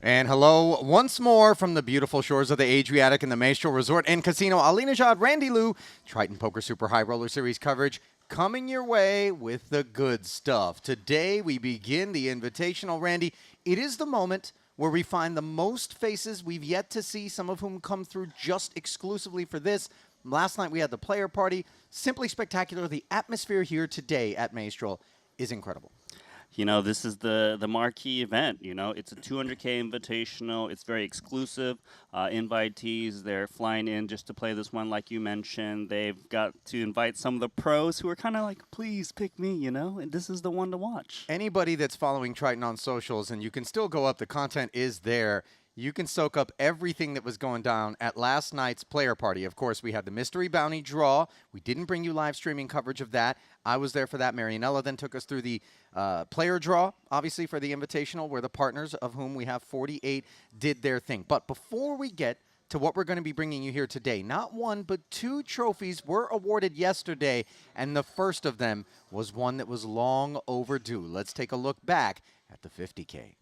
And hello once more from the beautiful shores of the Adriatic and the Maestral Resort and Casino. Ali Najad, Randy Lou, Triton Poker Super High Roller Series coverage coming your way with the good stuff. Today we begin the Invitational. Randy, it is the moment where we find the most faces we've yet to see, some of whom come through just exclusively for this. Last night we had the player party. Simply spectacular. The atmosphere here today at Maestral is incredible. You know, this is the marquee event. You know, it's a 200K Invitational. It's very exclusive. Invitees, they're flying in just to play this one, like you mentioned. They've got to invite some of the pros who are kind of like, please pick me, you know, and this is the one to watch. Anybody that's following Triton on socials, and you can still go up, the content is there. You can soak up everything that was going down at last night's player party. Of course, we had the mystery bounty draw. We didn't bring you live streaming coverage of that. I was there for that. Marianella then took us through the player draw, obviously, for the Invitational, where the partners, of whom we have 48, did their thing. But before we get to what we're going to be bringing you here today, not one but two trophies were awarded yesterday, and the first of them was one that was long overdue. Let's take a look back at the 50K.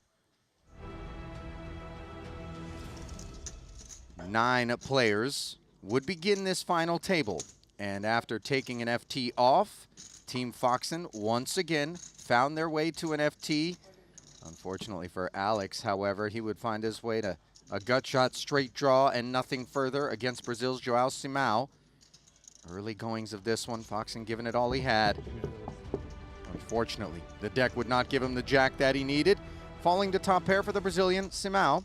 9 players would begin this final table. And after taking an FT off, Team Foxen once again found their way to an FT. Unfortunately for Alex, however, he would find his way to a gut shot straight draw and nothing further against Brazil's João Simão. Early goings of this one, Foxen giving it all he had. Unfortunately, the deck would not give him the jack that he needed, falling to top pair for the Brazilian Simão.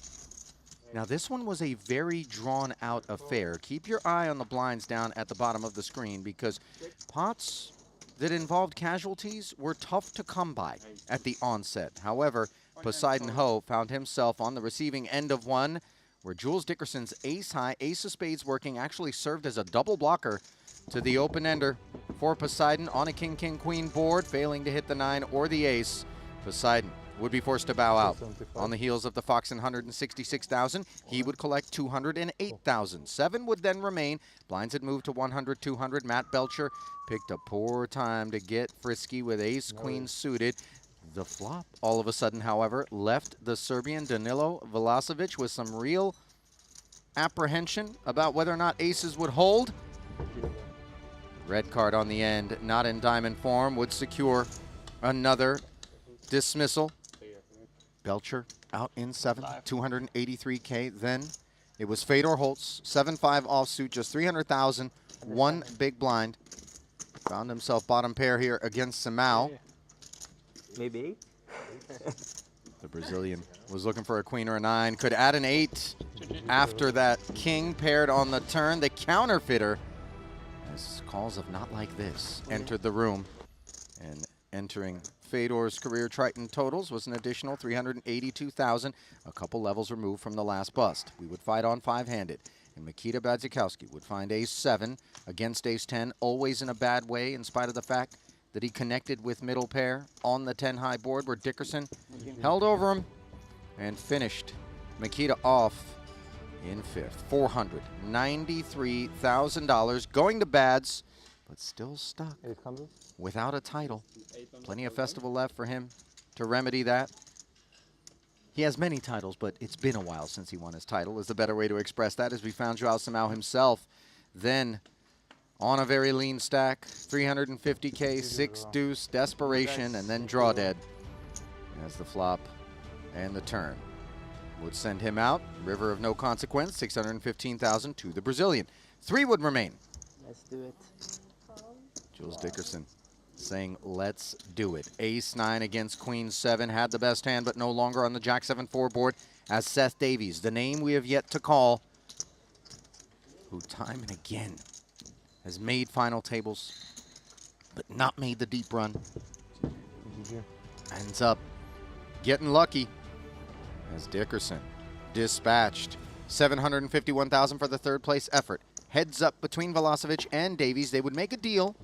Now, this one was a very drawn-out affair. Keep your eye on the blinds down at the bottom of the screen, because pots that involved casualties were tough to come by at the onset. However, Poseidon Ho found himself on the receiving end of one, where Jules Dickerson's ace-high, ace of spades working, actually served as a double blocker to the open-ender for Poseidon on a king-king-queen board, failing to hit the 9 or the ace. Poseidon would be forced to bow out. On the heels of the Foxen 166,000, he would collect 208,000. 7 would then remain. Blinds had moved to 100, 200. Matt Belcher picked a poor time to get frisky with ace-queen suited. The flop, all of a sudden, however, left the Serbian Danilo Vlasovic with some real apprehension about whether or not aces would hold. Red card on the end, not in diamond form, would secure another dismissal. Belcher out in 7, 283K. Then it was Fedor Holtz, 7-5 offsuit, just 300,000, one big blind. Found himself bottom pair here against Simão. Maybe 8. The Brazilian was looking for a queen or a 9, could add an 8 after that king paired on the turn. The counterfeiter, as calls of not like this, entered the room, and entering Fedor's career Triton totals was an additional 382,000, a couple levels removed from the last bust. We would fight on 5-handed, and Mikita Badzikowski would find ace-7 against ace-10, always in a bad way, in spite of the fact that he connected with middle pair on the 10-high board, where Dickerson held over him and finished Mikita off in 5th. $493,000 going to Bads, but still stuck without a title. Plenty of festival left for him to remedy that. He has many titles, but it's been a while since he won his title, is the better way to express that, as we found João Simão himself then on a very lean stack. 350K, 6-deuce, desperation, and then draw dead as the flop and the turn would send him out. River of no consequence, 615,000 to the Brazilian. 3 would remain. Let's do it. Jules Dickerson saying, let's do it. Ace-9 against Queen-7, had the best hand, but no longer on the Jack-7-4 board, as Seth Davies, the name we have yet to call, who time and again has made final tables, but not made the deep run. Ends up getting lucky as Dickerson dispatched 751,000 for the third place effort. Heads up between Vlasovic and Davies. They would make a deal.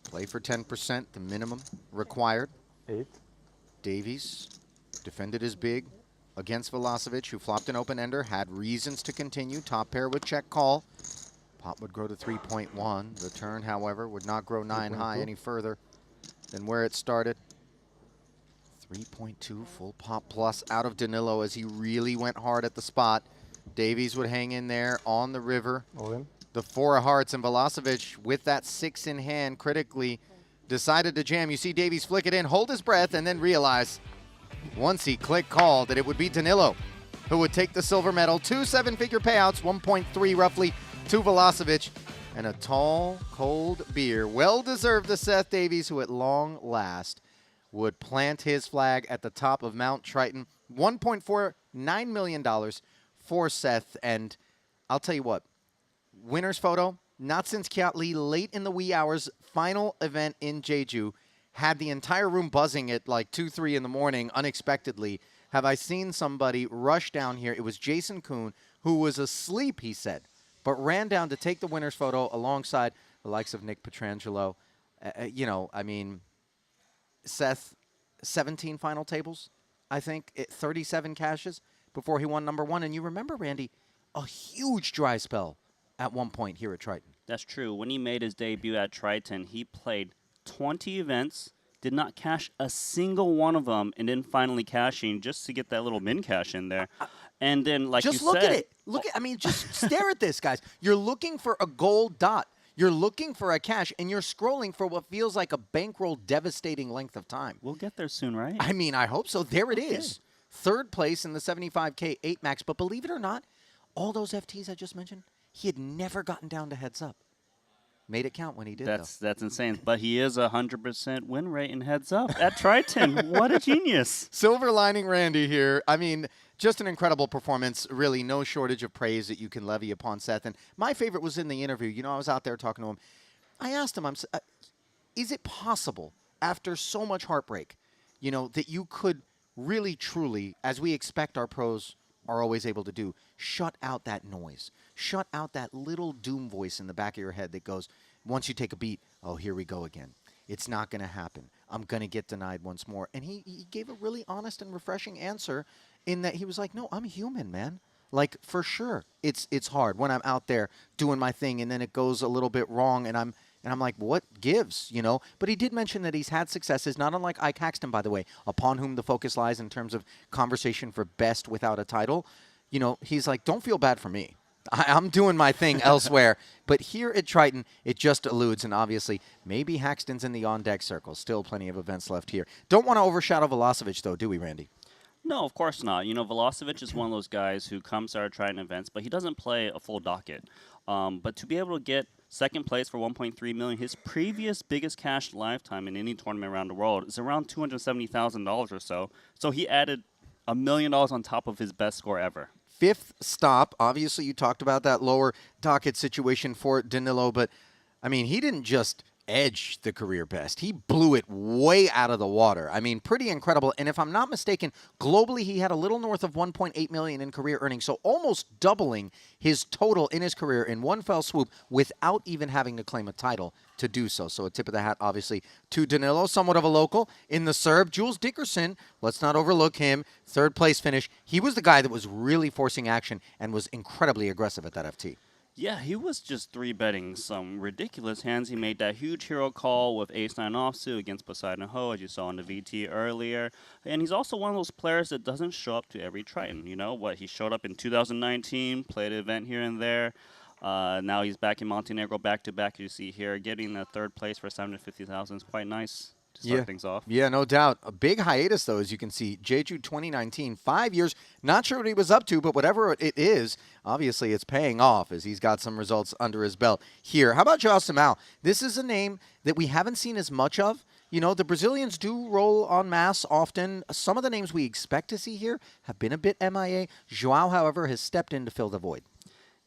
Play for 10%, the minimum required. 8. Davies defended his big against Vlasovic, who flopped an open-ender, had reasons to continue. Top pair with check call. Pot would grow to 3.1. The turn, however, would not grow 9 high any further than where it started. 3.2 full pop plus out of Danilo as he really went hard at the spot. Davies would hang in there on the river. All in. The 4 of hearts, and Velocevic with that 6 in hand critically decided to jam. You see Davies flick it in, hold his breath, and then realize once he clicked call that it would be Danilo who would take the silver medal. 2 7-figure payouts, 1.3 roughly to Velocevic, and a tall, cold beer. Well-deserved to Seth Davies, who at long last would plant his flag at the top of Mount Triton. $1.49 million for Seth, and I'll tell you what, winner's photo, not since Kiat Lee late in the wee hours, final event in Jeju, had the entire room buzzing at like 2, 3 in the morning unexpectedly. Have I seen somebody rush down here? It was Jason Kuhn, who was asleep, he said, but ran down to take the winner's photo alongside the likes of Nick Petrangelo. You know, I mean, Seth, 17 final tables, I think, 37 cashes before he won number 1. And you remember, Randy, a huge dry spell at one point here at Triton. That's true. When he made his debut at Triton, he played 20 events, did not cash a single one of them, and then finally cashing just to get that little min cash in there. And then, like just you look said, at it. Look at, I mean, just stare at this, guys. You're looking for a gold dot. You're looking for a cash, and you're scrolling for what feels like a bankroll devastating length of time. we'll get there soon, right? I mean, I hope so. There it is. Third place in the 75K 8 max. But believe it or not, all those FTs I just mentioned, he had never gotten down to heads up. Made it count when he did, That's insane. But he is 100% win rate in heads up at Triton. What a genius. Silver lining Randy here. I mean, just an incredible performance. Really, no shortage of praise that you can levy upon Seth. And my favorite was in the interview. You know, I was out there talking to him. I asked him, is it possible, after so much heartbreak, you know, that you could really, truly, as we expect our pros are always able to do, shut out that noise, shut out that little doom voice in the back of your head that goes, once you take a beat, oh, here we go again. It's not going to happen. I'm going to get denied once more. And he gave a really honest and refreshing answer in that he was like, no, I'm human, man. Like, for sure, it's hard when I'm out there doing my thing and then it goes a little bit wrong and I'm like, what gives, you know? But he did mention that he's had successes, not unlike Ike Haxton, by the way, upon whom the focus lies in terms of conversation for best without a title. You know, he's like, don't feel bad for me. I'm doing my thing elsewhere. But here at Triton, it just alludes, and obviously, maybe Haxton's in the on-deck circle. Still plenty of events left here. Don't want to overshadow Velocevic, though, do we, Randy? No, of course not. You know, Velocevic is one of those guys who comes to our Triton events, but he doesn't play a full docket. But to be able to get second place for $1.3 million, his previous biggest cash lifetime in any tournament around the world is around $270,000 or so. So he added $1 million on top of his best score ever. 5th stop. Obviously, you talked about that lower docket situation for Danilo, but, I mean, he didn't just edge the career best. He blew it way out of the water. I mean, pretty incredible. And if I'm not mistaken, globally, he had a little north of $1.8 million in career earnings, so almost doubling his total in his career in one fell swoop without even having to claim a title to do so. So a tip of the hat, obviously, to Danilo, somewhat of a local in the Serb. Jules Dickerson, let's not overlook him. 3rd place finish. He was the guy that was really forcing action and was incredibly aggressive at that FT. Yeah, he was just 3-betting some ridiculous hands. He made that huge hero call with ace-9 offsuit against Poseidon Ho, as you saw in the VT earlier. And he's also one of those players that doesn't show up to every Triton. You know what? He showed up in 2019, played an event here and there. Now he's back in Montenegro back-to-back, you see here. Getting a 3rd place for $750,000 is quite nice to start things off. Yeah, no doubt. A big hiatus, though, as you can see. Jeju 2019, 5 years. Not sure what he was up to, but whatever it is, obviously it's paying off as he's got some results under his belt here. How about João Simão? This is a name that we haven't seen as much of. You know, the Brazilians do roll en masse often. Some of the names we expect to see here have been a bit MIA. João, however, has stepped in to fill the void.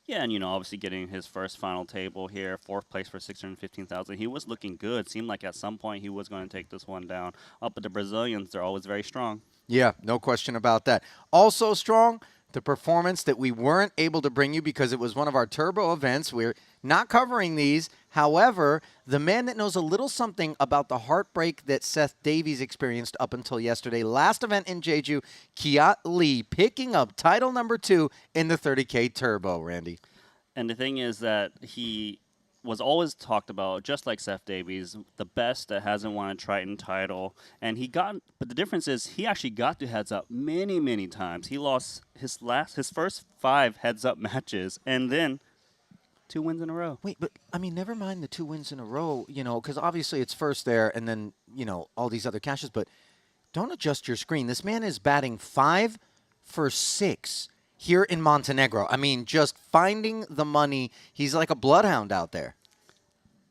Yeah, and, you know, obviously getting his first final table here, 4th place for $615,000. He was looking good. Seemed like at some point he was going to take this one down. But the Brazilians, they're always very strong. Yeah, no question about that. Also strong, the performance that we weren't able to bring you because it was one of our turbo events. We're not covering these. However, the man that knows a little something about the heartbreak that Seth Davies experienced up until yesterday, last event in Jeju, Kiat Lee picking up title number 2 in the 30K Turbo, Randy. And the thing is that he was always talked about, just like Seth Davies, the best that hasn't won a Triton title. And but the difference is he actually got to heads up many, many times. He lost his first 5 heads up matches, and then 2 wins in a row. Wait, but I mean, never mind the 2 wins in a row, because obviously it's first there and then, all these other cashes, but don't adjust your screen. This man is batting 5 for 6 here in Montenegro. I mean, just finding the money. He's like a bloodhound out there.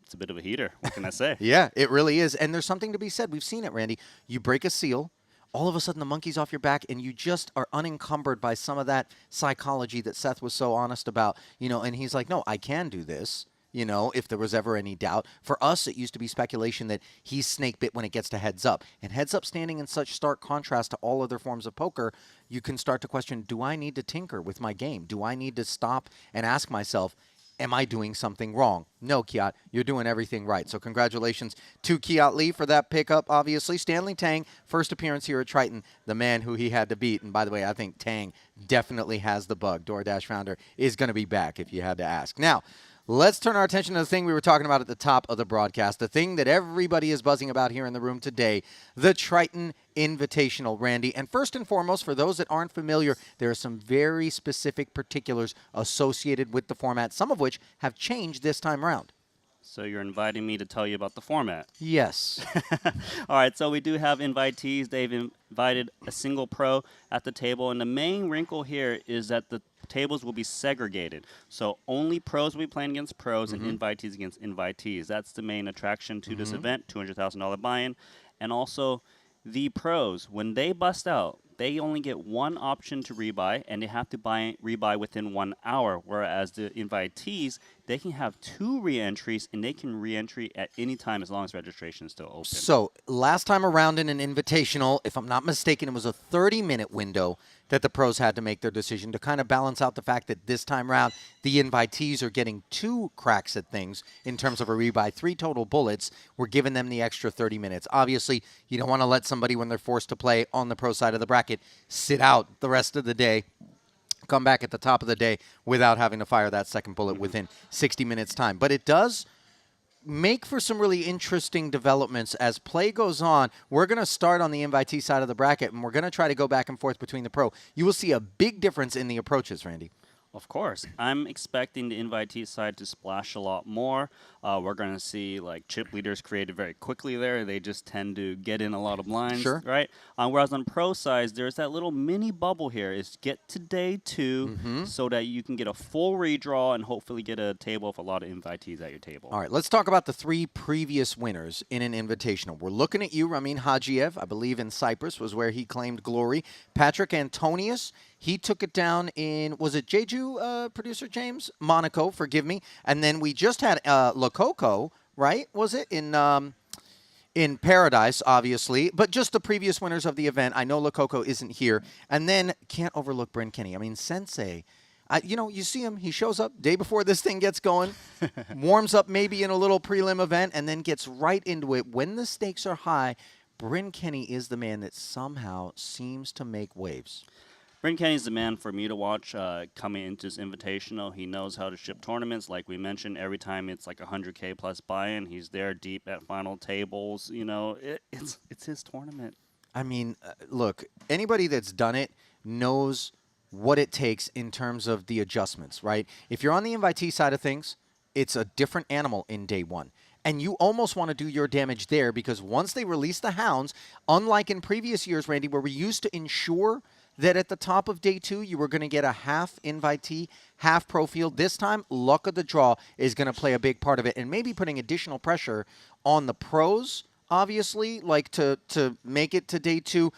It's a bit of a heater. What can I say? Yeah, it really is. And there's something to be said. We've seen it, Randy. You break a seal, all of a sudden the monkey's off your back, and you just are unencumbered by some of that psychology that Seth was so honest about. And he's like, no, I can do this. If there was ever any doubt. For us, it used to be speculation that he's snake bit when it gets to heads up. And heads up standing in such stark contrast to all other forms of poker, you can start to question, do I need to tinker with my game? Do I need to stop and ask myself, am I doing something wrong? No, Kiat, you're doing everything right. So congratulations to Kiat Lee for that pickup, obviously. Stanley Tang, first appearance here at Triton, the man who he had to beat. And by the way, I think Tang definitely has the bug. DoorDash founder is going to be back if you had to ask. Now, let's turn our attention to the thing we were talking about at the top of the broadcast, the thing that everybody is buzzing about here in the room today, the Triton Invitational, Randy. And first and foremost, for those that aren't familiar, there are some very specific particulars associated with the format, some of which have changed this time around. So you're inviting me to tell you about the format? Yes. All right, so we do have invitees. They've invited a single pro at the table, and the main wrinkle here is that the tables will be segregated. So only pros will be playing against pros and invitees against invitees. That's the main attraction to this event, $200,000 buy-in. And also the pros, when they bust out, they only get one option to rebuy, and they have to rebuy within 1 hour, whereas the invitees, they can have 2 re-entries, and they can re-entry at any time as long as registration is still open. So last time around in an invitational, if I'm not mistaken, it was a 30-minute window that the pros had to make their decision to kind of balance out the fact that this time around the invitees are getting 2 cracks at things in terms of a rebuy, 3 total bullets. We're giving them the extra 30 minutes. Obviously, you don't want to let somebody, when they're forced to play on the pro side of the bracket, sit out the rest of the day, come back at the top of the day without having to fire that second bullet within 60 minutes time. But it does make for some really interesting developments as play goes on. We're going to start on the invitee side of the bracket, and we're going to try to go back and forth between the pro. You will see a big difference in the approaches, Randy. Of course. I'm expecting the invitee side to splash a lot more. We're going to see like chip leaders created very quickly there. They just tend to get in a lot of blinds, right? Whereas on pro side, there's that little mini bubble here. Is get to day 2 so that you can get a full redraw and hopefully get a table with a lot of invitees at your table. All right, let's talk about the 3 previous winners in an invitational. We're looking at you, Ramin Hajiev, I believe in Cyprus was where he claimed glory. Patrick Antonius, he took it down in, was it Jeju, producer James? Monaco, forgive me. And then we just had Lococo, right? Was it? In Paradise, obviously. But just the previous winners of the event. I know Lococo isn't here. And then can't overlook Bryn Kenny. I mean, Sensei. You see him. He shows up day before this thing gets going, warms up maybe in a little prelim event, and then gets right into it. When the stakes are high, Bryn Kenny is the man that somehow seems to make waves. Bryn Kenny's the man for me to watch coming into this invitational. He knows how to ship tournaments. Like we mentioned, every time it's like 100K plus buy-in, he's there deep at final tables. It's his tournament. I mean, look, anybody that's done it knows what it takes in terms of the adjustments, right? If you're on the invitee side of things, it's a different animal in day 1. And you almost want to do your damage there because once they release the hounds, unlike in previous years, Randy, where we used to ensure that at the top of day 2, you were going to get a half invitee, half pro field. This time, luck of the draw is going to play a big part of it, and maybe putting additional pressure on the pros, obviously, like to make it to day 2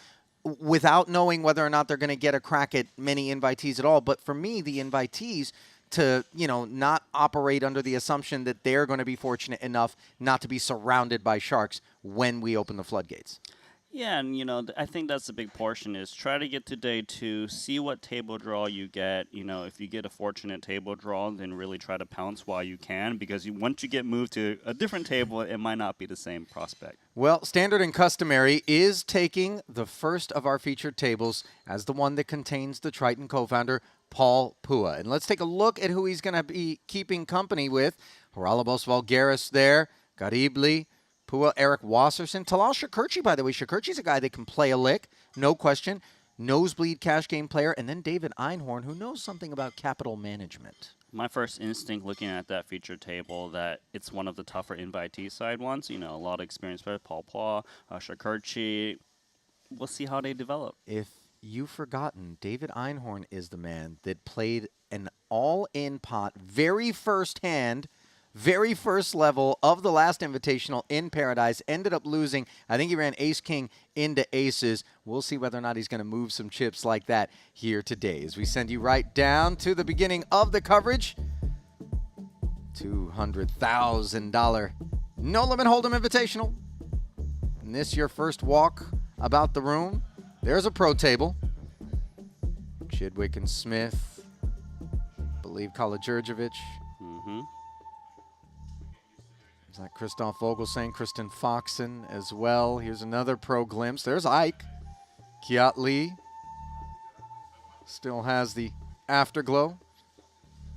without knowing whether or not they're going to get a crack at many invitees at all. But for me, the invitees to, not operate under the assumption that they're going to be fortunate enough not to be surrounded by sharks when we open the floodgates. Yeah, and I think that's a big portion is try to get to day 2, see what table draw you get. If you get a fortunate table draw, then really try to pounce while you can because once you get moved to a different table, it might not be the same prospect. Well, Standard and Customary is taking the first of our featured tables as the one that contains the Triton co-founder, Paul Pua. And let's take a look at who he's going to be keeping company with. Haralabos Vulgaris there. Garibli. Pua Eric Wasserson. Talal Shakurchi, by the way. Shakurchi's a guy that can play a lick, no question. Nosebleed cash game player. And then David Einhorn, who knows something about capital management. My first instinct looking at that feature table that it's one of the tougher invitee side ones. You know, a lot of experience with Paul Pla, Shakurchi. We'll see how they develop. If you've forgotten, David Einhorn is the man that played an all-in pot, very first hand, very first level of the last Invitational in Paradise. Ended up losing. I think he ran ace-king into aces. We'll see whether or not he's going to move some chips like that here today. As we send you right down to the beginning of the coverage. $200,000 No Limit Hold'em Invitational. And this your first walk about the room. There's a pro table. Chidwick and Smith. I believe Kala-Djurdjevic. Mm-hmm. Is that Christoph Vogelsang, Kristen Foxen as well. Here's another pro glimpse. There's Ike. Kiat Lee still has the afterglow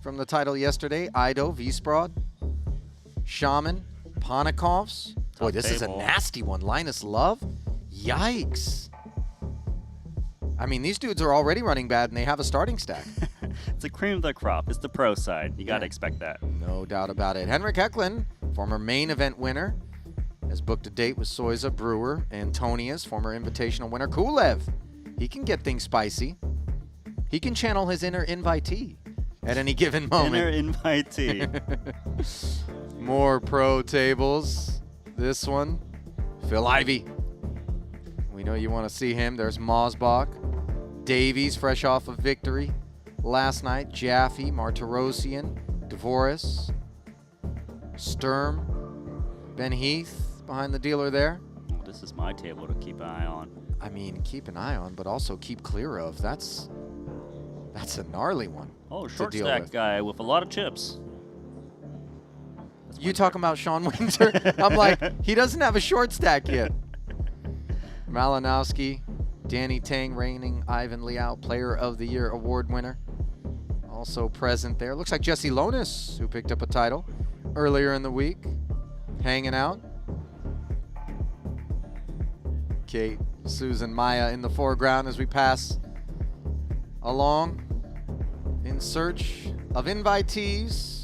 from the title yesterday. Ido, Visprod, Shaman, Ponikovs. Boy, this is a nasty one. Linus Love. Yikes. I mean, these dudes are already running bad, and they have a starting stack. It's the cream of the crop. It's the pro side. You got to expect that. No doubt about it. Henrik Eklund, former main event winner, has booked a date with Soiza, Brewer, Antonius, former invitational winner. Kulev, he can get things spicy. He can channel his inner invitee at any given moment. Inner invitee. More pro tables. This one, Phil Ivey. We know you want to see him. There's Mosbach. Davies, fresh off of victory last night. Jaffe, Martirosian, Dvoris, Sturm, Ben Heath behind the dealer there. Well, this is my table to keep an eye on. I mean, keep an eye on, but also keep clear of. That's a gnarly one. Oh, to short deal stack with. guy with a lot of chips. You talking about Sean Windsor? I'm like, he doesn't have a short stack yet. Malinowski, Danny Tang, reigning Ivan Liao Player of the Year award winner. Also present there. Looks like Jesse Lonis, who picked up a title earlier in the week, hanging out. Kate, Susan, Maya in the foreground as we pass along in search of invitees.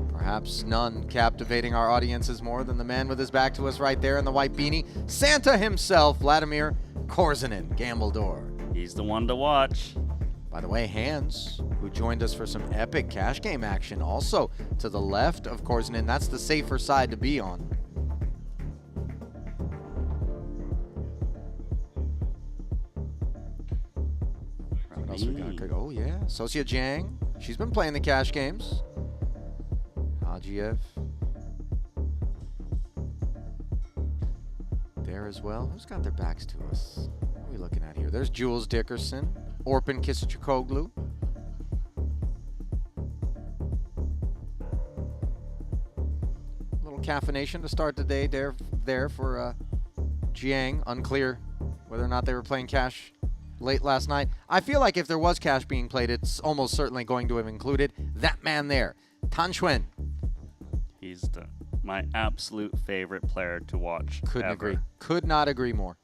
Perhaps none captivating our audiences more than the man with his back to us right there in the white beanie. Santa himself, Vladimir Korzinin, Gambledor. He's the one to watch. By the way, Hans, who joined us for some epic cash game action, also to the left of Korzinin. That's the safer side to be on. What else we got? Oh, yeah. Sosia Jiang. She's been playing the cash games. Hajiev. There as well. Who's got their backs to us? What are we looking at here? There's Jules Dickerson. Orpin Kisichakoglu. Little caffeination to start the day there for Jiang. Unclear whether or not they were playing cash late last night. I feel like if there was cash being played, it's almost certainly going to have included that man there, Tan Xuan. He's my absolute favorite player to watch. Couldn't agree. Could not agree more.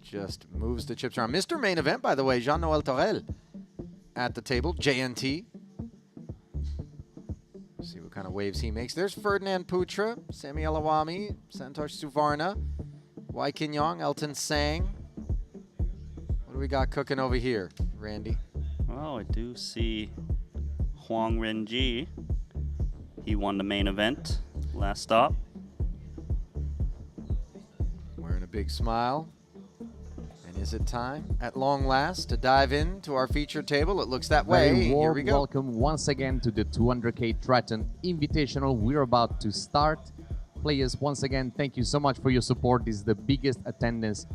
Just moves the chips around. Mr. Main Event, by the way, Jean-Noel Torel at the table. JNT. See what kind of waves he makes. There's Ferdinand Putra, Sami Elawami, Santosh Suvarna, Wai Kinyong, Elton Sang. What do we got cooking over here, Randy? Well, I do see Huang Renji. He won the main event last stop. Wearing a big smile. And is it time, at long last, to dive into our featured table? It looks that way. Very Here warm we go. welcome once again to the 200K Triton Invitational. We're about to start. Players, once again, thank you so much for your support. This is the biggest attendance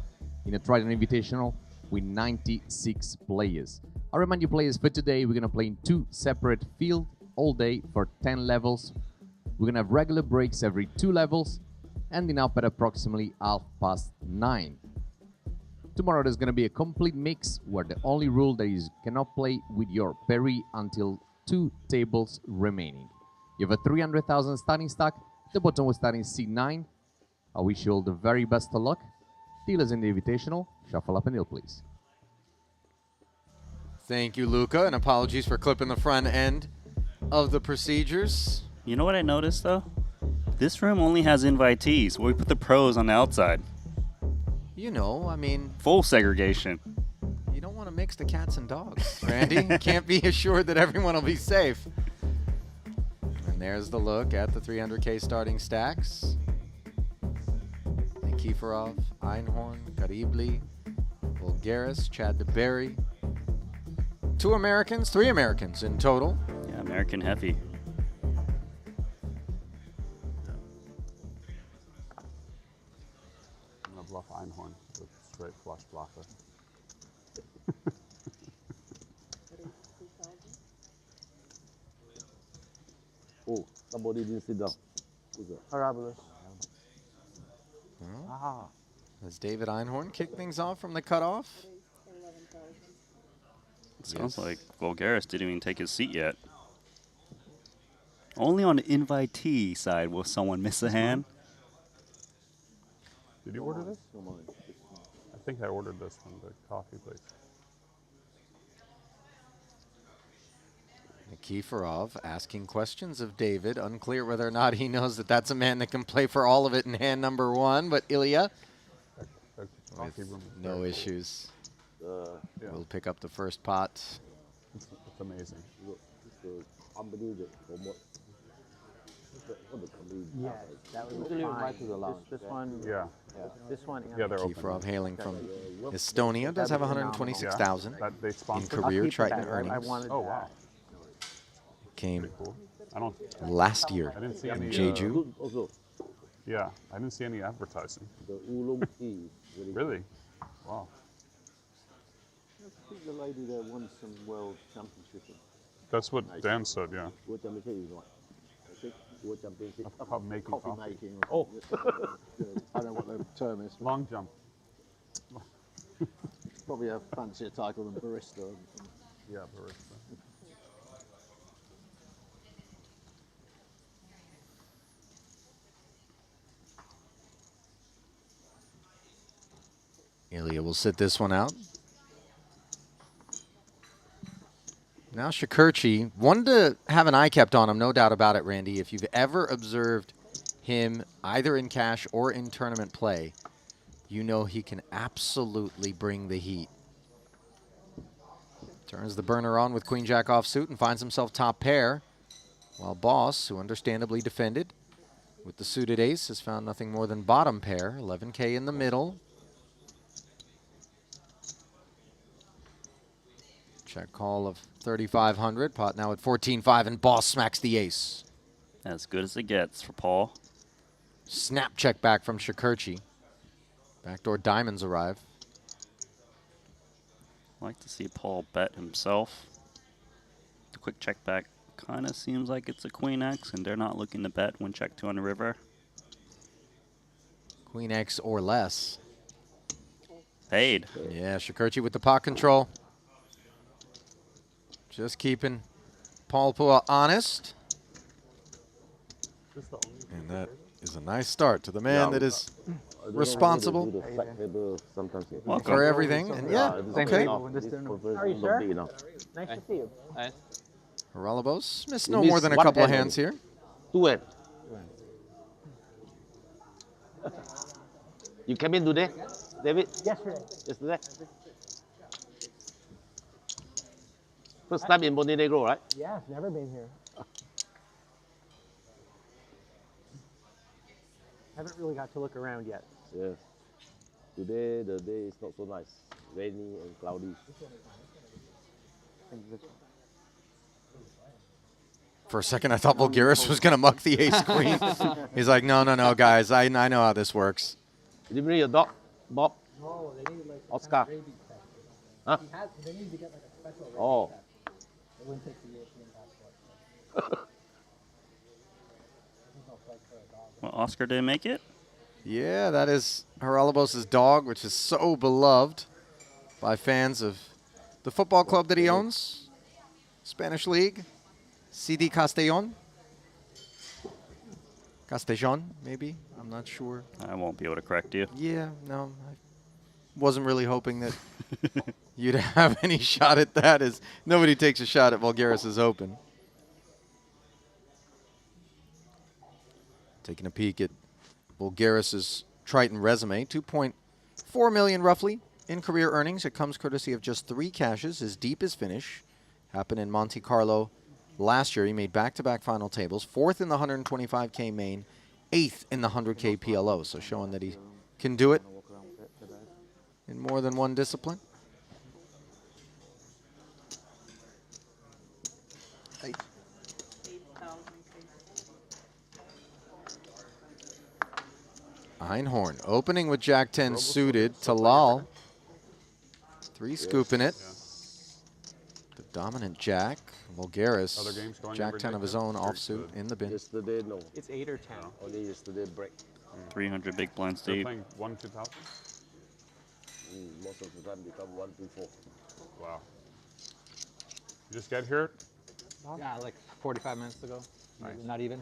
in a Triton Invitational with 96 players. I remind you, players, for today, we're going to play in 2 separate fields all day for 10 levels. We're going to have regular breaks every 2 levels, ending up at approximately 9:30. Tomorrow there's going to be a complete mix where the only rule that is cannot play with your Perry until 2 tables remaining. You have a 300,000 starting stack. The bottom was starting C9. I wish you all the very best of luck. Dealers in the Invitational, shuffle up and deal, please. Thank you, Luca, and apologies for clipping the front end of the procedures. You know what I noticed, though? This room only has invitees. We put the pros on the outside. You know, I mean, Full segregation. you don't want to mix the cats and dogs, Randy. Can't be assured that everyone will be safe. And there's the look at the 300K starting stacks. Nikiforov, Einhorn, Karibli, Bulgaris, Chad DeBerry. 2 Americans, 3 Americans in total. Yeah, American heavy. I'm gonna bluff Einhorn with straight flush blocker. Oh, somebody didn't sit down. Who's that? Parabolas. Does David Einhorn kick things off from the cutoff? It sounds like Vulgaris didn't even take his seat yet. Only on the invitee side will someone miss a hand. Did you order this? I think I ordered this from the coffee place. Nikiforov asking questions of David. Unclear whether or not he knows that that's a man that can play for all of it in hand number 1. But Ilya, The coffee room is no very issues. Yeah. We'll pick up the first pot. It's amazing. The company that promote. What the company? Yeah, that was Usually fine. right to the lounge. This one, Yeah. this one. and Yeah, they're open. Nikiforov hailing from Estonia. Does have 126,000 That they in sponsored. career keep Triton that. I earnings. wanted Oh that. wow, Came cool. I don't. last year I didn't see in any. Jeju. Good also. Yeah, I didn't see any advertising. The oolong tea is very good. Really? Wow. I think the lady that won some world championship. That's what Dan said. Yeah. World championship is what? I think world championship. Of making coffee. making. Oh. I don't know what the term is. Long jump. Probably a fancier title than barista. Yeah, barista. Ilya will sit this one out. Now Shakurchi, one to have an eye kept on him, no doubt about it, Randy. If you've ever observed him either in cash or in tournament play, you know he can absolutely bring the heat. Turns the burner on with Queen Jack offsuit and finds himself top pair, while Boss, who understandably defended with the suited ace, has found nothing more than bottom pair. 11K in the middle. Check call of 3,500. Pot now at 14.5, and Boss smacks the ace. As good as it gets for Paul. Snap check back from Shakurchi. Backdoor diamonds arrive. I like to see Paul bet himself. The quick check back kind of seems like it's a Queen X, and they're not looking to bet when check 2 on the river. Queen X or less. Paid. Yeah, Shakurchi with the pot control. Just keeping Paul Pua honest. And that is a nice start to the man that is responsible for everything. And yeah, okay. Are you sure? Nice to see you. Haralabos missed no You more missed than a one couple of hand hands here. Do it. You came in today, David? Yesterday. Yesterday? First time in Montenegro, right? Yeah, I've never been here. Haven't really got to look around yet. Yes. Today, the day is not so nice. Rainy and cloudy. For a second, I thought Bulgaris was going to muck the ace-queen. He's like, no, no, no, guys. I know how this works. Did you bring your dog, Bob? No, they need like Oscar? rabies test. Huh? They need to get like a special rabies Oh. test. They wouldn't take the European passport. There's no flight for a dog. Well, Oscar didn't make it. Yeah, that is Haralabos' dog, which is so beloved by fans of the football club that he owns, Spanish League. CD Castellon? Castellon, maybe? I'm not sure. I won't be able to correct you. Yeah, no. I wasn't really hoping that you'd have any shot at that, as nobody takes a shot at Vulgaris' Open. Taking a peek at Vulgaris' Triton resume, 2.4 million roughly in career earnings. It comes courtesy of just 3 cashes. His deepest finish happened in Monte Carlo last year. He made back-to-back final tables, 4th in the 125K main, 8th in the 100K PLO. So showing that he can do it in more than one discipline. Einhorn opening with Jack 10 suited. Talal, 3 scooping it. The dominant Jack. Vulgaris, Jack 10 of his own offsuit in the bin. Yesterday, no. It's 8 or 10. Only yesterday break. 300 big blinds They're deep. playing 1-2,000? Most of the time become 1 to 4. Wow. You just get here Yeah, like 45 minutes ago. Nice. Not even.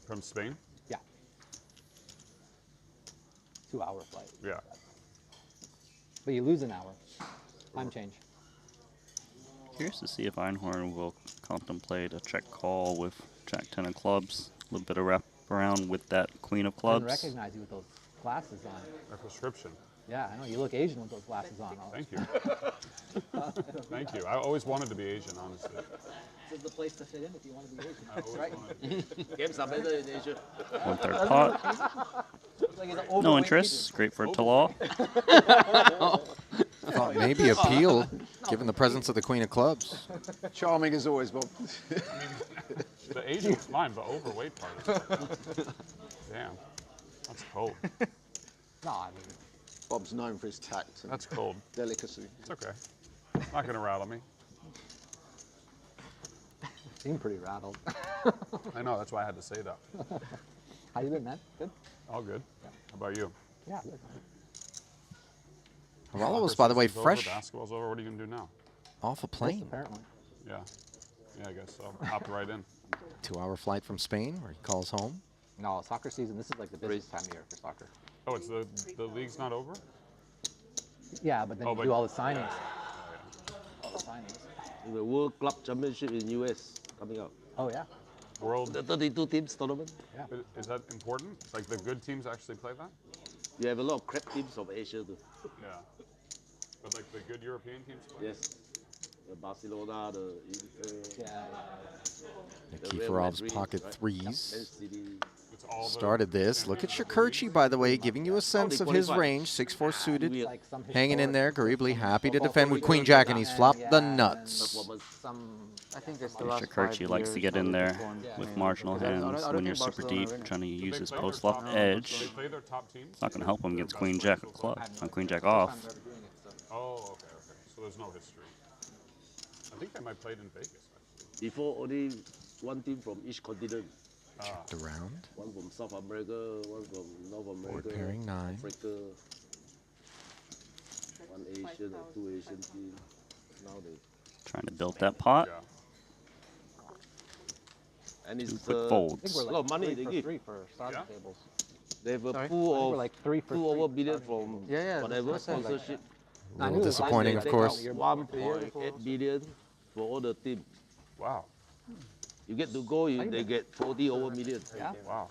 from Spain? Yeah. 2-hour flight. Yeah. But you lose an hour. Time change. Curious to see if Einhorn will contemplate a check call with Jack 10 of clubs. A little bit of wrap around with that Queen of I clubs. didn't recognize you with those glasses on. A prescription. Yeah, I know. You look Asian with those glasses on. Thank you. Thank you. I always wanted to be Asian, honestly. This is the place to fit in if you want to be Asian. I always wanted. Games are better in Asia. 1/3 pot. Like he's an No overweight interest. Great for Talal. Thought maybe appeal, given the presence of the Queen of Clubs. Charming as always, Bob. The Asian is fine, but overweight part is damn. That's cold. No, I mean, Bob's known for his tact and That's cold. delicacy. It's okay. Not gonna rattle me. seem pretty rattled. I know, that's why I had to say that. How you been, man? Good? All good. How about you? Yeah, good. Harala was, by the way, Season's fresh Over, basketball's over. What are you gonna do now? off a plane. Apparently. Yeah. Yeah, I guess so. Hopped right in. 2-hour flight from Spain, where he calls home. No, soccer season, this is like the busiest time of year for soccer. Oh, it's the league's not over? Yeah, but then Oh, you but- do all the signings. All the signings. The World Club Championship in US coming up. Oh, yeah. World. The 32 teams tournament. Is that important? Like the good teams actually play that? You have a lot of crap teams of Asia too. Yeah. But like the good European teams play? Yes. The Barcelona, the Inter, Yeah. the Real Nikiforov's Madrid, pocket right? threes. Man City. It's all the Started this. Look at Shakurchi, by the way, giving you a sense of his qualify. range. 6'4" suited. Weird. Like some Hanging in there, historic- Garibly happy to Football defend with League Queen and Jack, and he's flopped the and nuts. Performance. Some, I think that's the last Shakurchi 5 likes to years get in probably there performed. with Yeah. marginal Because I don't hands think when you're super Barcelona deep, win it. trying to Do use they his play post their flop top- edge. Do they play their top teams? It's not going to help him against Their Queen best Jack players of so far? club. On Queen Jack off. Oh, okay. So there's no history. I think they might play it in Vegas, actually. Before only one team from each continent. Checked around. One from South America, one from North America, pairing 9. Africa, one Asian or 2 Asian teams. Now they Trying to build that pot. Yeah. and it's Quick I folds. think we're a like lot of money 3 they for give. 3 for starting Yeah? tables. They have a Sorry? I think pool we're of like 3 for 3. 2 million Yeah, yeah, from that's whatever what I said, like- sponsorship. I A knew little it was last disappointing, year, of but course. the year 1.8 billion for all the team. Wow. You get to go, they get 40 over million. Yeah. Wow.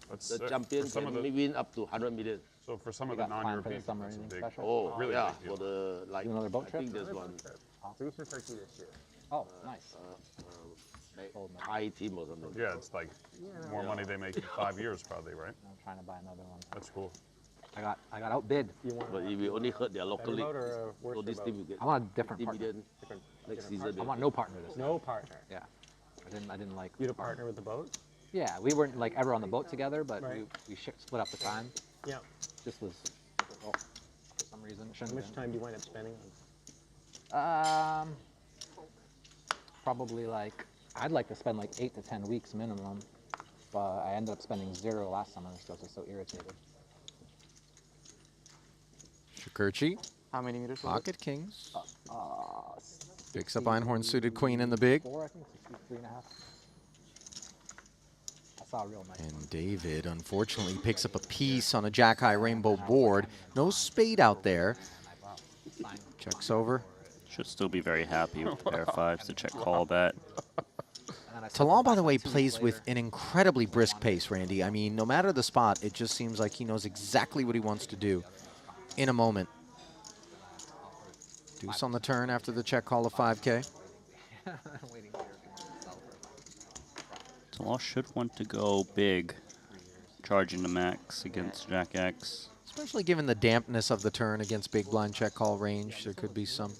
That's The sick. champion For some can of the, win up to 100 million. so for some You of the got planned for non-European the summer teams, anything that's a big, special? Oh, really yeah, big deal. for the like. Do another boat I trip? think there's one Oh, nice. Thai team or something. Yeah, it's like more money they make in 5 years, probably, right? I'm trying to buy another one. That's cool. I got outbid. But if we only hurt their local league, so this team will get I want a different 50 partner. million next season. I want no partner this time. No partner. Yeah. I didn't like. You to partner with the boat? Yeah, we weren't like ever on the boat together, but Right. we split up the time. Yeah. This was difficult for some reason. How Shouldn't much have time do you wind up spending on? been. Probably like I'd like to spend like 8 to 10 weeks minimum, but I ended up spending 0 last summer because I was so irritated. Shakurchi, How many meters was it? pocket kings. Picks up Einhorn suited queen in the big. 4, I think, 63.5. I saw a real nice one. And David, unfortunately, picks up a piece on a jack-high rainbow board. No spade out there. Checks over. Should still be very happy with pair fives to check call bet. Talal, by the way, plays with an incredibly brisk pace, Randy. I mean, no matter the spot, it just seems like he knows exactly what he wants to do in a moment. Deuce on the turn after the check call of 5K. Talal should want to go big, charging the max against Jack X. Especially given the dampness of the turn against big blind check call range, there could be some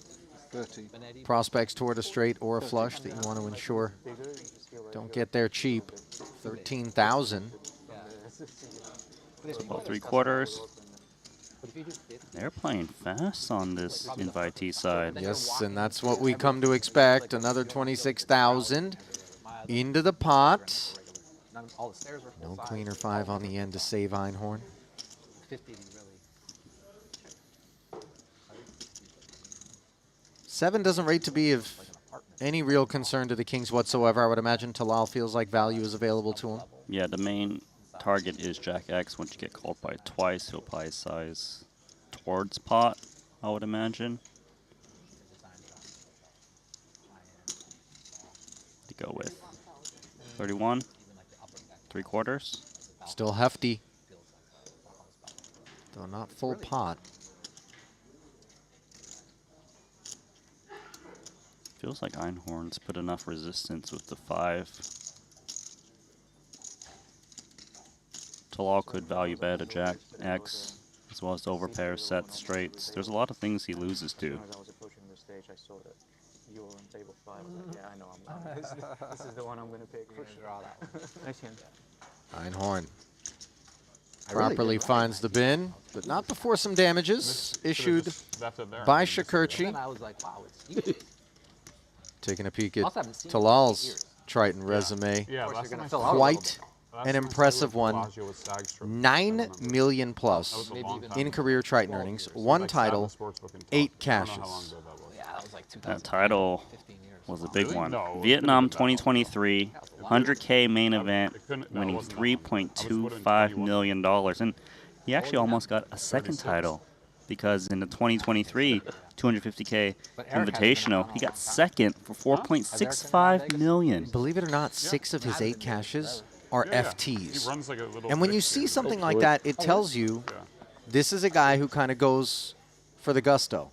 30. prospects toward a straight or a flush that you want to ensure don't get there cheap. 13,000. It's about 3/4. They're playing fast on this invitee side. Yes, and that's what we come to expect. Another 26,000 into the pot. No queen or 5 on the end to save Einhorn. 7 doesn't rate to be of any real concern to the Kings whatsoever. I would imagine Talal feels like value is available to him. Yeah, the main target is Jack X. Once you get called by twice, he'll apply his size towards pot, I would imagine. To go with 31, 3/4. Still hefty, though not full pot. Feels like Einhorn's put enough resistance with the 5. Talal could value bet a Jack X, as well as the overpair set straights. There's a lot of things he loses to. As I was approaching the stage, I saw that you were on table 5. I was like, yeah, I know this is the one I'm going to pick. Nice hand. Einhorn properly finds the bin, but not before some damages issued by Shakurchi. I was like, wow, it's easy. Taking a peek at Also haven't seen it in Talal's years. Triton resume. Yeah, course, last you're time I gonna saw fill out a Quite last an time I impressive saw one. Bellagio with Sag Strip. 9 million plus That was a long time in ago. career Triton earnings, 1 Like, title, sat in the sportsbook and 8 talked. I don't know how long cashes. ago that was. Yeah, that was like 2000. That title 15 years. was a big Really? one. No, it Vietnam couldn't have been that 2023, 100K main event, It couldn't- no, it winning wasn't that long. I was within $3.25 21. million. And he actually almost got a second 36. title, because in the 2023 250K But Eric hasn't been Invitational, on he all got second for Has Eric been $4.65 on million. Believe it or not, 6 of his 8 caches are Yeah, yeah. FTs. He runs like a little And when you mix see game. something like that, it tells you Yeah. this is a guy who kind of goes for the gusto,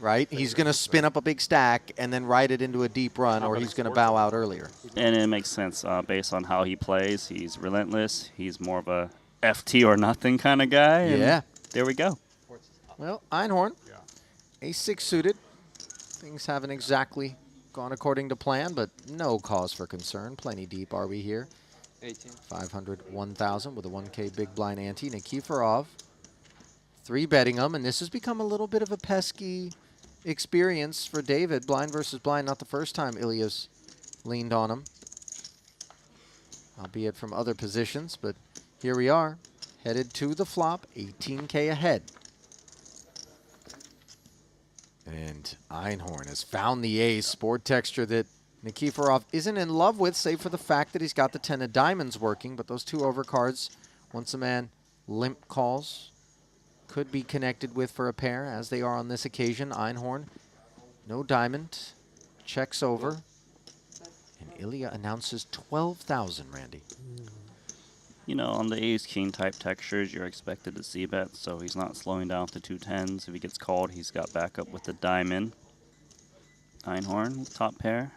right? He's going to spin up a big stack and then ride it into a deep run, or he's going to bow out earlier. And it makes sense based on how he plays. He's relentless. He's more of a FT or nothing kind of guy. And Yeah. there we go. Well, Einhorn, Yeah. ace-6 suited. Things haven't exactly gone according to plan, but no cause for concern. Plenty deep are we here. 18. 500, 1,000 with a 1K big blind ante. Nikiforov, 3 betting him, and this has become a little bit of a pesky experience for David. Blind versus blind, not the first time Ilya's leaned on him, albeit from other positions, but here we are, headed to the flop, 18K ahead. And Einhorn has found the ace, board texture that Nikiforov isn't in love with, save for the fact that he's got the 10 of diamonds working, but those 2 overcards, once a man limp calls, could be connected with for a pair, as they are on this occasion. Einhorn, no diamond, checks over, and Ilya announces 12,000, Randy. You know, on the ace-king type textures, you're expected to see bet, so he's not slowing down to 2 10s. If he gets called, he's got backup with the diamond. Einhorn, top pair.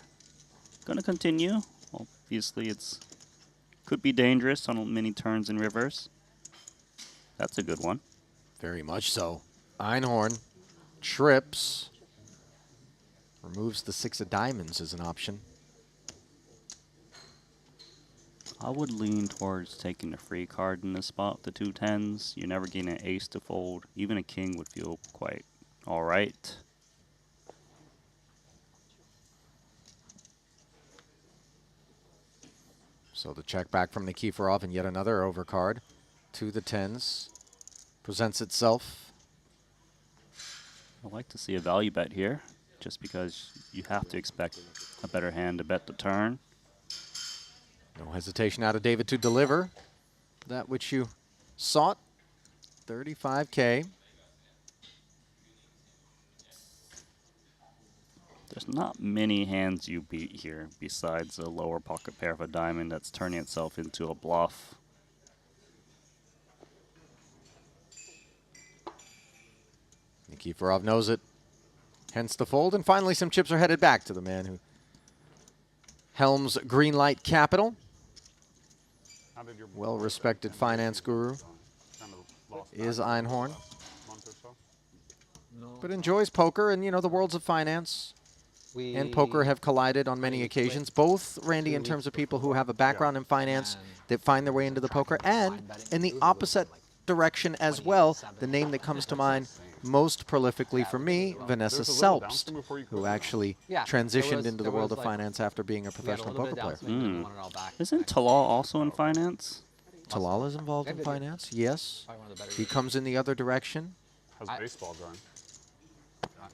Gonna continue. Obviously, it's could be dangerous on many turns in reverse. That's a good one. Very much so. Einhorn trips, removes the 6 of diamonds as an option. I would lean towards taking a free card in this spot with the 2 10s. You're never getting an ace to fold. Even a king would feel quite all right. So the check back from Nikiforov and yet another overcard to the 10s presents itself. I'd like to see a value bet here. just because you have to expect a better hand to bet the turn. No hesitation out of David to deliver that which you sought. 35K. There's not many hands you beat here besides a lower pocket pair of a diamond that's turning itself into a bluff. Nikiforov knows it, hence the fold. And finally, some chips are headed back to the man who helms Greenlight Capital. How did your Well-respected finance guru kind of lost is that Einhorn, month or so? but enjoys poker. And, you know, the worlds of finance and poker have collided on many occasions. Both, Randy, in terms of people who have a background in finance that find their way into the poker, and in the opposite direction as well. The name that comes to mind most prolifically for me, Vanessa Selbst, who actually transitioned into the world of finance after being a professional poker player. Isn't Talal also in finance? Talal is involved in finance, yes. He comes in the other direction. How's baseball going?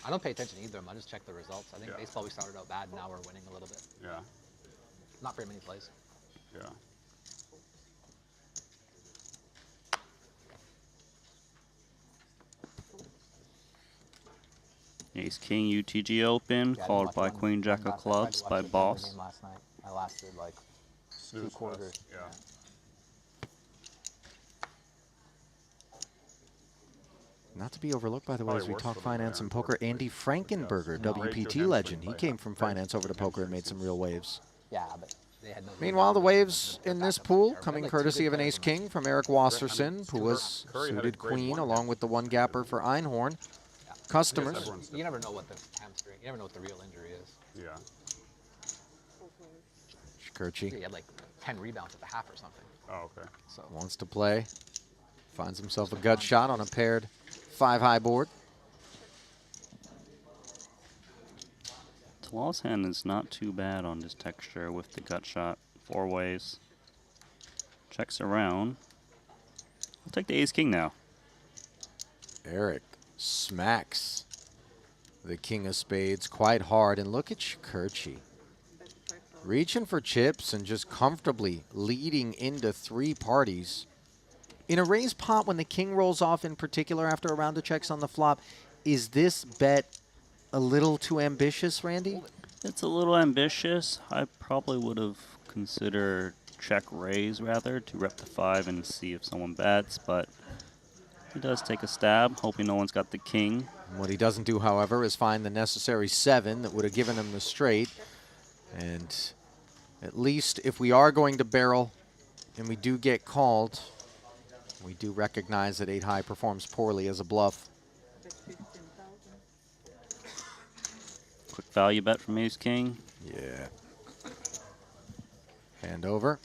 I don't pay attention to either of them. I just check the results. I think baseball, we started out bad. Now we're winning a little bit. Yeah. Not very many plays. Yeah. Ace King UTG Open, called by Queen Jack of Clubs by Boss. Last night, I lasted like Snooze 2 quarters. fest, yeah. Not to be overlooked, by the way, Probably as we worse talk for the finance and brand, poker, worse for Andy Frankenberger, No. WPT legend. He came from finance over to poker and made some real waves. Yeah, but they had no. Meanwhile, the waves in this pool coming courtesy of an ace king from Eric Wasserson, who was Curry had a suited grade queen 1 along with the one gapper for Einhorn. Customers. Everyone's You never know what the hamstring. You never know what the real injury is. Yeah. Shikurchi He had like 10 rebounds at the half or something. Oh, okay. So wants to play. Finds himself a gut shot on a paired 5-high board. Talal's hand is not too bad on this texture with the gut shot 4 ways. Checks around. I'll take the Ace King now. Eric smacks the king of spades quite hard. And look at Shikurchi, reaching for chips and just comfortably leading into 3 parties. In a raised pot, when the king rolls off in particular after a round of checks on the flop, is this bet a little too ambitious, Randy? It's a little ambitious. I probably would have considered check raise rather to rep the 5 and see if someone bets, but he does take a stab, hoping no one's got the king. What he doesn't do, however, is find the necessary 7 that would have given him the straight. And at least if we are going to barrel and we do get called, we do recognize that 8-high performs poorly as a bluff. Quick value bet from Ace King. Yeah. Hand over.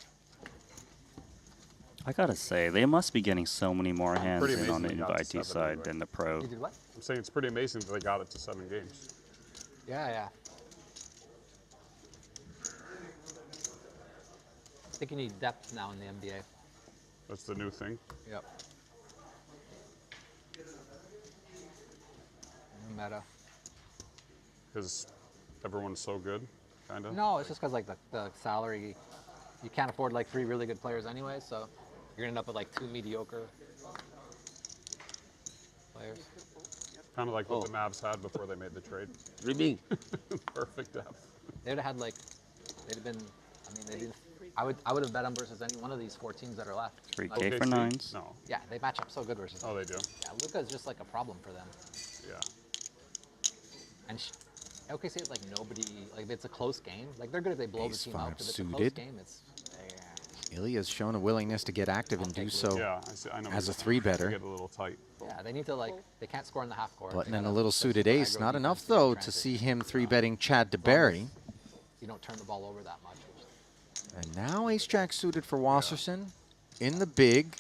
I gotta say, they must be getting so many more hands Pretty in on the amazing they got to invitee 7 side anyway. than the pro. you did what? I'm saying it's pretty amazing that they got it to 7 games. Yeah. I think you need depth now in the NBA. That's the new thing. Yep. New meta. Because everyone's so good, kind of. No, it's just because like the salary, you can't afford like 3 really good players anyway, so you're gonna end up with like 2 mediocre players. Kind of like what the Mavs had before they made the trade. Dreaming. Perfect depth. They'd have had like, they'd have been. I mean, they'd been. I would have bet them versus any one of these 4 teams that are left. 3K for OKC? 9s. No. Yeah, they match up so good versus. Oh, they do? Yeah, Luka's just like a problem for them. Yeah. And OKC is like nobody. Like it's a close game. Like they're good if they blow the team Ace-5 out, but it's a close suited. game. It's. Ilya's shown a willingness to get active and do so Yeah, I know. as a They 3-better. get a little tight. Yeah, they need to like. They can't score in the half court. Button They and a gotta little push suited some ace. aggro Not defense enough, in though, to transition. see him 3-betting Chad DeBerry. You don't turn the ball over that much. And now ace-jack suited for Wasserson in the big.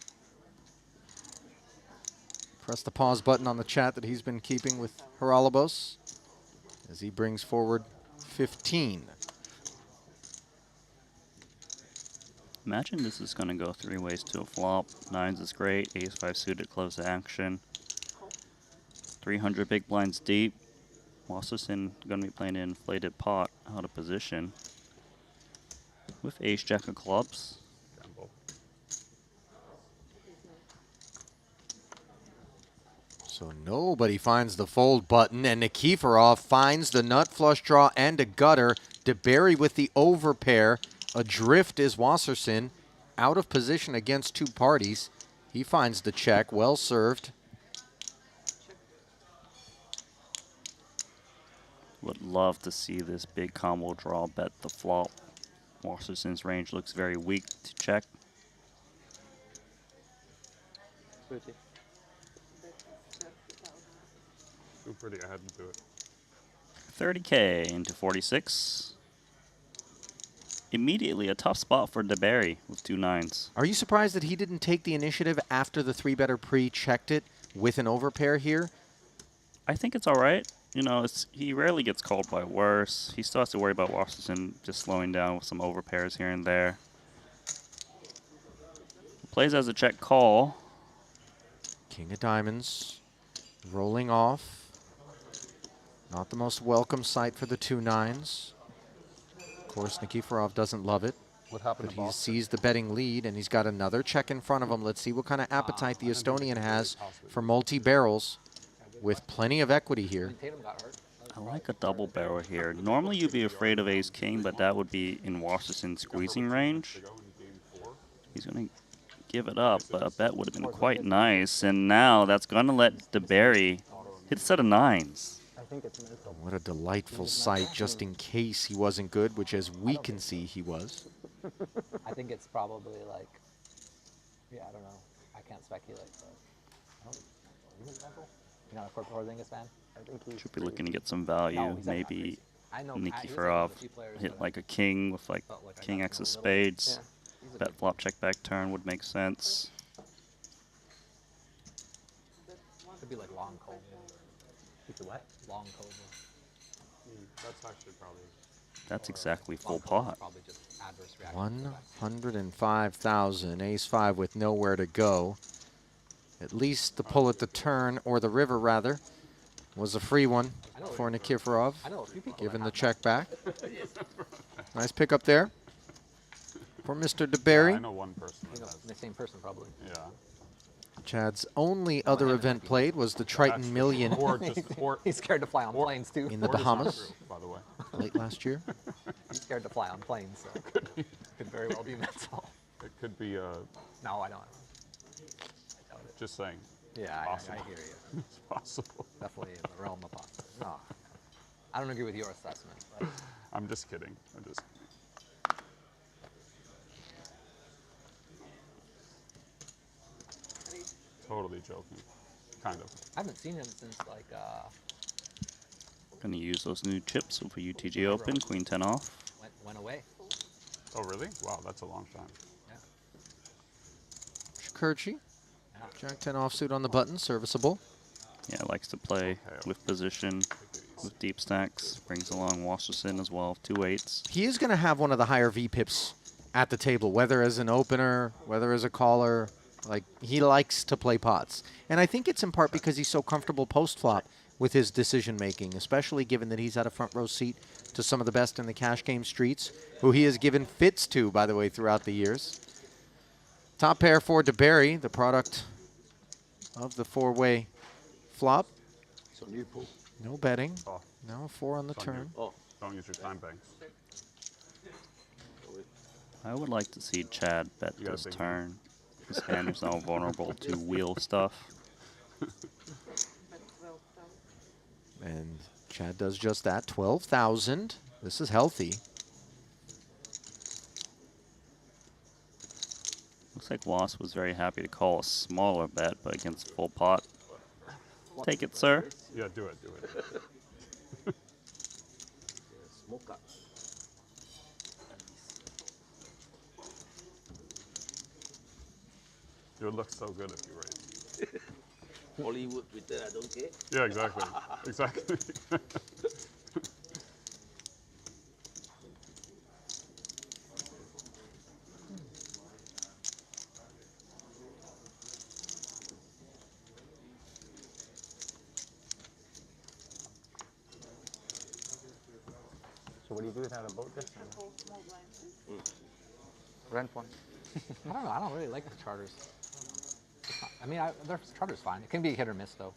Press the pause button on the chat that he's been keeping with Haralabos as he brings forward 15. Imagine this is gonna go 3 ways to a flop. 9s is great. Ace 5 suited, close to action. 300 big blinds deep. Wasserson going to be playing an inflated pot out of position with ace jack of clubs. Gamble. So nobody finds the fold button, and Nikiforov finds the nut flush draw and a gutter. DeBerry with the overpair. Adrift is Wasserson, out of position against two parties. He finds the check, well served. Would love to see this big combo draw bet the flop. Wasserson's range looks very weak to check. Too pretty, I had to do it. 30K into 46. Immediately a tough spot for DeBerry with 2 9s. Are you surprised that he didn't take the initiative after the 3-better pre-checked it with an overpair here? I think it's all right. You know, he rarely gets called by worse. He still has to worry about Wasserson just slowing down with some overpairs here and there. Plays as a check call. King of diamonds, rolling off. Not the most welcome sight for the 2 9s. Of course, Nikiforov doesn't love it, What happened but to he Boston? sees the betting lead, and he's got another check in front of him. Let's see what kind of appetite the Estonian has for multi-barrels with plenty of equity here. Tatum got hurt. I like a double barrel here. Normally you'd be afraid of ace-king, but that would be in Wasserson's squeezing range. He's going to give it up, but a bet would have been quite nice. And now that's going to let DeBerry hit a set of 9s. I think it's mental. What a delightful sight, just in case he wasn't good, which as we can see he was. I think it's probably like, yeah, I don't know. I can't speculate, but I don't, you think mental? You're not a Porzingis fan? I think he's Should be looking to get some value. No, he's definitely not Maybe crazy. I know Nikiforov he's like one of the few players hit that like a king with like felt like I king got X to of know a little. spades. Yeah, he's a Bet big- flop check back turn would make sense. Could be like long cobra. It's a what? Long cobra. That's actually probably. That's exactly full Long cobra's pot. Probably just adverse reaction. 105,000, ace-5 with nowhere to go. At least the pull at the turn, or the river rather, was a free one for Nikiforov, I know a few people given that the have check back. Nice pickup there for Mr. DeBerry. I know one person You that know, has. the same person probably. Yeah. Chad's only other event played was the Triton Million Or just, or He's scared to fly on planes too. in the or just not Bahamas true, by the way. late last year. He's scared to fly on planes, so could very well be mental. It could be No, I don't. I doubt it. just saying. Yeah, I Possible. hear you. It's possible. Definitely in the realm of possible. No, I don't agree with your assessment. But I'm just kidding. I'm just. Totally joking. Kind of. I haven't seen him since like Gonna use those new chips with a UTG open, queen 10 off. went away. Oh, really? Wow, that's a long time. Shakurchi, Jack 10 offsuit on the button, serviceable. Yeah, likes to play Okay. with position, with deep stacks. Brings along Wasserson as well, 2 8s. He is going to have one of the higher VPIPs at the table, whether as an opener, whether as a caller. Like, he likes to play pots. And I think it's in part because he's so comfortable post-flop with his decision-making, especially given that he's had a front-row seat to some of the best in the cash game streets, who he has given fits to, by the way, throughout the years. Top pair for DeBerry, the product of the 4-way flop. It's on you, Paul. No betting. Oh, No 4 on the it's on you. turn. Oh, Don't use your time banks. I would like to see Chad bet You got a this big turn. His hand is now vulnerable to wheel stuff. And Chad does just that. 12,000. This is healthy. Looks like Wass was very happy to call a smaller bet, but against full pot. Take it, sir. Yeah, do it, do it. smoke up. You would look so good if you raised. Hollywood Twitter, I don't care. Yeah, exactly. Exactly. So what do you do without a boat this time? Rent one. I don't know. I don't really like the charters. I mean, their charter's fine. It can be hit or miss though.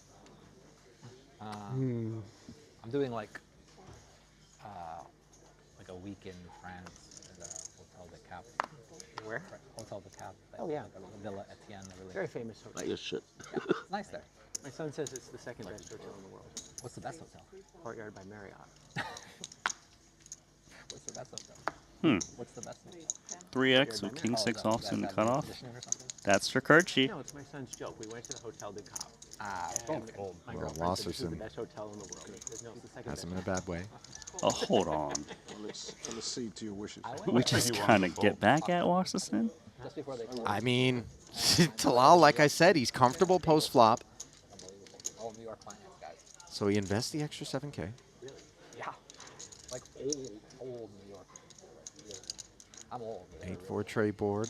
I'm doing like a week in France at a Hotel de Cap. Where? Hotel de Cap. Oh, yeah. The Villa Etienne. Really. Very famous hotel. Like your shit. Yeah, it's nice there. My son says it's the second best hotel in the world. What's the best hotel? Courtyard by Marriott. What's the best hotel? What's the best hotel? 3x with king 6 offsuit and cutoff. That's for Kirchi. No, it's my son's joke. We went to the Hotel de Cap. Oh, My Well, girlfriend said this is the Wasserson best hotel in the world. No, it's the second has best. him in a bad way. Oh, hold on. Well, let's cede to your wishes. We just kind of get back at Wasserson. just before they close. I mean, Talal, like I said, he's comfortable post-flop, Unbelievable. All New York finance guys. so he invests the extra 7K. Yeah. Like old New York. Really. I'm old. but they're 8-4 tray board.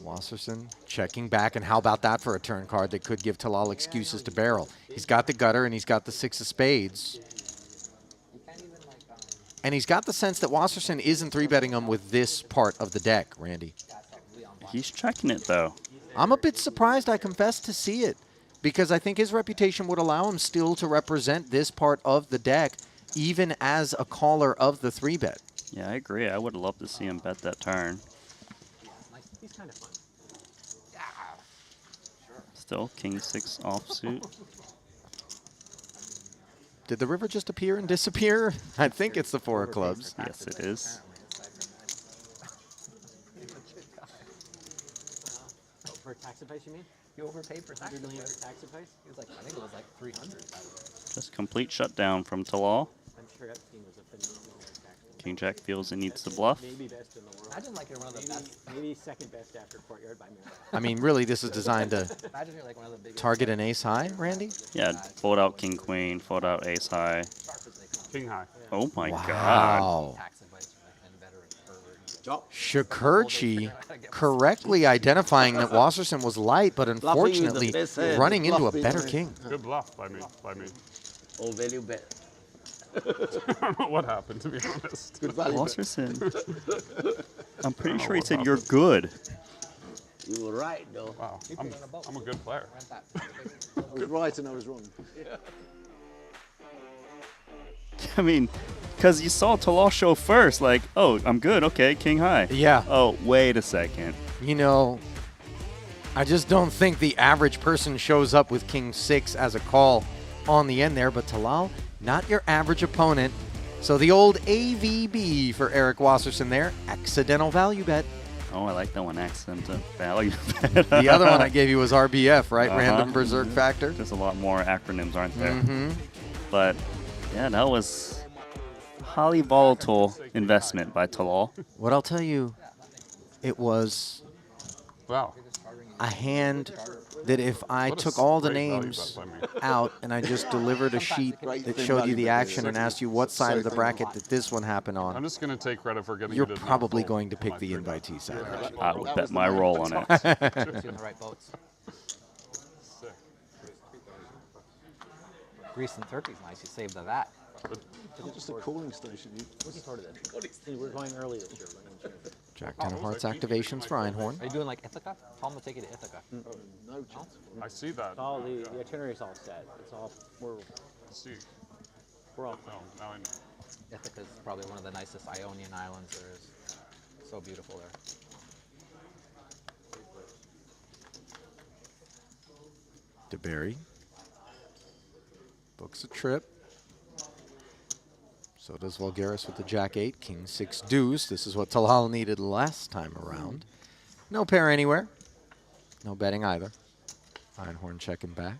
Wasserson checking back, and how about that for a turn card that could give Talal excuses to barrel? He's got the gutter, and he's got the 6 of spades. You can't even like. And he's got the sense that Wasserson isn't 3-betting him with this part of the deck, Randy. He's checking it, though. I'm a bit surprised, I confess, to see it, because I think his reputation would allow him still to represent this part of the deck, even as a caller of the 3-bet. Yeah, I agree. I would love to see him bet that turn. He's kind of fun. Still, king 6 offsuit. Did the river just appear and disappear? I think it's the 4 of clubs. Yes, it is. For tax advice, you mean? You overpaid for tax 100 million advice. for tax advice? He was like, I think it was like 300. Just complete shutdown from Talal. I'm sure Epstein was a phenomenal tax advice. King Jack feels he needs to bluff. Maybe best in the world. Imagine like you're one of the best. Maybe second best after Courtyard by Marriott. I mean, really, this is designed to Imagine you're like one of the biggest. target an ace high, Randy? Yeah, fold out king queen, fold out ace high. Sharp as they come. King high. Oh my god. Wow. Tax advice from like an inveterate Shakurchi correctly identifying that Wasserson was light, but unfortunately best hand. running into a Bluff better being king. Good bluff by me. By me. Oh, value bet. I don't know what happened, to be honest. Good value bet. Wasserson. I'm pretty sure he said you're good. You were right, though. Wow, I'm a good player. Rent that. I was right and I was wrong. I mean, because you saw Talal show first, like, oh, I'm good, okay, king high. Yeah. Oh, wait a second. You know, I just don't think the average person shows up with king 6 as a call on the end there, but Talal, not your average opponent. So the old AVB for Eric Wasserson there, accidental value bet. Oh, I like that one, accidental value. The other one I gave you was RBF, right? Uh-huh. Random Berserk Factor. There's a lot more acronyms, aren't there? Mm-hmm. But, yeah, that was highly volatile investment by Talal. What I'll tell you, it was Wow. a hand that if I What a took all the great value names bet by me. out and I just delivered a sheet that showed you the action and asked you what side of the bracket that this one happened I'm on, just going to take credit for getting you're you to not probably fold going to on pick my the 3-bet. invitee side. Archie. I would bet my roll on it. Puts you in the right boats. Sick. Greece and Turkey's nice. You saved that. Just a cooling station. Looking forward to this. See, we're going early this year. We're going to Jack 10 of hearts activations for Einhorn. Are you doing like Ithaca? Tell them to take you to Ithaca. No chance. I see that. all the itinerary's all set. It's all I see. we're all No, now I know. Ithaca's probably one of the nicest Ionian islands there is. So beautiful there. DeBerry books a trip. So does Vulgaris with the Jack 8, King 6 deuce. This is what Talal needed last time around. No pair anywhere. No betting either. Einhorn checking back.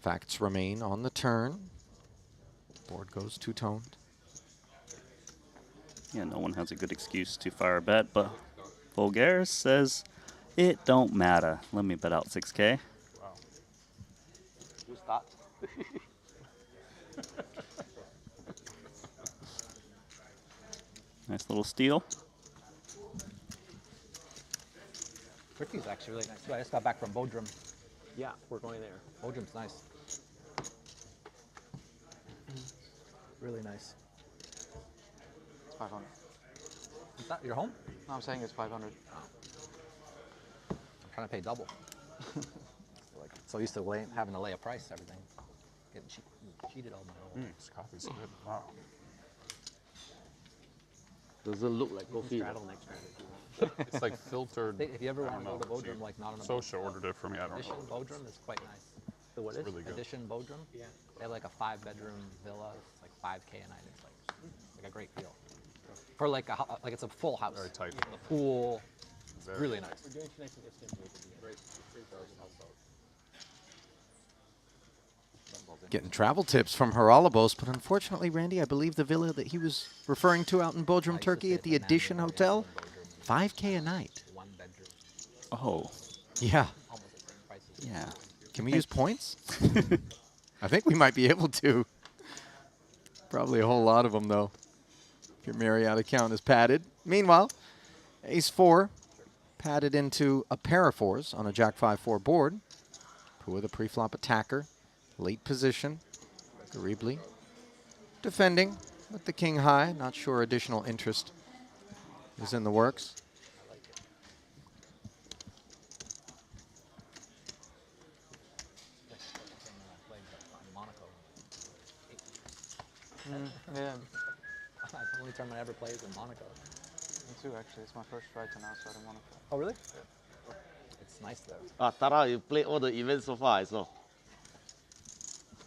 Facts remain on the turn. Board goes two-toned. Yeah, no one has a good excuse to fire a bet, but Vulgaris says it don't matter. Let me bet out 6K. Who's thought? Nice little steal. Turkey's actually really nice too. I just got back from Bodrum. yeah, we're going there. Bodrum's nice. really nice. It's 500. Is that your home? No, I'm saying it's 500. I'm trying to pay double. Like, so used to having to lay a price to everything. Getting cheated all my life. This coffee's good. Wow. Doesn't look like coffee. Straddle next round if you want. It's like filtered. If you ever I want don't to go to know. Bodrum, like not on a Sosha ordered it for me. I don't Edition know. Bodrum is quite nice. The what is? Really good. Edition Bodrum? Yeah. They have like a 5-bedroom villa. It's like 5K a night. It's like a great deal. For like like it's a full house. Very tight. The pool. Very Really nice. Getting travel tips from Haralabos, but unfortunately, Randy, I believe the villa that he was referring to out in Bodrum, Turkey at the Edition Hotel, 5K a night. 1 bedroom. Oh, Yeah. Almost the same price as yeah. Can we use points? I think we might be able to. Probably a whole lot of them, though. If your Marriott account is padded. Meanwhile, Ace-4 padded into a pair of 4s on a Jack-5-4 board. Pua, the pre-flop attacker. Late position. Garibli defending with the king high. Not sure additional interest is in the works. Monaco. Yeah, That's the only tournament I ever played is in Monaco. me too actually. It's my first Triton outside of Monaco. Oh, really? It's nice there. Ah, Tara, you played all the events so far, I saw.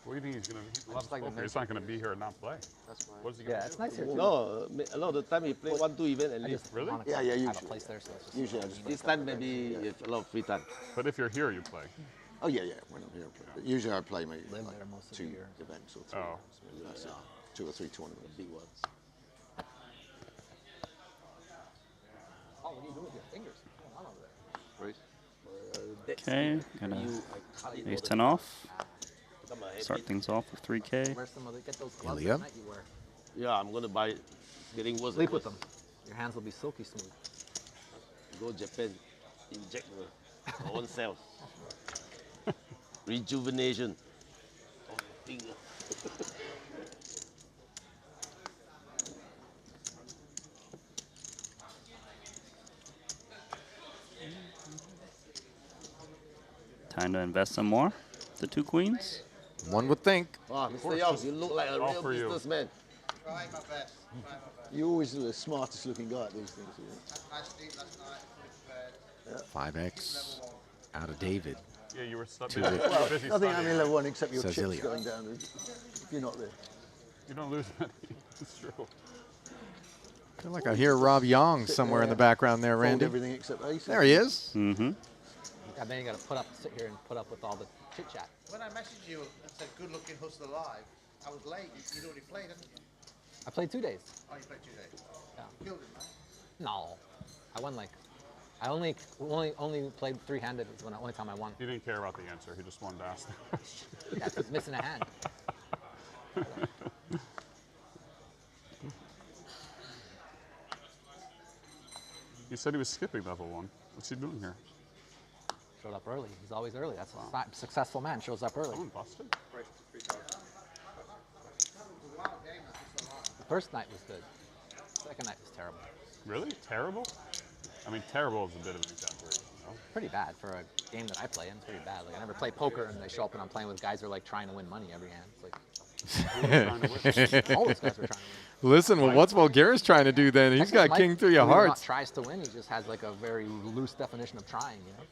What do you think he's going to? He loves like the poker. He's not going to be here and not play. That's why. What is he going Yeah, to it's do? nice here too. No, a lot of the time he play 1-2 event and I leave. just Really? Monaco, Yeah, yeah, I have a usually. place there, so it's just Usually I just This time maybe you have a lot of free time. But if you're here, you play. Oh yeah, yeah. When I'm here, I play. But usually I play maybe Live like there most of the 2 year. events or 3. Oh. Maybe that's it. 2 or 3 tournaments. Big ones. Oh, what do you do with your fingers? What's going on over there? Okay, gonna ace 10 off. Start things off with 3K. Where's some other? Get those gloves Ilya? at night you wear. Yeah, I'm going to buy it. Getting worse. Sleep and with worse. them. Your hands will be silky smooth. Go Japan, inject our own cells. Rejuvenation of the finger. Time to invest some more. The 2 queens. One would think. Wow, Mr. Young, you look like a All real for you. businessman. You always the smartest looking guy at these things. Isn't it? 5X out of David. Yeah, you were busy Nothing studying. happening in level 1 except your Says chips Ilya. going down if you're not there. You don't lose many. It's true. I feel like I hear Rob Young somewhere in the background there, Fold Randy. everything except ace. There he is. Mm-hmm. And then you got to sit here and put up with all the chit chat. When I messaged you and said good looking hustler live, I was late. You'd already played, hadn't you? I played 2 days. Oh, you played 2 days. Yeah. Killed it, man. No, I won like. I only played 3-handed. Is the only time I won. He didn't care about the answer. He just wanted to ask the question. Yeah, it's missing a hand. He said he was skipping level 1. What's he doing here? Showed up early. He's always early. That's a successful man. Shows up early. Someone busted? The first night was good. Second night was terrible. Really? Terrible? I mean, terrible is a bit of an exaggeration, no? Pretty bad for a game that I play in. It's pretty bad. Like I never play poker, and they show up and I'm playing with guys who are like trying to win money every hand. It's like all those guys were trying to win. Listen, well, what's Bulgaria's trying to do then? He's got Mike, king 3 of believe it or not, hearts. tries to win. He just has like a very loose definition of trying. You know.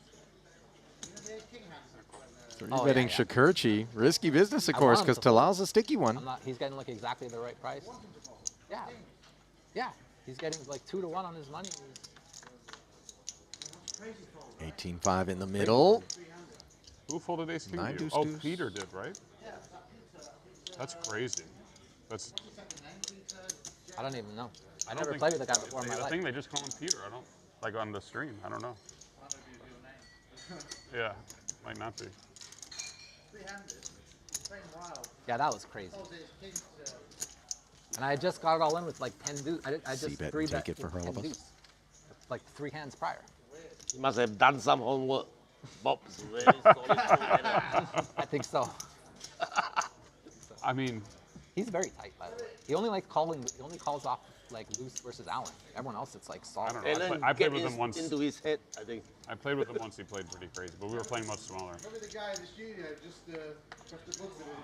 You're betting yeah. Shakurchi. Risky business, of I course, want him because to fold. Talal's a sticky one. I'm not. He's getting like exactly the right price. Yeah. Yeah. He's getting like 2 to 1 on his money. 18-5 in the middle. Who folded ace king to Nine you? deuce Oh, deuce. Peter did, right? That's crazy. That's. I don't even know. I don't never think- played with a guy before in my I life. think they just call him Peter. I don't like on the stream. I don't know. Yeah, might not be. Yeah, that was crazy. And I just got it all in with like 10 deuce. I just C-bet and 3 bet take it for with 10 Harlebus. deuce. Like 3 hands prior. You must have done some homework. Bob's very solid. I think so. I mean, He's very tight, by the way. He only like calling. He only calls off like loose versus Allen. Everyone else, it's like I solid. don't know. And then I played get with him once. into his head, I think. I played with him once. He played pretty crazy, but we were playing much smaller. Remember the guy in the studio just got the book with him.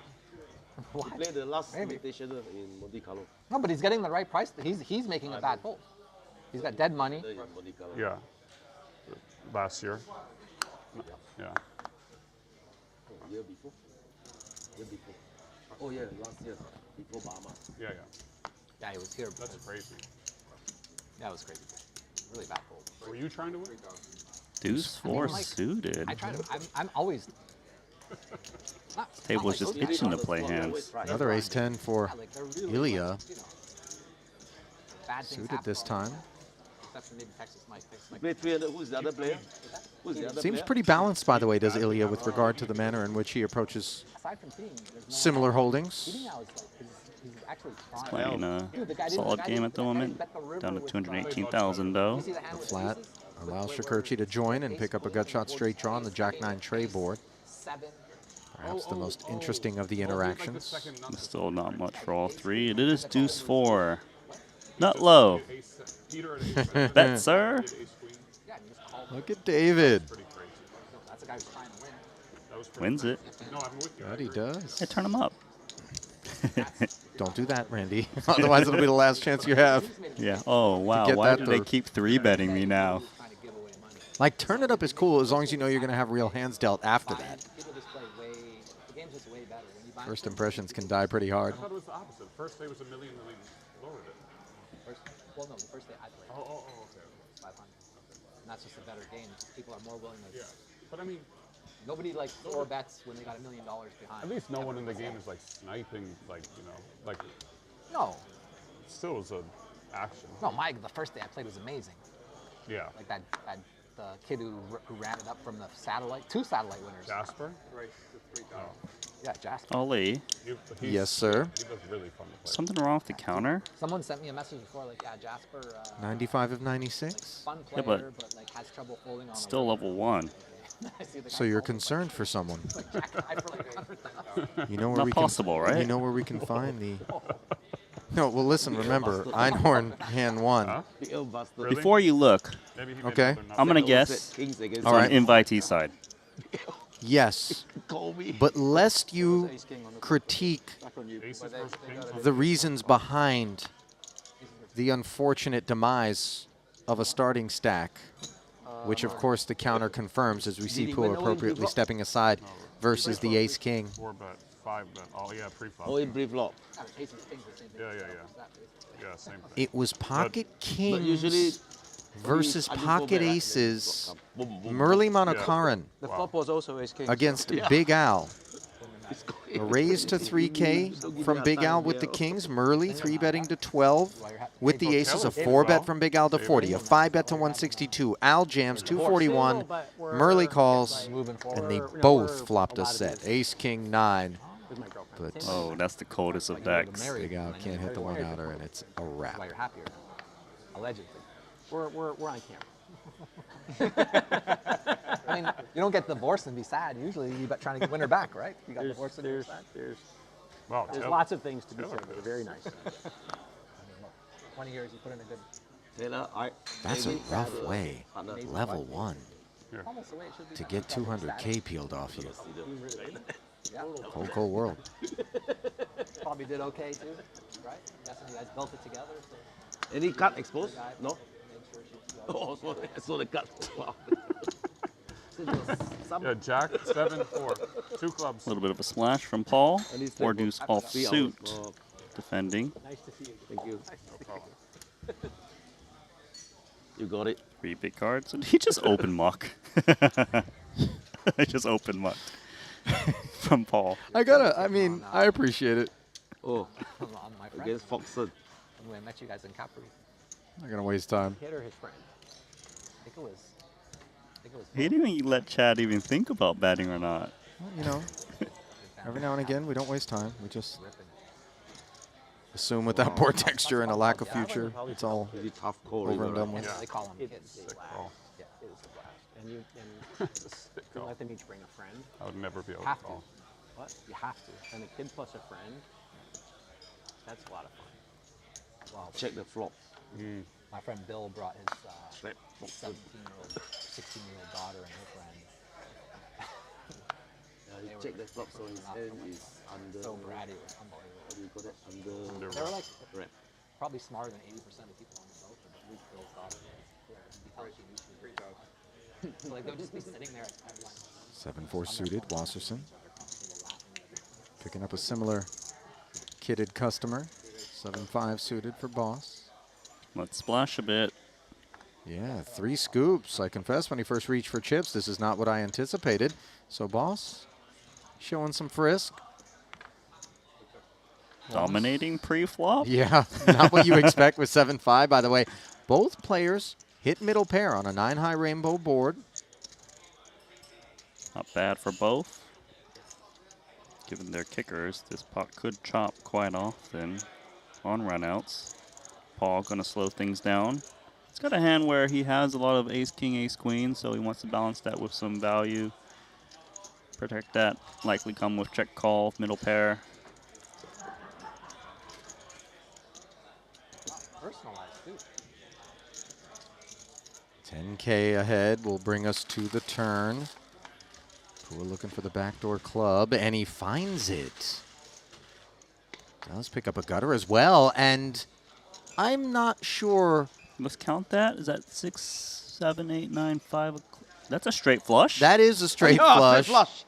He What? played the last Maybe. Invitational in Monte Carlo. No, but he's getting the right price. He's making a bad fold. He's got dead money. In Monte Carlo. Yeah. Last year. Yeah. Oh, year before. Year before. Oh yeah, last year before Bahamas. Yeah. Yeah, he was here. That's crazy. That was crazy. Really bad fold. Were you trying to win? Deuce I mean, 4 like, suited. I try to. I'm always. Table's just itching to play hands. Another ace-10 for Yeah, like they're really Ilya. like, you know, bad things Suited happen this all the time. Except for maybe Texas Mike. Play 300. Who's the other player? Who's the other Seems player? pretty balanced, by the way, does Ilya, with regard to the manner in which he approaches Aside from team, there's no similar holdings. Eating now is like he's actually trying. Playing a Dude, the guy didn't- solid the guy game didn't- at the that guy moment. bet the river Down to with, 218,000 though. You see the hand with Flat aces? allows Shakurchi to join and pick up a gut shot straight draw on the Jack-9 tray board. 7. Perhaps the most interesting of the interactions. Still not much for all three. It is Deuce 4. Not low. Bet, sir. Yeah, you just call. Look at David. That's a guy who's trying to win. Wins it. That he does. Hey, turn him up. Don't do that, Randy. Otherwise, it'll be the last chance you have. Yeah. Oh, wow. get Why that do they through. keep 3-betting me now? Trying to give away money. Like, turn it up is cool as long as you know you're going to have real hands dealt after that. People just play way. The game's just way better when you buy. First impressions can die pretty hard. I thought it was the opposite. First day was a million, then they lowered it. First, well, no, the first day I played. Okay. 500. And that's just a better game. People are more willing to. Yeah. But I mean, Nobody like 4 bets when they got $1 million behind. at least no one in the game is like sniping, like, you know, like, No, it still was an action. no, Mike. The first day I played was amazing. Yeah. Like that the kid who ran it up from the satellite, 2 satellite winners. Jasper? Yeah, Jasper. Ollie, He's- Yes, sir. He was really fun to play. something wrong with the counter? Someone sent me a message before, like, yeah, Jasper. 95 of Like, 96. fun player, but but like has trouble folding on. Still level 1. I see the So guy you're folding, concerned for someone. like, Jack high for like 100,000. You know where Not we possible, can, right? You know where we can find the. No, well, listen. Remember, Einhorn hand 1. Huh? The old bastard. Really? Before you look, Maybe he made Okay. another I'm going to number. guess Kings against it's All on right. invitee side. Yes, Call me. but lest you critique Aces versus kings. the reasons behind the unfortunate demise of a starting stack, which of course the counter confirms as we see Pua appropriately stepping aside versus the ace king. 4-bet, 5-bet. Oh, yeah, pre-flop. Oh, in brief lock. Aces, kings, the same thing. Yeah, same thing. It was pocket But usually kings versus I do pocket 4-bet, right? aces. Boom, boom, boom. Murli Manokaran The flop was also ace king. against Big Al. A raise to 3K from Big Al with the kings. Murli 3-betting to 12 with the aces. A 4-bet from Big Al to 40. A 5-bet to 162. Al jams 241. Murli calls, and they both flopped a set. Ace King 9. But Oh, that's the coldest of decks. Big Al can't hit the 1-outer, and it's a That's wrap. why you're happier now. Allegedly. We're on camera. I mean, you don't get divorced and be sad. Usually, you trying to win her back, right? You got There's, divorced and you're there's, sad. there's, Well, there's Taylor- lots of things to be Taylor said. did. Very nice. 20 years, you put in a good. Taylor, I. That's a maybe rough the way, partner. level 1, Almost the way it should be. to get 200K peeled off you. Yeah. Cold, cold world. Probably did okay too, right? Guessing you guys built it together. So Any cut exposed? guy No. made sure she. Oh, sorry. I saw the cut. Wow. Yeah, Jack, 7-4. 2 clubs. A little bit of a splash from Paul. And he's 4 like, deuce well, off 3 hours. suit, Oh, defending. Nice to see you. thank you. You got it. 3 big cards. And he just open muck. I just open muck from Paul. I appreciate it. Oh, On my friend. against Foxon. When I met you guys in Capri. Not gonna waste time. Hit or his friend? I think it was. He didn't even let Chad even think about betting or not. Well, you know, every now and again we don't waste time. We just assume without board texture and a lack of future, it's all Really tough call. over and done with. Yeah. They call them It's kids. a blast. call. Yeah, it is a blast. And you let them each bring a friend. I would never be able to Have to. call. What? You have to. And a kid plus a friend. That's a lot of fun. Well, Check the flop. my friend Bill brought his Slap. 17-year-old, 16-year-old daughter and her friend. You check the flop so his hand is under. So bratty, it was unbelievable. What do you call that? Under. They were like Wrap. probably smarter than 80% of people on the poker, but Luke Bill's daughter was how she knew she was smart. So like they'll just be sitting there at like 7-4 suited, Wasserson. Picking up a similar kitted customer. 7-5 suited for Boss. Let's splash a bit. Yeah, 3 scoops. I confess, when he first reached for chips, this is not what I anticipated. So Boss showing some frisk. Dominating pre-flop. Yeah, not what you expect with 7-5. By the way, both players hit middle pair on a 9-high rainbow board. Not bad for both. Given their kickers, this pot could chop quite often on runouts. Paul gonna slow things down. He's got a hand where he has a lot of ace, king, ace, queen, so he wants to balance that with some value. Protect that. Likely come with check call, middle pair. personalized too. 10K ahead will bring us to the turn. We're looking for the backdoor club, and he finds it. Does pick up a gutter as well, and I'm not sure. Let's count that. Is that 6, 7, 8, 9, 5? That's a straight flush. That is a straight Oh, flush. flush.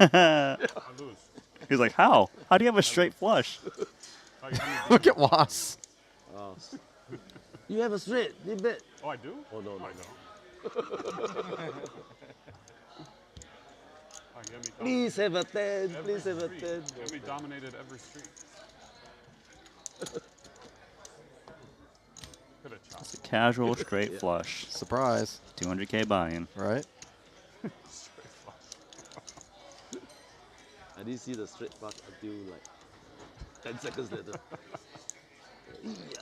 I lose. He's like, how? How do you have a straight flush? Oh, you have me Look at Was. Oh. You have a straight. You bet. Oh, I do? Oh, no, no. I don't. Oh, you have me Please have a 10. every Please have a street. 10. You have me dominated every street. Could have chopped. It's a casual straight flush. Surprise, 200K buy-in. right? Straight flush. I didn't see the straight flush until like 10 seconds later.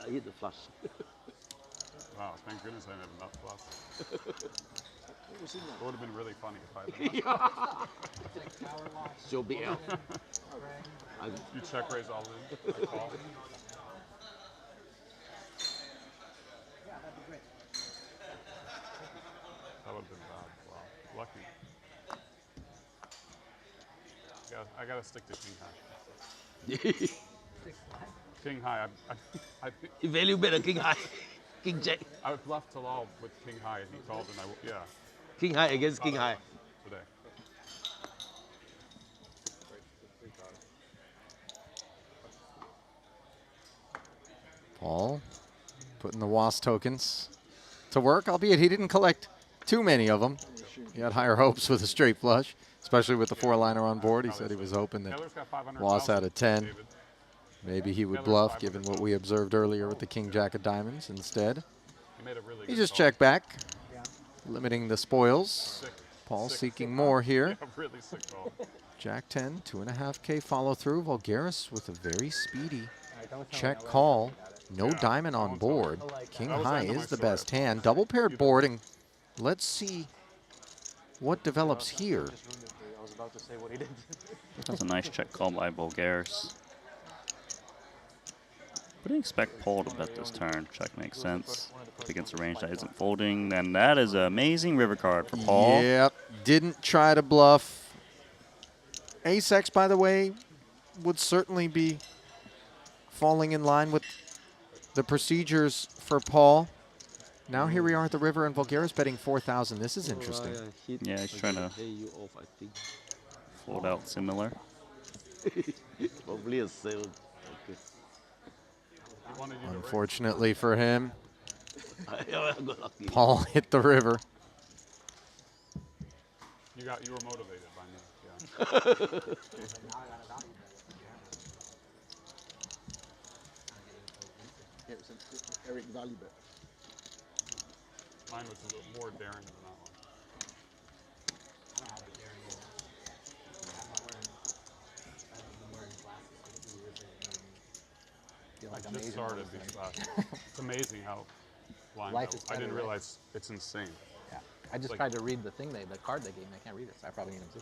I hit the flush. Wow, thank goodness I didn't have enough plus. It would have been really funny if I had enough. Show big L. You check raise all in. I call. That would have been bad. Wow. Lucky. I gotta stick to king high. King high. I Value bet a king high. King jack. I bluffed Talal with king high and he called and yeah. King high against king high. Today. Paul putting the Was tokens to work, albeit he didn't collect too many of them. He had higher hopes with a straight flush, especially with the 4-liner on board. He said he was hoping that Taylor's got 500,000. Was had a 10. David. Maybe he would Taylor's bluff, 500,000. given what we observed earlier with the King Jack of Diamonds instead. He made a really He good just call. checked back, limiting the spoils. Sick. Paul Sick. seeking more here. Yeah, really sick call. Jack 10, 2.5K follow through. Vulgaris with a very speedy Alright, don't tell me check that way. call. No Yeah, diamond on don't tell me. board. I like King that. That was the high end of my is the story. best hand. Double paired board, and let's see what develops here. Just ruined it for you. I was about to say what he did. That's a nice check call by Bulgaris. Wouldn't expect Paul to bet this turn. Check makes sense. Against a range that isn't folding, then that is an amazing river card for Paul. Yep, didn't try to bluff. Ace-X, by the way, would certainly be falling in line with the procedures for Paul. Now here we are at the river, and Vulgaris betting 4,000. This is interesting. Yeah, he's trying to pay you off, I think. fold out similar. Probably a sale. Okay. He wanted you to raise. Unfortunately for him, I got lucky. Paul hit the river. You were motivated by me. Yeah. Yeah, it's an Eric value bet. Mine was a little more daring than that one. Feel like I amazing just started things. these last. It's amazing how blind Life I is was. I didn't better, right? realize it's insane. Yeah. I just Like- tried to read the thing the card they gave me. I can't read it, so I probably need them too.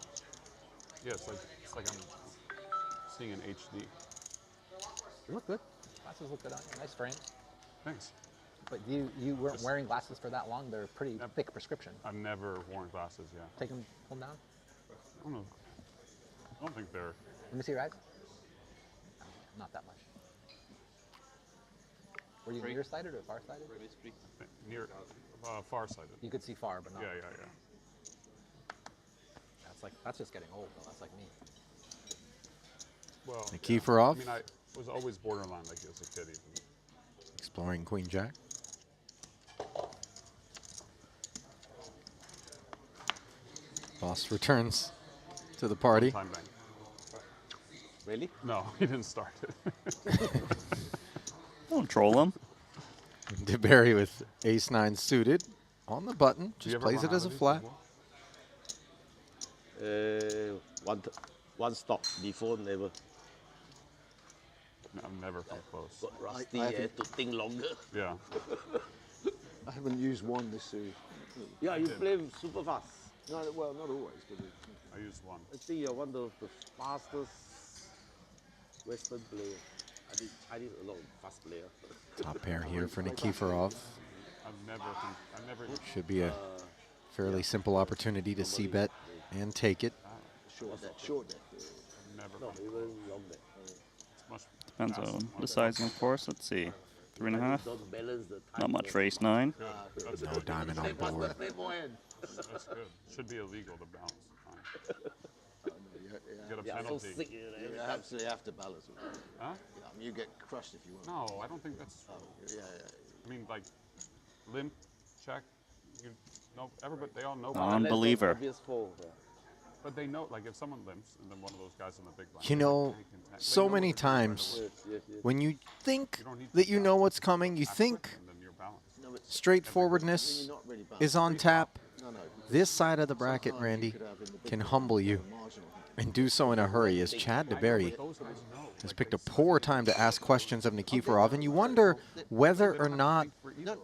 Yeah, it's like I'm seeing an HD. You look good. Glasses look good on you. Nice frame. Thanks. But you weren't wearing glasses for that long. They're pretty thick prescription. I've never worn glasses, yeah. Take them, pull them down. I don't know. I don't think they're... Let me see your eyes. Not that much. Were you nearsighted or farsighted? near, far-sighted. You could see far, but not. Yeah. That's just getting old, though. That's like me. Well, Nikiforov. I mean, I was always borderline like as a kid even. Exploring Queen Jack. Boss returns to the party. Time bank. Really? No, he didn't start it. Don't troll him. DeBerry with ace-9 suited on the button. Do Just you ever plays run it out as a of these flat. well? One stop before never. No, I've never come close. Got rusty, I had haven't- to think longer. Yeah. I haven't used one this series. Yeah, you play super fast. No, well, not always, but I used one. I think you're one of the fastest Western players. I think Chinese a lot of fast players. Top pair here for Nikiforov. I've never. Should be a fairly simple opportunity to c-bet and take it. short deck. Never. Not even long deck. It's much Depends faster, on much the sizing, of course. Let's see. 3.5. Don't balance the time. Not much for ace 9. good. That's No good. diamond on board. That's good. Should be illegal to bounce. Fine. Get a Yeah, so penalty. sick. You know, You absolutely have to balance it. Huh? Yeah, I mean, you get crushed if you want. No, I don't think that's true. Yeah. I mean, like, limp, check. You know, everybody, they all know. Non-believer. Obvious fold. Yeah. But they know, like, if someone limps and then one of those guys in the big blind. You know, they so know many what to do right times away. when you think You don't need that to you know what's coming, you Act think quick, and then you're balanced. No, it's straightforwardness not really balanced. is on tap. No. This side of the bracket, Sometimes you Randy, could have in the big can one humble you a marginal. and do so in a hurry, as Chad DeBerry Those guys know. has Like, picked they a poor time to ask questions of Nikiforov, and you wonder whether or not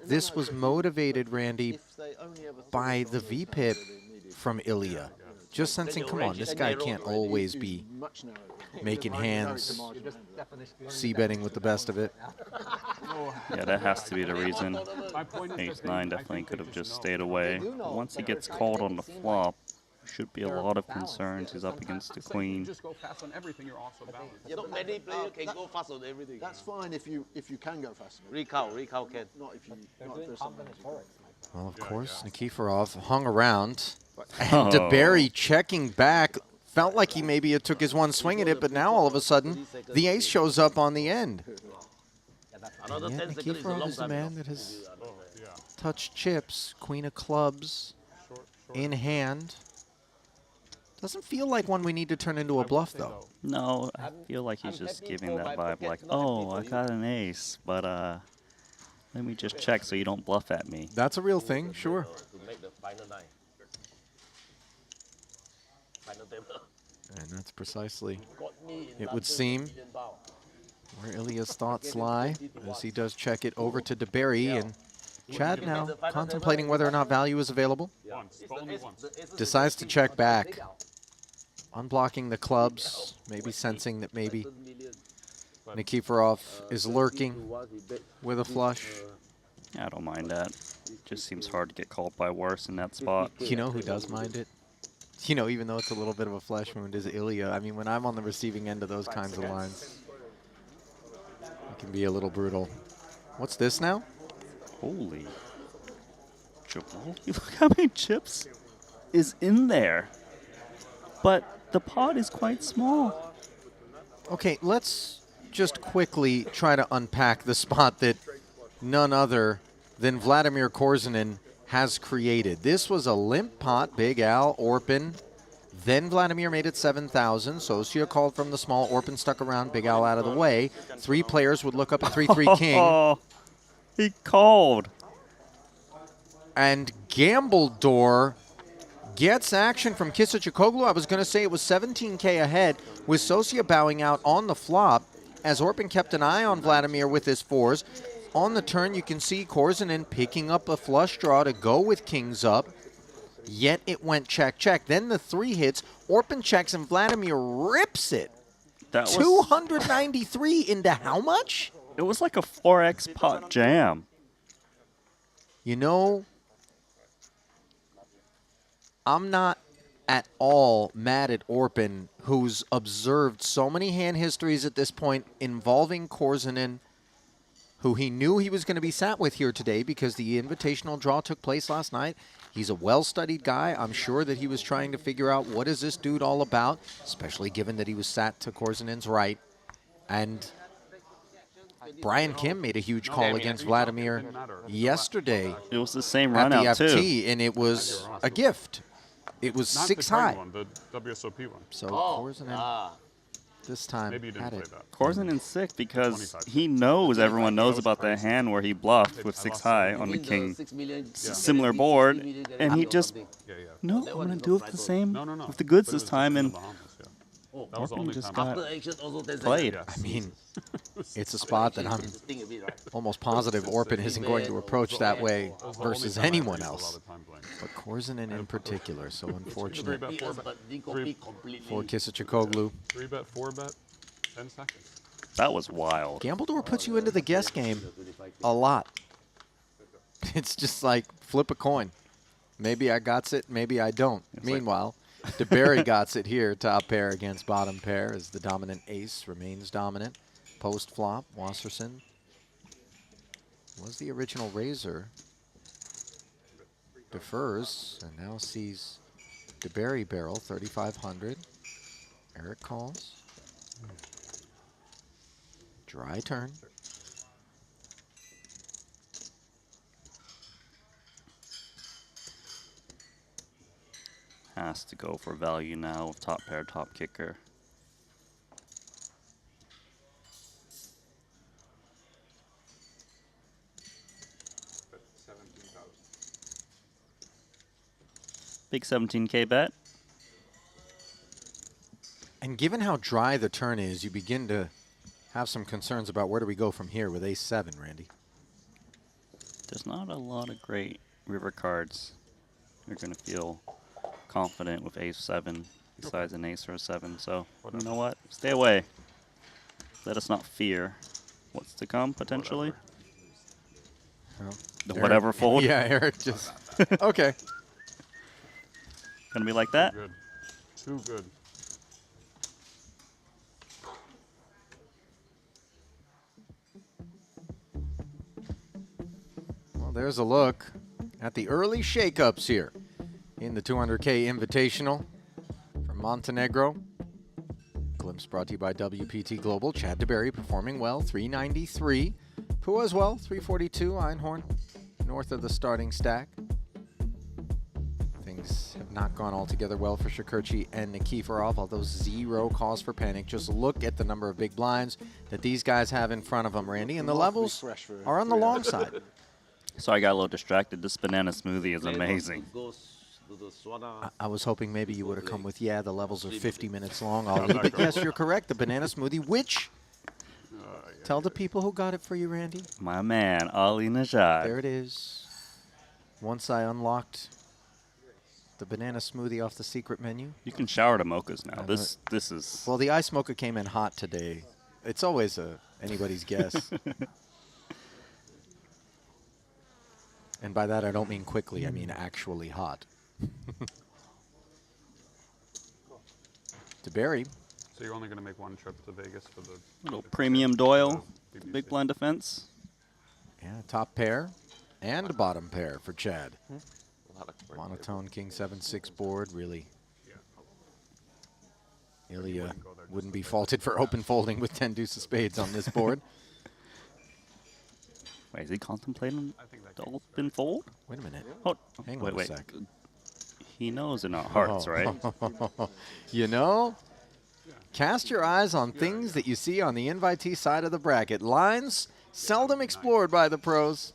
this was motivated, Randy, If they only ever thought by of the those VPIP times where they needed from Ilya. Just sensing, come on, this guy can't always be much narrower. making hands, Marginal Just hand. definition. c-betting with the best of it. Yeah, that has to be the reason. My point is Ace that they- 9 I definitely think could they have just know. stayed away. do know, But once he but gets I called make on the it seem flop, should be a they're lot of balanced. concerns. He's up against the So if you queen. just go fast on everything, you're also balanced. Not many players can go fast on everything. That's fine if you can go faster. Recount can. Not if you. They're Not doing if there's something. combinatorics, Mike. Well, of course, Nikiforov hung around, and Oh. DeBerry checking back. Felt like he maybe had took his one swing at it, but now all of a sudden, the ace shows up on the end. Another And 10 yet seconds is a Nikiforov long is a time. man that has Oh, yeah. touched chips, queen of clubs, Short. in hand. Doesn't feel like one we need to turn into a bluff, though. No, I feel like he's just giving that vibe like, oh, I got an ace, but let me just check so you don't bluff at me. That's a real thing, sure. To make the final 9. Final table. And that's precisely Got me in It would London, seem. Indian bow. where Ilya's thoughts lie, as he does check it over to DeBerry, and Chad now contemplating whether or not value is available. Once, but only once. Decides to check back, unblocking the clubs, maybe sensing that maybe Nikiforov is lurking with a flush. I don't mind that. Just seems hard to get called by worse in that spot. You know who does mind it? You know, even though it's a little bit of a flesh wound, is Ilya. I mean, when I'm on the receiving end of those kinds of lines, it can be a little brutal. What's this now? Holy. Jamal, look how many chips is in there. But the pot is quite small. Okay, let's just quickly try to unpack the spot that none other than Vladimir Korzinin has created. This was a limp pot, Big Al, Orpin. Then Vladimir made it 7,000. Socia called from the small. Orpin stuck around, Big Al out of the way. Three players would look up at 3-3 king. Oh, he called. And Gambledore gets action from Kisachikoglu. I was going to say it was 17K ahead, with Socia bowing out on the flop, as Orpin kept an eye on Vladimir with his fours. On the turn, you can see Korzinin picking up a flush draw to go with kings up. Yet it went check, check. Then the 3 hits. Orpin checks and Vladimir rips it That was 293 into how much? It was like a 4x pot jam. You know, I'm not at all mad at Orpin, who's observed so many hand histories at this point involving Korzinen, who he knew he was going to be sat with here today because the invitational draw took place last night. He's a well-studied guy. I'm sure that he was trying to figure out what is this dude all about, especially given that he was sat to Korzinen's right. And Brian Kim made a huge call against Vladimir yesterday It was the same at run the out too. FT, and it was a gift. It was Not 6 the Triton high. one, the WSOP one. So Korzinen this time Maybe you didn't had play it. that. Korzinen's sick because 25. he knows everyone knows about the hand where he bluffed with 6 high on the king. Similar board, and he just, Yeah, yeah. no, I'm going to do it with the same, No, no, no. with the goods But it this was time, in and the Bahamas, yeah. That was the Orpin only just time. got played. Yes. I mean, it's a spot that I'm almost positive Orpin isn't going to approach that way That was the only versus time I anyone used a lot else. of time playing. But Korzinen in particular, so Three unfortunate bet, 4 bet. for Kisachikoglu. 3 bet, 4 bet, 10 seconds. That was wild. Gambledore puts you into the guess game a lot. It's just like flip a coin. Maybe I got it, maybe I don't. Meanwhile, DeBerry got it here, top pair against bottom pair as the dominant ace remains dominant. Post flop, Wasserson was the original raiser. Defers and now sees DeBerry barrel 3,500. Eric calls. Dry turn. Has to go for value now with top pair, top kicker. Big 17K bet. And given how dry the turn is, you begin to have some concerns about where do we go from here with ace-7, Randy. There's not a lot of great river cards. You're going to feel confident with ace-7 besides an ace or a 7. So, you know what? Stay away. Let us not fear what's to come, potentially. Well, The Eric- whatever fold. Yeah, Eric just, okay. Going to be like that? Good. Too good. Well, there's a look at the early shakeups here in the 200K Invitational from Montenegro. Glimpse brought to you by WPT Global. Chad DeBerry performing well, 393. Pua as well, 342. Einhorn north of the starting stack. Things have not gone altogether well for Shakurchi and Nikiforov, although zero cause for panic. Just look at the number of big blinds that these guys have in front of them, Randy, and the levels are on the long side. So I got a little distracted. This banana smoothie is amazing. I was hoping maybe you would have come with, yeah, the levels are 50 minutes long. I'll leave it. Yes, you're correct. The banana smoothie, which, tell the people who got it for you, Randy. My man, Ali Najad. There it is. Once I unlocked the banana smoothie off the secret menu. You can shower to mochas now. This is... Well, the ice mocha came in hot today. It's always anybody's guess. And by that, I don't mean quickly. I mean actually hot. DeBerry. So you're only going to make one trip to Vegas for the Little premium Doyle, BBC. big blind defense. Yeah, top pair and bottom pair for Chad. Monotone King 7-6 board, really. Ilya wouldn't be faulted for open folding with 10 deuce of spades on this board. Wait, is he contemplating the open fold? Wait a minute. Hold, Hang wait, on a wait. sec. He knows they're not hearts, right? You know, cast your eyes on things that you see on the invitee side of the bracket. Lines seldom explored by the pros.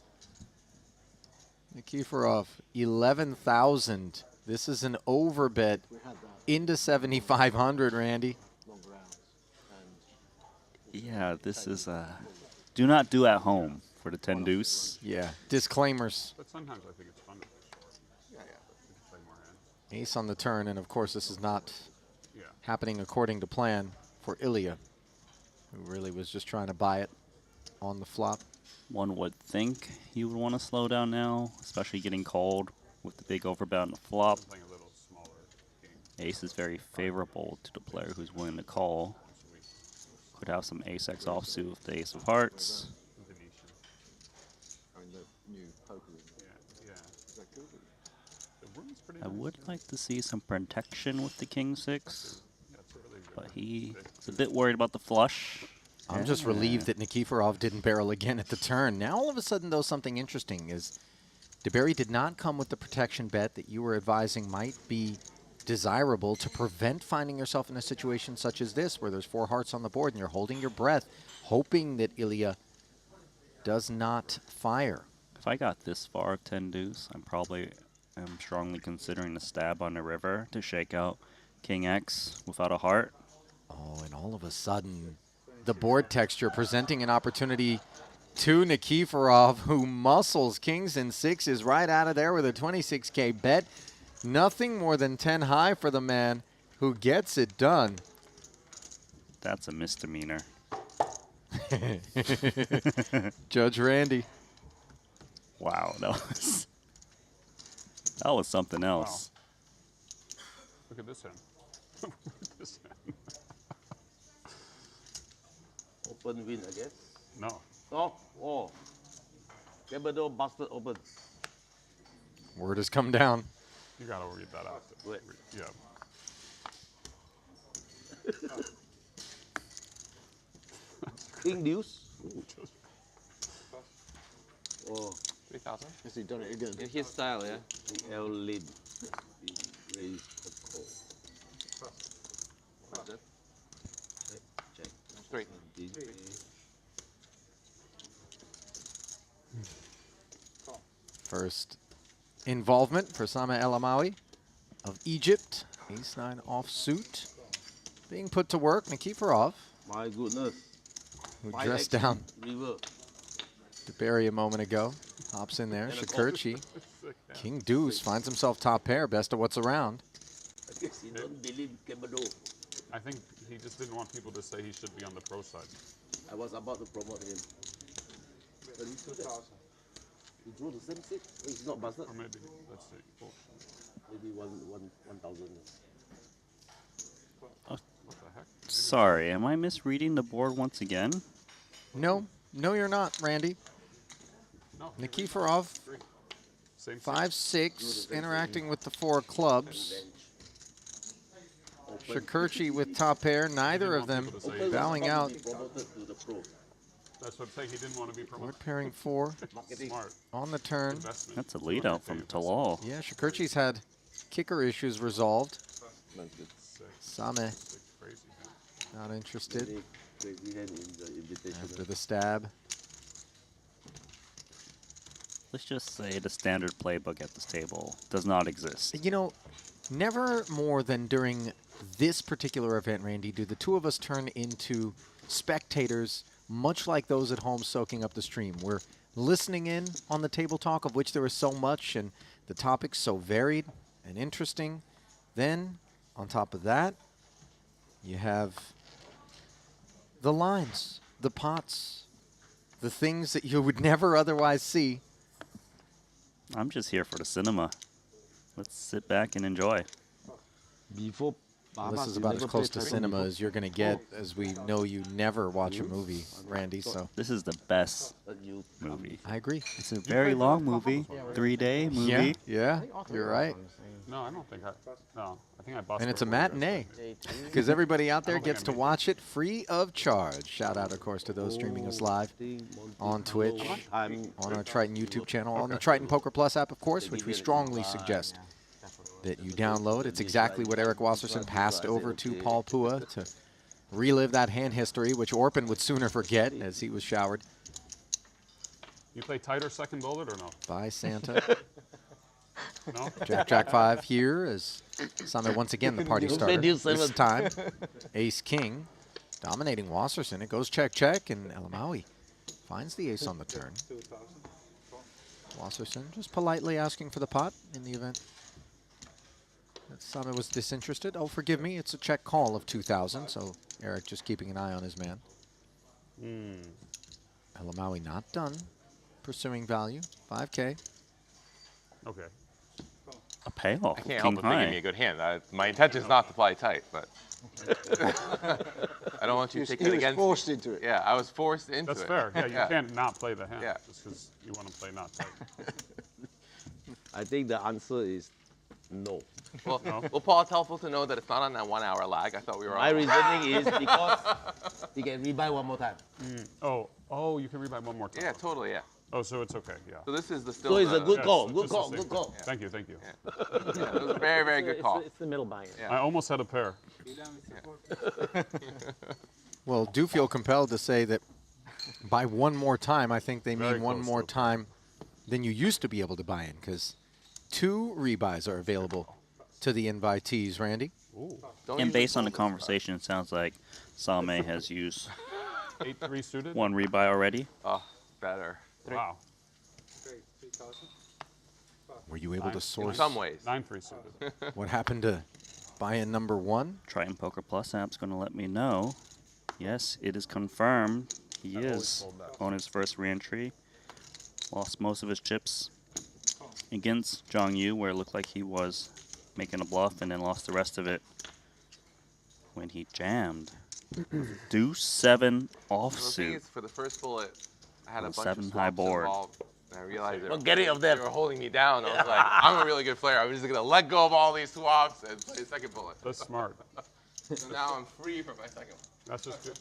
Nikiforov, 11,000. This is an overbet into 7,500, Randy. Yeah, this is do not do at home for the 10 deuce. Yeah, disclaimers. But sometimes I think it's fun. Yeah, yeah. Play more hand. Ace on the turn, and of course this is not Yeah. happening according to plan for Ilya, who really was just trying to buy it on the flop. One would think he would want to slow down now, especially getting called with the big overbound on the flop. Playing a little smaller game. Ace is very favorable to the player who's willing to call. Could have some ace-x offsuit with the ace of hearts. Venetian. And the new poker room. Yeah. Is that good? The room's pretty I nice. would like to see some protection with the king six, Yeah, it's a really good but room. he's a bit worried about the flush. I'm just relieved that Nikiforov didn't barrel again at the turn. Now all of a sudden, though, something interesting is DeBerry did not come with the protection bet that you were advising might be desirable to prevent finding yourself in a situation such as this, where there's 4 hearts on the board and you're holding your breath, hoping that Ilya does not fire. If I got this far, 10 deuce, I'm strongly considering the stab on the river to shake out king X without a heart. Oh, and all of a sudden, the board texture presenting an opportunity to Nikiforov, who muscles kings and sixes right out of there with a 26K bet. Nothing more than 10 high for the man who gets it done. That's a misdemeanor. Judge Randy. Wow, that was something else. Look at this hand. Look at this hand. Open win, I guess. No. Oh, oh. Gambler busted open. Word has come down. You gotta read that out. Wait. Yeah. King deuce. Oh, 3,000. Has he done it again? In his style, yeah. L lead. Raise the call. What's that? Check. 3. First involvement for Sama El Amawi of Egypt. Ace-9 offsuit. Being put to work, Nikiforov, My goodness. who 5x dressed down river. DeBerry a moment ago. Hops in there. And a Shakurchi. Sick hand. King deuce finds himself top pair. Best of what's around. I guess he don't believe Gambler. I think he just didn't want people to say he should be on the pro side. I was about to promote him. But he drew that. He drew the same six. Oh, he's not busted. Or maybe, let's see. Oh, Maybe 1,000. what the heck? Sorry, am I misreading the board once again? No, no, you're not, Randy. No. Nikiforov, Same 5-6, interacting with the 4 clubs. Shakurchi with top pair, neither of them bowing out. Promoted to the pro. That's what I'm saying. He didn't want to be Board promoted. pairing 4 Marketing. Smart on the turn. investment. That's a lead out from Talal. Yeah, Shakurchi's had kicker issues resolved. Sick, Same sick, crazy hand. not interested Very crazy hand in the invitation. after the stab. Let's just say the standard playbook at this table does not exist. You know, never more than during this particular event, Randy, do the two of us turn into spectators, much like those at home soaking up the stream. We're listening in on the table talk, of which there is so much, and the topics so varied and interesting. Then, on top of that, you have the lines, the pots, the things that you would never otherwise see. I'm just here for the cinema. Let's sit back and enjoy. Before This is about as close to cinema as you're going to get, as we know you never watch a movie, Randy, so This is the best you movie. I agree. It's a very long movie, 3-day movie. Yeah, you're right. No, I don't think I. No, I think I bought. And it's a matinee, because everybody out there gets to watch it free of charge. Shout out, of course, to those streaming us live on Twitch, on our Triton YouTube channel, on the Triton Poker Plus app, of course, which we strongly suggest that you download. It's exactly what Eric Wasserson passed over to Paul Pua to relive that hand history, which Orpin would sooner forget as he was showered You play tighter second bullet or no? by Santa. No. Jack 5 here as Same once again the party starter. This time, Ace King dominating Wasserson. It goes check and El Amawi finds the ace on the turn. Wasserson just politely asking for the pot in the event Sama was disinterested. Oh, forgive me. It's a check call of 2,000, so Eric just keeping an eye on his man. Elamawi not done pursuing value. 5K. Okay. A payoff. I can't King help but think give me high. a good hand. My intention is not to play tight, but I don't want you to take it against me. forced into it. Yeah, I was forced into That's it. fair. Yeah, you can't not play the hand Yeah. just because you want to play not tight. I think the answer is no. Well, Paul, it's helpful to know that it's not on that 1 hour lag. I thought we were My on. reasoning is because he can rebuy one more time. Oh, you can rebuy one more time. Yeah, totally, yeah. Oh, so it's okay. Yeah. So this is the still. So it's a good Yeah, call. it's Good just the call. same Good thing. call. Thank you. Thank you. Yeah, it was a very, very good call. It's the middle buy-in. Yeah. I almost had a pair. Well, do feel compelled to say that by one more time, I think they Very mean one close more to it. time than you used to be able to buy in, because 2 rebuys are available to the invitees, Randy. Don't And use based on the full- conversation, it sounds like Same has used 8-3 suited. 1 rebuy already. Oh, better. Wow. Were you able to In source some ways. 9-3 suited. what happened to buy-in number 1? Triton Poker Plus app's going to let me know. Yes, it is confirmed. He is on his first re-entry. Lost most of his chips against Zhang Yu, where it looked like he was making a bluff, and then lost the rest of it when he jammed. Deuce 7 So the thing offsuit. is, for the first bullet, I had a On bunch 7 of high swaps board. involved, and I realized Well, get it of them. they were holding me down. I was like, I'm a really good player. I'm just gonna let go of all these swaps and play the second bullet. That's smart. So now I'm free for my second one. That's just good.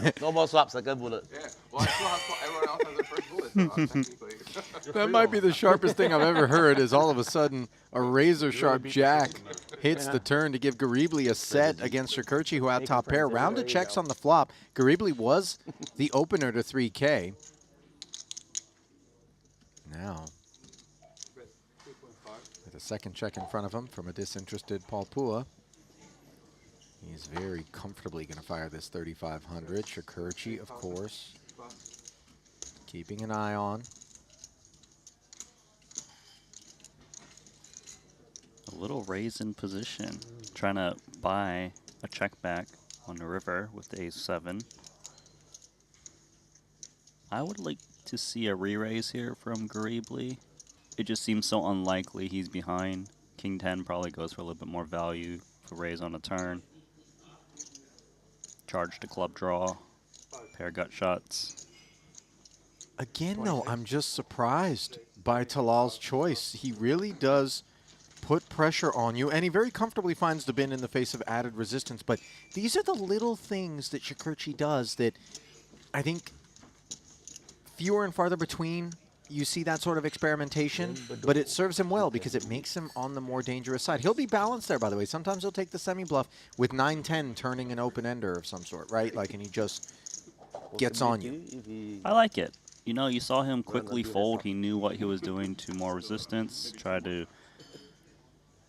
Good. No more swap, second bullet. Yeah. Well, I still have everyone else has their first bullet. So technically. That might be the sharpest thing I've ever heard, is all of a sudden a razor-sharp beat the jack system hits the turn to give Garibli a set against Shakurchi, who had top pair. Round of checks on the flop. Garibli was the opener to 3K. Now, with a second check in front of him from a disinterested Paul Pua. He's very comfortably going to fire this 3,500. Shakurchi, of course, keeping an eye on. A little raise in position. Trying to buy a check back on the river with the ace-7. I would like to see a re-raise here from Garibli. It just seems so unlikely he's behind. King 10 probably goes for a little bit more value for raise on a turn. Charge to club draw. Pair gut shots. Again, though, I'm just surprised by Talal's choice. He really does put pressure on you, and he very comfortably finds the bin in the face of added resistance. But these are the little things that Shakurchi does that I think fewer and farther between you see that sort of experimentation, but it serves him well because it makes him on the more dangerous side. He'll be balanced there, by the way. Sometimes he'll take the semi-bluff with 9-10 turning an open-ender of some sort, right? Like, and he just gets on you. I like it. You know, you saw him quickly fold. He knew what he was doing to more resistance. Try to,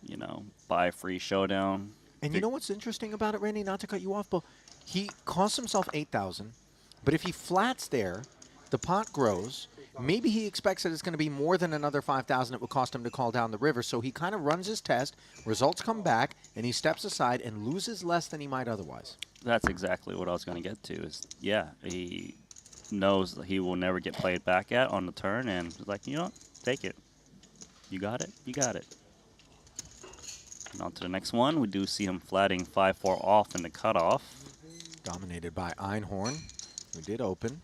you know, buy a free showdown. And you know what's interesting about it, Randy? Not to cut you off, but he costs himself 8,000. But if he flats there, the pot grows. Maybe he expects that it's going to be more than another 5,000 it would cost him to call down the river. So he kind of runs his test, results come back, and he steps aside and loses less than he might otherwise. That's exactly what I was going to get to. Is yeah, he knows that he will never get played back at on the turn, and he's like, you know what, take it. You got it. You got it. And on to the next one. We do see him flatting 5-4 off in the cutoff. Dominated by Einhorn, who did open.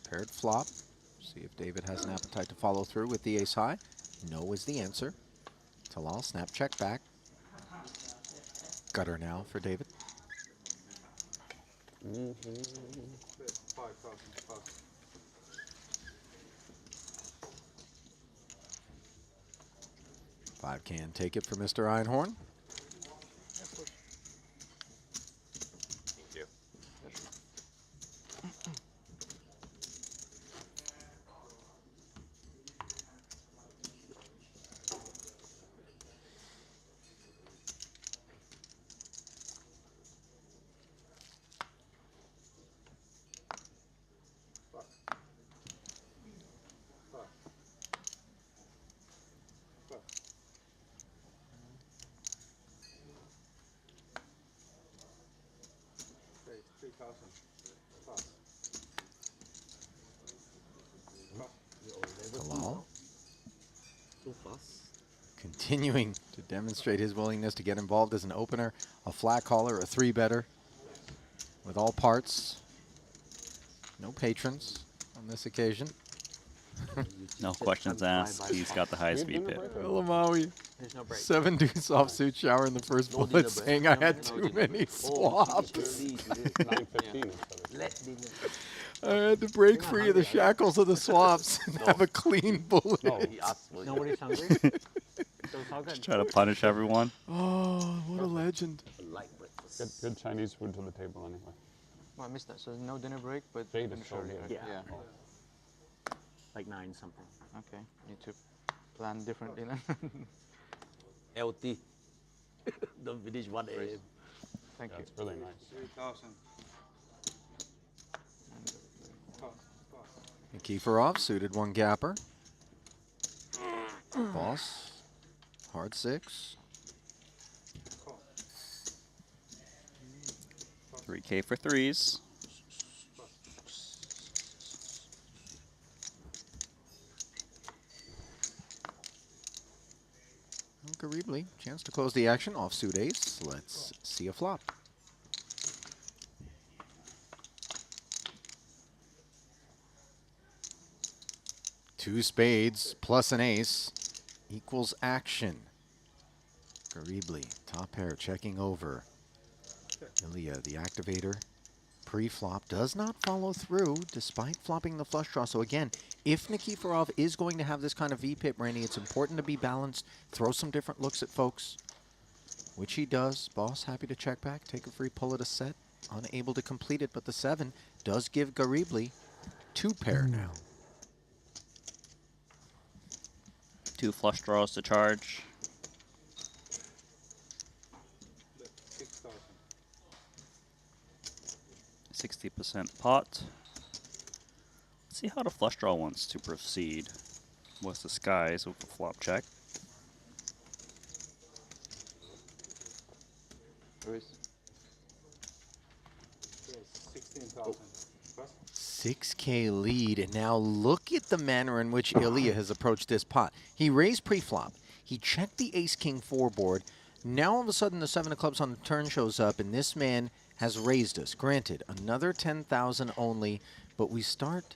Paired flop. See if David has an appetite to follow through with the ace high. No is the answer. Talal snap check back. Gutter now for David. Five can take it for Mr. Einhorn. Thank you. Talal So fast. continuing to demonstrate his willingness to get involved as an opener, a flat caller, a three-better with all parts. No patrons on this occasion. No questions asked. He's got the highest speed pit. Lamawi, There's no break. 7 deuce offsuit shower in the first No bullet, dinner break. saying I had No too dinner. many swaps. $9.15 instead of Let dinner. I had to break free of the shackles of the swaps and have a clean bullet. No. He asked for Nobody's hungry. So it's all good. Try to punish everyone. Oh, what a legend. a light breakfast. Good Chinese food to the table anyway. Well, I missed that. So no dinner break, but Jade is finish so earlier. good. Yeah. Like 9 something. Okay. Need to plan differently then. LT. Don't finish 1 a.m. Thank Yeah, you. it's really nice. 3,000. Nikiforov suited 1 gapper. Boss, hard 6. 3K for threes. Garibly, chance to close the action, offsuit ace. Let's see a flop. Two spades plus an ace equals action. Garibly, top pair checking over. Ilya, the activator, pre-flop, does not follow through despite flopping the flush draw. So again, if Nikiforov is going to have this kind of V-pip, Randy, it's important to be balanced, throw some different looks at folks, which he does. Boss happy to check back, take a free pull at a set, unable to complete it, but the 7 does give Garibly 2 pair now. 2 flush draws to charge. 60% pot. Let's see how the flush draw wants to proceed. What's the skies with the flop check? Bruce. 6K lead, and now look at the manner in which Ilya has approached this pot. He raised pre-flop. He checked the ace-king 4 board. Now all of a sudden the 7 of clubs on the turn shows up, and this man has raised us. Granted, another 10,000 only, but we start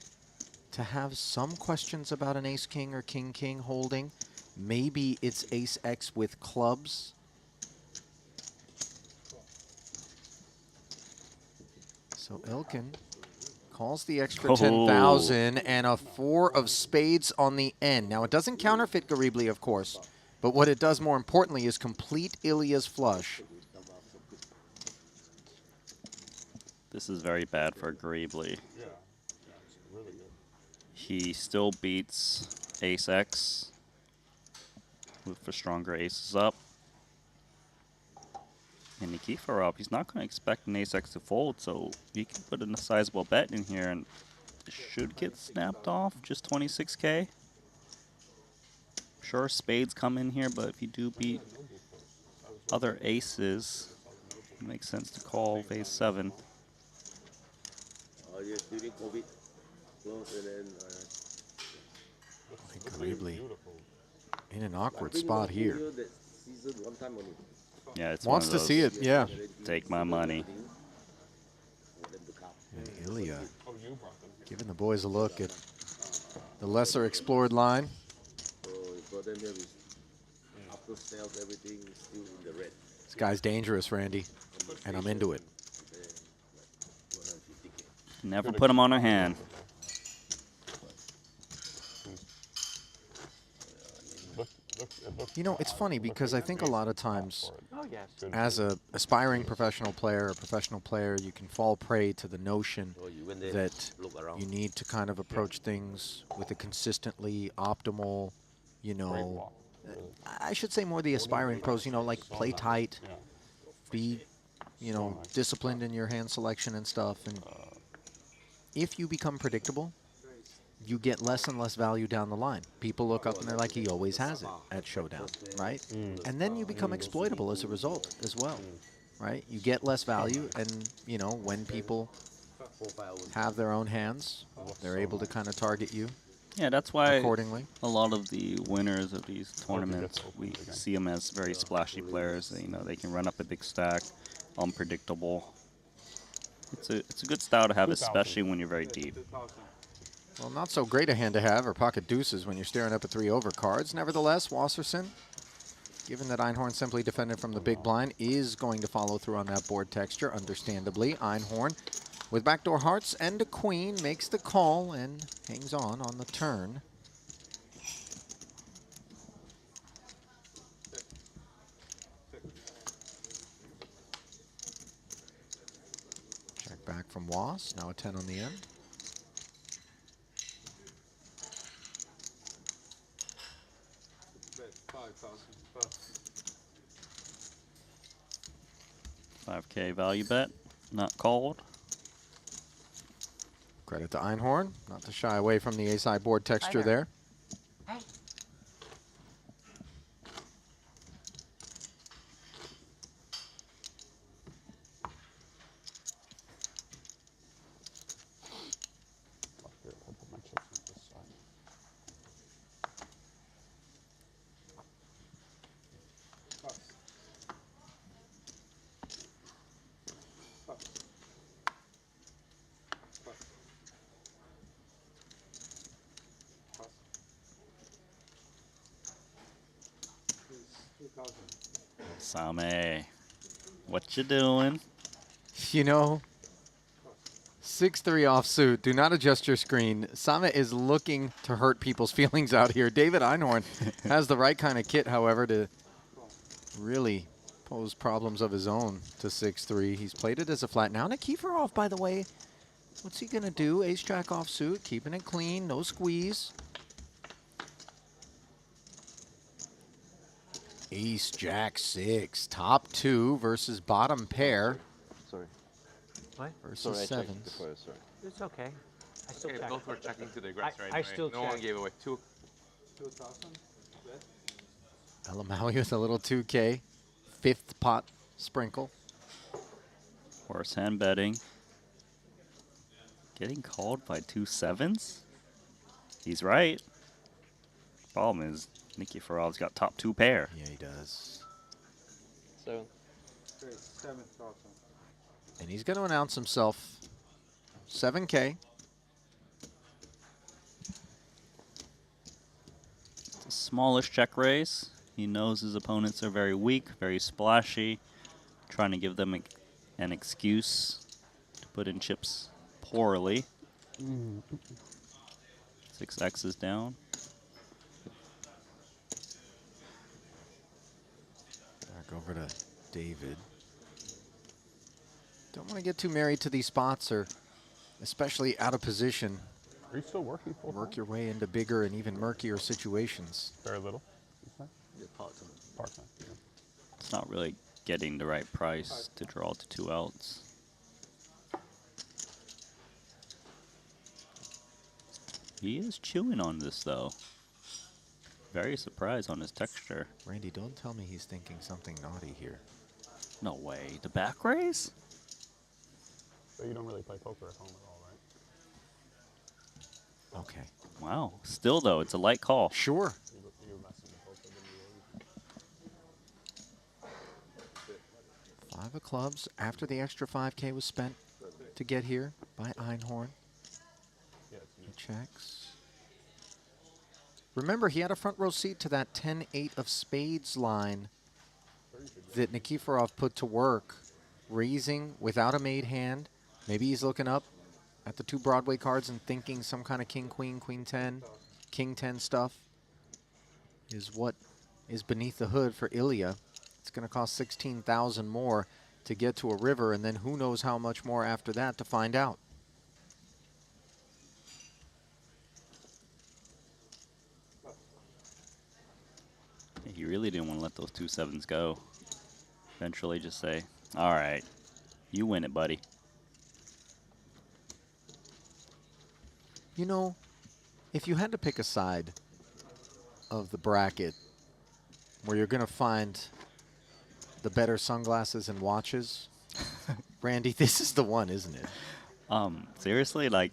to have some questions about an ace-king or king-king holding. Maybe it's ace-x with clubs. So Ilkin calls the extra 10,000 and a 4 of spades on the end. Now, it doesn't counterfeit Garibly, of course, but what it does more importantly is complete Ilya's flush. This is very bad for Garibly. He still beats ace-x for stronger aces up. And Nikiforov, he's not going to expect an ace-x to fold, so he can put in a sizable bet in here and it should get snapped off. Just 26K. Sure, spades come in here, but if you do beat other aces, it makes sense to call with ace-7. Oh, yes, during COVID. Close and then. Garibly in an awkward spot here. That season 1 time only. Yeah, it's Wants one of to see those, it, yeah. Take my money. And Ilya giving the boys a look at the lesser explored line. So for them here is after sales everything is still in the red. This guy's dangerous, Randy, and I'm into it. Never put him on a hand. You know, it's funny because I think a lot of times, Oh, yes. as a aspiring professional player, you can fall prey to the notion So you went there, that look around. you need to kind of approach things with a consistently optimal, you know, I should say more the aspiring pros, you know, like play tight, be, you know, disciplined in your hand selection and stuff. And if you become predictable, you get less and less value down the line. People look up and they're like, he always has it at Showdown, right? And then you become exploitable as a result as well. right? You get less value, and you know when people have their own hands, they're able to kind of target you. Yeah, that's why accordingly. a lot of the winners of these tournaments, we see them as very splashy players. You know, they can run up a big stack, unpredictable. It's a good style to have, especially when you're very deep. Well, not so great a hand to have, or pocket deuces, when you're staring up at 3 over cards. Nevertheless, Wasserson, given that Einhorn simply defended from the big blind, is going to follow through on that board texture, understandably. Einhorn, with backdoor hearts and a queen, makes the call and hangs on the turn. Check back from Was, now a 10 on the end. $5K value bet, not called. Credit to Einhorn, not to shy away from the ace-high board texture there. Same, what you doing? You know, 6-3 offsuit. Do not adjust your screen. Sama is looking to hurt people's feelings out here. David Einhorn has the right kind of kit, however, to really pose problems of his own to 6-3. He's played it as a flat. Now Nikiforov, by the way, what's he going to do? Ace-jack offsuit, keeping it clean, no squeeze. Ace, Jack, 6. Top 2 versus bottom pair. Sorry. What? Versus Sorry, I checked sevens. before, sorry. It's okay. I still Okay, check. both were checking to the grass right I away. still No one check. gave away 2. Elamaui with a little 2K. 5th pot sprinkle. Horse hand betting. Getting called by 2 sevens? He's right. Problem is, Nikiforov's got top 2 pair. Yeah, he does. 7. And he's going to announce himself 7K. It's a smallish check raise. He knows his opponents are very weak, very splashy, trying to give them an excuse to put in chips poorly. 6X is down. Back over to David. Don't want to get too married to these spots, or especially out of position. Are you still working full Work your way into bigger and even murkier situations. Very little. Yeah, part-time. Part-time. Yeah. It's not really getting the right price to draw to 2 outs. He is chewing on this, though. Very surprised on his texture. Randy, don't tell me he's thinking something naughty here. No way. The back raise? So you don't really play poker at home at all, right? Okay. Wow. Still, though, it's a light call. Sure. You're messing with poker than you were. 5 of clubs after the extra 5K was spent to get here by Einhorn. Yeah, He checks. Remember, he had a front row seat to that 10-8 of spades line that Nikiforov put to work, raising without a made hand. Maybe he's looking up at the 2 Broadway cards and thinking some kind of king, queen, queen 10, king 10 stuff is what is beneath the hood for Ilya. It's going to cost 16,000 more to get to a river, and then who knows how much more after that to find out. He really didn't want to let those 2 sevens go. Eventually just say, all right, you win it, buddy. You know, if you had to pick a side of the bracket where you're going to find the better sunglasses and watches. Randy, this is the one, isn't it? Seriously, like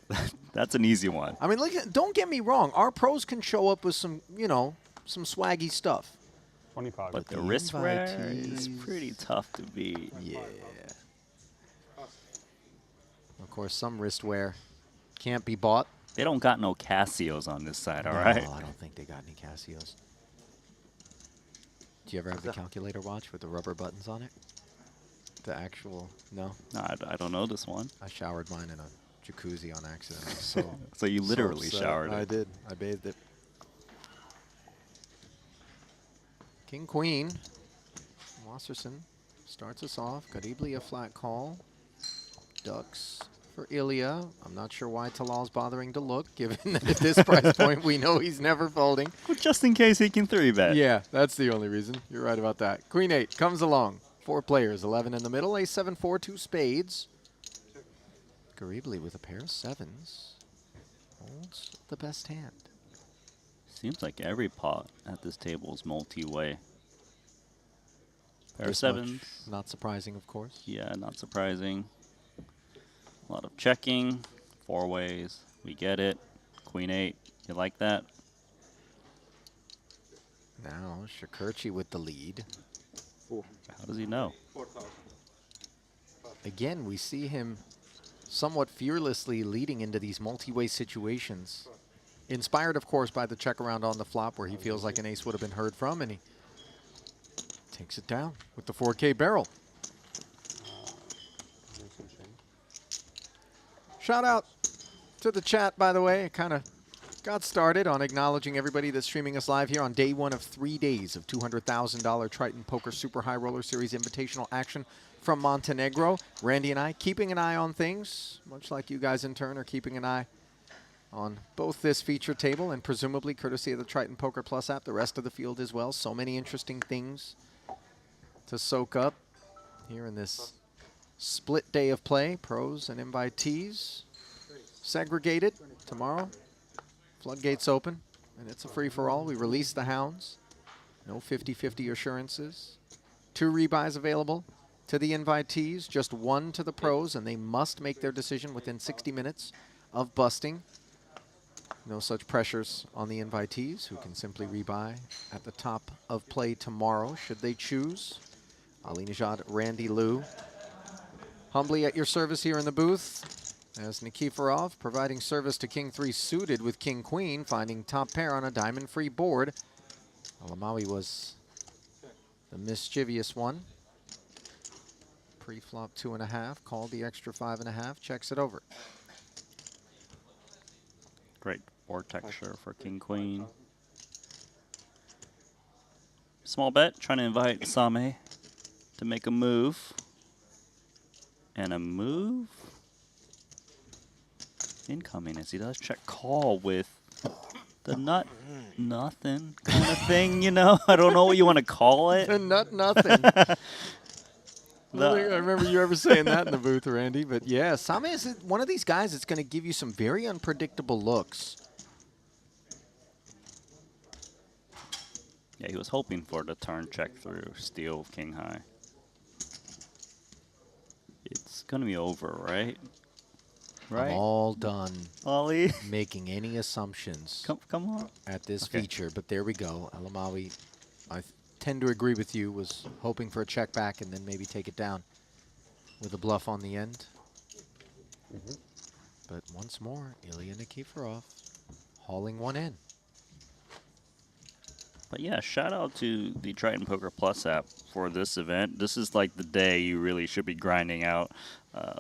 that's an easy one. I mean, look. Don't get me wrong. Our pros can show up with some, you know, some swaggy stuff. 25. But the wristwear is pretty tough to beat. Yeah. Of course, some wristwear can't be bought. They don't got no Casios on this side, all No, right? I don't think they got any Casios. Do you ever have the calculator watch with the rubber buttons on it? The actual, no? No, I don't know this one. I showered mine in a jacuzzi on accident. I was so So you literally upset. showered I it. did. I bathed it. King Queen. Wasserson starts us off. Garibli a flat call. Ducks for Ilya. I'm not sure why Talal's bothering to look, given that at this price point we know he's never folding. Well, just in case he can 3-bet. Yeah, that's the only reason. You're right about that. Queen 8 comes along. 4 players, 11 in the middle. Ace 7, 4, 2 spades. Garibli with a pair of sevens. Holds the best hand. Seems like every pot at this table is multi-way. Pair of This much, sevens. not surprising, of course. Yeah, not surprising. A lot of checking. 4 ways. We get it. Queen 8. You like that? Now, Shakurchi with the lead. How does he know? Again, we see him somewhat fearlessly leading into these multi-way situations. Inspired, of course, by the check around on the flop where he feels like an ace would have been heard from, and he takes it down with the 4K barrel. Shout out to the chat, by the way. It kind of got started on acknowledging everybody that's streaming us live here on day 1 of 3 days of $200,000 Triton Poker Super High Roller Series Invitational action from Montenegro. Randy and I keeping an eye on things, much like you guys in turn are keeping an eye on both this feature table and presumably courtesy of the Triton Poker Plus app, the rest of the field as well. So many interesting things to soak up here in this split day of play. Pros and invitees segregated tomorrow. Floodgates open, and it's a free-for-all. We release the hounds. No 50-50 assurances. 2 rebuys available to the invitees, just 1 to the pros, and they must make their decision within 60 minutes of busting. No such pressures on the invitees, who can simply rebuy at the top of play tomorrow, should they choose. Ali Nejad, Randy Liu. Humbly at your service here in the booth, as Nikiforov providing service to King 3 suited with King Queen, finding top pair on a diamond-free board. Alamawi was the mischievous one. Pre-flop 2.5, called the extra 5.5, checks it over. Great board texture for King Queen. Small bet, trying to invite Same to make a move. And a move incoming as he does check call with the nothing kind of thing, you know? I don't know what you want to call it. The nothing. I don't think I remember you ever saying that in the booth, Randy. But yeah, Same is one of these guys that's going to give you some very unpredictable looks. Yeah, he was hoping for the turn check through steal King High. It's going to be over, right? Right. I'm all done Ollie. making any assumptions Come on. at this Okay. feature, but there we go. Alamawi, I tend to agree with you, was hoping for a check back and then maybe take it down with a bluff on the end. But once more, Ilya Nikiforov hauling one in. But yeah, shout out to the Triton Poker Plus app for this event. This is like the day you really should be grinding out,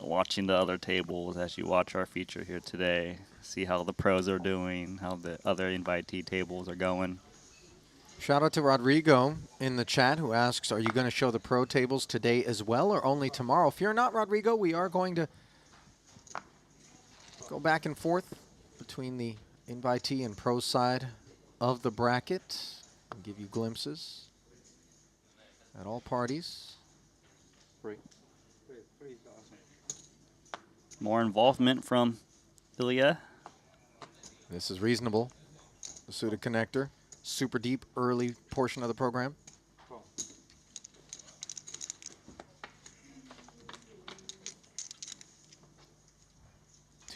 watching the other tables as you watch our feature here today. See how the pros are doing, how the other invitee tables are going. Shout out to Rodrigo in the chat who asks, are you going to show the pro tables today as well or only tomorrow? Fear not, Rodrigo. We are going to go back and forth between the invitee and pro side of the bracket and give you glimpses at all parties. More involvement from Ilya. This is reasonable. The suited connector. Super deep early portion of the program.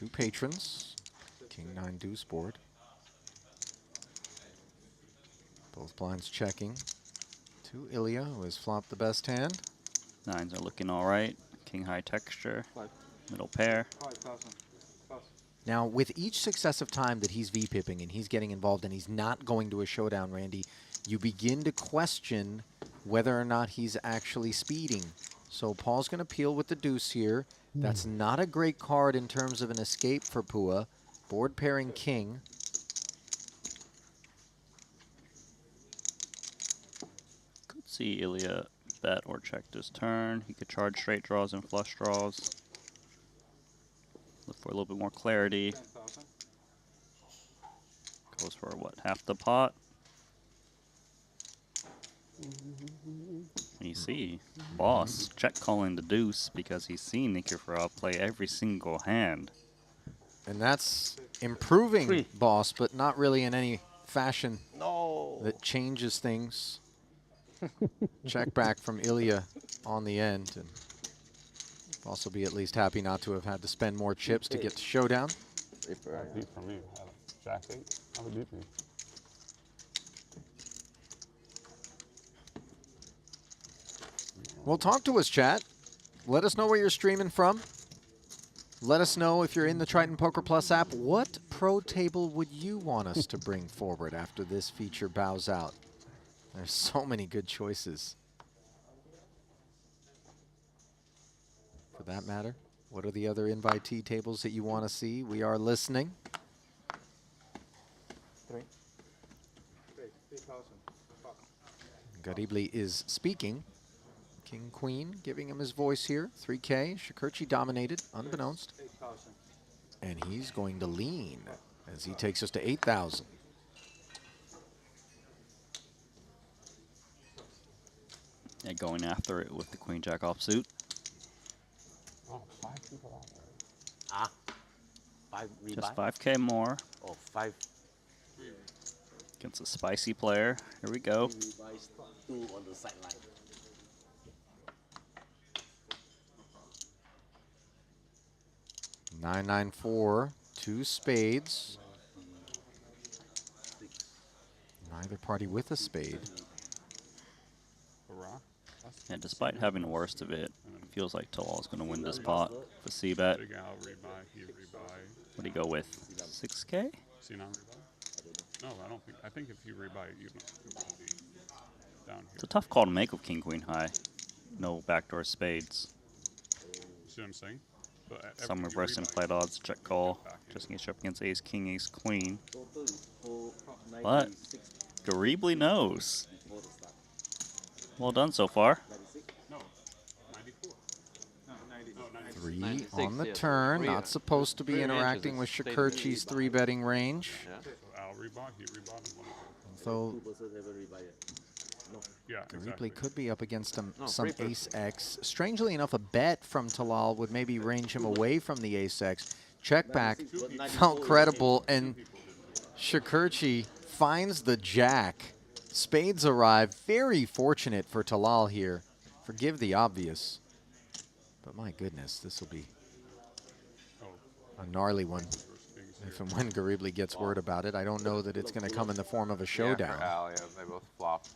2 patrons. King 9 deuce board. Both blinds checking. To Ilya, who has flopped the best hand. Nines are looking all right. King high texture. Middle pair. 5,000. Now, with each successive time that he's V-pipping and he's getting involved and he's not going to a showdown, Randy, you begin to question whether or not he's actually speeding. So Paul's going to peel with the deuce here. That's not a great card in terms of an escape for Pua. Board pairing king. Could see Ilya bet or check this turn. He could charge straight draws and flush draws. Look for a little bit more clarity. 10,000. Goes for what, half the pot? And you see, boss check calling the deuce because he's seen Nikiforov play every single hand. And that's improving boss, but not really in any fashion that changes things. Check back from Ilya on the end. And boss will be at least happy not to have had to spend more chips to get to showdown. Deep for me. Jack 8. How would deep me? Well, talk to us, chat. Let us know where you're streaming from. Let us know if you're in the Triton Poker Plus app. What pro table would you want us to bring forward after this feature bows out? There's so many good choices. For that matter, what are the other invitee tables that you want to see? We are listening. 3. 3,000. Garibli is speaking. King, queen, giving him his voice here. 3K, Shakurchi dominated, unbeknownst. 8,000. And he's going to lean as he takes us to 8,000. Yeah, going after it with the queen jack offsuit. Oh, 5 people out there. Ah. 5 rebuy. Just 5K more Oh, 5 against a spicy player. Here we go. rebuys, 2 on the sideline. 994, 2 spades. Neither party with a spade. Hurrah. Yeah, despite having the worst of it, it feels like Talal's going to win this pot. The C-bet. Big Al rebuy, he rebuy. What do you go with? 6K? C9 rebuy? No, I think if you rebuy it, you'd be down here. It's a tough call to make with king queen high. No backdoor spades. See what I'm saying? But Some you reverse rebuy, implied odds, check call. back in. Just in case you're up against ace king, ace queen. Total is 496 But Garibli knows. before the start. Well done so far. 96? No, 94. No, 90. No, 96. 3 96, on the yeah, turn. three- Not supposed to be 3 inches interacting is with stated. Shakurchi's 3-betting range. Yeah. So Al rebuy, he rebought and won it. So 2% haven't rebuy yet. No. Yeah, Garibli exactly. could be up against some free for- ace X. Strangely enough, a bet from Talal would maybe range him away from the ace X. Check back, 96, but 94 felt is credible, and Shakurchi finds the jack. Spades arrive. Very fortunate for Talal here. Forgive the obvious. But my goodness, this will be Oh, a gnarly one. first things If here. and when Garibli gets word about it, I don't know that it's going to come in the form of a Yeah, showdown. for Al, yeah, they both flopped.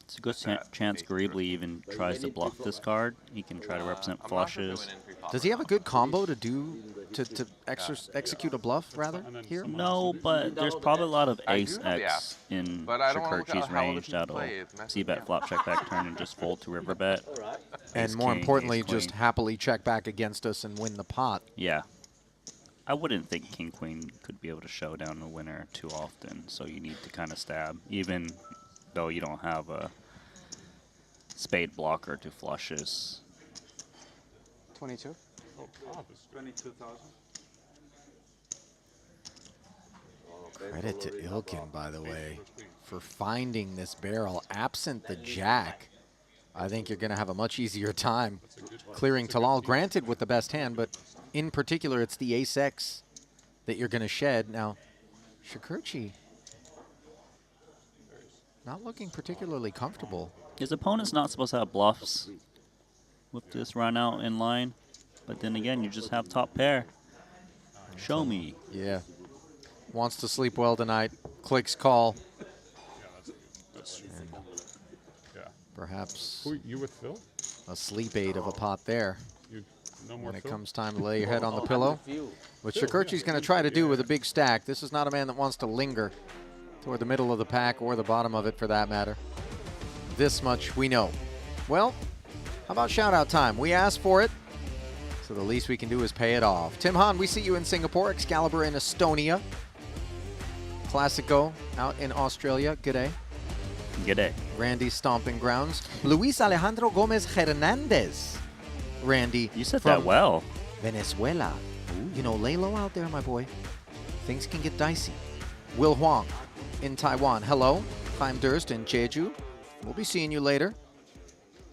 It's a good that chance ace Garibli first. even tries to bluff this card. He can try to represent I'm not sure if they flushes. went in pre-flop Does or he have a not. good combo to do to execute a bluff rather And then here? some No, but there's probably a lot of I ace do have the X in but I don't wanna look at Shakurchi's how other range people that'll play. It's messing C-bet, me up. flop, check back, turn, and just fold to river bet. Alright. And Ace more king, importantly, ace just queen. happily check back against us and win the pot. Yeah. I wouldn't think king queen could be able to show down the winner too often, so you need to kind of stab, even though you don't have a spade blocker to flushes. 22. Oh, God, this 22,000. Credit to Ilkin, by the way, for finding this barrel. Absent the jack, I think you're going to have a much easier time clearing Talal. Granted, with the best hand, but in particular, it's the ace X that you're going to shed. Now, Shakurchi not looking particularly comfortable. His opponent's not supposed to have bluffs with this run out in line, but then again, you just have top pair. Show me. Yeah. Wants to sleep well tonight. Clicks call. Yeah, that's true. Yeah. Perhaps Who you with Phil? a sleep aid of a pot there. You no more When it Phil? comes time to lay your head on the I'm pillow. with you. What Phil, Shakurchi's yeah. going to try to do with a big stack. This is not a man that wants to linger toward the middle of the pack or the bottom of it for that matter. This much we know. Well, how about shout-out time? We asked for it, so the least we can do is pay it off. Tim Hahn, we see you in Singapore. Excalibur in Estonia. Classico out in Australia. Good day. Good day. Randy's stomping grounds. Luis Alejandro Gomez Hernandez. Randy. You said from that well. Venezuela. You know, lay low out there, my boy. Things can get dicey. Will Huang in Taiwan. Hello. Chaim Durst in Jeju. We'll be seeing you later.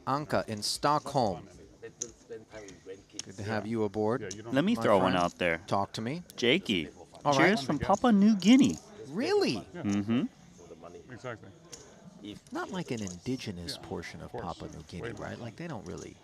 Anka in Stockholm. Let them spend time with grandkids. Good to have you aboard. Yeah, you don't Let me My throw one friend. out there. Talk to me. Jakey. All Cheers right. from Papua New Guinea. Really? Mm-hmm. For the money. Exactly. Not like an indigenous portion of course. Papua New Guinea, Way more. right? Like they don't really.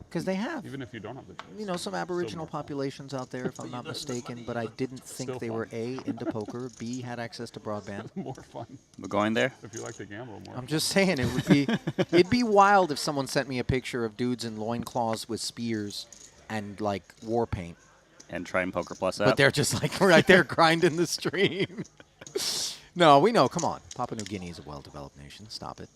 Because they have. Even if you don't have the You know, some Aboriginal more. populations out there, if I'm not mistaken, but I didn't think Still they fun. were A, into poker, B, had access to broadband. more fun We're going there? if you like to gamble more. I'm just saying, it would be, it'd be wild if someone sent me a picture of dudes in loincloths with spears and, like, war paint. And try and Poker Plus app. But they're just, like, right there grinding the stream. No, we know. Come on. Papua New Guinea is a well-developed nation. Stop it.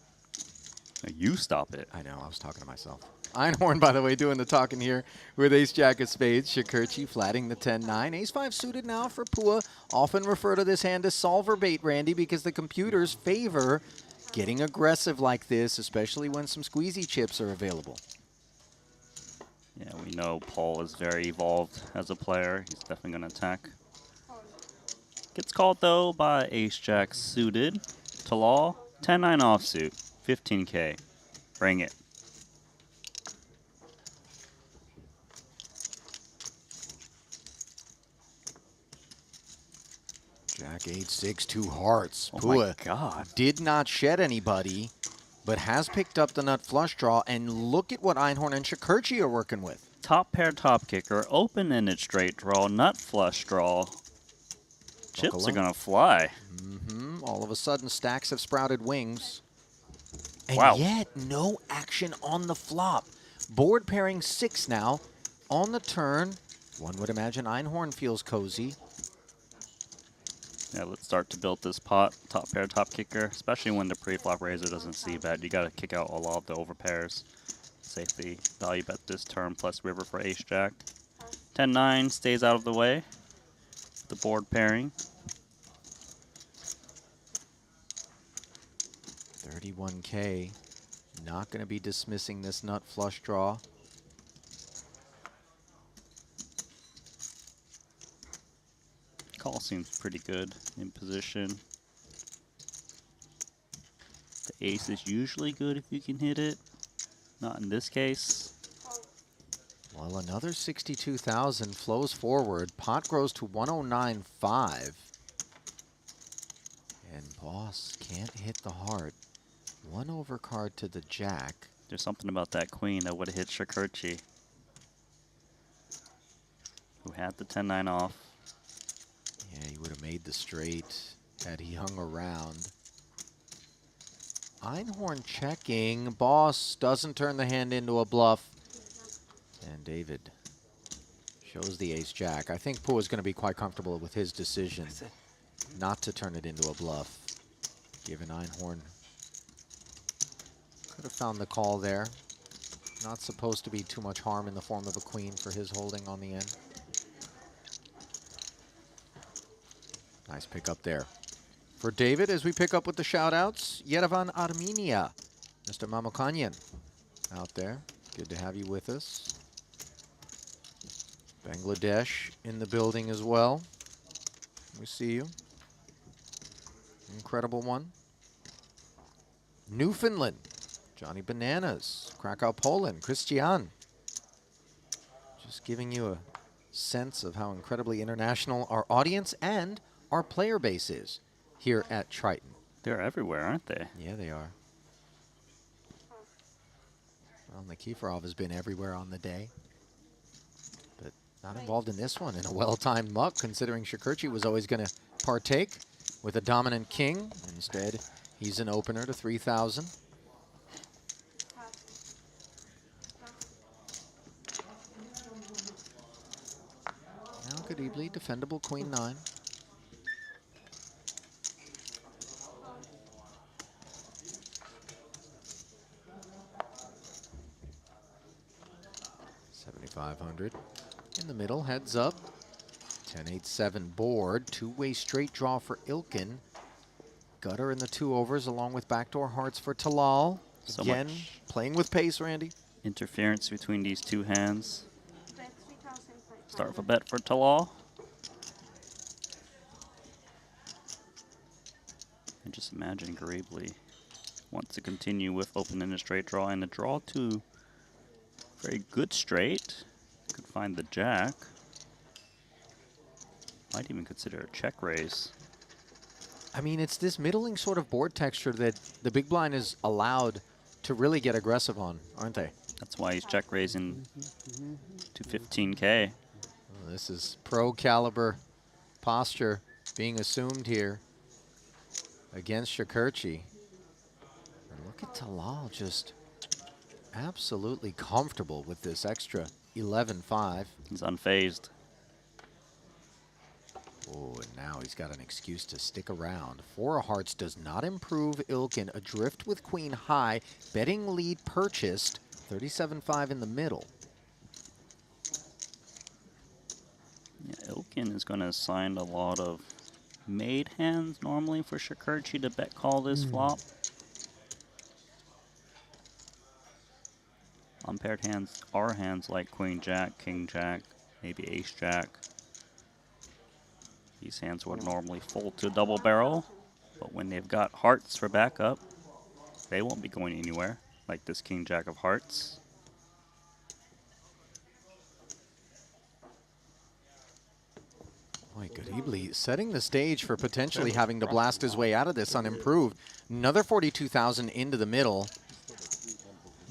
You stop it. I know. I was talking to myself. Einhorn, by the way, doing the talking here with ace-jack of spades. Shakurchi flatting the 10-9. Ace-5 suited now for Pua. Often refer to this hand as solver bait, Randy, because the computers favor getting aggressive like this, especially when some squeezy chips are available. Yeah, we know Paul is very evolved as a player. He's definitely going to attack. Gets called, though, by ace-jack suited. Talal, 10-9 offsuit, 15K. Bring it. Jack 8-6, 2 hearts. Oh Pua my God. did not shed anybody, but has picked up the nut flush draw. And look at what Einhorn and Shakurchi are working with. Top pair, top kicker, open-ended straight draw, nut flush draw. Chips Buckle are up. going to fly. All of a sudden, stacks have sprouted wings. And Wow. yet, no action on the flop. Board pairing 6 now. On the turn, one would imagine Einhorn feels cozy. Yeah, let's start to build this pot. Top pair, top kicker, especially when the pre-flop raiser doesn't see bet. You got to kick out a lot of the overpairs. Safely value bet this turn plus river for ace-jack. 10-9 stays out of the way. The board pairing. 31K. Not going to be dismissing this nut flush draw. Call seems pretty good in position. The ace is usually good if you can hit it. Not in this case. Well, another 62,000 flows forward. Pot grows to 109.5. And boss can't hit the heart. One overcard to the jack. There's something about that queen that would have hit Shakurchi, who had the 10-9 off. Yeah, he would have made the straight had he hung around. Einhorn checking. Boss doesn't turn the hand into a bluff. And David shows the ace-jack. I think Pua is going to be quite comfortable with his decision not to turn it into a bluff, given Einhorn could have found the call there. Not supposed to be too much harm in the form of a queen for his holding on the end. Nice pick up there. For David, as we pick up with the shout-outs, Yerevan, Armenia. Mr. Mamokanyan out there. Good to have you with us. Bangladesh in the building as well. We see you. Incredible one. Newfoundland. Johnny Bananas. Krakow, Poland. Christian. Just giving you a sense of how incredibly international our audience and our player base is here at Triton. They're everywhere, aren't they? Yeah, they are. Well, Nikiforov has been everywhere on the day. But Not involved in this one in a well-timed muck, considering Shakurchi was always going to partake with a dominant king. Instead, he's an opener to 3,000. Now Kadibli, defendable queen 9. $7,500. In the middle, heads up. 10-8-7 board. Two-way straight draw for Ilkin. Gutter in the 2 overs along with backdoor hearts for Talal. So Again, much playing with pace, Randy. interference between these two hands. Start with a bet for Talal. And just imagine Garibli wants to continue with open-ended straight draw and a draw to very good straight. Could find the jack. Might even consider a check raise. I mean, it's this middling sort of board texture that the big blind is allowed to really get aggressive on, aren't they? That's why he's check raising to 15K. Oh, this is pro caliber posture being assumed here against Shakurchi. And look at Talal just absolutely comfortable with this extra 11-5. He's unfazed. Oh, and now he's got an excuse to stick around. 4 of hearts does not improve Ilkin. Adrift with queen high. Betting lead purchased. 37-5 in the middle. Yeah, Ilkin is going to assign a lot of made hands normally for Shakurchi to bet call this flop. Unpaired hands are hands like queen jack, king jack, maybe ace jack. These hands would normally fold to a double barrel, but when they've got hearts for backup, they won't be going anywhere, like this king jack of hearts. Boy, Garibli setting the stage for potentially having to blast his way out of this unimproved. Another 42,000 into the middle.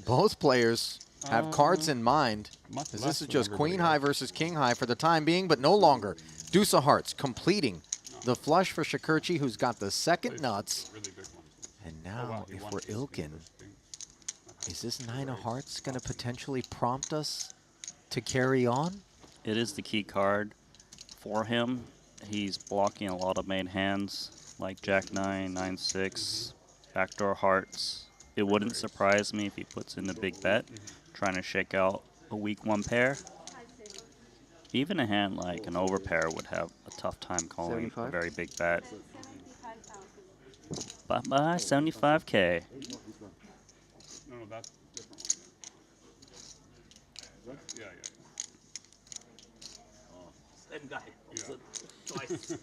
Both players have cards in mind, as this is just queen high versus king high for the time being, but no longer. Deuce of hearts completing the flush for Shakurchi, who's got the second nuts. And now, if we're Ilkin, is this 9 of hearts going to potentially prompt us to carry on? It is the key card for him. He's blocking a lot of made hands like jack 9, 9-6, backdoor hearts. It wouldn't surprise me if he puts in a big bet, trying to shake out a weak 1 pair. Even a hand like an overpair would have a tough time calling a very big bet. Bye-bye, 75K. No, that's different. Yeah. Same guy. Yeah. Twice.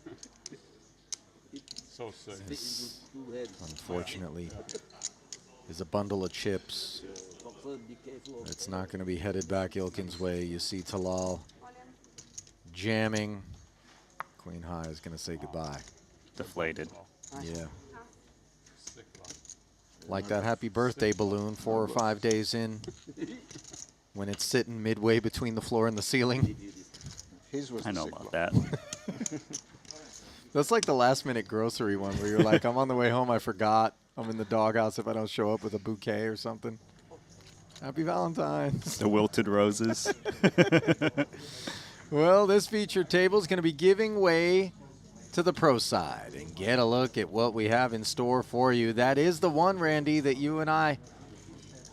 So sick. This, unfortunately, is a bundle of chips. It's not going to be headed back Ilkin's way. You see Talal jamming. Queen high is going to say goodbye. Deflated. Yeah. Like that happy birthday balloon 4 or 5 days in, when it's sitting midway between the floor and the ceiling. I know about that. That's like the last minute grocery one where you're like, I'm on the way home, I forgot. I'm in the doghouse if I don't show up with a bouquet or something. Happy Valentine's. The wilted roses. Well, this feature table is going to be giving way to the pro side. And get a look at what we have in store for you. That is the one, Randy, that you and I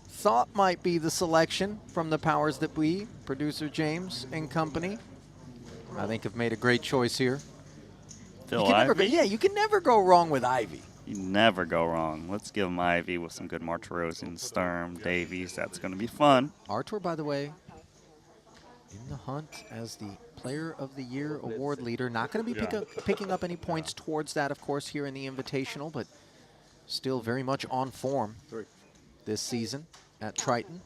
thought might be the selection from the powers that be, producer James and company. I think have made a great choice here. Phil Ivey? You can never go wrong with Ivy. You never go wrong. Let's give him Ivy with some good Martirosian, Sturm, Davies. That's going to be fun. Artur, by the way, in the hunt as the Player of the Year award leader. Not going to be picking up any points towards that, of course, here in the Invitational, but still very much on form this season at Triton.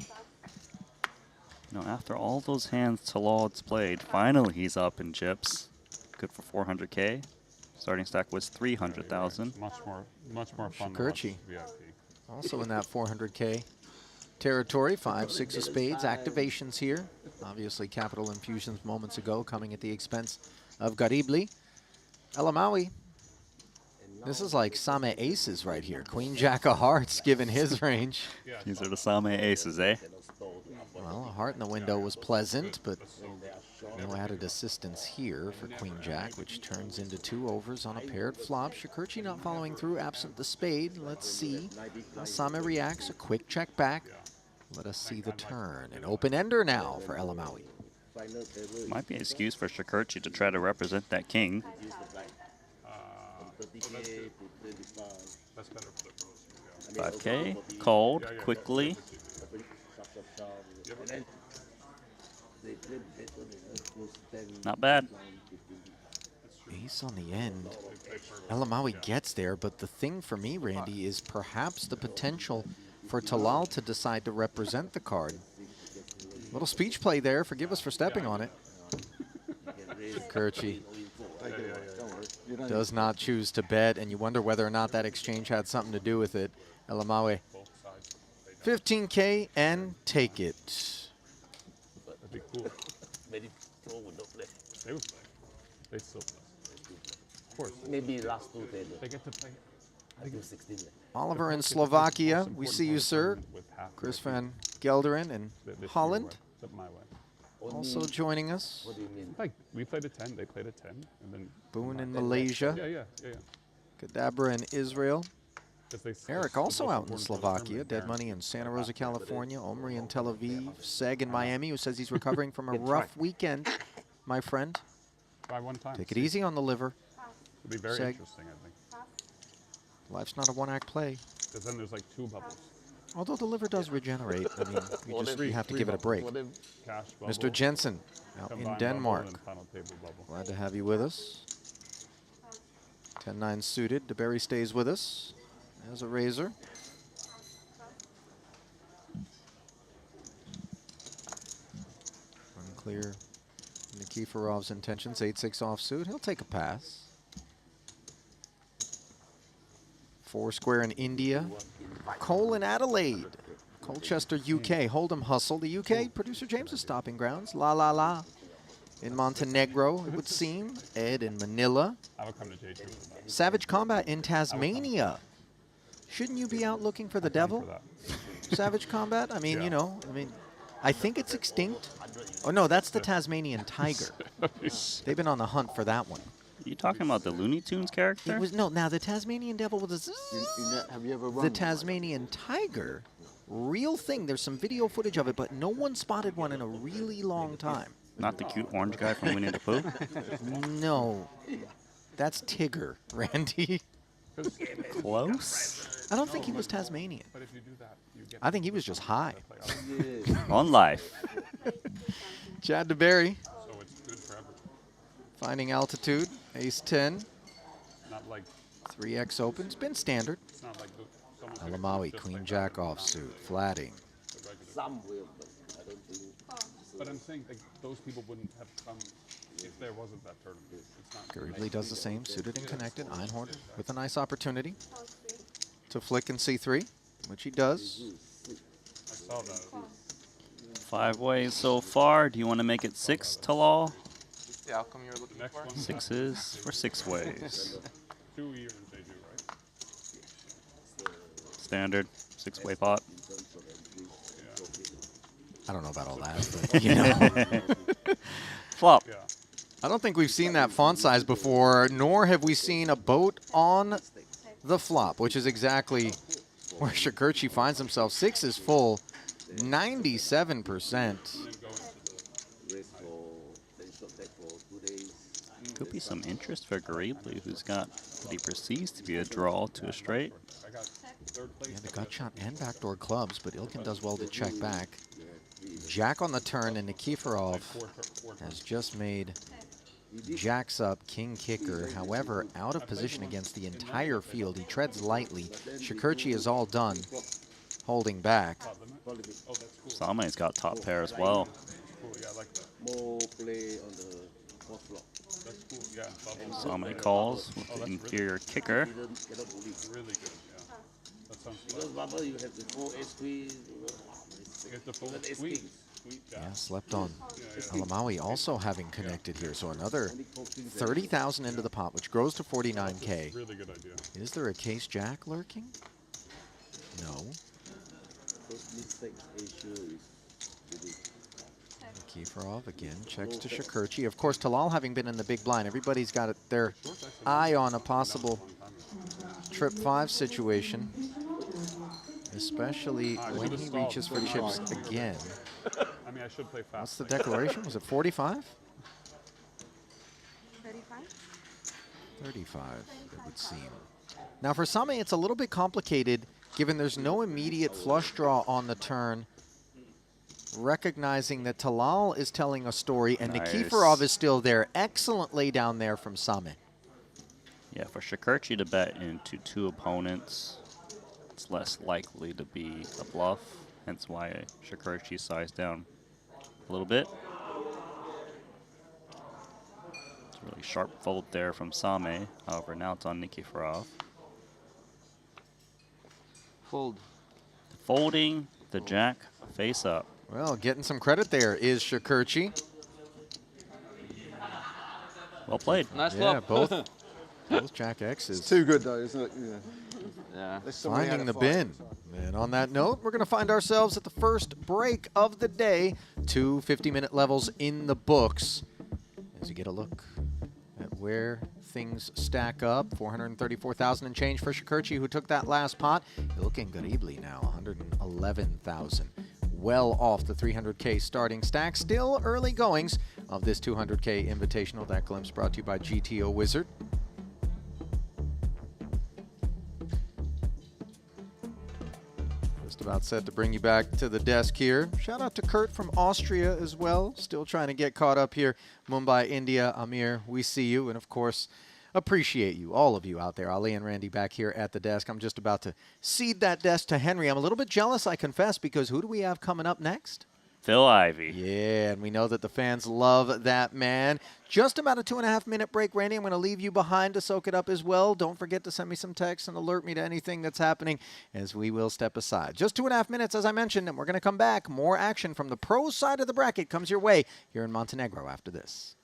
You know, after all those hands Talal's played, finally he's up in chips. Good for 400K. Starting stack was 300,000. Much more fun. Shakurchi. VIP. Also in that 400K territory. 5, 6 of spades. Activations here. Obviously, capital infusions moments ago coming at the expense of Garibli. Elamawi. This is like Same aces right here. Queen Jack of hearts given his range. These are the Same aces, eh? Well, a heart in the window was pleasant, but no added assistance here for Queen Jack, which turns into 2 overs on a paired flop. Shakurchi not following through, absent the spade. Let's see how Same reacts. A quick check back. Let us see the turn. An open-ender now for Elamawi. Might be an excuse for Shakurchi to try to represent that king. That's better for the pros. 5K, called, quickly. Not bad. Ace on the end. Elamawi gets there, but the thing for me, Randy, is perhaps the potential for Talal to decide to represent the card. Little speech play there. Forgive us for stepping on it. Shakurchi does not choose to bet, and you wonder whether or not that exchange had something to do with it. Elamawi, 15K and take it. That'd be cool. They would play. They still play. Of course. Maybe last 2 days. They get to play. I do 16. Oliver in Slovakia, we see you, sir. Chris van Gelderen in Holland, also joining us. What do you mean? Like, we played a 10, they played a 10, and then... Boone in Malaysia. Yeah. Kadabra in Israel. Eric also out in important Slovakia. Dead Money in Santa Rosa, California. Omri in Tel Aviv. Seg in Miami, who says he's recovering from a rough weekend, my friend. Try one time. Take it easy on the liver. It'll be very Seg. interesting, I think. Life's not a one-act play. Because then there's like 2 bubbles. Although the liver does regenerate. I mean, you have to give it a break. Cash Mr. bubble, Jensen out in combined Denmark. bubble, and final table bubble. Glad to have you with us. 10-9 suited. DeBerry stays with us as a raiser. Unclear Nikiforov's intentions. 8-6 offsuit. He'll take a pass. 4 square in India. Cole in Adelaide. Colchester, UK. Hold'em hustle. The UK, producer James' stopping grounds. La La La. In Montenegro, it would seem. Ed in Manila. I would come to J2 for that. Savage Combat in Tasmania. Shouldn't you be out looking for the devil? Savage Combat? I mean, you know, I think it's extinct. Oh, no, that's the Tasmanian tiger. They've been on the hunt for that one. Are you talking about the Looney Tunes character? It was, no, now the Tasmanian devil was Have you ever run the Tasmanian tiger. Real thing. There's some video footage of it, but no one spotted one in a really long time. Not the cute orange guy from Winnie the Pooh? No. That's Tigger, Randy. Close? I don't think he was Tasmanian. But if you do that, you get... I think he was just high. On life. Chad DeBerry So it's good for everyone. finding altitude. Ace-10. Not like... 3x open. It's been standard. It's not like someone's Alamawi, just Queen like Jack that. offsuit. Flatting. Some will, but I don't think. But I'm saying like those people wouldn't have come if there wasn't that tournament. It's not Garibli does the same. Suited and connected. Einhorn with a nice opportunity to flick in C3, which he does. I saw that. 5 ways so far. Do you want to make it 6, Talal? The outcome you're looking Next for? one. 6s for 6 ways. 2 years they do, right? Standard 6-way pot. I don't know about all that, but you know. Flop. Yeah. I don't think we've seen that font size before, nor have we seen a boat on the flop, which is exactly where Shakurchi finds himself. 6 is full, 97%. Could be some interest for Garibli, who's got what he perceives to be a draw to a straight. I got 3rd place. Yeah, the gut shot and backdoor clubs, but Ilkin does well to check back. Jack on the turn, and Nikiforov has just made jacks up, king kicker. However, out of position against the entire field. He treads lightly. Shakurchi is all done, holding back. Same's got top pair as well. Cool, yeah, I like that. More play on the 4th floor. That's cool, yeah. Same calls with the inferior kicker. Really good, yeah. That sounds Because fun. bubble, you have the 4 S3. Get the full But it's sweet. kings. Sweet Yeah, jack. slept on. Alamawi also having connected here, so another 30,000 into the pot, which grows to 49K. Really good idea. Is there a case jack lurking? No. First mistake Asia is really Nikiforov again checks to Shakurchi. Of course, Talal having been in the big blind, everybody's got their eye on a possible trip 5 situation, especially when he reaches for chips again. I mean, I should play fast. What's the declaration? Was it 45? 35? 35, it would seem. Now for Same, it's a little bit complicated given there's no immediate flush draw on the turn, recognizing that Talal is telling a story and Nice. Nikiforov is still there. Excellent lay down there from Same. Yeah, for Shakurchi to bet into 2 opponents, it's less likely to be a bluff, hence why Shakurchi sized down a little bit. It's a really sharp fold there from Same. However, now it's on Nikiforov. Fold. Folding the jack face up. Well, getting some credit there is Shakurchi. Well played. Nice Yeah, flop. both Jack X's. It's too good though, isn't it? Yeah. Yeah. There's so many Finding out the of bin. five. And on that note, we're going to find ourselves at the first break of the day. 2 50-minute levels in the books. As you get a look at where things stack up. 434,000 and change for Shakurchi, who took that last pot. Ilkin Garibli now, 111,000. Well off the 300K starting stack. Still early goings of this 200K Invitational. That glimpse brought to you by GTO Wizard. Just about set to bring you back to the desk here. Shout out to Kurt from Austria as well. Still trying to get caught up here. Mumbai, India. Amir, we see you. And of course, appreciate you, all of you out there. Ali and Randy back here at the desk. I'm just about to cede that desk to Henry. I'm a little bit jealous, I confess, because who do we have coming up next? Phil Ivey. Yeah, and we know that the fans love that man. Just about a 2.5-minute break, Randy. I'm going to leave you behind to soak it up as well. Don't forget to send me some texts and alert me to anything that's happening as we will step aside. Just 2.5 minutes, as I mentioned, and we're going to come back. More action from the pro side of the bracket comes your way here in Montenegro after this.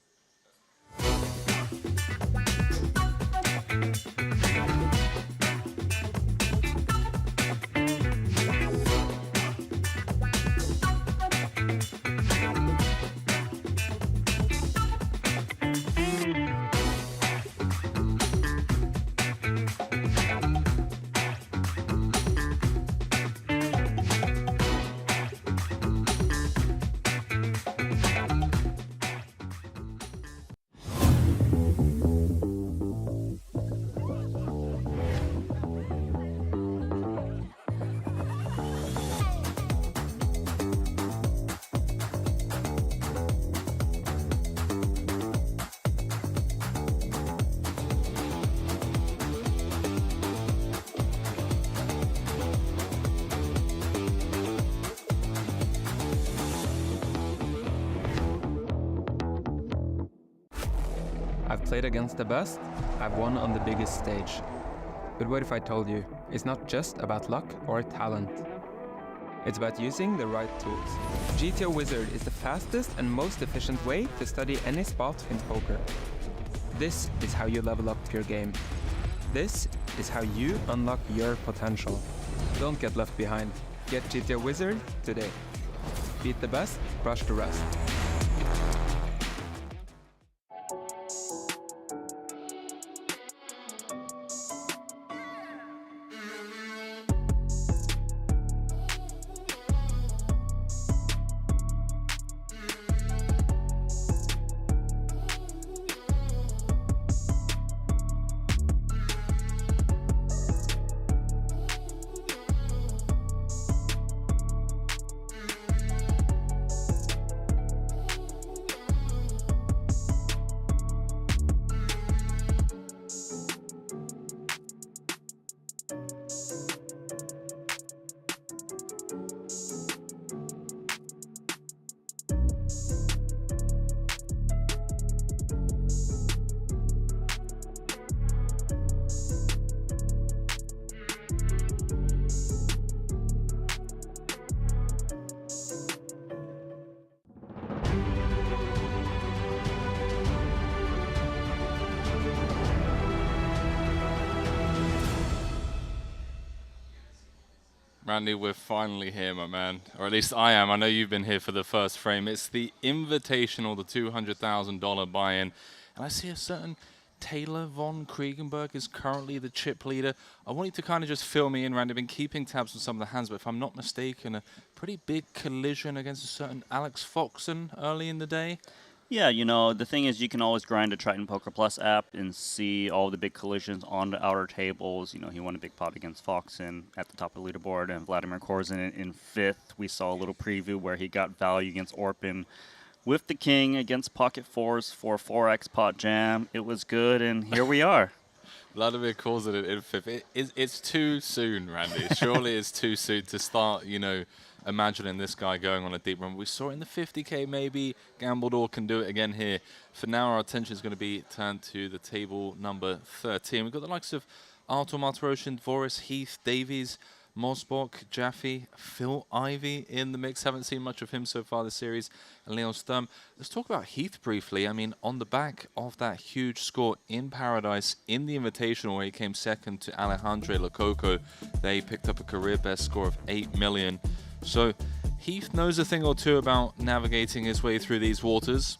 I've played against the best, I've won on the biggest stage. But what if I told you, it's not just about luck or talent. It's about using the right tools. GTO Wizard is the fastest and most efficient way to study any spot in poker. This is how you level up your game. This is how you unlock your potential. Don't get left behind. Get GTO Wizard today. Beat the best, crush the rest. Randy, we're finally here, my man. Or at least I am. I know you've been here for the first frame. It's the Invitational, the $200,000 buy-in. And I see a certain Taylor von Kriegenberg is currently the chip leader. I want you to kind of just fill me in, Randy. I've been keeping tabs on some of the hands, but if I'm not mistaken, a pretty big collision against a certain Alex Foxen early in the day. Yeah, you know, the thing is you can always grind a Triton Poker Plus app and see all the big collisions on the outer tables. You know, he won a big pot against Foxen at the top of the leaderboard, and Vladimir Korzun in 5th. We saw a little preview where he got value against Orpin with the king against pocket fours for 4x pot jam. It was good, and here we are. Vladimir Korzun in 5th. It's too soon, Randy. Surely it's too soon to start, you know, imagining this guy going on a deep run. We saw it in the 50K maybe. Gambledore can do it again here. For now, our attention is going to be turned to the table number 13. We've got the likes of Artur Martirosyan, Voris, Heath, Davies, Mosbok, Jaffe, Phil Ivey in the mix. Haven't seen much of him so far this series. And Leon Sturm. Let's talk about Heath briefly. I mean, on the back of that huge score in Paradise in the Invitational, where he came second to Alejandro Lococo, they picked up a career best score of 8 million. So Heath knows a thing or two about navigating his way through these waters.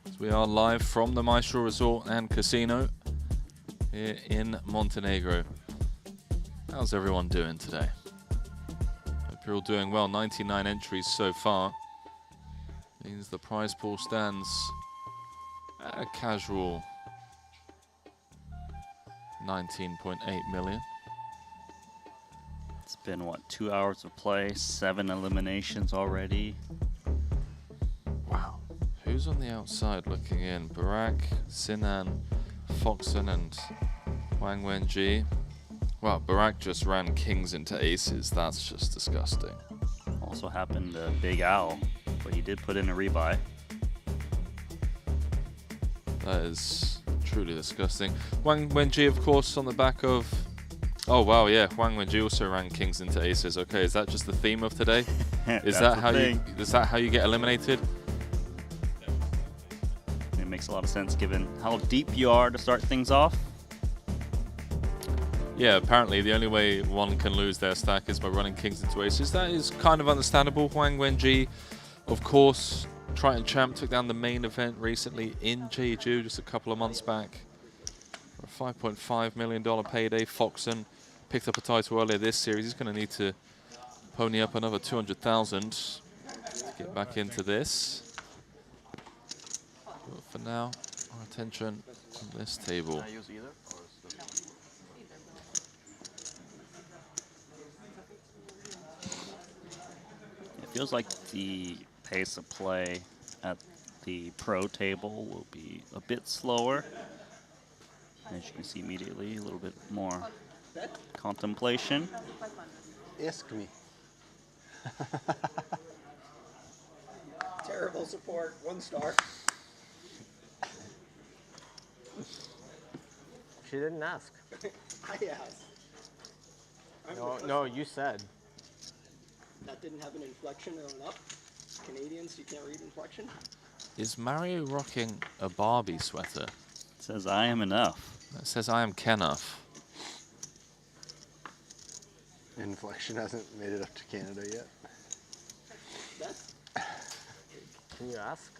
As we are live from the Maestral Resort and Casino here in Montenegro. How's everyone doing today? Hope you're all doing well. 99 entries so far. Means the prize pool stands at a casual 19.8 million. It's been, what, 2 hours of play, 7 eliminations already. Wow. Who's on the outside looking in? Barak, Sinan, Foxen, and Wang Wenji. Wow, Barak just ran kings into aces. That's just disgusting. Also happened to Big Al, but he did put in a rebuy. That is truly disgusting. Wang Wenji, of course, on the back of... Oh, wow, yeah. Wang Wenji also ran kings into aces. Okay, is that just the theme of today? Is that how you get eliminated? It makes a lot of sense given how deep you are to start things off. Yeah, apparently the only way one can lose their stack is by running kings into aces. That is kind of understandable. Wang Wenji, of course, Triton champ, took down the main event recently in Jeju just a couple of months back. For a $5.5 million payday. Foxen picked up a title earlier this series. He's going to need to pony up another 200,000 to get back into this. But for now, our attention on this table. Can I use either? It feels like the pace of play at the pro table will be a bit slower. As you can see immediately, a little bit more contemplation. Ask me. Terrible support, 1 star. She didn't ask. I asked. No, you said. That didn't have an inflection or an up. Canadians, you can't read inflection. Is Mario rocking a Barbie sweater? It says, I am enough. It says, I am Kenuff. Inflection hasn't made it up to Canada yet. Can you ask?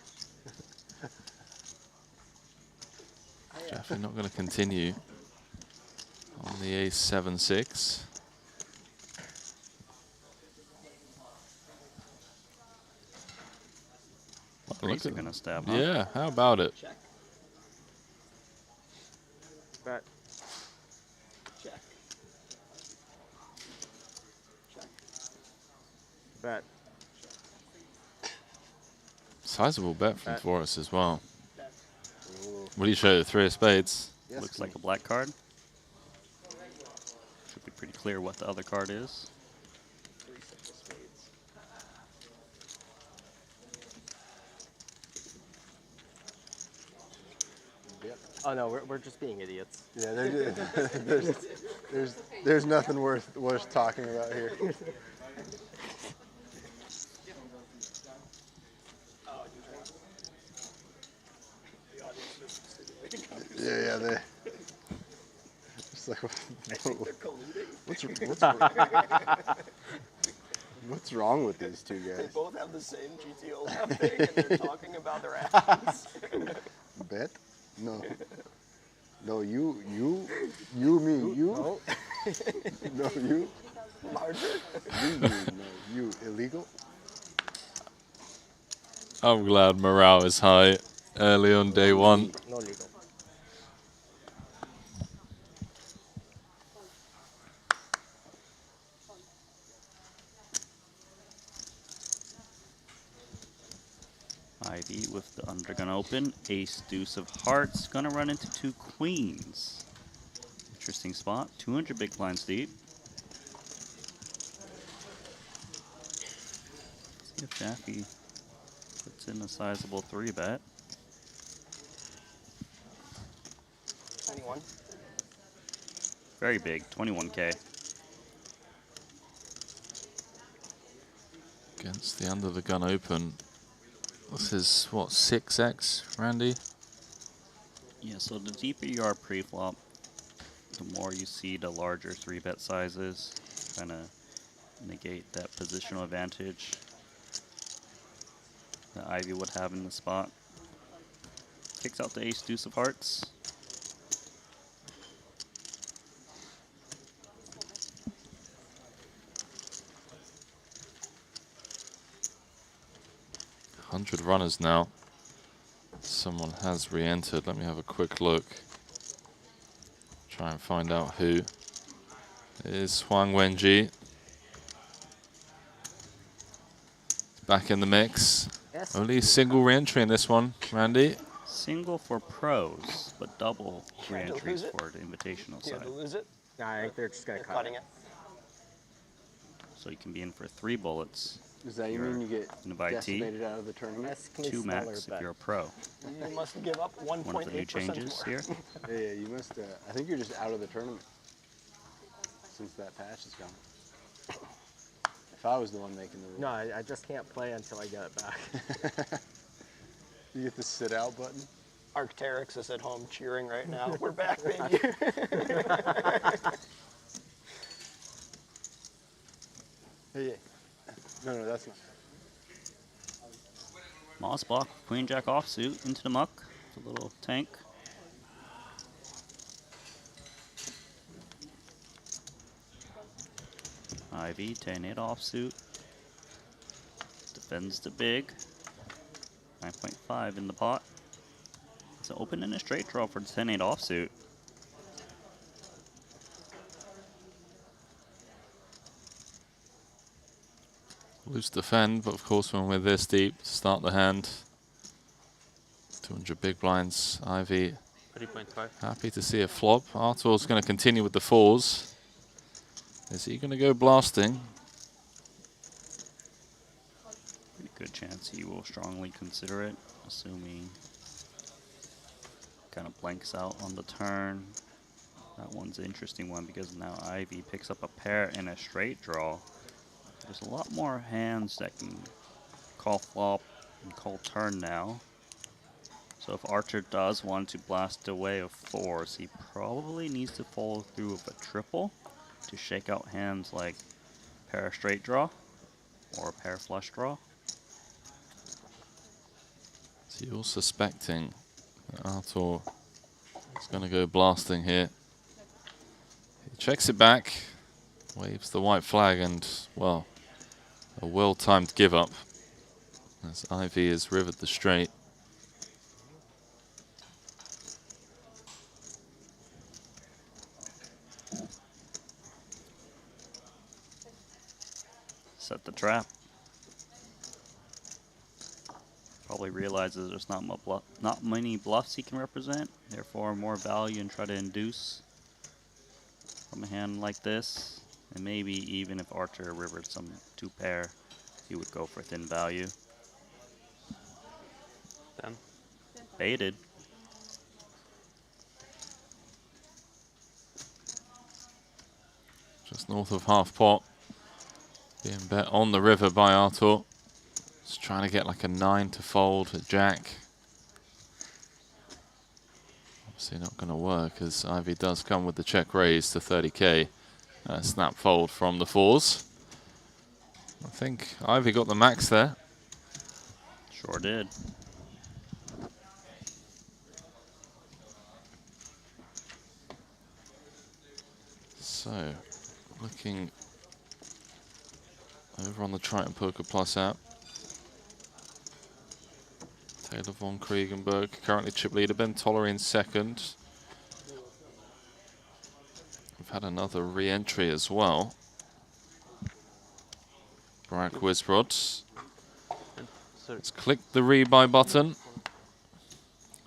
Jaffe not going to continue on the ace 7-6. Threes are going to stab, huh? Yeah, how about it? Check. Bet. Check. Check. Bet. Sizable bet from Voris as well. Bet. What do you show? The 3 of spades. Yes, Looks like a black card. Should be pretty clear what the other card is. 3 6 of spades. Yep. Oh no, we're just being idiots. Yeah, there's nothing worth talking about here. Yeah, It's like, I think they're colluding. what's wrong with these two They guys? both have the same GTO lab thing, and they're talking about their actions. Bet? No. No, you, me, you. No. No, you. Larger? No, you. Illegal? I'm glad morale is high early on day one. No legal. Ivy with the undergun open. Ace, deuce of hearts. Gonna run into 2 queens. Interesting spot. 200 big blinds deep. See if Jaffe puts in a sizable 3-bet. 21. Very big, 21K. Against the under the gun open. This is, what, 6x, Randy? Yeah, so the deeper you are pre-flop, the more you see the larger 3-bet sizes. Kind of negate that positional advantage that Ivy would have in the spot. Kicks out the ace, deuce of hearts. Hundred runners now. Someone has re-entered. Let me have a quick look. Try and find out who. It is Huang Wenji. Back in the mix. Yes. Only single re-entry in this one, Randy. Single for pros, but double You had to re-entries lose it? for the invitational You had side. to lose it? Yeah, I think they're just gonna They're cut cutting it. it. So you can be in for 3 bullets. Does that mean you get invitee, decimated out of the tournament? Significantly 2 smaller max if bet. you're a pro. You must give up 1.8% One of the new changes more. here. Yeah, you must. I think you're just out of the tournament since that patch is gone. If I was the one making the rules. No, I just can't play until I get it back. You get the sit out button. Arcteryx is at home cheering right now. We're back, baby. Hey, no, that's not. Moss block, queen jack offsuit into the muck. It's a little tank. Ivy, 10-8 offsuit. Defends the big. 9.5 in the pot. It's an open and a straight draw for the 10-8 offsuit. Loose defend, but of course when we're this deep, start the hand. 200 big blinds, Ivy. 3.5. Happy to see a flop. Artur's going to continue with the 4s. Is he going to go blasting? Pretty good chance he will strongly consider it, assuming kind of blanks out on the turn. That one's an interesting one because now Ivy picks up a pair and a straight draw. There's a lot more hands that can call flop and call turn now. So if Archer does want to blast away of 4s, he probably needs to follow through with a triple to shake out hands like pair straight draw or pair flush draw. So you're suspecting that Artur is going to go blasting here. He checks it back, waves the white flag, and, well, a well-timed give-up as Ivy has rivered the straight. Set the trap. Probably realizes there's not many bluffs he can represent, therefore more value and try to induce from a hand like this. And maybe even if Archer rivered some 2-pair, he would go for thin value. 10. Baited. Just north of half pot. Being bet on the river by Artur. Just trying to get like a 9 to fold, a jack. Obviously not going to work as Ivy does come with the check raise to 30k. Snap fold from the fours. I think Ivy got the max there. Sure did. So, looking over on the Triton Poker Plus app. Taylor von Kriegenberg, currently chip leader. Ben Toller in second. We've had another re-entry as well. Brack Wisrod. Let's click the rebuy button.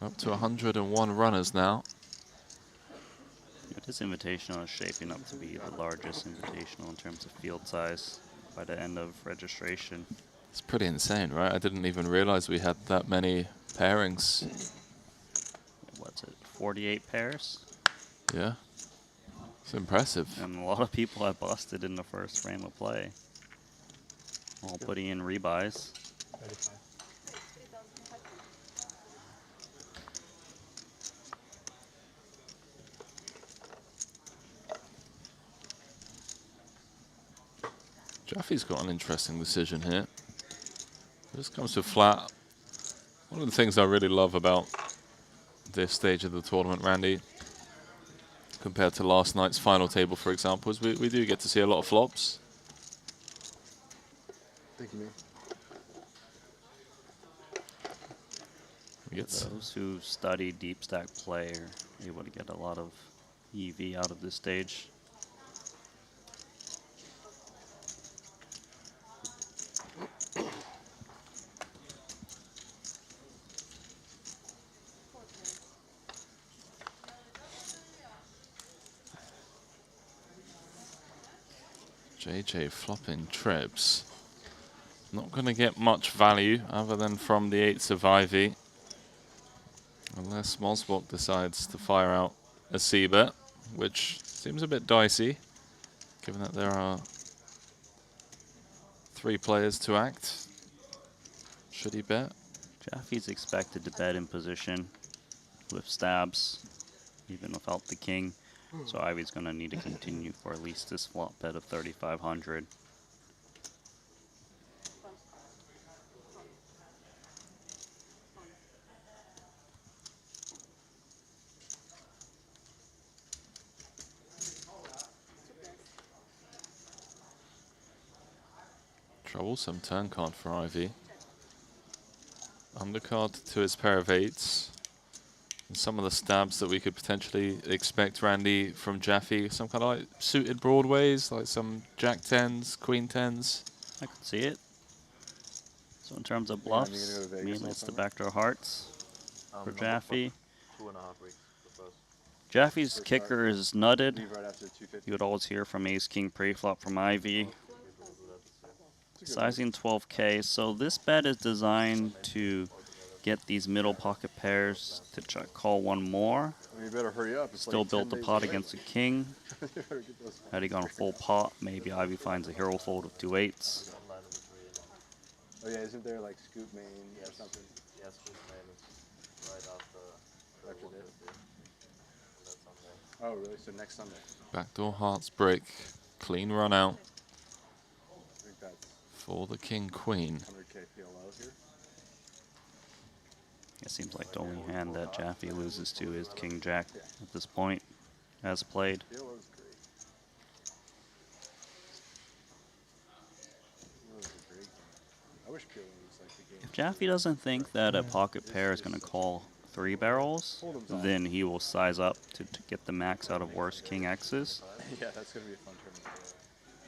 Up to 101 runners now. This invitational is shaping up to be the largest invitational in terms of field size by the end of registration. It's pretty insane, right? I didn't even realize we had that many pairings. What's it, 48 pairs? Yeah. It's impressive. And a lot of people have busted in the first frame of play. All putting in rebuys. Jaffe's got an interesting decision here. This comes to flat. One of the things I really love about this stage of the tournament, Randy, compared to last night's final table, for example, is we do get to see a lot of flops. Thank you, man. Those who study deep stack play are able to get a lot of EV out of this stage. JJ flopping trips. Not going to get much value other than from the 8s of Ivy. Unless Mosbok decides to fire out a C-bet, which seems a bit dicey, given that there are 3 players to act. Should he bet? Jaffe's expected to bet in position with stabs, even without the king. So Ivy's going to need to continue for at least this flop bet of 3,500. Troublesome turn card for Ivy. Undercard to his pair of 8s. And some of the stabs that we could potentially expect, Randy, from Jaffe, some kind of like suited broadways, like some Jack 10s, Queen 10s. I could see it. So in terms of bluffs, it's the backdoor hearts for Jaffe. 2.5 weeks. Jaffe's kicker is nutted. You would always hear from Ace-King pre-flop from Ivy. Sizing 12K, so this bet is designed to get these middle pocket pairs to call one more. Well, you better hurry up. It's Still like built the 10 pot days against the king. Had he gone a full pot, maybe Ivy finds a hero fold of 2 8s. Oh yeah, isn't there like Scoop Main or something? Yeah, Scoop Main is right after this. Oh really? So next Sunday? Backdoor hearts break. Clean run out I think that's for the king queen. 100K PLO here. It seems like the only hand that Jaffe loses to is King Jack at this point, as played. PLO's great. PLO's a great game. I wish PLO was like the game. If Jaffe doesn't think that a pocket pair is going to call 3 barrels, then he will size up to get the max out of worst King X's. Yeah, that's going to be a fun tournament.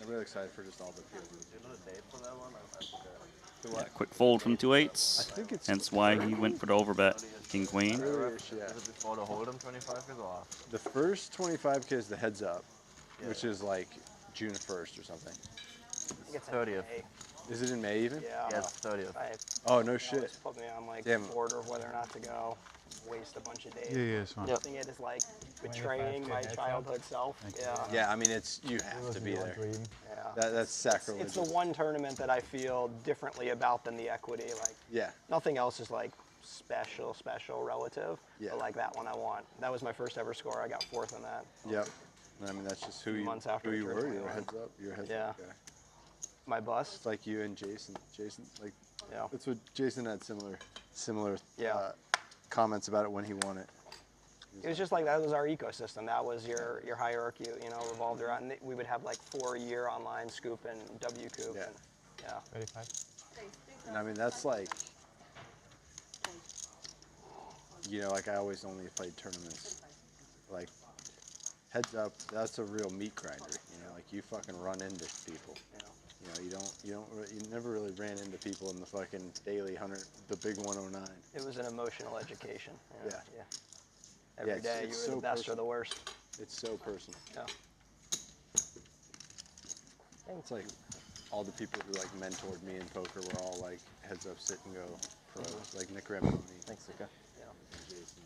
I'm really excited for just all the PLO. Yeah, quick fold from 2 8s, hence why he went for the overbet, King Queen. Before the Hold'em 25 is off. The first 25K is the heads up, which is like June 1st or something. I think it's 30th. Is it in May even? Yeah, it's 30th. Oh, no shit. Always put me on like Damn. order of whether or not to go. Waste a bunch of days. Yeah, it's fine. I think it is like betraying my childhood self. Yeah. Yeah, I mean, it's you have to be there. Yeah. That's sacrilegious. It's the one tournament that I feel differently about than the equity. Like, yeah. Nothing else is like special relative. Yeah. But like that one I want. That was my first ever score. I got 4th on that. Yep. I mean, that's just who you Months after who the you were. tournament You're a won. heads up. You're a heads Yeah. up guy. My bust. It's like you and Jason. Jason, like, Yeah. that's what Jason had similar Yeah. comments about it when he won it. It was just like that was our ecosystem. That was your hierarchy, you know, revolved around. And we would have like 4-year online scoop and W coop. Yeah. And, yeah. 35. And I mean, that's like, you know, like I always only played tournaments. Like, heads up, that's a real meat grinder. You know, like you fucking run into people. You know, you never really ran into people in the fucking daily 100, the big 109. It was an emotional education. You know? Yeah. Every it's- day it's you were so the best or personal. the worst. It's so personal. Yeah. And it's like all the people who like mentored me in poker were all like heads up, sit and go pros. Like Nick Remoni. Thanks, Luca. Yeah. And Jason.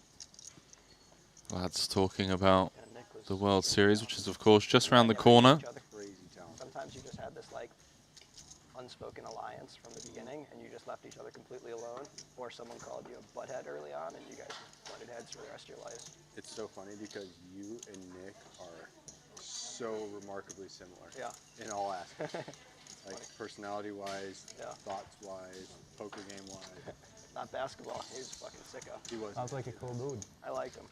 Lads talking about Yeah, Nick was the World Series, which is of course just around the corner. Crazy talent. Sometimes you just had this like unspoken alliance from the beginning, and you just left each other completely alone, or someone called you a butthead early on, and you guys just butted heads for the rest of your lives. It's so funny because you and Nick are so remarkably similar. Yeah. In all aspects. Like personality-wise, Yeah. thoughts-wise, poker game-wise. Not basketball. He was a fucking sicko. He was. Sounds like a cool dude. I liked him.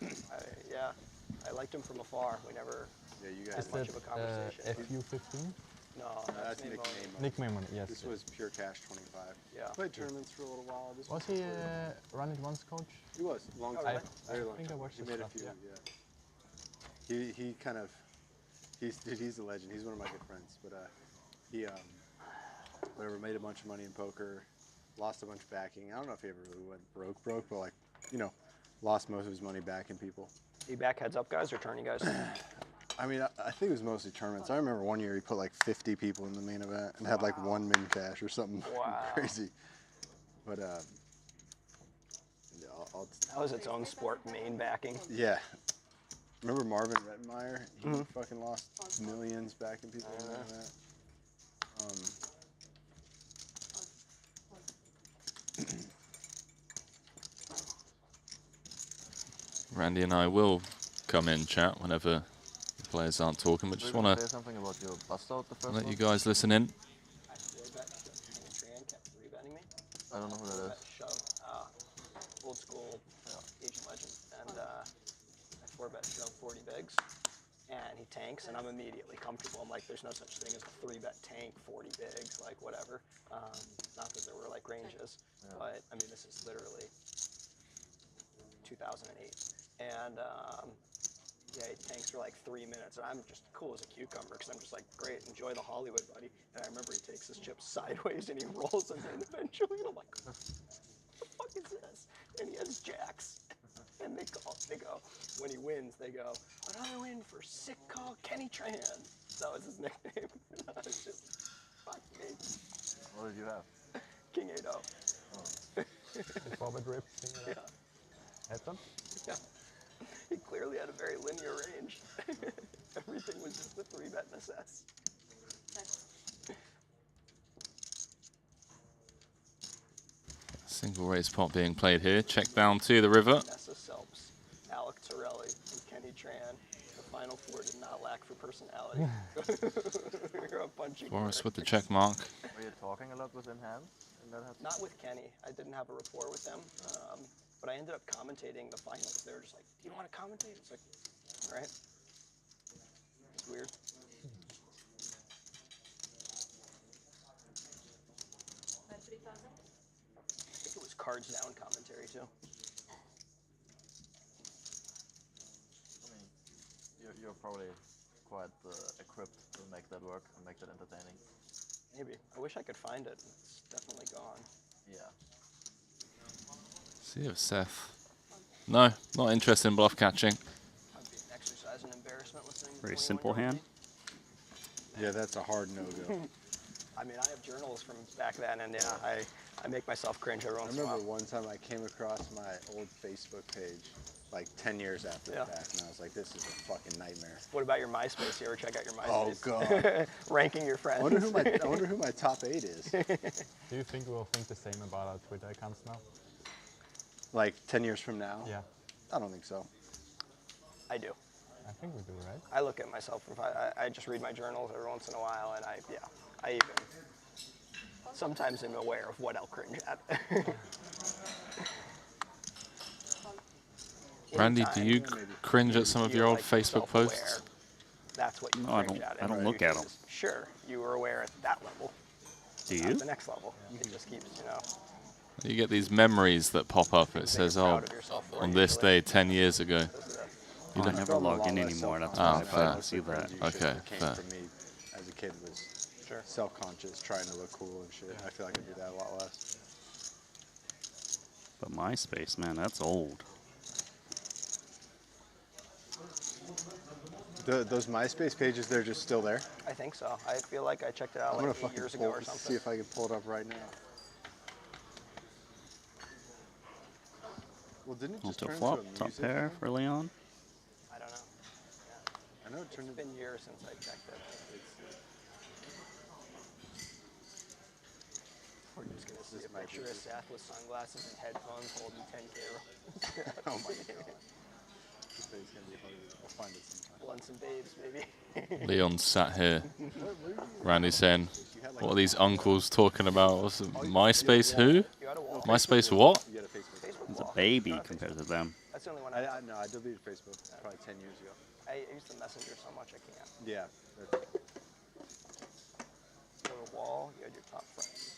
I liked him from afar. We never Yeah, you had guys. Is much it of a conversation. FU15? No, That's Nick Nick Mamoni. Mamoni. Nick Mamoni, yes. This was pure cash 25. Yeah. Played tournaments for a little while. This Was he Run It Once coach? He was long Oh, time. really? Very long think I time. watched He his made a stuff, few. Yeah. He kind of he's a legend. He's one of my good friends. But he whatever, made a bunch of money in poker, lost a bunch of backing. I don't know if he ever really went broke, but like, you know, lost most of his money backing people. He back heads up guys or tourney guys? I mean, I think it was mostly tournaments. I remember one year he put like 50 people in the main event and had like 1 min cash or something Wow. crazy. But yeah, That was its own sport, main backing. yeah. Remember Marvin Rettenmeyer? He fucking lost millions backing people in the event. Randy and I will come in chat whenever the players aren't talking, but just want say to something about your bust out the first let one? you guys listen in. I don't know who that is. Old school Asian legend. And I 4-bet shove 40 bigs. And he tanks, and I'm immediately comfortable. I'm like, there's no such thing as a 3-bet tank, 40 bigs, like whatever. Not that there were like ranges, but I mean, this is literally 2008. And yeah, he tanks for like 3 minutes, and I'm just cool as a cucumber because I'm just like, great, enjoy the Hollywood, buddy. And I remember he takes his chips sideways and he rolls them in eventually, and I'm like, what the fuck is this? And he has jacks. And they go, when he wins, they go, another win for sick call Kenny Tran. That was his nickname. It's just, fuck me. What did you have? King 8-0. The 4-bet rip thing? Yeah. Heads up? Yeah. He clearly had a very linear range. Everything was just the 3-bet and assess. Single raise pot being played here. Check down to the river. Nessa Selps, Alec Torelli, and Kenny Tran. The final 4 did not lack for personality. You're a punching Forrest with the check mark. Were you talking a lot with enhance? In that Not with Kenny. I didn't have a rapport with them. But I ended up commentating the finals. They were just like, do you want to commentate? It's like, all right. It's weird. I think it was cards down commentary too. I mean, you're probably quite equipped to make that work and make that entertaining. Maybe. I wish I could find it. It's definitely gone. Yeah. See if Seth. No, not interested in bluff catching. I'd be an exercise in embarrassment listening to Very 21 simple hand. Yeah, that's a hard no-go. I mean, I have journals from back then, and yeah, I make myself cringe every I once in a remember while. one time I came across my old Facebook page, like 10 years after the fact, and I was like, this is a fucking nightmare. What about your MySpace? You ever check out your Oh, MySpace? God. Ranking your friends. I wonder who my top 8 is. Do you think we'll think the same about our Twitter accounts now? Like 10 years from now? Yeah. I don't think so. I do. I think we do, right? I look at myself, I just read my journals every once in a while, and I even sometimes am aware of what I'll cringe at. Randy, do you cringe at some of your old Facebook posts? That's what you No, I cringe don't- at. I don't and look you at can 'em. just- Sure, you were aware at that level. Do At you? the next level, it just keeps, you know. You get these memories that pop up. It says, "Oh, on this day 10 years ago." I never log in anymore. That's why I don't see that. Okay, fair. For me, as a kid, was self-conscious, trying to look cool and shit. I feel like I do that a lot less. But MySpace, man, that's old. Those MySpace pages, they're just still there? I think so. I feel like I checked it out I'm like gonna 8 years fucking ago or something. see if I can pull it up right now. Well, didn't it just Alto turn flop, into a top music pair thing? for Leon. I don't know. I know it turned It's been years since I checked it. We're just going to see a picture of Seth with sunglasses and headphones holding 10K rolls. Oh my god. This thing's gonna be hard. I'll find it sometime. Blunts and babes, baby. Leon's sat here. Randy's saying, "What are these uncles talking about? What's it, MySpace who? MySpace what?" It's a baby compared to them. That's the only one No, I deleted Facebook probably 10 years ago. I used the Messenger so much I can't. Yeah. Go to wall, you had your top friends.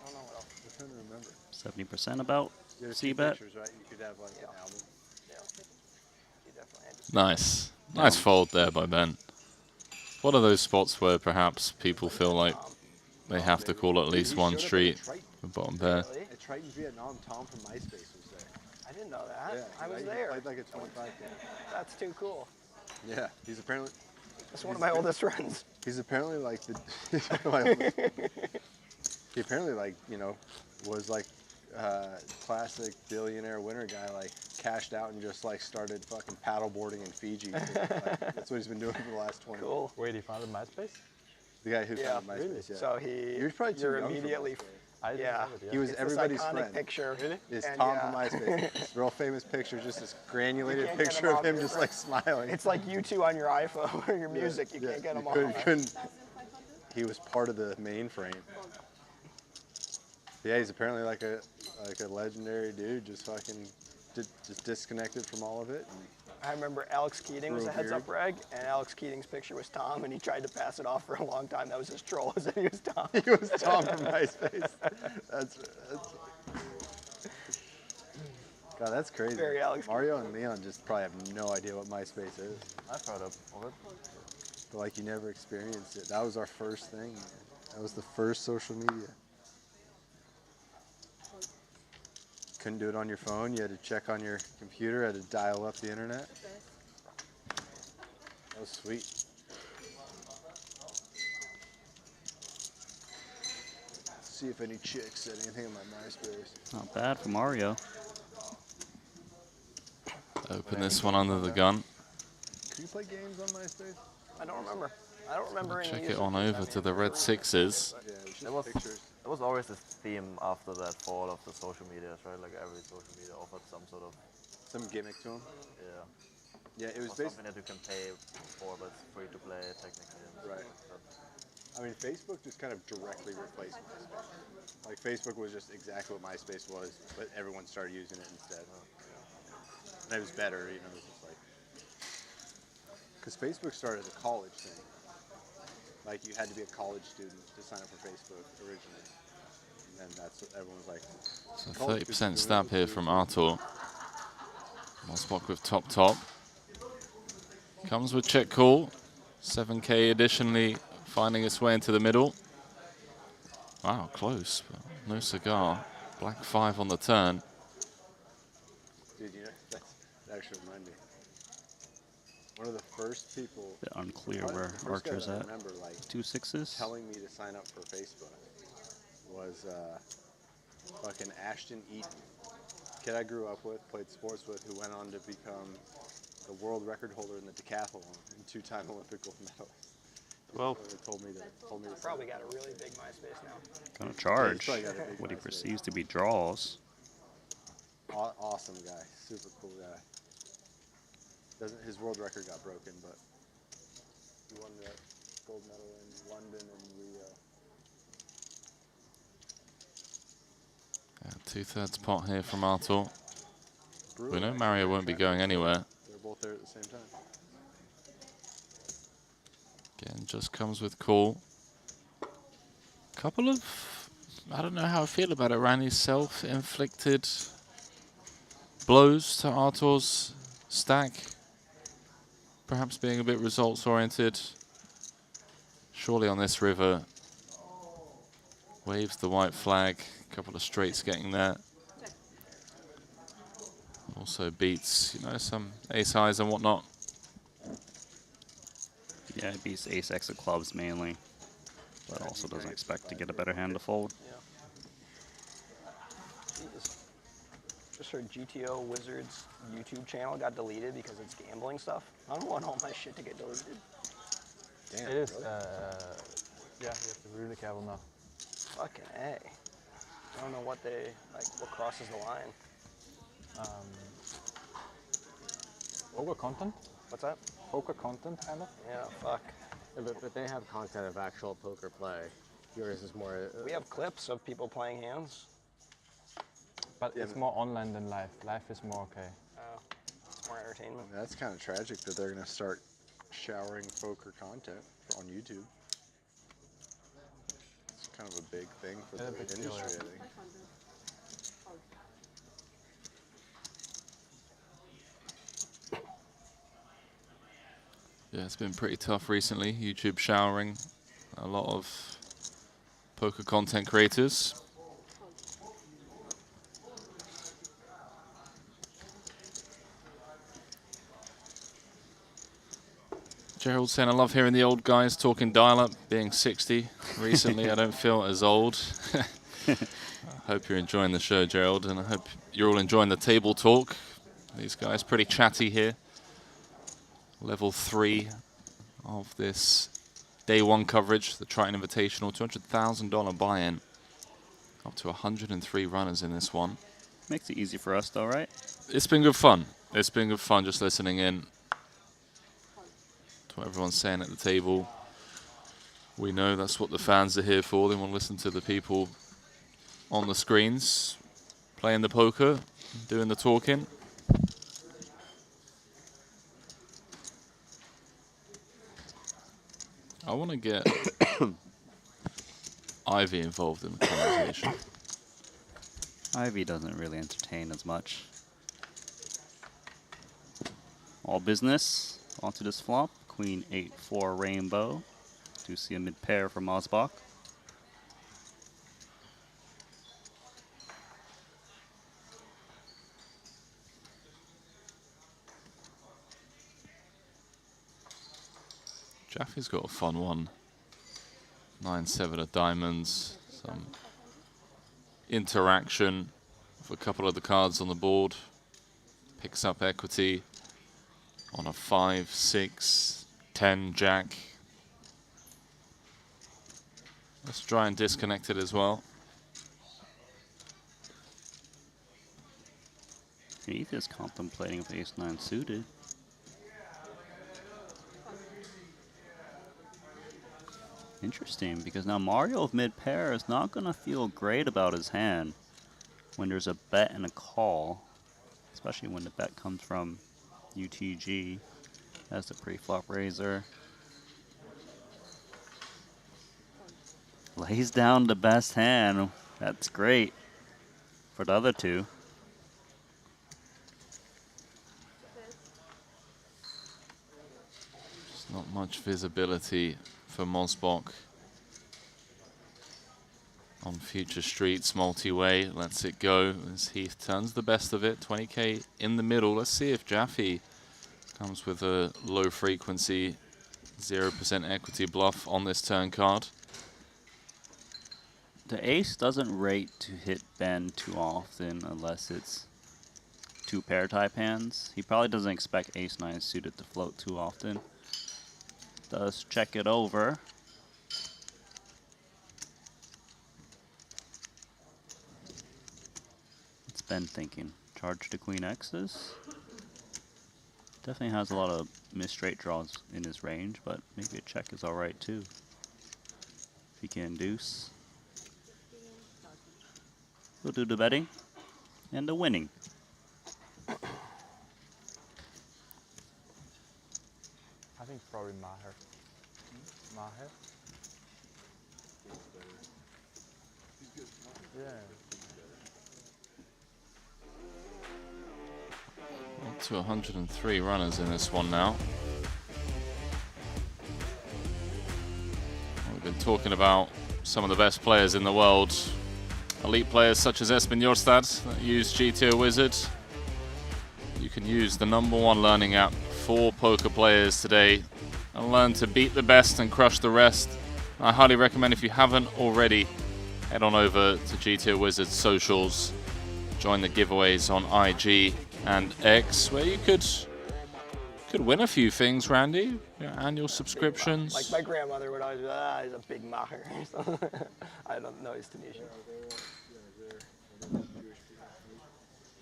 I don't know what else. I'm trying to remember. 70% about You had C-bet. pictures, right? You could have like an album. Yeah. You definitely had to Nice. Nice fold there by Ben. What are those spots where perhaps people feel like they have to call at least one street for bottom pair? At Triton, Vietnam, Tom from MySpace was there. I didn't know that. Yeah, I was he there. played like a 25 game. That's too cool. Yeah, he's apparently. That's one of my oldest friends. He's apparently like the. my oldest. He apparently like was like classic billionaire winner guy, like cashed out and just like started fucking paddleboarding in Fiji. Like, that's what he's been doing for the last 20 Cool. Wait, he founded MySpace? The guy who Yeah. founded MySpace. Yeah. So You're probably too you're young for immediately. MySpace. I didn't Yeah. have it, He was It's everybody's this iconic friend. picture. Really? Is And Tom yeah. from MySpace. This real famous picture, just this granulated can't get picture him of off him your just brain. like smiling. It's like you two on your iPhone or your music. You can't get them off. Couldn't. He was part of the mainframe. Yeah, he's apparently like a legendary dude, just fucking just disconnected from all of it. And I remember Alex Keating was Grew a a heads-up beard. reg, and Alex Keating's picture was Tom, and he tried to pass it off for a long time. That was his troll, is that he was Tom. He was Tom from MySpace. That's God, that's crazy. Very Alex Mario and Leon just probably have no idea what MySpace is. I've heard of it. But like you never experienced it. That was our first thing. Man. That was the first social media. Couldn't do it on your phone. You had to check on your computer. Had to dial up the internet. That was sweet. See if any chicks said anything on my MySpace. Not bad for Mario. Open this one under the gun. Could you play games on MySpace? I don't remember. I don't remember any Check it music. on over to the red sixes. Yeah, it was just There was, pictures. there was always this theme after that fall of the social medias, right? Like every social media offered some sort of, Some gimmick to them. yeah, Yeah, it was or basically. something that you can pay for, but it's free to play technically. and Right. stuff like that. I mean, Facebook just kind of directly replaced MySpace. Like, Facebook was just exactly what MySpace was, but everyone started using it instead. And it was better, it was just like... Because Facebook started as a college thing. Like, you had to be a college student to sign up for Facebook originally. And then that's what everyone was like... So college 30% students stab doing here it. from Artur. One spot with top. Comes with check call. 7K additionally finding its way into the middle. Wow, close, but no cigar. Black 5 on the turn. Dude, that actually reminded me. One of the first people... Bit unclear probably where the first guy Archer's that I at. remember, like, 2 6s. telling me to sign up for Facebook was fucking Ashton Eaton. Kid I grew up with, played sports with, who went on to become the world record holder in the decathlon and 2-time Olympic gold medalist. Well, told me that. Probably got a really big MySpace now. Gonna charge probably got a big what he MySpace. perceives to be draws. Awesome guy, super cool guy. His world record got broken, but he won the gold medal in London and Rio. Yeah, 2/3 pot here from Artur. We know Mario won't be going anywhere. They're both there at the same time. Again, just comes with call. Couple of, I don't know how I feel about it, Randy's self-inflicted blows to Artur's stack. Perhaps being a bit results-oriented. Surely on this river, waves the white flag. Couple of straights getting there. Also beats, you know, some ace highs and whatnot. Yeah, it beats ace X of clubs mainly, but also doesn't expect to get a better hand to fold. Yeah. Jeez. Just heard GTO Wizards YouTube channel got deleted because it's gambling stuff. I don't want all my shit to get deleted. Damn, It is, really? yeah, you have to be really careful now. Fucking A. I don't know what they, like, what crosses the line. Poker content? What's that? Poker content, kind of? Yeah, fuck. Yeah, but they have content of actual poker play. Yours is more. We have clips of people playing hands. But it's more online than live. Live is more okay. It's more entertainment. That's kind of tragic that they're going to start showering poker content on YouTube. It's kind of a big thing for the industry, I think. Yeah, it's been pretty tough recently. YouTube showering a lot of poker content creators. Gerald saying, I love hearing the old guys talking dial-up. Being 60 recently, I don't feel as old. I hope you're enjoying the show, Gerald, and I hope you're all enjoying the table talk. These guys pretty chatty here. Level 3 of this day 1 coverage, the Triton Invitational, $200,000 buy-in. Up to 103 runners in this one. Makes it easy for us though, right? It's been good fun. It's been good fun just listening in to what everyone's saying at the table. We know that's what the fans are here for. They want to listen to the people on the screens, playing the poker, doing the talking. I want to get Ivy involved in the conversation. Ivy doesn't really entertain as much. All business. Onto this flop. Queen 8-4 rainbow. Do see a mid pair from Mosbach. Jaffe's got a fun one. 9-7 of diamonds. Some interaction with a couple of the cards on the board. Picks up equity on a 5, 6, 10 jack. Let's try and disconnect it as well. Heath is contemplating with ace-9 suited. Interesting, because now Mario with mid-pair is not going to feel great about his hand when there's a bet and a call, especially when the bet comes from UTG as the pre-flop raiser. Lays down the best hand. That's great for the other two. Just not much visibility for Mosbach on future streets, multi-way. Lets it go as Heath turns the best of it. 20K in the middle. Let's see if Jaffe comes with a low frequency 0% equity bluff on this turn card. The ace doesn't rate to hit Ben too often unless it's 2 pair type hands. He probably doesn't expect ace-9 suited to float too often. Does check it over. It's Ben thinking, Charge to Queen X's. Definitely has a lot of missed straight draws in his range, but maybe a check is alright too. If he can induce. We'll do the betting and the winning. I think probably Maher. Maher? Yeah. Up to 103 runners in this one now. We've been talking about some of the best players in the world. Elite players such as Espen Jorstad that use GTO Wizard. You can use the #1 learning app for poker players today and learn to beat the best and crush the rest. I highly recommend, if you haven't already, head on over to GTO Wizard socials. Join the giveaways on IG and X, where you could win a few things, Randy. Your annual subscriptions. Like my grandmother would always be like, he's a big macher. I don't know, he's Tunisian.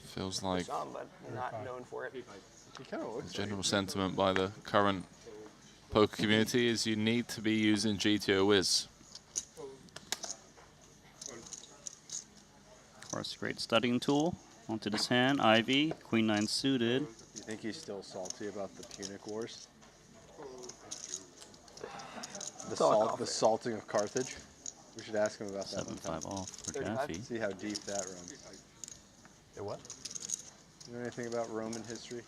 Feels like Some, but not known for it. the general sentiment by the current poker community is you need to be using GTO Wiz. Of course, great studying tool. Onto this hand, Ivy, Queen 9 suited. You think he's still salty about the Punic Wars? The salting of Carthage? We should ask him about that. 7-5 off for Jaffe. See how deep that runs. The what? You know anything about Roman history?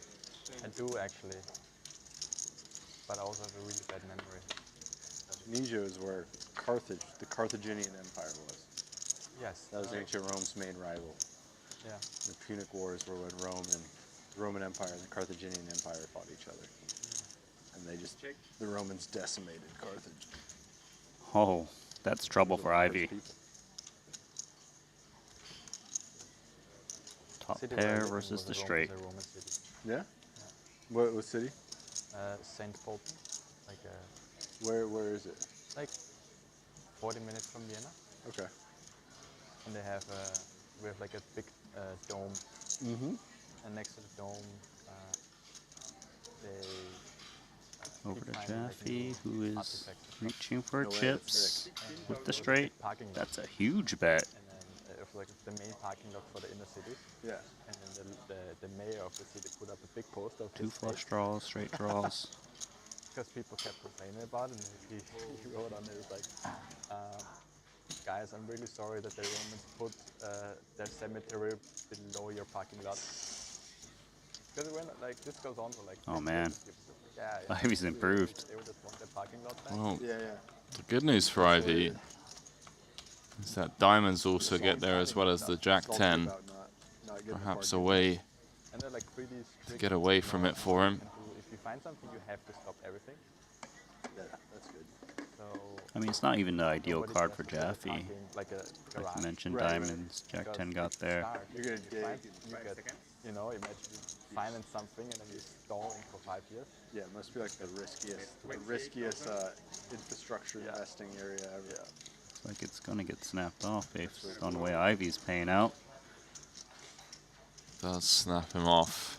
I do actually, but I also have a really bad memory. Tunisia is where Carthage, the Carthaginian Empire was. Yes. That was ancient Rome's main rival. Yeah. The Punic Wars were when Rome and the Roman Empire and the Carthaginian Empire fought each other. And they just, the Romans decimated Carthage. Oh, that's trouble for Ivy. Top pair versus the straight. Yeah? What city? St. Polten. Like where is it? Like 40 minutes from Vienna. Okay. And they have we have like a big dome. Mm-hmm. And next to the dome, they Over to Jaffe, who is reaching for chips with the straight. That's a huge bet. And then like the main parking lot for the inner city. Yeah. And then the mayor of the city put up a big poster of Two his flush face. draws, straight draws. Because people kept complaining about it, and he wrote on it like, guys, I'm really sorry that the Romans put their cemetery below your parking lot. Because when like this goes on for like. Oh man, yeah, Ivy's improved. They would just want their parking lot back. Well, yeah. The good news for Ivy is that diamonds also get there as well as the Jack 10. Perhaps a way to get away from it for him. If you find something, you have to stop everything. Yeah, that's good. So I mean, it's not even the ideal card for Jaffe. Like you mentioned, diamonds, Jack 10 got there. You're gonna dig. You know, imagine you finance something and then you're stalling for 5 years. Yeah, it must be like the riskiest infrastructure investing area ever. Yeah. Looks like it's gonna get snapped off based on the way Ivy's paying out. Does snap him off.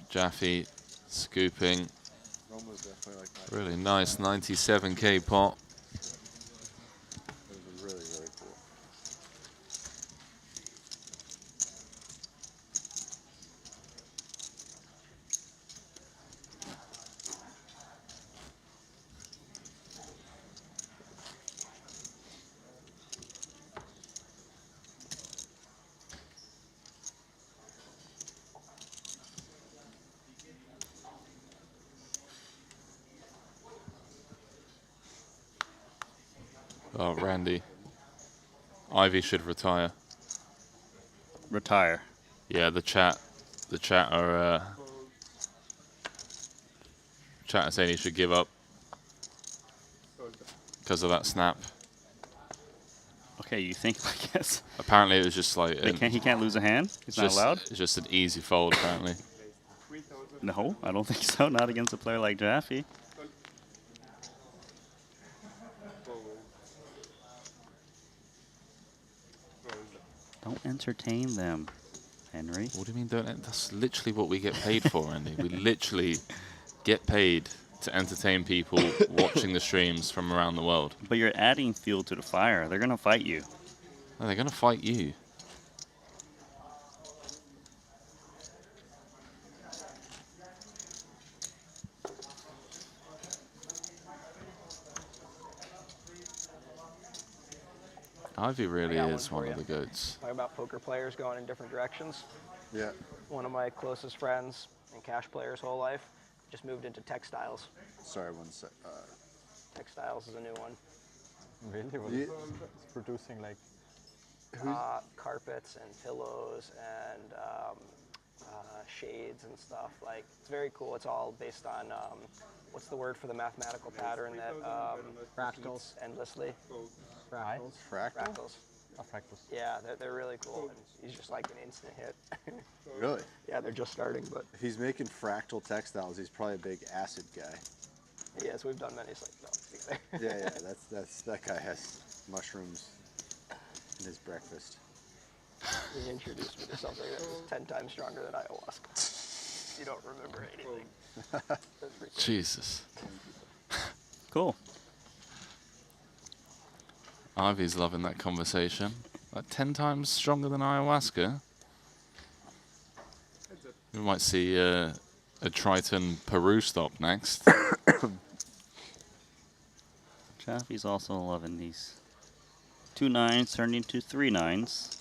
Jaffe scooping. Really nice 97k pot. It was really, really cool. Oh, Randy. Ivy should retire. Retire. Yeah, the chat are saying he should give up because of that snap. Okay, you think like yes? Apparently, it was just like he can't lose a hand. He's not allowed. It's just an easy fold, apparently. No, I don't think so. Not against a player like Jaffe. Don't entertain them. Henry. What do you mean don't? That's literally what we get paid for, Andy. We literally get paid to entertain people watching the streams from around the world. But you're adding fuel to the fire. They're going to fight you. No, they're going to fight you. Ivy really is one of the goats. Talk about poker players going in different directions. Yeah. One of my closest friends and cash players whole life just moved into textiles. Sorry, one sec. Textiles is a new one. Really? What is it's producing like? Carpets and pillows and shades and stuff. Like, it's very cool. It's all based on what's the word for the mathematical pattern that repeats endlessly? Fractals. Fractals. Oh, fractals. Yeah, they're really cool. And he's just like an instant hit. Really? Yeah, they're just starting, but If he's making fractal textiles, he's probably a big acid guy. yes, we've done many psychedelics together. Yeah, that guy has mushrooms in his breakfast. He introduced me to something that was 10 times stronger than ayahuasca. You don't remember anything. That's pretty cool. Jesus. Cool. Ivy's loving that conversation. Like 10 times stronger than ayahuasca. We might see a Triton Peru stop next. Chaffee's also loving these 2 9s turning into 3 9s.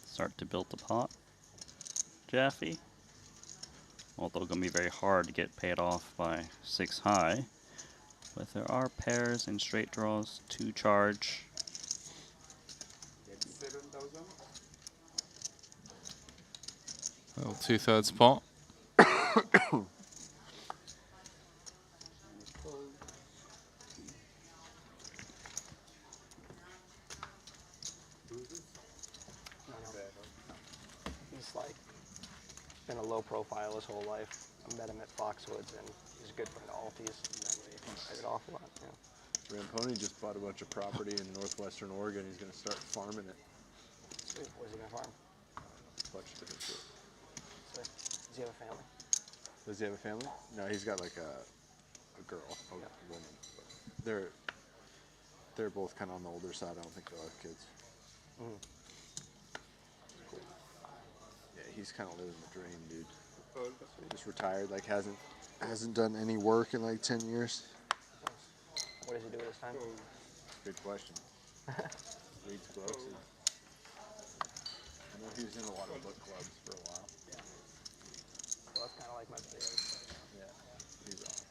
Start to build the pot, Jaffe. Although going to be very hard to get paid off by 6 high. But there are pairs and straight draws to charge. Well, 2/3 pot. He's like been a low profile his whole life. I met him at Foxwoods and he's a good friend of Alties. And we hit it off a lot. Yeah. Ramponi just bought a bunch of property in northwestern Oregon. He's going to start farming it. Sweet. What's he gonna farm? A bunch of different shit. Sweet. Does he have a family? Does he have a family? No, he's got like a girl, a woman. But they're both kind of on the older side. I don't think they'll have kids. Mm-hmm. Cool. Yeah, he's kind of living the dream, dude. Just retired, like hasn't done any work in like 10 years. What does he do with his time? Good question. Reads books. I know he was in a lot of book clubs for a while. So that's kind of like my video. Yeah, he's awesome.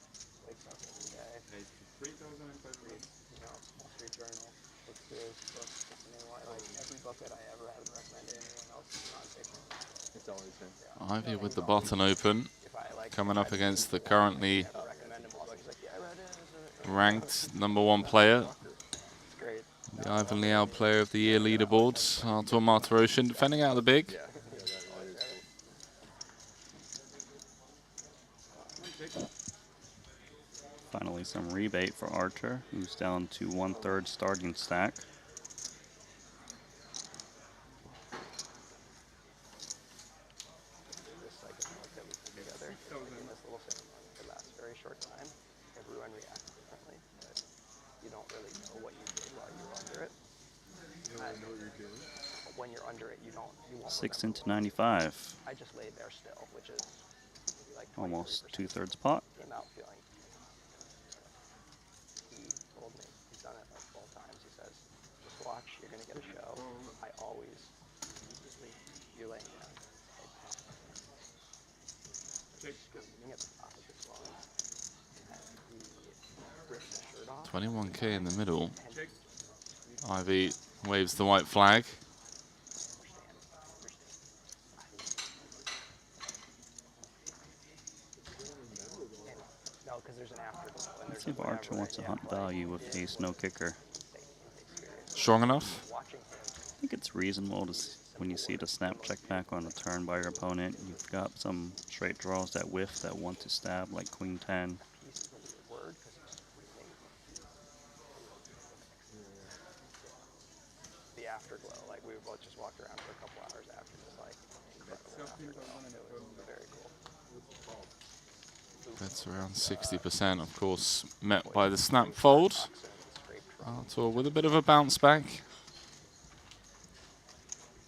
Wakes up every day. Reads, you know, Wall Street Journal. Looks through his books. Gets a new one. Like every book that I ever had recommended to anyone else is nonfiction. It's always him. Ivy with the button open. Coming up against the currently ranked #1 player. The Ivan Liao Player of the Year leaderboards. Artur Martirosyan defending out of the big. Finally some rebate for Archer, who's down to 1/3 starting stack. Everyone reacts differently, but you don't really know what you did while you were under it. You don't know what you're doing. But when you're under it, you won't 6 into 95. I just laid there still, which is like Almost 2/3 pot. Came out feeling. He told me he's done it like 12 times. He says, "Just watch. You're gonna get a show. I always you're laying down. Head at the top of this one. 21k in the middle. Ivy waves the white flag. No, because there's an afterglow. Let's see if Archer wants to hunt value with a no kicker. Strong enough? I think it's reasonable to when you see the snap check back on a turn by your opponent, you've got some straight draws that whiff that want to stab, like Queen 10. The afterglow, like we both just walked around for a couple hours after, just like incredible afterglow. It was very cool. That's around 60%, of course, met by the snap fold. Artur with a bit of a bounce back.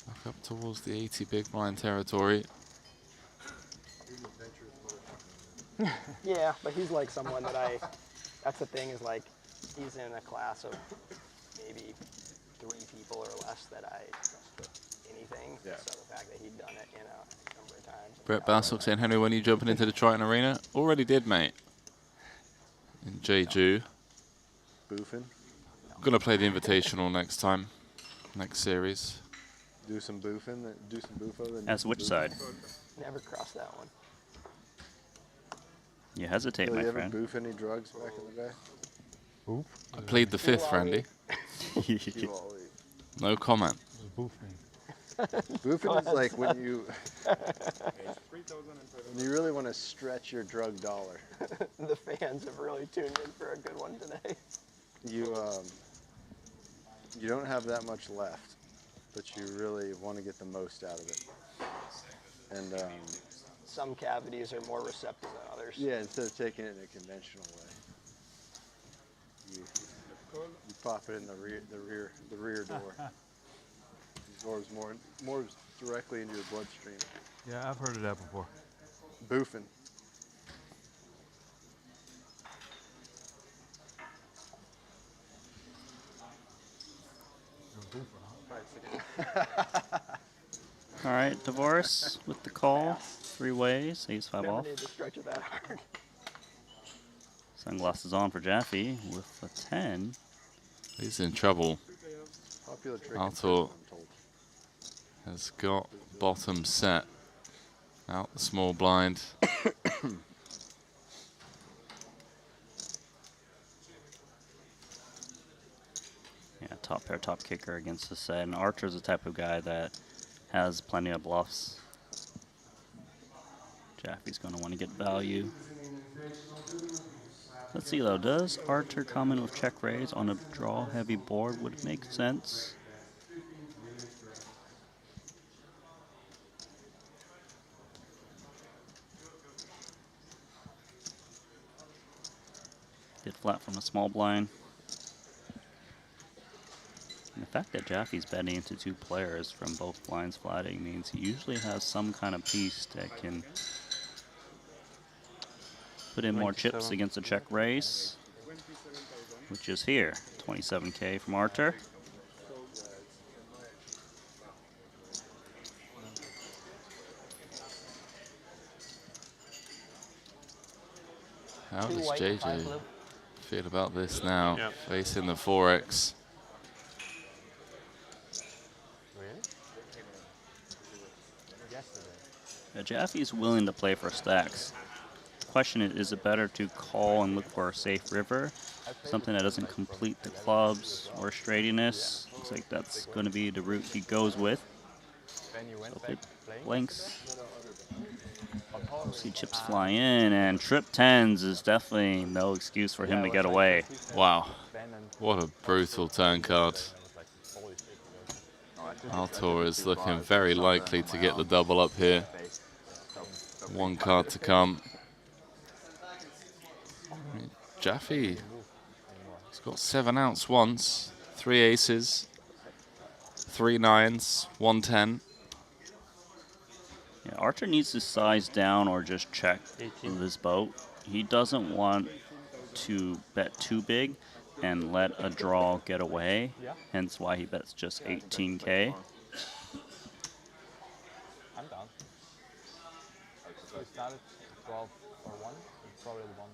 Back up towards the 80 big blind territory. Yeah, but he's like someone that that's the thing, is like, he's in a class of maybe 3 people or less that I trust anything. Yeah. So the fact that he'd done it, a number of times. Brett Bassel saying, Henry, when are you jumping into the Triton Arena? Already did, mate. And Jeju. Boofing. Gonna play the Invitational next time, next series. Do some boofing, do some boofo. Then That's which side? Never crossed that one. You hesitate, Did my you ever friend. boof any drugs back in the day? Oof. I plead the 5th, Randy. No comment. Boofing is like when you really want to stretch your drug dollar. The fans have really tuned in for a good one today. You don't have that much left, but you really want to get the most out of it. And some cavities are more receptive than others. yeah, instead of taking it in a conventional way, you pop it in the rear door. Absorbs more directly into your bloodstream. Yeah, I've heard of that before. Boofing. All right, Divorce with the call. 3 ways, ace 5 Never off. need to stretch it that hard. Sunglasses on for Jaffe with a 10. He's in trouble. Popular trick. Artur has got bottom set. Out the small blind. Yeah, top pair, top kicker against the set. And Archer's the type of guy that has plenty of bluffs. Jaffe's going to want to get value. Let's see though, does Archer come in with check raise on a draw heavy board? Would it make sense? Get flat from a small blind. And the fact that Jaffe's betting into 2 players from both blinds flatting means he usually has some kind of piece that can put in more chips against a check raise, which is here. 27K from Artur. How does JJ feel about this now? Yep. Facing the 4X. Jaffe's willing to play for stacks. The question is it better to call and look for a safe river? Something that doesn't complete the clubs or straightiness. Looks like that's going to be the route he goes with. So if it blinks, we'll see chips fly in, and trip 10s is definitely no excuse for him to get away. Wow. What a brutal turn card. Artur is looking very likely to get the double up here. 1 card to come. Jaffe, he's got 7 outs once, 3 aces, 3 9s, 1 10. Yeah, Archer needs to size down or just check this boat. He doesn't want to bet too big and let a draw get away, hence why he bets just 18K. I'm down. We started 12 or 1. It's probably the 1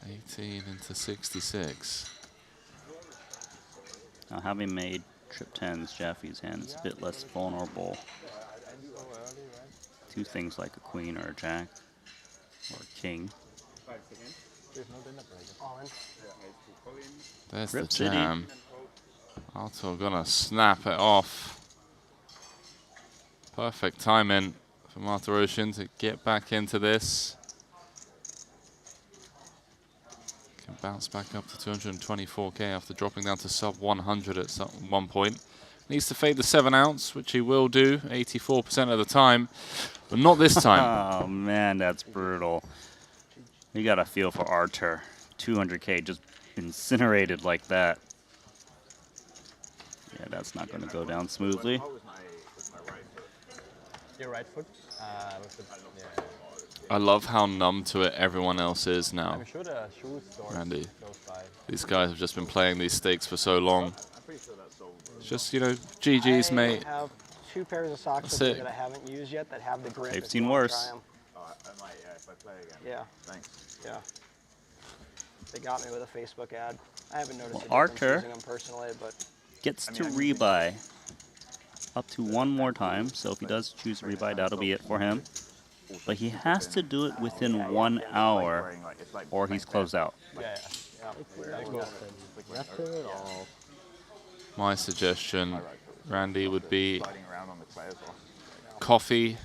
there. 18 into 66. Now, having made trip 10s, Jaffe's hand is a bit less vulnerable to things like a queen or a jack or a king. There's Rip the City. jam. Arthur gonna snap it off. Perfect timing for Martirosyan to get back into this. Can bounce back up to 224K after dropping down to sub 100 at one point. Needs to fade the 7-ounce, which he will do 84% of the time, but not this time. Oh man, that's brutal. You got a feel for Arthur. 200K just incinerated like that. Yeah, that's not going to go down smoothly. Your right foot? I love how numb to it everyone else is now. I'm sure the shoe store Randy, goes by. these guys have just been playing these stakes for so long. It's just, you know, GG's, mate. I have 2 pairs of socks That's up there it. that I haven't used yet that have the grip. They've if seen you wanna worse. try 'em. I might, yeah, if I play again. Yeah. Thanks. Yeah. They got me with a Facebook ad. I haven't noticed Well, a difference Arthur using them personally, but gets to rebuy up to one more time. So if he does choose to rebuy, that'll be it for him. But he has to do it within 1 hour or he's closed out. My suggestion, Randy, would be coffee,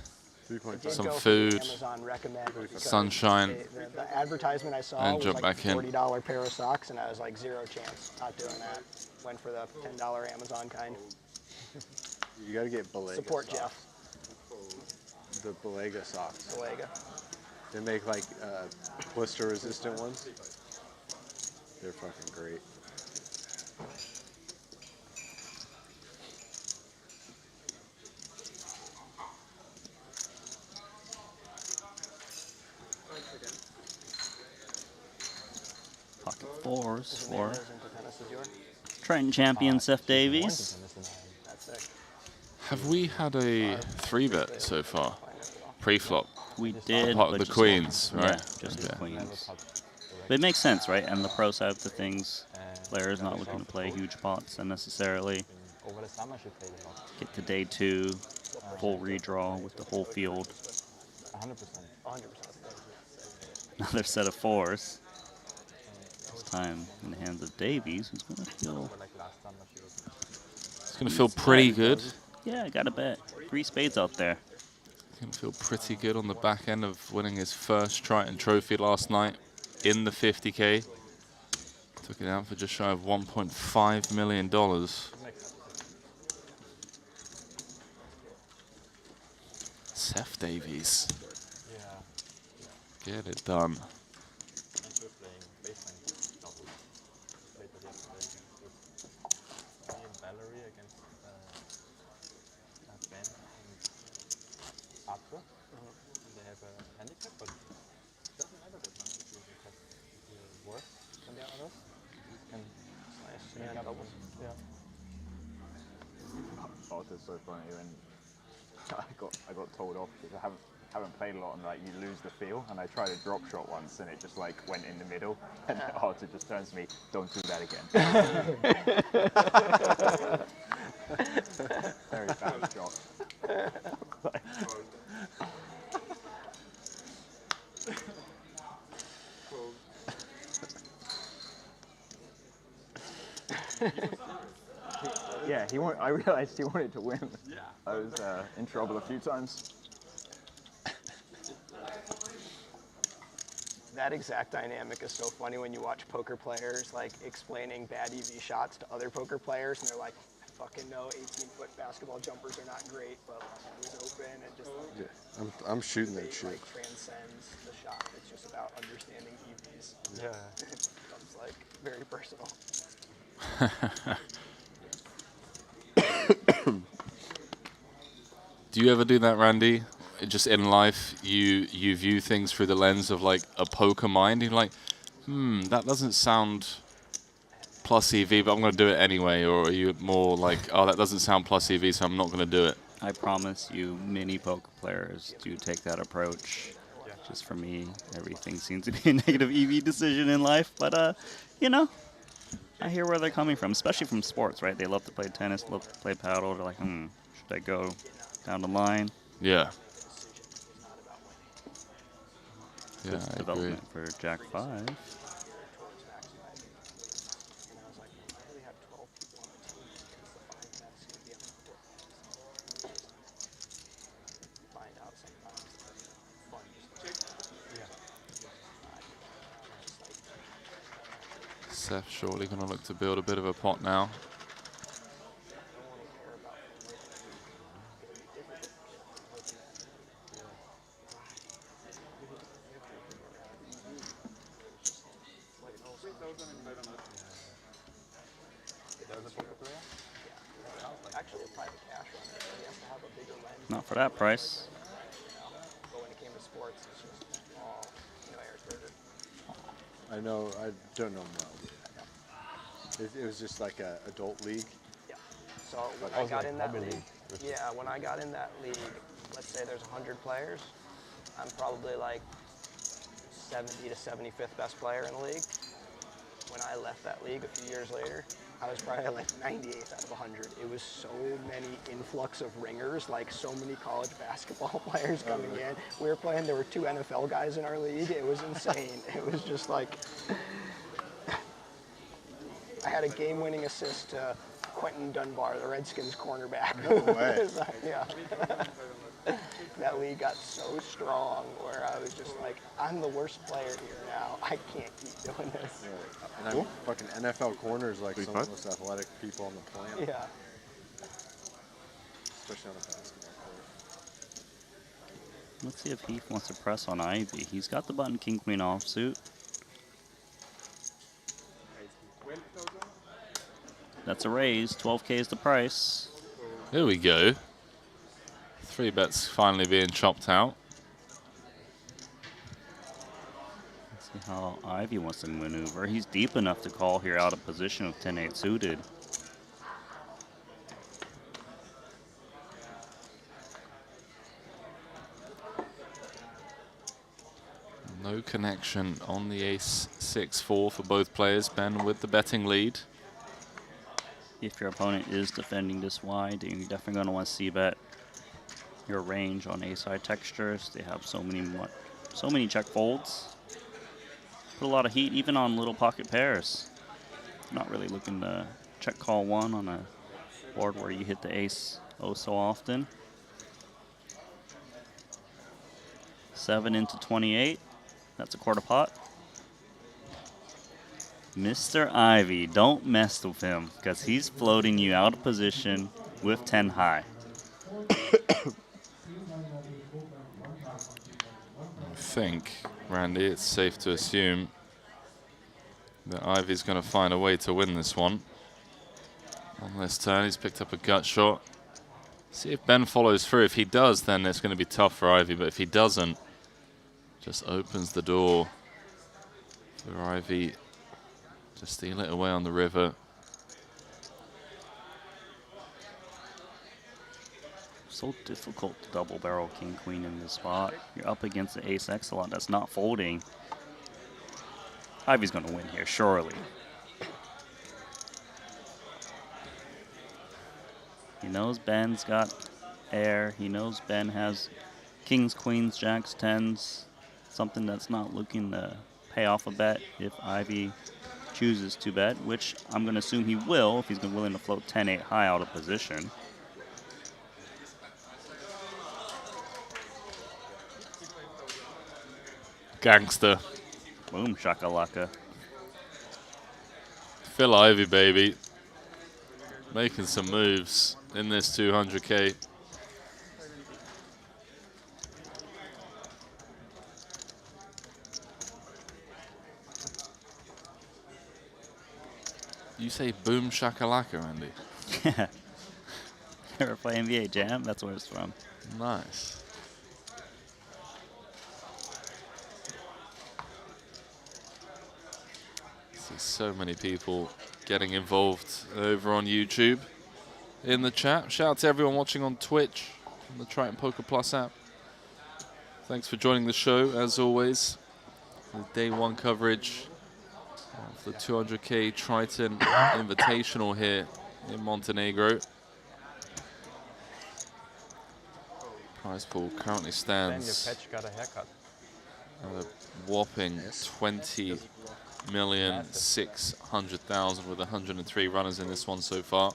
some food, Amazon recommend because sunshine, the advertisement I saw and was jump like back in. $40 pair of socks, and I was like, zero chance, not doing that. Went for the $10 Amazon kind. You gotta get Belega Support socks. Jeff. The Belega socks. Belega. They make like blister resistant ones. They're fucking great. Pocket fours for Bananas into tennis is yours? Triton champion Seth Davies. That's sick. Have we had a 3-bet so far? Pre-flop? We did, Apart but the just- queens, right? Yeah, just the Okay. queens. But it makes sense, right? And the pro side of the things, players not looking to play huge pots unnecessarily. Over the summer she played a lot. Get to day 2, full redraw with the whole field. 100%. 100%. Another set of fours. This time in the hands of Davies, who's going to feel... It's going to feel pretty good. Yeah, I got to bet. 3 spades out there. Going to feel pretty good on the back end of winning his first Triton trophy last night in the 50K. Took it out for just shy of $1.5 million. Seth Davies. Get it done. They have a handicap, but it doesn't matter that much if you because if you're worse than the others, you can make up. Yeah. Oh, it's so funny when I got told off because I haven't played a lot and like you lose the feel, and I tried a drop shot once and it just like went in the middle and Arthur just turns to me, don't do that again. Very bad shot. Yeah, I realized he wanted to win. Yeah. I was in trouble a few times. That exact dynamic is so funny when you watch poker players like explaining bad EV shots to other poker players, and they're like, I fucking know 18-foot basketball jumpers are not great, but it was open and just like, Yeah, I'm shooting that shit. like transcends the shot. It's just about understanding EVs. Yeah. It becomes like very personal. Do you ever do that, Randy? Just in life, you view things through the lens of like a poker mind. You're like, that doesn't sound plus EV, but I'm going to do it anyway. Or are you more like, oh, that doesn't sound plus EV, so I'm not going to do it? I promise you, many poker players do take that approach. Just for me, everything seems to be a negative EV decision in life. But, you know, I hear where they're coming from, especially from sports, right? They love to play tennis, love to play paddle. They're like, should I go down the line? Yeah. Good Yeah, I development for Jack 5. Seth surely going to look to build a bit of a pot now. Actually, a private cash runner, so he has to have a bigger lens. Not for that price. But when it came to sports, it's just all, Eric Berger. I know, I don't know him well. It was just like a adult league. Yeah. So when I got in that league, when I got in that league, let's say there's 100 players, I'm probably like 70 to 75th best player in the league. When I left that league a few years later, I was probably like 98th out of 100. It was so many influx of ringers, like so many college basketball players coming in. We were playing, there were 2 NFL guys in our league. It was insane. It was just like, I had a game-winning assist to Quentin Dunbar, the Redskins cornerback. No way. Yeah. That league got so strong where I was just like, I'm the worst player here now. I can't keep doing this. Yeah. And fucking NFL corners like some of the most athletic people on the planet. Yeah. Especially on a basketball court. Let's see if Heath wants to press on Ivy. He's got the button king queen offsuit. That's a raise. 12K is the price. Here we go. 3 bets finally being chopped out. Let's see how Ivy wants to maneuver. He's deep enough to call here out of position with 10-8 suited. No connection on the ace 6-4 for both players. Ben with the betting lead. If your opponent is defending this wide, then you're definitely going to want to see bet your range on ace-high textures. They have so many check folds. Put a lot of heat even on little pocket pairs. Not really looking to check call one on a board where you hit the ace oh so often. 7 into 28. That's a quarter pot. Mr. Ivy, don't mess with him because he's floating you out of position with 10 high. I think, Randy, it's safe to assume that Ivy's going to find a way to win this one. On this turn, he's picked up a gut shot. See if Ben follows through. If he does, then it's going to be tough for Ivy, but if he doesn't, just opens the door for Ivy to steal it away on the river. So difficult to double barrel king queen in this spot. You're up against the ace X a lot that's not folding. Ivy's going to win here, surely. He knows Ben's got air. He knows Ben has kings, queens, jacks, tens. Something that's not looking to pay off a bet if Ivy chooses to bet, which I'm going to assume he will if he's willing to float 10-8 high out of position. Gangster. Boom, shakalaka. Phil Ivy, baby. Making some moves in this 200K. You say boom shakalaka, Andy? Yeah. Ever play NBA Jam? That's where it's from. Nice. See so many people getting involved over on YouTube in the chat. Shout out to everyone watching on Twitch on the Triton Poker Plus app. Thanks for joining the show, as always. The day one coverage of the 200K Triton Invitational here in Montenegro. Prize pool currently stands Ben, your pitch got a haircut. at a whopping 20,600,000 with 103 runners in this one so far.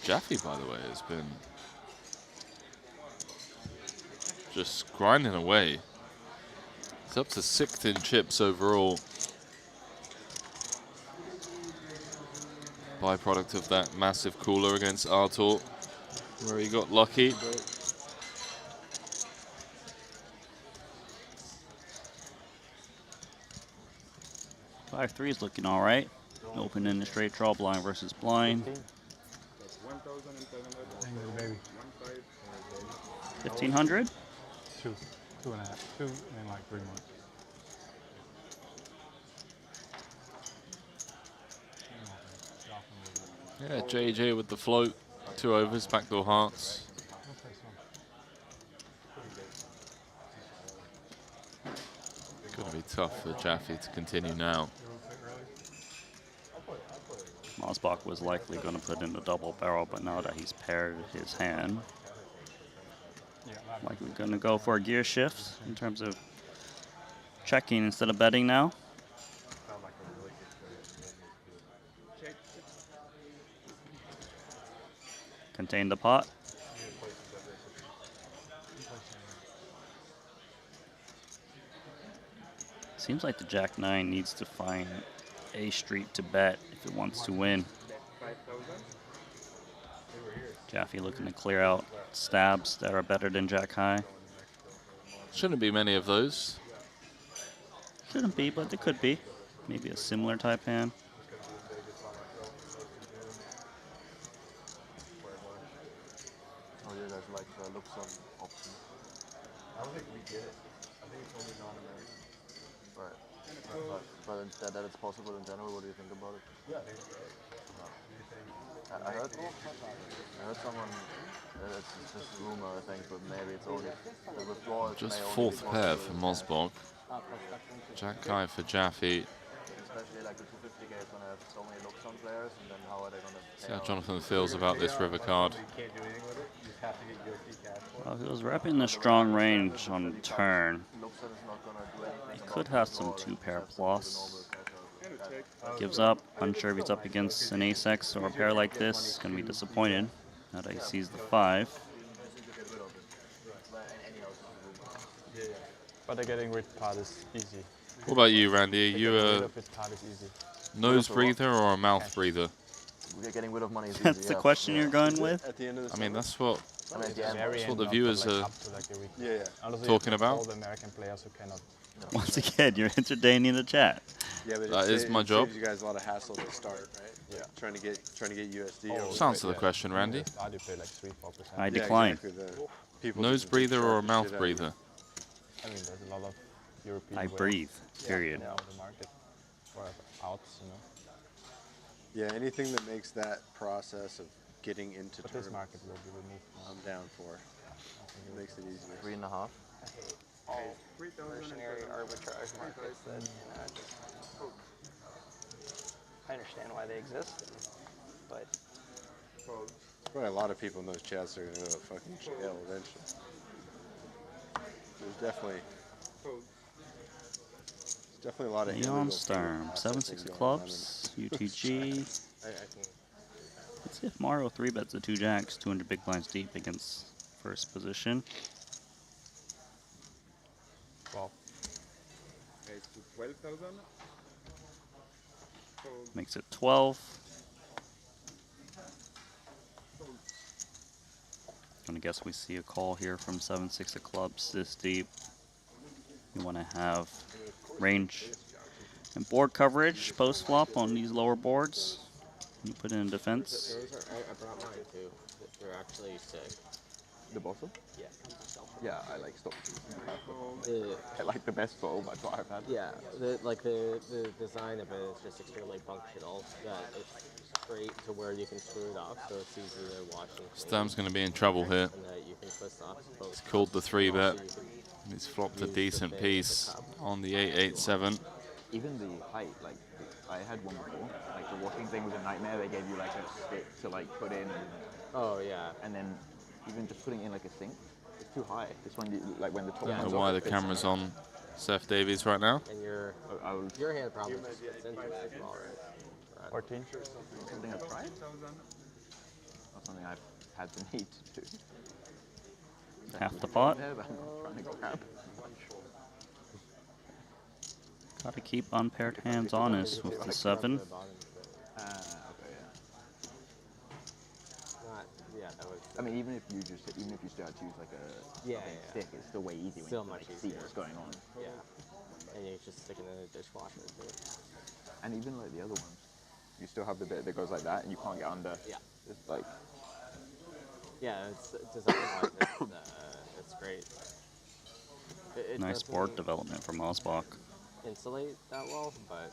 Jaffe, by the way, has been just grinding away. He's up to 6th in chips overall. Byproduct of that massive cooler against Artur, where he got lucky. Five three is looking all right. Open in the straight draw, blind versus blind. 1,500. 2.5. 2 in like 3 months. Yeah, JJ with the float. 2 overs, backdoor hearts. Gonna be tough for Jaffe to continue now. Mosbach was likely going to put in a double barrel, but now that he's paired his hand, likely going to go for a gear shift in terms of checking instead of betting now. Contain the pot. Seems like the Jack-9 needs to find a street to bet if it wants to win. Jaffe looking to clear out stabs that are better than Jack-High. Shouldn't be many of those. Shouldn't be, but there could be. Maybe a similar type hand. Oh, you guys like the looks on options? I don't think we get it. I think it's only non-American. Right. But instead that it's possible in general, what do you think about it? Yeah, I think it's great. I heard someone, it's just a rumor I think, but maybe it's only the withdrawal. Just 4th pair for Mosbach. Jack-High for Jaffe. Especially like the 250 gates when I have so many looks on players, and then how are they going to... See how Jonathan feels about this river card. Well, he was repping the strong range on turn. He could have some 2-pair plus. Gives up, unsure if he's up against an ace-X or a pair like this. He's going to be disappointed now that he sees the 5. But the getting rid part is easy. What about you, Randy? Are you a nose Rid of breather or a mouth breather? We're getting rid of money is easy. That's the question you're going with? At the end of the I mean, that's what Very the end viewers up to, are up to like a week. Yeah. Honestly, talking it's about. all the American players who cannot. Once again, you're entertaining the chat. Yeah, but That is my job. Saves you guys a lot of hassle to start, right? Yeah. Trying to get USD. Just answer the question, Randy. I do pay like 3-4%. I decline. Nose breather or a mouth breather? I mean, there's a lot of European. I ways. breathe, period. Yeah, the market or outs, you know. Yeah, anything that makes that process of getting into But this tournaments, market will be removed. I'm down for. It makes it easier. 3.5. All mercenary arbitrage markets that, I understand why they exist, but Probably a lot of people in those chats are going to go to fucking jail eventually. There's definitely a lot of Neon illegal Storm, processing 7-6 of going clubs, on in- UTG. Let's see if Mario 3-bets the 2 jacks, 200 big blinds deep against first position. Well, Raise to 12,000. Makes it 12. I'm gonna guess we see a call here from 7-6 of clubs this deep. You want to have range and board coverage post flop on these lower boards. You put in defense. I brought mine too. They're actually sick. The bottom? Yeah. Yeah, I like stop. The, I like the best bottle by far I've had. yeah, the design of it is just extremely functional. That it's straight to where you can screw it off, so it's easy to wash and clean. Stam's going to be in trouble here. And that you can twist off both. He's called the 3-bet. So you can He's flopped a use the decent bit piece of the cup. on the 8-8-7. Even the height, like I had one before. Like the washing thing was a nightmare. They gave you like a stick to like put in. Oh yeah. And then even just putting in like a sink, it's too high. This one, like when the top. I don't comes know why off, the it fits camera's in. on Seth Davies right now. And your hand probably just fits into it as well, right? 14. Something I've tried. That's something something I've had the need to do. Half the pot. There, but I'm not trying to grab. Gotta keep unpaired hands honest with the 7. Okay, yeah. Yeah, that was. I mean, even if you still had to use like a stick, it's still way easier Still when you much can, like, see easier. what's going on. Yeah. And you just stick it in the dishwasher too. And even like the other ones, you still have the bit that goes like that, and you can't get under. Yeah. It's like. Yeah, it's design-wise, it's great. It Nice doesn't board development from Osbach. insulate that well, but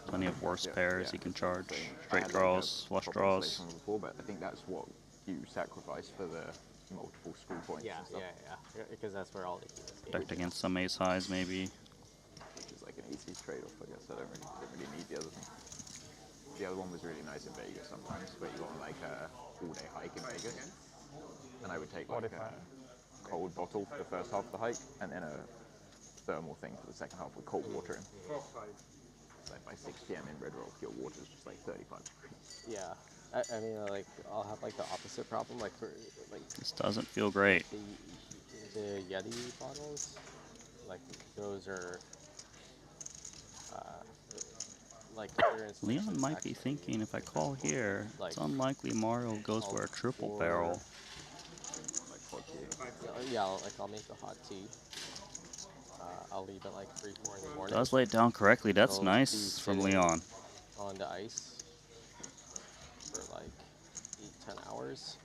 Plenty of worse pairs you can charge. I Straight had, like, draws, a flush proper draws. insulation before, but I think that's what you sacrifice for the multiple screw points. yeah, and stuff. yeah, because that's where all the keys Protect against some ace highs maybe. Which is like an easy trade-off, I guess. I don't really need the other thing. The other one was really nice in Vegas sometimes, where you go on like a all-day hike in Vegas, and I would take like a cold bottle for the first half of the hike, and then a thermal thing for the second half with cold water in. Like by 6 p.m. in Red Rock, your water is just like 35 degrees. Yeah, I mean, like I'll have like the opposite problem, like for like. This doesn't feel great. The Yeti bottles, like those are. Like Leon might be thinking if I call here, it's unlikely Mario goes for a triple barrel. Yeah, I'll make a hot tea. I'll leave it like 3, 4 in the morning. Does lay it down correctly. That's It'll nice be from sitting Leon. On the ice for like 8, 10 hours.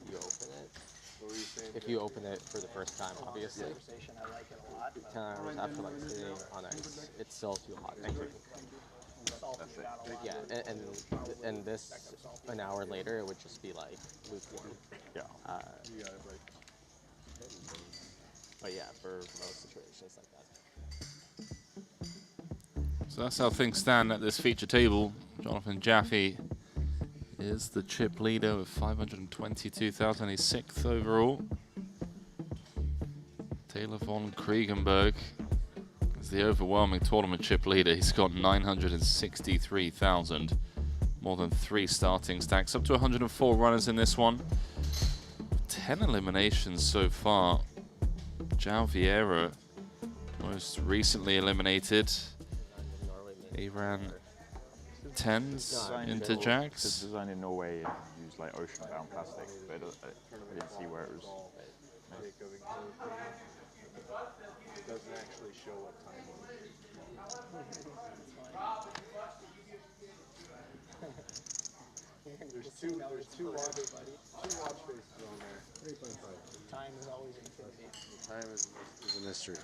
You open it. If you open it for the first time, obviously. 10 hours after like sitting on ice, it's still too hot. Yeah, and this an hour later it would just be like lukewarm. Yeah. But yeah, for most situations like that. So that's how things stand at this feature table. Jonathan Jaffe is the chip leader with 522,000. He's 6th overall. Taylor von Kriegenberg is the overwhelming tournament chip leader. He's got 963,000. More than 3 starting stacks. Up to 104 runners in this one. 10 eliminations so far. João Vieira, most recently eliminated. He ran 10s into jacks. It's designed in Norway and used like ocean-bound plastic, but I didn't see where it was. It doesn't actually show what time There's two watch faces on there. Time is always infinity. Time is a mystery.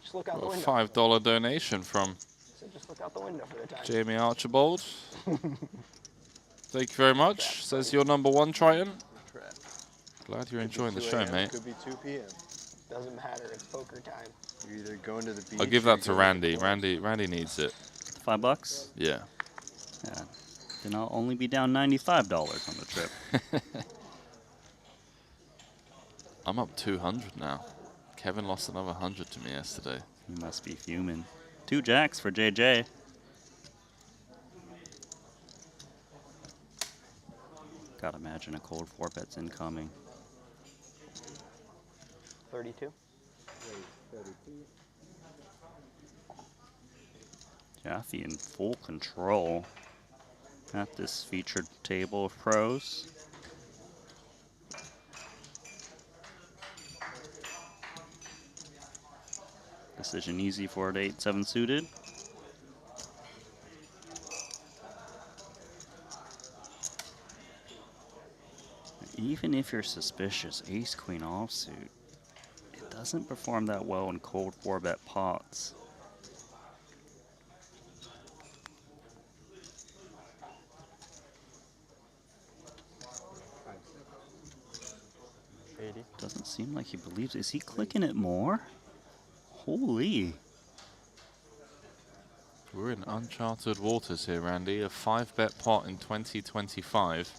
Just look out the Got a window. $5 donation from So just look out the window for the time. Jamie Archibald. Thank you very much. Says you're #1 Triton. Glad you're enjoying the show, mate. Could be 2 p.m. Doesn't matter. It's poker time. You're either going to the beach. I'll give that to Randy. Randy needs it. $5? Yeah. Yeah. Then I'll only be down $95 on the trip. I'm up 200 now. Kevin lost another 100 to me yesterday. You must be fuming. 2 jacks for JJ. Gotta imagine a cold 4-bet's incoming. 32. Jaffe in full control at this featured table of pros. Decision easy for it, 8-7 suited. Even if you're suspicious, ace-queen offsuit, it doesn't perform that well in cold 4-bet pots. Doesn't seem like he believes. Is he clicking it more? Holy. We're in uncharted waters here, Randy. A 5-bet pot in 2025.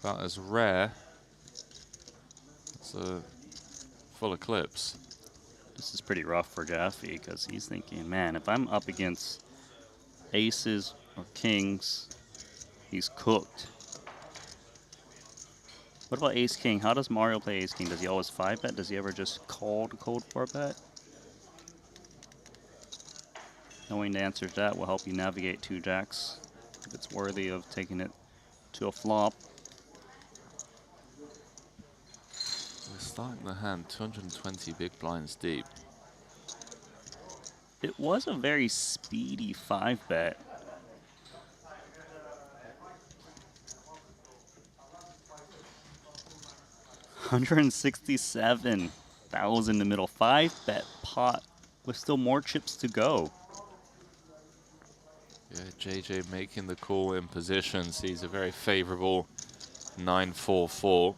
About as rare as a full eclipse. This is pretty rough for Jaffe because he's thinking, man, if I'm up against aces or kings, he's cooked. What about Ace King? How does Mario play Ace King? Does he always 5-bet? Does he ever just call to cold 4-bet? Knowing the answer to that will help you navigate 2 jacks if it's worthy of taking it to a flop. We're starting the hand 220 big blinds deep. It was a very speedy 5-bet. $167,000 in the middle. 5-bet pot with still more chips to go. Yeah, JJ making the call in position, sees a very favorable 9-4-4.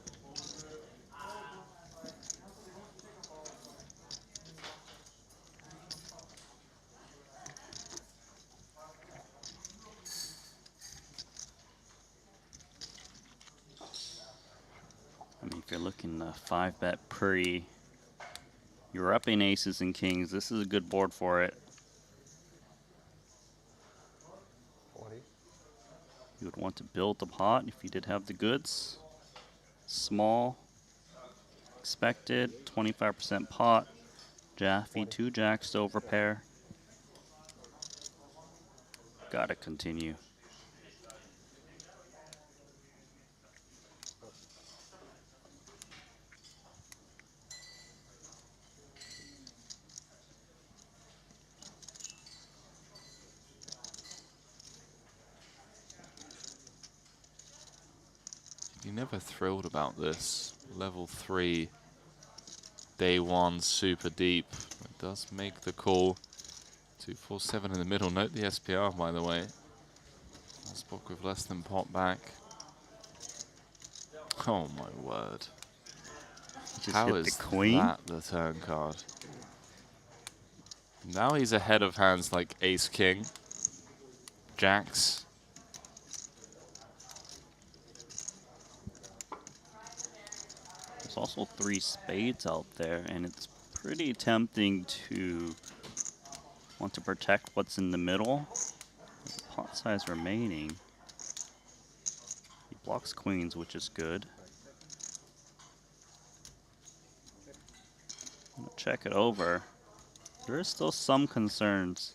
I mean, if you're looking 5-bet pre, you're up in aces and kings. This is a good board for it. 40. You would want to build the pot if you did have the goods. Small, expected, 25% pot. Jaffe, 2 jacks to overpair. Gotta continue. You're never thrilled about this. Level 3, day 1, super deep. It does make the call. 2-4-7 in the middle. Note the SPR, by the way. Spock with less than pot back. Oh my word. Just How hit is the queen? that the turn card? Now he's ahead of hands like Ace King, Jacks. There's also 3 spades out there, and it's pretty tempting to want to protect what's in the middle. The pot size remaining. He blocks queens, which is good. I'm gonna check it over. There is still some concerns.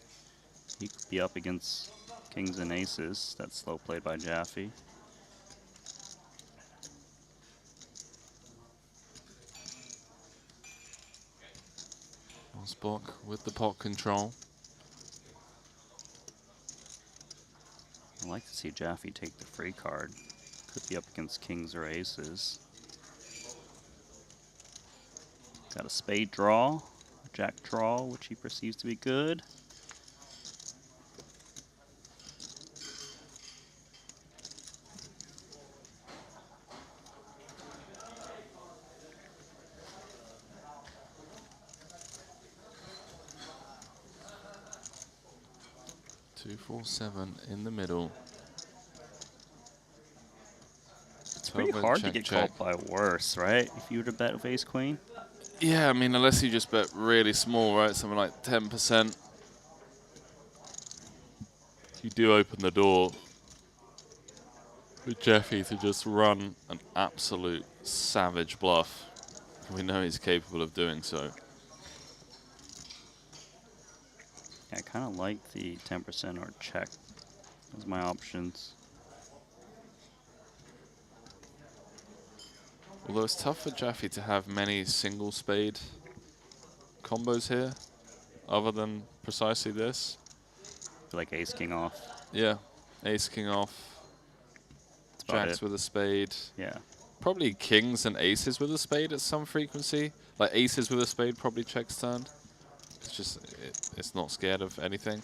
He could be up against kings and aces. That's slow played by Jaffe. Spock with the pot control. I'd like to see Jaffe take the free card. Could be up against kings or aces. Got a spade draw, a jack draw, which he perceives to be good. Two, 4, 7 in the middle. It's pretty hard to get called by worse, right? If you were to bet with ace queen. Yeah, I mean, unless you just bet really small, right? Something like 10%. You do open the door with Jaffe to just run an absolute savage bluff. We know he's capable of doing so. Yeah, I kind of like the 10% or check as my options. Although it's tough for Jaffe to have many single spade combos here, other than precisely this. Like ace king off. Yeah, ace king off. Jacks with a spade. Yeah. Probably kings and aces with a spade at some frequency. Like aces with a spade probably checks turn. It's just, it's not scared of anything.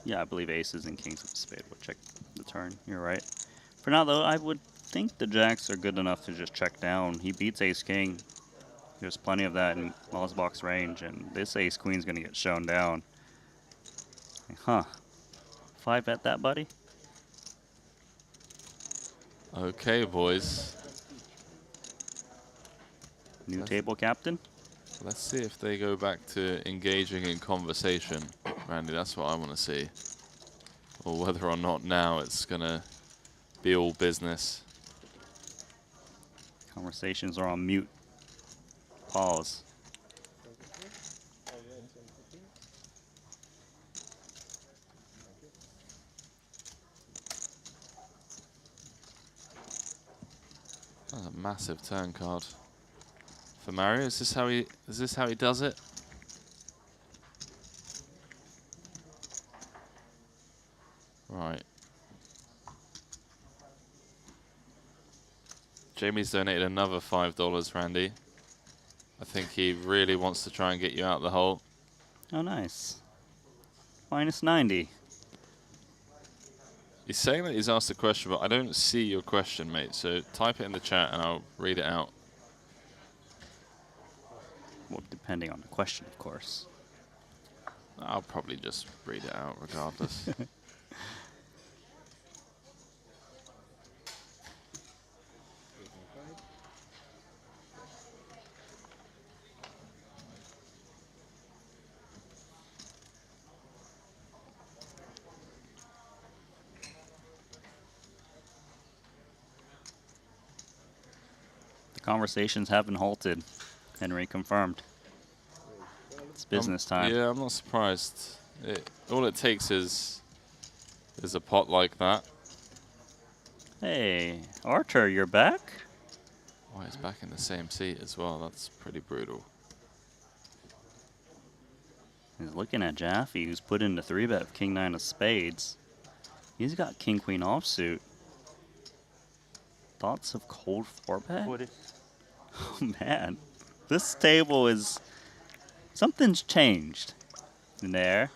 Yeah, I believe aces and kings with a spade would check the turn. You're right. For now, though, I would think the jacks are good enough to just check down. He beats ace king. There's plenty of that in Law's box range, and this ace queen's going to get shown down. Huh. 5-bet that, buddy? Okay, boys. New table captain? Let's see if they go back to engaging in conversation. Randy, that's what I want to see. Or whether or not now it's going to be all business. Conversations are on mute. Pause. That's a massive turn card for Mario. Is this how he does it? Right. Jamie's donated another $5, Randy. I think he really wants to try and get you out of the hole. Oh, nice. Minus 90. He's saying that he's asked a question, but I don't see your question, mate. So type it in the chat and I'll read it out. Well, depending on the question, of course. I'll probably just read it out regardless. Conversations haven't halted. Henry confirmed. It's business time. Yeah, I'm not surprised. All it takes is a pot like that. Hey, Archer, you're back? Oh, he's back in the same seat as well. That's pretty brutal. He's looking at Jaffe, who's put in the 3-bet of King 9 of spades. He's got King Queen offsuit. Thoughts of cold 4-bet? Oh man, this table is... Something's changed in there.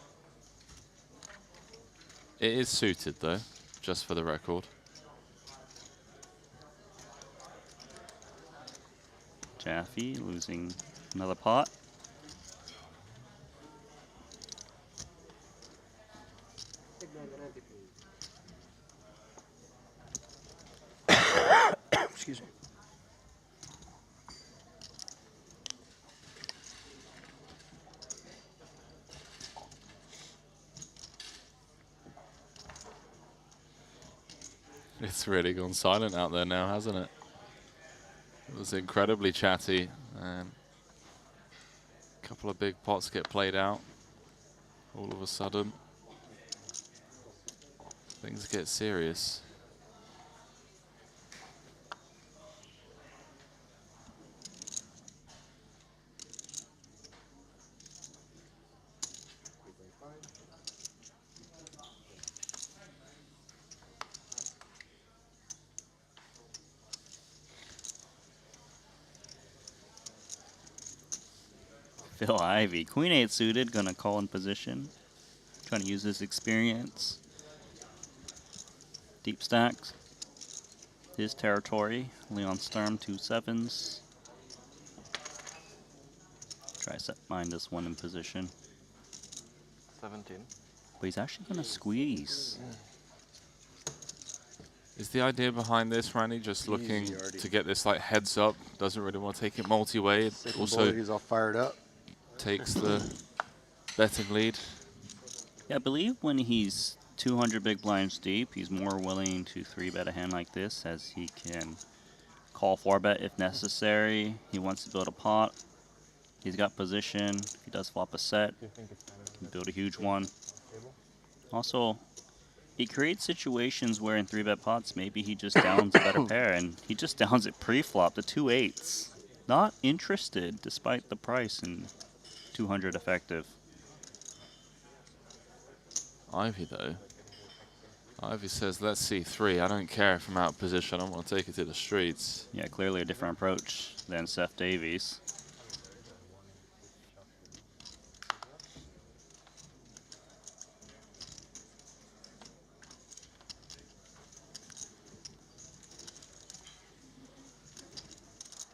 It is suited though, just for the record. Jaffe losing another pot. Excuse me. It's really gone silent out there now, hasn't it? It was incredibly chatty, and a couple of big pots get played out. All of a sudden, things get serious. Phil Ivey, Queen 8 suited, gonna call in position. Trying to use his experience. Deep stacks. His territory. Leon Sturm, 2 7s. Try set minus 1 in position. 17. But he's actually gonna squeeze. Is the idea behind this, Randy, just looking to get this like heads up? Doesn't really want to take it multi-way. Also, he's all fired up. Takes the betting lead. Yeah, I believe when he's 200 big blinds deep, he's more willing to 3-bet a hand like this, as he can call 4-bet if necessary. He wants to build a pot. He's got position. If he does flop a set, he can build a huge one. Also, he creates situations where in 3-bet pots, maybe he just downs a better pair, and he just downs it pre-flop, the 2 8s. Not interested, despite the price, and 200 effective. Ivy, though. Ivy says, let's see 3. I don't care if I'm out of position. I want to take it to the streets. Yeah, clearly a different approach than Seth Davies.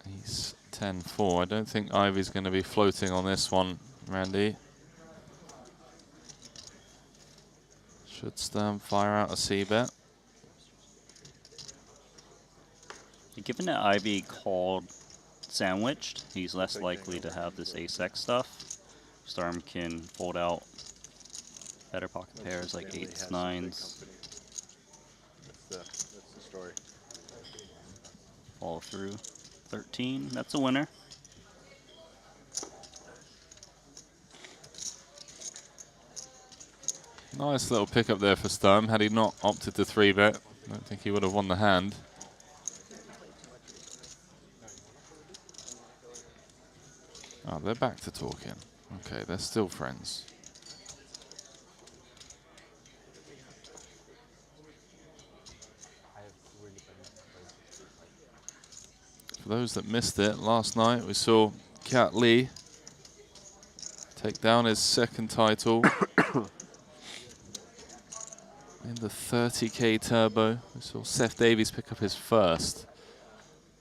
He's 10-4. I don't think Ivy's going to be floating on this one, Randy. Should Sturm fire out a C-bet? Given that Ivy called sandwiched, he's less likely to have this ace-X stuff. Sturm can fold out better pocket pairs like 8s, 9s. That's the story. Follow through. 13. That's a winner. Nice little pickup there for Sturm. Had he not opted to 3-bet, I don't think he would have won the hand. Oh, they're back to talking. Okay, they're still friends. For those that missed it, last night we saw Kat Lee take down his second title in the 30K Turbo. We saw Seth Davies pick up his first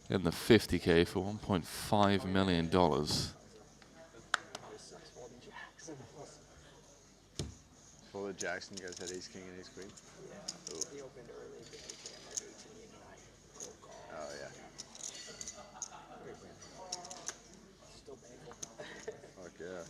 in the 50K for $1.5 million. Full of Jackson, you guys had ace king and ace queen? Yeah. He opened early, but he came like 18, and I cold call. Oh, yeah. Still painful. Fuck yeah.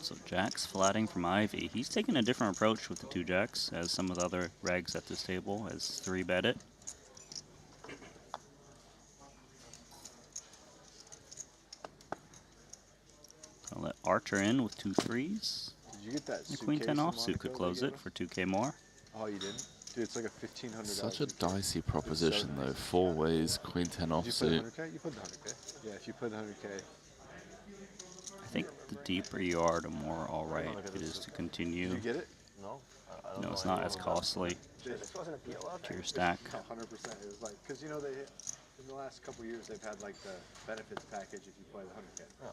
So Jacks flatting from Ivy. He's taking a different approach with the 2 Jacks as some of the other regs at this table has 3-bet it. I'll let Archer in with 2 3s. Did you get that The Queen 10 offsuit could close it for 2K more. Oh, you didn't? Dude, it's like a $1,500. Such a dicey proposition though. 4 ways, Queen 10 Did you put offsuit. 100K? You put the 100K. Yeah, if you put 100K. I think the deeper you are, the more alright it is to continue. Did you get it? No. No, it's not as costly This wasn't a PLL. to your stack. 100%. It was like, because you know, they in the last couple years they've had like the benefits package if you play the 100K. Yeah.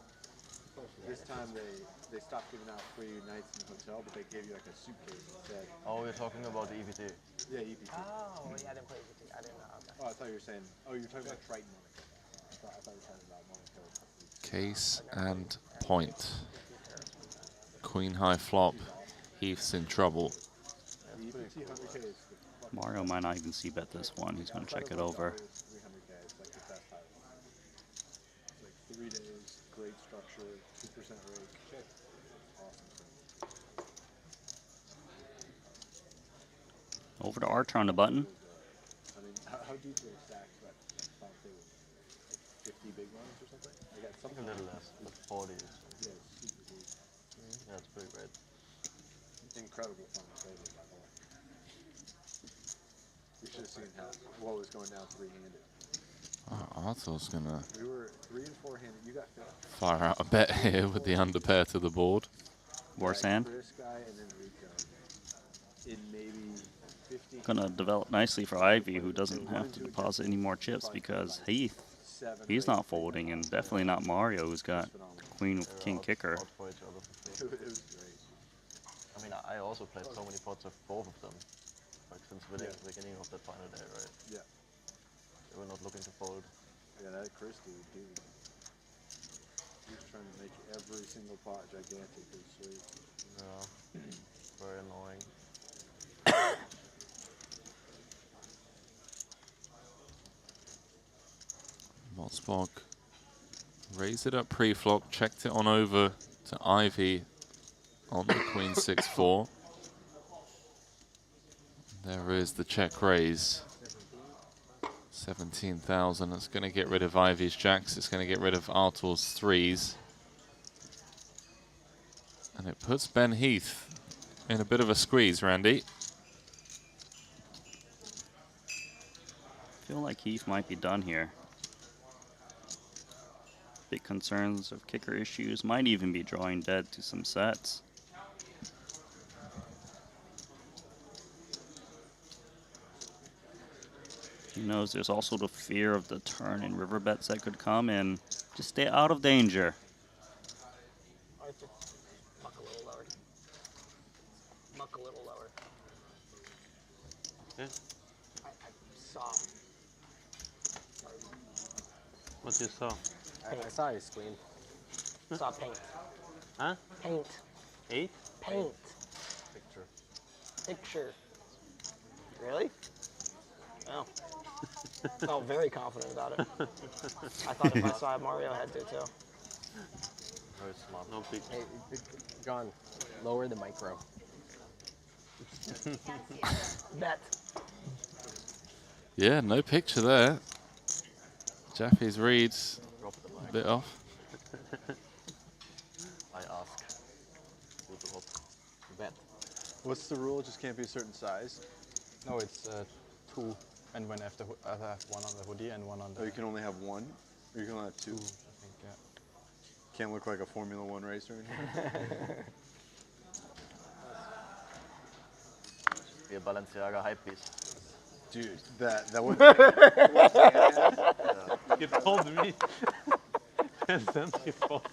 This time they stopped giving out free nights in the hotel, but they gave you like a suitcase instead. Oh, we're talking about the EVT. Yeah, EPT. Oh, yeah, I didn't play EVT. I didn't know. Okay. Oh, I thought you were saying. Oh, you were talking about Triton Monaco. I thought you were talking about Monaco. Case and point. Queen high flop. Heath's in trouble. The EPT 100K is the Mario might not even see bet this one. He's going to check it over. 300K. It's like the best title. It's like 3 days, great structure, 2% rate. Awesome. Over to Archer on the button. I mean, how deep are the stacks? But like 50 big ones or something? I got something A little less, but 40. Yeah, it's super deep. Yeah, it's pretty great. Incredible fun to play with, by the way. You should have seen what was going down 3-handed. Oh, Arthur's gonna We were 3 and 4-handed. You got 5th. fire out a bet here with the underpair to the board. Worse hand. Chris guy and then Rico. In maybe 50. Gonna develop nicely for Ivy, who doesn't have to deposit any more chips because Heath, he's not folding, and definitely not Mario, who's got Queen with King Kicker. It was great. I mean, I also played so many pots of both of them, like since the beginning of that final day, right? Yeah. They were not looking to fold. Yeah, that Chris dude. He was trying to make every single pot gigantic and sweet. Yeah. Very annoying. Motsbog raised it up pre-flop, checked it on over to Ivy on the Queen 6-4. There is the check raise. 17,000. It's going to get rid of Ivy's jacks. It's going to get rid of Artur's 3s. And it puts Ben Heath in a bit of a squeeze, Randy. I feel like Heath might be done here. Big concerns of kicker issues, might even be drawing dead to some sets. He knows there's also the fear of the turn in river bets that could come in. Just stay out of danger. Arthur, muck a little lower. Muck a little lower. Yeah. I saw. What you saw? I saw his screen. Saw paint. Huh? Paint. 8? Paint. Picture. Picture. Really? Oh. Felt very confident about it. I thought if I saw Mario had to too. Very smart. No big. Hey, John, lower the micro. Bet. Yeah, no picture there. Jaffe's reads a bit off. I ask. Bet. What's the rule? It just can't be a certain size? No, it's 2, and when I have one on the hoodie and one on the. Oh, you can only have one? Or you can only have 2? I think, yeah. Can't look like a Formula 1 racer in here? Be a Balenciaga hype piece. Dude, that would. You told me. And then he falls.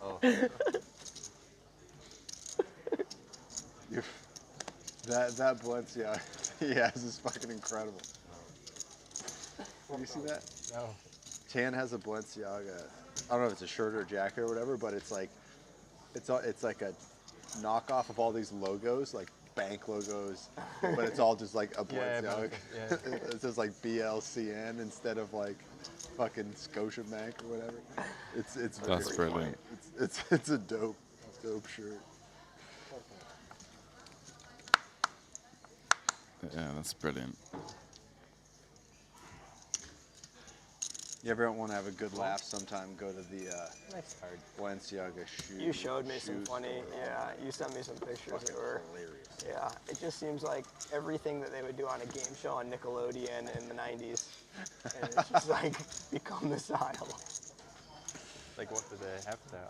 Oh. That Balenciaga he has is fucking incredible. Did you see that? No. Tan has a Balenciaga. I don't know if it's a shirt or a jacket or whatever, but it's like it's like a knockoff of all these logos, like bank logos, but it's all just like a Balenciaga. Yeah. It says like BLCN instead of like fucking Scotiabank or whatever. It's That's very brilliant. funny. It's a dope shirt. Yeah, that's brilliant. You ever want to have a good laugh sometime, go to the Nice card. Balenciaga shoe. You showed me some shoe funny, store. yeah, you sent me some pictures that were hilarious. Yeah, it just seems like everything that they would do on a game show on Nickelodeon in the 90s. And it's just like become the style. Like, what do they have there?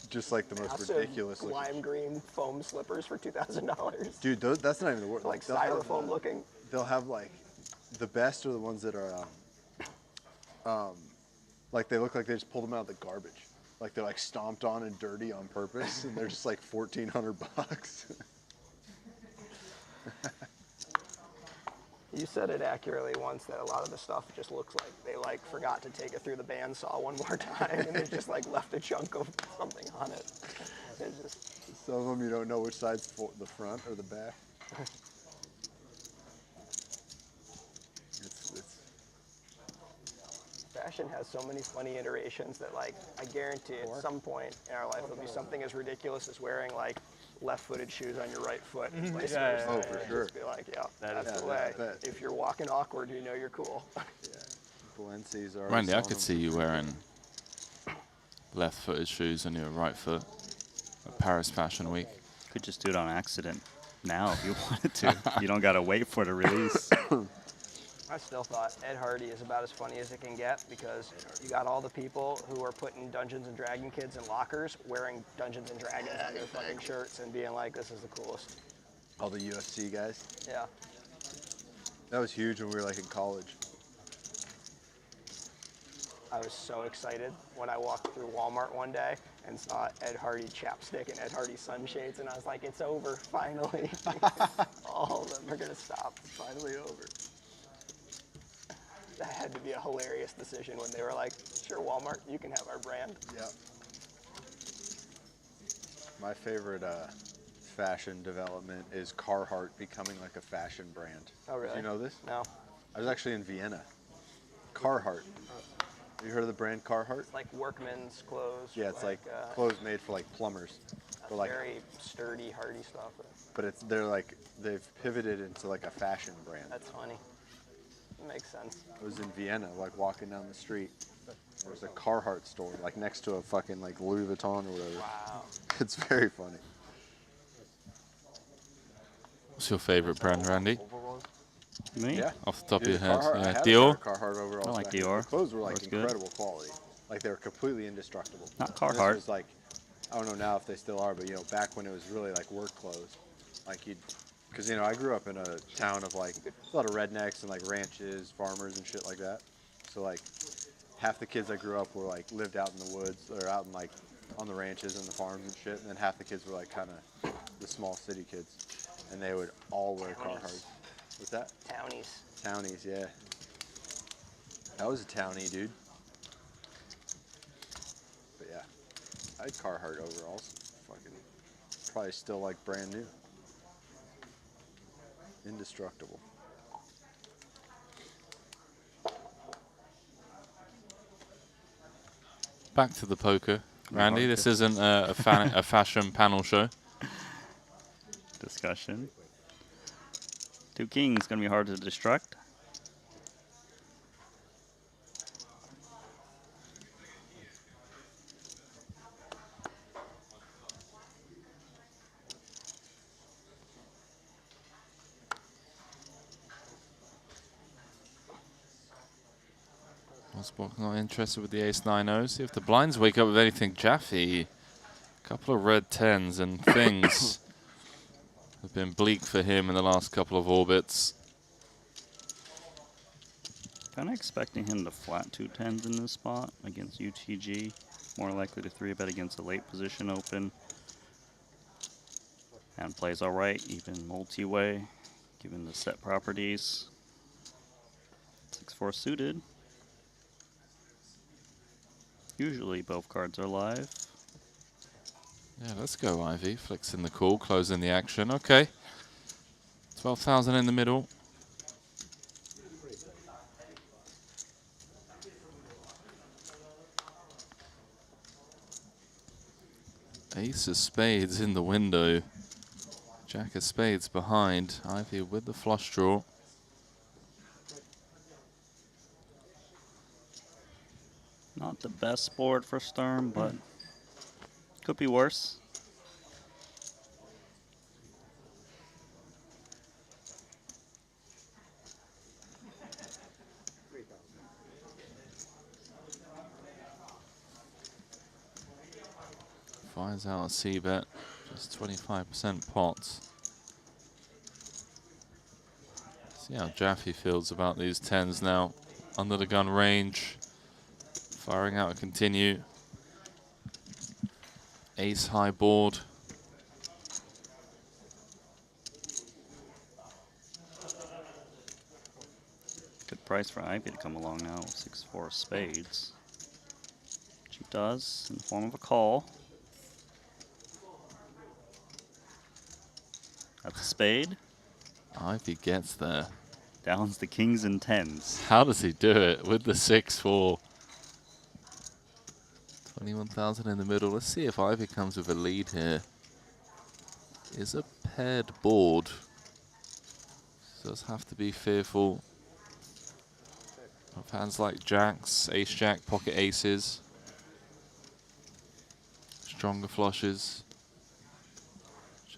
Just like the most Massive ridiculous looking. lime green foam slippers for $2,000. Dude, that's not even the word. Like they'll have, styrofoam looking. They'll have like the best are the ones that are like they look like they just pulled them out of the garbage. Like they're like stomped on and dirty on purpose, and they're just like $1,400. You said it accurately once that a lot of the stuff just looks like they like forgot to take it through the bandsaw one more time, and they just like left a chunk of something on it. It's just Some of them you don't know which side's the front or the back. Fashion has so many funny iterations that, like, I guarantee at some point in our life there'll be something as ridiculous as wearing like left-footed shoes on your right foot. And vice versa. Oh, for And sure. Just be like, yeah, That that's is- the yeah, way. I bet. If you're walking awkward, you know you're cool. Balenci's are. Randy, I could see you wearing left-footed shoes on your right foot at Paris Fashion Week. Could just do it on accident now if you wanted to. You don't got to wait for the release. I still thought Ed Hardy is about as funny as it can get because you got all the people who are putting Dungeons and Dragon kids in lockers wearing Dungeons and Dragons on their fucking shirts and being like, this is the coolest. All the UFC guys. Yeah. That was huge when we were like in college. I was so excited when I walked through Walmart one day and saw Ed Hardy chapstick and Ed Hardy sunshades, and I was like, it's over, finally. All of them are gonna stop. It's finally over. That had to be a hilarious decision when they were like, sure, Walmart, you can have our brand. Yeah. My favorite fashion development is Carhartt becoming like a fashion brand. Oh, really? Do you know this? No. I was actually in Vienna. Carhartt. Have you heard of the brand Carhartt? It's like workman's clothes. Yeah, it's like clothes made for like plumbers. For like, very sturdy, hardy stuff. but they've pivoted into like a fashion brand. That's funny. It makes sense. I was in Vienna, like walking down the street. There was a Carhartt store, like next to a fucking like Louis Vuitton or whatever. Wow. It's very funny. What's your favorite brand, Randy? Me? Yeah. Off the top of Dude, your head. Carhartt, I Yeah. had a Dior? pair of Carhartt overalls. I like back then. Dior. The clothes were like Dior's good. incredible quality. Like they were completely indestructible. Not And Carhartt. This was like, I don't know now if they still are, but you know, back when it was really like work clothes, like because you know, I grew up in a town of like a lot of rednecks and like ranches, farmers and shit like that. So like half the kids I grew up were like lived out in the woods or out in like on the ranches and the farms and shit, and then half the kids were like kind of the small city kids, and they would all wear Carhartt. What's that? Townies. Townies, yeah. I was a townie, dude. But yeah, I had Carhartt overalls. Fucking, probably still like brand new. Indestructible. Back to the poker. Randy, this isn't a fashion panel show. Discussion. 2 kings, going to be hard to destruct. Osborne not interested with the ace-9-0. See if the blinds wake up with anything. Jaffe, a couple of red 10s and things have been bleak for him in the last couple of orbits. Kind of expecting him to flat 2 10s in this spot against UTG. More likely to 3-bet against a late position open. And plays all right, even multi-way, given the set properties. 6-4 suited. Usually both cards are live. Yeah, let's go, Ivy. Flicks in the call, closing the action. Okay. 12,000 in the middle. Ace of spades in the window. Jack of spades behind. Ivy with the flush draw. Not the best board for Sturm, but could be worse. Finds out a C-bet. Just 25% pots. See how Jaffe feels about these 10s now. Under the gun range. Firing out a continue. Ace high board. Good price for Ivy to come along now. 6-4 spades. She does in the form of a call. That's a spade. Ivy gets there. Downs the kings and 10s. How does he do it with the 6-4? 21,000 in the middle. Let's see if Ivy comes with a lead here. Is a paired board. Does have to be fearful of hands like jacks, ace-jack, pocket aces. Stronger flushes.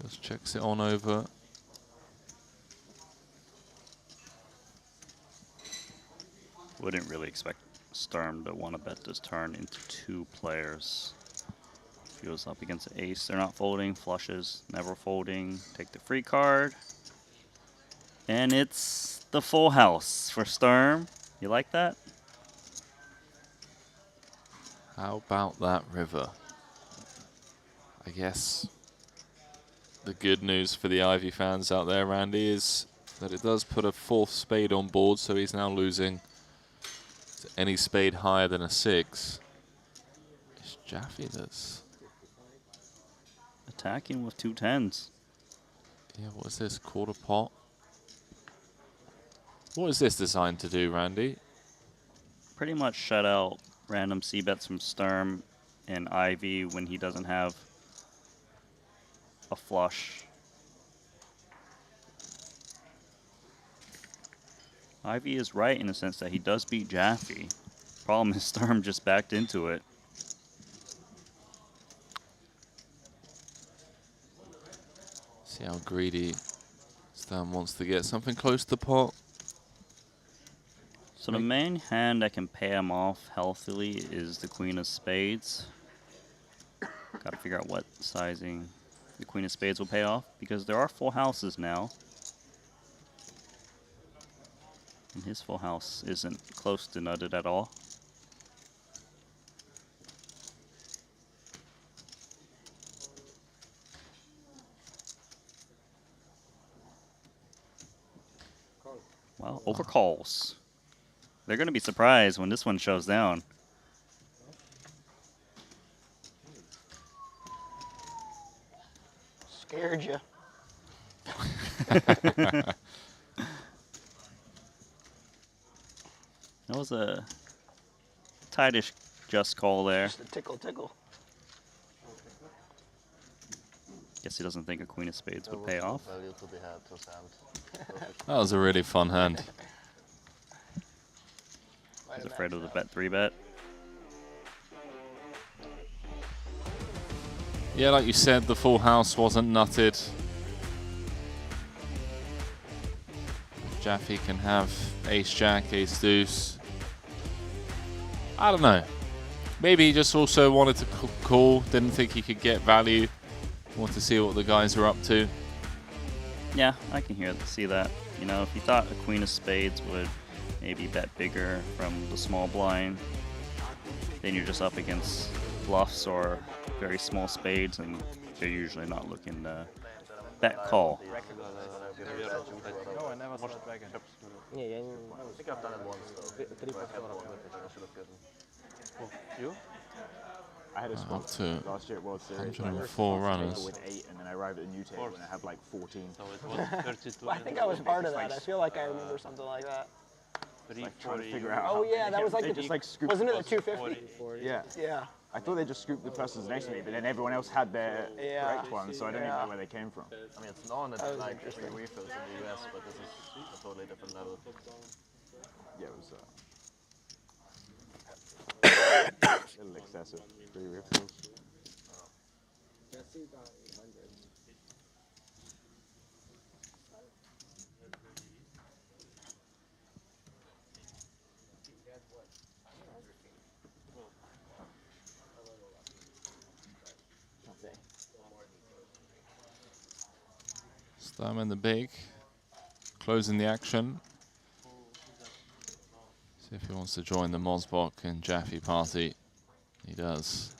Just checks it on over. Wouldn't really expect Sturm to want to bet this turn into 2 players. If he was up against an ace, they're not folding. Flushes, never folding. Take the free card. And it's the full house for Sturm. You like that? How about that river? I guess the good news for the Ivy fans out there, Randy, is that it does put a 4th spade on board, so he's now losing to any spade higher than a 6. It's Jaffe that's attacking with 2 10s. Yeah, what is this? Quarter pot? What is this designed to do, Randy? Pretty much shut out random C-bets from Sturm and Ivy when he doesn't have a flush. Ivy is right in the sense that he does beat Jaffe. Problem is Sturm just backed into it. See how greedy Sturm wants to get. Something close to pot. So the main hand that can pay him off healthily is the Queen of Spades. Got to figure out what sizing the Queen of Spades will pay off, because there are full houses now. And his full house isn't close to nutted at all. Well, overcalls. They're going to be surprised when this one shows down. Scared you. That was a tightish Just call there. Just a tickle, tickle. Guess he doesn't think a queen of spades would pay off. That was a really fun hand. He's afraid of the bet 3-bet. Yeah, like you said, the full house wasn't nutted. Jaffe can have ace-jack, ace-deuce. I don't know. Maybe he just also wanted to call, didn't think he could get value. Want to see what the guys are up to. Yeah, I can see that. You know, if he thought a queen of spades would maybe bet bigger from the small blind, then you're just up against bluffs or very small spades, and they're usually not looking to bet call. No, I never saw it back in. Yeah, I think I've done it once though. You? I had a spot Up to last year at World Series. 104 runners. With 8, and then I arrived at a new table and I had like 14. Well, I think I was part of that. I feel like I remember something like that. Like trying to figure out. Oh yeah, that was like they just like scooped. wasn't it the 250? Yeah. Yeah. I thought they just scooped the persons next to me, but then everyone else had their correct one, so I don't even know where they came from. I mean, it's known that like free refills in the US, but this is a totally different level. Yeah, it was a little excessive. Free refills. Sturm in the big, closing the action. See if he wants to join the Mosbach and Jaffe party. He does.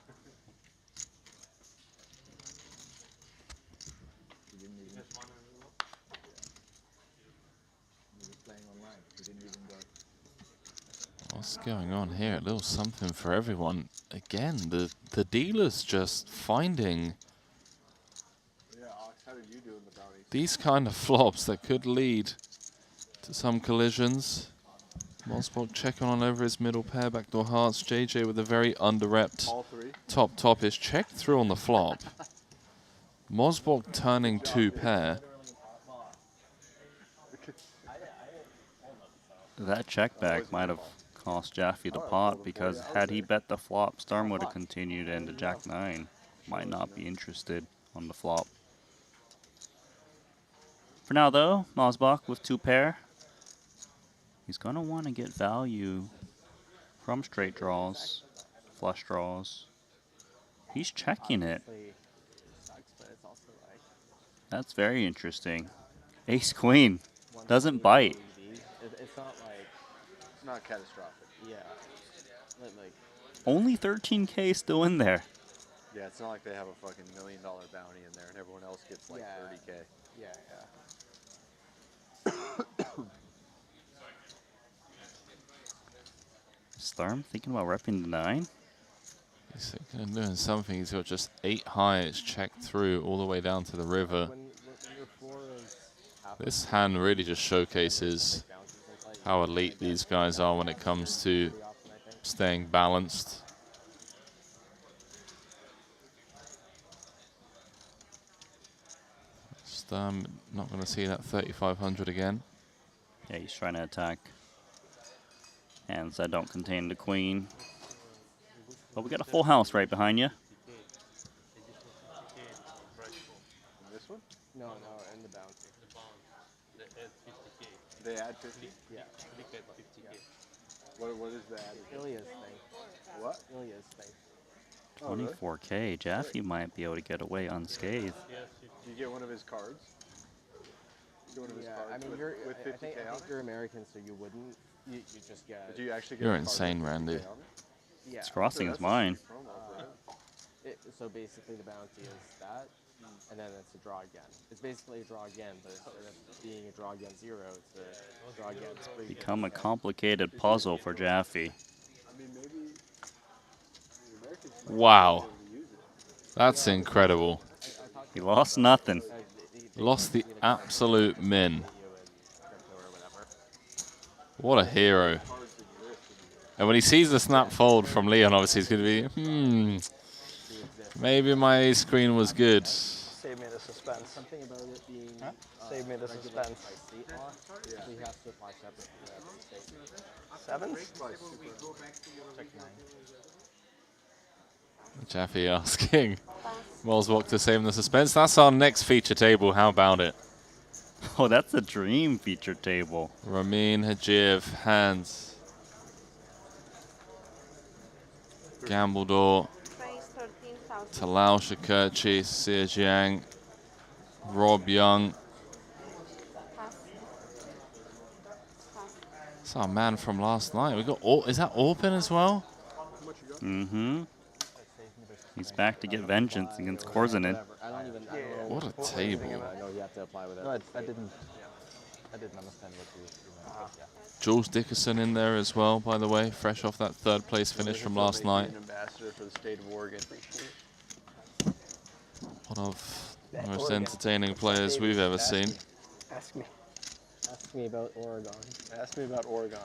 What's going on here? A little something for everyone. Again, the dealer's just finding these kind of flops that could lead to some collisions. Mosbach checking on over his middle pair, backdoor hearts. JJ with a very underrepped top is checked through on the flop. Mosbach turning 2 pair. That check back might have cost Jaffe the pot, because had he bet the flop, Sturm would have continued into Jack 9. Might not be interested on the flop. For now though, Mosbach with 2 pair. He's going to want to get value from straight draws, flush draws. He's checking it. That's very interesting. Ace Queen doesn't bite. It's not like... It's not catastrophic. Yeah. Like, Only 13K still in there. Yeah, it's not like they have a fucking $1 million bounty in there and everyone else gets like 30K. Yeah, Sturm thinking about repping the 9. He's thinking of doing something. He's got just 8 high. It's checked through all the way down to the river. This hand really just showcases how elite these guys are when it comes to staying balanced. Sturm not going to see that 3,500 again. Yeah, he's trying to attack hands that don't contain the queen. But we got a full house right behind you. This one? no, in the bounty. They add 50? Yeah. What is the add? Ilya's thing. What? Ilya's thing. Oh, really? 24K. Jaffe might be able to get away unscathed. Do you get one of his cards? You get one of his cards I mean, with 50K I think you're American, so you wouldn't. You just get. But do you actually get You're a card insane, with 50K Randy. on it? Yeah. It's crossing his mind. So basically, the bounty is that, and then it's a draw again. It's basically a draw again, but instead of being a draw again 0, it's a draw again 3. Become a complicated puzzle for Jaffe. Wow. That's incredible. He lost nothing. Lost the absolute min. What a hero. And when he sees the snap fold from Leon, obviously he's going to be, maybe my screen was good. Save me the suspense. Something about it being Save me the suspense. We have to apply separate for that. Sevens? Jaffe asking Moswalk to save him the suspense. That's our next feature table. How about it? Oh, that's a dream feature table. Ramin Hajiv, hands. Gambledore. Talal Shakurchi, Sia Jiang. Rob Young. That's our man from last night. We got is that Orpin as well? Mm-hmm. He's back to get vengeance against Korzanin. What a table. I know you have to apply with it. No, I didn't understand what you meant. Yeah. Jules Dickerson in there as well, by the way, fresh off that third place finish from last night. Ambassador for the state of Oregon. One of the most entertaining players we've ever seen. Ask me about Oregon. Ask me about Oregon.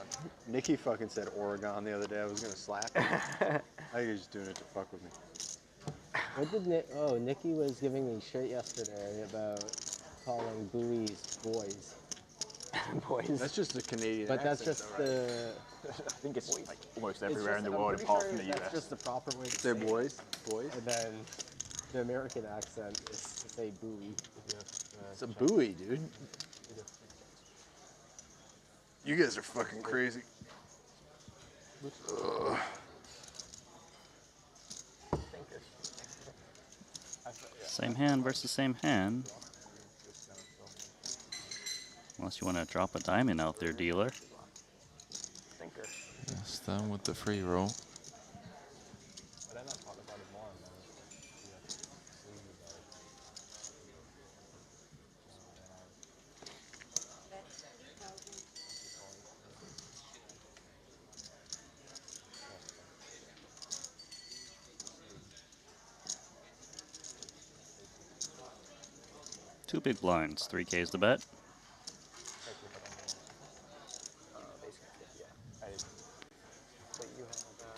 Nikki fucking said Oregon the other day. I was gonna slap him. I think he was just doing it to fuck with me. What did Nikki was giving me shit yesterday about calling buoys boys. Boys. That's just a Canadian But that's accent, just though, right? the... I think it's like almost everywhere in the world apart from the US. That's just the proper way to say boys. Boys. And then the American accent is to say buoy. It's a buoy, dude. You guys are fucking crazy. Ugh. Same hand versus same hand. Unless you want to drop a diamond out there, dealer. Thinker. Yes, done with the free roll. Two big blinds, 3K is the bet.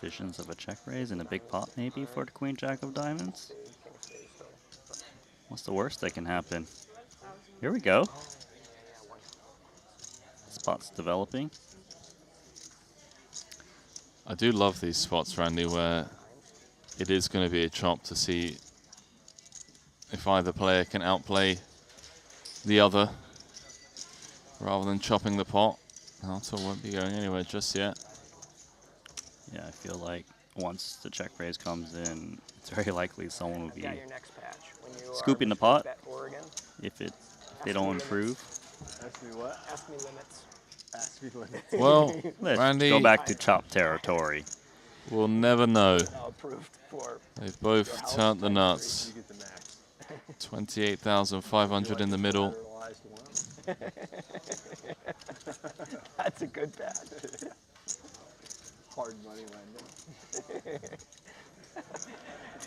Visions of a check raise and a big pot maybe for the Queen Jack of Diamonds. What's the worst that can happen? Here we go. Spot's developing. I do love these spots, Randy, where it is going to be a chop to see if either player can outplay the other rather than chopping the pot. Alto won't be going anywhere just yet. Yeah, I feel like once the check raise comes in, it's very likely someone will be scooping the pot if they don't improve. Ask me what? Ask me limits. Ask me limits. Well, Let's Randy, go back to chop territory. We'll never know. Approved for They've both turned the nuts. 28,500 in the middle. That's a good bet. Hard money lending.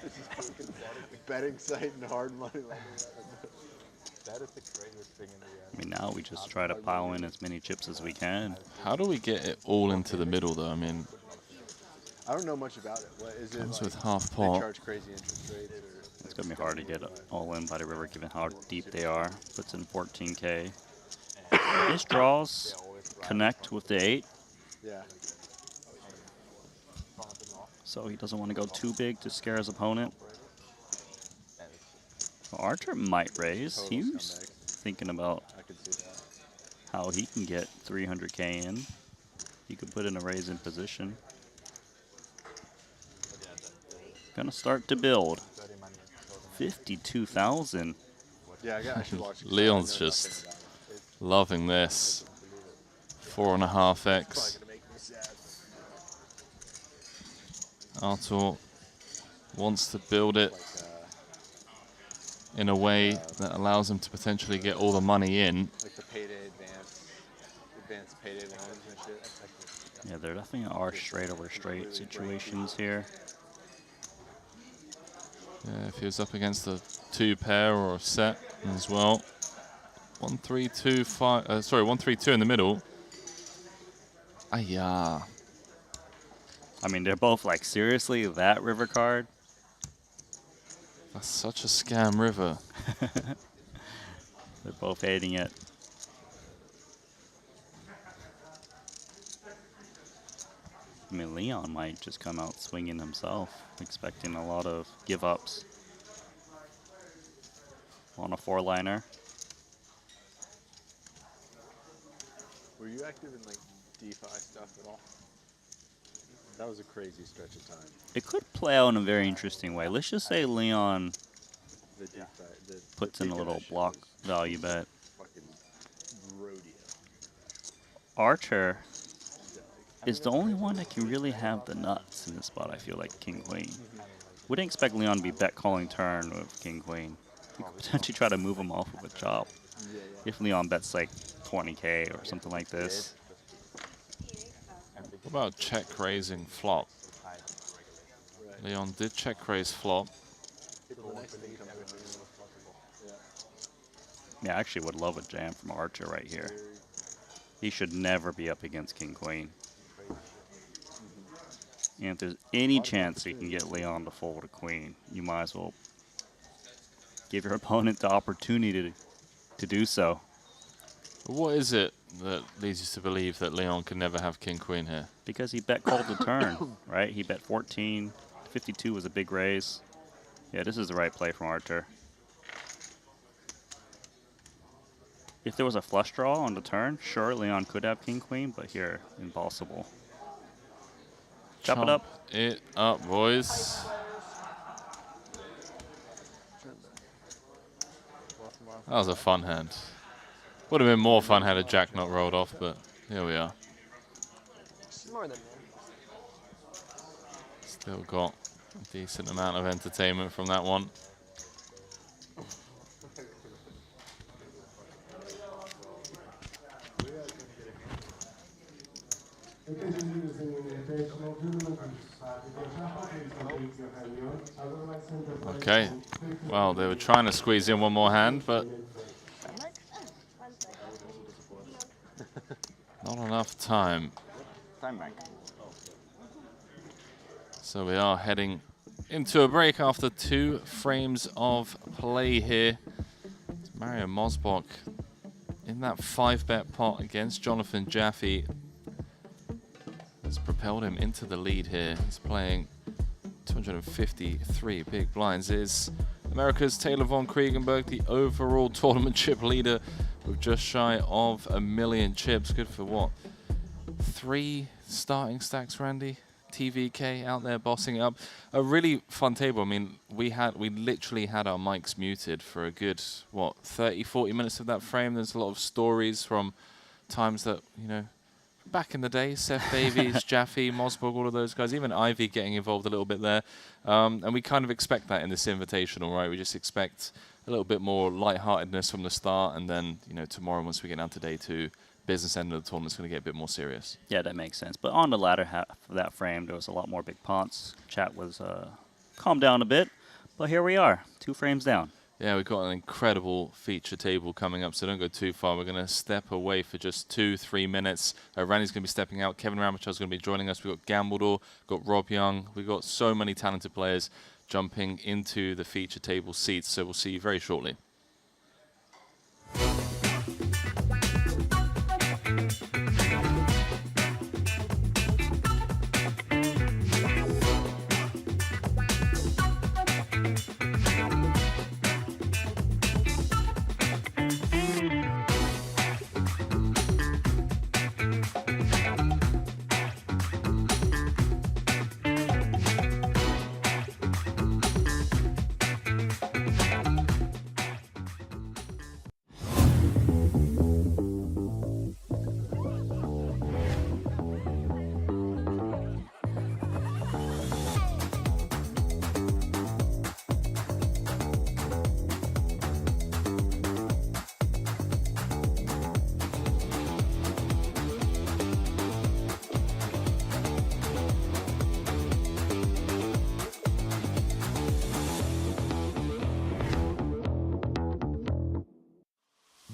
This is fucking betting site and hard money lending. That is the craziest thing in the end. I mean, now we just try to pile in as many chips as we can. How do we get it all into the middle, though? I mean, I don't know much about it. What is it? Comes like, with half they pot. charge crazy interest rates, or It's going to be hard to get all in by the river given how deep they are. Puts in 14K. His draws connect with the 8. Yeah. So he doesn't want to go too big to scare his opponent. Well, Archer might raise. He was thinking about how he can get 300K in. He could put in a raise in position. Gonna start to build. 52,000. Yeah, I should watch it. Leon's just loving this. 4.5x. Artur wants to build it in a way that allows him to potentially get all the money in. Like the payday advanced payday loans and shit. Yeah, there definitely are straight over straight situations here. Yeah, if he was up against a 2 pair or a set as well. 1 3 2 5 1 3 2 in the middle. Ah, yeah. I mean, they're both like, seriously, that river card? That's such a scam river. They're both hating it. I mean, Leon might just come out swinging himself, expecting a lot of give-ups on a 4-liner. Were you active in like DeFi stuff at all? That was a crazy stretch of time. It could play out in a very interesting way. Let's just say Leon The DeFi, puts in a little block value bet. fucking rodeo. Archer is the only one that can really have the nuts in this spot, I feel like, King-Queen. Wouldn't expect Leon to be bet calling turn with King-Queen. He could potentially try to move him off with a chop. If Leon bets like 20K or something like this. What about check raising flop? Leon did check raise flop. Yeah, I actually would love a jam from Archer right here. He should never be up against King-Queen. And if there's any chance you can get Leon to fold a queen, you might as well give your opponent the opportunity to do so. What is it that leads you to believe that Leon can never have King-Queen here? Because he bet called the turn, right? He bet 14. 52 was a big raise. Yeah, this is the right play from Archer. If there was a flush draw on the turn, sure, Leon could have King-Queen, but here, impossible. Chop it up. It up, boys. That was a fun hand. Would have been more fun had a jack not rolled off, but here we are. More than Still got a decent amount of entertainment from that one. Okay, well, they were trying to squeeze in one more hand, but not enough time. Time bank. So we are heading into a break after 2 frames of play here. Mario Mosbach in that 5-bet pot against Jonathan Jaffe has propelled him into the lead here. He's playing 253 big blinds. Is America's Taylor von Kriegenberg, the overall tournament chip leader with just shy of 1 million chips. Good for what? 3 starting stacks, Randy? TVK out there bossing it up. A really fun table. I mean, we literally had our mics muted for a good, what, 30, 40 minutes of that frame. There's a lot of stories from times that, you know, back in the day, Seth Davies, Jaffe, Mosbach, all of those guys, even Ivy getting involved a little bit there. And we kind of expect that in this invitational, right? We just expect a little bit more lightheartedness from the start, and then, you know, tomorrow, once we get down to day 2, business end of the tournament's going to get a bit more serious. Yeah, that makes sense. But on the latter half of that frame, there was a lot more big punts. Chat was calmed down a bit, but here we are, 2 frames down. Yeah, we've got an incredible feature table coming up, so don't go too far. We're going to step away for just 2-3 minutes. Randy's going to be stepping out. Kevin Ramachar's going to be joining us. We've got Gambledore, got Rob Young. We've got so many talented players jumping into the feature table seats, so we'll see you very shortly.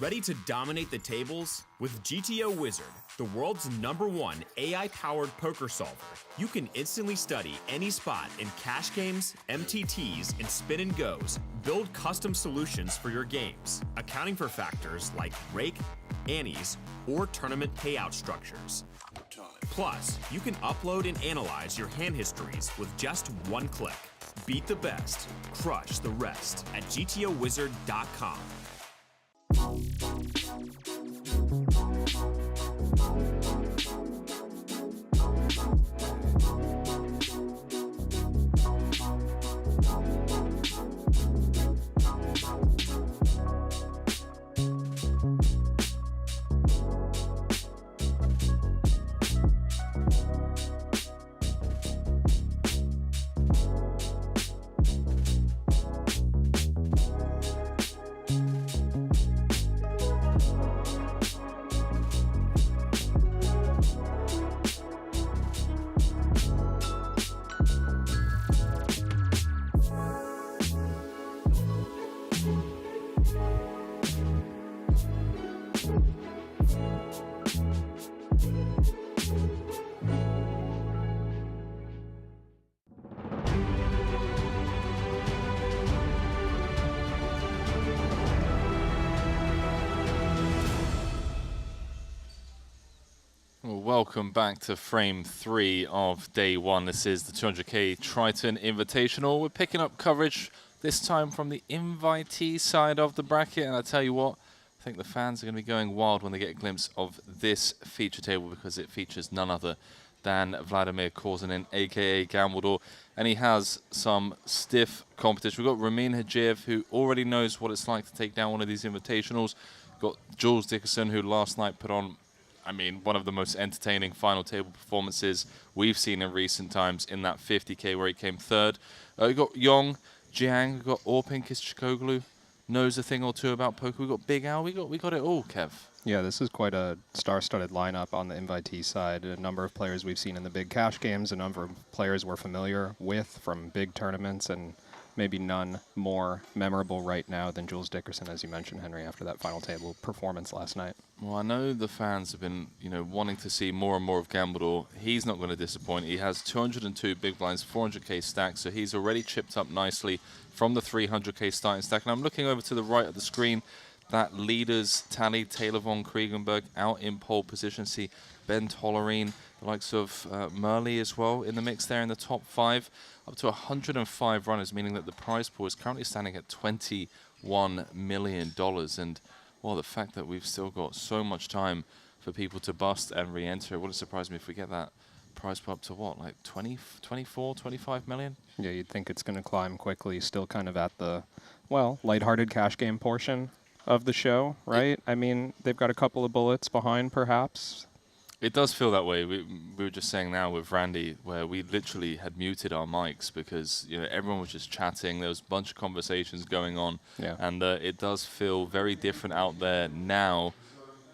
Ready to dominate the tables? With GTO Wizard, the world's #1 AI-powered poker solver, you can instantly study any spot in cash games, MTTs, and spin and goes. Build custom solutions for your games, accounting for factors like rake, annies, or tournament payout structures. Plus, you can upload and analyze your hand histories with just one click. Beat the best, crush the rest at gtowizard.com. Welcome back to frame 3 of day 1. This is the 200K Triton Invitational. We're picking up coverage this time from the invitee side of the bracket, and I tell you what, I think the fans are going to be going wild when they get a glimpse of this feature table, because it features none other than Vladimir Korzinin, aka Gambledore, and he has some stiff competition. We've got Ramin Hadjiev, who already knows what it's like to take down one of these invitationals. We've got Jules Dickerson, who last night put on, I mean, one of the most entertaining final table performances we've seen in recent times in that 50K where he came third. We've got Yong, Jiang, we've got Orpin Kishikoglu, knows a thing or two about poker. We've got Big Al, we got it all, Kev. Yeah, this is quite a star-studded lineup on the invitee side. A number of players we've seen in the big cash games, a number of players we're familiar with from big tournaments, and maybe none more memorable right now than Jules Dickerson, as you mentioned, Henry, after that final table performance last night. Well, I know the fans have been, wanting to see more and more of Gambledore. He's not going to disappoint. He has 202 big blinds, 400K stack, so he's already chipped up nicely from the 300K starting stack. And I'm looking over to the right of the screen. That leaders tally, Taylor von Kriegenberg out in pole position. See Ben Tollerine, the likes of Murley as well in the mix there in the top 5. Up to 105 runners, meaning that the prize pool is currently standing at $21 million. And, well, the fact that we've still got so much time for people to bust and re-enter, it wouldn't surprise me if we get that prize pool up to what, like 20, 24, 25 million? Yeah, you'd think it's going to climb quickly, still kind of at the, well, lighthearted cash game portion of the show, right? I mean, they've got a couple of bullets behind, perhaps. It does feel that way. We were just saying now with Randy, where we literally had muted our mics because everyone was just chatting. There was a bunch of conversations going on, and it does feel very different out there now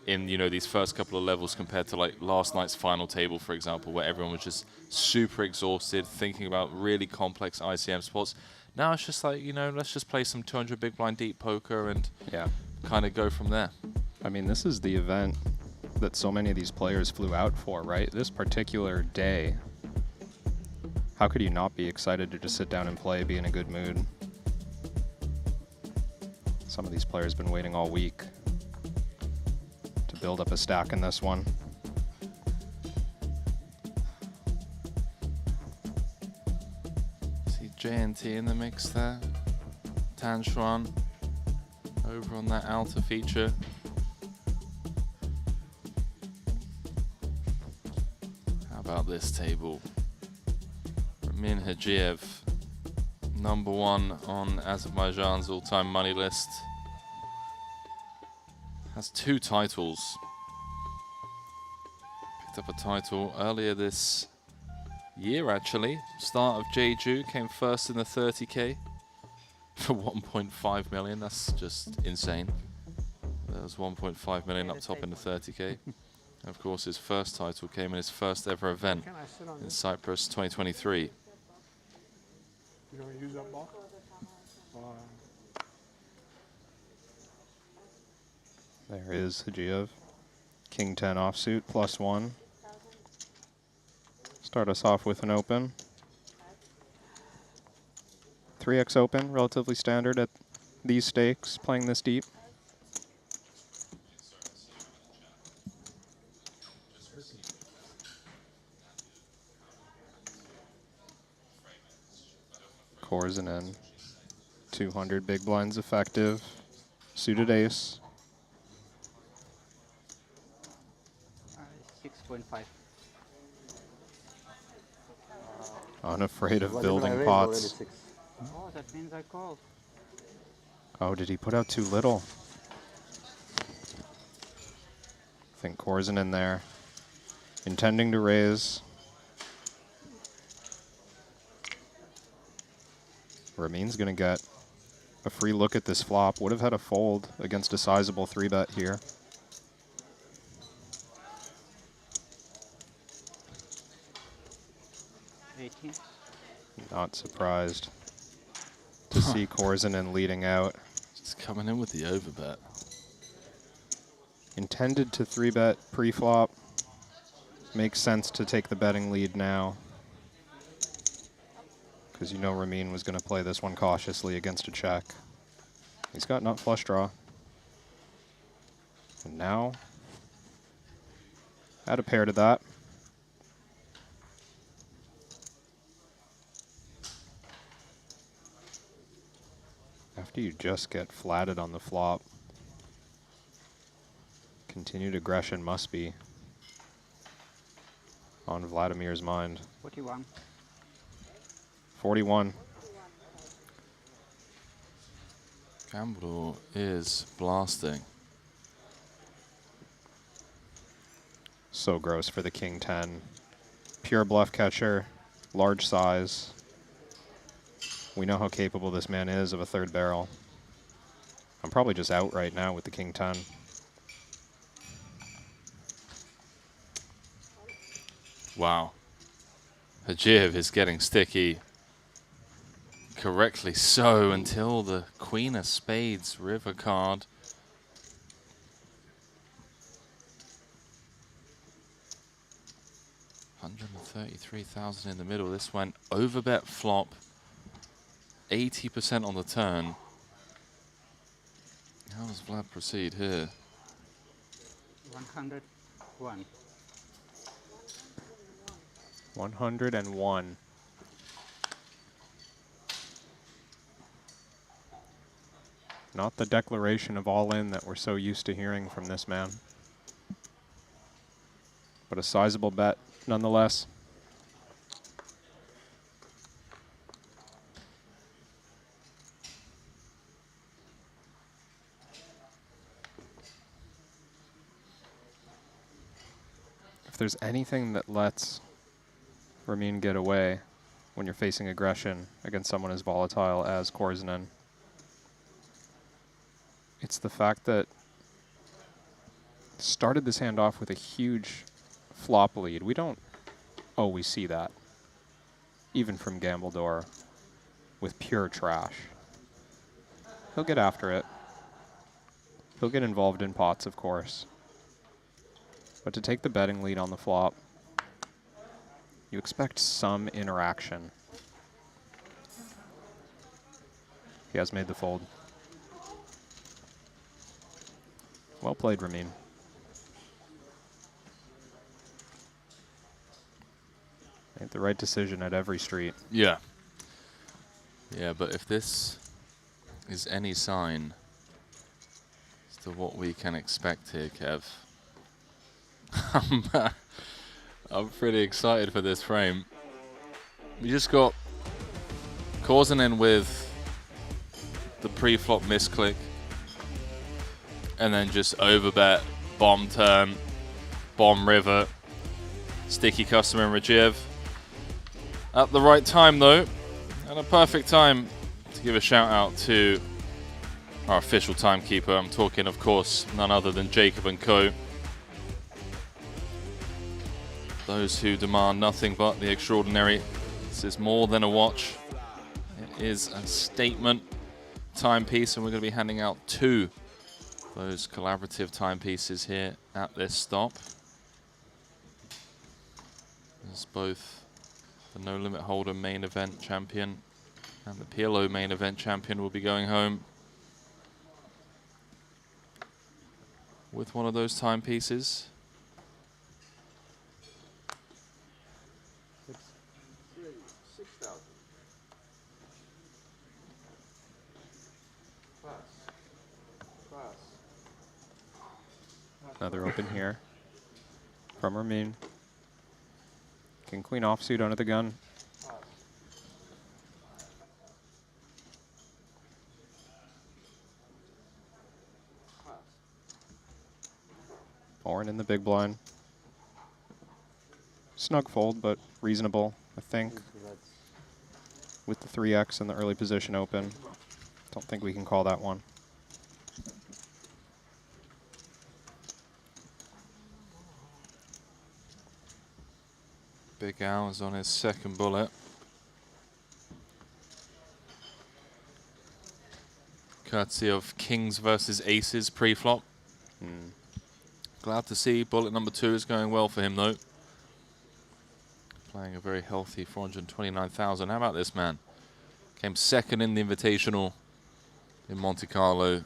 in these first couple of levels compared to like last night's final table, for example, where everyone was just super exhausted, thinking about really complex ICM spots. Now it's just like let's just play some 200 big blind deep poker and kind of go from there. I mean, this is the event that so many of these players flew out for, right? This particular day. How could you not be excited to just sit down and play, be in a good mood? Some of these players have been waiting all week to build up a stack in this one. See JNT in the mix there. Tan Xuan over on that outer feature. About this table. Ramin Hadjiev, #1 on Azerbaijan's all-time money list. Has 2 titles. Picked up a title earlier this year, actually. Start of Jeju, came first in the 30K for 1.5 million. That's just insane. There was 1.5 million up top in the 30K. Of course, his first title came in his first ever event in Cyprus 2023. You don't use that ball? There is Hajiev. King 10 offsuit, +1. Start us off with an open. 3x open, relatively standard at these stakes, playing this deep. Korzinen, 200 big blinds effective. Suited ace. 6.5. Unafraid of building pots. Oh, that means I called. Oh, did he put out too little? I think Korzinen there. Intending to raise. Ramin's going to get a free look at this flop. Would have had a fold against a sizable 3-bet here. Not surprised to see Korzinen leading out. Just coming in with the overbet. Intended to 3-bet pre-flop. Makes sense to take the betting lead now, because you know Ramin was going to play this one cautiously against a check. He's got nut flush draw. And now, add a pair to that. After you just get flatted on the flop, continued aggression must be on Vladimir's mind. 41. 41. Gambler is blasting. So gross for the King 10. Pure bluff catcher, large size. We know how capable this man is of a third barrel. I'm probably just out right now with the King 10. Wow. Hajiev is getting sticky. Correctly so, until the Queen of Spades river card. $133,000 in the middle. This went overbet flop. 80% on the turn. How does Vlad proceed here? 101. 101. Not the declaration of all in that we're so used to hearing from this man, but a sizable bet nonetheless. If there's anything that lets Ramin get away when you're facing aggression against someone as volatile as Korzinen, it's the fact that started this hand off with a huge flop lead. We don't always see that, even from Gambledore, with pure trash. He'll get after it. He'll get involved in pots, of course. But to take the betting lead on the flop, you expect some interaction. He has made the fold. Well played, Ramin. Made the right decision at every street. Yeah. Yeah, but if this is any sign as to what we can expect here, Kev, I'm pretty excited for this frame. We just got Korzinen with the pre-flop misclick, and then just overbet, bomb turn, bomb river, sticky customer and Hajiev. At the right time though, and a perfect time to give a shout out to our official timekeeper. I'm talking, of course, none other than Jacob & Co. Those who demand nothing but the extraordinary. This is more than a watch. It is a statement timepiece, and we're going to be handing out 2 those collaborative timepieces here at this stop. As both the No Limit Holder main event champion and the PLO main event champion will be going home with one of those timepieces. Another open here from Ramin. King Queen offsuit under the gun. Oren in the big blind. Snug fold, but reasonable, I think. With the 3x and the early position open. Don't think we can call that one. Big Al is on his second bullet. Courtesy of Kings versus Aces pre-flop. Glad to see bullet number 2 is going well for him though. Playing a very healthy 429,000. How about this man? Came second in the Invitational in Monte Carlo,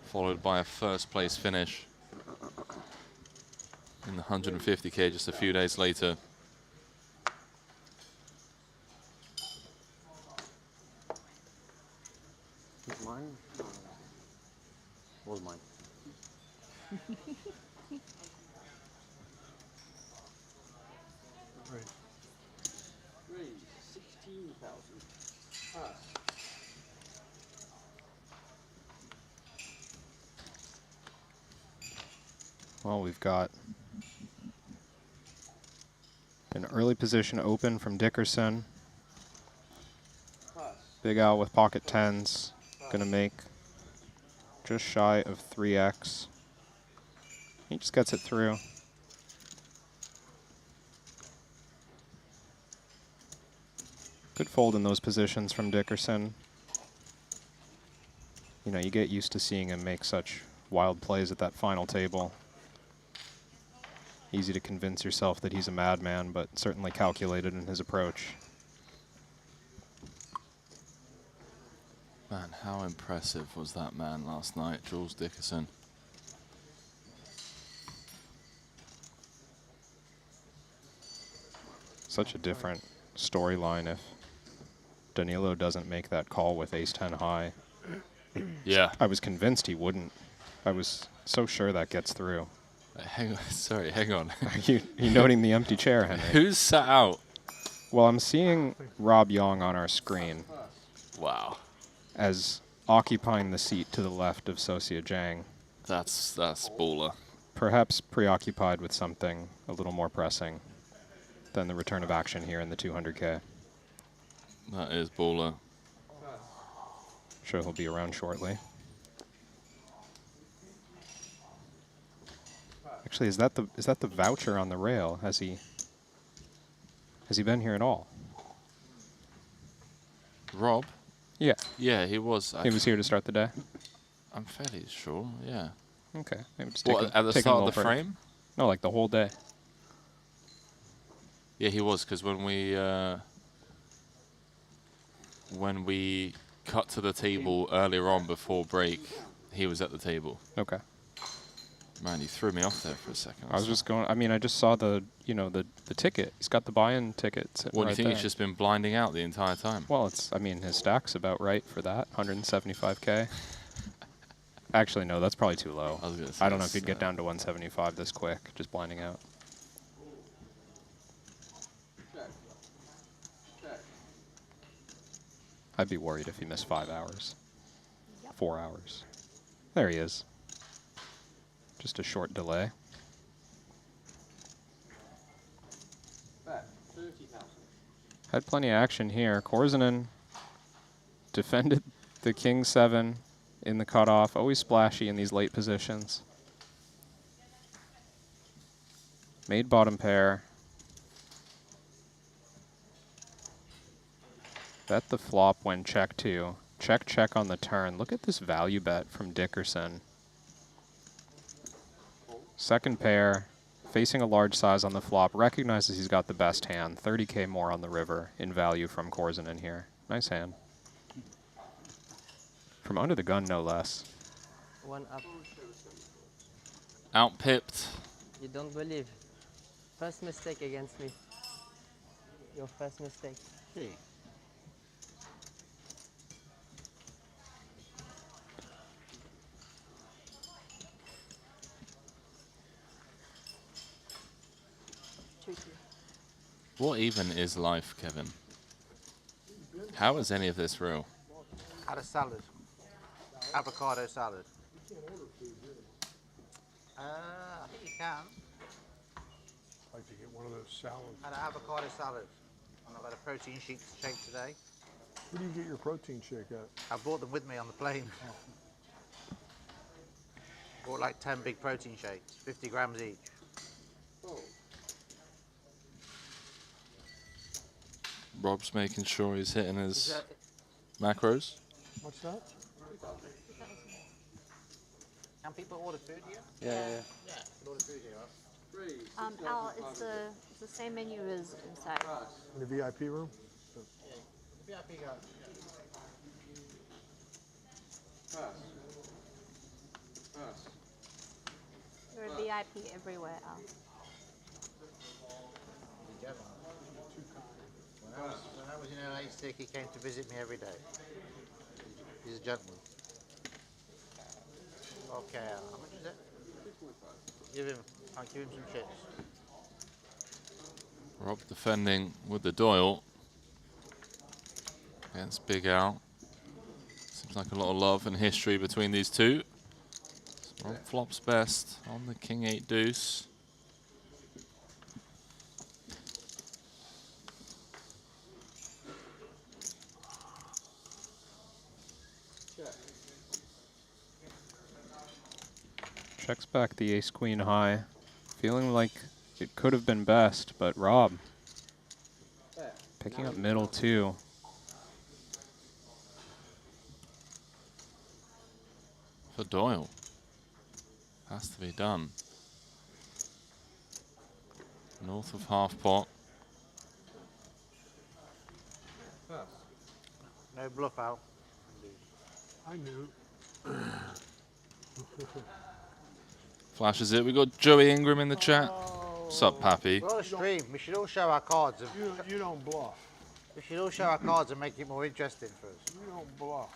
followed by a first place finish in the 150K just a few days later. Mine? What was mine? Right. 16,000. Well, we've got an early position open from Dickerson. Big Al with pocket 10s. Gonna make just shy of 3x. He just gets it through. Good fold in those positions from Dickerson. You know, you get used to seeing him make such wild plays at that final table. Easy to convince yourself that he's a madman, but certainly calculated in his approach. Man, how impressive was that man last night, Jules Dickerson. Such a different storyline if Danilo doesn't make that call with ace-10 high. Yeah. I was convinced he wouldn't. I was so sure that gets through. Hang on, sorry, hang on. Are you noting the empty chair, Henry? Who's sat out? Well, I'm seeing Rob Yong on our screen. Wow. As occupying the seat to the left of Sosia Zhang. That's baller. Perhaps preoccupied with something a little more pressing than the return of action here in the 200K. That is baller. Sure he'll be around shortly. Actually, is that the voucher on the rail? Has he been here at all? Rob? Yeah. Yeah, he was. He was here to start the day? I'm fairly sure, yeah. Okay. Maybe just What, at the start of the frame? No, like the whole day. Yeah, he was, because when we cut to the table earlier on before break, he was at the table. Okay. Man, you threw me off there for a second. I was just going, I mean, I just saw the ticket. He's got the buy-in ticket. What, do you think he's just been blinding out the entire time? Well, I mean, his stack's about right for that, 175K. Actually, no, that's probably too low. I don't know if he'd get down to 175 this quick, just blinding out. I'd be worried if he missed 5 hours. 4 hours. There he is. Just a short delay. Had plenty of action here. Korzanen defended the King 7 in the cutoff. Always splashy in these late positions. Made bottom pair. Bet the flop when check 2. Check on the turn. Look at this value bet from Dickerson. Second pair, facing a large size on the flop, recognizes he's got the best hand. 30K more on the river in value from Korzanen here. Nice hand. From under the gun, no less. One up. Outpipped. You don't believe. First mistake against me. Your first mistake. Hey. What even is life, Kevin? How is any of this real? Had a salad. Avocado salad. I think you can. I'd like to get one of those salads. Had an avocado salad. And I've had a protein shake today. Where do you get your protein shake at? I brought them with me on the plane. Bought like 10 big protein shakes, 50 grams each. Oh. Rob's making sure he's hitting his macros. What's that? Can people order food here? Yeah. Order food here. Al, it's the same menu as inside. In the VIP room? Yeah, VIP guy. You're a VIP everywhere, Al. When I was in NLH, he came to visit me every day. He's a gentleman. Okay, how much is it? I'll give him some chips. Rob defending with the Doyle against Big Al. Seems like a lot of love and history between these two. Rob flops best on the King 8 deuce. Checks back the ace queen high. Feeling like it could have been best, but Rob picking up middle too. For Doyle. Has to be done. North of half pot. No bluff out. I knew. Flashes it. We got Joey Ingram in the chat. Sup, Pappy? We're on a stream. We should all show our cards. You don't bluff. We should all show our cards and make it more interesting for us. You don't bluff.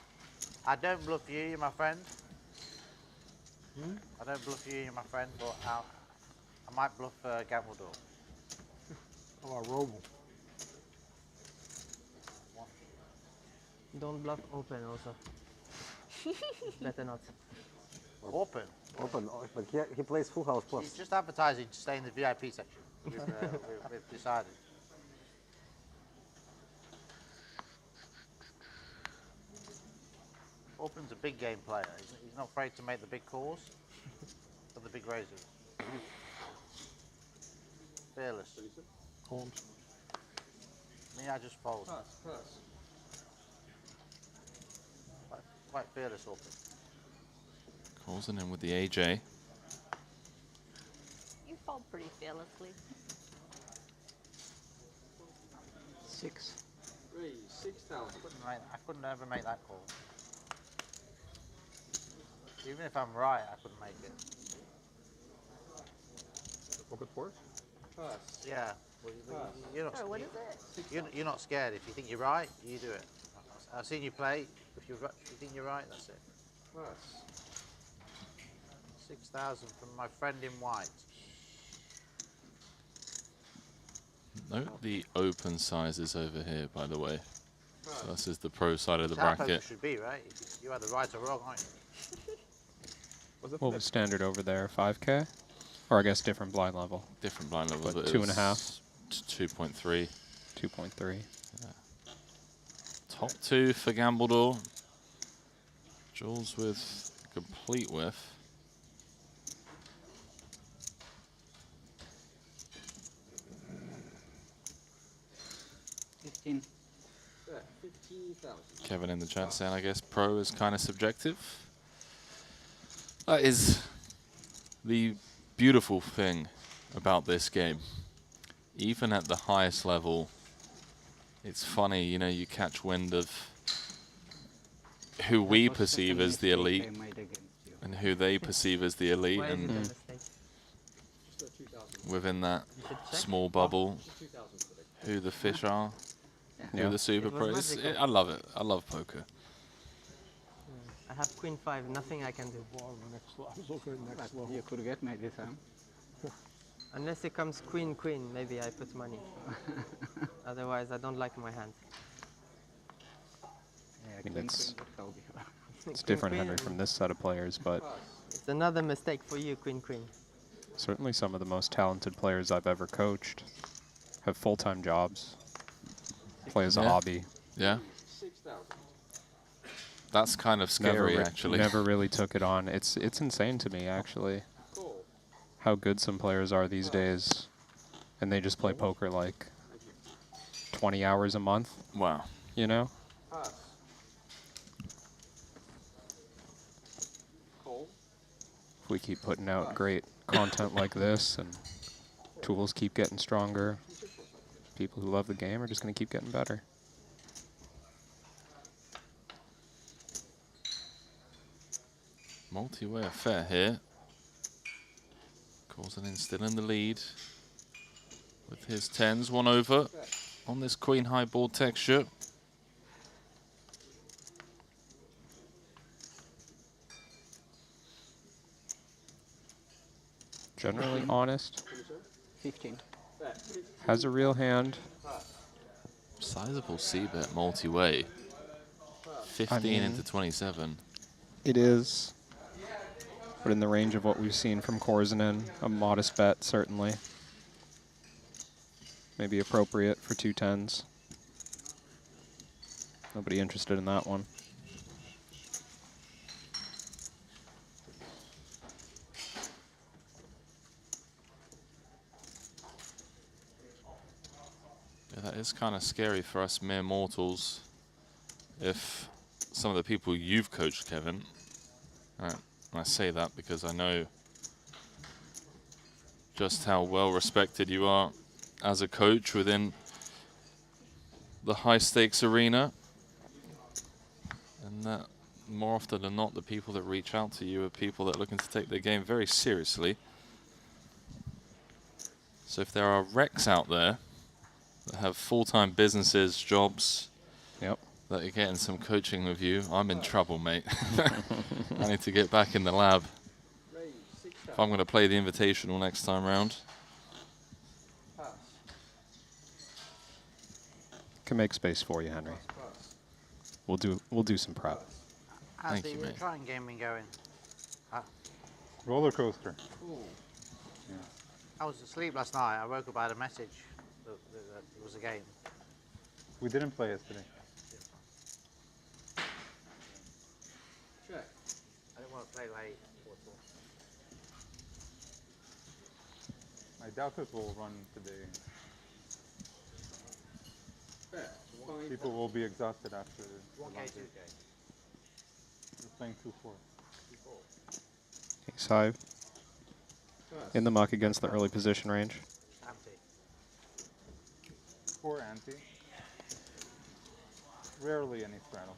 I don't bluff you, you're my friend. I don't bluff you, you're my friend, but I might bluff Gambledore. How about Roble? Don't bluff open also. Better not. Open? Open, but he plays full house plus. He's just advertising to stay in the VIP section. We've decided. Open's a big game player. He's not afraid to make the big calls for the big raises. Fearless. Holmes. Me, I just fold. Quite fearless, Open. Calls in with the AJ. You fold pretty fearlessly. 6. 6,000. I couldn't ever make that call. Even if I'm right, I couldn't make it. Open fours? Yeah. Well, you're not. Sorry, what is it? You're not scared. If you think you're right, you do it. I've seen you play. If you think you're right, that's it. 6,000 from my friend in white. Note the open sizes over here, by the way. So this is the pro side of the That's how bracket. it should be, right? You either right or wrong, aren't you? What was standard over there? 5K? Or I guess different blind level. Different blind levels. What, but 2.5? 2.3. 2.3. Yeah. Top 2 for Gambledore. Jules with complete whiff. $15,000. Kevin in the chat saying, I guess pro is kind of subjective. That is the beautiful thing about this game. Even at the highest level, it's funny, you know, you catch wind of who we perceive as the elite and who they perceive as the elite, and within that small bubble, who the fish are, who the super pros. I love it. I love poker. I have queen 5, nothing I can do. You could get me this time. Unless it comes queen, queen, maybe I put money. Otherwise, I don't like my hand. I mean, it's different, Henry, from this set of players, but it's another mistake for you, queen, queen. certainly some of the most talented players I've ever coached have full-time jobs, play as a hobby. Yeah. That's kind of scary, actually. Never really took it on. It's insane to me, actually, how good some players are these days, and they just play poker like 20 hours a month. Wow. You know? If we keep putting out great content like this and tools keep getting stronger, people who love the game are just going to keep getting better. Multi-way affair here. Corzinin still in the lead with his 10s, 1 over on this queen high board texture. Generally honest. 15. Has a real hand. Sizable C-bet multi-way. 15 into 27. It is. But in the range of what we've seen from Korzinen, a modest bet, certainly. Maybe appropriate for 2 10s. Nobody interested in that one. Yeah, that is kind of scary for us mere mortals. If some of the people you've coached, Kevin, I say that because I know just how well respected you are as a coach within the high stakes arena, and that more often than not the people that reach out to you are people that are looking to take their game very seriously. So if there are recs out there that have full-time businesses, jobs, that are getting some coaching with you, I'm in trouble, mate. I need to get back in the lab if I'm going to play the Invitational next time round. Can make space for you, Henry. We'll do some prep. How's the Triton game been going? Roller coaster. Yeah. I was asleep last night. I woke up, I had a message that it was a game. We didn't play yesterday. I didn't want to play late. I doubt it will run today. People will be exhausted after the 1K, long day. 2K. We're playing 2-4. Ace high. In the muck against the early position range. Ante. 4 ante. Rarely any straddle.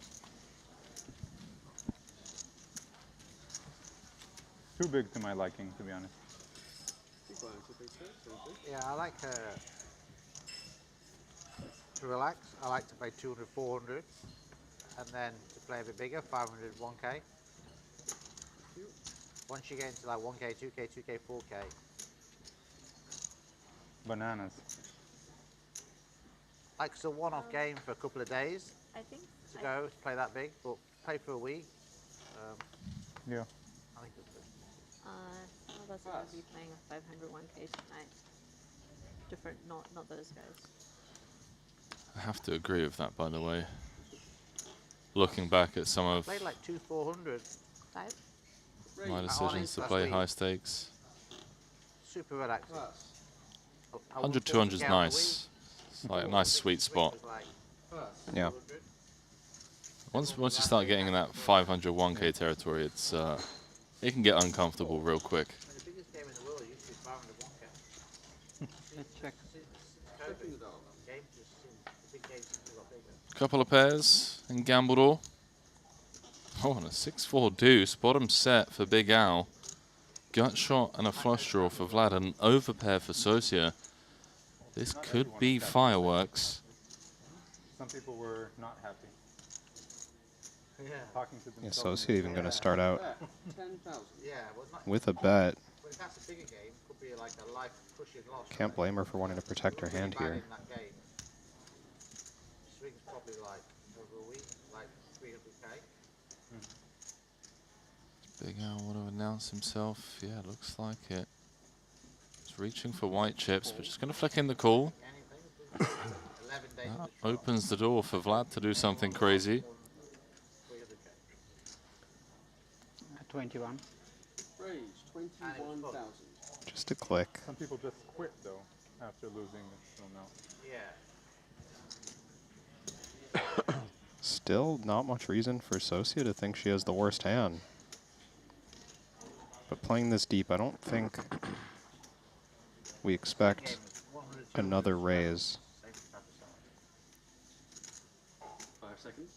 Too big to my liking, to be honest. Yeah, I like to relax. I like to play 200, 400, and then to play a bit bigger, 500, 1K. Once you get into like 1K, 2K, 2K, 4K. Bananas. Like it's a one-off game for a couple of days. I think to go to play that big, but play for a week. Yeah. I think it's good. Some of us are going to be playing a 500 1K tonight. Different, not those guys. I have to agree with that, by the way. Looking back at some of Played like 2 400. my decisions to play high stakes. Super relaxing. 100, 200 is nice. It's like a nice sweet spot. Yeah. Once you start getting in that 500 1K territory, it's it can get uncomfortable real quick. The biggest game in the world used check. Couple of pairs in Gambledore. Oh, and a 6-4 deuce. Bottom set for Big Al. Gut shot and a flush draw for Vlad. And an overpair for Socia. This could be fireworks. Some people were not happy. Yeah. Talking to Yeah, themselves. Socia even going to start out Yeah, well, not, with a bet. well, if that's a bigger game, it could be like a life pushing loss. Can't blame her for wanting to protect her hand Bad here. in that game. Swing's probably like over a week, like 300k. Big Al would have announced himself. Yeah, looks like it. He's reaching for white chips, but just going to flick in the call. That opens the door for Vlad to do something crazy. 21. Raise 21,000. Just a click. Some people just quit though after losing until now. Yeah. Still not much reason for Socia to think she has the worst hand. But playing this deep, I don't think we expect another raise. 5 seconds.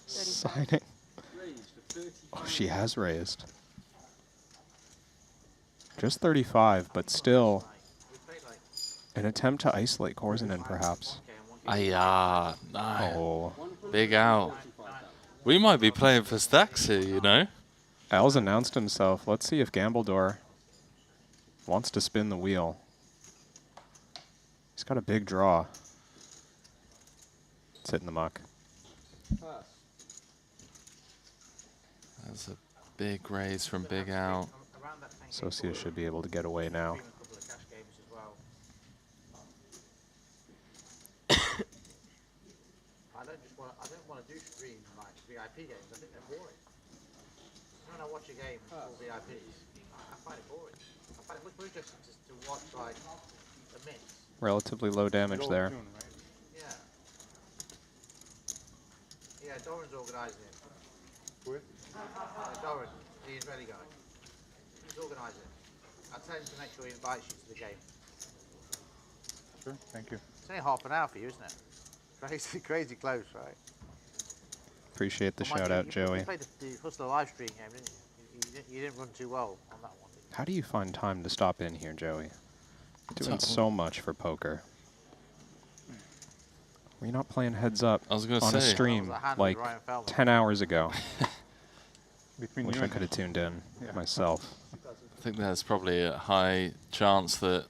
Signing. Oh, she has raised. Just 35, but still an attempt to isolate Korzinen, perhaps. No. Oh. Big Al. We might be playing for stacks here, you know. Al's announced himself. Let's see if Gambledore wants to spin the wheel. He's got a big draw. It's hitting the muck. That's a big raise from Big Al. Socia should be able to get away now. I don't want to do stream like VIP games. I think they're boring. When I watch a game for VIPs, I find it boring. I find it much more interesting just to watch like a mix. Relatively low damage there. Yeah. Yeah, Doran's organising it. Who? Doran, the Israeli guy. He's organising it. I tell him to make sure he invites you to the game. Sure, thank you. It's only half an hour for you, isn't it? Crazy, crazy close, right? Appreciate the Well, shout out, Joey. You played the Hustler live stream game, didn't you? You didn't run too well on that one. How do you find time to stop in here, Joey? Doing so much for poker. Were you not playing heads up I was gonna on a say. stream like 10 hours ago? Wish I could have tuned in myself. I think there's probably a high chance that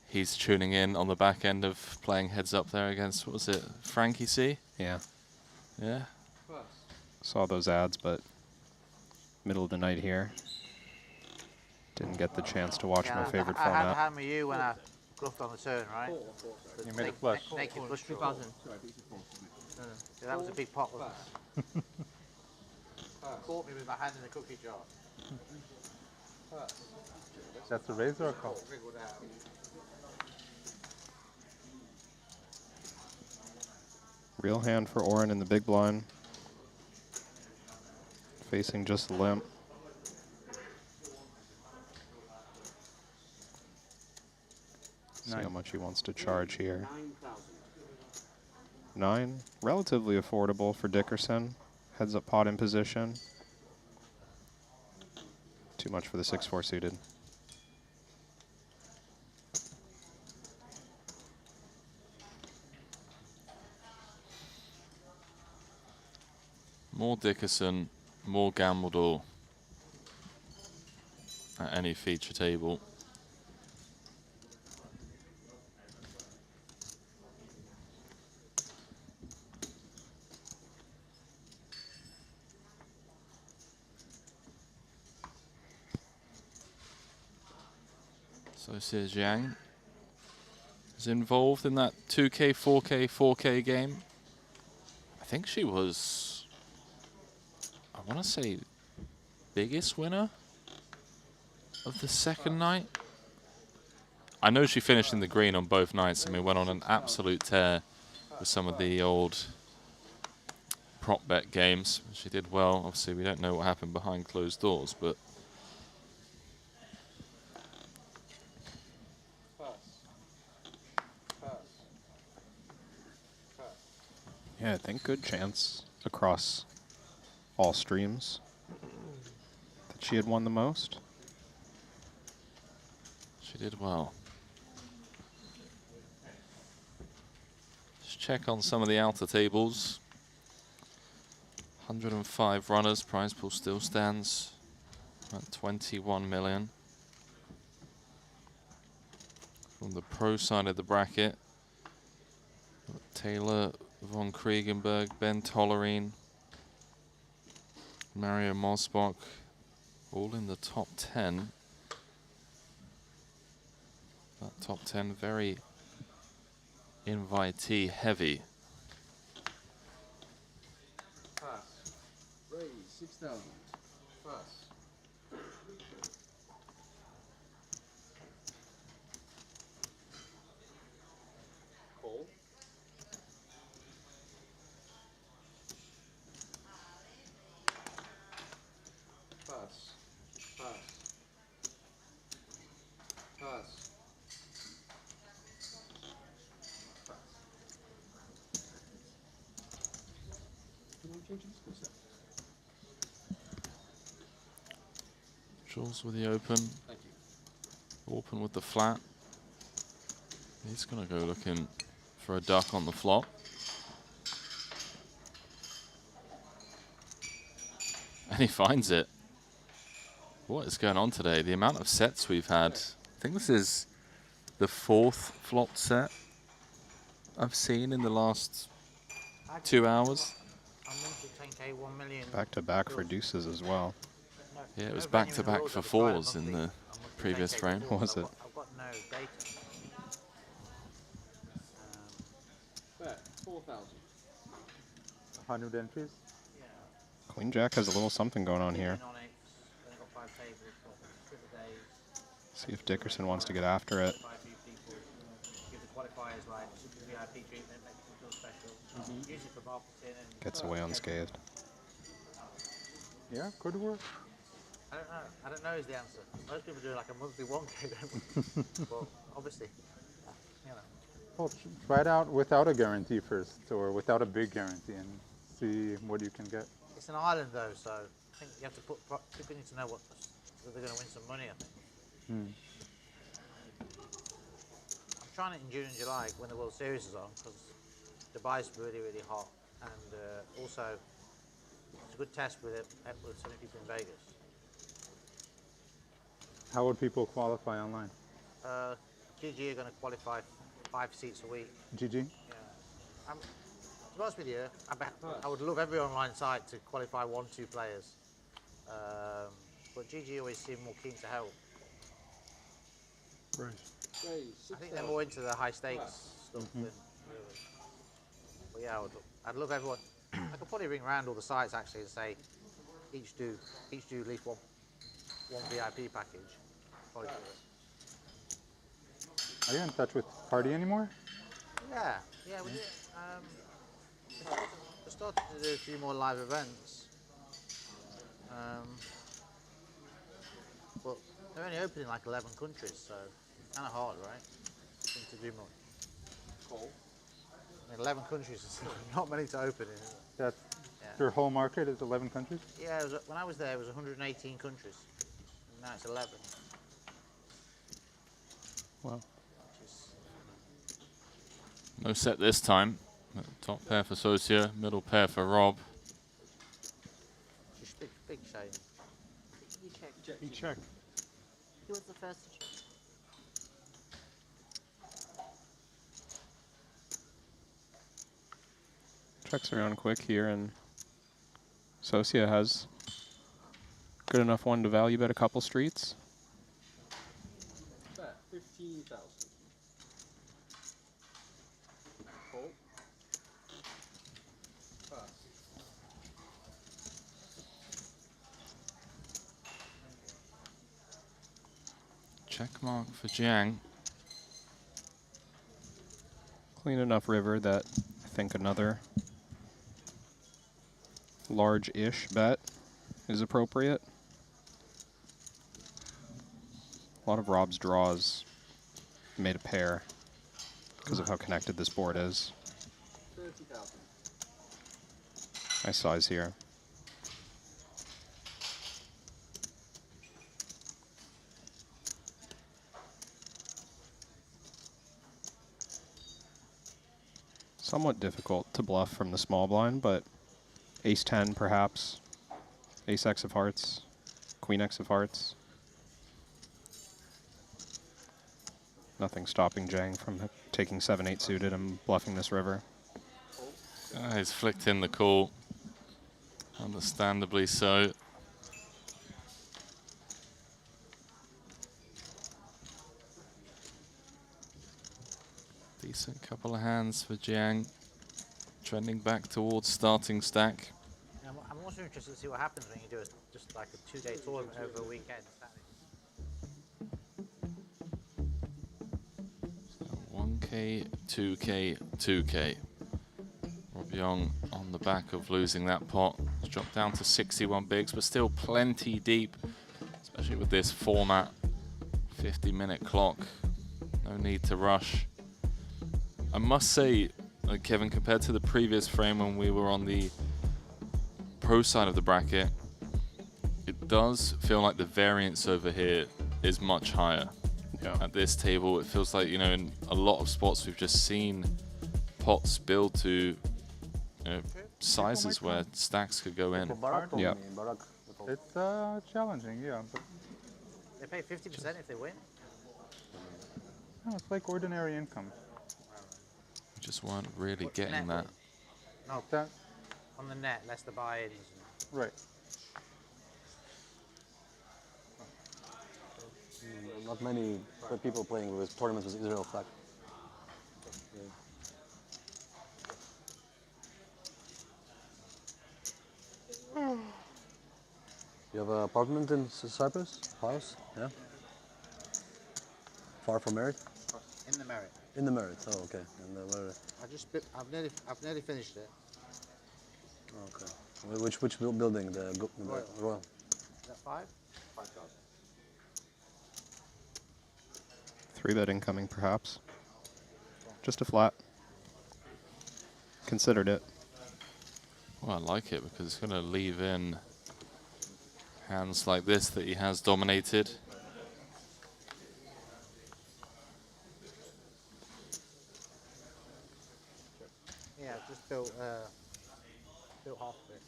he's tuning in on the back end of playing heads up there against, what was it, Frankie C? Yeah. Yeah. Saw those ads, but middle of the night here. Didn't get the chance to watch my favorite I had a format. hand with you when I bluffed on the turn, right? You made a flush. Naked flush draw. Yeah, that was a big pot. Wasn't it? Caught me with my hand in the cookie jar. That's a raise or a call? Wriggled out. Real hand for Oren in the big blind. Facing just the limp. See how much he wants to charge here. 9, relatively affordable for Dickerson. Heads up pot in position. Too much for the 6-4 suited. More Dickerson, more Gambledore at any feature table. So Zhejiang is involved in that 2K, 4K, 4K game. I think she was, I want to say, biggest winner of the second night. I know she finished in the green on both nights. I mean, went on an absolute tear with some of the old prop bet games. She did well. Obviously, we don't know what happened behind closed doors, but Yeah, I think good chance across all streams that she had won the most. She did well. Let's check on some of the outer tables. 105 runners, prize pool still stands at 21 million. From the pro side of the bracket, Taylor von Kriegenberg, Ben Tollerine, Mario Mosbach, all in the top 10. That top 10 very invitee heavy. Pass. Raise 6,000. Pass. Call. Pass. Pass. Pass. Jules with the open. Thank you. Open with the flat. He's going to go looking for a duck on the flop. And he finds it. What is going on today? The amount of sets we've had. I think this is the 4th flop set I've seen in the last 2 hours. Back to back for deuces as well. Yeah, it was back to back for 4s in the previous frame. What was it? I've got no data. Bet 4,000. 100 entries. Queen Jack has a little something going on here. See if Dickerson wants to get after it. Gets away unscathed. Yeah, could work. I don't know. I don't know is the answer. Most people do like a monthly 1K, don't we? Well, obviously, you know. Well, try it out without a guarantee first, or without a big guarantee, and see what you can get. It's an island though, so I think you have to put. People need to know what that they're going to win some money. I think. I'm trying it in June and July when the World Series is on, because Dubai's really, really hot, and also it's a good test with so many people in Vegas. How would people qualify online? GG are going to qualify 5 seats a week. GG? Yeah. To be honest with you, I would love every online site to qualify 1-2 players. But GG always seem more keen to help. Right. I think they're more into the high stakes stuff than really. But yeah, I'd love everyone. I could probably ring around all the sites actually and say each do at least one VIP package. Probably do it. Are you in touch with Party anymore? Yeah, we did. We started to do a few more live events. But they're only open in like 11 countries, so it's kind of hard, right? To do more. Cool. I mean, 11 countries is not many to open in. That's your whole market is 11 countries? Yeah, when I was there, it was 118 countries. And now it's 11. Wow. No set this time. Top pair for Socia, middle pair for Rob. Just big shame. You check. He checked. He was the first to check. Checks around quick here, and Socia has good enough one to value bet a couple streets. Bet 15,000. Call. Pass. Check mark for Jiang. Clean enough river that I think another large-ish bet is appropriate. A lot of Rob's draws made a pair because of how connected this board is. 30,000. Nice size here. Somewhat difficult to bluff from the small blind, but ace 10 perhaps, ace x of hearts, queen x of hearts. Nothing stopping Jang from taking 7-8 suited and bluffing this river. He's flicked in the call, understandably so. Decent couple of hands for Jiang, trending back towards starting stack. I'm also interested to see what happens when you do just like a 2-day tournament over a weekend. So 1K, 2K, 2K. Rob Young on the back of losing that pot. It's dropped down to 61 bigs, but still plenty deep, especially with this format. 50-minute clock, no need to rush. I must say, Kevin, compared to the previous frame when we were on the pro side of the bracket, it does feel like the variance over here is much higher. Yeah. At this table, it feels like, you know, in a lot of spots we've just seen pots build to, you know, sizes where stacks could go in. Yeah. It's challenging, yeah. But They pay 50% if they win. no, it's like ordinary income. We just weren't really getting that. No, on the net, less the buy-ins. Right. Not many people playing with tournaments with Israel flag. You have an apartment in Cyprus? House? Yeah? Far from Merit? In the merit. In the Merit, oh okay. And where? I've nearly finished it. Okay. Which building? The Royal. Is that 5? 5,000. 3-bet incoming perhaps. Just a flat. Considered it. Well, I like it because it's going to leave in hands like this that he has dominated. Yeah, just built half of it.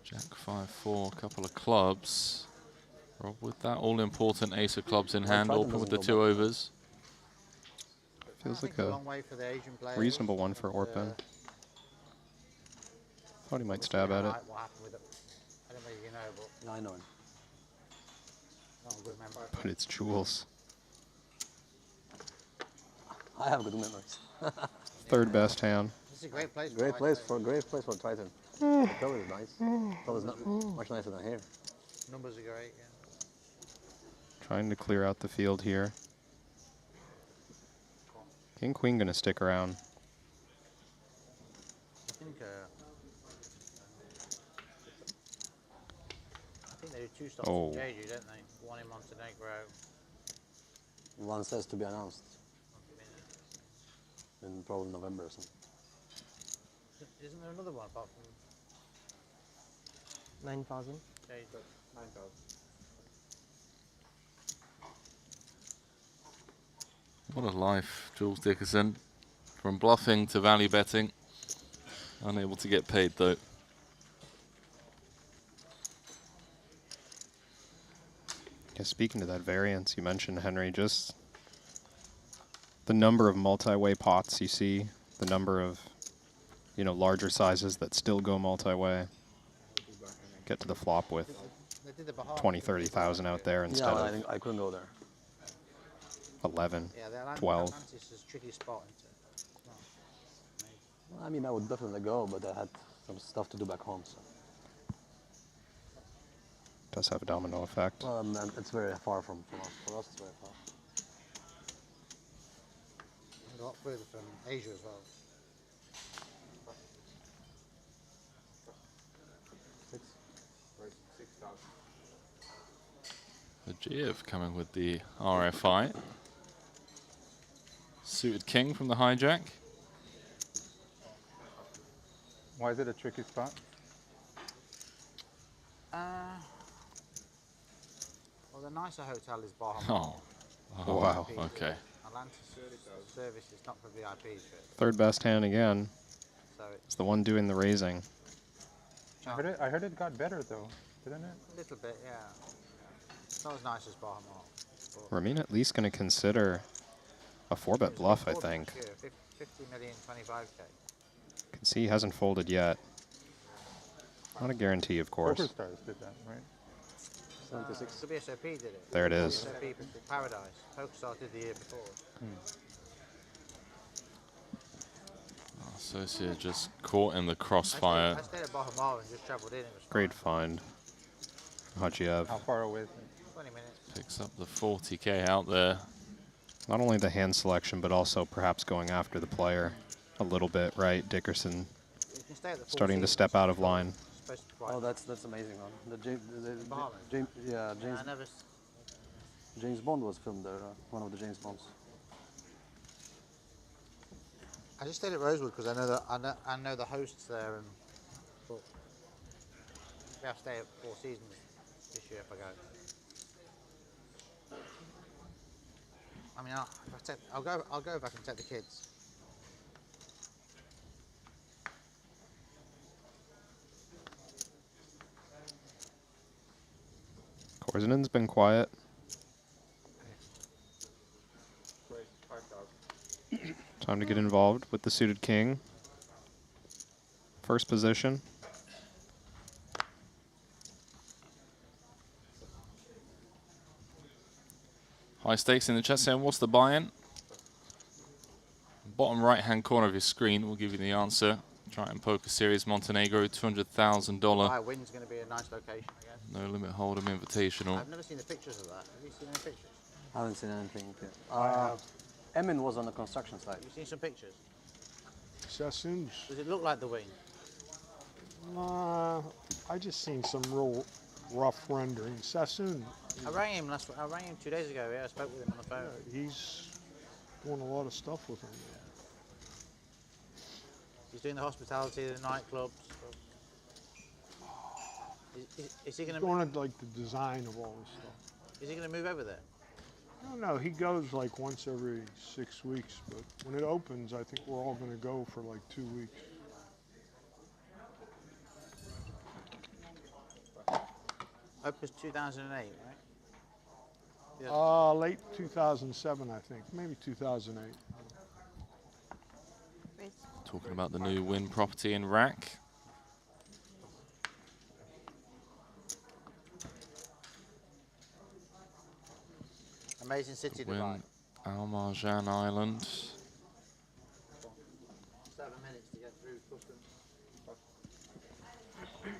Jack 5-4, couple of clubs. Rob with that all-important ace of clubs in hand, open with the 2 overs. Feels like a a long way for the Asian players. reasonable one for Orpin. Thought he might stab at it. What happened with it? I don't know if you know, but No, I know. not a good memory. But it's jewels. I have good memories. Third best hand. This is a great place. Great place for Triton. The color is nice. The color is not much nicer than here. Numbers are great. Yeah. Trying to clear out the field here. King Queen gonna stick around. I think they do 2 stops in Jeju, don't they? One in Montenegro. One says to be announced in probably November or something. Isn't there another one apart from 9,000? Jeju? 9,000. What a life, Jules Dickerson. From bluffing to value betting. Unable to get paid though. Yeah, speaking to that variance you mentioned, Henry, just the number of multi-way pots you see, the number of, you know, larger sizes that still go multi-way. Get to the flop with 20, 30,000 out there instead of I couldn't go there. 11, Yeah, the 12. Atlantis is a tricky spot. Well, I mean, I would definitely go, but I had some stuff to do back home. So. Does have a domino effect. Well, it's very far from us. For us, it's very far. And a lot further from Asia as well. 6,000. Ajiev coming with the RFI. Suited king from the hijack. Why is it a tricky spot? Well, the nicer hotel is Bahamas. Oh, Wow. Okay. Atlantis service is not for VIPs. Third best hand again. So It's the one doing the raising. I heard it got better though, didn't it? A little bit, yeah. It's not as nice as Bahamas. Ramin at least going to consider a 4-bet bluff, I think. 50 million, 25K. Can see he hasn't folded yet. Not a guarantee, of course. Poker Stars did that, right? 76. The BSOP did it. There it is. BSOP Paradise. Poker started the year before. Associate just caught in the crossfire. I stayed at Bahamas and just travelled in. It was Great find. Hachiev. How far away is it? 20 minutes. Picks up the 40K out there. Not only the hand selection, but also perhaps going after the player a little bit, right? Dickerson starting to step out of line. Oh, that's amazing, man. James Bond was filmed there. One of the James Bonds. I just stayed at Rosewood because I know the hosts there, and thought maybe I'll stay at Four Seasons this year if I go. I mean, I'll go if I can take the kids. Korzinen's been quiet. Time to get involved with the suited king. First position. High stakes in the chat saying, what's the buy-in? Bottom right-hand corner of your screen will give you the answer. Triton Poker Series Montenegro, $200,000. My win's going to be a nice location, I guess. No limit hold'em invitational. I've never seen the pictures of that. Have you seen any pictures? I haven't seen anything yet. Emin was on the construction site. Have you seen some pictures? Sassoons. Does it look like the wing? I just seen some real rough renderings. Sassoon. I rang him 2 days ago. Yeah, I spoke with him on the phone. He's doing a lot of stuff with him. He's doing the hospitality, the nightclubs. Is he going to? Doing like the design of all this stuff. Is he going to move over there? I don't know. He goes like once every 6 weeks, but when it opens, I think we're all going to go for like 2 weeks. Opens 2008, right? Yeah. Late 2007, I think. Maybe 2008. Talking about the new Wynn property in Rack. Amazing city to Wynn buy. Al Marjan Island. 7 minutes to get through customs.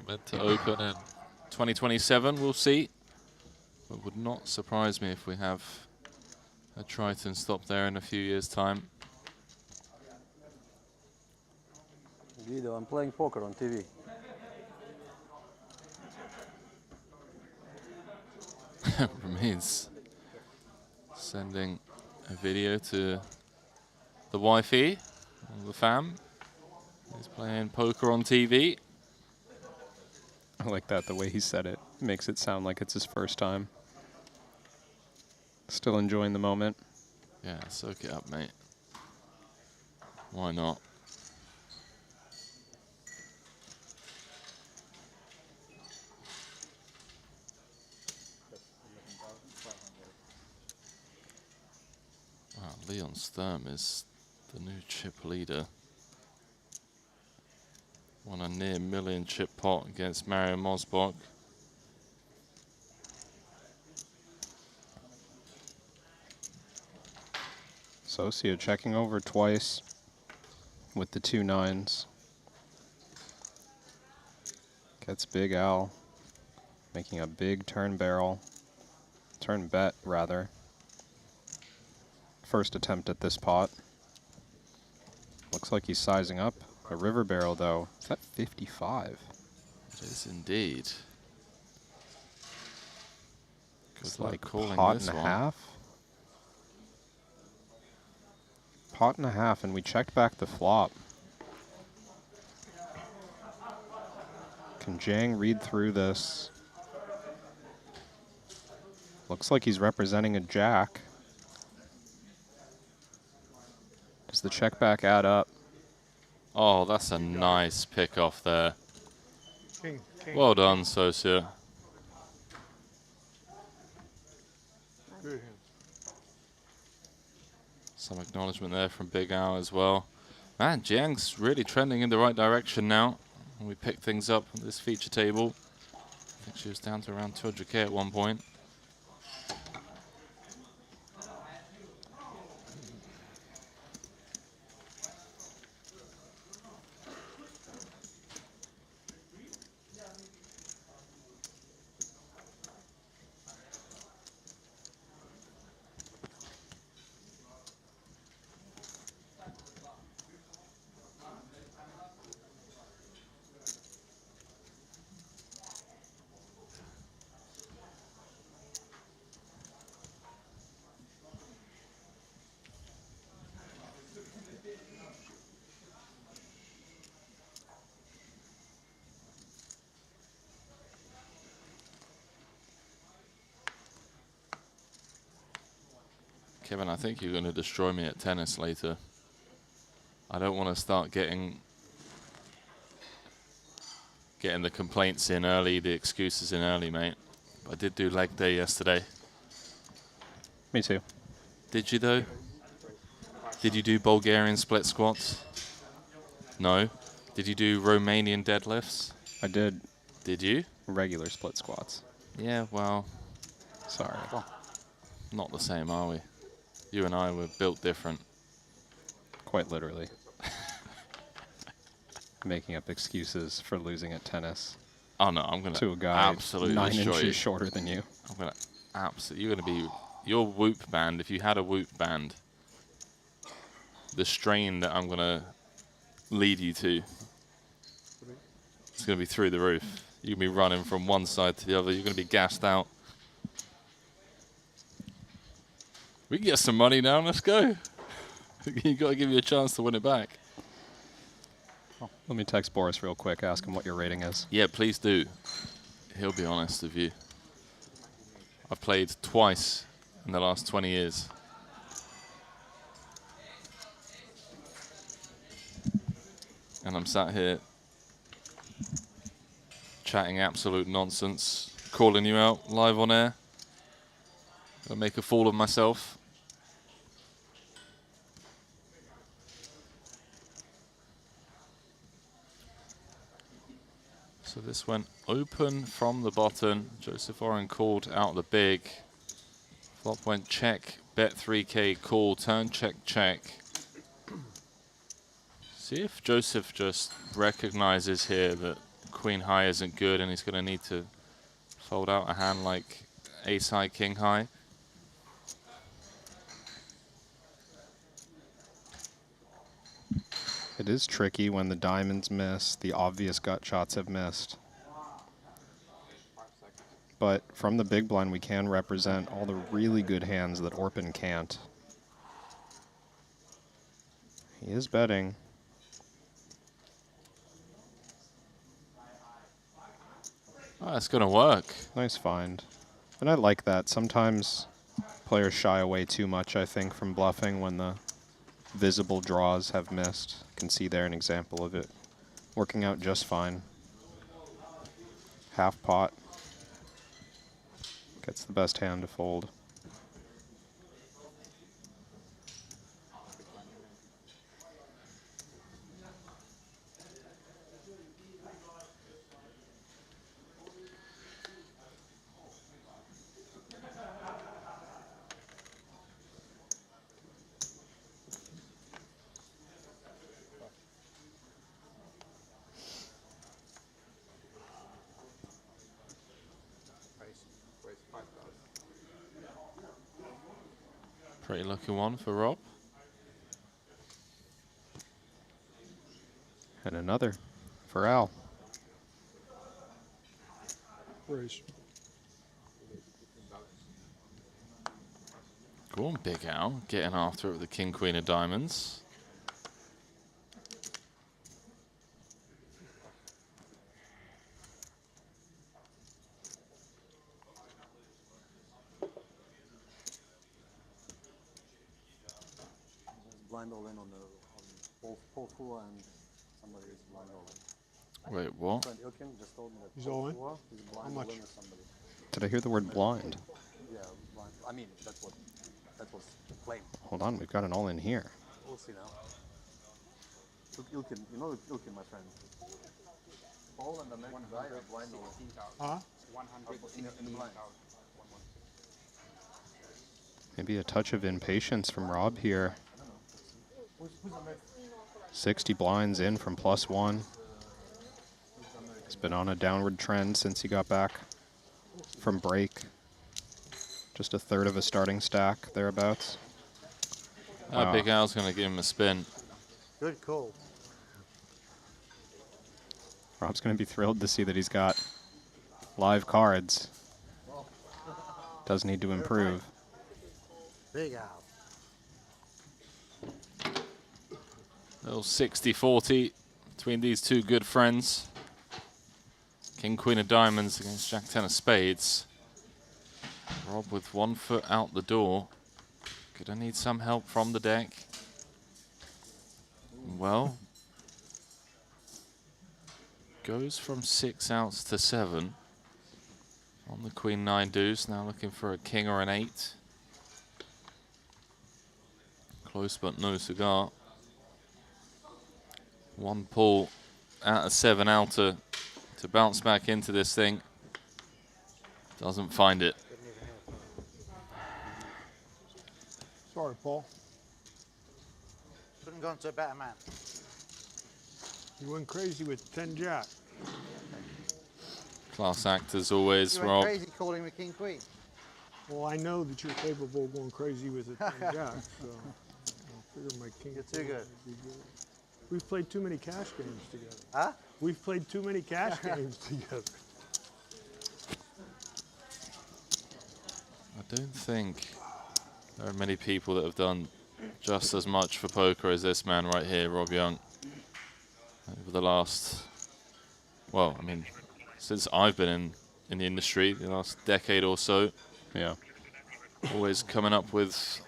Meant to open in 2027, we'll see. It would not surprise me if we have a Triton stop there in a few years' time. Guido, I'm playing poker on TV. Ramin's sending a video to the wifey, the fam. He's playing poker on TV. I like that, the way he said it. Makes it sound like it's his first time. Still enjoying the moment. Yeah, soak it up, mate. Why not? Wow, Leon Sturm is the new chip leader. Won a near million chip pot against Mario Mosbach. Socia checking over twice with the 2 9s. Gets Big Al, making a big turn barrel. Turn bet, rather. First attempt at this pot. Looks like he's sizing up. A river barrel, though. Is that 55? It is indeed. It's Good luck like calling pot this and a one. half. Pot and a half, and we checked back the flop. Can Jang read through this? Looks like he's representing a jack. Does the check back add up? Oh, that's a nice pick off there. King. Well done, Sosia. Good hand. Some acknowledgement there from Big Al as well. Man, Jiang's really trending in the right direction now. We picked things up on this feature table. I think she was down to around 200K at one point. Kevin, I think you're going to destroy me at tennis later. I don't want to start getting the complaints in early, the excuses in early, mate. I did do leg day yesterday. Me too. Did you, though? Did you do Bulgarian split squats? No. Did you do Romanian deadlifts? I did. Did you? Regular split squats. Yeah, well. Sorry. Not the same, are we? You and I were built different. Quite literally. Making up excuses for losing at tennis. Oh no, I'm gonna to a guy absolutely 9 destroy inches you. shorter than you. I'm gonna absolutely. You're gonna be your Whoop band. If you had a Whoop band, the strain that I'm gonna lead you to, it's gonna be through the roof. You're gonna be running from one side to the other. You're gonna be gassed out. We can get some money now. Let's go. You got to give you a chance to win it back. Let me text Boris real quick, ask him what your rating is. Yeah, please do. He'll be honest with you. I've played twice in the last 20 years. And I'm sat here chatting absolute nonsense, calling you out live on air. I'll make a fool of myself. So this went open from the bottom. Joseph Oren called out the big. Flop went check, bet 3K, call, turn, check, check. See if Joseph just recognizes here that Queen High isn't good and he's going to need to fold out a hand like Ace High, King High. It is tricky when the diamonds miss, the obvious gut shots have missed. But from the big blind, we can represent all the really good hands that Orpin can't. He is betting. Oh, it's going to work. Nice find. And I like that. Sometimes players shy away too much, I think, from bluffing when the visible draws have missed. You can see there an example of it working out just fine. Half pot. Gets the best hand to fold. Pretty lucky one for Rob. And another for Al. Raise. Go on, Big Al, getting after it with the King, Queen of Diamonds. blind all in on both Paul Fua and somebody who's blind all in. Wait, what? Friend Ilkin just told me that He's Paul all in? Fua is blind How all much? in with somebody. Did I hear the word blind? Yeah, blind. I mean, that's what's claimed. Hold on, we've got an all-in here. We'll see now. Look, Ilkin, you know Ilkin, my friend. Paul and the American guy are blind all in. Huh? In the blind. Maybe a touch of impatience from Rob here. 60 blinds in from +1. He's been on a downward trend since he got back from break. Just a third of a starting stack, thereabouts. Wow. Big Al's going to give him a spin. Good call. Rob's going to be thrilled to see that he's got live cards. Does need to improve. Big Al. Little 60-40 between these two good friends. King, Queen of Diamonds against Jack, 10 of Spades. Rob with 1 foot out the door. Gonna need some help from the deck. Well, goes from 6 outs to 7 on the Queen 9 deuce. Now looking for a king or an 8. Close but no cigar. 1 pull out of 7 outer to bounce back into this thing. Doesn't find it. Sorry, Paul. Couldn't have gone to a better man. You went crazy with 10 jack. Class act as always, You went Rob. crazy calling me King Queen. Well, I know that you're capable of going crazy with a 10 jack, so I figure my king. You're too good. Would be good. We've played too many cash games together. Huh? We've played too many cash games together. I don't think there are many people that have done just as much for poker as this man right here, Rob Young. Over the last, well, I mean, since I've been in the industry, the last decade or so. Yeah. Always coming up with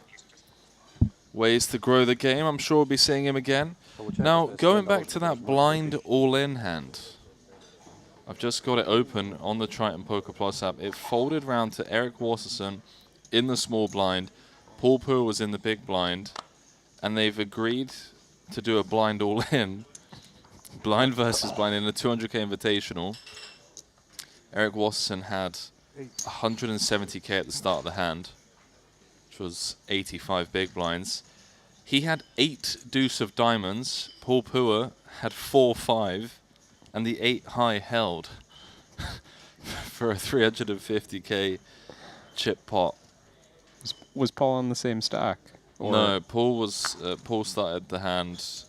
ways to grow the game. I'm sure we'll be seeing him again. Now, going back to that blind all-in hand. I've just got it open on the Triton Poker Plus app. It folded round to Eric Wasserson in the small blind. Paul Poor was in the big blind. And they've agreed to do a blind all-in. Blind versus blind in a 200K Invitational. Eric Wasserson had 170K at the start of the hand, which was 85 big blinds. He had 8 deuce of diamonds. Paul Poor had 4-5, and the 8 high held for a 350K chip pot. Was Paul on the same stack? Or No, Paul was. Paul started the hand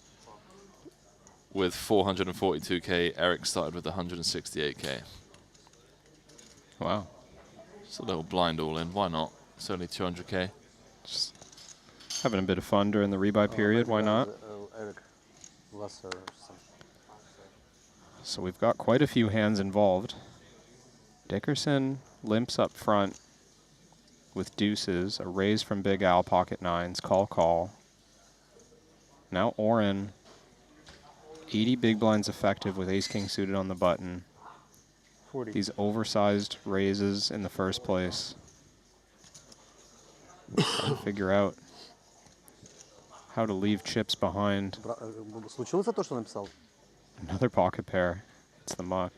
with 442K. Eric started with 168K. Wow. It's a little blind all in. Why not? It's only 200K. Just having a bit of fun during the rebuy period. Why not? Eric Lesser or something. So we've got quite a few hands involved. Dickerson limps up front with deuces, a raise from Big Al, pocket nines, call. Now Oren, 80 big blinds effective with ace-king suited on the button. 40. These oversized raises in the first place. Trying to figure out how to leave chips behind. Случилось то, что написал? Another pocket pair. It's the muck.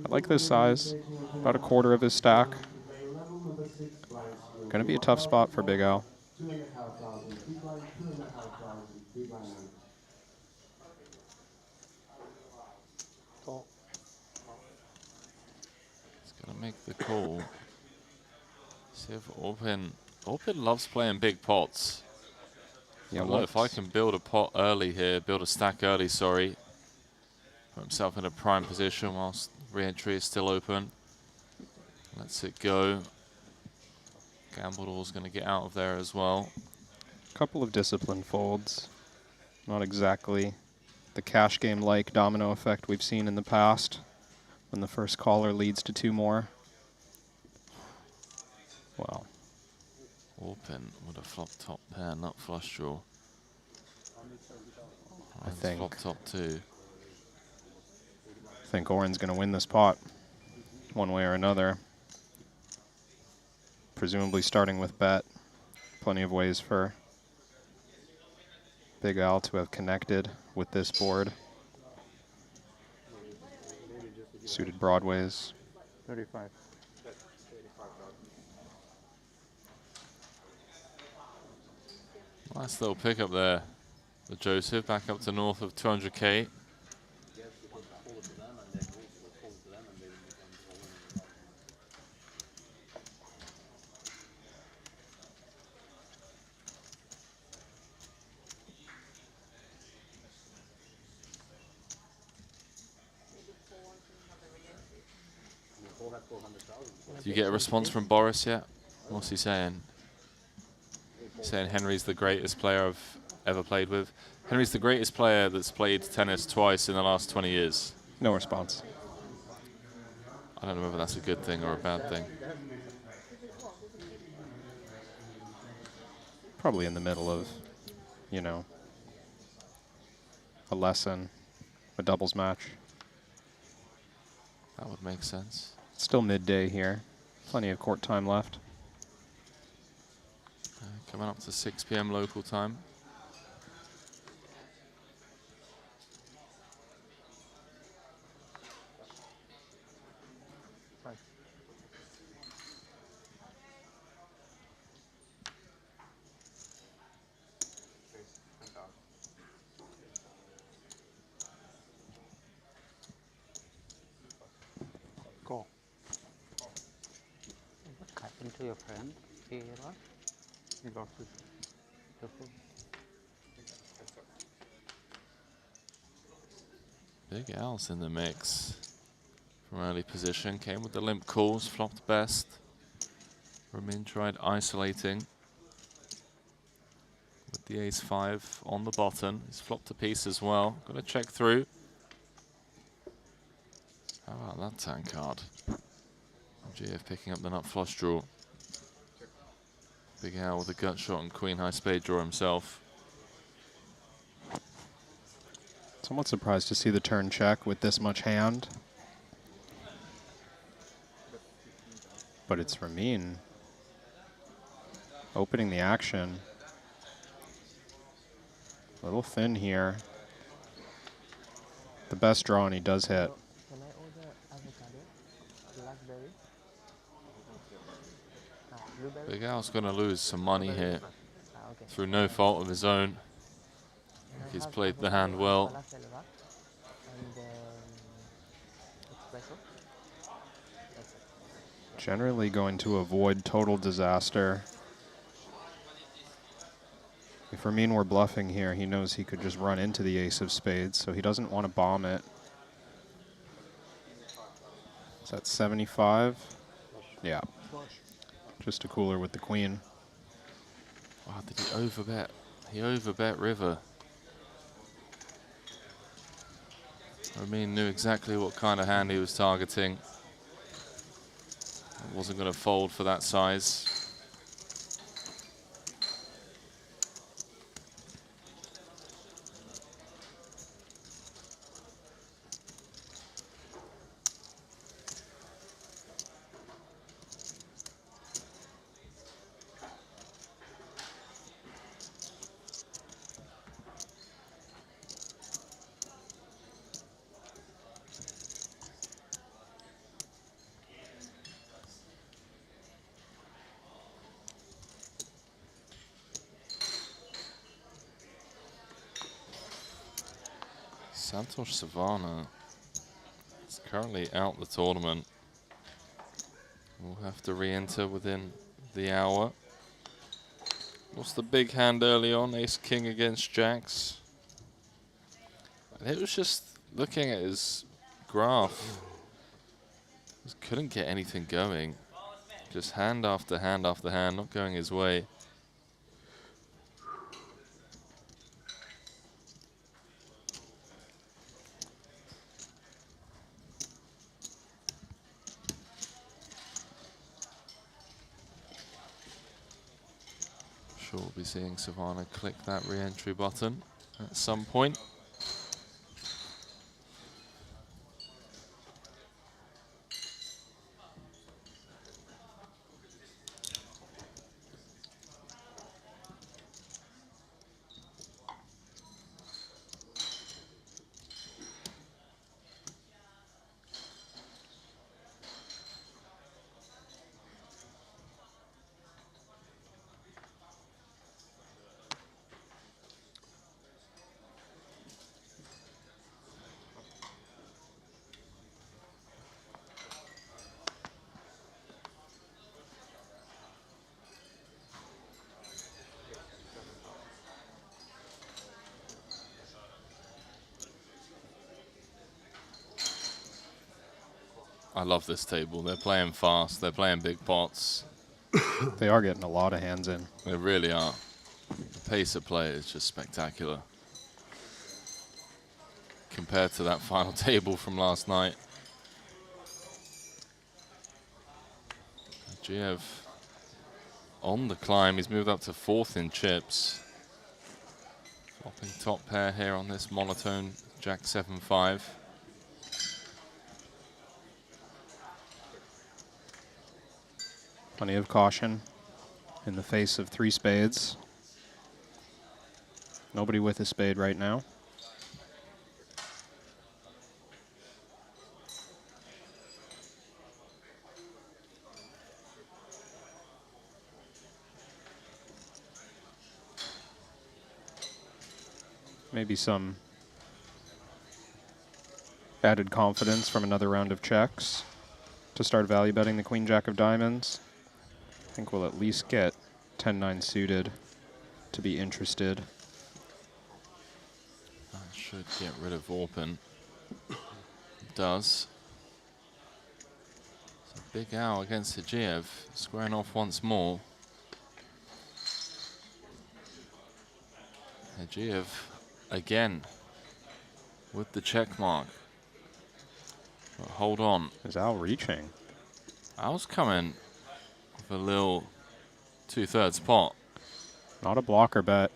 I like this size. About a quarter of his stack. Gonna be a tough spot for Big Al. He's gonna make the call. See if Orpin loves playing big pots. Yeah, Look, if I can build a pot early here, build a stack early, sorry. Put himself in a prime position whilst re-entry is still open. Lets it go. Gambledor's going to get out of there as well. Couple of disciplined folds. Not exactly the cash game-like domino effect we've seen in the past when the first caller leads to 2 more. Well, Open with a flop top pair, nut flush draw. I think flop top 2. I think Oren's going to win this pot one way or another. Presumably starting with bet. Plenty of ways for Big Al to have connected with this board. Suited broadways. 35. Nice little pickup there for Joseph, back up to north of 200K. Do you get a response from Boris yet? What's he saying? Saying Henry's the greatest player I've ever played with. Henry's the greatest player that's played tennis twice in the last 20 years. No response. I don't know whether that's a good thing or a bad thing. Probably in the middle of, you know, a lesson, a doubles match. That would make sense. Still midday here. Plenty of court time left. Coming up to 6 p.m. local time. Call. What happened to your friend? He lost? He lost his pistol. Big Al's in the mix. From early position, came with the limp calls, flopped best. Ramin tried isolating with the ace-5 on the bottom. He's flopped a piece as well. Got to check through. How about that 10 card? GF picking up the nut flush draw. Big Al with a gut shot and queen high spade draw himself. Somewhat surprised to see the turn check with this much hand. But it's Ramin opening the action. A little thin here. The best draw, and he does hit. Can I order avocado, blackberry, blueberry? Big Al's going to lose some money here Okay. through no fault of his own. He's played the hand well. And espresso. That's it. Generally going to avoid total disaster. If Ramin were bluffing here, he knows he could just run into the ace of spades, so he doesn't want to bomb it. Is that 75? Yeah. Just a cooler with the queen. Wow, did he overbet? He overbet river. Ramin knew exactly what kind of hand he was targeting. It wasn't going to fold for that size. Santosh Savannah is currently out the tournament. We'll have to re-enter within the hour. What's the big hand early on? Ace-King against Jacks. And it was just looking at his graph. Just couldn't get anything going. Just hand after hand after hand, not going his way. sure we'll be seeing Savannah click that re-entry button at some point. I love this table. They're playing fast. They're playing big pots. They are getting a lot of hands in. They really are. The pace of play is just spectacular. Compared to that final table from last night. Giev on the climb. He's moved up to 4th in chips. Flopping top pair here on this monotone Jack 7-5. Plenty of caution in the face of 3 spades. Nobody with a spade right now. Maybe some added confidence from another round of checks to start value betting the Queen Jack of Diamonds. I think we'll at least get 10-9 suited to be interested. That should get rid of Orpin. It does. It's a big owl against Hajiev, squaring off once more. Hajiev again with the check mark. But hold on. Is Al reaching? Al's coming with a little 2/3 pot. Not a blocker bet.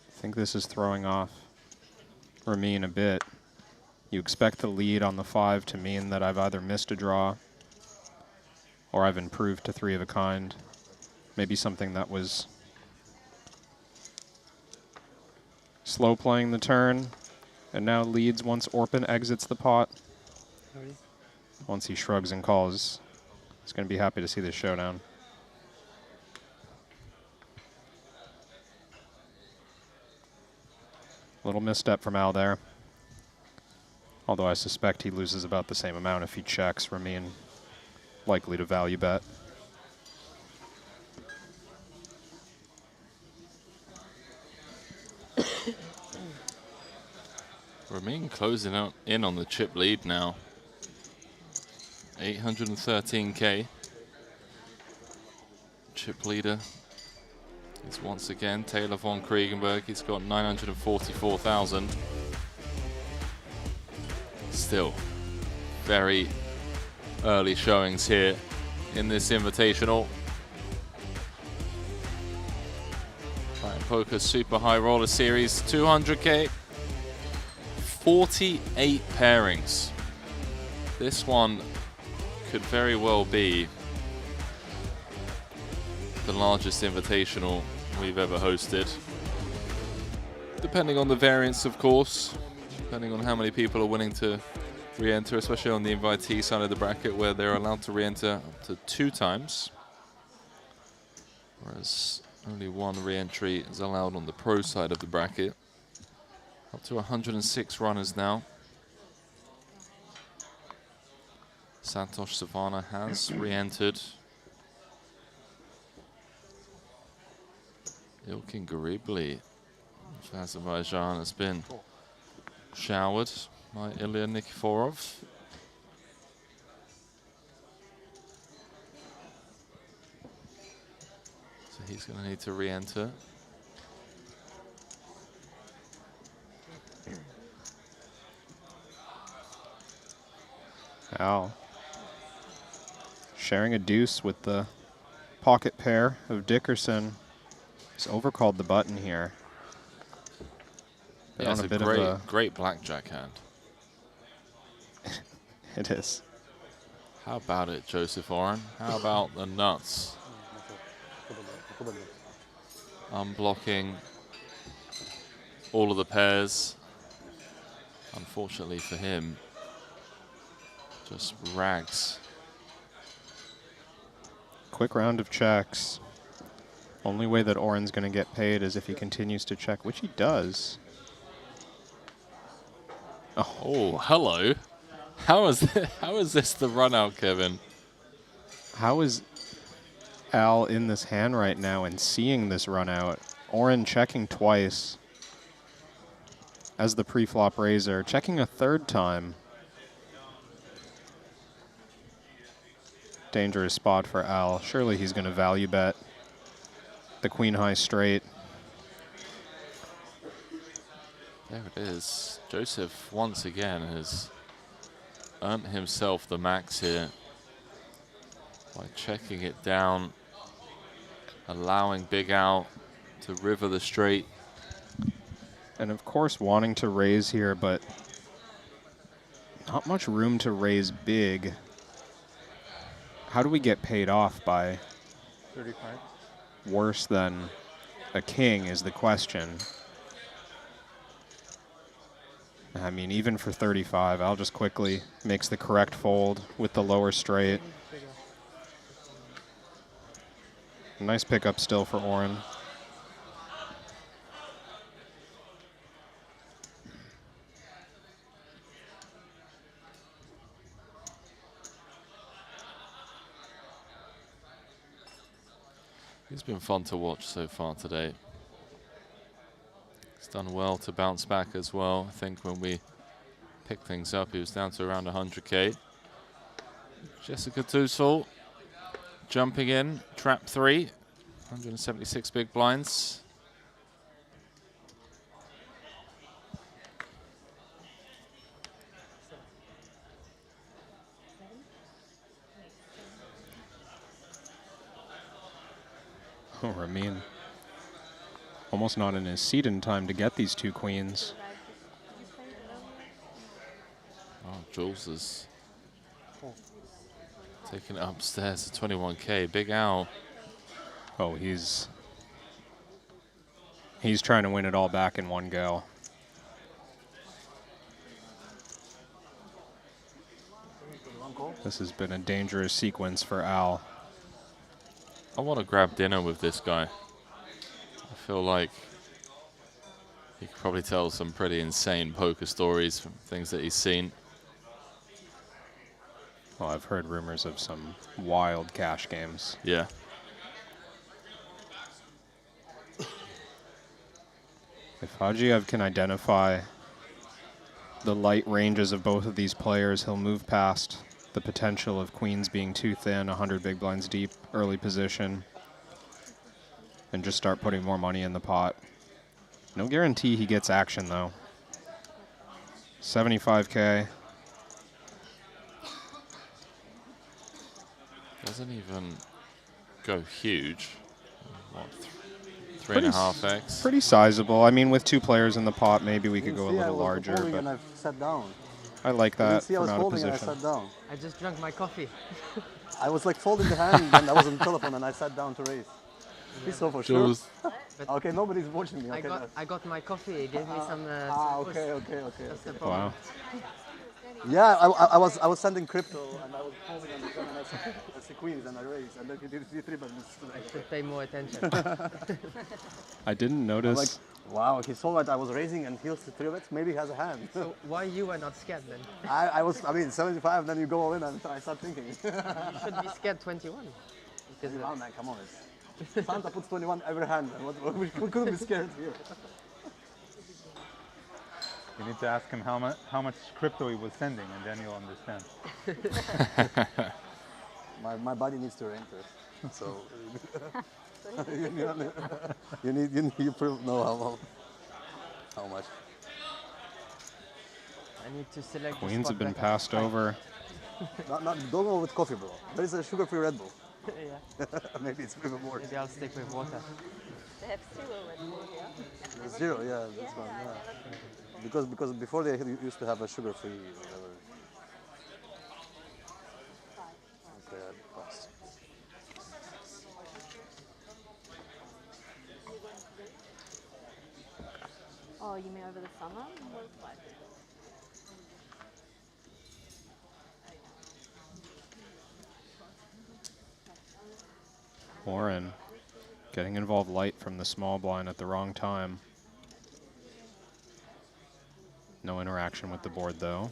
I think this is throwing off Ramin a bit. You expect the lead on the 5 to mean that I've either missed a draw or I've improved to 3 of a kind. Maybe something that was slow playing the turn and now leads once Orpin exits the pot. Once he shrugs and calls, he's going to be happy to see this showdown. Little misstep from Al there. Although I suspect he loses about the same amount if he checks. Ramin likely to value bet. Ramin closing out in on the chip lead now. 813K. Chip leader is once again Taylor von Kriegenberg. He's got 944,000. Still very early showings here in this invitational. Playing Poker Super High Roller Series 200K. 48 pairings. This one could very well be the largest invitational we've ever hosted. Depending on the variance, of course. Depending on how many people are willing to re-enter, especially on the invitee side of the bracket where they're allowed to re-enter up to 2 times. Whereas only 1 re-entry is allowed on the pro side of the bracket. Up to 106 runners now. Santosh Savannah has re-entered. Ilkin Garibli of Azerbaijan has been showered by Ilya Nikiforov. So he's going to need to re-enter. Al sharing a deuce with the pocket pair of Dickerson. He's overcalled the button here. Been Yeah, on it's a bit great, of great blackjack hand. It is. How about it, Joseph Oren? How about the nuts? Unblocking all of the pairs. Unfortunately for him, just rags. Quick round of checks. Only way that Oren's going to get paid is if he continues to check, which he does. Oh, hello. How is this the run out, Kevin? How is Al in this hand right now and seeing this run out? Oren checking twice as the pre-flop raiser, checking a third time. Dangerous spot for Al. Surely he's going to value bet the queen high straight. There it is. Joseph once again has earned himself the max here by checking it down, allowing Big Al to river the straight. And of course wanting to raise here, but not much room to raise big. How do we get paid off by 35. worse than a king is the question. I mean, even for 35, Al just quickly makes the correct fold with the lower straight. Nice pickup still for Oren. It's been fun to watch so far today. He's done well to bounce back as well. I think when we picked things up, he was down to around 100K. Jessica Toosall jumping in, trap 3, 176 big blinds. Oh, Ramin. Almost not in his seat in time to get these two queens. Oh, Jules is taking it upstairs to 21K. Big Al. Oh, he's trying to win it all back in one go. This has been a dangerous sequence for Al. I want to grab dinner with this guy. I feel like he could probably tell some pretty insane poker stories from things that he's seen. Well, I've heard rumors of some wild cash games. Yeah. If Hajiev can identify the light ranges of both of these players, he'll move past the potential of queens being too thin, 100 big blinds deep, early position, and just start putting more money in the pot. No guarantee he gets action, though. 75K. Doesn't even go huge. What, 3.5x? Pretty sizable. I mean, with two players in the pot, maybe we could go a little larger. And But I've sat down. I like that See, I was from out of folding and I position. sat down. I just drank my coffee. I was like folding the hand and I was on the telephone and I sat down to raise. He's so for sure. Jules. Okay, nobody's watching me. I Okay, got my coffee. He gave me some. okay. That's the Wow. Yeah, I was sending crypto and I was folding on the gun and I see queens and I raised and then he did three but I should pay more attention. I didn't notice. Like, wow, he saw that I was raising and heels to three bets. Maybe he has a hand. So why you were not scared then? I mean, 75, then you go all in and I start thinking. You should be scared 21. Because wow, man, come on. Santa puts 21 every hand. And we couldn't be scared here. You need to ask him how much crypto he was sending, and then you'll understand. my body needs to enter, so you prove know how much. I need to select. Queens have been passed over. Don't go with coffee, bro. There is a sugar-free Red Bull. Yeah. Maybe it's even worse. Maybe I'll stick with water. They have 0 Red Bull here. I've never Zero, seen- yeah, that's one. I've Yeah. never seen it before. Because before they used to have a sugar-free whatever. Okay, I passed. Oh, you mean over the summer? What, like, Warren getting involved light from the small blind at the wrong time. No interaction with the board, though.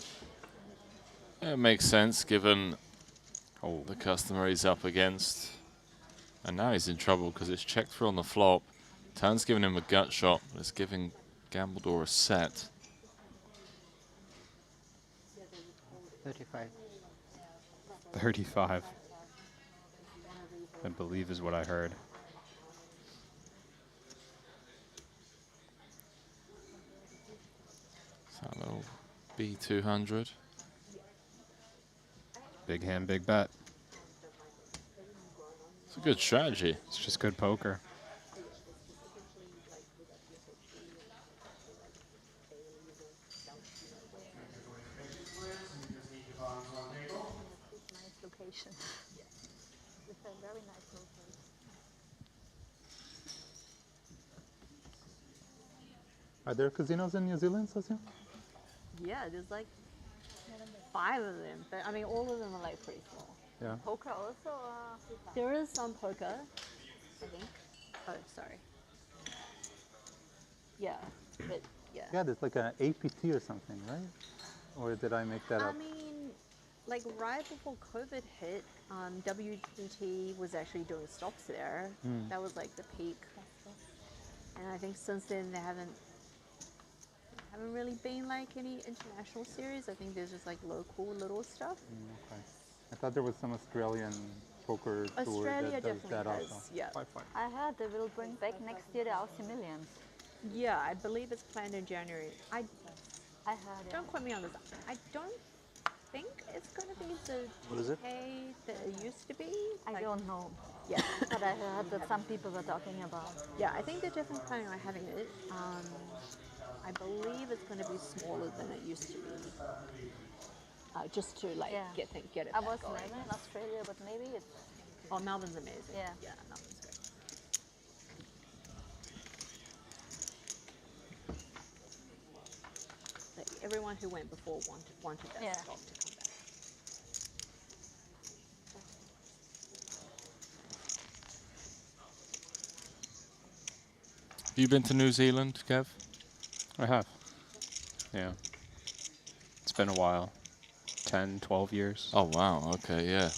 It makes sense given the customer he's up against. And now he's in trouble because it's checked through on the flop. Turn's giving him a gut shot, but it's giving Gambledore a set. 35. 35, I believe is what I heard. So a little B200. Big hand, big bet. It's a good strategy. It's just good poker. nice location. It's a very nice location. Are there casinos in New Zealand, Sasha? Yeah, there's like 5 of them, but I mean all of them are like pretty small. Yeah. Poker also, there is some poker, I think. Oh, sorry. Yeah, but yeah. Yeah, there's like an APT or something, right? Or did I make that I up? mean, like right before COVID hit, WTT was actually doing stops there. Hmm. That was like the peak. And I think since then they haven't really been like any international series. I think there's just like local little stuff. Okay. I thought there was some Australian poker tour Australia that does definitely that has, also. yeah. I heard they will bring back next year the Aussie Millions. Yeah, I believe it's planned in January. I heard it. Don't quote me on this. I don't think it's going to be the What is it? GK that it used to be. I don't know. Yeah. But I heard that some people were talking about. Yeah, I think they're definitely planning on having it. I believe it's going to be smaller than it used to be. Just to like get it. I back was going. never in Australia, but maybe it's. Oh, Melbourne's amazing. Yeah. Yeah, Melbourne's great. Like, everyone who went before wanted that stop to come back. Have you been to New Zealand, Kev? I have. Yeah. It's been a while. 10, 12 years. Oh, wow. Okay, yeah.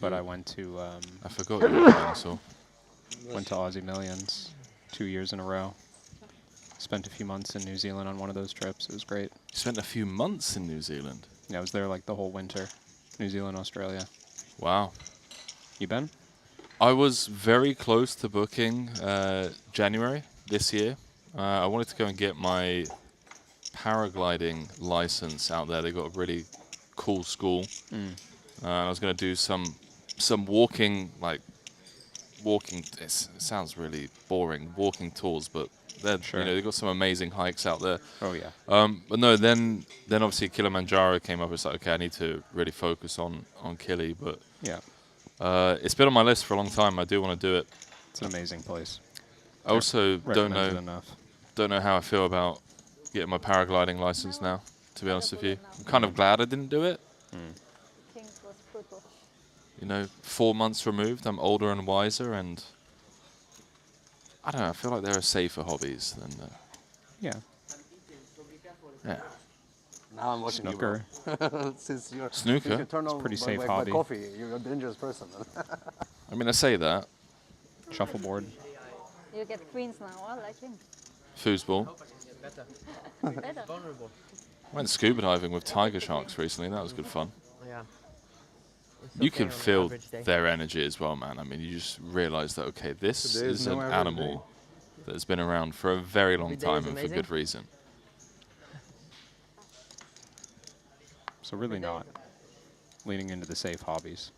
But I went to... I forgot you were playing, so. Went to Aussie Millions 2 years in a row. Spent a few months in New Zealand on one of those trips. It was great. You spent a few months in New Zealand? Yeah, I was there like the whole winter. New Zealand, Australia. Wow. You been? I was very close to booking January this year. I wanted to go and get my paragliding license out there. They got a really cool school. I was going to do some walking, it sounds really boring, walking tours, but you know, they've got some amazing hikes out there. Oh yeah. But no, then obviously Kilimanjaro came up. It's like, okay, I need to really focus on Kili, but yeah, it's been on my list for a long time. I do want to do it. It's an amazing place. I also don't Recommended enough. know how I feel about getting my paragliding license now, to be honest with you. I'm kind of glad I didn't do it. Kings was brutal. You know, 4 months removed, I'm older and wiser, and I don't know, I feel like there are safer hobbies than... yeah. Yeah. Now I'm watching Snooker. you. Since you're Snooker? Since you turn It's on pretty by, safe by, hobby. By coffee, you're a dangerous person. I mean, I say that. Shuffleboard. You get queens now, like him. Foosball. Better. Vulnerable. I went scuba diving with tiger sharks recently. That was good fun. Yeah. You can feel their energy as well, man. I mean, you just realize that, okay, this Today is is no an average animal that's been around for a very long Every day time is and for amazing. good reason. So really not leaning into the safe hobbies.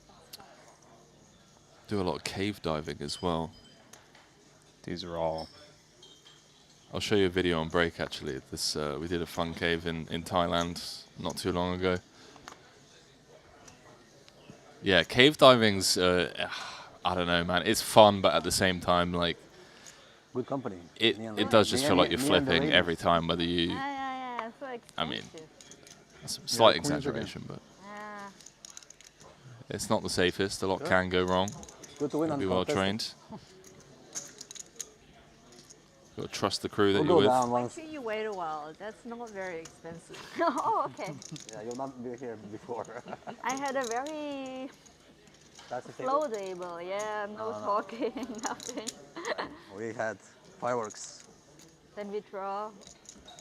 Do a lot of cave diving as well. These are all. I'll show you a video on break actually. This we did a fun cave in Thailand not too long ago. Yeah, cave diving's I don't know, man. It's fun, but at the same time, like good company. It does just feel like you're flipping every time, whether you. Yeah, so I mean, that's a slight exaggeration, but it's not the safest. A lot can go wrong. Good to win. Be well trained. Got to trust the crew that you're with. Make sure you wait a while. That's not very expensive. Oh, okay. Yeah, you'll not be here before. I had a very slow table. Yeah, no talking, nothing. We had fireworks. Then we draw.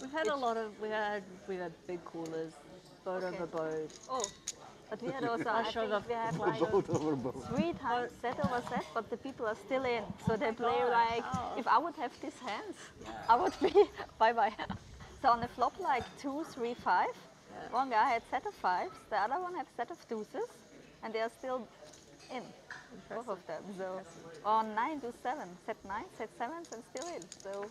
We've had a lot of. We had big coolers, boat over boat. Oh, but we had also. I'll I show think the we have like boat over boat. 3 times set over set, but the people are still in. So they play like. If I would have these hands, I would be bye bye. So on the flop like 2, 3, 5. One guy had set of 5s, the other one had set of deuces, and they are still in. Both of them. So on 9 to 7, set 9, set 7s, and still in. So.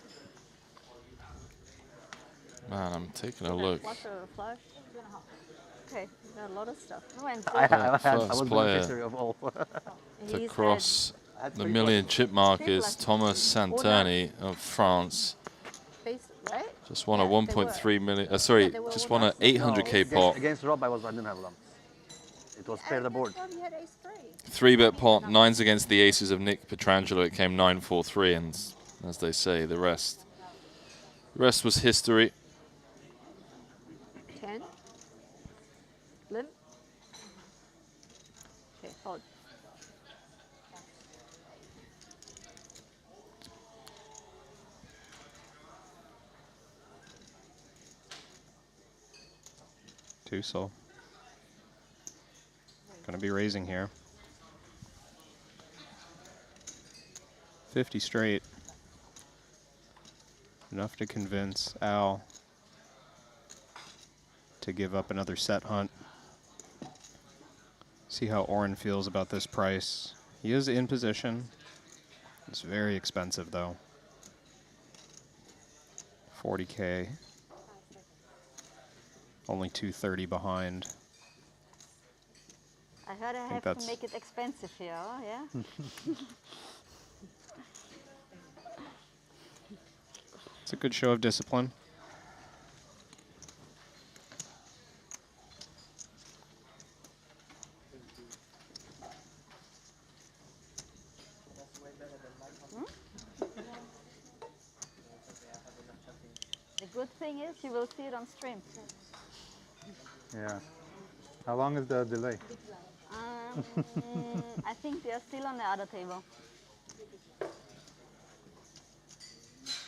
Man, I'm taking a look. Flush or flush? 2.5. Okay, we got a lot of stuff. No, and First was player the of all. to cross the million chip mark is Thomas Santani of France. Right? Just won a 1.3 million. Sorry, just won an 800K pot. Against Rob, I didn't have lumps. It was pair the board. 3-bet pot, 9s against the aces of Nick Petrangelo. It came 9-4-3, and as they say, the rest was history. 10. Limp. Okay, hold. Two soul. Gonna be raising here. 50 straight. Enough to convince Al to give up another set hunt. See how Oren feels about this price. He is in position. It's very expensive though. 40K. Only 230 behind. I heard I have to make it expensive here, yeah? It's a good show of discipline. The good thing is you will see it on stream. Yeah. How long is the delay? I think they are still on the other table.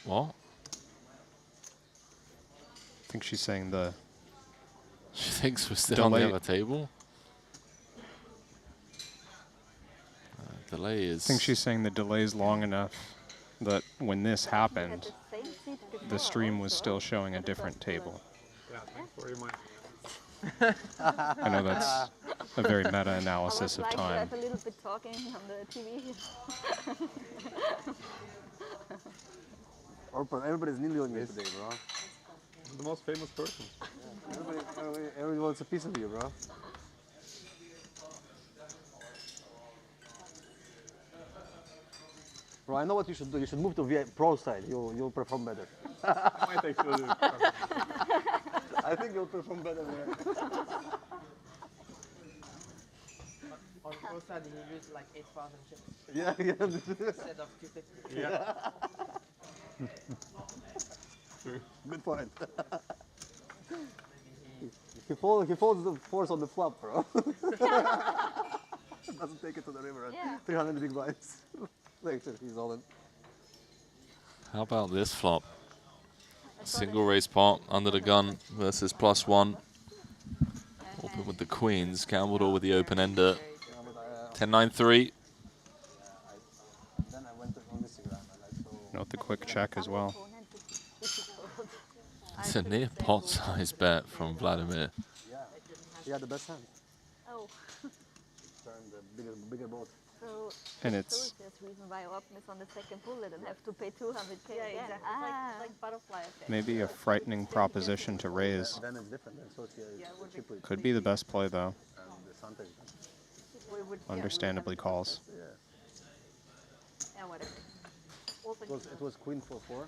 What? I think she's saying the... She thinks we're still on the other table? Delay is... I think she's saying the delay's long enough that when this happened, the stream was still showing a different table. Yeah, thanks for your mind. I know that's a very meta-analysis of I time. have a little bit talking on the TV. Everybody's nearly on you today, bro. I'm the most famous person. Everybody wants a piece of you, bro. Bro, I know what you should do. You should move to VIP Pro side. You'll perform better. I think so, dude. I think you'll perform better there. On pro side, you use like 8,000 chips. Yeah. Instead of 250. Yeah. Good point. He folds the force on the flop, bro. Doesn't take it to the river at 300 big blinds. Later, he's all in. How about this flop? Single raise pot, under the gun versus +1. Open with the queens, gambled all with the open ender. 10-9-3. Note the quick check as well. It's a near pot size bet from Vladimir. He had the best hand. Oh. Turn the bigger boat. So And so it's is this reason why Orpen is on the second bullet and have to pay 200K Yeah, again. exactly. Ah. It's like butterfly effect. maybe a frightening proposition to raise. Then it's different. Then Sophia is cheaper. Could be the best play, though. And the Santa is Understandably calls. yeah. Yeah, whatever. It was Queen 4-4.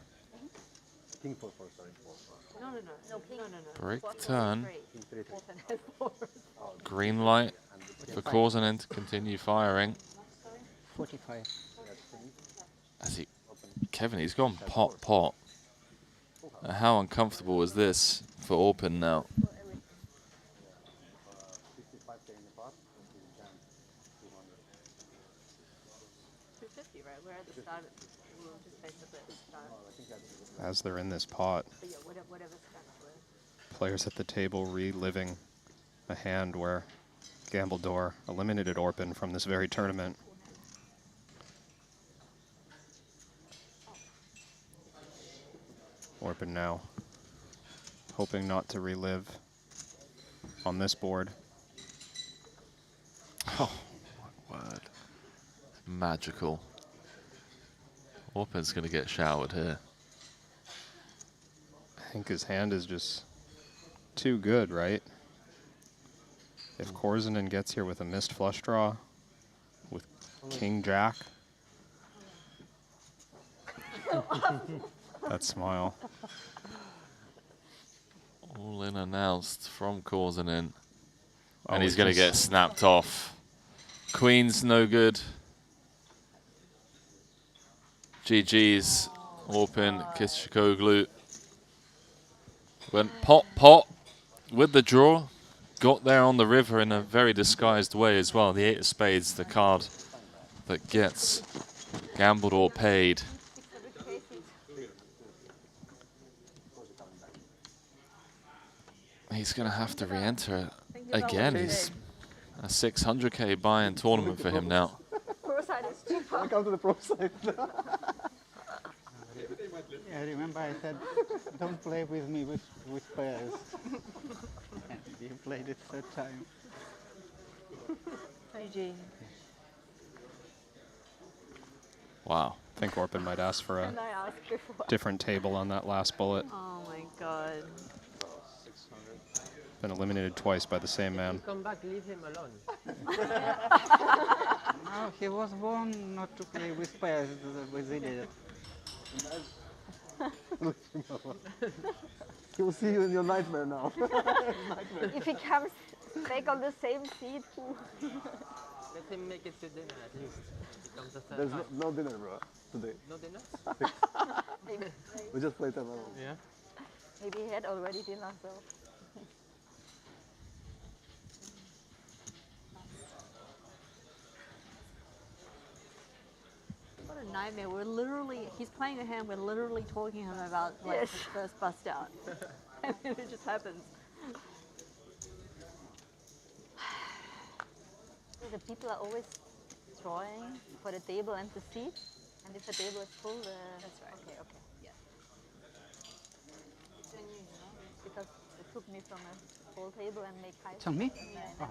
King 4-4, sorry. No, no, no. No, king. No, no, no. Break Four, turn. King 3-3. Orpen has 4. Green light for Korsanen to continue firing. 45. As Kevin, he's gone pot. How uncomfortable is this for Orpen now? 55K in the pot. 250, right? We're at the start. We're just basically at the start. As they're in this pot, But yeah, whatever start we're. players at the table reliving a hand where Gambledore eliminated Orpen from this very tournament. Orpen now hoping not to relive on this board. Oh, my word. Magical. Orpen's going to get showered here. I think his hand is just too good, right? If Korsanen gets here with a missed flush draw, with King Jack, that smile. All in announced from Korsanen. Oh, And he's it going to get just- snapped off. Queen's no good. GG's. Orpen, Kishikoglu. Went pot with the draw. Got there on the river in a very disguised way as well. The 8 of spades, the card that gets gambled or paid. He's going to have to re-enter it again. He's a 600K buy-in tournament for him now. Pro side is cheaper. I come to the pro side. Yeah, remember I said, don't play with me with pairs. And you played it third time. GG. Wow. I think Orpen might ask for a And I asked before. different table on that last bullet. Oh my god. Been eliminated twice by the same man. Come back, leave him alone. No, he was born not to play with pairs with idiot. He will see you in your nightmare now. If he comes back on the same seat, Let him make it to dinner at least. He comes the third There's time. no dinner, bro, today. No dinner? We just played them alone. Yeah. maybe he had already dinner, so. What a nightmare. We're literally, he's playing a hand, we're literally talking to him about like Yes. his first bust out. I mean, it just happens. The people are always drawing for the table and the seat, and if the table is full, that's right. Okay, okay, yeah. Because it took me from a full table and make high. It's on me? Yeah,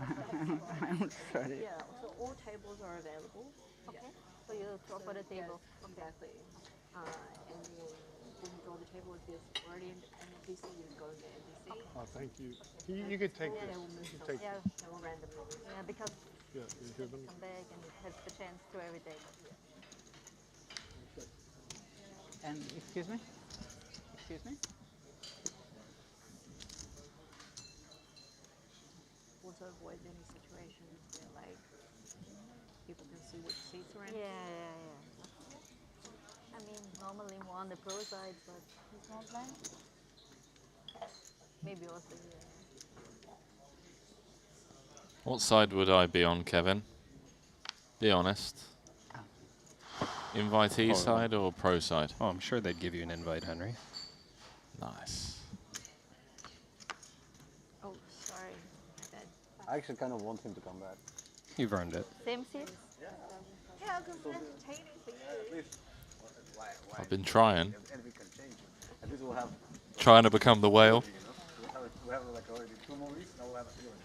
I'm sorry. Yeah, so all tables are available. Okay, so you draw for the table. Exactly. And when you draw the table, if there's already an NPC, you go to the NPC. Oh, thank you. You could take Yeah, this. they will move You them. take Yeah, this. they will randomly. Yeah, because Yeah, you hear them? come back and it has the chance to every day. And excuse me? Excuse me? Also avoid any situations where like people can see which seats are in. Yeah, yeah, yeah. I mean, normally more on the pro side, but he's not playing. Maybe also here. What side would I be on, Kevin? Be honest. Invitee Oh, side or pro side? Oh, I'm sure they'd give you an invite, Henry. Nice. Oh, sorry. My bad. I actually kind of want him to come back. You've earned it. Same seat? Yeah, because it's entertaining for you. I've been trying. And we can change it. At least we'll have. Trying to become the whale. We have like already 2 more weeks, now we'll have a feeling.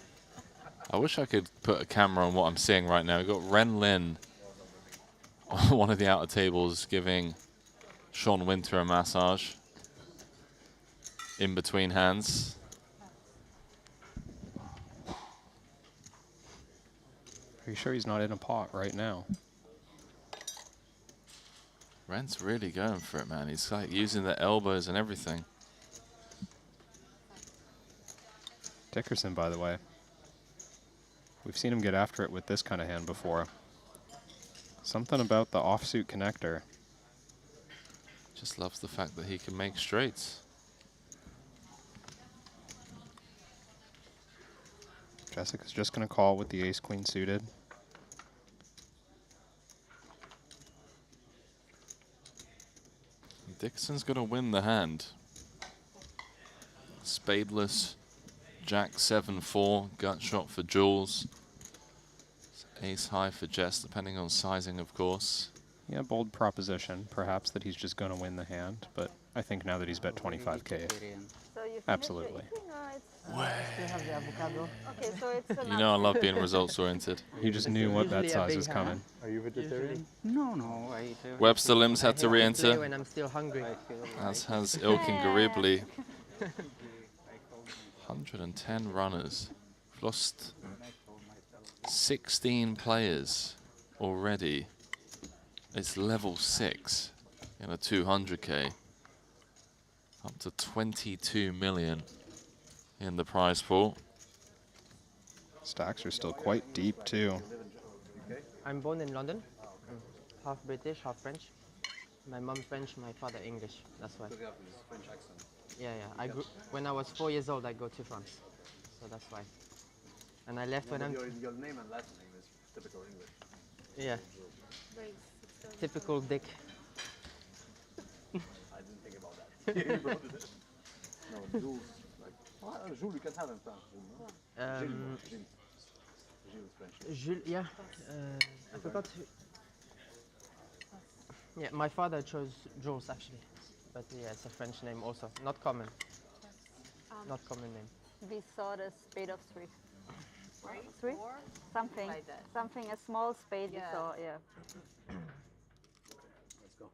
I wish I could put a camera on what I'm seeing right now. We've got Ren Lin on one of the outer tables giving Sean Winter a massage in between hands. Are you sure he's not in a pot right now? Ren's really going for it, man. He's like using the elbows and everything. Dickerson, by the way. We've seen him get after it with this kind of hand before. Something about the offsuit connector. Just loves the fact that he can make straights. Jessica's just going to call with the ace-queen suited. Dickerson's going to win the hand. Spadeless, Jack 7-4, gut shot for Jules. Ace high for Jess, depending on sizing, of course. Yeah, bold proposition, perhaps, that he's just going to win the hand, but I think now that he's bet 25K, So you absolutely. Still have the avocado. Okay, so it's You know I love being results oriented. He just knew what bet size was coming. Are you vegetarian? No, I Webster Limbs had to re-enter, when I'm still hungry. as has Ilkin Garibli. 110 runners. We've lost 16 players already. It's level 6 in a 200K. Up to 22 million in the prize pool. Stacks are still quite deep, too. I'm born in London. I'm half British, half French. My mom French, my father English. That's why. French accent. Yeah, yeah. I grew, when I was 4 years old, I go to France. So that's why. And I left when I'm... Your name and last name is typical English. Yeah. Typical dick. I didn't think about that. No, Jules. Like, Jules, you can have in France. Jules, Jules French. Jules, yeah. I forgot who... Yeah, my father chose Jules actually. But yeah, it's a French name also. Not common. Not common name. We saw the spade of 3. Right? 3? 4? Something. Like that. Something, a small spade we Yeah. saw, yeah. Let's go.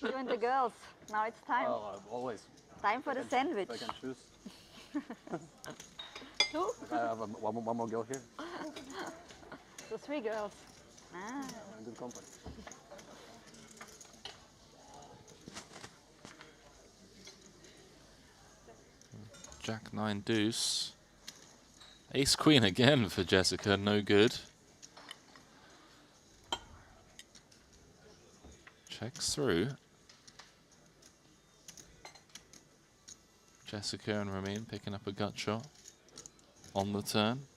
You and the girls. Now it's time. Oh, always. Time for the sandwich. If I can choose. Two? I have one more girl here. So 3 girls. Ah. I'm in good company. Jack 9 deuce. Ace queen again for Jessica, no good. Checks through. Jessica and Ramin picking up a gut shot on the turn.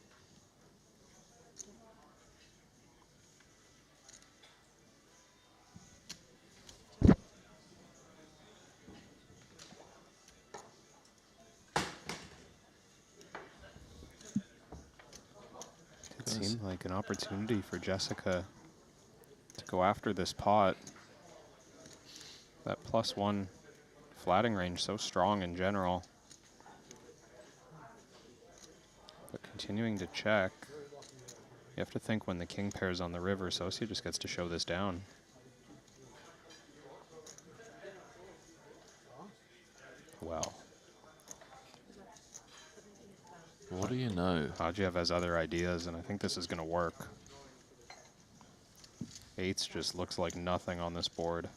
It seemed like an opportunity for Jessica to go after this pot. That +1 flatting range so strong in general. But continuing to check. You have to think when the king pair's on the river, Socia just gets to show this down. Well. What do you know? Hadjev has other ideas, and I think this is going to work. 8s just looks like nothing on this board.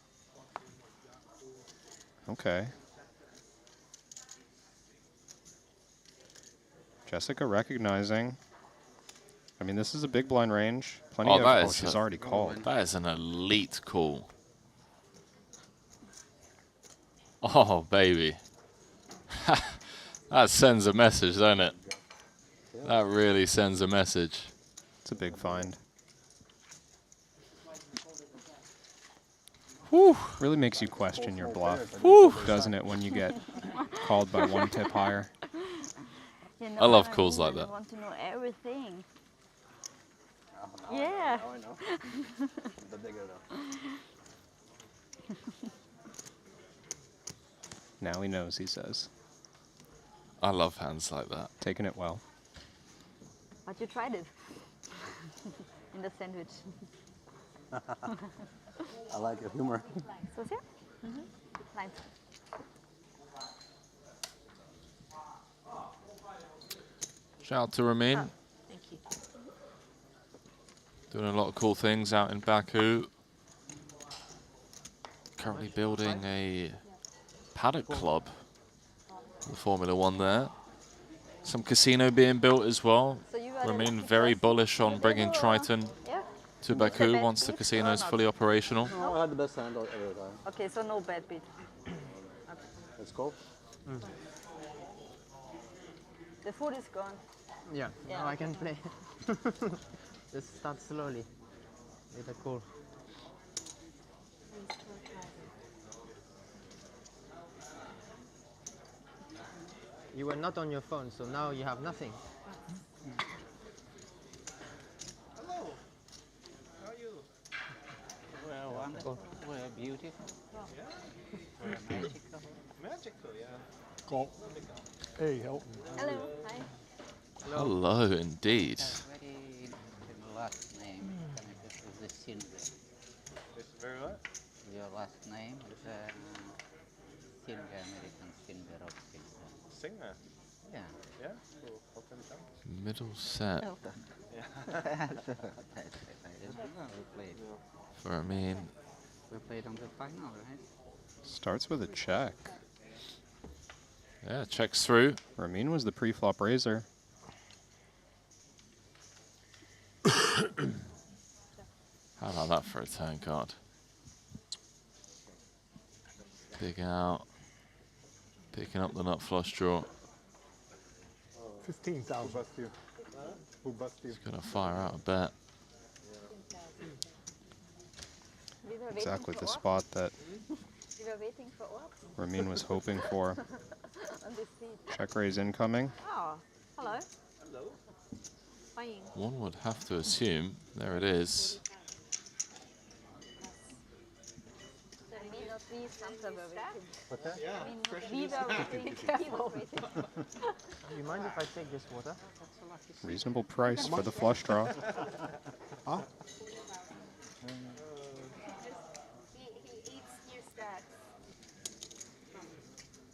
Okay. Jessica recognizing. I mean, this is a big blind range. Plenty of... that Oh, is she's already called. That is an elite call. Oh, baby. That sends a message, doesn't it? That really sends a message. It's a big find. Whew. Really makes you question your bluff, Whew. doesn't it, when you get called by 1 tip higher? You know I love what calls mean? like that. I want to know everything. Yeah. Now I know. The bigger though. Now he knows, he says. I love hands like that. Taking it well. But you tried it in the sandwich. I like your humor. So here? Nice. Shout out to Ramin. Oh, thank you. Doing a lot of cool things out in Baku. Currently building a paddock club for the Formula One there. Some casino being built as well. So you are Ramin the very best bullish on you bringing ever, Triton yeah? to Who's the Baku best once the beat casino or is not? fully operational. No, I had the best hand every time. Okay, so no bad beat. Let's go. The food is gone. Yeah, Yeah. now I can play. Just start slowly. With a cool. You were not on your phone, so now you have nothing. Hello. How are you? We're wonderful. We're beautiful. We're magical. Magical, yeah. Call. Hey, Hilton. Hello. Hi. Hello, indeed. Very interesting last name. This is the Singer. It's very what? Your last name is Singer, American singer of singer. Singer. Yeah. Yeah. Cool. Open time. Middle set Yeah. That's it. I just know we played. for Ramin. We played on the final, right? Starts with a check. Yeah, checks through. Ramin was the pre-flop raiser. How about that for a turn card? Big out. Picking up the nut flush draw. 15,000. Who bust you? Who bust you? He's gonna fire out a bet. We were waiting Exactly for the Orb. spot that We were waiting for Orb. Ramin was hoping for. On this seat. Check raise incoming. Oh, hello. Hello. Fine. One would have to assume, there it is. We Santa were waiting. What's that? I mean, we were waiting. He was waiting. You mind if I take this water? Reasonable price for the flush draw. Huh? He eats new stacks.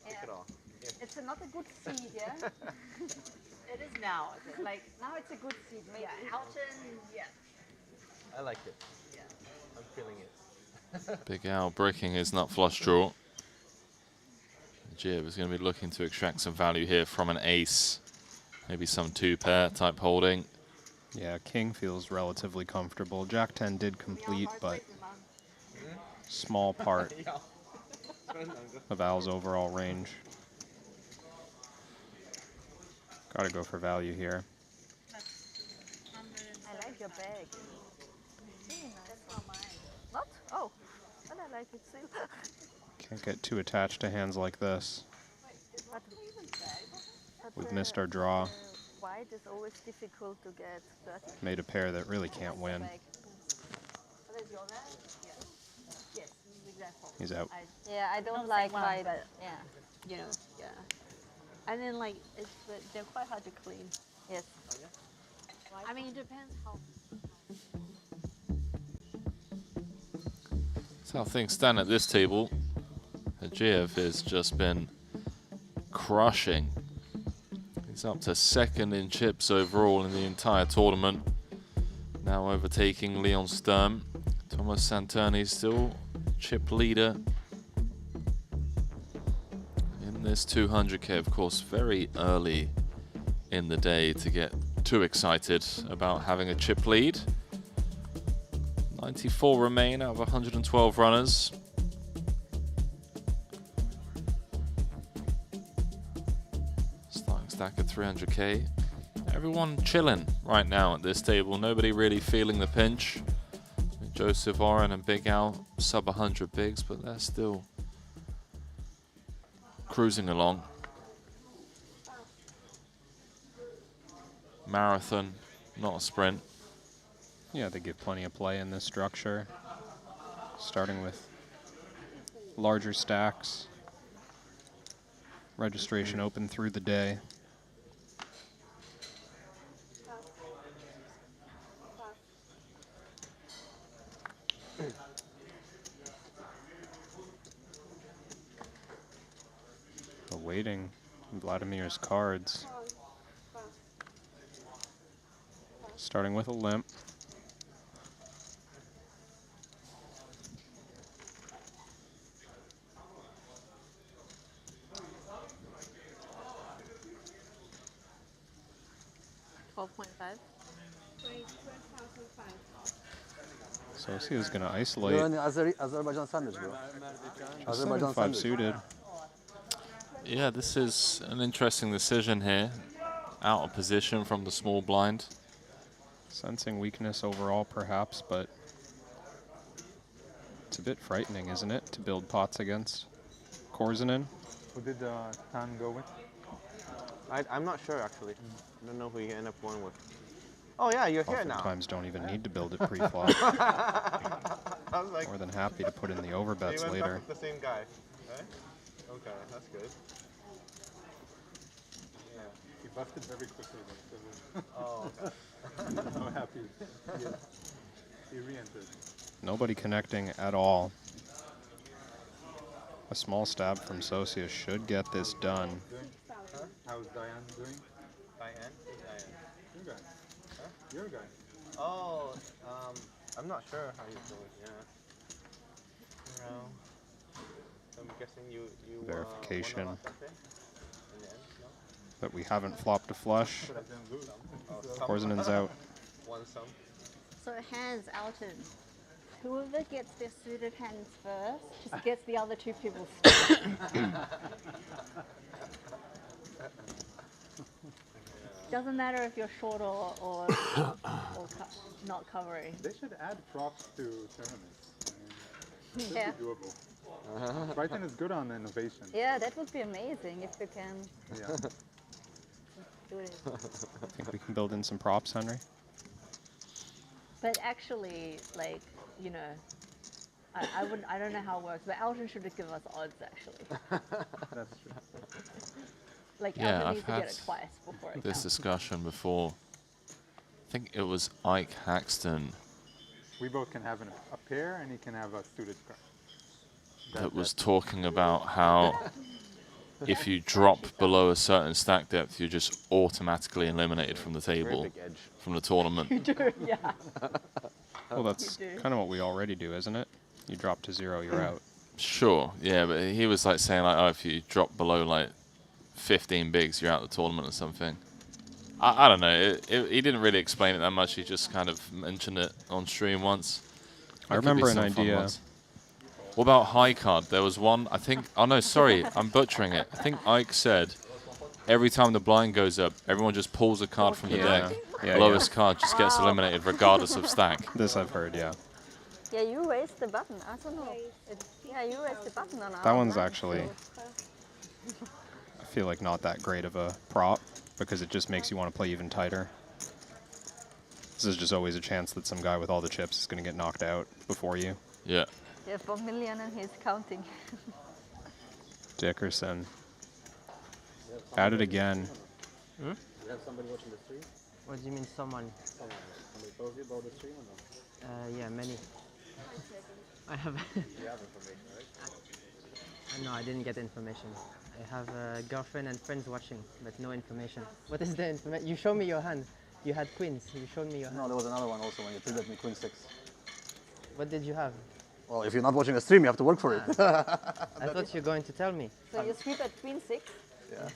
Take it off. It's not a good seed, yeah? It is now. Like Now it's a good seed. Maybe. yeah, Elton. Yeah. I like it. I'm feeling it. Big Al breaking his nut flush draw. Jib is going to be looking to extract some value here from an ace. Maybe some two pair type holding. Yeah, king feels relatively comfortable. Jack 10 did complete, but small part of Al's overall range. Gotta go for value here. I like your bag. That's not mine. Not? Oh, but I like it too. Can't get too attached to hands like this. But We've missed our draw. White is always difficult to get 30. Made a pair that really can't win. Yes, exactly. He's out. Yeah, I don't Not like saying white. but Yeah. you know, yeah. And then like they're quite hard to clean. Yes. I mean, it depends how. That's how things stand at this table. Ajiev has just been crushing. He's up to second in chips overall in the entire tournament. Now overtaking Leon Sturm. Thomas Santerni still chip leader in this 200K. Of course, very early in the day to get too excited about having a chip lead. 94 remain out of 112 runners. Starting stack at 300K. Everyone chilling right now at this table. Nobody really feeling the pinch. Joseph Oren and Big Al sub 100 bigs, but they're still cruising along. Marathon, not a sprint. Yeah, they give plenty of play in this structure. Starting with larger stacks. Registration open through the day. Awaiting Vladimir's cards. Starting with a limp. Sosi is going to isolate. You're on the Azerbaijan sandwich, bro. Azerbaijan 5 suited. Yeah, this is an interesting decision here. Out of position from the small blind. Sensing weakness overall, perhaps, but it's a bit frightening, isn't it, to build pots against Korzinen? Who did Tan go with? I'm not sure, actually. I don't know who you end up going with. Oh, yeah, you're here now. Oftentimes don't even need to build it pre-flop. I was like, More than happy to put in the overbets so you went later. back with the same guy, right? Okay, that's good. Yeah, he busted very quickly. Oh, okay. I'm happy. He re-entered. Nobody connecting at all. A small stab from Sosia should get this done. Huh? How's Diane doing? Diane? Diane. Your guy. Huh? Your guy. Oh, I'm not sure how he's doing, yeah. No. I'm guessing you Verification. won the last essay? In the end, no? But we haven't flopped a flush. Korzinen's out. Won some. So hands, Alton. Whoever gets their suited hands first just gets the other two people's. Doesn't matter if you're short or not covering. They should add props to tournaments. I mean, Yeah. it should be doable. Triton is good on innovation. Yeah, that would be amazing if you can Yeah. do it. Think we can build in some props, Henry? But actually, like, you know, I don't know how it works, but Alton should give us odds actually. That's true. Like Yeah, Alton I've needs to had get it twice before it this counts. discussion before. I think it was Ike Haxton We both can have a pair, and he can have a suited card. that was talking about how if you drop below a certain stack depth, you're just automatically eliminated from the table, big edge. from the tournament. You do, yeah. Well, that's kind of what we already do, isn't it? You drop to 0, you're out. Sure, yeah, but he was like saying like, oh, if you drop below like 15 bigs, you're out of the tournament or something. I don't know. He didn't really explain it that much. He just kind of mentioned it on stream once. I There could be remember an some fun idea. ones. What about high card? There was one, I think, oh no, sorry, I'm butchering it. I think Ike said every time the blind goes up, everyone just pulls a card from the deck. Yeah, Lowest card just gets eliminated regardless of stack. This I've heard, yeah. Yeah, you raised the button. I don't know. Yeah, you raised the button on our That one's blind, actually, so- I feel like not that great of a prop because it just makes you want to play even tighter. This is just always a chance that some guy with all the chips is going to get knocked out before you. Yeah. You have 1 million and he's counting. Dickerson. At it again. You have somebody watching the stream? What do you mean someone? Somebody told you about the stream or no? Yeah, many. I have. You have information, right? No, I didn't get information. I have a girlfriend and friends watching, but no information. What is the information? You showed me your hand. You had queens. You showed me your hand. No, there was another one also when you pre-bet me queen 6. What did you have? Well, if you're not watching a stream, you have to work for it. I thought you were going to tell me. So you sweep at queen 6? Yeah.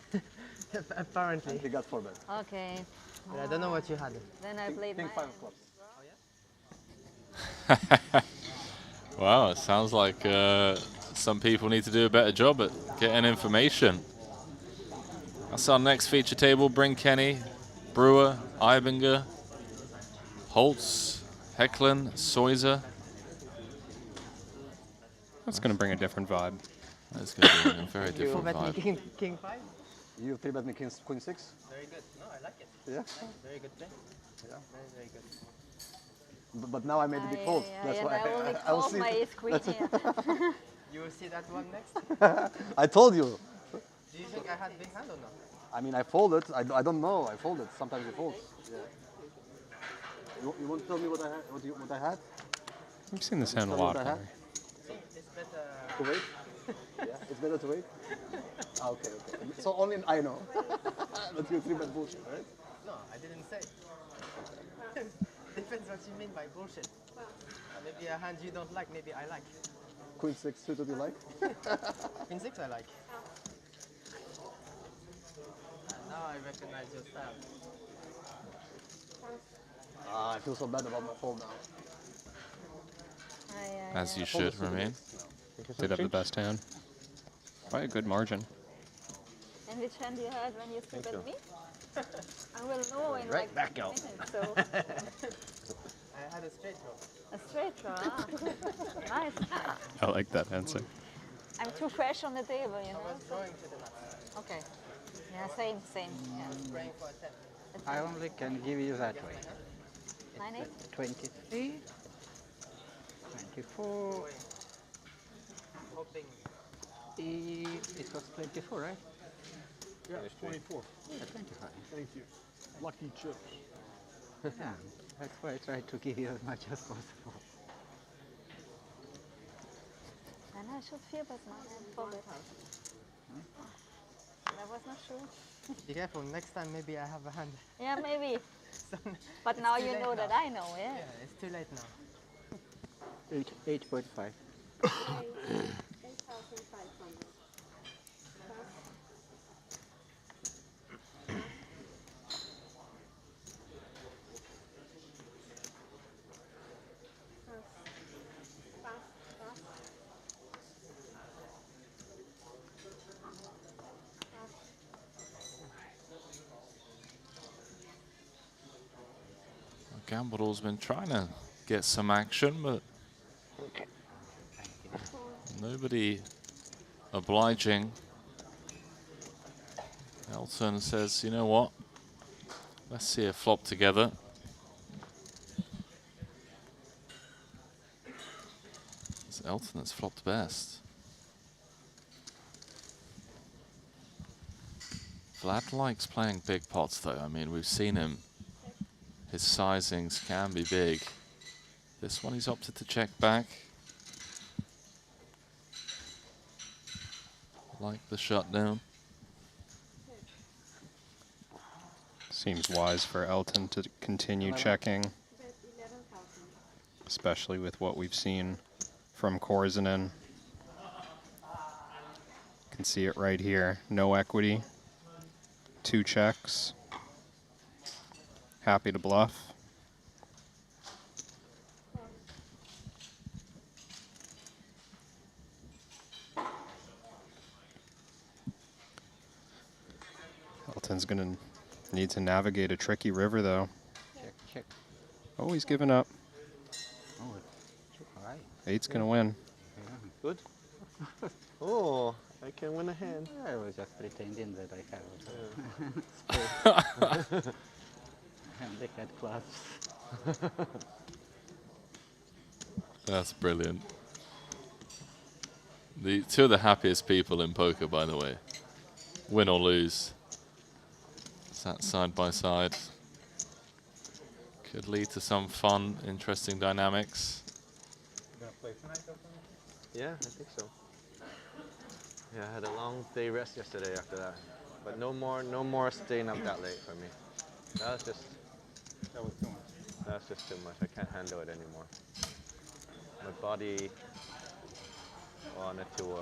Apparently. And he got 4 bet. Okay. But I don't know what you had. Then I played King my 5 of clubs. Wow, it sounds like some people need to do a better job at getting information. That's our next feature table. Bring Kenny, Brewer, Ibinger, Holtz, Hecklin, Soiser. That's going to bring a different vibe. That's going to be a very different bet me vibe. king 5? You pre-bet me queen 6? Very good. No, I like it. Yeah. Very good play. Yeah. Very, very good. But now I made a big fold. That's why I only I will called see. my ace queen here. You will see that one next? I told you. Do you think I had big hand or not? I mean, I folded. I don't know. I folded. Sometimes it folds. Yeah. You want to tell me what I had? What I had? I've seen this hand a Tell me lot. what I had? Henry. It's better. To wait? Yeah, it's better to wait? Ah, okay. So only I know. But you 3-bet bullshit, right? No, I didn't say. Depends what you mean by bullshit. Maybe a hand you don't like, maybe I like. Queen 6 suited you like? Queen 6 I like. Now I recognize your style. I feel so bad about my fold now. As you should, Ramin. Did have the best hand. By a good margin. And which hand you had when you stood Thank at me? I will know in Right like back 10 out. minutes, so. I had a straight draw. A straight draw, nice. I like that answer. I'm too fresh on the table, you know. I was drawing to the left. Okay. Yeah, same. Yeah. Praying for a 10. I only can give you that way. 9-8? 23, 24. Hoping. It was 24, right? Yeah, it's 24. Yeah, 25. Thank you. Lucky chips. Yeah, that's why I tried to give you as much as possible. And I should feel better now and forward. That was not true. Be careful, next time maybe I have a hand. Yeah, maybe. So But it's now too you late know now. that I know, yeah. Yeah, it's too late now. 8.5. 8,500. Gambledor's been trying to get some action, but nobody obliging. Elton says, you know what? Let's see a flop together. It's Elton that's flopped best. Vlad likes playing big pots though. I mean, we've seen him. His sizings can be big. This one he's opted to check back. Like the shutdown. Seems wise for Elton to continue checking, especially with what we've seen from Korzinen. Can see it right here. No equity. 2 checks. Happy to bluff. Elton's gonna need to navigate a tricky river though. Check. Oh, he's given up. Oh, all right. 8's gonna win. Good. Oh, I can win a hand. I was just pretending that I have. And they had clubs. That's brilliant. The two of the happiest people in poker, by the way. Win or lose. Sat side by side. Could lead to some fun, interesting dynamics. You gonna play tonight, Elton? Yeah, I think so. Yeah, I had a long day rest yesterday after that. But no more staying up that late for me. That was too much. That's just too much. I can't handle it anymore. My body wanted to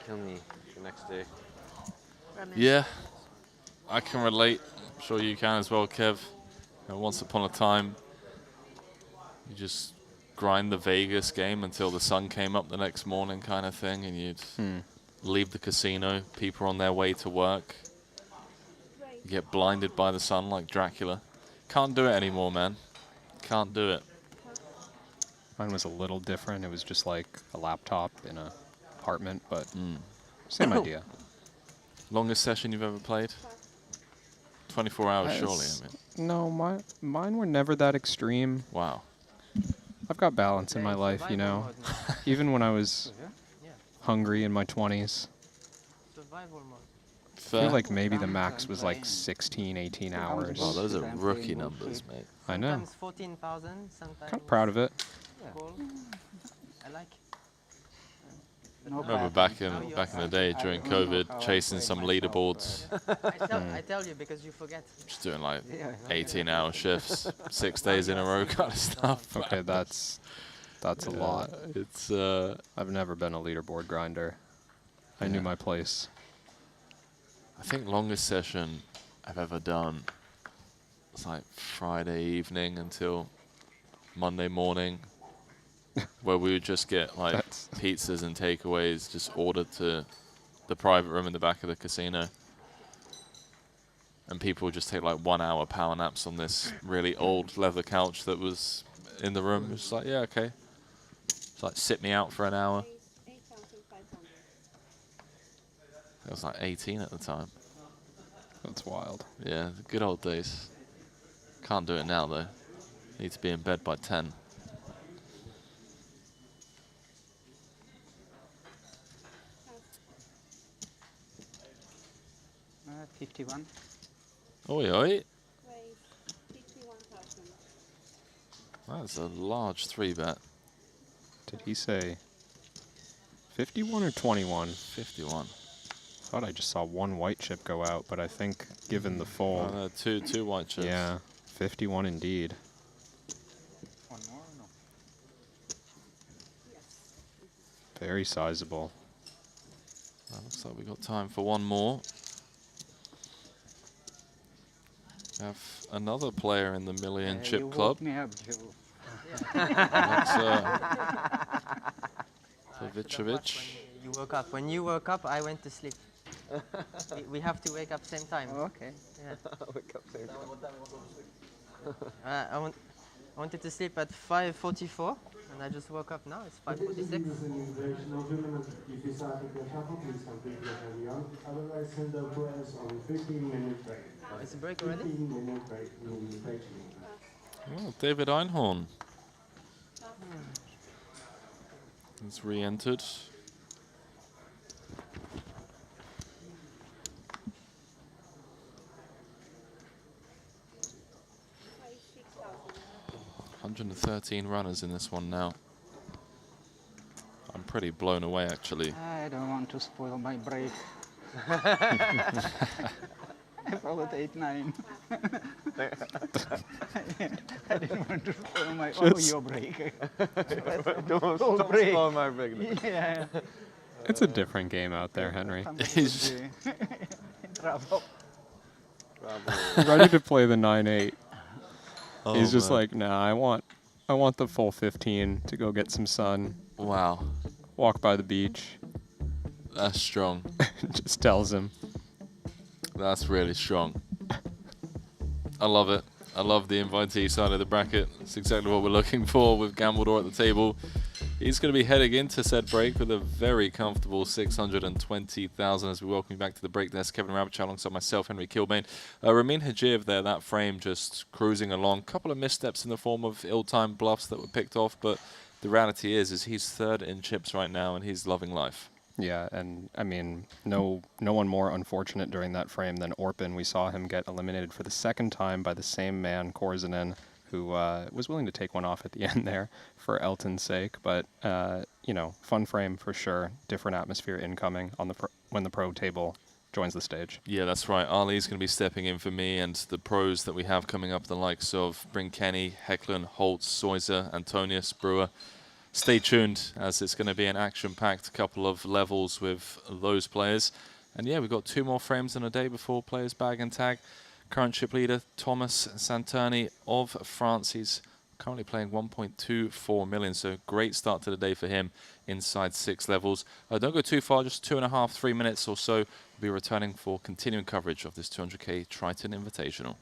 kill me the next day. Yeah, I can relate. I'm sure you can as well, Kev. Once upon a time, you just grind the Vegas game until the sun came up the next morning kind of thing, and you'd leave the casino, people are on their way to work. You get blinded by the sun like Dracula. Can't do it anymore, man. Can't do it. Mine was a little different. It was just like a laptop in an apartment, but same idea. Longest session you've ever played? 24 hours, surely. I mean. No, mine were never that extreme. Wow. I've got balance in my life, you know. Even when I was hungry in my 20s. Survival mode. I feel like maybe the max was like 16, 18 hours. Oh, those are rookie numbers, mate. I know. Sometimes 14,000, sometimes. Kind of proud of it. Gold. I like. I remember back in the day during COVID, chasing some leaderboards. I tell you because you forget. Just doing like 18-hour shifts, 6 days in a row kind of stuff. Okay, that's a lot. It's I've never been a leaderboard grinder. I knew my place. I think longest session I've ever done was like Friday evening until Monday morning, where we would just get like pizzas and takeaways just ordered to the private room in the back of the casino. And people would just take like 1 hour power naps on this really old leather couch that was in the room. It's like, yeah, okay. It's like, sit me out for an hour. I was like 18 at the time. That's wild. Yeah, the good old days. Can't do it now though. Need to be in bed by 10. Uh, 51. Oi, oi. That's a large 3-bet. Did he say 51 or 21? 51. Thought I just saw one white chip go out, but I think given the fold. Two white chips. Yeah, 51 indeed. One more? No. Very sizable. Well, looks like we got time for one more. We have another player in the million chip you club. woke me up, Joe. That's Pavicevic. You woke up. When you woke up, I went to sleep. we have to wake up same time. Okay. Yeah. Wake up same time. I wanted to sleep at 5:44, and I just woke up now. It's 5:46. It's a break already? Oh, David Einhorn. He's re-entered. $113 runners in this one now. I'm pretty blown away, actually. I don't want to spoil my break. I followed 8-9. I didn't want to spoil my your break. Don't spoil my break. Yeah. It's a different game out there, Henry. He's in trouble. Ready to play the 9-8. Oh, He's just man. like, nah, I want the full 15 to go get some sun. Wow. Walk by the beach. That's strong. Just tells him. That's really strong. I love it. I love the invitee side of the bracket. It's exactly what we're looking for with Gambledore at the table. He's going to be heading into said break with a very comfortable 620,000 as we welcome you back to the break desk. Kevin Rabbit alongside myself, Henry Kilbane. Ramin Hajiv there, that frame just cruising along. Couple of missteps in the form of ill-timed bluffs that were picked off, but the reality is he's third in chips right now and he's loving life. Yeah, and I mean, no one more unfortunate during that frame than Orpin. We saw him get eliminated for the second time by the same man, Korzanen, who was willing to take one off at the end there for Elton's sake. But, you know, fun frame for sure. Different atmosphere incoming on the when the pro table joins the stage. Yeah, that's right. Ali's going to be stepping in for me and the pros that we have coming up, the likes of Brinkeni, Hecklin, Holtz, Soiser, Antonius, Brewer. Stay tuned as it's going to be an action-packed couple of levels with those players. And yeah, we've got 2 more frames in a day before players bag and tag. Current chip leader, Thomas Santerni of France. He's currently playing 1.24 million, so great start to the day for him inside 6 levels. Don't go too far, just 2.5, 3 minutes or so. We'll be returning for continuing coverage of this 200K Triton Invitational.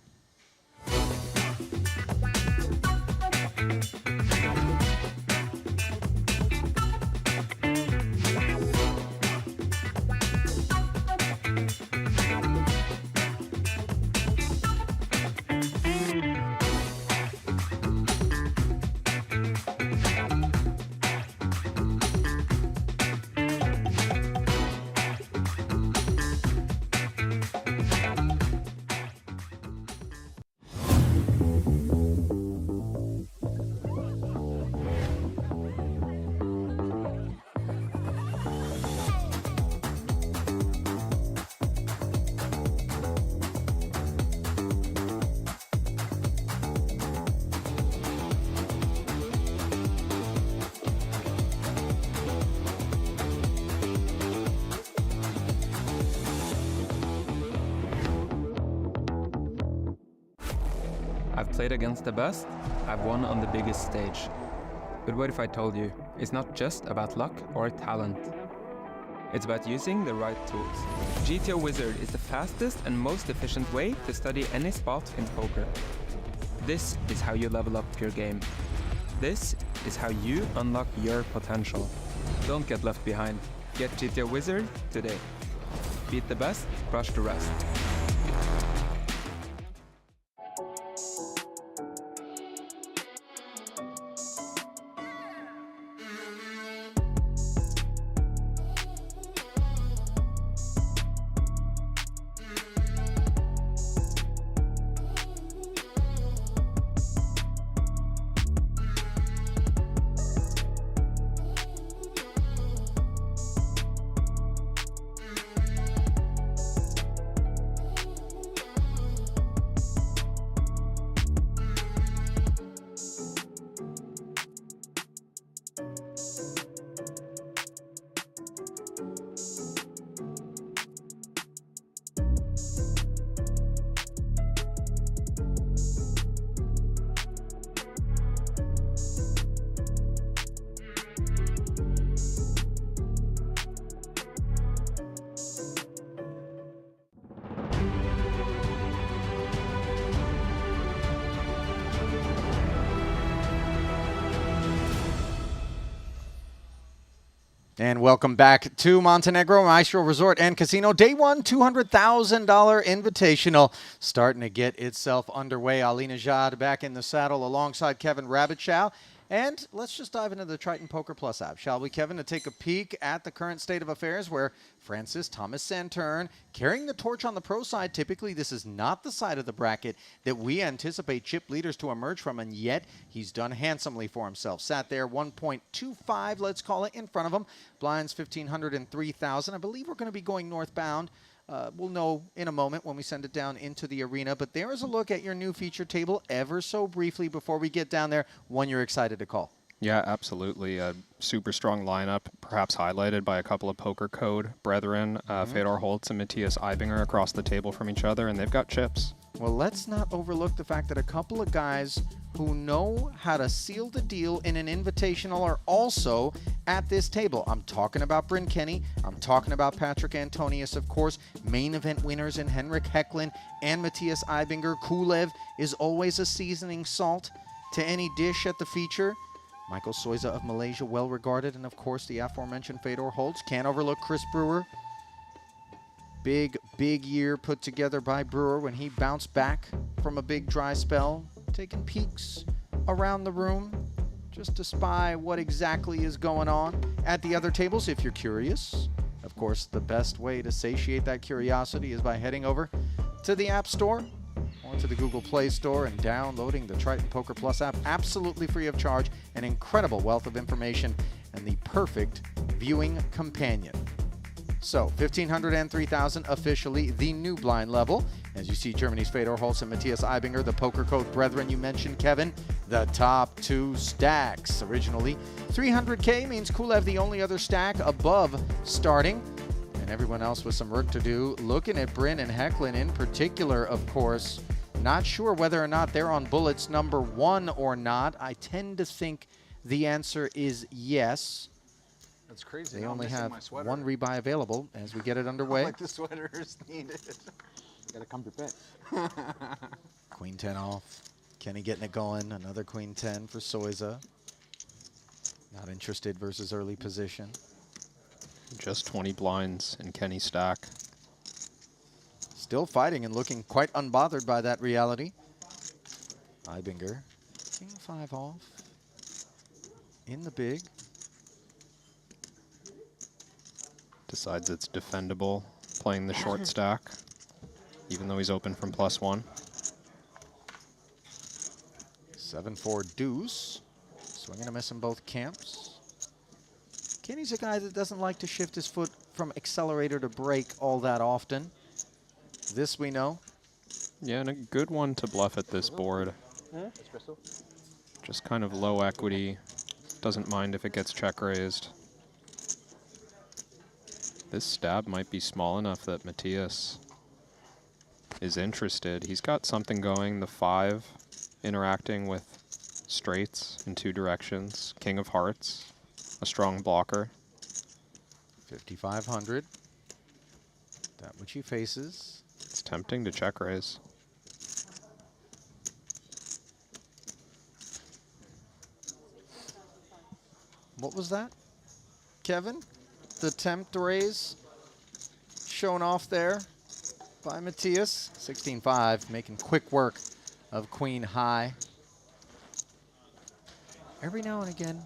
played against the best, I've won on the biggest stage. But what if I told you, it's not just about luck or talent. It's about using the right tools. GTO Wizard is the fastest and most efficient way to study any spot in poker. This is how you level up your game. This is how you unlock your potential. Don't get left behind. Get GTO Wizard today. Beat the best, crush the rest. And welcome back to Montenegro Maestral Resort and Casino. Day one, $200,000 Invitational starting to get itself underway. Ali Najad back in the saddle alongside Kevin Rabbitschow. And let's just dive into the Triton Poker Plus app, shall we, Kevin, to take a peek at the current state of affairs where Francis Thomas Santern carrying the torch on the pro side. Typically, this is not the side of the bracket that we anticipate chip leaders to emerge from, and yet he's done handsomely for himself. Sat there 1.25, let's call it, in front of him. Blinds 1,500 and 3,000. I believe we're going to be going northbound. We'll know in a moment when we send it down into the arena. But there is a look at your new feature table ever so briefly before we get down there. One you're excited to call. Yeah, absolutely. A super strong lineup, perhaps highlighted by a couple of poker code brethren, Fedor Holtz and Matthias Eibinger across the table from each other, and they've got chips. Well, let's not overlook the fact that a couple of guys who know how to seal the deal in an invitational are also at this table. I'm talking about Bryn Kenny. I'm talking about Patrick Antonius, of course. Main event winners in Henrik Hecklin and Matthias Eibinger. Kulev is always a seasoning salt to any dish at the feature. Michael Soiza of Malaysia, well regarded. And, of course, the aforementioned Fedor Holtz. Can't overlook Chris Brewer. Big year put together by Brewer when he bounced back from a big dry spell. Taking peeks around the room just to spy what exactly is going on at the other tables if you're curious. Of course, the best way to satiate that curiosity is by heading over to the App Store or to the Google Play Store and downloading the Triton Poker Plus app absolutely free of charge. An incredible wealth of information and the perfect viewing companion. So, 1,500 and 3,000 officially the new blind level. As you see Germany's Fedor Holtz and Matthias Eibinger, the poker code brethren you mentioned, Kevin, the top two stacks. Originally, 300K means Kulev the only other stack above starting. And everyone else with some work to do. Looking at Bryn and Hecklin in particular, of course. Not sure whether or not they're on bullets number one or not. I tend to think the answer is yes. That's crazy. They I'm only missing have my sweater. one rebuy available as we get it underway. Like the sweater is needed. You gotta come prepared. Queen 10 off. Kenny getting it going. Another Queen 10 for Soiza. Not interested versus early position. Just 20 blinds in Kenny's stack. Still fighting and looking quite unbothered by that reality. Eibinger. King 5 off. In the big. Decides it's defendable, playing the short stack, even though he's open from +1. 7-4 deuce. Swinging a miss in both camps. Kenny's a guy that doesn't like to shift his foot from accelerator to brake all that often. This we know. Yeah, and a good one to bluff at this board. Espresso? Just kind of low equity. Doesn't mind if it gets check raised. This stab might be small enough that Matthias is interested. He's got something going, the 5 interacting with straights in 2 directions. King of hearts, a strong blocker. 5,500. That which he faces. It's tempting to check raise. What was that, Kevin? The tempt raise shown off there by Matthias. 16-5, making quick work of queen high. Every now and again,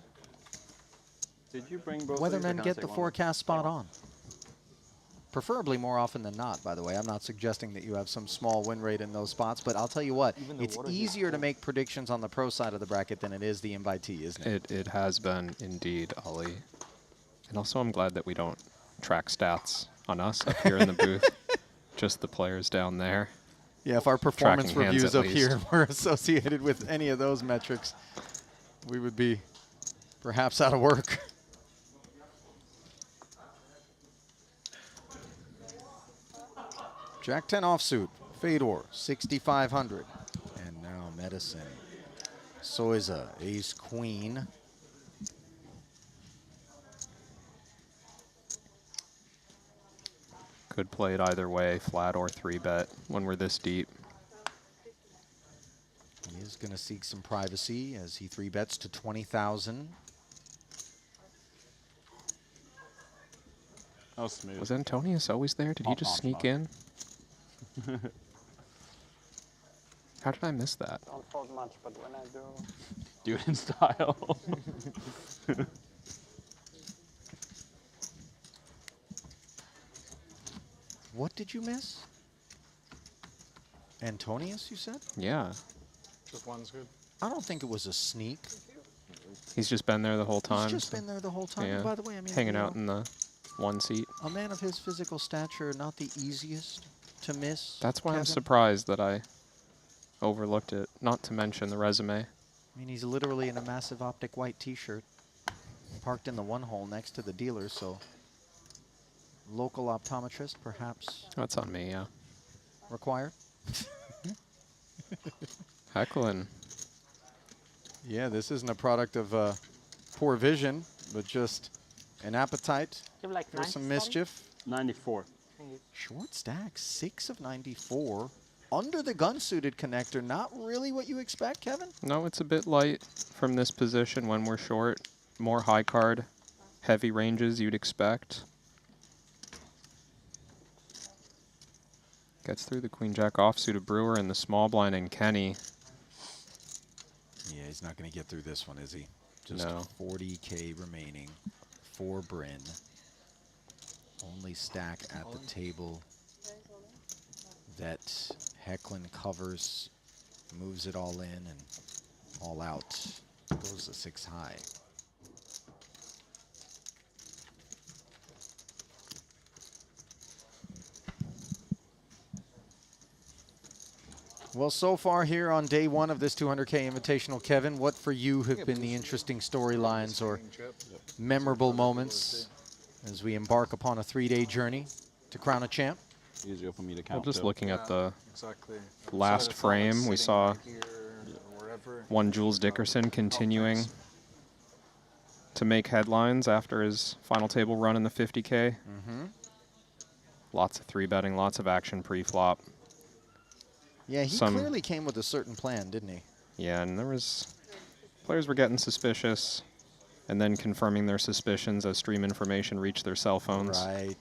Did you bring both? weathermen get the forecast spot on. Preferably more often than not, by the way. I'm not suggesting that you have some small win rate in those spots, but I'll tell you what, it's easier to make predictions on the pro side of the bracket than it is the invitee, isn't it? It has been indeed, Ali. And also I'm glad that we don't track stats on us up here in the booth. Just the players down there. Yeah, if our performance Tracking hands reviews at up least. here were associated with any of those metrics, we would be perhaps out of work. Jack 10 offsuit, Fedor, 6,500. And now Medicine. Soiza, ace queen. Could play it either way, flat or 3-bet when we're this deep. He is going to seek some privacy as he 3-bets to 20,000. That was smooth. Was Antonius always there? Did he just sneak in? How did I miss that? Don't fold much, but when I do... Do it in style. What did you miss? Antonius, you said? Yeah. Just one's good. I don't think it was a sneak. He's just been there the whole time. He's just been there the whole time. Yeah. And by the way, I mean, hanging you out know, in the 1 seat. a man of his physical stature, not the easiest to miss. That's why I'm Kevin. surprised that I overlooked it, not to mention the resume. I mean, he's literally in a massive optic white t-shirt, parked in the 1 hole next to the dealer, so local optometrist perhaps That's on me, yeah. required. Heckling. Yeah, this isn't a product of poor vision, but just an appetite Give like for 90 some something? mischief. 94. Short stack, 6 of 94. Under the gun-suited connector, not really what you expect, Kevin? No, it's a bit light from this position when we're short. More high card, heavy ranges you'd expect. Gets through the queen-jack offsuit of Brewer and the small blind and Kenny. Yeah, he's not going to get through this one, is he? Just No. 40K remaining for Bryn. Only stack at the table that Hecklin covers, moves it all in and all out. Goes to 6 high. Well, so far here on day 1 of this 200K Invitational, Kevin, what for you have been the interesting storylines or memorable moments as we embark upon a 3-day journey to crown a champ? Easier for me to Well, count. just looking at the Exactly. last frame, we saw one Jules Dickerson continuing to make headlines after his final table run in the 50K. Lots of 3-betting, lots of action pre-flop. Yeah, he clearly came with a certain plan, didn't he? Yeah, and there was players were getting suspicious and then confirming their suspicions as stream information reached their cell phones. Right.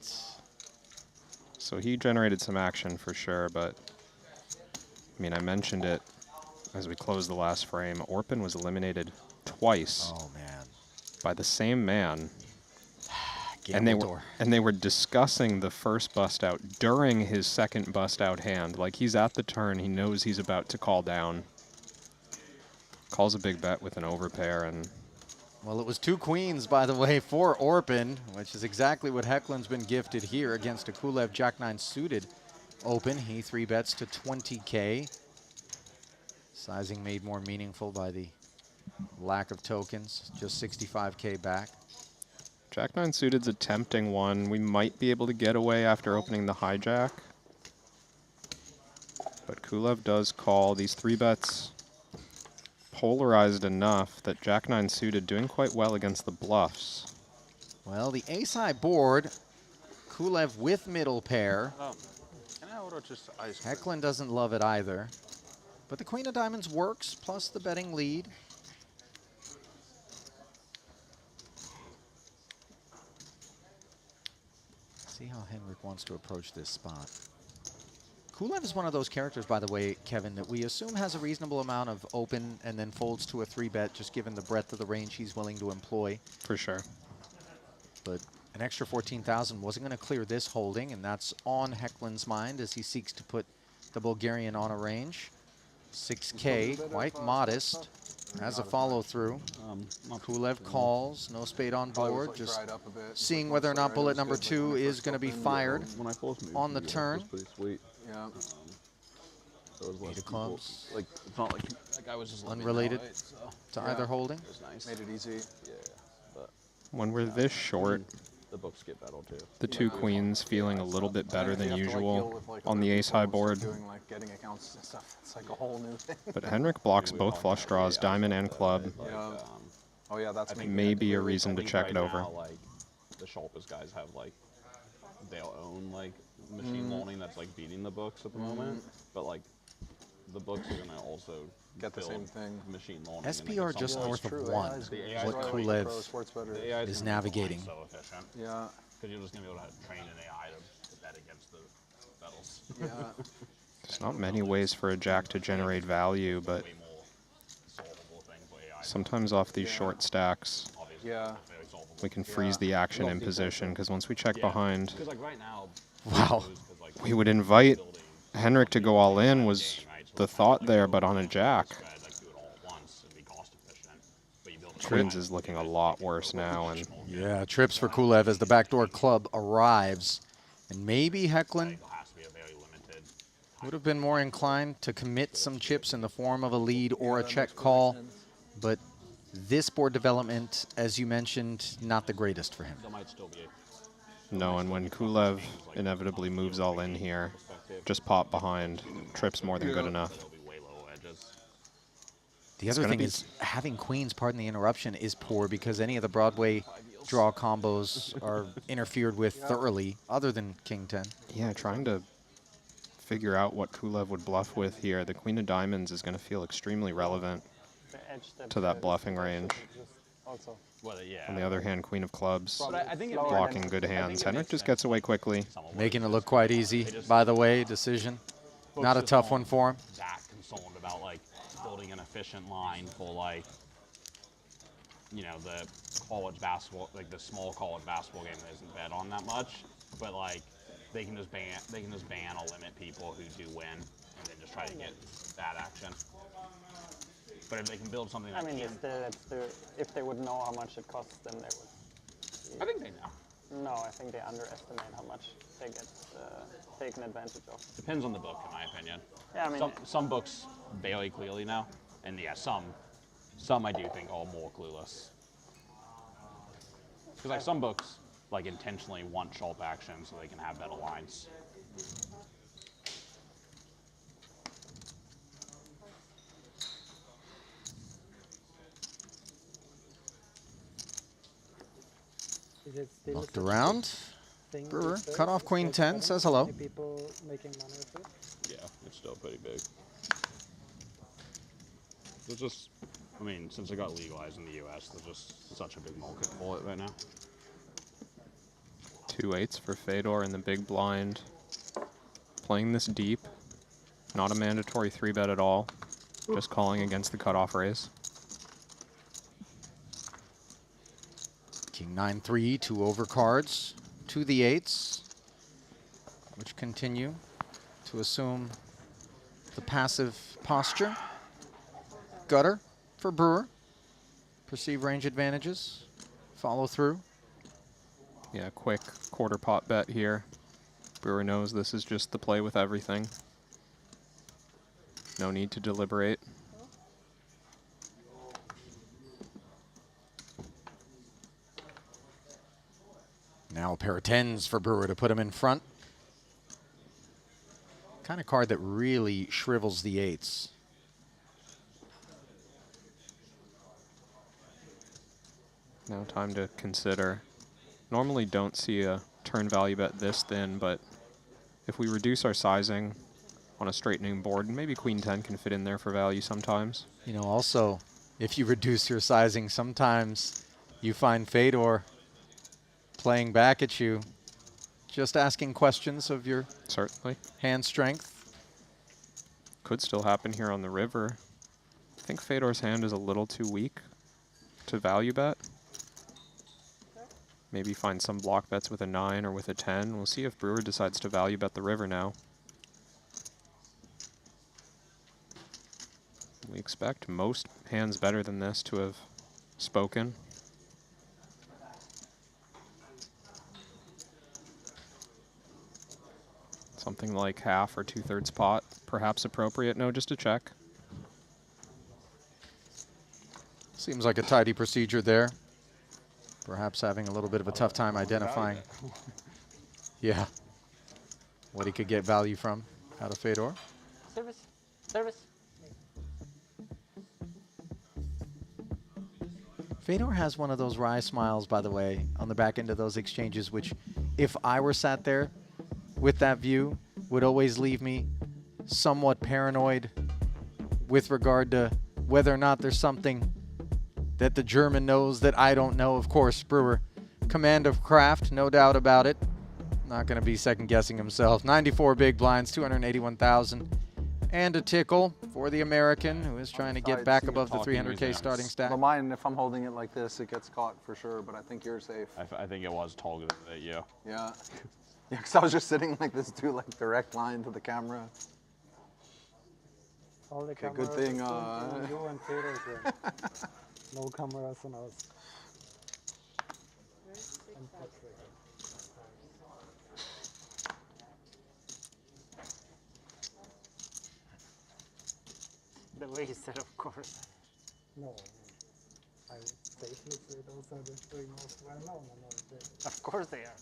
So he generated some action for sure, but I mean, I mentioned it as we closed the last frame. Orpin was eliminated twice. Oh man. By the same man. And Gambledore. they were discussing the first bust out during his second bust out hand. Like he's at the turn, he knows he's about to call down. Calls a big bet with an overpair and Well, it was 2 queens, by the way, for Orpin, which is exactly what Hecklin's been gifted here against a Kulev Jack-9 suited open. He 3-bets to 20K. Sizing made more meaningful by the lack of tokens, just 65K back. Jack-9 suited's a tempting one. We might be able to get away after opening the hijack. But Kulev does call these 3-bets polarized enough that Jack-9 suited doing quite well against the bluffs. Well, the ace-high board, Kulev with middle pair. Can I order just ice cream? Hecklin doesn't love it either. But the queen of diamonds works, plus the betting lead. See how Henrik wants to approach this spot. Kulev is one of those characters, by the way, Kevin, that we assume has a reasonable amount of open and then folds to a 3-bet, just given the breadth of the range he's willing to employ. For sure. But an extra 14,000 wasn't going to clear this holding, and that's on Hecklin's mind as he seeks to put the Bulgarian on a range. 6K, quite modest, has a follow-through. Kulev calls, no spade on board, just seeing whether or not bullet number 2 is going to be fired on the turn. Yeah. Eight of clubs. Like, it's not like I was just unrelated to either holding. It was nice. Made it easy. Yeah. But When we're this short, the books get battled too. the 2 queens feeling a little bit better than usual on the ace-high board. Doing like getting accounts and stuff. It's like a whole new thing. But Henrik blocks both flush draws, diamond and club. Yeah. Oh yeah, that's Maybe a reason to check it over. Now, like the sharpest guys have like they'll own like machine learning that's like beating the books at the moment, but like the books are gonna also get the same thing. Machine learning. SPR just north of 1, what Kulev is navigating. So efficient. Yeah. Because you're just gonna be able to train an AI to bet against the battles. Yeah. There's not many ways for a jack to generate value, but sometimes off these short stacks, we can freeze the action in position, because once we check behind, wow, we would invite Henrik to go all in was the thought there, but on a jack. Queens is looking a lot worse now. And yeah, trips for Kulev as the backdoor club arrives. And maybe Hecklin would have been more inclined to commit some chips in the form of a lead or a check call, but this board development, as you mentioned, not the greatest for him. no, and when Kulev inevitably moves all in here, just pop behind, trips more than good enough. The other thing is having queens, pardon the interruption, is poor because any of the Broadway draw combos are interfered with thoroughly, other than King 10. Yeah, trying to figure out what Kulev would bluff with here. The Queen of Diamonds is going to feel extremely relevant to that bluffing range. On the other hand, Queen of Clubs, blocking good hands. Henrik just gets away quickly. Making it look quite easy, by the way, decision. Not a tough one for him. That concerned about like building an efficient line for like, you know, the college basketball, like the small college basketball game that isn't bet on that much, but like they can just ban or limit people who do win, and then just try to get that action. But if they can build something, I mean, if they would know how much it costs, then they would. I think they know. No, I think they underestimate how much they get taken advantage of. Depends on the book, in my opinion. Yeah, I mean, some books very clearly know, and yeah, some I do think are more clueless. Because like some books like intentionally want sharp action so they can have better lines. Looked around. Brewer, cut off Queen 10, says hello. People making money with it? Yeah, it's still pretty big. There's just, I mean, since it got legalized in the US, there's just such a big market for it right now. 2 8s for Fedor in the big blind. Playing this deep. Not a mandatory 3-bet at all. Just calling against the cutoff raise. King 9-3, 2 overcards to the 8s, which continue to assume the passive posture. Gutter for Brewer. Perceive range advantages. Follow through. Yeah, quick quarter pot bet here. Brewer knows this is just the play with everything. No need to deliberate. Now a pair of 10s for Brewer to put him in front. Kind of card that really shrivels the 8s. Now time to consider. Normally don't see a turn value bet this thin, but if we reduce our sizing on a straightening board, maybe Queen 10 can fit in there for value sometimes. You know, also, if you reduce your sizing, sometimes you find Fedor playing back at you, just asking questions of your certainly hand strength. Could still happen here on the river. I think Fedor's hand is a little too weak to value bet. Maybe find some block bets with a 9 or with a 10. We'll see if Brewer decides to value bet the river now. We expect most hands better than this to have spoken. Something like half or 2/3 pot, perhaps appropriate. No, just a check. Seems like a tidy procedure there. Perhaps having a little bit of a tough time identifying. Yeah. What he could get value from out of Fedor. Service. Service. Fedor has one of those wry smiles, by the way, on the back end of those exchanges, which if I were sat there with that view, would always leave me somewhat paranoid with regard to whether or not there's something that the German knows that I don't know. Of course, Brewer, command of craft, no doubt about it. Not going to be second-guessing himself. 94 big blinds, 281,000. And a tickle for the American, who is trying to get back above the 300K starting stack. But mine, if I'm holding it like this, it gets caught for sure, but I think you're safe. I think it was targeted at you. Yeah. Yeah, because I was just sitting like this too, like direct line to the camera. All the Okay, cameras good thing, on you and Fedor's there. No cameras on us. And Patrick. The way he said, of course. No, I would safely say those are the three most well-known. Of course they are.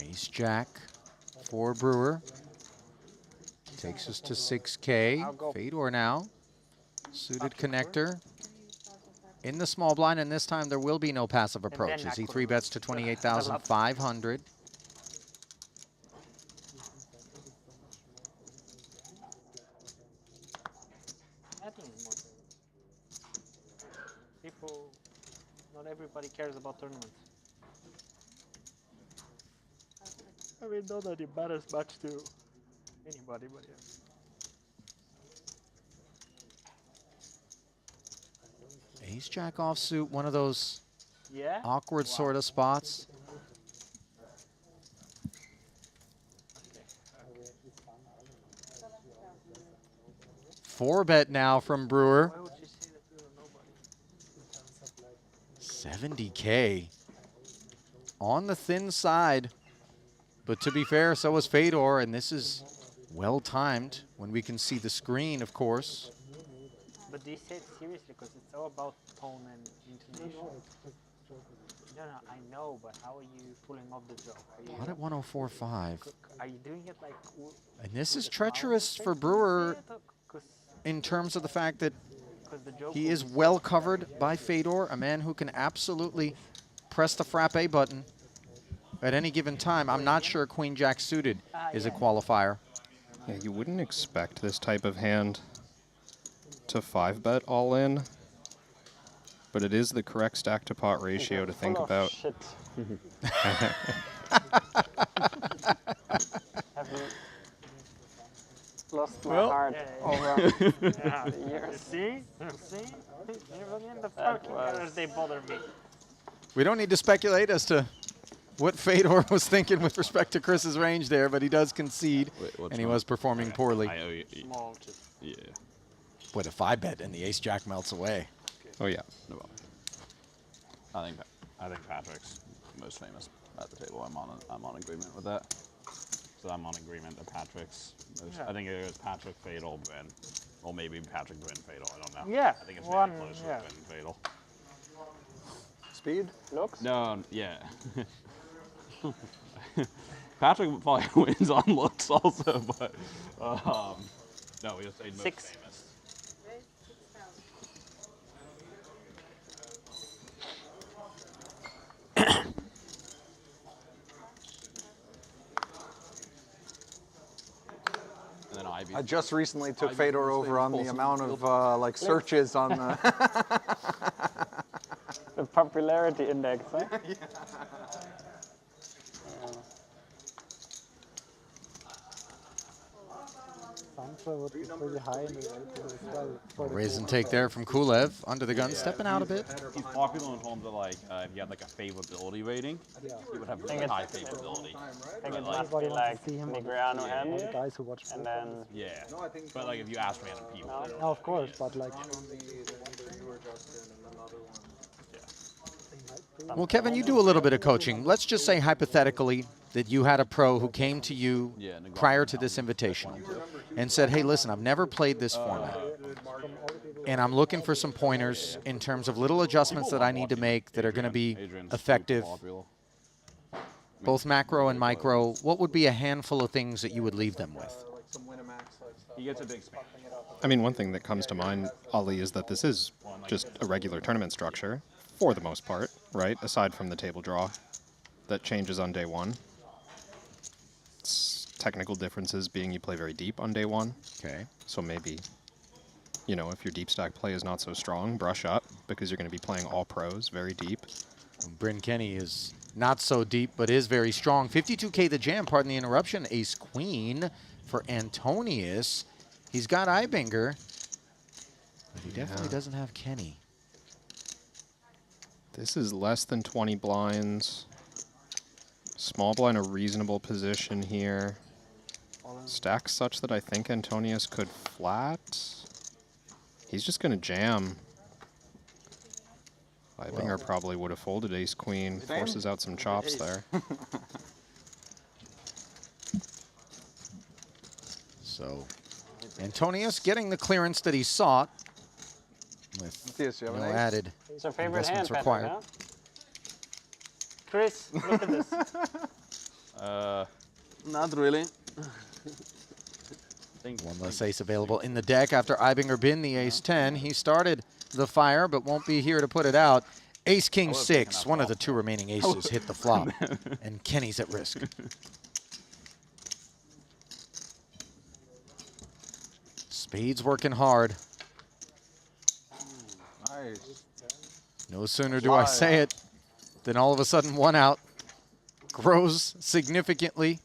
Ace Jack for Brewer. Takes us to 6K. Fedor now. Suited connector. In the small blind, and this time there will be no passive approach as he 3-bets to 28,500. People, not everybody cares about tournaments. I mean, not that it matters much to anybody, but yeah. Ace Jack offsuit, one of those awkward sort of spots. Four bet now from Brewer. 70K on the thin side. But to be fair, so was Fedor, and this is well timed when we can see the screen, of course. But do you say it seriously? Because it's all about tone and intonation. No, I know, but how are you pulling off the joke? Not at 104.5. Are you doing it like... And this is treacherous for Brewer in terms of the fact that he is well covered by Fedor, a man who can absolutely press the frappe button at any given time. I'm not sure Queen Jack suited is a qualifier. Yeah, you wouldn't expect this type of hand to 5-bet all in, but it is the correct stack to pot ratio to think about. Have you lost my Well, heart over the years? See? Even in the parking garage, they bother me. We don't need to speculate as to what Fedor was thinking with respect to Chris's range there, but he does concede, and he was performing poorly. I owe you. Yeah. What a 5-bet and the Ace Jack melts away. Oh yeah. No problem. I think Patrick's most famous at the table. I'm on agreement with that. So I'm on agreement that Patrick's most, I think it was Patrick, Fatal, Ben. Well, maybe Patrick, Ben, Fatal. I don't know. Yeah. I think it's one, very close yeah. with Ben, Fatal. Speed? Looks? No, yeah. Patrick probably wins on looks also, but no, we just say most famous. I just recently took Fedor over on the amount of like searches on the The popularity index, huh? Sansa would be pretty high in the rating as well. For the Raise and gold take there side. from Kulev. Under the gun, stepping out a bit. He's popular in terms of like if you had like a favorability rating, he would have really high favorability. I think But, it like, must be like see him Negreanu all and the guys who watch and then yeah. But like if you ask random people, no, of course, but like Well, Kevin, you do a little bit of coaching. Let's just say hypothetically that you had a pro who came to you prior to this invitation and said, hey, listen, I've never played this format, and I'm looking for some pointers in terms of little adjustments that I need to make that are going to be effective, both macro and micro. What would be a handful of things that you would leave them with? he gets a big span. I mean, one thing that comes to mind, Ali, is that this is just a regular tournament structure, for the most part, right? Aside from the table draw that changes on day one. Technical differences being you play very deep on day one. Okay. So maybe, you know, if your deep stack play is not so strong, brush up because you're going to be playing all pros very deep. Bryn Kenny is not so deep, but is very strong. 52K the jam, pardon the interruption. Ace Queen for Antonius. He's got Ibinger, but he definitely doesn't have Kenny. This is less than 20 blinds. Small blind a reasonable position here. Stack such that I think Antonius could flat. He's just going to jam. Ibinger probably would have folded ace queen. Forces out some chops there. So Antonius getting the clearance that he sought with no added it's your favorite investments hand, required. Patrick, huh? Chris, look at this. Not really. One less ace available in the deck after Ibinger bin the ace-10. He started the fire, but won't be here to put it out. Ace-king 6, one of the two remaining aces hit the flop, and Kenny's at risk. Spades working hard. Nice. No sooner do I say it than all of a sudden one out grows significantly.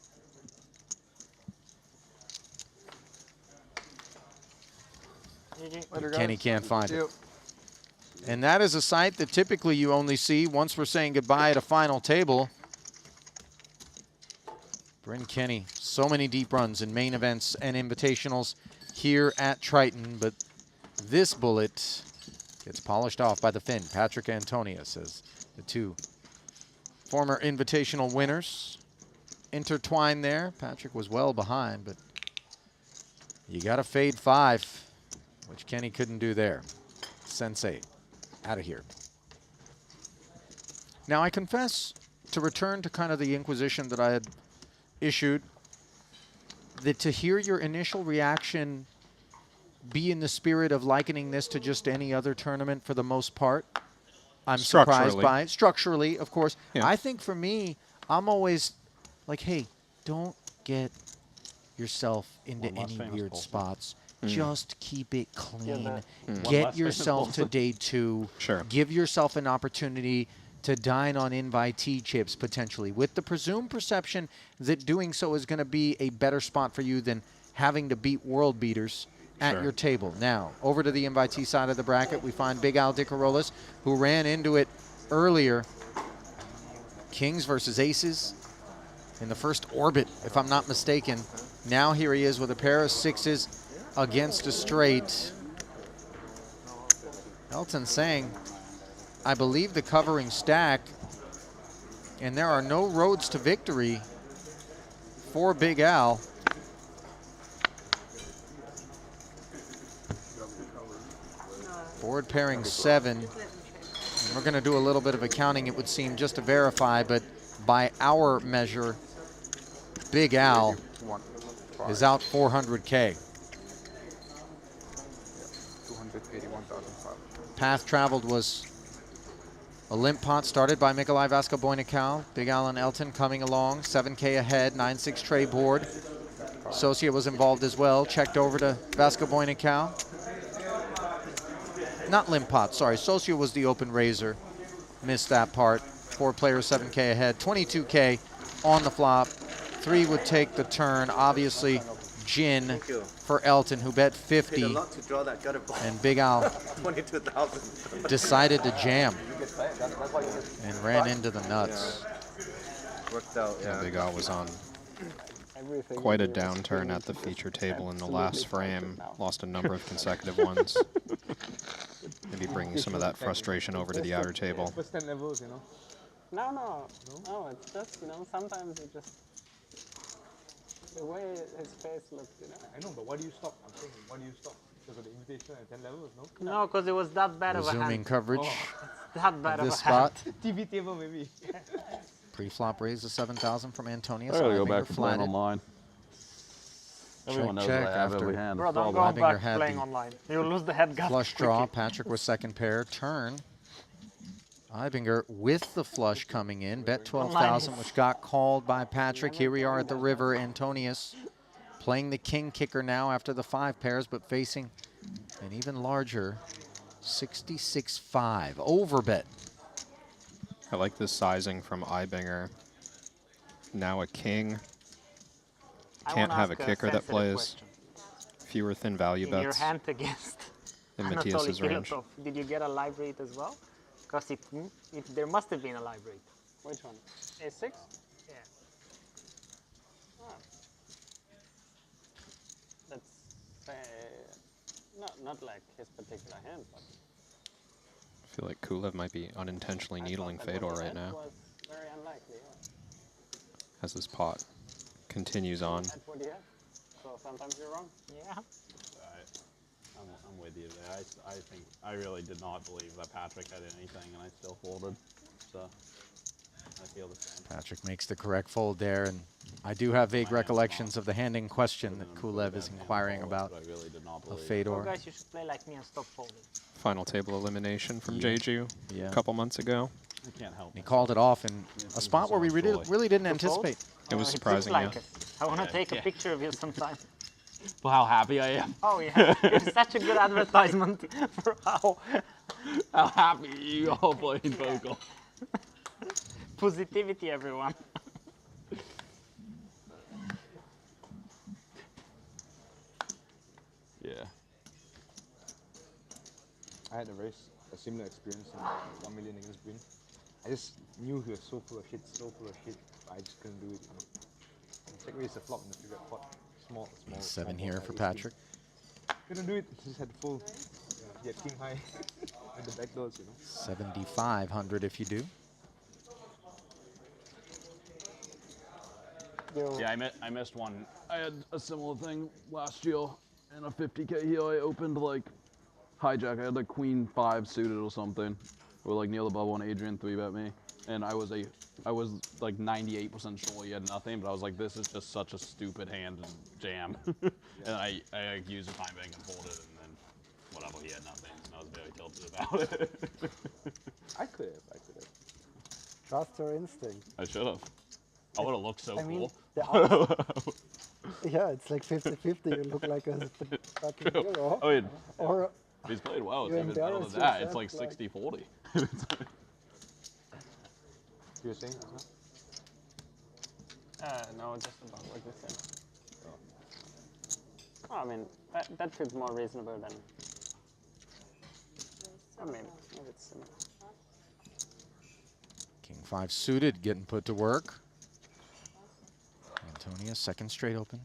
Kenny can't find it. And that is a sight that typically you only see once we're saying goodbye at a final table. Bryn Kenny, so many deep runs in main events and invitationals here at Triton, but this bullet gets polished off by the Finn, Patrick Antonius, as the two former invitational winners intertwined there. Patrick was well behind, but you got to fade 5, which Kenny couldn't do there. Sensei, out of here. Now, I confess, to return to kind of the inquisition that I had issued, that to hear your initial reaction be in the spirit of likening this to just any other tournament for the most part, I'm surprised by it. Structurally, of course. Yeah. I think for me, I'm always like, hey, don't get yourself into any weird spots. Just keep it clean. Get yourself to day 2. Sure. Give yourself an opportunity to dine on invitee chips, potentially, with the presumed perception that doing so is going to be a better spot for you than having to beat world beaters at your table. Now, over to the invitee side of the bracket, we find Big Al Dicarolis, who ran into it earlier. Kings versus aces in the first orbit, if I'm not mistaken. Now here he is with a pair of 6s against a straight. Elton saying, I believe the covering stack, and there are no roads to victory for Big Al. Board pairing 7. And we're going to do a little bit of accounting, it would seem, just to verify, but by our measure, Big Al is out 400K. 281,500. Path traveled was a limp pot started by Mikolai Vasco-Boynikau. Big Al and Elton coming along, 7K ahead, 9-6 tray board. Socia was involved as well. Checked over to Vasco Boinicao. Not Limpot, sorry. Socia was the open raiser. Missed that part. 4 players, 7K ahead. 22K on the flop. 3 would take the turn. Obviously, Gin for Elton, who bet 50. Paid a lot to draw that gutter ball. And Big Al 22,000. decided to jam and ran into the nuts. Yeah. Worked out, yeah. Big Al was on quite a downturn at the feature table in the last frame. Lost a number of consecutive ones. Maybe bringing some of that frustration over to the outer table. First 10 levels, you know. No, it's just, you know, sometimes it just, the way his face looked, you know. I know, but why do you stop? I'm saying, why do you stop? Because of the invitation at 10 levels, no? No, because it was that bad of a hand. Resuming coverage That bad of of this a hand. spot. TV table, maybe. Pre-flop raise of 7,000 from Antonius. I gotta go Ivinger back to playing flatted. online. Everyone knows check that I have after every hand. Bro, don't go Ivinger back had playing the online. You'll lose the head gut. Flush draw. Patrick was second pair. Turn. Ivinger with the flush coming in. Bet 12,000, which got called by Patrick. Here we are at the river. Antonius playing the king kicker now after the 5 pairs, but facing an even larger 66.5. Overbet. I like this sizing from Ivinger. Now a king. Can't have a kicker that plays fewer thin value In bets. your hand against in Anatoly Matthias's range. Filatov, did you get a live rate as well? Because there must have been a live rate. Which one? A6? Yeah. Ah. That's not like his particular hand, but I feel like Kulev might be unintentionally needling Fedor right now was very unlikely. Yeah. as this pot continues on. That's what you have. So sometimes you're wrong. Yeah. I'm with you there. I think I really did not believe that Patrick had anything, and I still folded. So I feel the same. Patrick makes the correct fold there, and I do have vague recollections of the hand in question that Kulev is inquiring about of Fedor. You guys, you should play like me and stop folding. Final table elimination from Yeah. Jeju Yeah. a couple months ago. I can't help. He called it off in a spot where we really didn't To fold? anticipate. It was It surprising, looks like yeah. it. I want to take a picture of you sometime. For how happy I am. Oh yeah, it's such a good advertisement for how happy you all playing poker. Positivity, everyone. Yeah. I had a similar experience in 1 million against Bryn. I just knew he was so full of shit, I just couldn't do it. Check raise the flop in the figure pot. Small. 7 small here pot, for ace Patrick. queen. Couldn't do it, just had to fold. He had king high at the back doors, you know. 7,500 if you do. Yeah, I missed one. I had a similar thing last year in a 50K here. I opened like hijack. I had like queen 5 suited or something. Or like near the bubble, and Adrian 3-bet me. And I was like 98% sure he had nothing, but I was like, this is just such a stupid hand and jam. And I used a time bank and folded, and then whatever, he had nothing. And I was very tilted about it. I could have. Trust your instinct. I should have. I would have looked so I mean, cool. the odds- yeah, it's like 50-50. You look like a fucking hero. I mean, or if he's played well, it's you even better than embarrass that. It's yourself, like 60-40. You were saying? no, just about what you said. Oh, I mean, that feels more reasonable than. I mean, maybe it's similar. King 5 suited, getting put to work. Antonius, second straight open.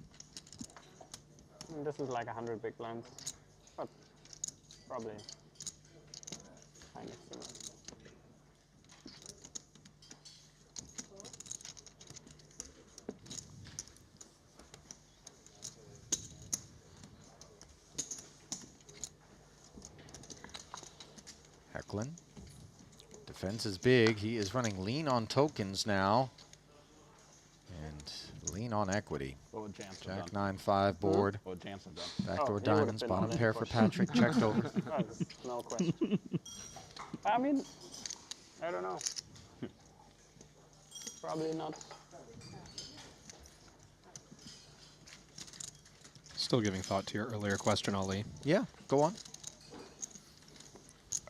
I mean, this is like 100 big blinds, but probably kind of similar. Hecklin. Defense is big. He is running lean on tokens now. And lean on equity. What would Jansen Jack done? 9-5 board. What would Jansen done? Backdoor he would've diamonds, been bottom on pair it for for sure. Patrick, checked over. That's no question. I mean, I don't know. Probably not. Still giving thought to your earlier question, Ali. Yeah, go on.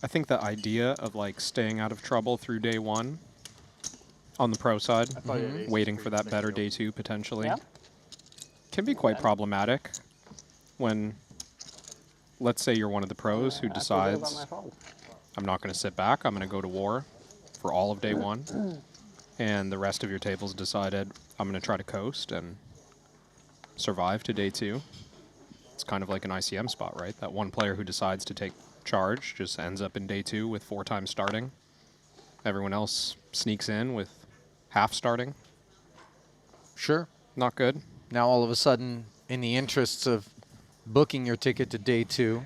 I think the idea of like staying out of trouble through day one on the pro side, waiting for that better day two potentially, can be quite problematic when, let's say you're one of the pros who decides, I'm not going to sit back, I'm going to go to war for all of day one, and the rest of your table's decided, I'm going to try to coast and survive to day two. It's kind of like an ICM spot, right? That one player who decides to take charge just ends up in day two with 4 times starting. Everyone else sneaks in with half starting. Sure. Not good. Now all of a sudden, in the interests of booking your ticket to day two,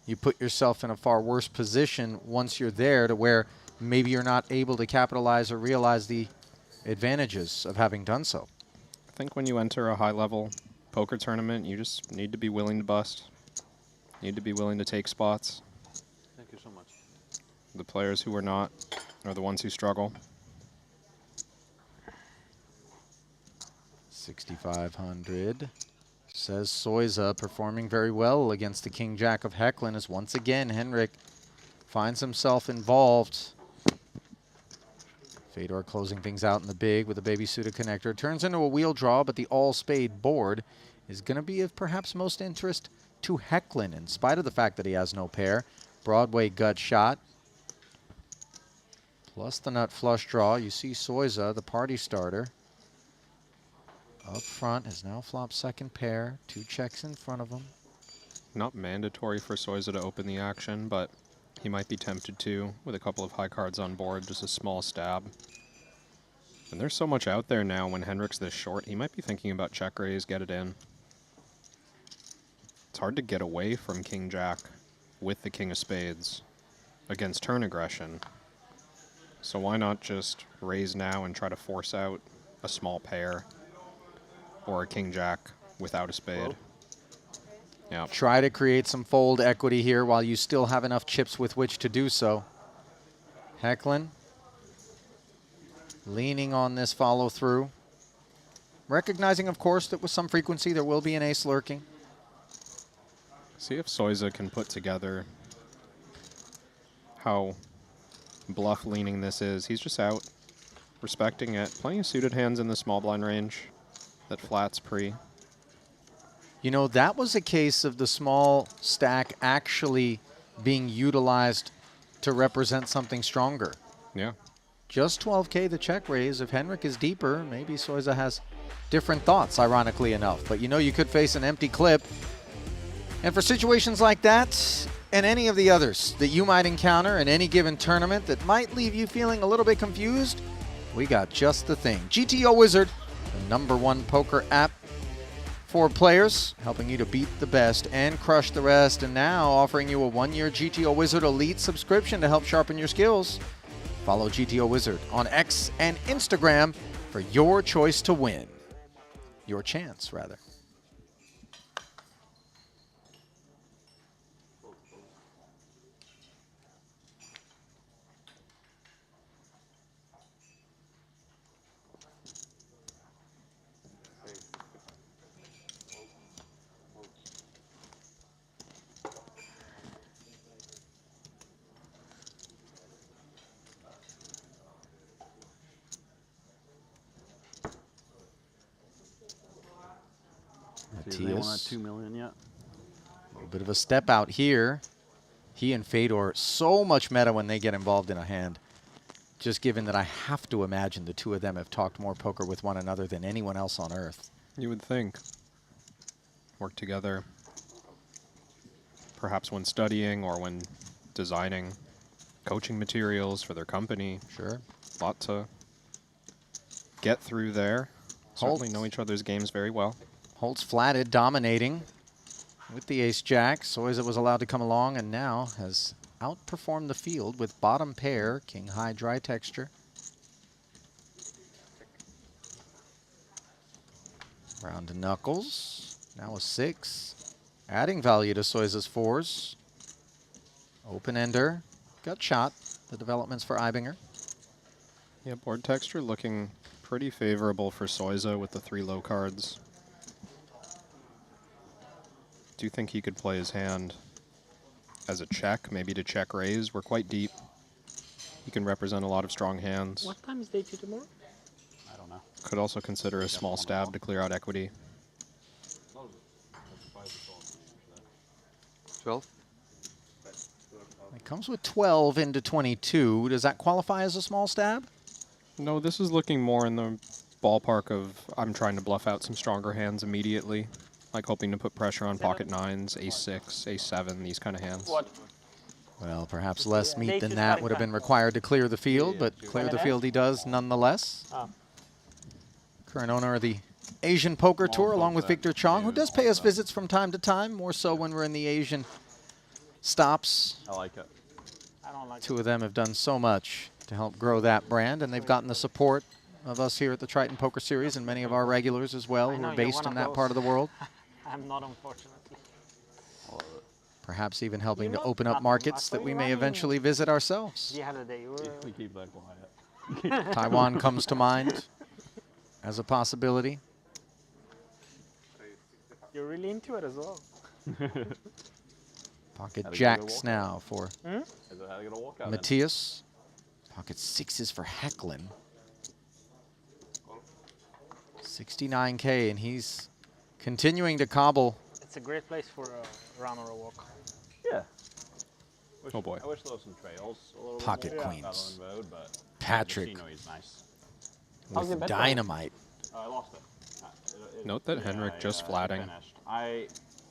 you put yourself in a far worse position once you're there, to where maybe you're not able to capitalize or realize the advantages of having done so. I think when you enter a high-level poker tournament, you just need to be willing to bust. Need to be willing to take spots. Thank you so much. The players who are not are the ones who struggle. 6,500. Says Soiza, performing very well against the King Jack of Hecklin, as once again Henrik finds himself involved. Fedor closing things out in the big with a baby suited connector. Turns into a wheel draw, but the all-spade board is going to be of perhaps most interest to Hecklin, in spite of the fact that he has no pair. Broadway gut shot, plus the nut flush draw. You see Soiza, the party starter, up front, has now flopped second pair, 2 checks in front of him. Not mandatory for Soiza to open the action, but he might be tempted to with a couple of high cards on board, just a small stab. And there's so much out there now when Henrik's this short, he might be thinking about check raise, get it in. It's hard to get away from King Jack with the King of Spades against turn aggression. So why not just raise now and try to force out a small pair or a King Jack without a spade? Yeah. Try to create some fold equity here while you still have enough chips with which to do so. Hecklin leaning on this follow through. Recognizing, of course, that with some frequency there will be an ace lurking. See if Soiza can put together how bluff leaning this is. He's just out, respecting it. Plenty of suited hands in the small blind range that flats pre. You know, that was a case of the small stack actually being utilized to represent something stronger. Yeah. Just 12K the check raise. If Henrik is deeper, maybe Soiza has different thoughts, ironically enough. But you know, you could face an empty clip. And for situations like that, and any of the others that you might encounter in any given tournament that might leave you feeling a little bit confused, we got just the thing. GTO Wizard, the #1 poker app for players, helping you to beat the best and crush the rest, and now offering you a 1-year GTO Wizard Elite subscription to help sharpen your skills. Follow GTO Wizard on X and Instagram for your choice to win. Your chance, rather. See, they want 2 million yet? A little bit of a step out here. He and Fedor, so much meta when they get involved in a hand. Just given that I have to imagine the two of them have talked more poker with one another than anyone else on earth. You would think. Work together. Perhaps when studying or when designing coaching materials for their company. Sure. A lot to get through there. Certainly know each other's games very well. Holtz flatted, dominating with the ace-jack. Soiza was allowed to come along and now has outperformed the field with bottom pair, king-high dry texture. Round to knuckles. Now a 6. Adding value to Soiza's 4s. Open-ender. Gut shot. The developments for Ibinger. Yeah, board texture looking pretty favorable for Soiza with the 3 low cards. do think he could play his hand as a check, maybe to check raise. We're quite deep. He can represent a lot of strong hands. What time is day 2 tomorrow? I don't know. Could also consider a small stab to clear out equity. 12? It comes with 12 into 22. Does that qualify as a small stab? No, this is looking more in the ballpark of I'm trying to bluff out some stronger hands immediately, like hoping to put pressure on pocket nines, ace-6, ace-7, these kind of hands. What? Well, perhaps less meat than that would have been required to clear the field, but clear the field he does nonetheless. Current owner of the Asian Poker Tour, along with Victor Chong, who does pay us visits from time to time, more so when we're in the Asian stops. I like it. I don't like Two of them have done so much to help grow that brand, and they've gotten the support of us here at the Triton Poker Series and many of our regulars as well, who are based in that part of the world. I'm not, unfortunately. Perhaps even helping to open up markets that we may eventually visit ourselves. The other day you were... We keep that quiet. Taiwan comes to mind as a possibility. You're really into it as well. Pocket jacks now for Hmm? Matthias. Pocket sixes for Hecklin. 69K, and he's continuing to cobble. It's a great place for a run or a walk. Yeah. Oh boy. I wish there was some trails a little Pocket bit more. queens. Battle and Road, but Patrick Casino is nice. with dynamite. I lost it. Note that Henrik just flatting. I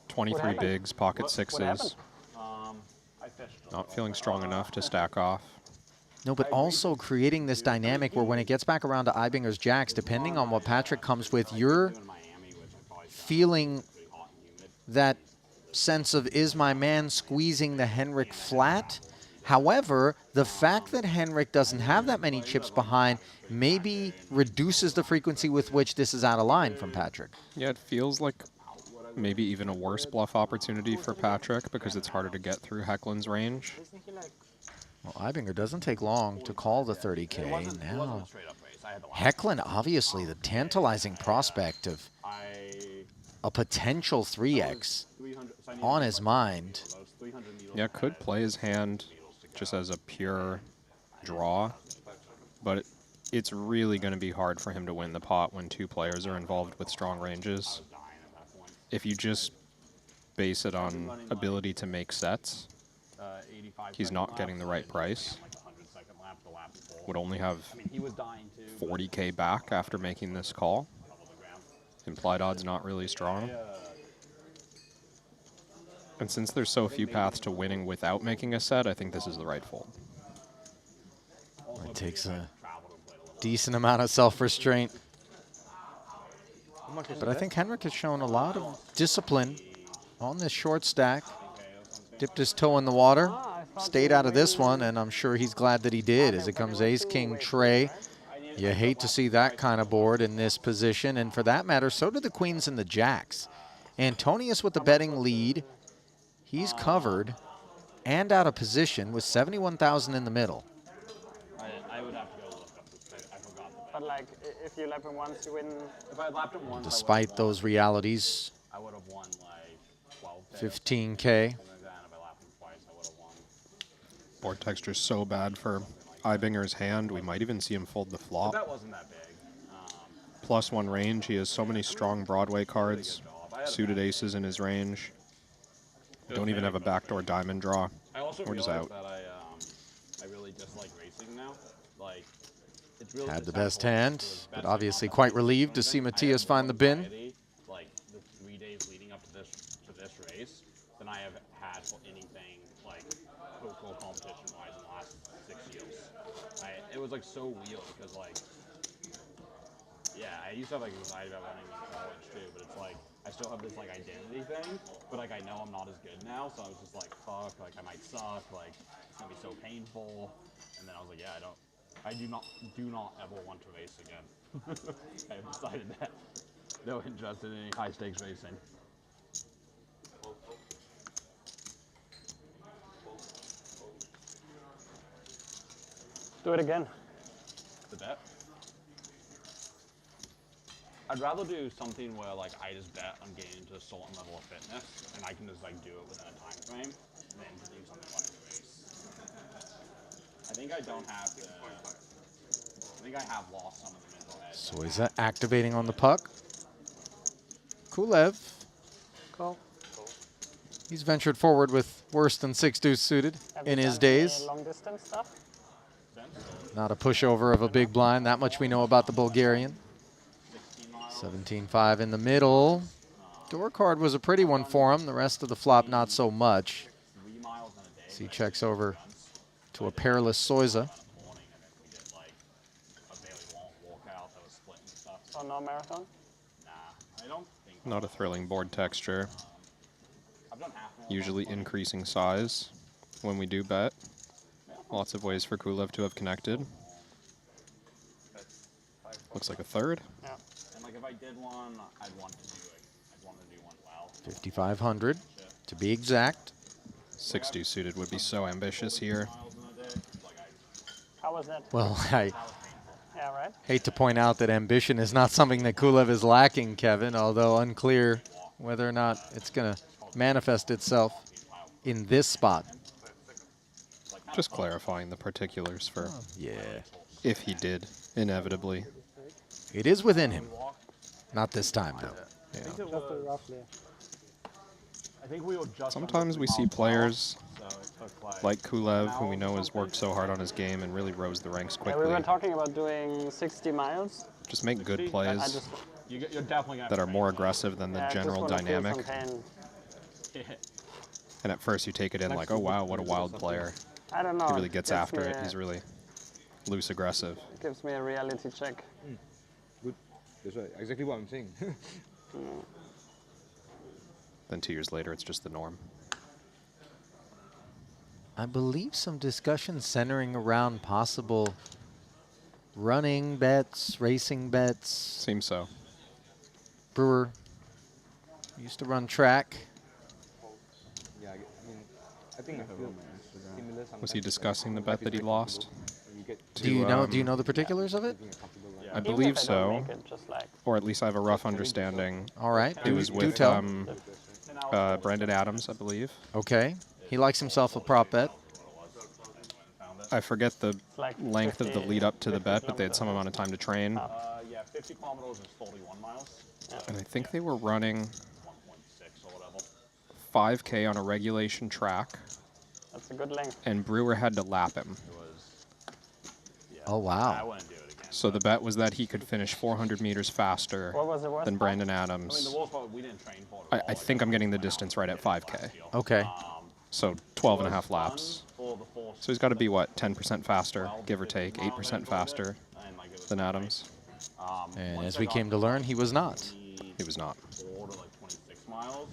23 bigs, pocket What sixes. happened? I fished. Not feeling strong enough to stack off. No, but also creating this dynamic where when it gets back around to Eibinger's jacks, depending on what Patrick comes with, you're feeling that sense of, is my man squeezing the Henrik flat? However, the fact that Henrik doesn't have that many chips behind maybe reduces the frequency with which this is out of line from Patrick. Yeah, it feels like maybe even a worse bluff opportunity for Patrick because it's harder to get through Hecklin's range. Well, Eibinger doesn't take long to call the 30K. Now, Hecklin, obviously the tantalizing prospect of a potential 3X on his mind. Yeah, could play his hand just as a pure draw, but it's really going to be hard for him to win the pot when two players are involved with strong ranges. If you just base it on ability to make sets, he's not getting the right price. Would only have 40K back after making this call. Implied odds not really strong. And since there's so few paths to winning without making a set, I think this is the right fold. It takes a decent amount of self-restraint. But I think Henrik has shown a lot of discipline on this short stack. Dipped his toe in the water, stayed out of this one, and I'm sure he's glad that he did. As it comes ace-king tray, you hate to see that kind of board in this position, and for that matter, so do the queens and the jacks. Antonius with the betting lead. He's covered and out of position with 71,000 in the middle. I would have to go look up this. I forgot. But like, if you lap him once, you win. If I lapped him once, Despite those realities, I would have won like 12. 15K. Board texture's so bad for Eibinger's hand, we might even see him fold the flop. That wasn't that big. +1 range, he has so many strong Broadway cards, suited aces in his range. Don't even have a backdoor diamond draw. I also We're just realized out. that I really just like racing now. Like, it's really Had the just best helpful. hand, It was but best obviously thing quite on relieved to the see I Matthias have more find the bin. anxiety, like the 3 days leading up to this race than I have had for anything like poker competition-wise in the last 6 years. It was like so weird because like, yeah, I used to have like anxiety about running in college too, but it's like I still have this like identity thing, but like I know I'm not as good now, so I was just like, fuck, like I might suck, like it's gonna be so painful, and then I was like, yeah, I do not ever want to race again. I have decided that. No interest in any high stakes racing. Do it again. The bet? I'd rather do something where like I just bet on getting into a certain level of fitness, and I can just like do it within a time frame, than to do something like a race. I think I don't have the. I think I have lost some of the mental edge. Soiza activating on the puck. Kulev. Cool. He's ventured forward with worse than 6 deuce suited in his days. Long distance stuff? Not a pushover of a big blind. That much we know about the Bulgarian. 17-5 in the middle. Door card was a pretty one for him. The rest of the flop, not so much. As he checks over to a perilous Soiza. So no marathon? I don't think. Not a thrilling board texture. Usually increasing size when we do bet. Lots of ways for Kulev to have connected. Looks like a third. Yeah. And like if I did one, I'd want to do it. I'd want to do one well. 5,500 to be exact. 6 deuce suited would be so ambitious here. How was that? Well, I Yeah, right? hate to point out that ambition is not something that Kulev is lacking, Kevin, although unclear whether or not it's going to manifest itself in this spot. Just clarifying the particulars for yeah, if he did, inevitably. It is within him. Not this time, though. Just roughly. I think we were just. Sometimes we see players like Kulev, who we know has worked so hard on his game and really rose the ranks Yeah, we quickly. were talking about doing 60 miles. Just make good plays You're definitely gonna that are more aggressive than the Yeah, I just general wanna feel some dynamic. pain. And at first you take it in like, oh wow, what a wild player. I don't know. He really gets Gives after me it. a- He's really loose aggressive. It gives me a reality check. Good. That's right. Exactly what I'm saying. Then 2 years later, it's just the norm. I believe some discussion centering around possible running bets, racing bets. Seems so. Brewer used to run track. Yeah, I think I feel similar. Was he discussing the bet that he lost? Do you know the particulars of it? I believe so, or at least I have a rough understanding. All right, It was do with tell. Brandon Adams, I believe. Okay, he likes himself a prop bet. I forget the length of the lead up to the bet, but they had some amount of time to train. Yeah, 50 kilometers is 41 miles. And I think they were running 5K on a regulation track. That's a good length. And Brewer had to lap him. Oh, wow. I wouldn't do it again. So the bet was that he could finish 400 meters faster What was the worst than part? Brandon I mean, Adams. the worst part, we didn't train for it. I think I'm getting the distance right at 5K. Okay. So 12 and a half laps. So he's got to be, what, 10% faster, give or take, 8% faster than Adams. And as we came to learn, he was not. He was not. 4 to like 26 miles.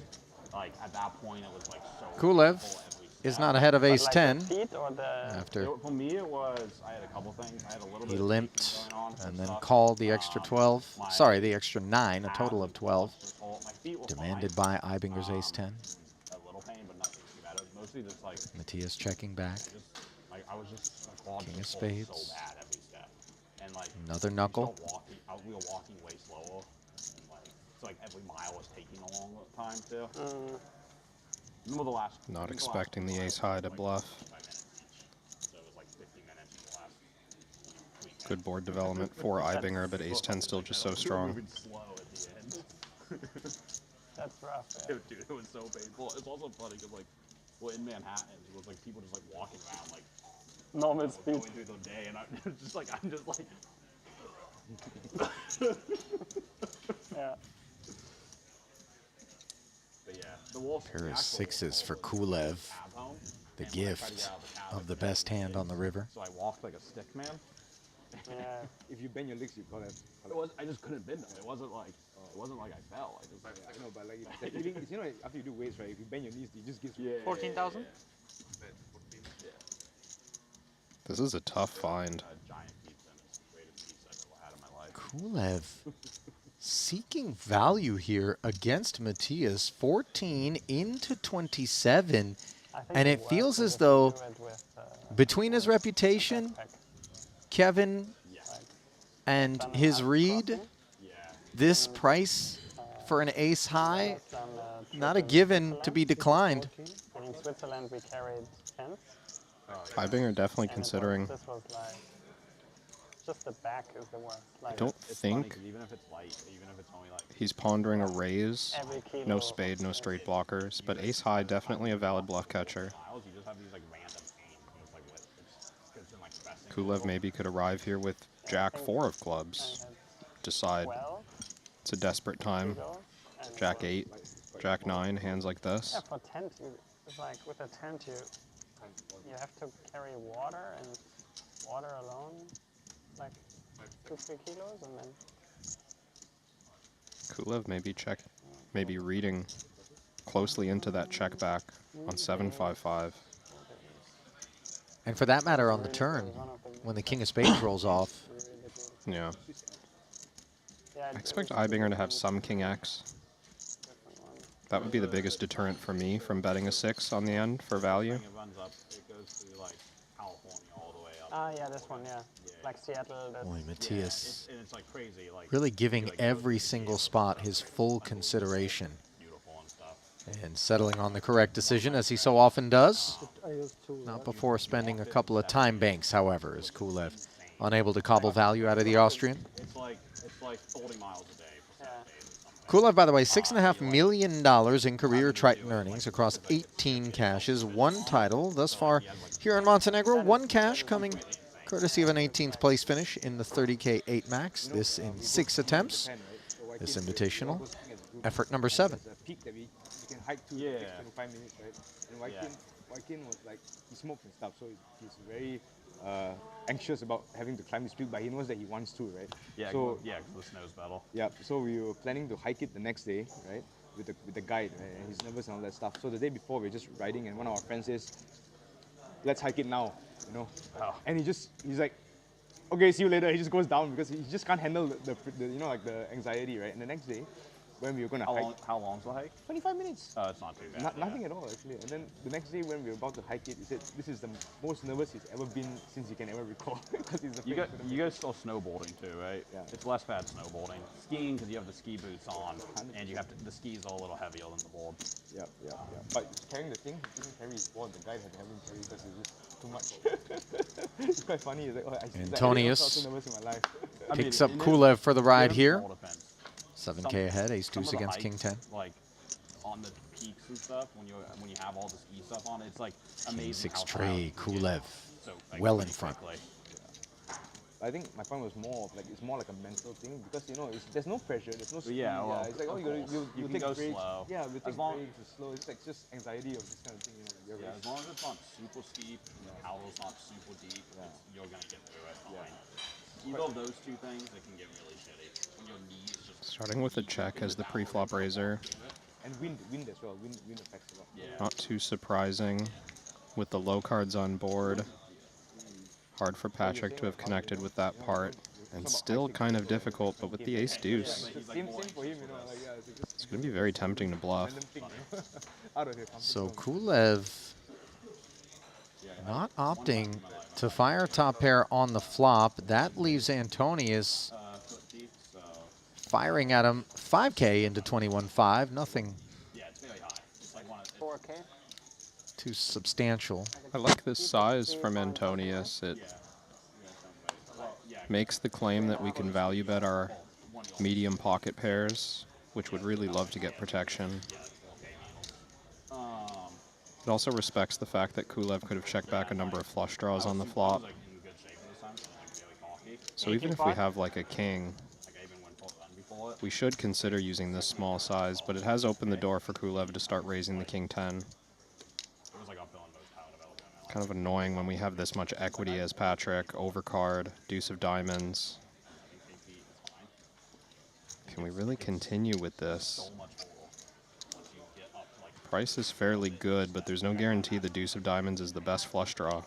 Like at that point, it was like so. Kulev is not ahead of ace 10. Feet or the After For me, it was. I had a couple things. I had a little he bit. of limped going on, some and then stuff. called the extra 12. Sorry, the extra 9, a total of 12. My feet were Demanded by Eibinger's ace 10. a little pain, but nothing too bad. It was mostly just like. Matthias checking back. Like I was just my quads King of just pulled spades. so bad every step, and like Another knuckle. we were walking way slower, and like it's like every mile was taking a long time too. Remember the last? I Not think expecting the last ace high to bluff. 5 minutes each, so it was like 50 minutes in the last weekend. Good board development for Eibinger, but ace 10 still just so strong. Moving slow at the end. That's rough. Yeah. Dude, it was so painful. It's also funny because like, well, in Manhattan, it was like people just like walking around like Normal speed. going through the day, and I'm just like. Yeah. But yeah, the wolf. Pair of sixes for Kulev. The gift of the best hand on the river. So I walked like a stick man. Yeah. If you bend your legs, you call it. It was. I just couldn't bend them. It wasn't like. It wasn't like I fell. I just. I know, but like it's that feeling. You know, after you do weights, right? If you bend your knees, you just get 14,000. This is a tough find. Giant pizza and it's the greatest pizza I've ever had in my life. Kulev seeking value here against Matthias. 14 into 27. And it feels as though between his reputation, Kevin, and his read, this price for an ace high, not a given to be declined. And in Switzerland, we carried 10s. Eibinger definitely And considering. This was like, just the back is the worst. Like, I don't It's funny think 'cause even if it's light, even if it's only like he's pondering a raise. Every kilo No spade, no straight blockers, but ace high definitely a valid bluff catcher. tiles, you just have these like random pains. And it's like what? It's good to like specing. Kulev maybe could arrive here with Jack 4 of clubs. Decide it's a desperate time. Jack 8, Jack 9, hands like this. yeah, for tent, it's like with a tent, you have to carry water, and water alone, like 2-3 kilos, and then Kulev maybe reading closely into that check back on 7-5-5. And for that matter, on the turn, when the king of spades rolls off. Yeah. I expect Eibinger to have some king X. That would be the biggest deterrent for me from betting a 6 on the end for value. It runs up. It goes to like California all the way up. ah, yeah, this one, yeah, like Seattle. That's, Boy, Matthias And it's like crazy. Like really giving every single spot his full consideration. And settling on the correct decision, as he so often does. Not before spending a couple of time banks, however, is Kulev unable to cobble value out of the Austrian. It's like 40 miles a day. Kulev, by the way, $6.5 million in career Triton earnings across 18 cashes, 1 title thus far here in Montenegro, 1 cash coming courtesy of an 18th place finish in the 30K 8 max. This in 6 attempts. This invitational, effort number 7. Can hike to the next 25 minutes, right? And Wykin was like, he smoked and stuff, so he's very anxious about having to climb this peak, but he knows that he wants to, right? Yeah, so, yeah, because the snow's battle. Yeah, so we were planning to hike it the next day, right? With the guide, right? And he's nervous and all that stuff. So the day before, we're just riding, and one of our friends says, let's hike it now, you know? Oh. And he's like, okay, see you later. He just goes down because he just can't handle the you know, like the anxiety, right? And the next day, when we were going to hike. How long's the hike? 25 minutes. Oh, it's not too bad. Nothing at all, actually. And then the next day, when we were about to hike it, he said this is the most nervous he's ever been since he can ever recall. You guys still snowboarding too, right? Yeah. It's less bad snowboarding. Skiing because you have the ski boots on, and you have to. The skis are a little heavier than the board. Yeah. But carrying the thing, he didn't carry his board. The guy had to have him carry because it was just too much. It's quite funny. He's like, oh, Antonius I felt so nervous in my life. picks up Kulev for the ride here. 7K Some- ahead, ace some deuce of the against hikes, king 10. Like on the peaks and stuff, when you have all the ski stuff on, it's like King amazing. 6 how tray, fast you can Kulev, get. So, like, well in pretty front. quickly. I think my point was more of like it's more like a mental thing because you know there's no pressure, there's no speed. Yeah, well, it's like of course. you can take go breaks. slow. Yeah, we As take long- breaks, it's slow. It's like just anxiety of this kind of thing, you know. Like your Yeah, race. as long as it's not super steep and the paddle's not super deep, you're gonna get through it fine. Either of those two things, it can get really shitty. When your knees just Starting with a check as the pre-flop raiser. And wind as well. Wind affects a lot. Yeah. Not too surprising with the low cards on board. Hard for Patrick to have connected with that part. And still kind of difficult, but with the ace deuce, Same for him, you know. Like, yeah, it's it's going to be very tempting to bluff. out of here. So Kulev not opting to fire top pair on the flop. That leaves Antonius firing at him 5K into 21.5. Nothing Yeah, it's very high. It's like one of 4K. too substantial. I like this size from Antonius. It makes the claim that we can value bet our medium pocket pairs, which would really love to get protection. It also respects the fact that Kulev could have checked back a number of flush draws on the flop. So even if we have like a king, we should consider using this small size, but it has opened the door for Kulev to start raising the king 10. Kind of annoying when we have this much equity as Patrick, overcard, deuce of diamonds. Can we really continue with this? Price is fairly good, but there's no guarantee the deuce of diamonds is the best flush draw.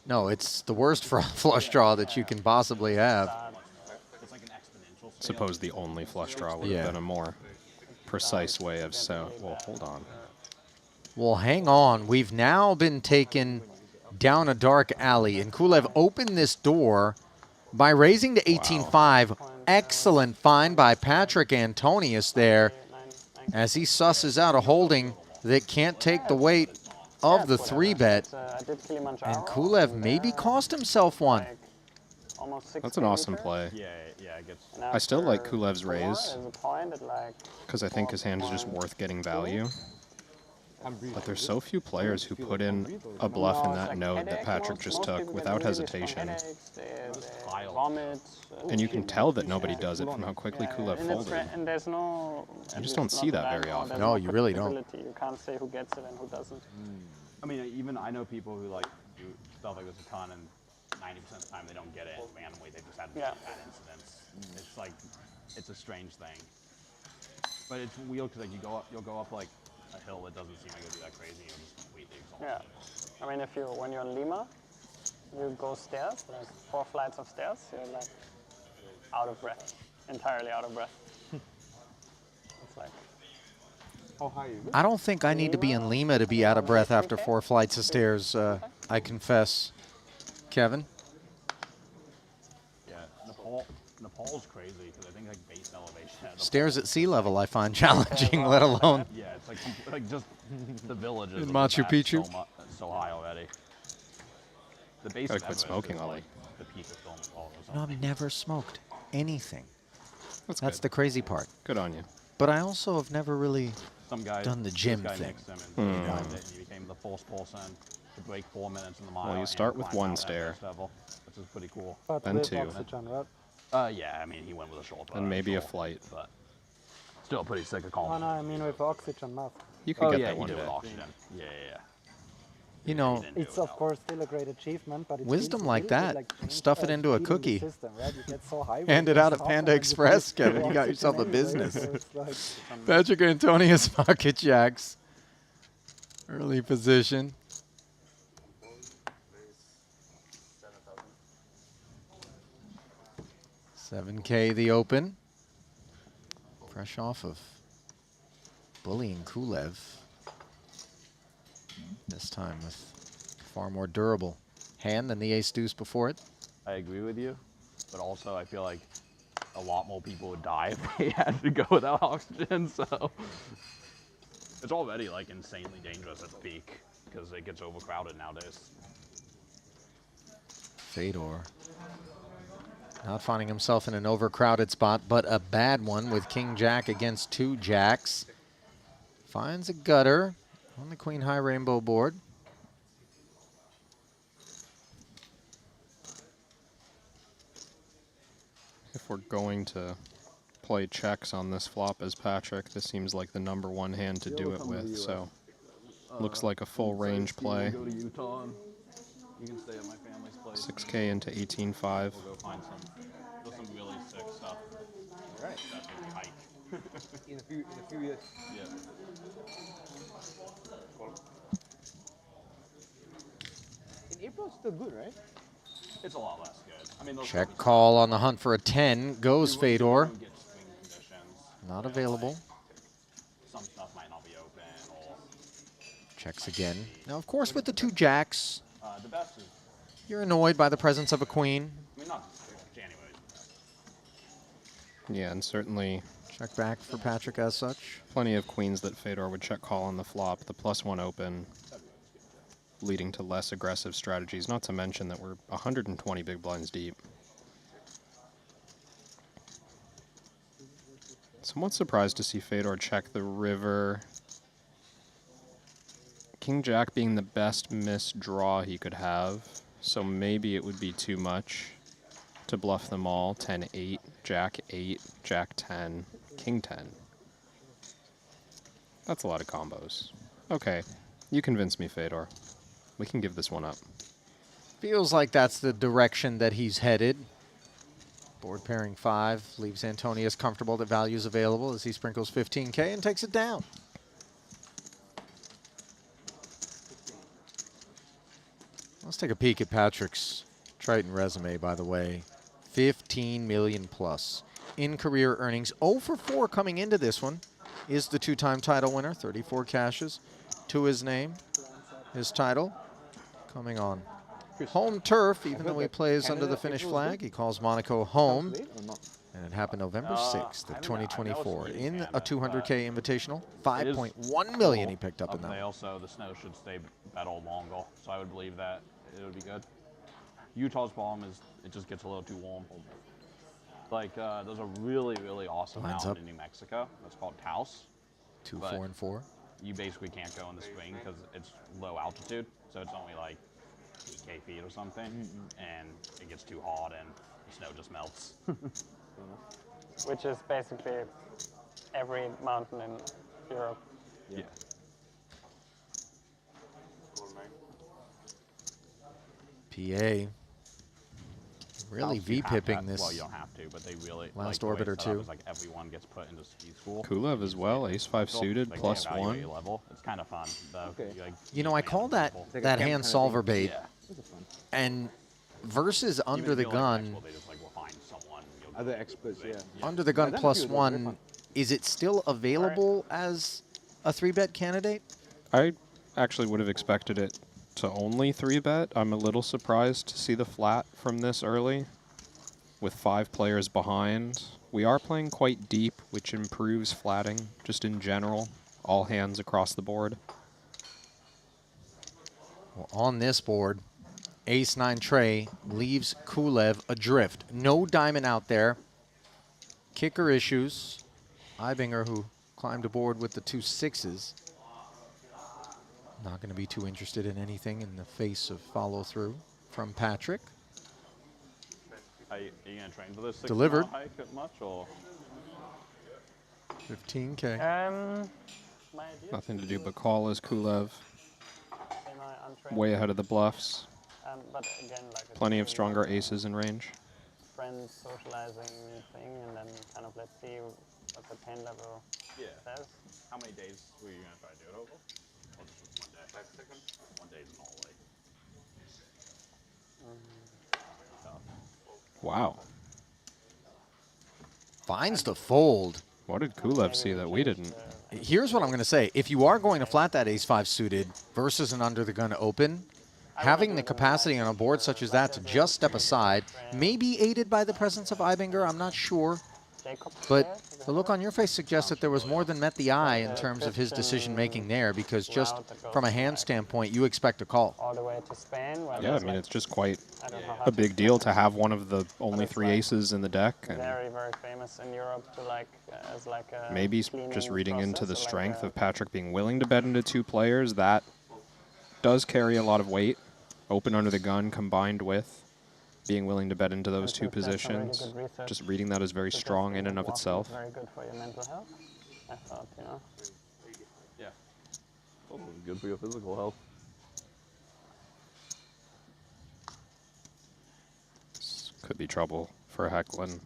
No, it's the worst flush draw that you can possibly have. Suppose the only flush draw would have been a more precise way of saying, well, hold on. Well, hang on. We've now been taken down a dark alley, and Kulev opened this door by raising to 18.5 excellent find by Patrick Antonius there as he susses out a holding that can't take the weight of the 3-bet. And Kulev maybe cost himself one. That's an awesome play. Yeah, it gets. I still like Kulev's raise because I think his hand is just worth getting value. But there's so few players who put in a bluff in that node that Patrick just took without hesitation. And you can tell that nobody does it from how quickly Kulev folded. And there's no. You just don't see that very often. No, you really don't. You can't say who gets it and who doesn't. I mean, even I know people who like do stuff like this a ton, and 90% of the time they don't get it randomly. They just had bad incidents. It's like, it's a strange thing. But it's weird because like you'll go up like a hill that doesn't seem like it'll be that crazy. You'll just completely exhaust. Yeah, I mean, when you're in Lima, you go stairs. There's 4 flights of stairs. You're like out of breath, entirely out of breath. It's like. I don't think I need to be in Lima to be out of breath after 4 flights of stairs, I confess. Kevin? Yeah, Nepal's crazy because I think like base elevation. Stairs at sea level I find challenging, let alone. Yeah, it's like just the villages. In Machu Picchu? So high already. The base. Gotta quit smoking, Ollie. The peak of film Nepal. No, I've never smoked anything. That's good. The crazy part. Good on you. But I also have never really Some guy, done the gym this guy thing. Nixed him and he dived it and he became the first person to break 4 minutes in the mile. Well, you and start with climb one out stair. Everest level, which is pretty cool. Then 2. Yeah, I mean, he went with a shoulder. And maybe a flight. But still pretty sick No, accomplishment. I mean with oxygen mask. You could get yeah, that he one did with day. oxygen. Yeah. You know, It's of course still a great achievement, but it wisdom feels like a little that, bit like stuff it change into a speed in the cookie. system, right? You get so high Hand it when out it's at up Panda and you Express, put Kevin. You got oxygen yourself a anyway, business. so it's like- Patrick Antonius pocket jacks. Early position. $7K the open. Fresh off of bullying Kulev. This time with far more durable hand than the ace deuce before it. I agree with you, but also I feel like a lot more people would die if they had to go without oxygen, so. It's already like insanely dangerous at the peak because it gets overcrowded nowadays. Fedor not finding himself in an overcrowded spot, but a bad one with King Jack against 2 jacks. Finds a gutter on the Queen High Rainbow board. If we're going to play checks on this flop as Patrick, this seems like the #1 hand to do it with, so looks like a full range play. Go to Utah and you can stay at my family's place. 6K into 18.5. We'll go find some really sick stuff. Right. Definitely hike. In a few years. Yeah. In April, it's still good, right? It's a lot less good. I mean, those Check call on the hunt for a 10. Goes Fedor. Not available. some stuff might not be open or. Checks again. Now, of course, with the 2 jacks, The best is. you're annoyed by the presence of a queen. I mean, not January. Yeah, and certainly check back for Patrick as such. Plenty of queens that Fedor would check call on the flop. The +1 open, leading to less aggressive strategies. Not to mention that we're 120 big blinds deep. Somewhat surprised to see Fedor check the river. King Jack being the best misdraw he could have, so maybe it would be too much to bluff them all. 10-8, Jack 8, Jack 10, King 10. That's a lot of combos. Okay, you convinced me, Fedor. We can give this one up. Feels like that's the direction that he's headed. Board pairing 5 leaves Antonius comfortable that value's available as he sprinkles 15K and takes it down. Let's take a peek at Patrick's Triton resume, by the way. 15 million plus in career earnings. 0 for 4 coming into this one. Is the 2-time title winner. 34 cashes to his name. His title coming on home turf, even though he plays under the Finnish flag. He calls Monaco home. And it happened November 6th of 2024 in a 200K Invitational. 5.1 million he picked up in that. The snow should stay battle longer, so I would believe that it would be good. Utah's problem is it just gets a little too warm. Like, there's a really, really awesome mountain in New Mexico that's called Taos. 2, 4, and 4. You basically can't go in the spring because it's low altitude, so it's only like 8K feet or something, and it gets too hot and the snow just melts. Which is basically every mountain in Europe. Yeah. PA really V-pipping this. Well, you don't have to, but they really last like, orbit or two. Like everyone gets put into ski school. Kulev as well, ace-5 suited, like +1. Level. It's kind of fun, though. Like, You know, I call that hand solver bait, and versus under the gun. Other experts, yeah. Under the gun +1, is it still available as a 3-bet candidate? I actually would have expected it to only 3-bet. I'm a little surprised to see the flat from this early with 5 players behind. We are playing quite deep, which improves flatting just in general, all hands across the board. Well, on this board, ace-9 tray leaves Kulev adrift. No diamond out there. Kicker issues. Ibinger, who climbed aboard with the 2 6s. Not going to be too interested in anything in the face of follow-through from Patrick. Are you going to train for this 6 Delivered. mile hike much, or? 15K. Nothing to do but call as Kulev. Way ahead of the bluffs. But again, like Plenty of stronger aces in range. Friends socializing thing, and then kind of let's see what the pain level says. How many days were you going to try to do it over? Or just 1 day? 5 seconds? 1 day is an all way. Wow. Finds the fold. What did Kulev see that we didn't? Here's what I'm going to say. If you are going to flat that ace-5 suited versus an under the gun open, having the capacity on a board such as that to just step aside, may be aided by the presence of Ibinger, I'm not sure. But the look on your face suggests that there was more than met the eye in terms of his decision-making there, because just from a hand standpoint, you expect a call. All the way to Spain. Yeah, I mean, it's just quite a big deal to have one of the only 3 aces in the deck. And very, very famous in Europe to like, as like a maybe just reading into the strength of Patrick being willing to bet into 2 players, that does carry a lot of weight. Open under the gun combined with being willing to bet into those 2 positions. Just reading that is very strong in and of itself. Very good for your mental health. I thought, you know. Yeah. Also good for your physical health. This could be trouble for Hecklin.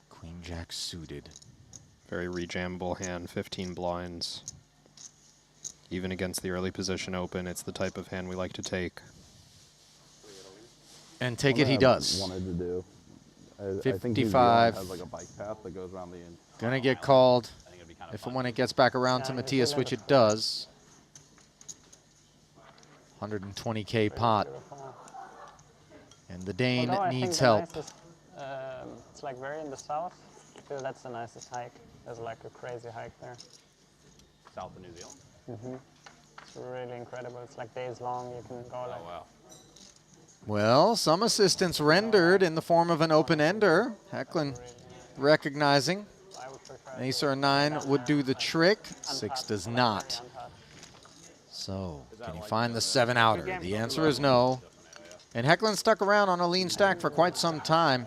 Queen Jack suited. Very rejammable hand, 15 blinds. Even against the early position open, it's the type of hand we like to take. And take it he does. Wanted to do. I think 55. has like a bike path that goes around the end. Gonna get called. If and when it gets back around to Matthias, which it does. 120K pot. And the Dane Although I think needs the help. nicest, it's like very in the south. I feel that's the nicest hike. There's like a crazy hike there. South of New Zealand. It's really incredible. It's like days long. You can go like. Oh wow. Well, some assistance rendered in the form of an open-ender. Hecklin recognizing. Ace or 9 would do the trick. 6 does not. So, can he find the 7-outer? The answer is no. And Hecklin stuck around on a lean stack for quite some time.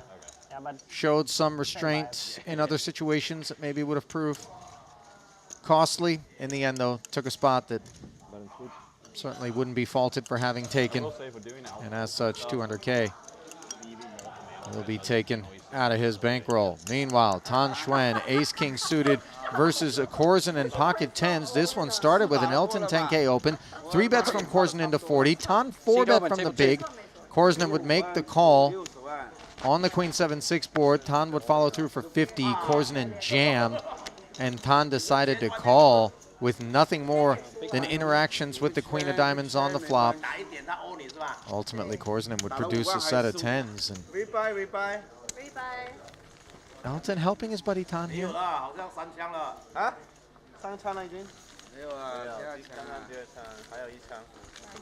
Showed some restraint in other situations that maybe would have proved costly. In the end, though, took a spot that certainly wouldn't be faulted for having taken. And as such, 200K will be taken out of his bankroll. Meanwhile, Tan Xuan, ace-king suited versus a Korzen and pocket 10s. This one started with an Elton 10K open. 3 bets from Korzen into 40. Tan 4-bet from the big. Korzen would make the call on the Queen 7-6 board. Tan would follow through for 50. Korzen jammed, and Tan decided to call with nothing more than interactions with the queen of diamonds on the flop. Ultimately, Korsinen would produce a set of 10s. And Elton helping his buddy Tan here.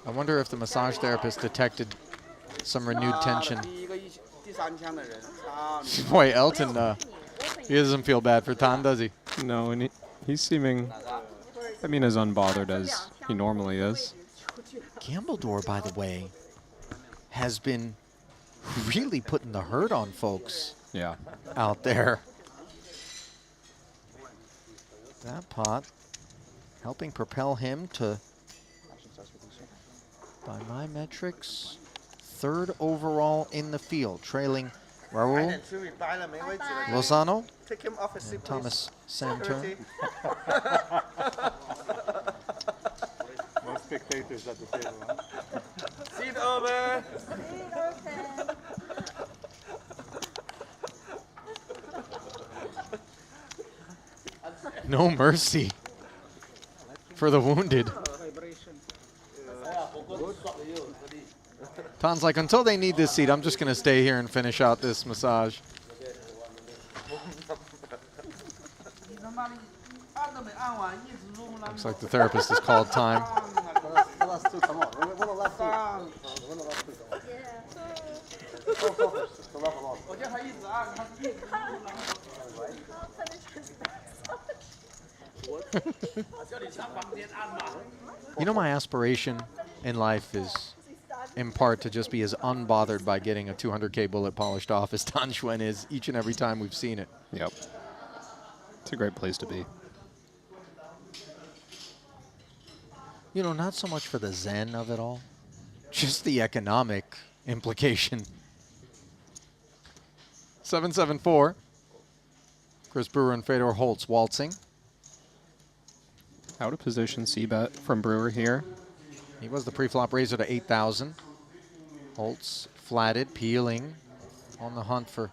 I wonder if the massage therapist detected some renewed tension. Boy, Elton, he doesn't feel bad for Tan, does he? No, and he's seeming, I mean, as unbothered as he normally is. Gambledore, by the way, has been really putting the hurt on folks out there. That pot helping propel him to, by my metrics, 3rd overall in the field, trailing Raul Lozano and Thomas Santer. No spectators at the table. Huh? Seat over. No mercy for the wounded. Tan's like, until they need this seat, I'm just going to stay here and finish out this massage. Looks like the therapist has called time. You know, my aspiration in life is, in part, to just be as unbothered by getting a 200K bullet polished off as Tan Xuan is each and every time we've seen it. Yep. It's a great place to be. You know, not so much for the zen of it all, just the economic implication. 7-7-4. Chris Brewer and Fedor Holtz waltzing. Out of position C-bet from Brewer here. He was the pre-flop raiser to 8,000. Holtz flatted, peeling, on the hunt for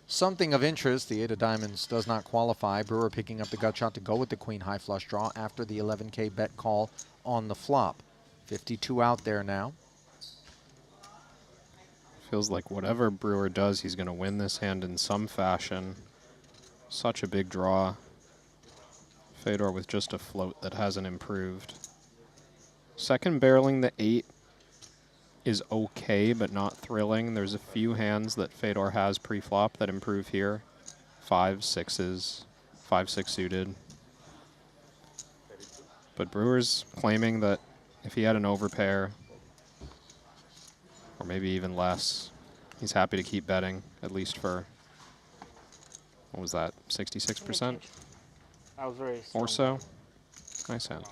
something of interest. The 8 of diamonds does not qualify. Brewer picking up the gut shot to go with the queen high flush draw after the 11K bet call on the flop. 52 out there now. Feels like whatever Brewer does, he's going to win this hand in some fashion. Such a big draw. Fedor with just a float that hasn't improved. Second barreling the 8 is okay, but not thrilling. There's a few hands that Fedor has pre-flop that improve here. 5, 6s, 5, 6 suited. But Brewer's claiming that if he had an overpair, or maybe even less, he's happy to keep betting, at least for, what was that, 66%? I was very strong. Or so. Nice hand.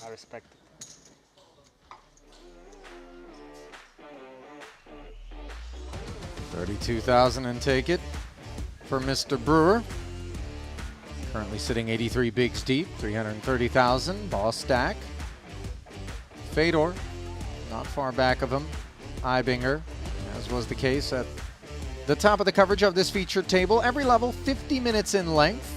I respect it. $32,000 and take it for Mr. Brewer. Currently sitting 83 bigs deep, 330,000, boss stack. Fedor, not far back of him. Ibinger, as was the case at the top of the coverage of this featured table. Every level, 50 minutes in length.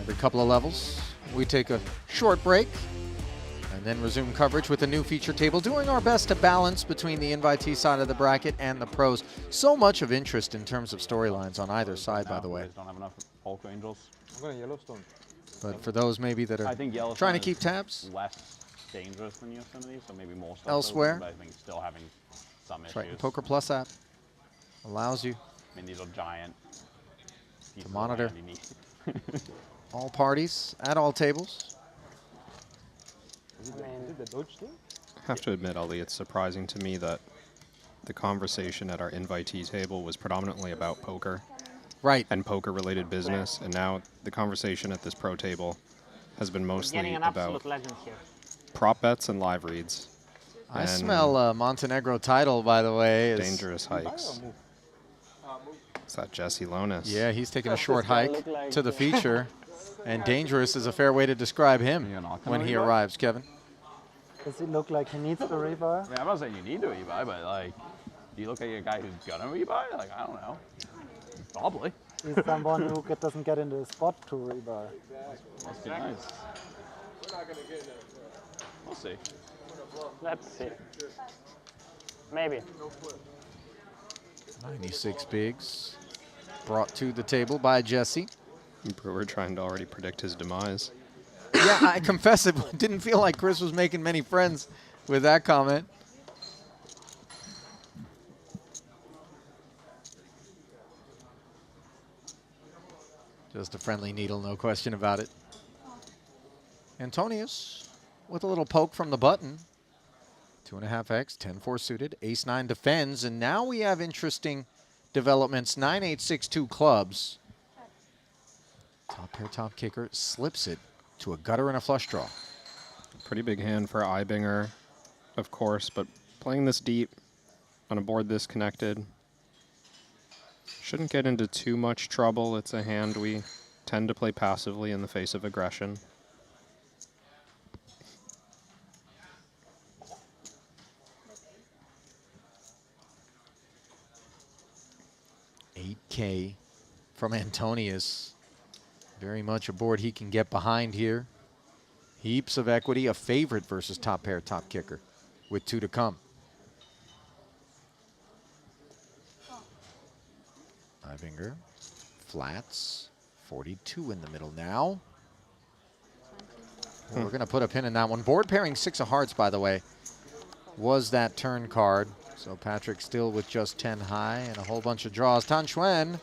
Every couple of levels, we take a short break and then resume coverage with a new feature table, doing our best to balance between the invitee side of the bracket and the pros. So much of interest in terms of storylines on either side, by the way. Don't have enough Polka Angels. I'm going to Yellowstone. But for those maybe that are trying to keep tabs, less dangerous than Yosemite, so maybe more stuff elsewhere. But I think still having some issues. Triton Poker Plus app allows you I mean, these are giant to monitor all parties at all tables. Is it the Doge thing? I have to admit, Ali, it's surprising to me that the conversation at our invitee table was predominantly about poker. Right. And poker-related business, and now the conversation at this pro table has been mostly Getting an about absolute legend here. prop bets and live reads. I And smell a Montenegro title, by the way. dangerous hikes. Is that Jesse Lonis? Yeah, he's taking a short hike to the feature. And dangerous is a fair way to describe him when he arrives, Kevin. Does he look like he needs to rebuy? I mean, I'm not saying you need to rebuy, but like, do you look like a guy who's gonna rebuy? Like, I don't know. Probably. He's someone who doesn't get in the spot to rebar. Must be nice. We'll see. Let's see. Maybe. 96 bigs brought to the table by Jesse. Brewer trying to already predict his demise. Yeah, I confess it didn't feel like Chris was making many friends with that comment. Just a friendly needle, no question about it. Antonius with a little poke from the button. 2.5x, 10-4 suited, ace-9 defends, and now we have interesting developments. 9-8-6-2 clubs. Top pair, top kicker slips it to a gutter and a flush draw. Pretty big hand for Ibinger, of course, but playing this deep on a board this connected shouldn't get into too much trouble. It's a hand we tend to play passively in the face of aggression. $8K from Antonius. Very much a board he can get behind here. Heaps of equity, a favorite versus top pair, top kicker, with 2 to come. Ibinger, flats, 42 in the middle now. We're going to put a pin in that one. Board pairing 6 of hearts, by the way, was that turn card. So Patrick still with just 10 high and a whole bunch of draws. Tan Xuan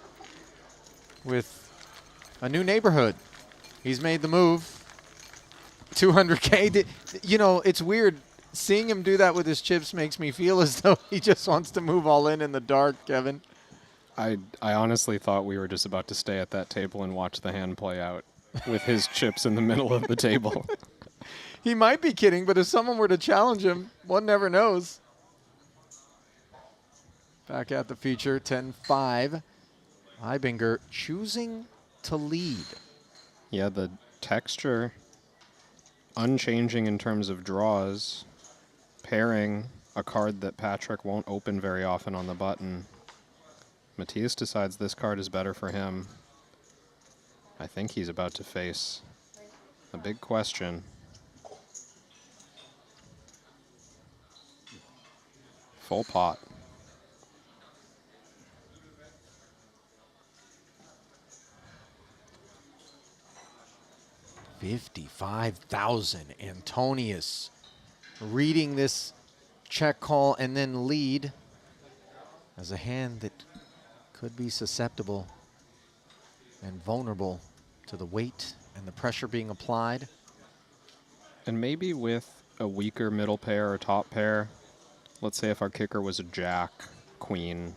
with a new neighborhood. He's made the move. 200K. You know, it's weird. Seeing him do that with his chips makes me feel as though he just wants to move all in the dark, Kevin. I honestly thought we were just about to stay at that table and watch the hand play out with his chips in the middle of the table. He might be kidding, but if someone were to challenge him, one never knows. Back at the feature, 10-5. Ibinger choosing to lead. Yeah, the texture unchanging in terms of draws, pairing a card that Patrick won't open very often on the button. Matthias decides this card is better for him. I think he's about to face a big question. Full pot. $55,000. Antonius reading this check call and then lead as a hand that could be susceptible and vulnerable to the weight and the pressure being applied. And maybe with a weaker middle pair or top pair, let's say if our kicker was a jack, queen,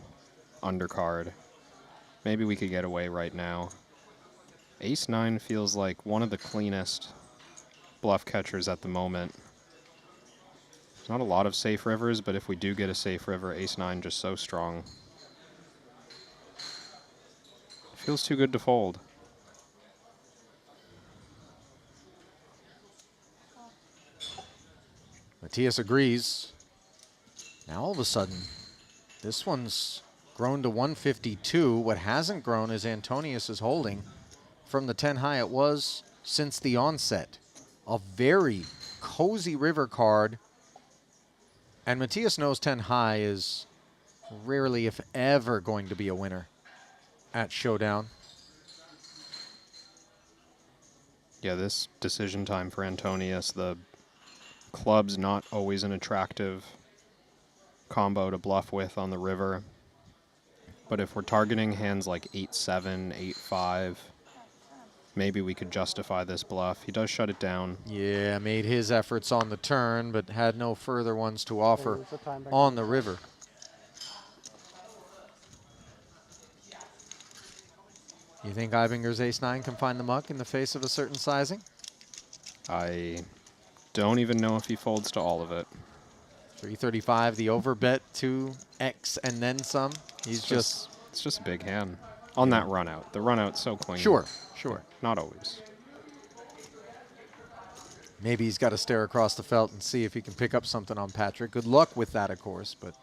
undercard, maybe we could get away right now. Ace-9 feels like one of the cleanest bluff catchers at the moment. There's not a lot of safe rivers, but if we do get a safe river, Ace-9 just so strong. Feels too good to fold. Matthias agrees. Now all of a sudden, this one's grown to 152. What hasn't grown is Antonius is holding from the 10 high it was since the onset. A very cozy river card. And Matthias knows 10 high is rarely, if ever, going to be a winner at Showdown. Yeah, this decision time for Antonius, the club's not always an attractive combo to bluff with on the river. But if we're targeting hands like 8-7, 8-5, maybe we could justify this bluff. He does shut it down. Yeah, made his efforts on the turn, but had no further ones to offer on the river. You think Ibinger's ace-9 can find the muck in the face of a certain sizing? I don't even know if he folds to all of it. 335, the overbet, 2x and then some. It's just a big hand on that run out. The run out's so clean. Sure. Not always. Maybe he's got to stare across the felt and see if he can pick up something on Patrick. Good luck with that, of course, but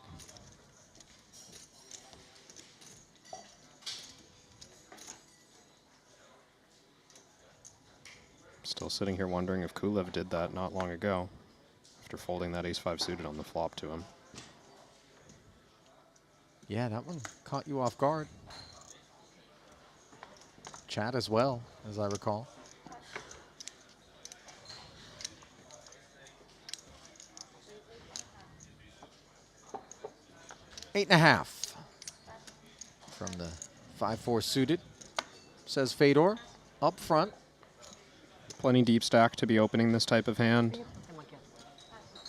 Still sitting here wondering if Kulev did that not long ago after folding that ace-5 suited on the flop to him. Yeah, that one caught you off guard. Chad as well, as I recall. Eight and a half from the 5-4 suited, says Fedor, up front. Plenty deep stack to be opening this type of hand.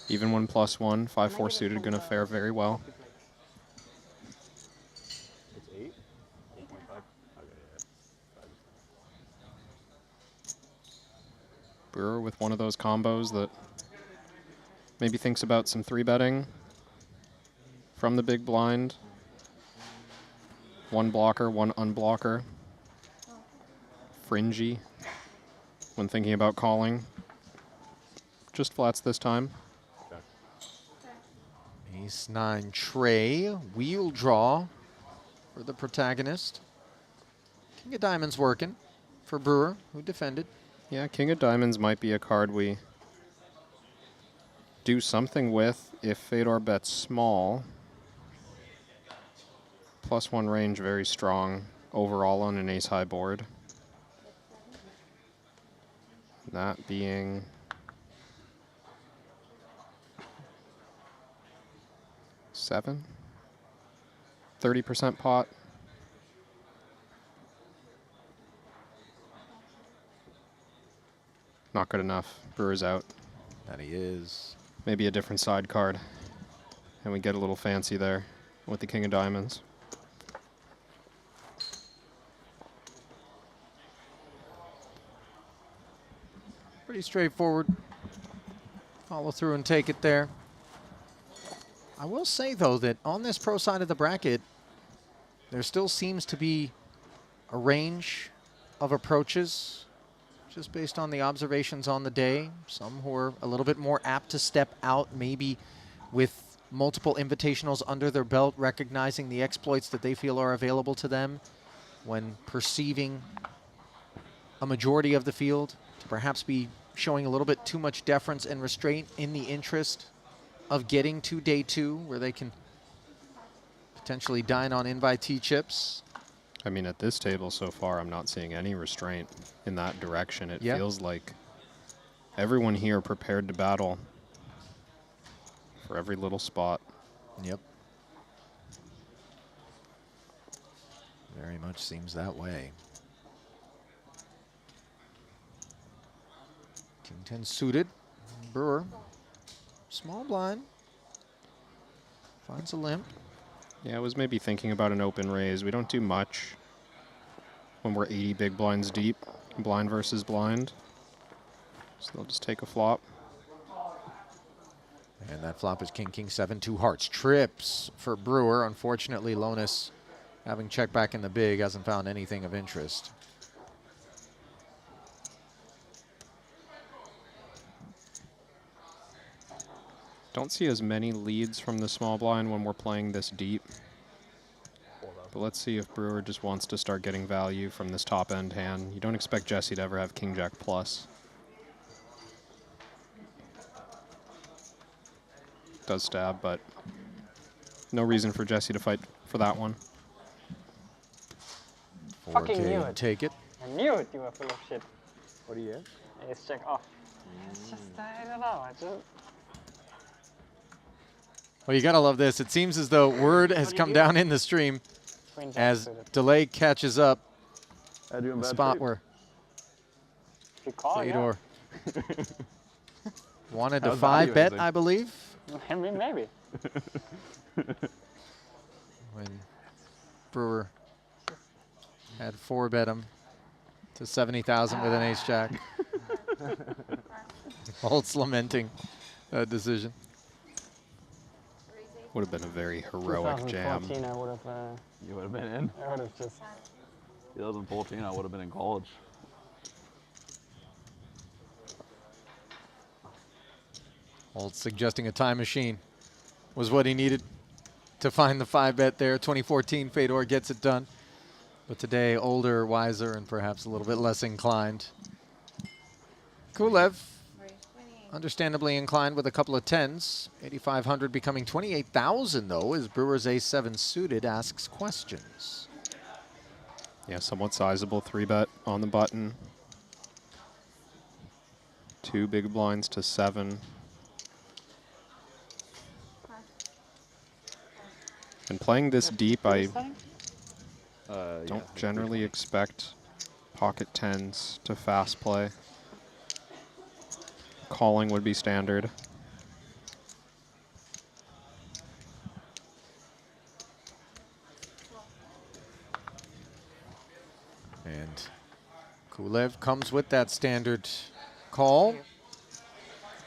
Even when +1, 5-4 suited going to fare very well. It's 8? 8.5? Brewer with one of those combos that maybe thinks about some 3-betting from the big blind. One blocker, one unblocker. Fringy when thinking about calling. Just flats this time. Ace-9 tray, wheel draw for the protagonist. King of Diamonds working for Brewer, who defended. Yeah, King of Diamonds might be a card we do something with if Fedor bets small. +1 range, very strong overall on an ace-high board. That being 7, 30% pot. Not good enough. Brewer's out. That he is. Maybe a different side card. And we get a little fancy there with the King of Diamonds. Pretty straightforward. Follow through and take it there. I will say, though, that on this pro side of the bracket, there still seems to be a range of approaches just based on the observations on the day. Some who are a little bit more apt to step out, maybe with multiple invitationals under their belt, recognizing the exploits that they feel are available to them when perceiving a majority of the field to perhaps be showing a little bit too much deference and restraint in the interest of getting to day 2, where they can potentially dine on invitee chips. I mean, at this table so far, I'm not seeing any restraint in that direction. It feels like everyone here prepared to battle for every little spot. Yep. Very much seems that way. King 10 suited. Brewer. Small blind. Finds a limp. Yeah, I was maybe thinking about an open raise. We don't do much when we're 80 big blinds deep, blind versus blind. So they'll just take a flop. And that flop is King, King 7, 2 hearts. Trips for Brewer. Unfortunately, Lonis, having checked back in the big, hasn't found anything of interest. Don't see as many leads from the small blind when we're playing this deep. But let's see if Brewer just wants to start getting value from this top end hand. You don't expect Jesse to ever have King Jack plus. Does stab, but no reason for Jesse to fight for that one. Fucking knew it. Take it. I knew it, you were full of shit. What do you have? Ace check off. It's just, I don't know, I just... Well, you gotta love this. It seems as though word has come down in the stream as delay catches up. The spot where Fedor wanted to 5-bet, I believe. I mean, maybe. When Brewer had 4-bet him to 70,000 with an ace-jack. Holtz lamenting that decision. Would have been a very heroic jam. 2014, I would have. You would have been in? I would have just. 2014, I would have been in college. Holtz suggesting a time machine was what he needed to find the 5-bet there. 2014, Fedor gets it done. But today, older, wiser, and perhaps a little bit less inclined. Kulev, understandably inclined with a couple of tens. 8,500 becoming 28,000 though, as Brewer's A7 suited asks questions. Yeah, somewhat sizable 3-bet on the button. 2 big blinds to 7. And playing this deep, I don't generally expect pocket tens to fast play. Calling would be standard. And Kulev comes with that standard call.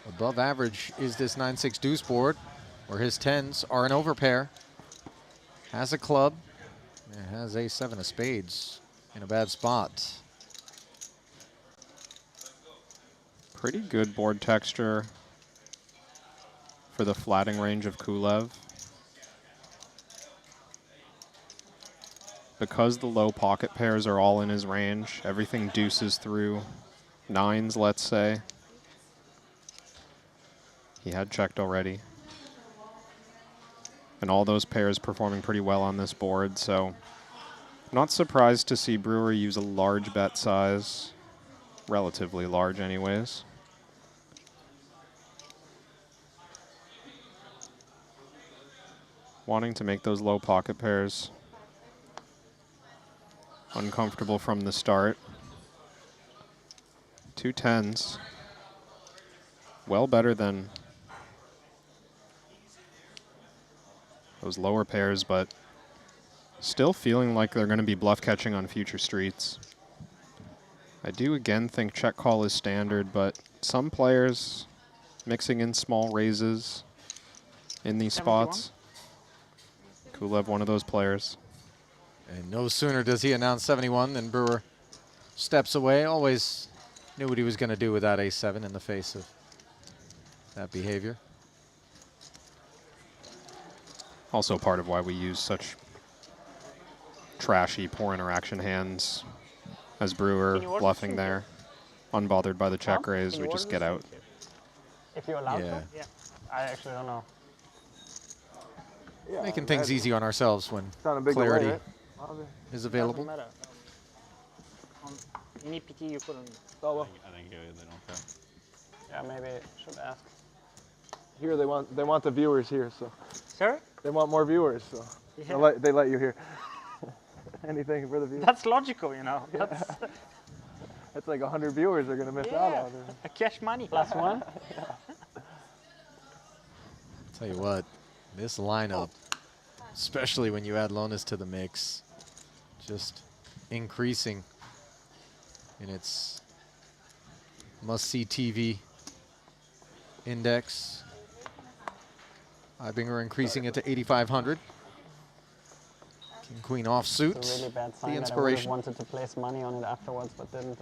Above average is this 9-6 deuce board, where his tens are an overpair. Has a club, and has A7 of spades in a bad spot. Pretty good board texture for the flatting range of Kulev. Because the low pocket pairs are all in his range, everything deuces through 9s, let's say. He had checked already. And all those pairs performing pretty well on this board, so not surprised to see Brewer use a large bet size. Relatively large anyways. Wanting to make those low pocket pairs uncomfortable from the start. 2 tens. Well better than those lower pairs, but still feeling like they're going to be bluff catching on future streets. I do again think check call is standard, but some players mixing in small raises in these spots. Kulev, one of those players. And no sooner does he announce 71 than Brewer steps away. Always knew what he was going to do with that A7 in the face of that behavior. Also part of why we use such trashy, poor interaction hands as Brewer bluffing there. Unbothered by the check raise, we just get out. If you're allowed Yeah. to? Yeah. I actually don't know. Yeah, Making things easy on ourselves when Not a big clarity delay, is available. Doesn't matter. In EPT you couldn't. Oh, well. I think they don't care. Yeah, maybe should ask. Here they want the viewers here, so. Sorry? They want more viewers, so Yeah. they let you here. Anything for the viewers. That's logical, you know. That's That's like 100 viewers are gonna miss out on it. a cash money plus one. Tell you what, this lineup, especially when you add Lonas to the mix, just increasing in its must-see TV index. Ibinger increasing it to 8,500. King Queen offsuit. It's a really bad sign The that I would have inspiration. wanted to place money on it afterwards, but didn't.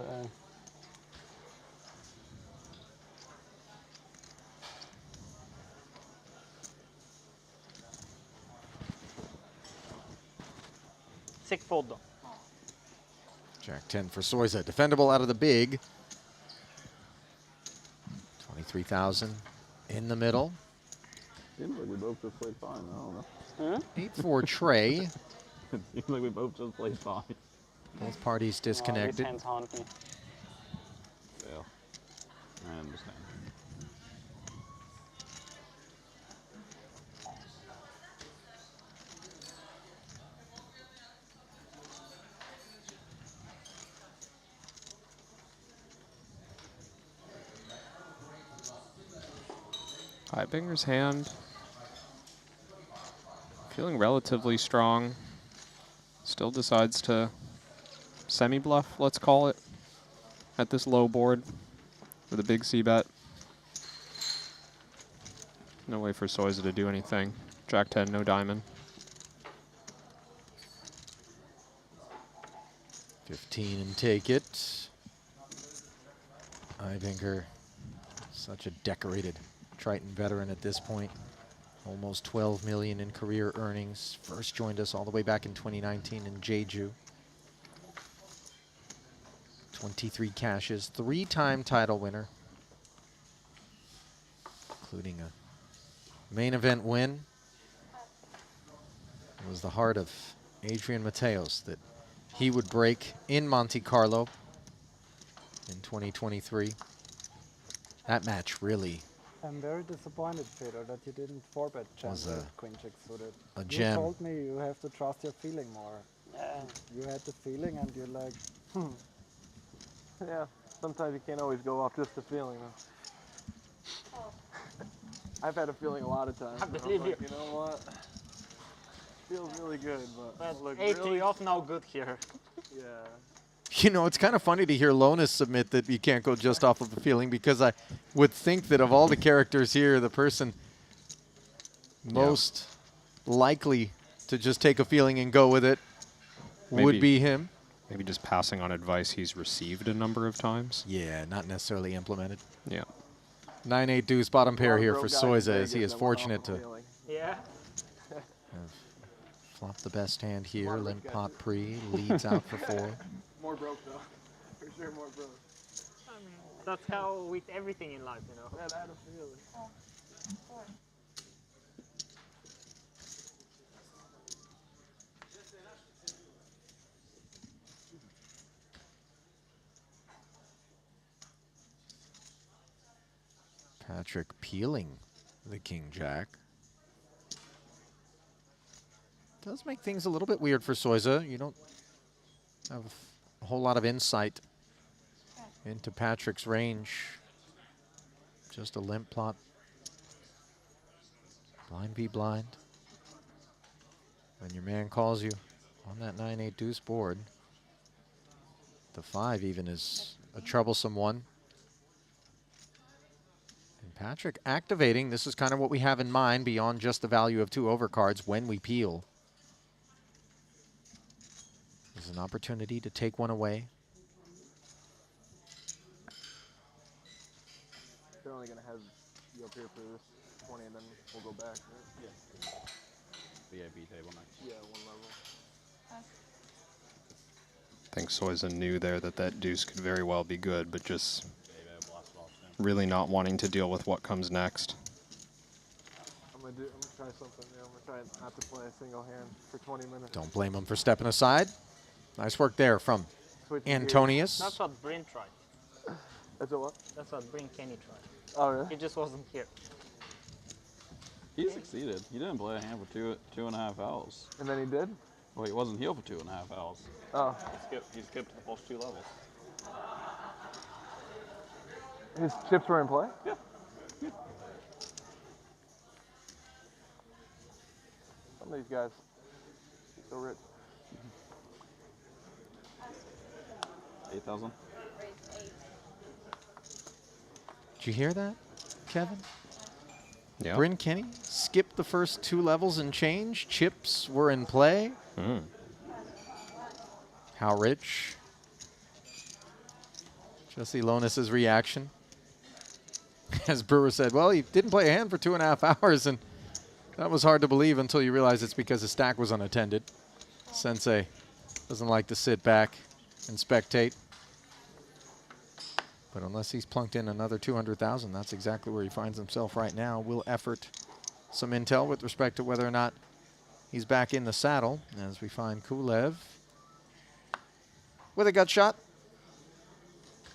Sick fold though. Jack 10 for Soiza. Defendable out of the big. 23,000 in the middle. Seems like we both just played fine. I don't know. 8-4 Trey. It seems like we both just played fine. Both parties disconnected. These hands haunt me. Yeah, I understand. Ibinger's hand feeling relatively strong. Still decides to semi-bluff, let's call it, at this low board with a big C-bet. No way for Soiza to do anything. Jack 10, no diamond. 15 and take it. Ibinger, such a decorated Triton veteran at this point. Almost 12 million in career earnings. First joined us all the way back in 2019 in Jeju. 23 cashes, 3-time title winner. including a main event win. It was the heart of Adrian Mateos that he would break in Monte Carlo in 2023. That match really I'm very disappointed, Peter, that you didn't 4-bet jam Was with Queen Jack suited. a You gem. told me you have to trust your feeling more. Yeah. You had the feeling and you're like, Yeah, sometimes you can't always go off just the feeling, though. I've had a feeling a lot of times. I believe I'm like, you. You know what? Feels really good, but look, 80 really, off, no good here. yeah. You know, it's kind of funny to hear Lonis submit that you can't go just off of a feeling, because I would think that of all the characters here, the person most likely to just take a feeling and go with it would be him. Maybe just passing on advice he's received a number of times. Yeah, not necessarily implemented. Yeah. 9-8 deuce bottom pair lot of here broke for guys in Soiza, as Vegas he is that went off fortunate of to feeling. Yeah. have flopped the best hand here. Limp pot pre, leads out for 4. More broke, though. For sure, more broke. I mean, that's how with everything in life, you know. Yeah, I had a feeling. Patrick peeling the King Jack. Does make things a little bit weird for Soiza. You don't have a whole lot of insight into Patrick's range. Just a limp plot. Blind v blind. When your man calls you on that 9-8 deuce board, the 5 even is a troublesome one. And Patrick activating, this is kind of what we have in mind beyond just the value of 2 overcards when we peel. There's an opportunity to take one away. They're only going to have you up here for this 20 and then we'll go back, right? Yeah. VIP table next. Yeah, one level. I think Soiza knew there that that deuce could very well be good, but just really not wanting to deal with what comes next. I'm gonna try something. Yeah, I'm gonna try not to play a single hand for 20 minutes. Don't blame him for stepping aside. Nice work there from Antonius. That's what Bryn tried. That's what? That's what Bryn Kenny tried. Oh, really? He just wasn't here. He succeeded. He didn't play a hand for two and a half hours. And then he did? Well, he wasn't healed for 2.5 hours. Oh. He skipped the first 2 levels. His chips were in play? Yeah. Some of these guys, so rich. 8,000. Did you hear that, Kevin? Yeah. Bryn Kenny skipped the first 2 levels and change. Chips were in play. How rich? Jesse Lonis's reaction. As Brewer said, well, he didn't play a hand for 2.5 hours, and that was hard to believe until you realize it's because his stack was unattended. Sensei doesn't like to sit back and spectate. But unless he's plunked in another 200,000, that's exactly where he finds himself right now. We'll effort some intel with respect to whether or not he's back in the saddle as we find Kulev with a gut shot.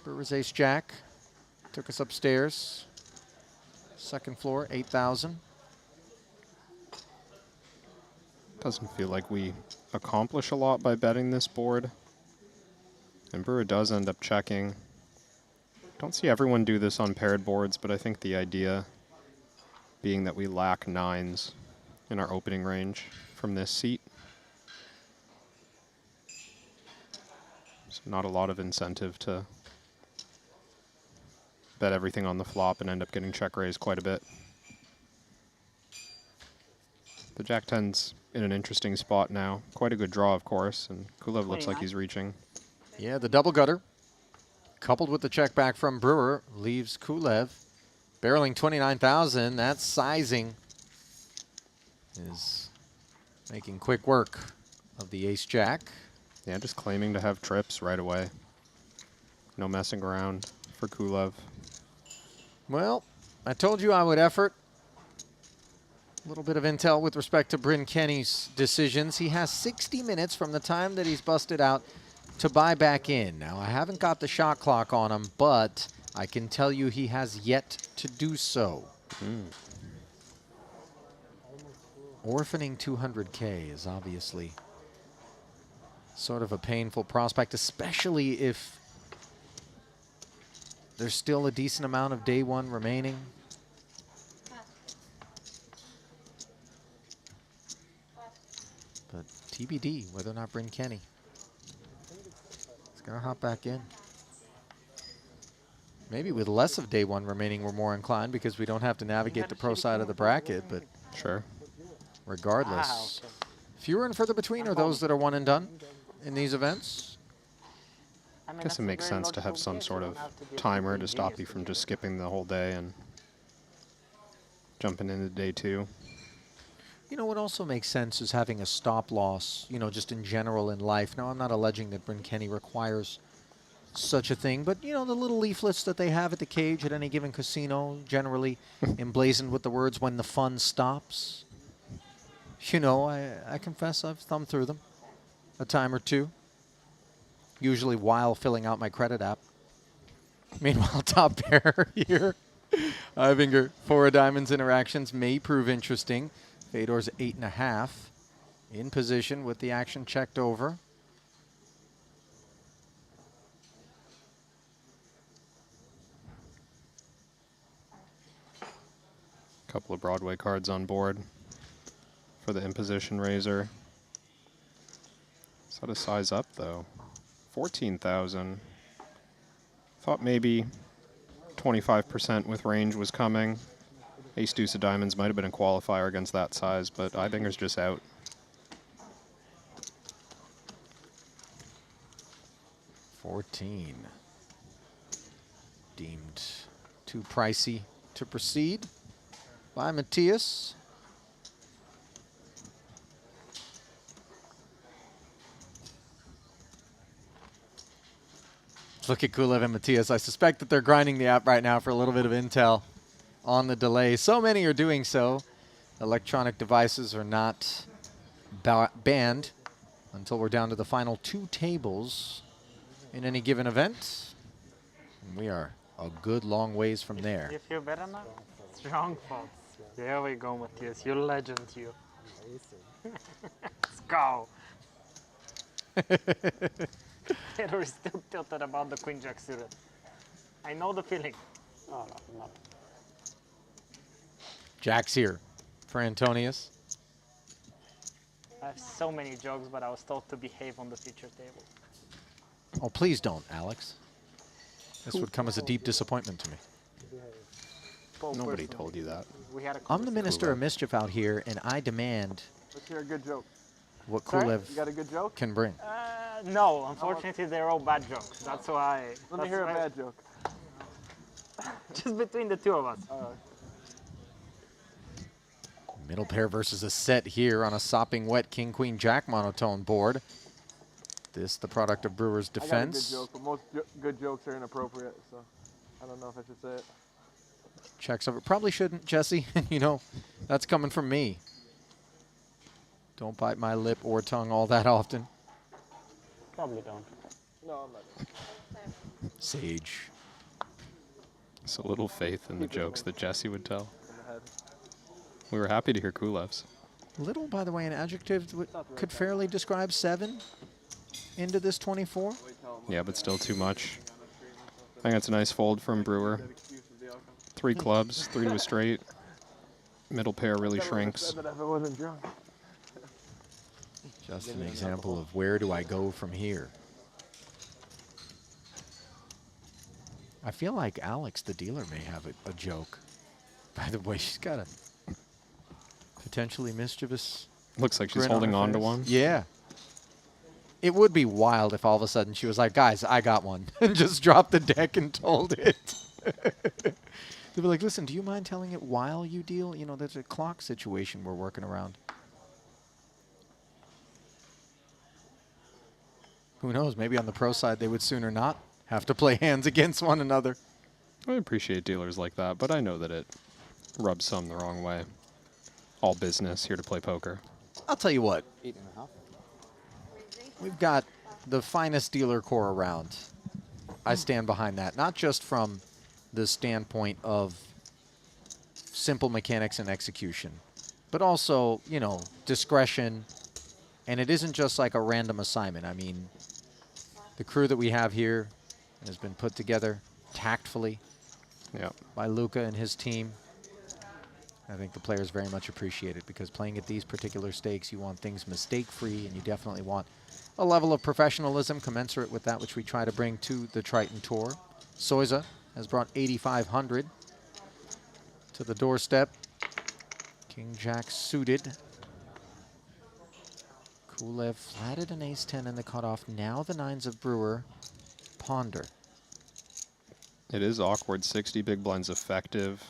Brewer's ace jack took us upstairs. Second floor, 8,000. Doesn't feel like we accomplish a lot by betting this board. And Brewer does end up checking. Don't see everyone do this on paired boards, but I think the idea being that we lack 9s in our opening range from this seat. So not a lot of incentive to bet everything on the flop and end up getting check raised quite a bit. The Jack 10's in an interesting spot now. Quite a good draw, of course, and Kulev looks like he's reaching. Yeah, the double gutter, coupled with the check back from Brewer, leaves Kulev barreling 29,000. That sizing is making quick work of the ace jack. Yeah, just claiming to have trips right away. No messing around for Kulev. Well, I told you I would effort. A little bit of intel with respect to Bryn Kenny's decisions. He has 60 minutes from the time that he's busted out to buy back in. Now, I haven't got the shot clock on him, but I can tell you he has yet to do so. Orphaning 200K is obviously sort of a painful prospect, especially if there's still a decent amount of day one remaining. But TBD whether or not Bryn Kenny is going to hop back in. Maybe with less of day one remaining, we're more inclined because we don't have to navigate the pro side of the bracket, but sure. Regardless, fewer and further between are those that are one and done in these events. I guess it makes sense to have some sort of timer to stop you from just skipping the whole day and jumping into day two. You know what also makes sense is having a stop loss, you know, just in general in life. Now, I'm not alleging that Bryn Kenny requires such a thing, but, you know, the little leaflets that they have at the cage at any given casino, generally emblazoned with the words, "When the fun stops." You know, I confess I've thumbed through them a time or two, usually while filling out my credit app. Meanwhile, top pair here. Ivinger, 4 of diamonds interactions may prove interesting. Fedor's 8.5 in position with the action checked over. Couple of Broadway cards on board for the imposition raiser. Is that a size up though? 14,000. Thought maybe 25% with range was coming. Ace deuce of diamonds might have been a qualifier against that size, but Ivinger's just out. $14. Deemed too pricey to proceed by Matthias. Look at Kulev and Matthias. I suspect that they're grinding the app right now for a little bit of intel on the delay. So many are doing so. Electronic devices are not banned until we're down to the final 2 tables in any given event. And we are a good long ways from there. You feel better now? Strong faults. There we go, Matthias. You're legend, you. Let's go. Fedor is still tilted about the Queen Jack suited. I know the feeling. Oh, no, not. Jack's here for Antonius. I have so many jokes, but I was told to behave on the feature table. Oh, please don't, Alex. This would come as a deep disappointment to me. Nobody told you that. I'm the minister of mischief out here, and I demand Let's hear a good joke. what Sorry? Kulev You got a good joke? can bring. No, unfortunately, they're all bad jokes. That's why. Let me hear a bad joke. Just between the two of us. Middle pair versus a set here on a sopping wet King-Queen Jack monotone board. This the product of Brewer's defense. I got a good joke, but most good jokes are inappropriate, so I don't know if I should say it. Checks over. Probably shouldn't, Jesse. You know, that's coming from me. Don't bite my lip or tongue all that often. Probably don't. No, I'm not. Sage. So little faith in the jokes that Jesse would tell. We were happy to hear Kulev's. Little, by the way, an adjective that could fairly describe 7 into this 24. Yeah, but still too much. I think that's a nice fold from Brewer. 3 clubs, 3 to a straight. Middle pair really shrinks. Just an example of where do I go from here. I feel like Alex, the dealer, may have a joke. By the way, she's got a potentially mischievous. Looks like she's grin holding her on to face. one. Yeah. It would be wild if all of a sudden she was like, guys, I got one. And just dropped the deck and told it. They'd be like, listen, do you mind telling it while you deal? You know, there's a clock situation we're working around. Who knows? Maybe on the pro side they would sooner not have to play hands against one another. I appreciate dealers like that, but I know that it rubs some the wrong way. All business, here to play poker. I'll tell you what. 8.5. We've got the finest dealer core around. I stand behind that, not just from the standpoint of simple mechanics and execution, but also, you know, discretion. And it isn't just like a random assignment. I mean, the crew that we have here has been put together tactfully by Luca and his team. I think the players very much appreciate it because playing at these particular stakes, you want things mistake-free, and you definitely want a level of professionalism commensurate with that which we try to bring to the Triton Tour. Soiza has brought 8,500 to the doorstep. King Jack suited. Kulev flatted an ace-10 in the cutoff. Now the nines of Brewer ponder. It is awkward. 60 big blinds effective.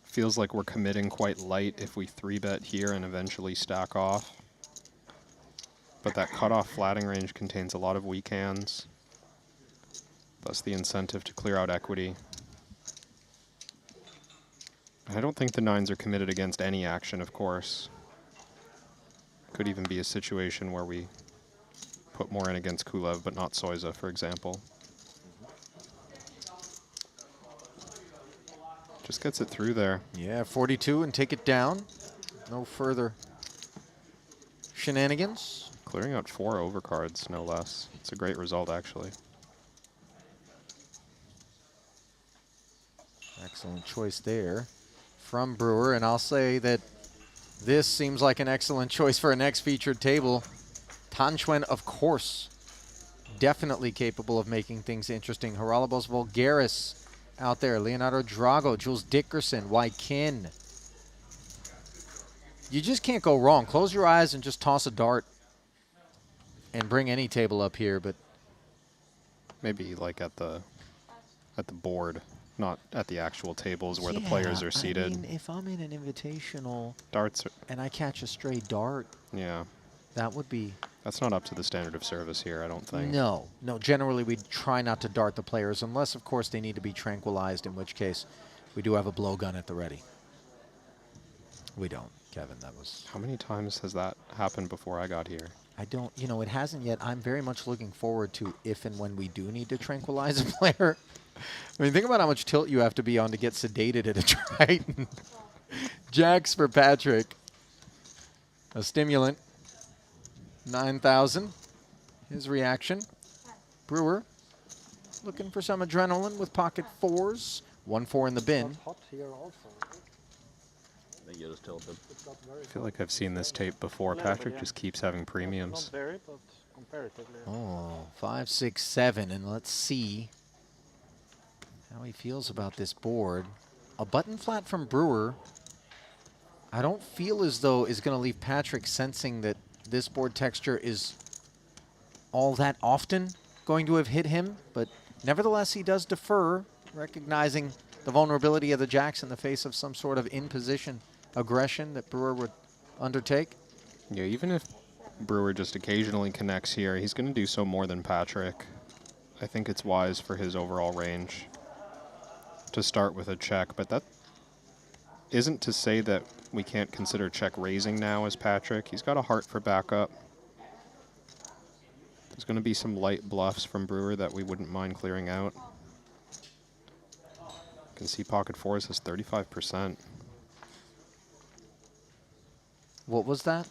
Feels like we're committing quite light if we 3-bet here and eventually stack off. But that cutoff flatting range contains a lot of weak hands. Thus the incentive to clear out equity. I don't think the nines are committed against any action, of course. Could even be a situation where we put more in against Kulev, but not Soiza, for example. Just gets it through there. Yeah, 42 and take it down. No further shenanigans. Clearing out 4 overcards, no less. It's a great result, actually. Excellent choice there from Brewer. And I'll say that this seems like an excellent choice for a next featured table. Tan Xuan, of course, definitely capable of making things interesting. Haralabos Vulgaris out there. Leonardo Drago, Jules Dickerson, Wykin. You just can't go wrong. Close your eyes and just toss a dart and bring any table up here, but maybe like at the board, not at the actual tables where the players are seated. I mean, if I'm in an invitational darts and I catch a stray dart, that would be... That's not up to the standard of service here, I don't think. No. Generally, we try not to dart the players unless, of course, they need to be tranquilized, in which case we do have a blowgun at the ready. We don't, Kevin. That was... How many times has that happened before I got here? I don't... You know, it hasn't yet. I'm very much looking forward to if and when we do need to tranquilize a player. I mean, think about how much tilt you have to be on to get sedated at a Triton. Jacks for Patrick. A stimulant. 9,000. His reaction. Brewer looking for some adrenaline with pocket 4s. 1-4 in the bin. Hot here also. I think you just tilted. I feel like I've seen this tape before. Patrick just keeps having premiums. Not very, but comparatively. Oh, 5, 6, 7, and let's see how he feels about this board. A button flat from Brewer, I don't feel as though is going to leave Patrick sensing that this board texture is all that often going to have hit him, but nevertheless he does defer, recognizing the vulnerability of the jacks in the face of some sort of in-position aggression that Brewer would undertake. Yeah, even if Brewer just occasionally connects here, he's going to do so more than Patrick. I think it's wise for his overall range to start with a check, but that isn't to say that we can't consider check raising now as Patrick. He's got a heart for backup. There's going to be some light bluffs from Brewer that we wouldn't mind clearing out. You can see pocket 4s has 35%. What was that?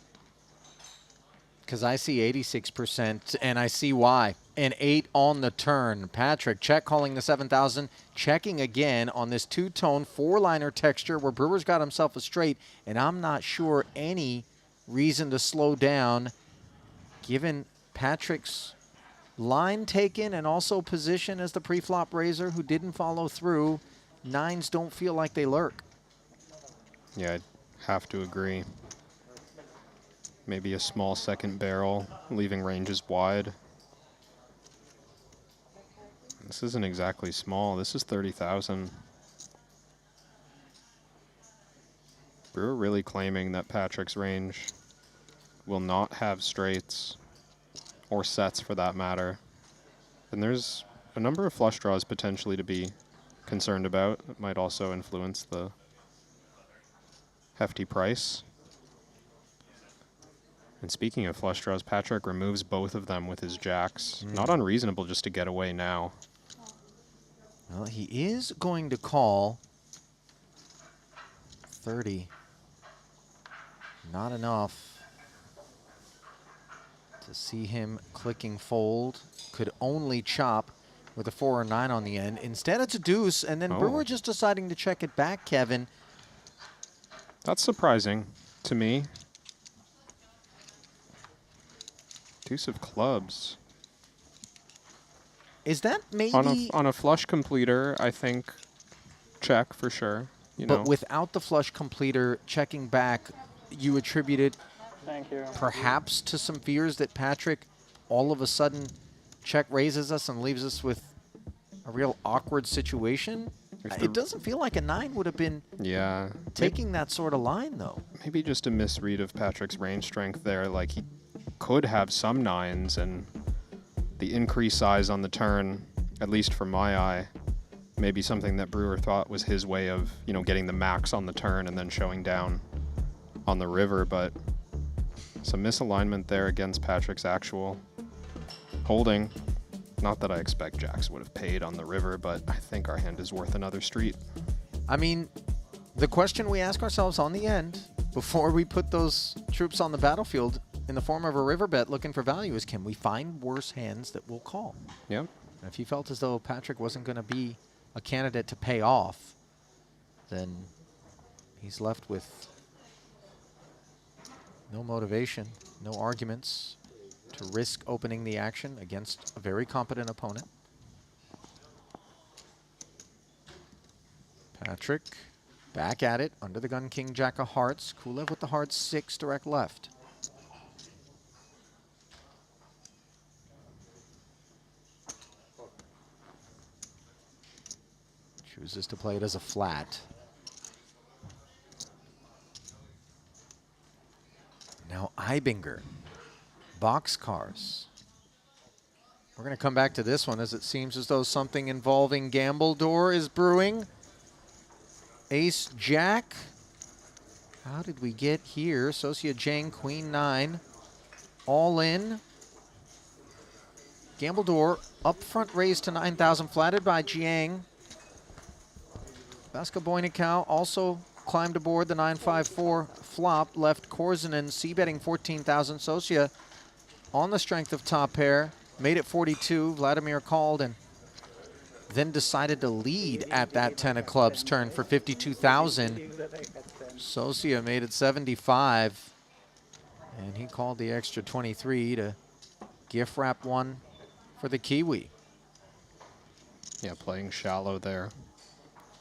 Because I see 86%, and I see why. An 8 on the turn. Patrick, check calling the 7,000. Checking again on this two-tone, 4-liner texture where Brewer's got himself a straight, and I'm not sure any reason to slow down given Patrick's line taken and also position as the pre-flop raiser who didn't follow through. Nines don't feel like they lurk. Yeah, I'd have to agree. Maybe a small second barrel, leaving ranges wide. This isn't exactly small. This is 30,000. Brewer really claiming that Patrick's range will not have straights, or sets for that matter. And there's a number of flush draws potentially to be concerned about. It might also influence the hefty price. And speaking of flush draws, Patrick removes both of them with his jacks. Not unreasonable just to get away now. Well, he is going to call 30. Not enough to see him clicking fold. Could only chop with a 4 or 9 on the end. Instead, it's a deuce, and then Brewer just deciding to check it back, Kevin. That's surprising to me. Deuce of clubs. Is that maybe... On a flush completer, I think check for sure. You know. But without the flush completer checking back, you attribute it perhaps to some fears that Patrick all of a sudden check raises us and leaves us with a real awkward situation? It doesn't feel like a 9 would have been taking that sort of line, though. Maybe just a misread of Patrick's range strength there. Like, he could have some 9s, and the increased size on the turn, at least from my eye, maybe something that Brewer thought was his way of, you know, getting the max on the turn and then showing down on the river. But some misalignment there against Patrick's actual holding. Not that I expect jacks would have paid on the river, but I think our hand is worth another street. I mean, the question we ask ourselves on the end, before we put those troops on the battlefield in the form of a river bet looking for value, is can we find worse hands that will call? Yep. And if he felt as though Patrick wasn't going to be a candidate to pay off, then he's left with no motivation, no arguments to risk opening the action against a very competent opponent. Patrick back at it, under the gun, king, jack of hearts. Kulev with the heart 6, direct left. Chooses to play it as a flat. Now Ibinger, boxcars. We're going to come back to this one as it seems as though something involving Gambledore is brewing. Ace Jack. How did we get here? Socia Jane, Queen 9. All in. Gambledore up front raised to 9,000, flatted by Jiang. Vaska Boynikau also climbed aboard the 954 flop, left Korzinen c-betting 14,000. Socia on the strength of top pair, made it 42. Vladimir called and then decided to lead at that 10 of clubs turn for 52,000. Socia made it 75, and he called the extra 23 to gift wrap one for the Kiwi. Yeah, playing shallow there.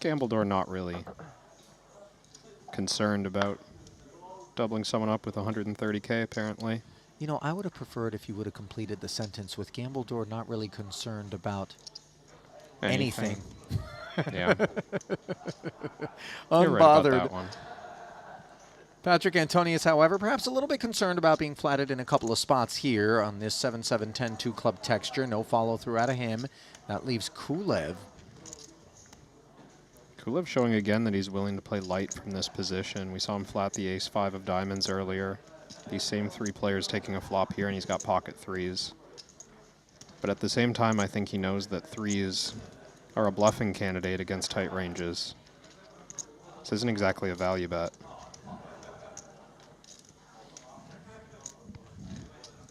Gambledore not really concerned about doubling someone up with 130K, apparently. You know, I would have preferred if you would have completed the sentence with Gambledore not really concerned about anything. Yeah. Unbothered. You're right about that one. Patrick Antonius, however, perhaps a little bit concerned about being flatted in a couple of spots here on this 7-7-10 two-club texture. No follow-through out of him. That leaves Kulev. Kulev showing again that he's willing to play light from this position. We saw him flat the ace-5 of diamonds earlier. These same 3 players taking a flop here, and he's got pocket 3s. But at the same time, I think he knows that 3s are a bluffing candidate against tight ranges. This isn't exactly a value bet.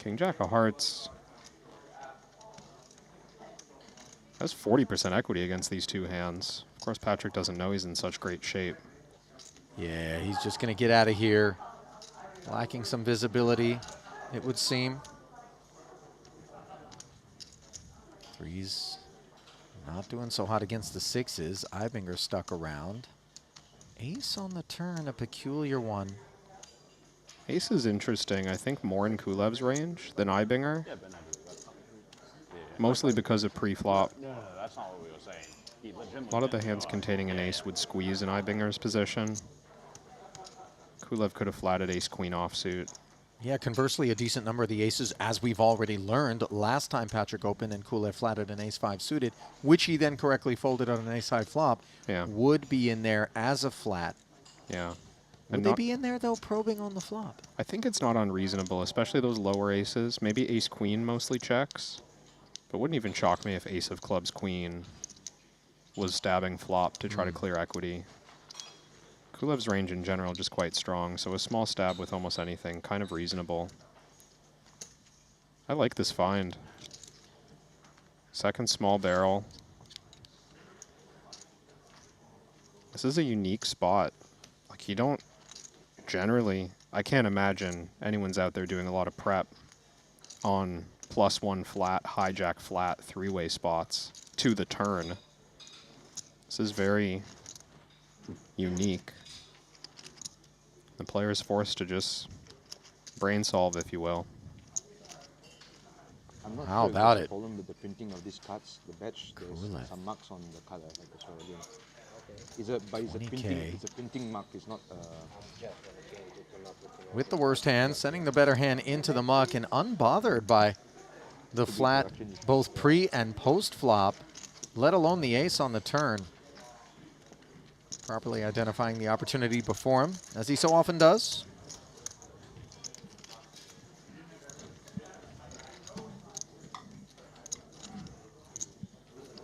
King Jack of Hearts has 40% equity against these 2 hands. Of course, Patrick doesn't know he's in such great shape. Yeah, he's just going to get out of here. Lacking some visibility, it would seem. 3s not doing so hot against the 6s. Ibinger stuck around. Ace on the turn, a peculiar one. Ace is interesting, I think, more in Kulev's range than Ibinger. Mostly because of pre-flop. No, that's not what we were saying. A lot of the hands containing an ace would squeeze in Ibinger's position. Kulev could have flatted ace-queen offsuit, Yeah, conversely, a decent number of the aces, as we've already learned last time Patrick opened and Kulev flatted an ace-5 suited, which he then correctly folded on an ace-high flop, would be in there as a flat. Yeah. Would they be in there, though, probing on the flop? I think it's not unreasonable, especially those lower aces. Maybe ace-queen mostly checks, but wouldn't even shock me if ace of clubs queen was stabbing flop to try to clear equity. Kulev's range in general just quite strong, so a small stab with almost anything, kind of reasonable. I like this find. Second small barrel. This is a unique spot. Like, you don't generally, I can't imagine anyone's out there doing a lot of prep on +1 flat, hijack flat, three-way spots to the turn. This is very unique. The player is forced to just brain solve, if you will. I'm not How sure about if it? there's a problem with the printing of these cards. The badge, there's some marks on the card. I have to show again. But it's a printing mark. It's not. With the worst hand, sending the better hand into the muck and unbothered by the flat, both pre and post flop, let alone the ace on the turn. Properly identifying the opportunity before him, as he so often does.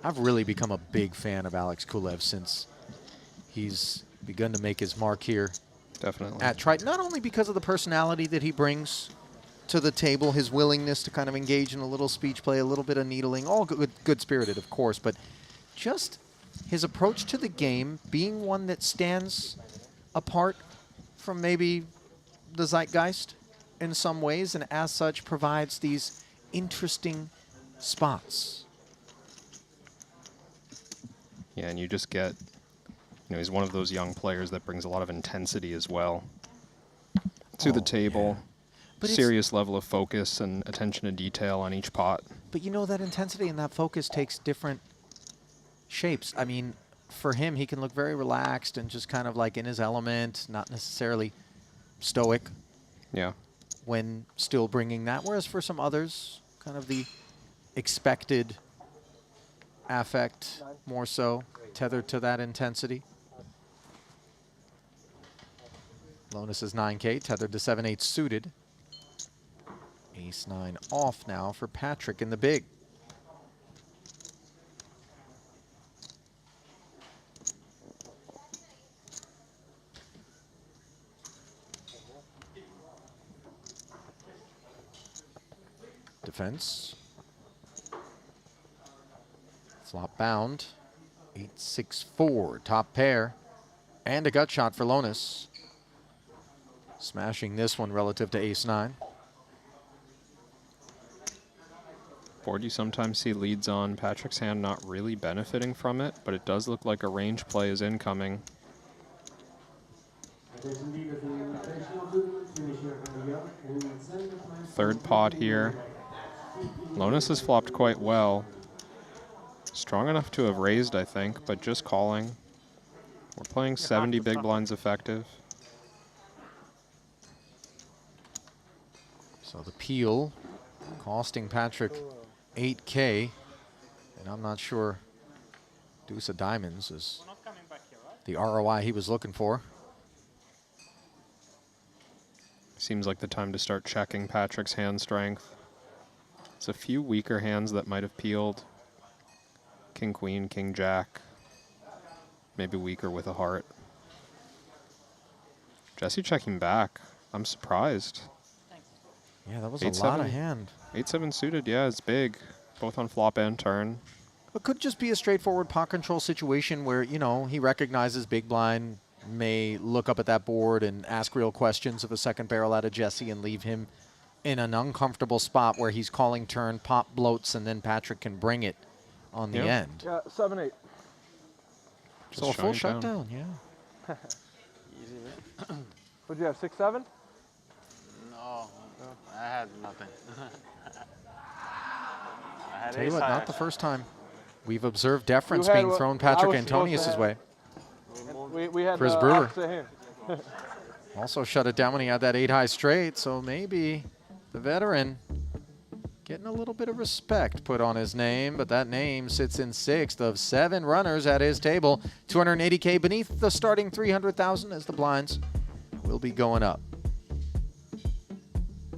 I've really become a big fan of Alex Kulev since he's begun to make his mark here. Definitely. At Triton, not only because of the personality that he brings to the table, his willingness to kind of engage in a little speech play, a little bit of needling, all good-spirited, of course, but just his approach to the game being one that stands apart from maybe the zeitgeist in some ways, and as such provides these interesting spots. Yeah, and you just get, he's one of those young players that brings a lot of intensity as well to the table. But serious level of focus and attention to detail on each pot. But that intensity and that focus takes different shapes. I mean, for him, he can look very relaxed and just kind of like in his element, not necessarily stoic. Yeah. When still bringing that. Whereas for some others, kind of the expected affect, more so, tethered to that intensity. Lonis is 9K, tethered to 7/8 suited. Ace-9 off now for Patrick in the big. Defense. Flop bound. 8-6-4, top pair. And a gut shot for Lonis. Smashing this one relative to ace-9. Board you sometimes see leads on. Patrick's hand not really benefiting from it, but it does look like a range play is incoming. Third pot here. Lonis has flopped quite well. Strong enough to have raised, I think, but just calling. We're playing 70 big blinds effective. So the peel costing Patrick 8K, and I'm not sure deuce of diamonds is the ROI he was looking for. Seems like the time to start checking Patrick's hand strength. There's a few weaker hands that might have peeled. King, queen, king, jack. Maybe weaker with a heart. Jesse checking back. I'm surprised. Yeah, that was a lot of hand. 8-7 suited, yeah, it's big. Both on flop and turn. It could just be a straightforward pot control situation where, he recognizes big blind, may look up at that board and ask real questions of a second barrel out of Jesse and leave him in an uncomfortable spot where he's calling turn, pot bloats, and then Patrick can bring it on the end. Yeah, 7-8. So a full shutdown, yeah. Easy, man. What'd you have, 6-7? No, I had nothing. I had Tell you what, ace-high, not the first time we've observed deference You had being what thrown I Patrick was supposed to Antonius's have. way. We had Chris the Brewer. opposite hand. Also shut it down when he had that 8 high straight, so maybe the veteran getting a little bit of respect put on his name, but that name sits in 6th of 7 runners at his table. 280K beneath the starting 300,000 as the blinds will be going up.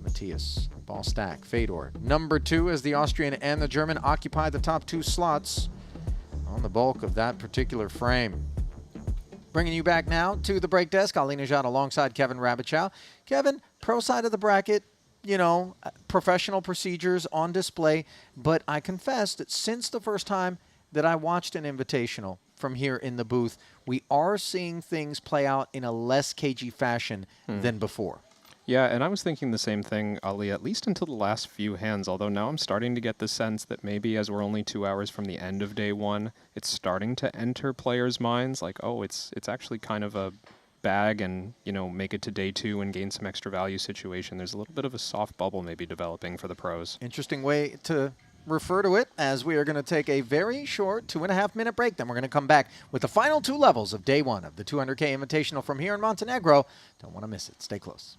Matthias, ball stack, Fedor. Number 2 as the Austrian and the German occupy the top 2 slots on the bulk of that particular frame. Bringing you back now to the break desk, Ali Najad alongside Kevin Rabichow. Kevin, pro side of the bracket, you know, professional procedures on display, but I confess that since the first time that I watched an invitational from here in the booth, we are seeing things play out in a less cagey fashion than before. Yeah, and I was thinking the same thing, Ali, at least until the last few hands, although now I'm starting to get the sense that maybe as we're only 2 hours from the end of day 1, it's starting to enter players' minds, like, oh, it's actually kind of a bag and, you know, make it to day 2 and gain some extra value situation. There's a little bit of a soft bubble maybe developing for the pros. Interesting way to refer to it, as we are going to take a very short 2.5-minute break. Then we're going to come back with the final 2 levels of day 1 of the 200K Invitational from here in Montenegro. Don't want to miss it. Stay close.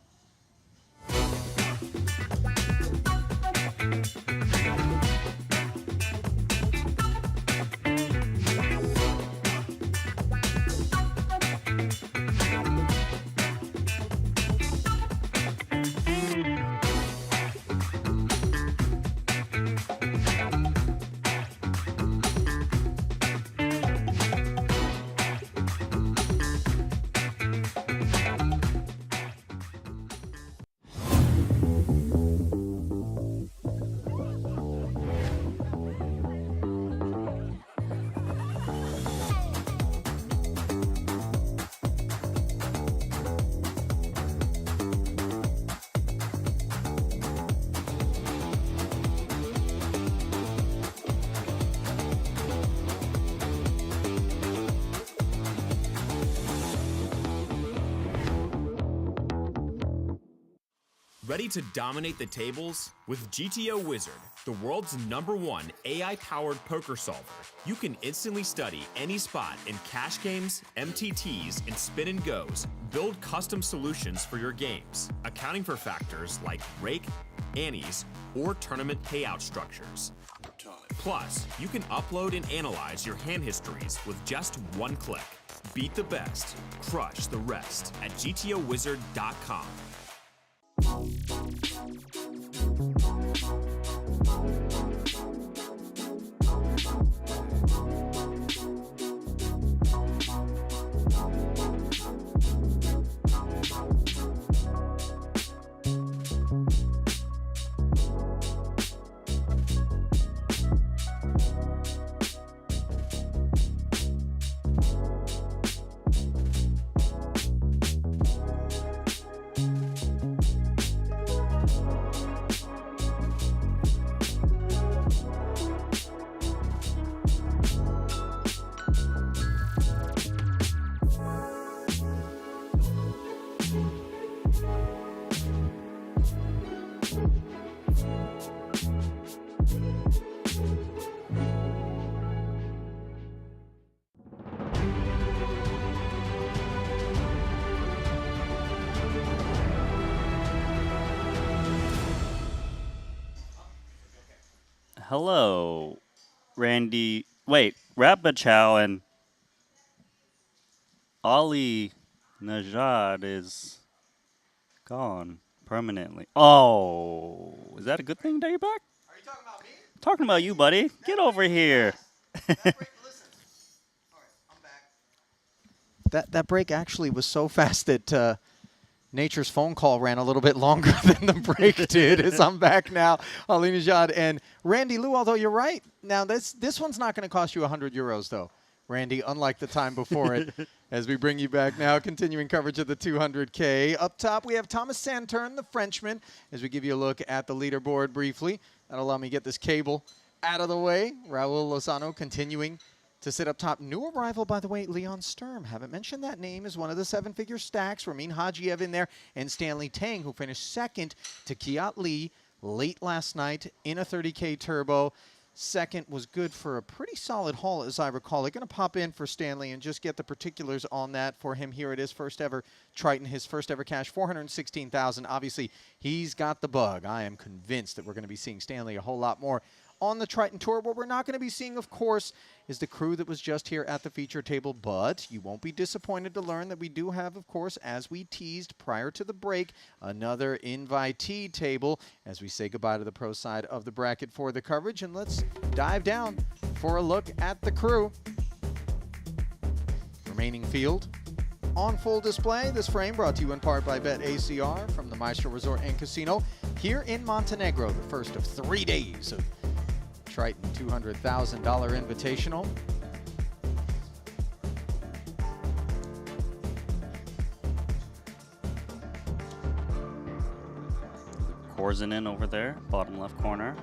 Ready to dominate the tables? With GTO Wizard, the world's #1 AI-powered poker solver, you can instantly study any spot in cash games, MTTs, and spin and goes. Build custom solutions for your games, accounting for factors like rake, annies, or tournament payout structures. Plus, you can upload and analyze your hand histories with just 1 click. Beat the best, crush the rest at gtowizard.com. Hello, Randy. Wait, Rabichow and Ali Najad is gone permanently. Oh, is that a good thing that you're back? Are you talking about me? Talking about you, buddy. Get over here. That break actually was so fast that Nature's phone call ran a little bit longer than the break did. As I'm back now, Ali Najad and Randy Lou. Although you're right, now this one's not going to cost you 100 euros though, Randy. Unlike the time before it. As we bring you back now, continuing coverage of the 200K. Up top, we have Thomas Santern, the Frenchman. As we give you a look at the leaderboard briefly, that'll allow me to get this cable out of the way. Raul Lozano continuing to sit up top. New arrival, by the way, Leon Sturm. Haven't mentioned that name, is one of the 7-figure stacks. Ramin Hajiev in there, and Stanley Tang, who finished second to Kiat Lee late last night in a 30K turbo. second was good for a pretty solid haul, as I recall. They're going to pop in for Stanley and just get the particulars on that for him. Here it is, first ever Triton, his first ever cash, 416,000. Obviously, he's got the bug. I am convinced that we're going to be seeing Stanley a whole lot more on the Triton Tour. What we're not going to be seeing, of course, is the crew that was just here at the feature table, but you won't be disappointed to learn that we do have, of course, as we teased prior to the break, another invitee table as we say goodbye to the pro side of the bracket for the coverage. And let's dive down for a look at the crew. Remaining field on full display. This frame brought to you in part by BetACR from the Maestral Resort and Casino here in Montenegro, the first of 3 days of Triton $200,000 Invitational. Korzen over there, bottom left corner.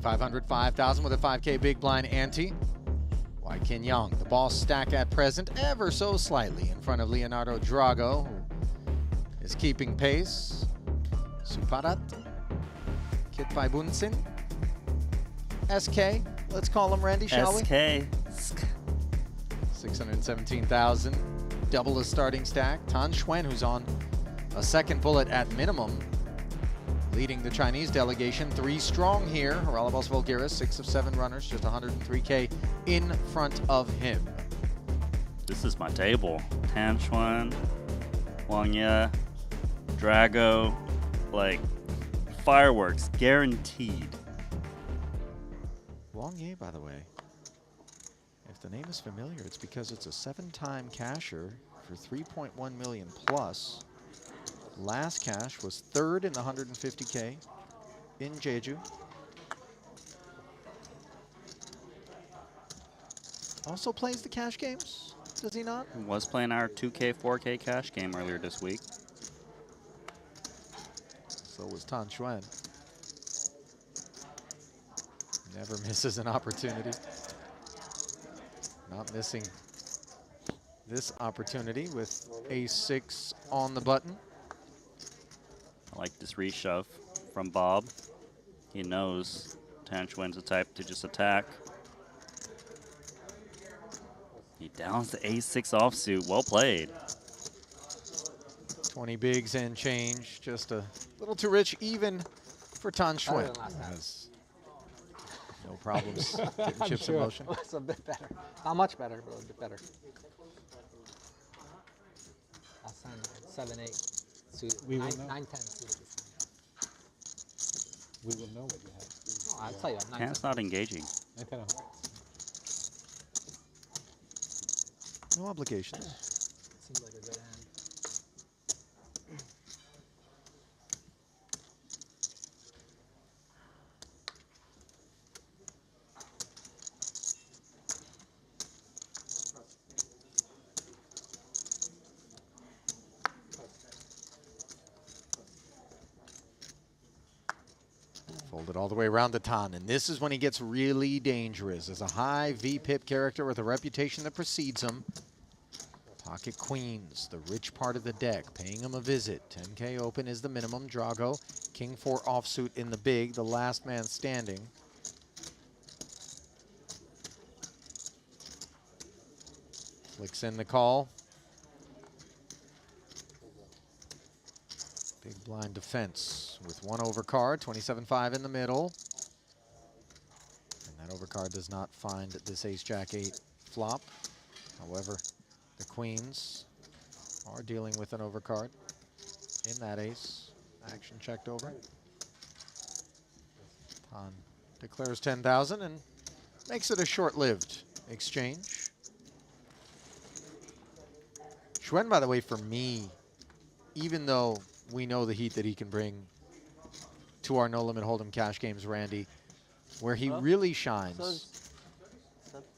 $2,500, $5,000 with a 5K big blind ante. Wai Kin Young, the boss stack at present, ever so slightly in front of Leonardo Drago, who is keeping pace. Suparat, Kit Bunsin, SK, let's call him Randy, shall we? SK. 617,000, double the starting stack. Tan Xuan, who's on a second bullet at minimum, leading the Chinese delegation, 3 strong here. Haralabos Volgiris, 6 of 7 runners, just 103K in front of him. This is my table. Tan Xuan, Wang Ye, Drago, like fireworks, guaranteed. Wang Ye, by the way, if the name is familiar, it's because it's a 7-time casher for 3.1 million plus. Last cash was 3rd in the 150K in Jeju. Also plays the cash games, does he not? He was playing our 2K, 4K cash game earlier this week. So was Tan Xuan. Never misses an opportunity. Not missing this opportunity with ace-6 on the button. I like this reshove from Bob. He knows Tan Xuan's the type to just attack. He downs the ace-6 offsuit. Well played. 20 bigs and change. Just a little too rich even for Tan Xuan. Has no problems getting chips in motion. It's a bit better. Not much better, but a bit better. Last time, 7-8. We will 9, know. 9, 10 suited this time. We will know what you have. No, I'll tell you. 9, Can's not engaging. 9, 10 of hearts. No obligations. Seems like a good hand. Folded all the way around the Tan, and this is when he gets really dangerous. As a high VPIP character with a reputation that precedes him. Pocket queens, the rich part of the deck, paying him a visit. 10K open is the minimum. Drago, King 4 offsuit in the big, the last man standing. Flicks in the call. Big blind defense with 1 overcard, 27-5 in the middle. And that overcard does not find this ace-jack-8 flop. However, the queens are dealing with an overcard in that ace. Action checked over. Tan declares 10,000 and makes it a short-lived exchange. Xuan, by the way, for me, even though we know the heat that he can bring to our No Limit Hold'em cash games, Randy, where he really shines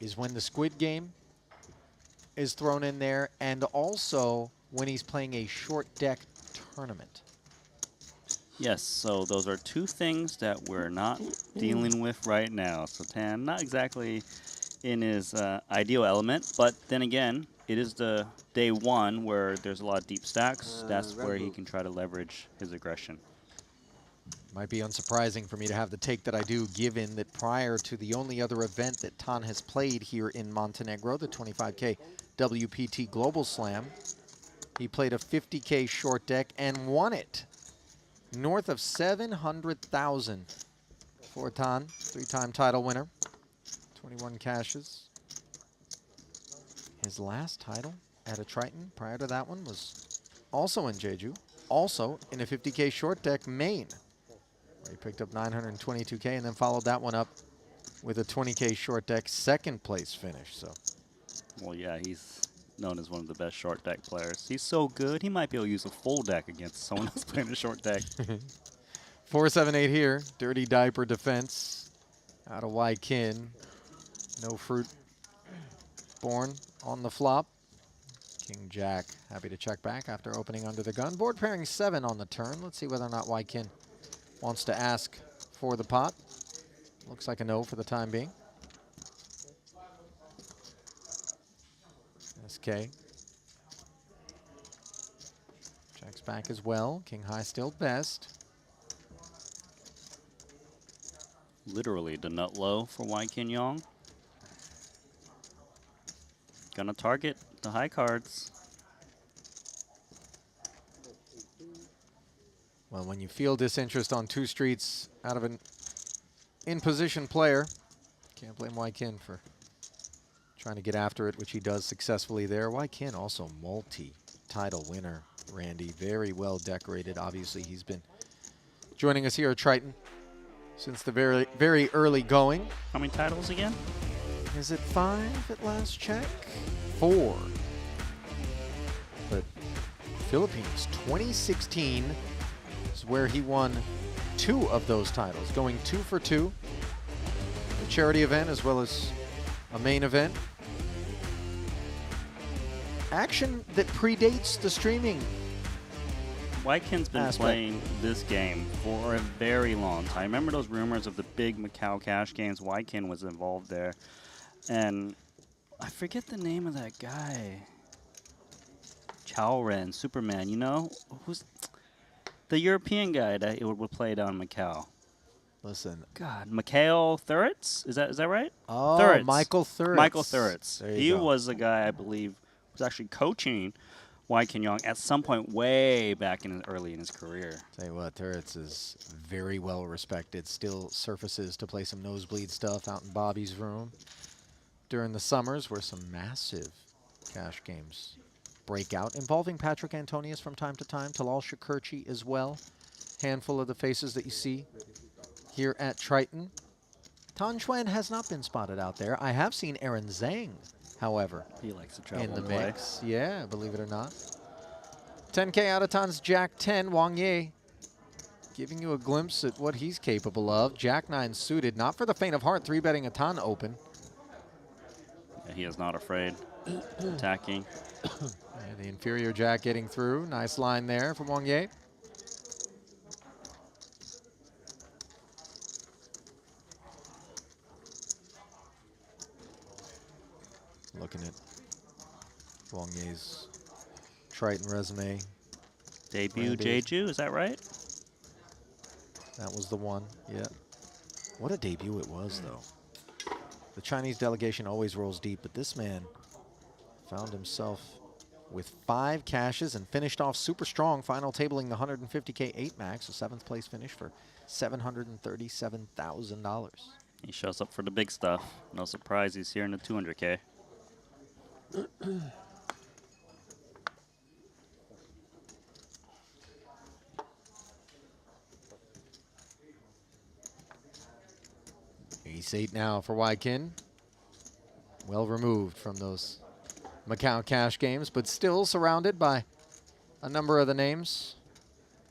is when the Squid Game is thrown in there, and also when he's playing a short deck tournament. Yes, so those are two things that we're not dealing with right now. So Tan, not exactly in his ideal element, but then again, it is the day one where there's a lot of deep stacks. That's where he can try to leverage his aggression. Might be unsurprising for me to have the take that I do, given that prior to the only other event that Tan has played here in Montenegro, the 25K WPT Global Slam, he played a 50K short deck and won it. North of 700,000 for Tan, 3-time title winner, 21 cashes. His last title at a Triton prior to that one was also in Jeju, also in a 50K short deck main, where he picked up 922K and then followed that one up with a 20K short deck second place finish. So, well, yeah, he's known as one of the best short deck players. He's so good, he might be able to use a full deck against someone else playing a short deck. 4-7-8 here, dirty diaper defense out of Wykin. No fruit born on the flop. King Jack happy to check back after opening under the gun. Board pairing 7 on the turn. Let's see whether or not Wykin wants to ask for the pot. Looks like a no for the time being. SK checks back as well. King high still best. Literally the nut low for Wykin Yong. Gonna target the high cards. Well, when you feel disinterest on 2 streets out of an in-position player, can't blame Wykin for trying to get after it, which he does successfully there. Wykin also multi-title winner, Randy. Very well decorated. Obviously, he's been joining us here at Triton since the very, very early going. How many titles again? Is it 5 at last check? 4. But Philippines, 2016 is where he won 2 of those titles, going 2 for 2. A charity event as well as a main event. Action that predates the streaming. Wykin's been playing this game for a very long time. Remember those rumors of the big Macau cash games? Wykin was involved there. And I forget the name of that guy. Chow Ren, Superman, you know? Who's the European guy that would play down in Macau? Listen. God, Mikhail Thuritz? Is that right? Oh, Thuritz. Michael Thuritz. Michael Thuritz. There you He go. was a guy, I believe, was actually coaching Wykin Yong at some point way back in early in his career. Tell you what, Turrets is very well respected. Still surfaces to play some nosebleed stuff out in Bobby's room during the summers, where some massive cash games break out, involving Patrick Antonius from time to time, Talal Shakurchi as well. Handful of the faces that you see here at Triton. Tan Xuan has not been spotted out there. I have seen Aaron Zhang, however, he likes to travel in the and play. mix. Yeah, believe it or not. 10K out of Tan's Jack 10, Wang Ye giving you a glimpse at what he's capable of. Jack 9 suited, not for the faint of heart, 3-betting a Tan open. Yeah, he is not afraid. Attacking. Yeah, the inferior Jack getting through. Nice line there from Wang Ye. Looking at Wang Ye's Triton resume. Debut Jeju, is that right? That was the one, yeah. What a debut it was, though. The Chinese delegation always rolls deep, but this man found himself with 5 cashes and finished off super strong, final tabling the 150K 8 max, a 7th place finish for $737,000. He shows up for the big stuff. No surprise he's here in the 200K. Ace-8 now for Wykin. Well removed from those Macau cash games, but still surrounded by a number of the names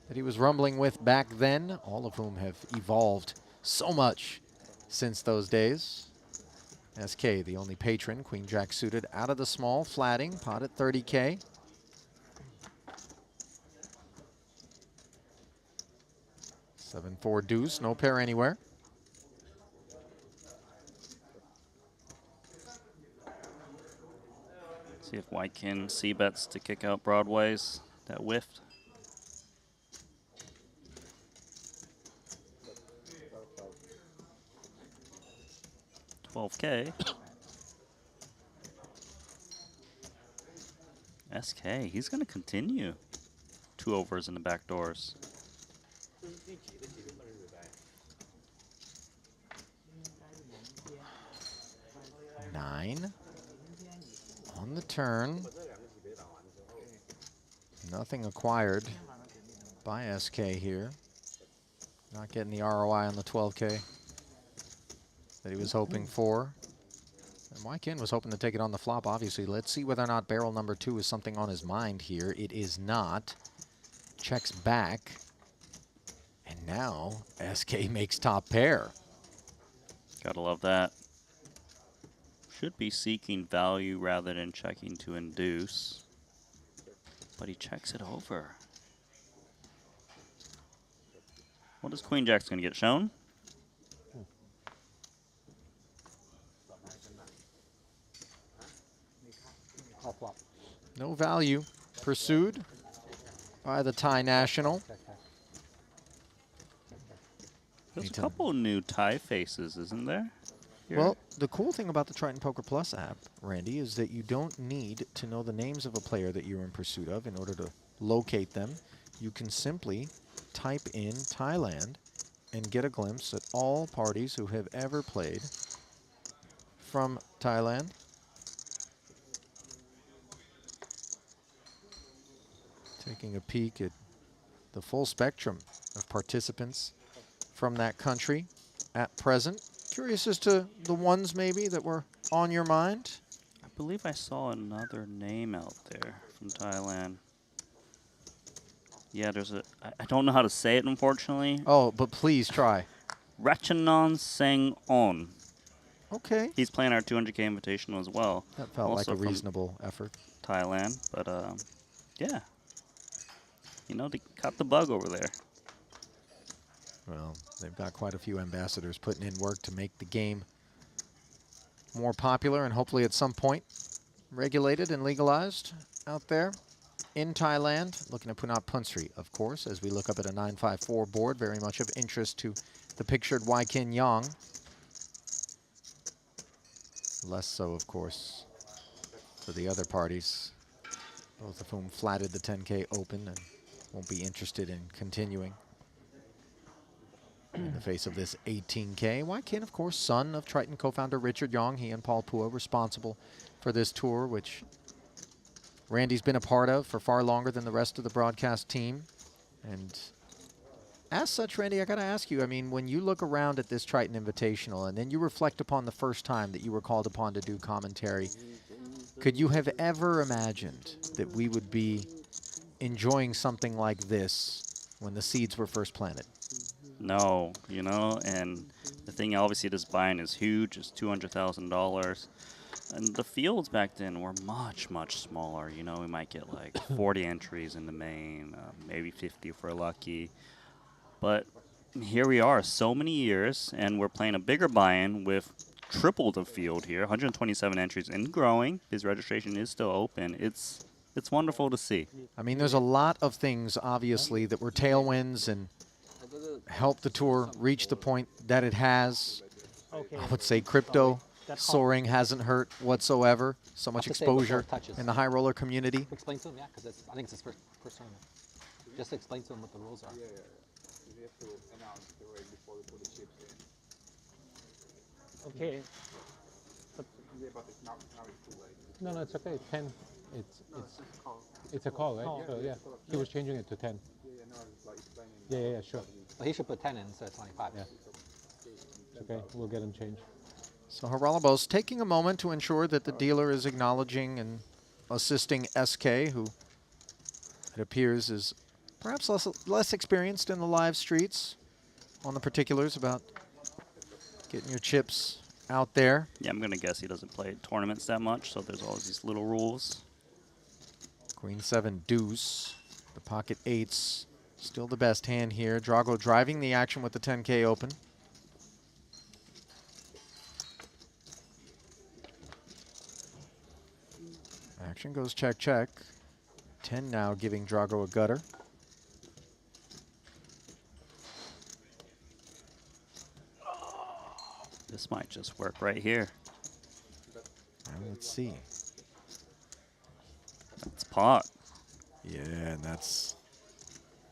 that he was rumbling with back then, all of whom have evolved so much since those days. SK, the only patron, Queen Jack suited out of the small, flatting, pot at 30K. 7-4 deuce, no pair anywhere. See if White can c-bets to kick out broadways. That whiffed. $12K. SK, he's going to continue. 2 overs in the back doors. 9 on the turn. Nothing acquired by SK here. Not getting the ROI on the 12K that he was hoping for. And Wykin was hoping to take it on the flop, obviously. Let's see whether or not barrel number 2 is something on his mind here. It is not. Checks back. And now SK makes top pair. Gotta love that. Should be seeking value rather than checking to induce. But he checks it over. What is Queen Jack's gonna get shown? No value pursued by the Thai national. There's a couple of new Thai faces, isn't there? Here. Well, the cool thing about the Triton Poker Plus app, Randy, is that you don't need to know the names of a player that you're in pursuit of in order to locate them. You can simply type in Thailand and get a glimpse at all parties who have ever played from Thailand. Taking a peek at the full spectrum of participants from that country at present. Curious as to the ones maybe that were on your mind. I believe I saw another name out there from Thailand. Yeah, there's a... I don't know how to say it, unfortunately. Oh, but please try. Ratchanan Seng On. Okay. He's playing our 200K Invitational as well. That felt also like a reasonable effort. Thailand, but yeah. You know, they caught the bug over there. Well, they've got quite a few ambassadors putting in work to make the game more popular and hopefully at some point regulated and legalized out there in Thailand. Looking at Punat Punsri, of course, as we look up at a 954 board. Very much of interest to the pictured Wykin Yang. Less so, of course, for the other parties, both of whom flatted the 10K open and won't be interested in continuing. In the face of this 18K. Wykin, of course, son of Triton co-founder Richard Yang. He and Paul Pua responsible for this tour, which Randy's been a part of for far longer than the rest of the broadcast team. And as such, Randy, I got to ask you, I mean, when you look around at this Triton Invitational and then you reflect upon the first time that you were called upon to do commentary, could you have ever imagined that we would be enjoying something like this when the seeds were first planted? No, you know, and the thing obviously this buy-in is huge. It's $200,000. And the fields back then were much, much smaller. You know, we might get like 40 entries in the main, maybe 50 if we're lucky. But here we are, so many years, and we're playing a bigger buy-in with triple the field here, 127 entries and growing. His registration is still open. It's wonderful to see. I mean, there's a lot of things, obviously, that were tailwinds and helped the tour reach the point that it has. I would say crypto soaring hasn't hurt whatsoever. So much exposure in the high roller community. Explain to him, yeah, because I think it's his first tournament. Just explain to him what the rules are. Yeah, yeah. You have to announce the rate before we put the chips in. Okay. Yeah, but it's now it's too late. No, it's okay. 10. It's a call, right? So yeah, he was changing it to 10. Yeah, no, it's like explaining. Yeah, sure. Well, he should put 10 in instead of 25. Yeah. Okay, we'll get him changed. So Haralabos taking a moment to ensure that the dealer is acknowledging and assisting SK, who it appears is perhaps less experienced in the live streets on the particulars about getting your chips out there. Yeah, I'm going to guess he doesn't play tournaments that much, so there's all these little rules. Queen 7 deuce, the pocket eights Still the best hand here. Drago driving the action with the 10K open. Action goes check, check. 10 now giving Drago a gutter. This might just work right here. Let's see. That's pot. Yeah, and that's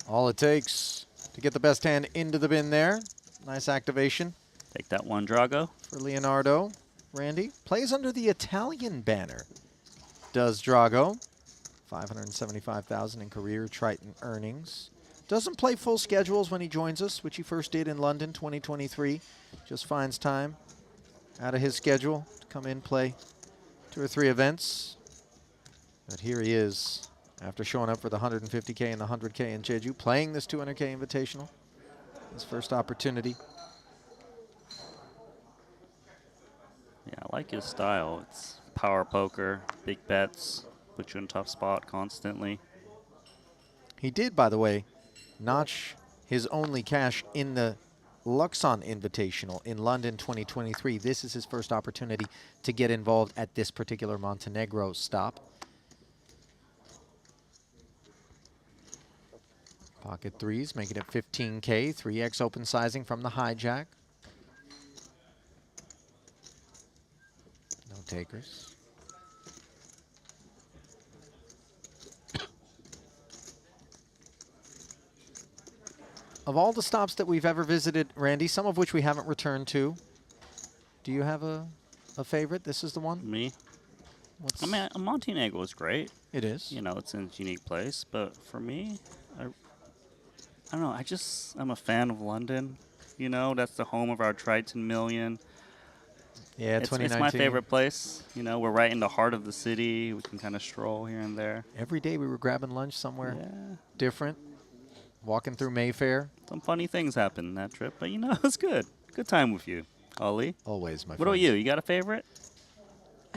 all it takes to get the best hand into the bin there. Nice activation. Take that one, Drago. For Leonardo. Randy plays under the Italian banner. Does Drago. 575,000 in career Triton earnings. Doesn't play full schedules when he joins us, which he first did in London 2023. Just finds time out of his schedule to come in, play 2 or 3 events. But here he is, after showing up for the 150K and the 100K in Jeju, playing this 200K Invitational. His first opportunity. Yeah, I like his style. It's power poker, big bets, put you in a tough spot constantly. He did, by the way, notch his only cash in the Luxon Invitational in London 2023. This is his first opportunity to get involved at this particular Montenegro stop. Pocket threes, making it 15K, 3x open sizing from the hijack. No takers. Of all the stops that we've ever visited, Randy, some of which we haven't returned to, do you have a favorite? This is the one? Me? I mean, Montenegro is great. It is. You know, it's in a unique place. But for me, I don't know. I'm a fan of London. You know, that's the home of our Triton Million. Yeah, it's 2019. my favorite place. You know, we're right in the heart of the city. We can kind of stroll here and there. Every day we were grabbing lunch somewhere different. Walking through Mayfair. Some funny things happened that trip, but you know, it's good. Good time with you, Ollie. Always, my friend. What about you? You got a favorite?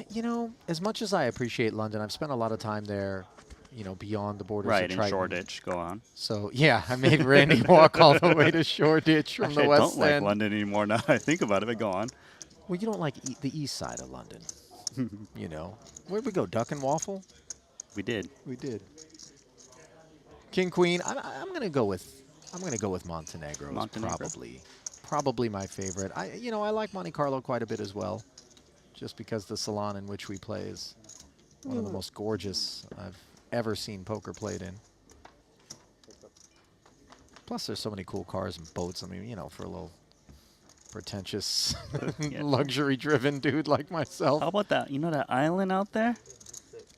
You know, as much as I appreciate London, I've spent a lot of time there, you know, beyond the borders right, of in Triton. Shoreditch. Go on. So, yeah, I made Randy walk all the way to Shoreditch from Actually, the West I don't End. like London anymore now I think about it, but go on. Well, you don't like the east side of London, you know. Where'd we go, Duck and Waffle? We did. We did. King, Queen, I'm going to go with Montenegro. Montenegro. Probably my favorite. You know, I like Monte Carlo quite a bit as well, just because the salon in which we play is one of the most gorgeous I've ever seen poker played in. Plus, there's so many cool cars and boats. I mean, you know, for a little pretentious, luxury-driven dude like myself. How about that? You know that island out there?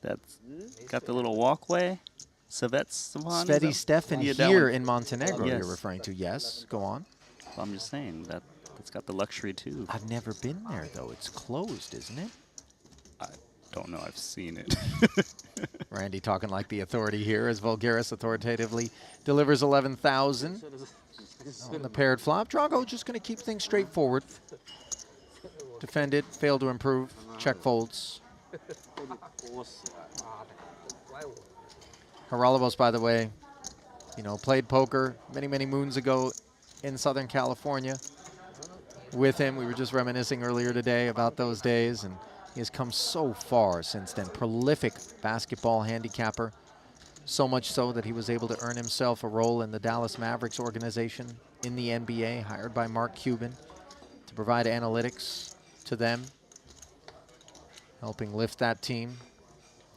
That's got the little walkway? Sveti Stefan here in Montenegro yes. you're referring to. Yes, go on. Well, I'm just saying that it's got the luxury too. I've never been there though. It's closed, isn't it? I don't know. I've seen it. Randy talking like the authority here as Vulgaris authoritatively delivers 11,000 on the paired flop. Drago just going to keep things straightforward. Defend it, fail to improve, check folds. Haralabos, by the way, you know, played poker many, many moons ago in Southern California with him. We were just reminiscing earlier today about those days, and he has come so far since then. Prolific basketball handicapper, so much so that he was able to earn himself a role in the Dallas Mavericks organization in the NBA, hired by Mark Cuban to provide analytics to them, helping lift that team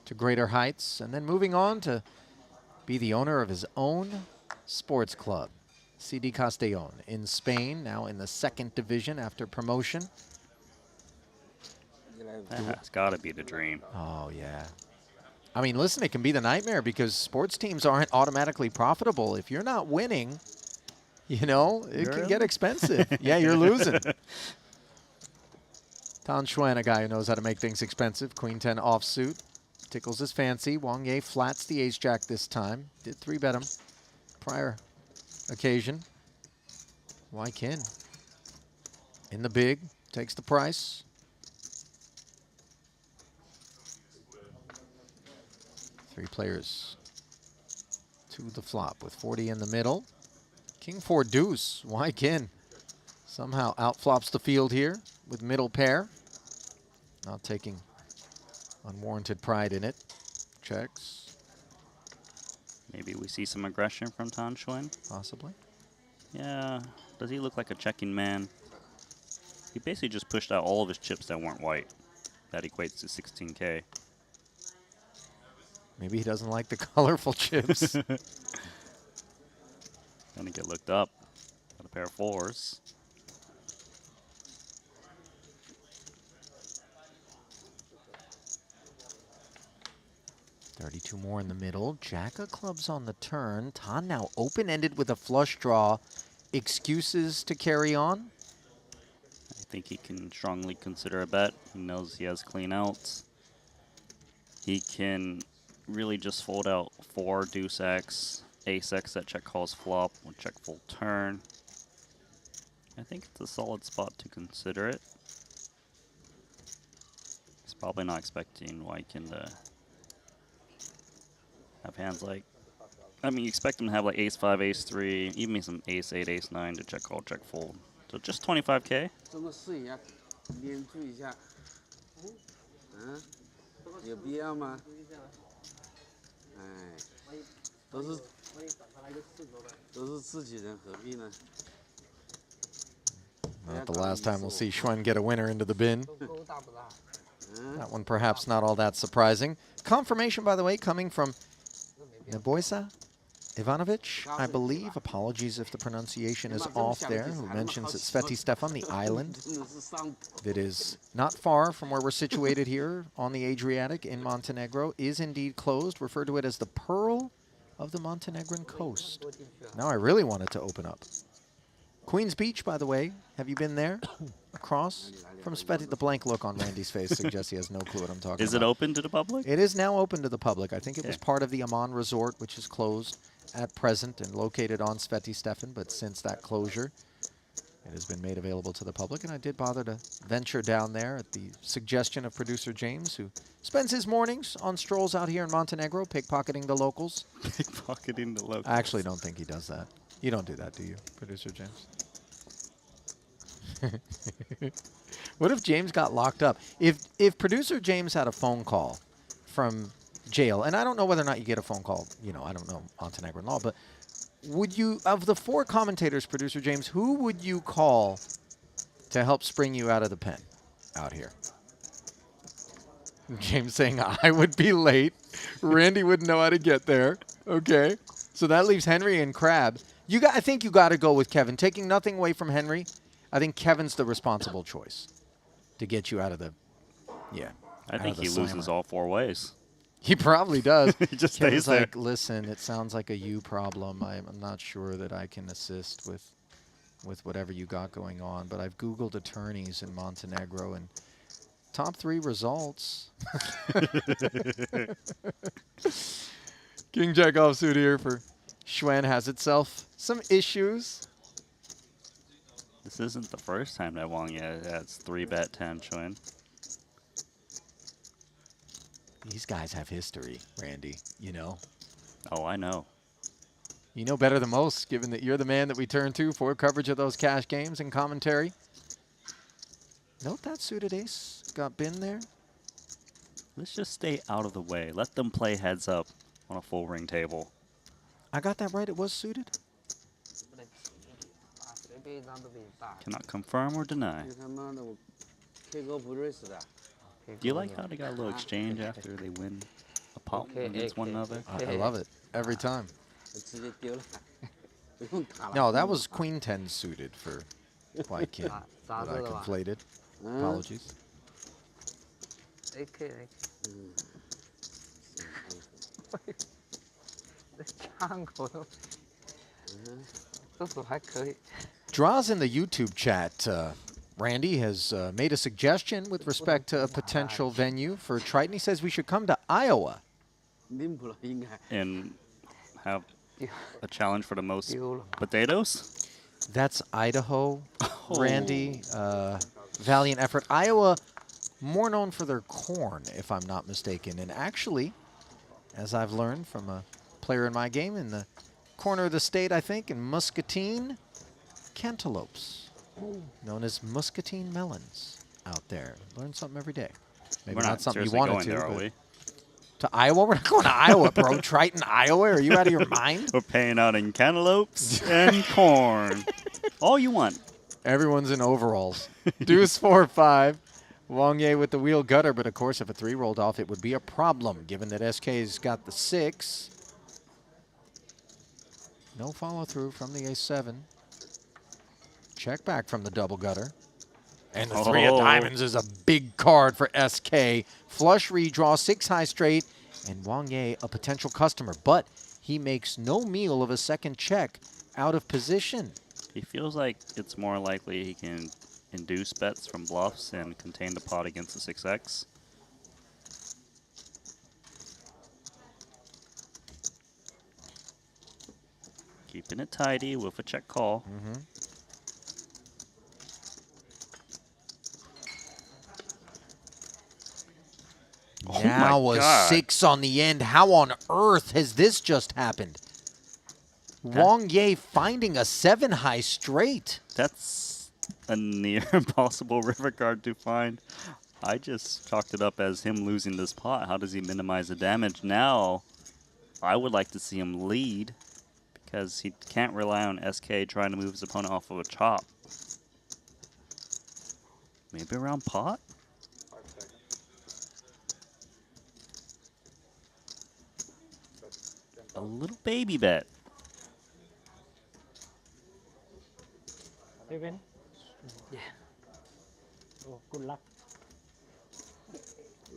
to greater heights, and then moving on to be the owner of his own sports club, CD Castellón, in Spain, now in the 2nd division after promotion. That's got to be the dream. Oh, yeah. I mean, listen, it can be the nightmare because sports teams aren't automatically profitable. If you're not winning, you know, it can get expensive. Yeah, you're losing. Tan Xuan, a guy who knows how to make things expensive. Queen 10 offsuit. Tickles his fancy. Wang Ye flats the ace-jack this time. Did 3-bet him prior occasion. Wai Kin in the big. Takes the price. Three players to the flop with 40 in the middle. King 4 deuce. Wykin somehow outflops the field here with middle pair. Not taking unwarranted pride in it. Checks. Maybe we see some aggression from Tan Xuan. Possibly. Yeah. Does he look like a checking man? He basically just pushed out all of his chips that weren't white. That equates to 16K. Maybe he doesn't like the colorful chips. Gonna get looked up. Got a pair of 4s. $32 more in the middle. Jack of clubs on the turn. Tan now open-ended with a flush draw. Excuses to carry on? I think he can strongly consider a bet. He knows he has clean outs. He can really just fold out 4 deuce X, ace X that check calls flop, will check full turn. I think it's a solid spot to consider it. He's probably not expecting Wykin to have hands like, I mean, you expect him to have like ace 5, ace 3, even some ace 8, ace 9 to check call, check fold. So just 25K. 有必要吗？哎，都是自己人，何必呢？ Not the last time we'll see Xuan get a winner into the bin. That one perhaps not all that surprising. Confirmation, by the way, coming from Neboisa Ivanovic, I believe. Apologies if the pronunciation is off there, who mentions that Sveti Stefan, the island that is not far from where we're situated here on the Adriatic in Montenegro, is indeed closed. Refer to it as the Pearl of the Montenegrin coast. Now I really want it to open up. Queen's Beach, by the way, have you been there? Across from Sveti, the blank look on Randy's face suggests he has no clue what I'm talking about. Is it open to the public? It is now open to the public. I think it was part of the Amman Resort, which is closed at present and located on Sveti Stefan, but since that closure, it has been made available to the public, and I did bother to venture down there at the suggestion of producer James, who spends his mornings on strolls out here in Montenegro, pickpocketing the locals. Pickpocketing the locals. I actually don't think he does that. You don't do that, do you, producer James? What if James got locked up? If producer James had a phone call from jail, and I don't know whether or not you get a phone call, you know, I don't know Montenegrin law, but would you, of the 4 commentators, producer James, who would you call to help spring you out of the pen out here? James saying I would be late. Randy wouldn't know how to get there. Okay. So that leaves Henry and Crab. I think you got to go with Kevin. Taking nothing away from Henry, I think Kevin's the responsible choice to get you out of the, I think he loses all 4 ways. He probably does. He just Kevin's stays there. like, listen, it sounds like a you problem. I'm not sure that I can assist with whatever you got going on, but I've Googled attorneys in Montenegro, and top 3 results. King Jack offsuit here for Xuan has itself some issues. This isn't the first time that Wang has 3-bet Tan Xuan. These guys have history, Randy, you know. Oh, I know. You know better than most, given that you're the man that we turn to for coverage of those cash games and commentary. Note that suited ace got bin there. Let's just stay out of the way. Let them play heads up on a full ring table. I got that right, it was suited? Cannot confirm or deny. Do you like how they got a little exchange after they win a pot against one another? I love it every time. No, that was Queen 10 suited for Wykin that I conflated. Apologies. Draws in the YouTube chat. Randy has made a suggestion with respect to a potential venue for Triton. He says we should come to Iowa. And have a challenge for the most potatoes? That's Idaho, Randy. Valiant effort. Iowa, more known for their corn, if I'm not mistaken. And actually, as I've learned from a player in my game in the corner of the state, I think, in Muscatine. Cantaloupes, known as Muscatine melons out there. Learn something every day. Maybe We're not something you seriously wanted going to. there, are but we? to Iowa? We're not going to Iowa, bro. Triton, Iowa? Are you out of your mind? We're paying out in cantaloupes and corn. All you want. Everyone's in overalls. Deuce 4-5. Wang Ye with the wheel gutter, but of course, if a 3 rolled off, it would be a problem, given that SK's got the 6. No follow-through from the A7. Check back from the double gutter. And the 3 of diamonds is a big card for SK. Flush redraw, 6 high straight, and Wang Ye a potential customer. But he makes no meal of a second check out of position. He feels like it's more likely he can induce bets from bluffs and contain the pot against the 6x. Keeping it tidy with a check call. Oh now a 6 on the end. How on earth has this just happened? Wang Ye finding a 7 high straight. That's a near impossible river card to find. I just chalked it up as him losing this pot. How does he minimize the damage? Now, I would like to see him lead because he can't rely on SK trying to move his opponent off of a chop. Maybe around pot? A little baby bet. You win? Yeah. Oh, good luck.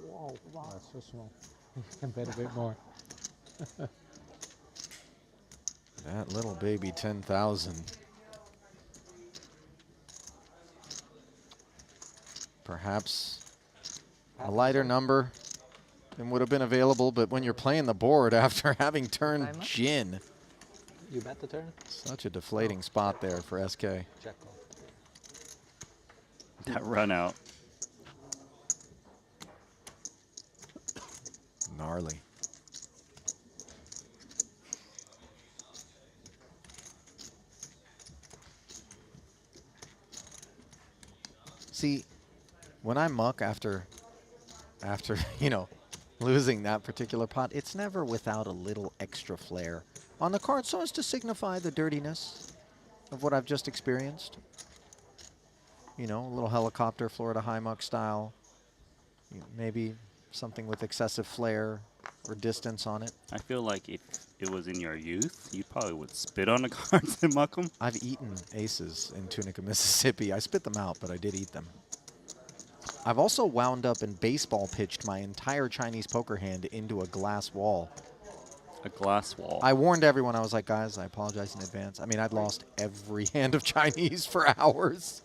Whoa, wow. That's so small. You can bet a bit more. That little baby 10,000. Perhaps a lighter number than would have been available, but when you're playing the board after having turned gin. You bet the turn? Such a deflating spot there for SK. Check call. That run out. Gnarly. See, when I muck after you know, losing that particular pot, it's never without a little extra flair on the card so as to signify the dirtiness of what I've just experienced. You know, a little helicopter, Florida high muck style. Maybe something with excessive flair or distance on it. I feel like if it was in your youth, you probably would spit on the cards and muck them. I've eaten aces in Tunica, Mississippi. I spit them out, but I did eat them. I've also wound up and baseball pitched my entire Chinese poker hand into a glass wall. A glass wall. I warned everyone. I was like, guys, I apologize in advance. I mean, I'd lost every hand of Chinese for hours.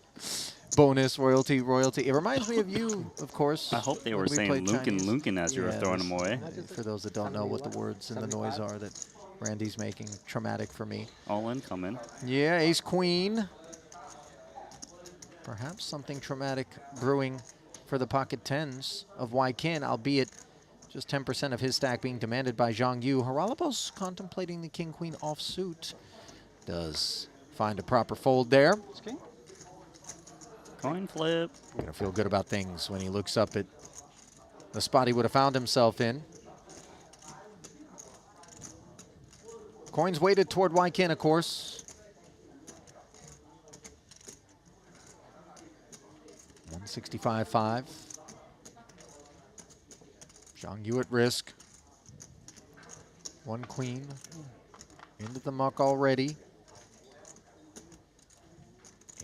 Bonus, royalty, royalty. It reminds me of you, of course. I hope they were saying Lunkin' Lunkin' as you were throwing them away. For those that don't know what the words and the noise are that Randy's making, traumatic for me. All incoming. Yeah, ace queen. Perhaps something traumatic brewing for the pocket tens of Weikin, albeit just 10% of his stack being demanded by Zhang Yu. Haralabos contemplating the king-queen offsuit. Does find a proper fold there. Coin flip. You're gonna feel good about things when he looks up at the spot he would have found himself in. Coins weighted toward Weikin, of course. 165.5. Zhang Yu at risk. One queen. Into the muck already.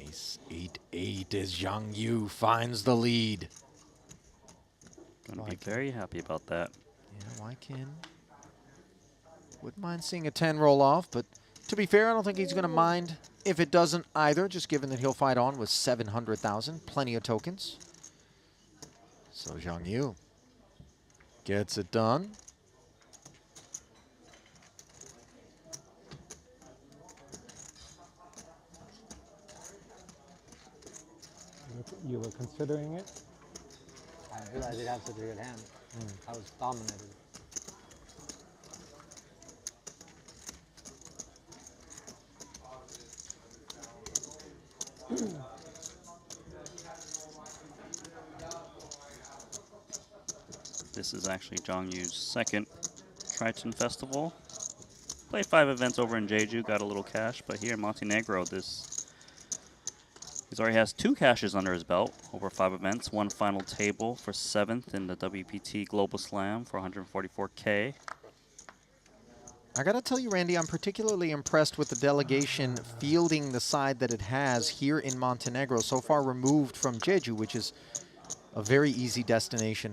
Ace 8-8 as Zhang Yu finds the lead. Gonna be very happy about that. Yeah, Weikin. Wouldn't mind seeing a 10 roll off, but to be fair, I don't think he's going to mind if it doesn't either, just given that he'll fight on with 700,000, plenty of tokens. So Zhang Yu gets it done. You were considering it? I realized it had such a good hand. I was dominated. This is actually Zhang Yu's second Triton Festival. Played 5 events over in Jeju, got a little cash, but here in Montenegro, he already has 2 cashes under his belt over 5 events, 1 final table for 7th in the WPT Global Slam for 144K. I gotta tell you, Randy, I'm particularly impressed with the delegation fielding the side that it has here in Montenegro, so far removed from Jeju, which is a very easy destination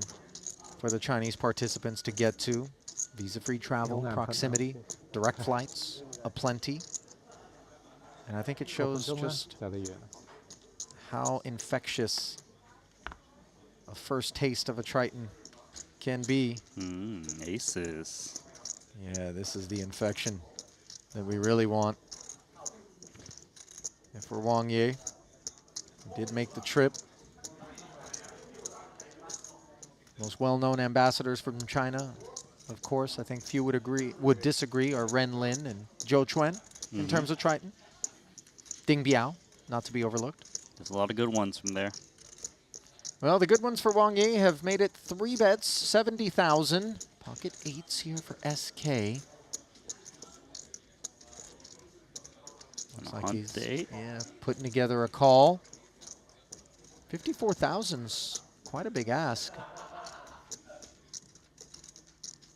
for the Chinese participants to get to. Visa-free travel, proximity, direct flights, aplenty. And I think it shows just how infectious a first taste of a Triton can be. Aces. Yeah, this is the infection that we really want. And for Wang Ye, he did make the trip. Most well-known ambassadors from China, of course, I think few would disagree, are Ren Lin and Zhou Chuan in terms of Triton. Ding Biao, not to be overlooked. There's a lot of good ones from there. Well, the good ones for Wang Ye have made it 3 bets, 70,000. Pocket 8s here for SK. Looks like he's putting together a call. 54,000's quite a big ask.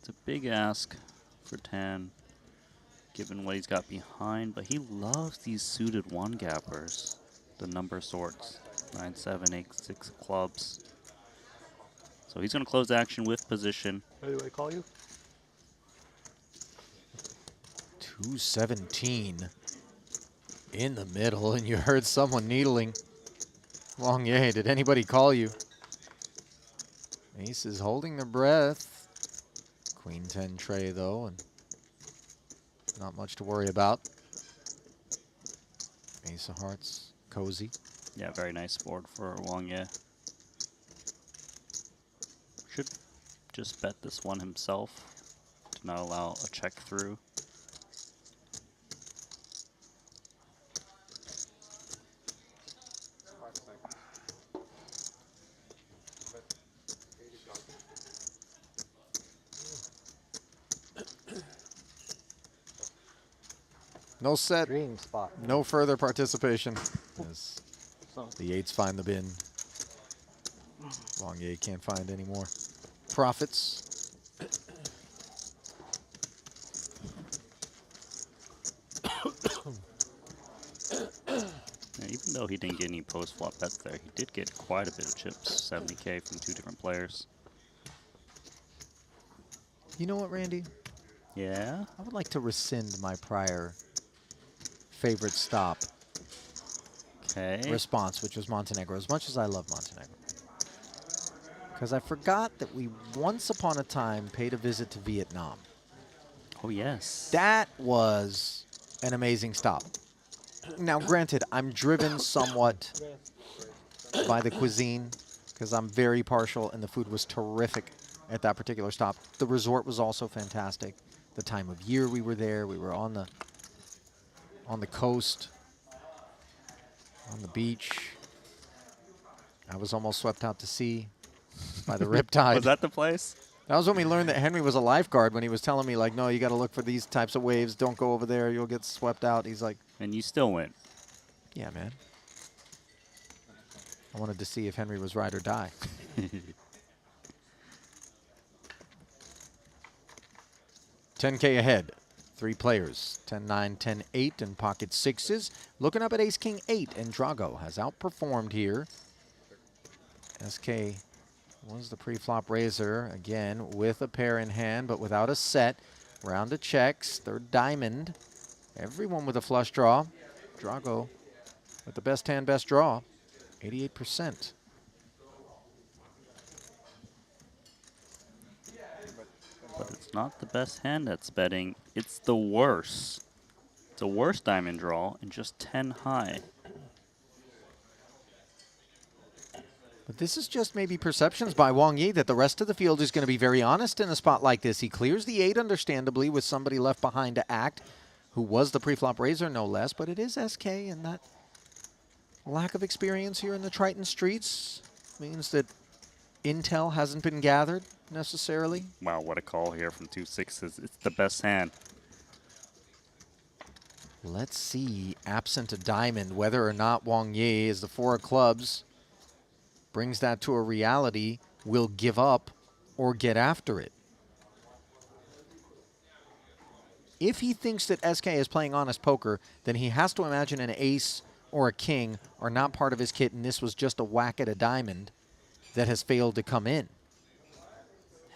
It's a big ask for 10, given what he's got behind, but he loves these suited one-gappers, the number sorts, 9, 7, 8, 6 clubs. So he's going to close action with position. How do I call you? 217 in the middle, and you heard someone needling. Wang Ye, did anybody call you? Ace is holding their breath. Queen 10 tray, though, and not much to worry about. Ace of hearts, cozy. Yeah, very nice board for Wang Ye. Should just bet this one himself to not allow a check through. No set, Dream spot. no further participation. As the 8s find the bin. Wang Ye can't find any more profits. Now, even though he didn't get any post-flop bets there, he did get quite a bit of chips, 70K from 2 different players. You know what, Randy? Yeah? I would like to rescind my prior favorite stop response, which was Montenegro, as much as I love Montenegro. Because I forgot that we once upon a time paid a visit to Vietnam. Oh, yes. That was an amazing stop. Now, granted, I'm driven somewhat by the cuisine because I'm very partial, and the food was terrific at that particular stop. The resort was also fantastic. The time of year we were there, we were on the coast, on the beach. I was almost swept out to sea by the riptide. Was that the place? That was when we learned that Henry was a lifeguard, when he was telling me, like, no, you got to look for these types of waves. Don't go over there. You'll get swept out. He's like... And you still went. Yeah, man. I wanted to see if Henry was ride or die. $10K ahead. 3 players, 10-9, 10-8, and pocket 6s. Looking up at Ace-King 8, and Drago has outperformed here. SK was the pre-flop raiser, again, with a pair in hand, but without a set. Round of checks, 3rd diamond. Everyone with a flush draw. Drago with the best hand, best draw, 88%. But it's not the best hand that's betting. It's the worst. It's a worse diamond draw and just 10 high. But this is just maybe perceptions by Wang Ye that the rest of the field is going to be very honest in a spot like this. He clears the 8, understandably, with somebody left behind to act, who was the pre-flop raiser, no less. But it is SK, and that lack of experience here in the Triton streets means that intel hasn't been gathered necessarily. Wow, what a call here from 2/6s. It's the best hand. Let's see, absent a diamond, whether or not Wang Yi, as the 4 of clubs, brings that to a reality, will give up or get after it. If he thinks that SK is playing honest poker, then he has to imagine an ace or a king are not part of his kit, and this was just a whack at a diamond that has failed to come in.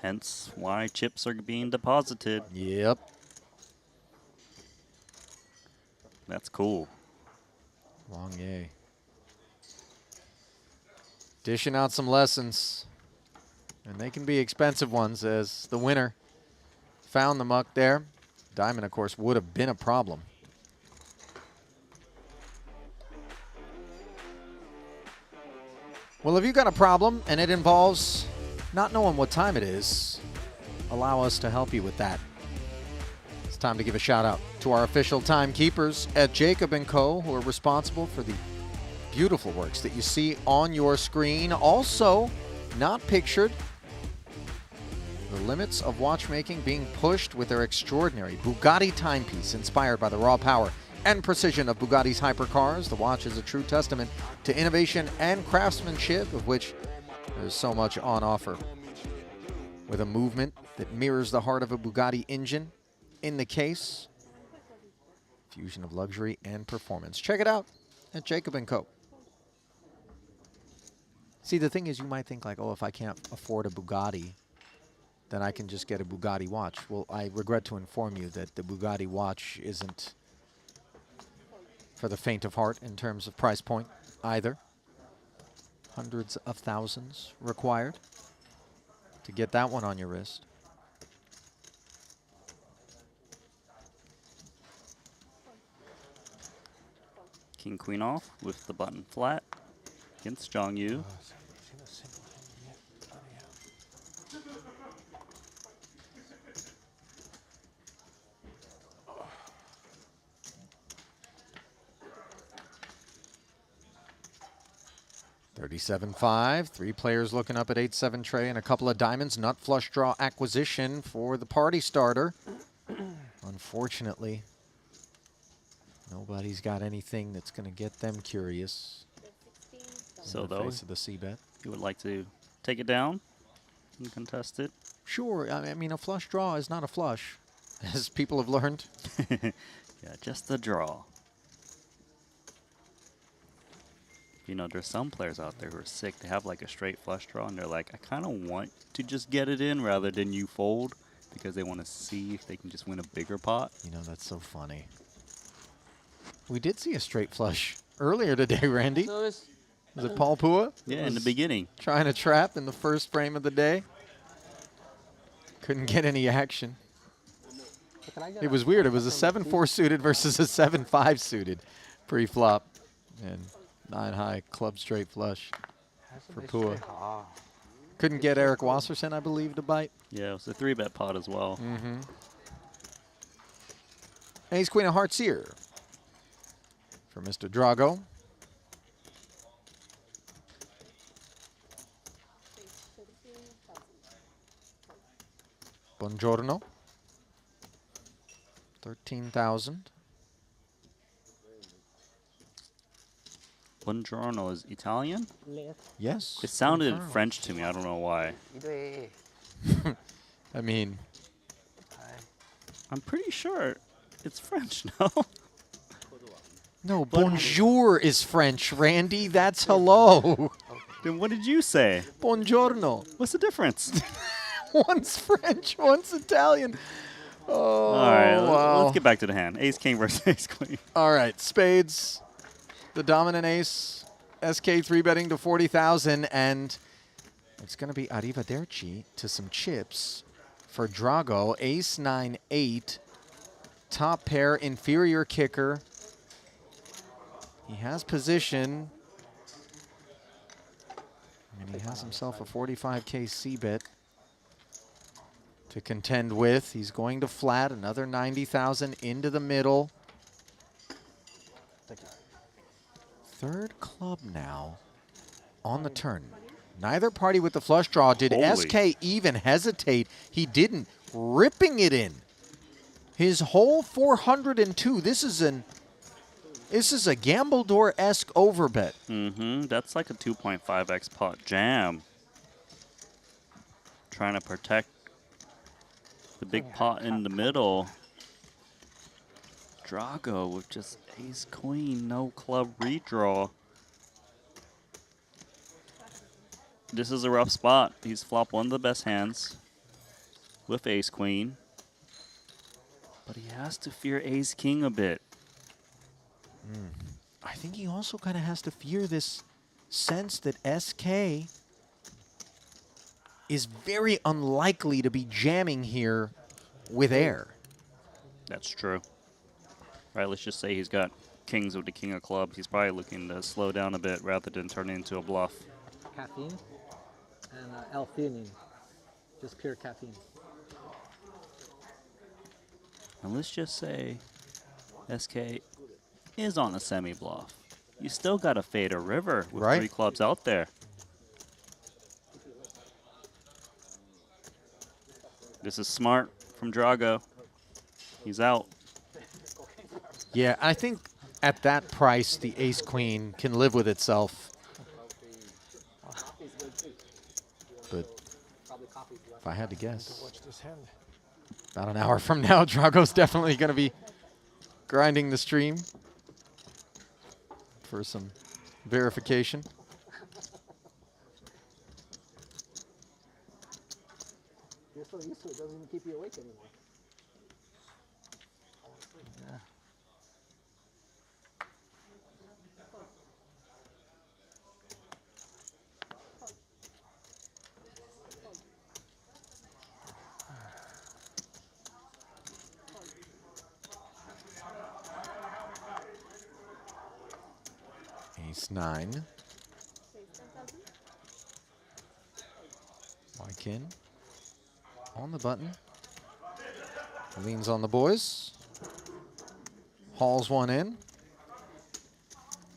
Hence why chips are being deposited. Yep. That's cool. Wang Yi. Dishing out some lessons. And they can be expensive ones, as the winner found the muck there. Diamond, of course, would have been a problem. Well, if you've got a problem and it involves not knowing what time it is, allow us to help you with that. It's time to give a shout out to our official timekeepers at Jacob & Co., who are responsible for the beautiful works that you see on your screen. Also, not pictured, the limits of watchmaking being pushed with their extraordinary Bugatti timepiece inspired by the raw power and precision of Bugatti's hypercars. The watch is a true testament to innovation and craftsmanship, of which there's so much on offer. With a movement that mirrors the heart of a Bugatti engine in the case, fusion of luxury and performance. Check it out at Jacob & Co. See, the thing is, you might think like, oh, if I can't afford a Bugatti, then I can just get a Bugatti watch. Well, I regret to inform you that the Bugatti watch isn't for the faint of heart in terms of price point either. Hundreds of thousands required to get that one on your wrist. King Queen off with the button flat against Zhang Yu. $37.5. 3 players looking up at 8-7 tray and a couple of diamonds. Nut flush draw acquisition for the party starter. Unfortunately, nobody's got anything that's going to get them curious. So, in the though, face of the C-bet. you would like to take it down and contest it? Sure. I mean, a flush draw is not a flush, as people have learned. Yeah, just the draw. You know, there's some players out there who are sick. They have like a straight flush draw, and they're like, I kind of want to just get it in rather than you fold, because they want to see if they can just win a bigger pot. You know, that's so funny. We did see a straight flush earlier today, Randy. Was it Paul Pua? Yeah, in the beginning. Trying to trap in the first frame of the day. Couldn't get any action. It was weird. It was a 7-4 suited versus a 7-5 suited pre-flop. And 9-high club straight flush for Pua. Couldn't get Eric Wasserson, I believe, to bite. Yeah, it was a 3-bet pot as well. Ace Queen of Hearts here for Mr. Drago. Buongiorno. 13,000. Buongiorno is Italian? Yes. It sounded Buongiorno. French to me. I don't know why. I mean, I'm pretty sure it's French, no? no, bonjour is French, Randy. That's hello. Then what did you say? Buongiorno. What's the difference? One's French, one's Italian. Oh, All right, wow. let's get back to the hand. Ace King versus Ace Queen. All right, spades, the dominant ace. SK 3-betting to 40,000, and it's going to be arrivederci to some chips for Drago. Ace 9-8, top pair, inferior kicker. He has position, and he has himself a 45K C-bet to contend with. He's going to flat another 90,000 into the middle. third club now on the turn. Neither party with the flush draw. Did SK even hesitate? He didn't. Ripping it in. His whole 402. This is a Gambledore-esque overbet. Mm-hmm. That's like a 2.5x pot jam. Trying to protect the big pot in the middle. Drago with just ace queen, no club redraw. This is a rough spot. He's flopped one of the best hands with ace queen. But he has to fear ace king a bit. I think he also kind of has to fear this sense that SK is very unlikely to be jamming here with air. That's true. Right, let's just say he's got kings with the king of clubs. He's probably looking to slow down a bit rather than turn it into a bluff. Caffeine and L-theanine. Just pure caffeine. And let's just say SK is on a semi-bluff. You still got to fade a river with 3 clubs out there. This is smart from Drago. He's out. Yeah, I think at that price, the ace-queen can live with itself. But if I had to guess, about an hour from now, Drago's definitely going to be grinding the stream for some verification. You're so used to it, doesn't even keep you awake anymore. Yeah. Ace-9. Wykin on the button. Leans on the boys. Hauls one in.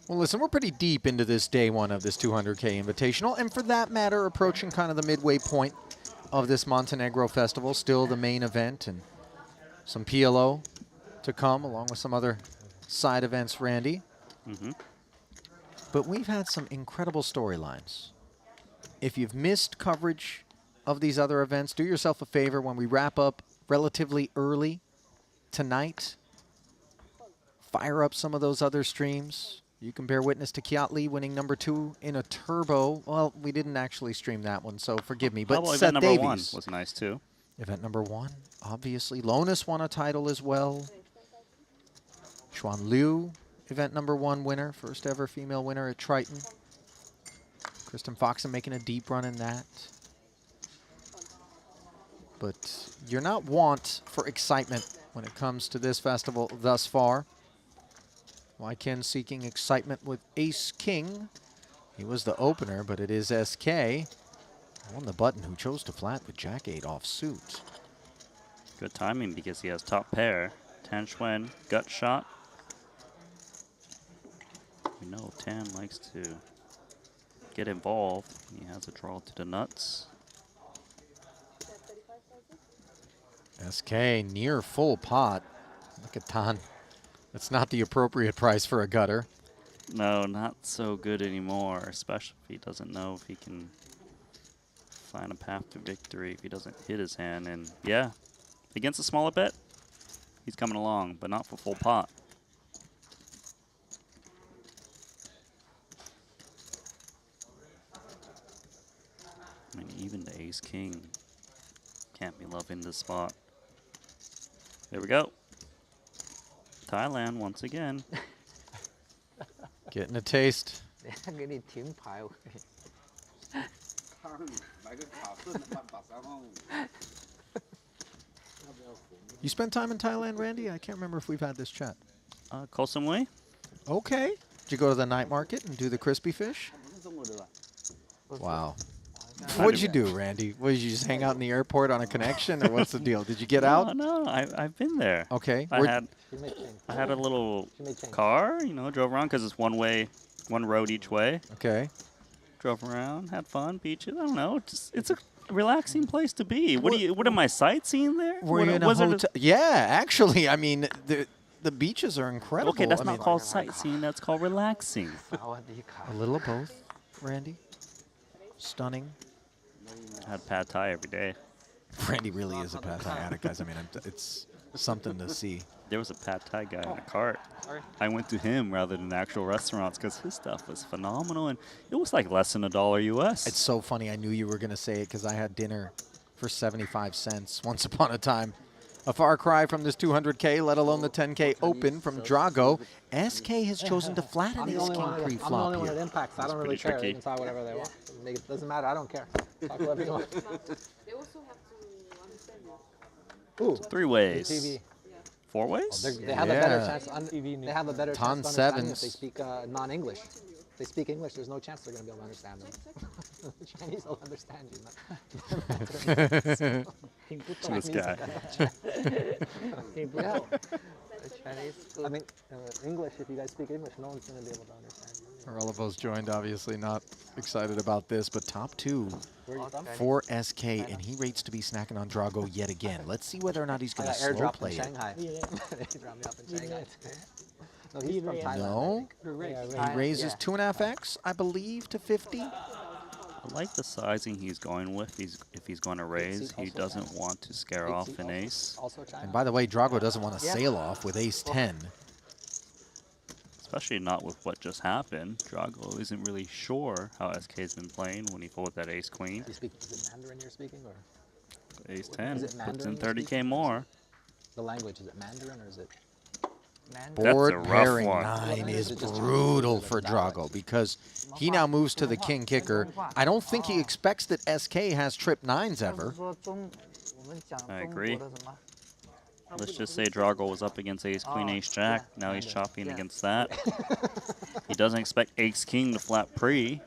Well, listen, we're pretty deep into this day one of this 200K Invitational, and for that matter, approaching kind of the midway point of this Montenegro festival. Still the main event and some PLO to come, along with some other side events, Randy. Mm-hmm. But we've had some incredible storylines. If you've missed coverage of these other events, do yourself a favor when we wrap up relatively early tonight. Fire up some of those other streams. You can bear witness to Kiatli winning #2 in a turbo. Well, we didn't actually stream that one, so forgive me. But well, Seth event Davies number 1 was nice too. Event #1, obviously. Lonus won a title as well. Xuan Liu, event #1 winner, first ever female winner at Triton. Kristen Foxen making a deep run in that. But you're not want for excitement when it comes to this festival thus far. Wykin seeking excitement with Ace-King. He was the opener, but it is SK on the button who chose to flat with Jack-8 offsuit. Good timing because he has top pair. Tan Xuan, gut shot. We know Tan likes to get involved. He has a draw to the nuts. SK near full pot. Look at Tan. That's not the appropriate price for a gutter. No, not so good anymore, especially if he doesn't know if he can find a path to victory, if he doesn't hit his hand. And yeah, against a smaller bet, he's coming along, but not for full pot. I mean, even the Ace-King can't be loving this spot. There we go. Thailand once again. Getting a taste. You spent time in Thailand, Randy? I can't remember if we've had this chat. Koh Samui. Okay. Did you go to the night market and do the crispy fish? Wow. What'd you do, Randy? Did you just hang out in the airport on a connection, or what's the deal? Did you get out? No, I've been there. Okay. I had a little car, you know, drove around because it's one way 1 road each way. Okay. Drove around, had fun, beaches. I don't know. It's a relaxing place to be. What am I sightseeing there? Were you in a hotel? Yeah, actually, I mean, the beaches are incredible. Okay, that's I not mean, called sightseeing. That's called relaxing. a little of both, Randy. Stunning. I had pad thai every day. Randy really is a pad thai addict, guys. I mean, it's something to see. There was a pad thai guy in a cart. I went to him rather than actual restaurants because his stuff was phenomenal, and it was like less than $1 US. It's so funny. I knew you were going to say it because I had dinner for 75 cents once upon a time. A far cry from this 200K, let alone the 10K open from Drago. SK has chosen to flatten his king I'm the pre-flop only one here. that impacts. I don't really care. They can talk whatever they want. It doesn't matter. I don't care. Talk whatever you want. Ooh. 3 ways. TV. 4 ways? They have a better chance. They have a better Ton chance to understand sevens. if they speak non-English. If they speak English, there's no chance they're going to be able to understand them. The Chinese will understand you. This guy. Yeah. I mean, English, if you guys speak English, no one's going to be able to understand you. Rolavo's joined, obviously not excited about this, but top 2 Where are you from? for SK, and he rates to be snacking on Drago yet again. Let's see whether or not he's going to slow airdrop play in it. Shanghai. He dropped me off in Shanghai. No, he's from Thailand. No, I think. he raises 2.5x, I believe, to 50. I like the sizing he's going with. If he's going to raise, he doesn't want to scare off an ace. And by the way, Drago doesn't want to sail off with ace 10. Especially not with what just happened. Drago isn't really sure how SK's been playing when he folded that ace queen. Is it Mandarin you're speaking, or? Ace 10 Is it puts in Mandarin you're 30K more. The language, is it Mandarin or is it? Board That's a rough pairing one. 9 is brutal for Drago because he now moves to the king kicker. I don't think he expects that SK has trip 9s ever. I agree. Let's just say Drago was up against ace queen, ace jack. Now he's chopping against that. He doesn't expect ace king to flat pre.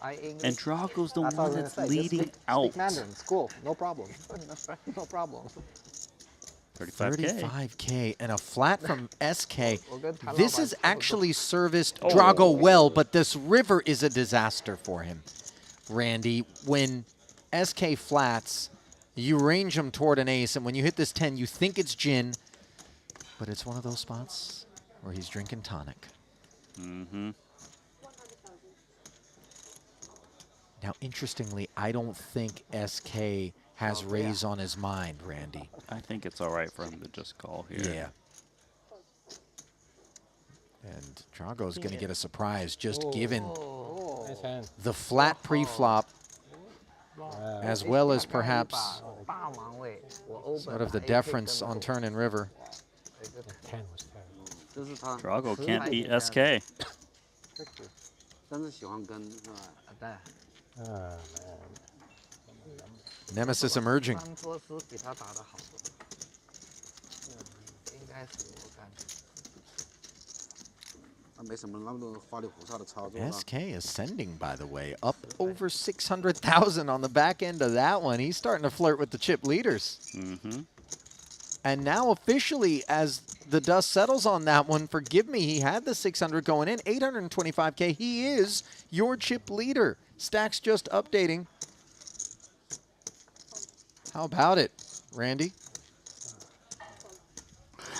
And Drago's the one that's leading out. Speak Mandarin, it's cool, no problem. No problem. 35K and a flat from SK. This has actually serviced Drago well, but this river is a disaster for him. Randy, when SK flats, you range him toward an ace, and when you hit this 10, you think it's gin, but it's one of those spots where he's drinking tonic. Mm-hmm. Now, interestingly, I don't think SK has raise on his mind, Randy. I think it's all right for him to just call here. Yeah. And Drago's going to get a surprise just given the flat pre-flop, as well as perhaps sort of the deference on turn and river. Drago can't beat SK. Nemesis emerging. SK ascending, by the way, up over 600,000 on the back end of that one. He's starting to flirt with the chip leaders. Mm-hmm. And now officially, as the dust settles on that one, forgive me, he had the 600 going in, 825K. He is your chip leader. Stacks just updating. How about it, Randy?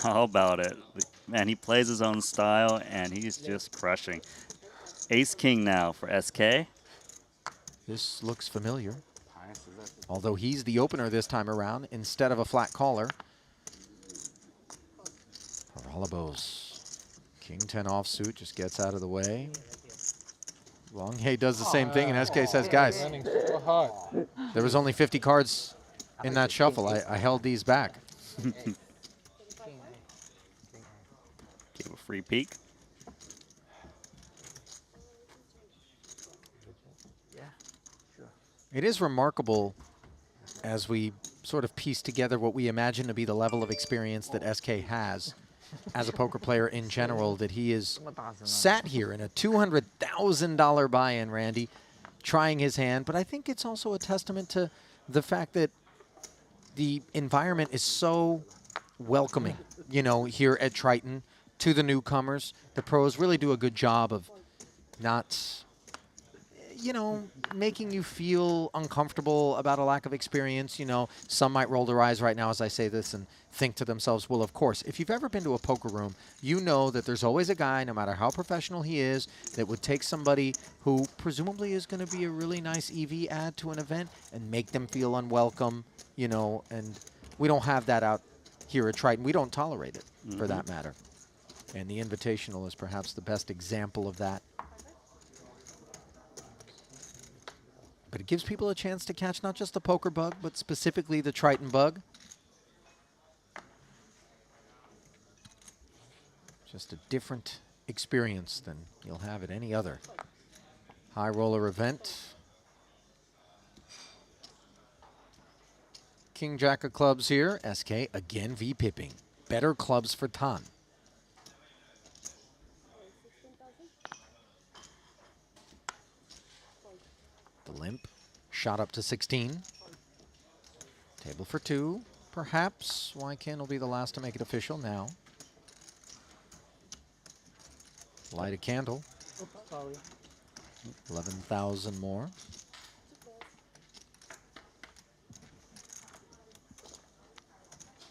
How about it? Man, he plays his own style, and he's just crushing. Ace-king now for SK. This looks familiar. Although he's the opener this time around instead of a flat caller. Paralabos. King 10 offsuit just gets out of the way. Longhay does the same thing, and SK says, guys, there was only 50 cards in that shuffle. I held these back. Give a free peek. It is remarkable as we sort of piece together what we imagine to be the level of experience that SK has as a poker player in general, that he is sat here in a $200,000 buy-in, Randy, trying his hand. But I think it's also a testament to the fact that the environment is so welcoming, you know, here at Triton to the newcomers. The pros really do a good job of not, you know, making you feel uncomfortable about a lack of experience. You know, some might roll their eyes right now as I say this and think to themselves, well, of course, if you've ever been to a poker room, you know that there's always a guy, no matter how professional he is, that would take somebody who presumably is going to be a really nice EV add to an event and make them feel unwelcome, you know, and we don't have that out here at Triton. We don't tolerate it, for that matter. And the Invitational is perhaps the best example of that. But it gives people a chance to catch not just the poker bug, but specifically the Triton bug. Just a different experience than you'll have at any other high roller event. King Jack of clubs here. SK again V-pipping. Better clubs for Tan. The limp shot up to 16. Table for 2. Perhaps Wycan will be the last to make it official now. Light a candle. 11,000 more.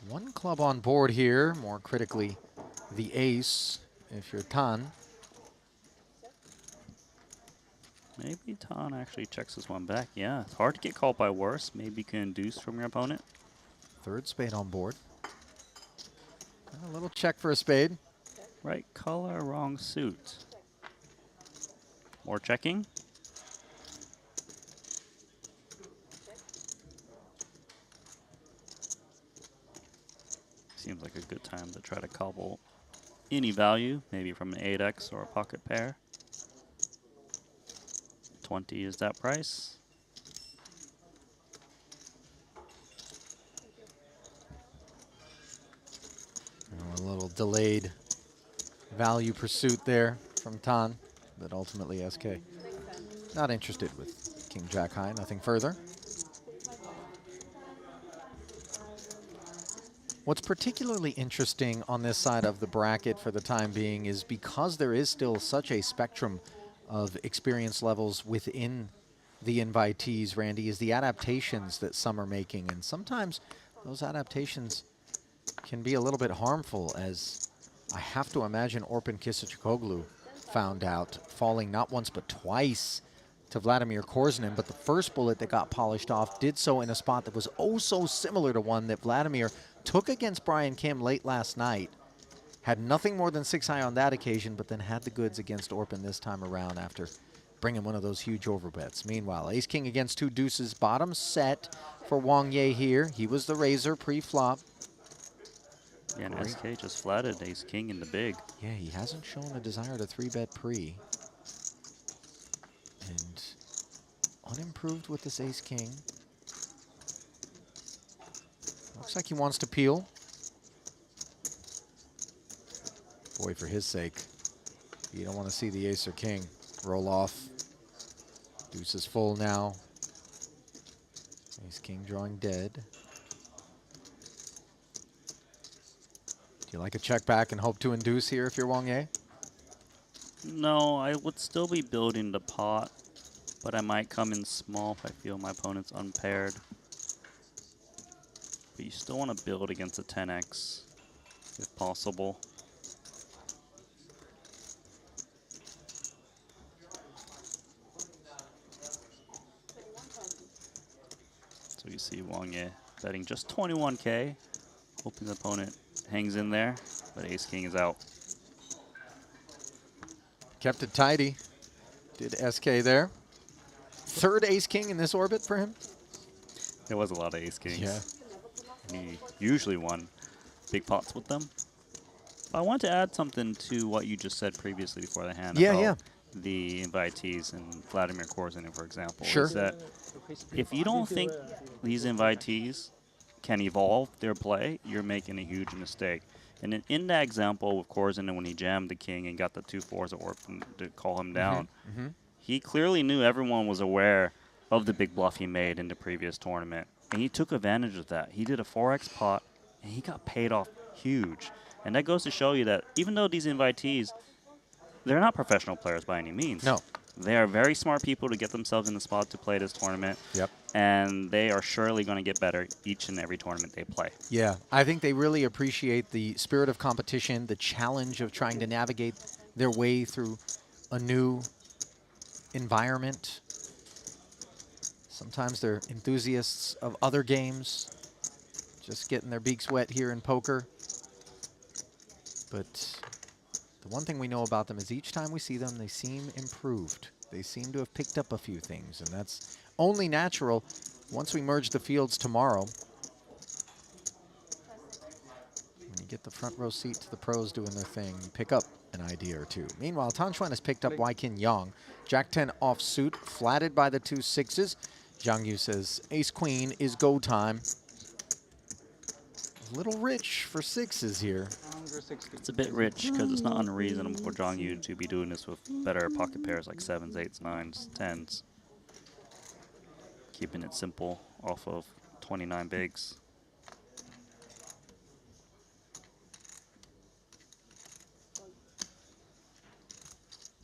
One club on board here, more critically, the ace, if you're Tan. Maybe Tan actually checks this one back. Yeah, it's hard to get called by worse. Maybe you can induce from your opponent. Third spade on board. And a little check for a spade. Right color, wrong suit. More checking. Seems like a good time to try to cobble any value, maybe from an 8x or a pocket pair. 20 is that price. A little delayed value pursuit there from Tan, but ultimately SK not interested with King Jack high, nothing further. What's particularly interesting on this side of the bracket for the time being is because there is still such a spectrum of experience levels within the invitees, Randy, is the adaptations that some are making. And sometimes those adaptations can be a little bit harmful, as I have to imagine Orpin Kisachoglu found out, falling not once but twice to Vladimir Korzinin. But the first bullet that got polished off did so in a spot that was oh so similar to one that Vladimir took against Brian Kim late last night. Had nothing more than 6 high on that occasion, but then had the goods against Orpin this time around after bringing one of those huge overbets. Meanwhile, ace-king against 2 deuces, bottom set for Wang Ye here. He was the raiser pre-flop. Yeah, and SK just flatted ace-king in the big. Yeah, he hasn't shown a desire to 3-bet pre. And unimproved with this ace-king. Looks like he wants to peel. Boy, for his sake, you don't want to see the ace or king roll off. Deuce is full now. Ace-king drawing dead. Do you like a check back and hope to induce here if you're Wang Ye? No, I would still be building the pot, but I might come in small if I feel my opponent's unpaired. But you still want to build against a 10x if possible. So you see Wang Ye betting just 21K, hoping the opponent hangs in there, but ace-king is out. Kept it tidy. Did SK there. Third ace-king in this orbit for him? There was a lot of ace-kings. Yeah. He usually won big pots with them. I want to add something to what you just said previously before the hand about the invitees and Vladimir Korzinin, for example. Sure. Is that if you don't think these invitees can evolve their play, you're making a huge mistake. And in that example with Korzinin, when he jammed the king and got the 2-4s at Orpin to call him down, he clearly knew everyone was aware of the big bluff he made in the previous tournament. And he took advantage of that. He did a 4x pot, and he got paid off huge. And that goes to show you that even though these invitees they're not professional players by any means. No. They are very smart people to get themselves in the spot to play this tournament. Yep. And they are surely going to get better each and every tournament they play. Yeah, I think they really appreciate the spirit of competition, the challenge of trying to navigate their way through a new environment. Sometimes they're enthusiasts of other games, just getting their beaks wet here in poker. But the one thing we know about them is each time we see them, they seem improved. They seem to have picked up a few things, and that's only natural once we merge the fields tomorrow. When you get the front row seat to the pros doing their thing, you pick up an idea or two. Meanwhile, Tan Xuan has picked up Waikin Yang. Jack-10 offsuit, flatted by the 2 6s. Zhang Yu says ace-queen is go time. A little rich for 6s here. It's a bit rich because it's not unreasonable for Zhang Yu to be doing this with better pocket pairs like 7s, 8s, 9s, 10s. Keeping it simple off of 29 bigs.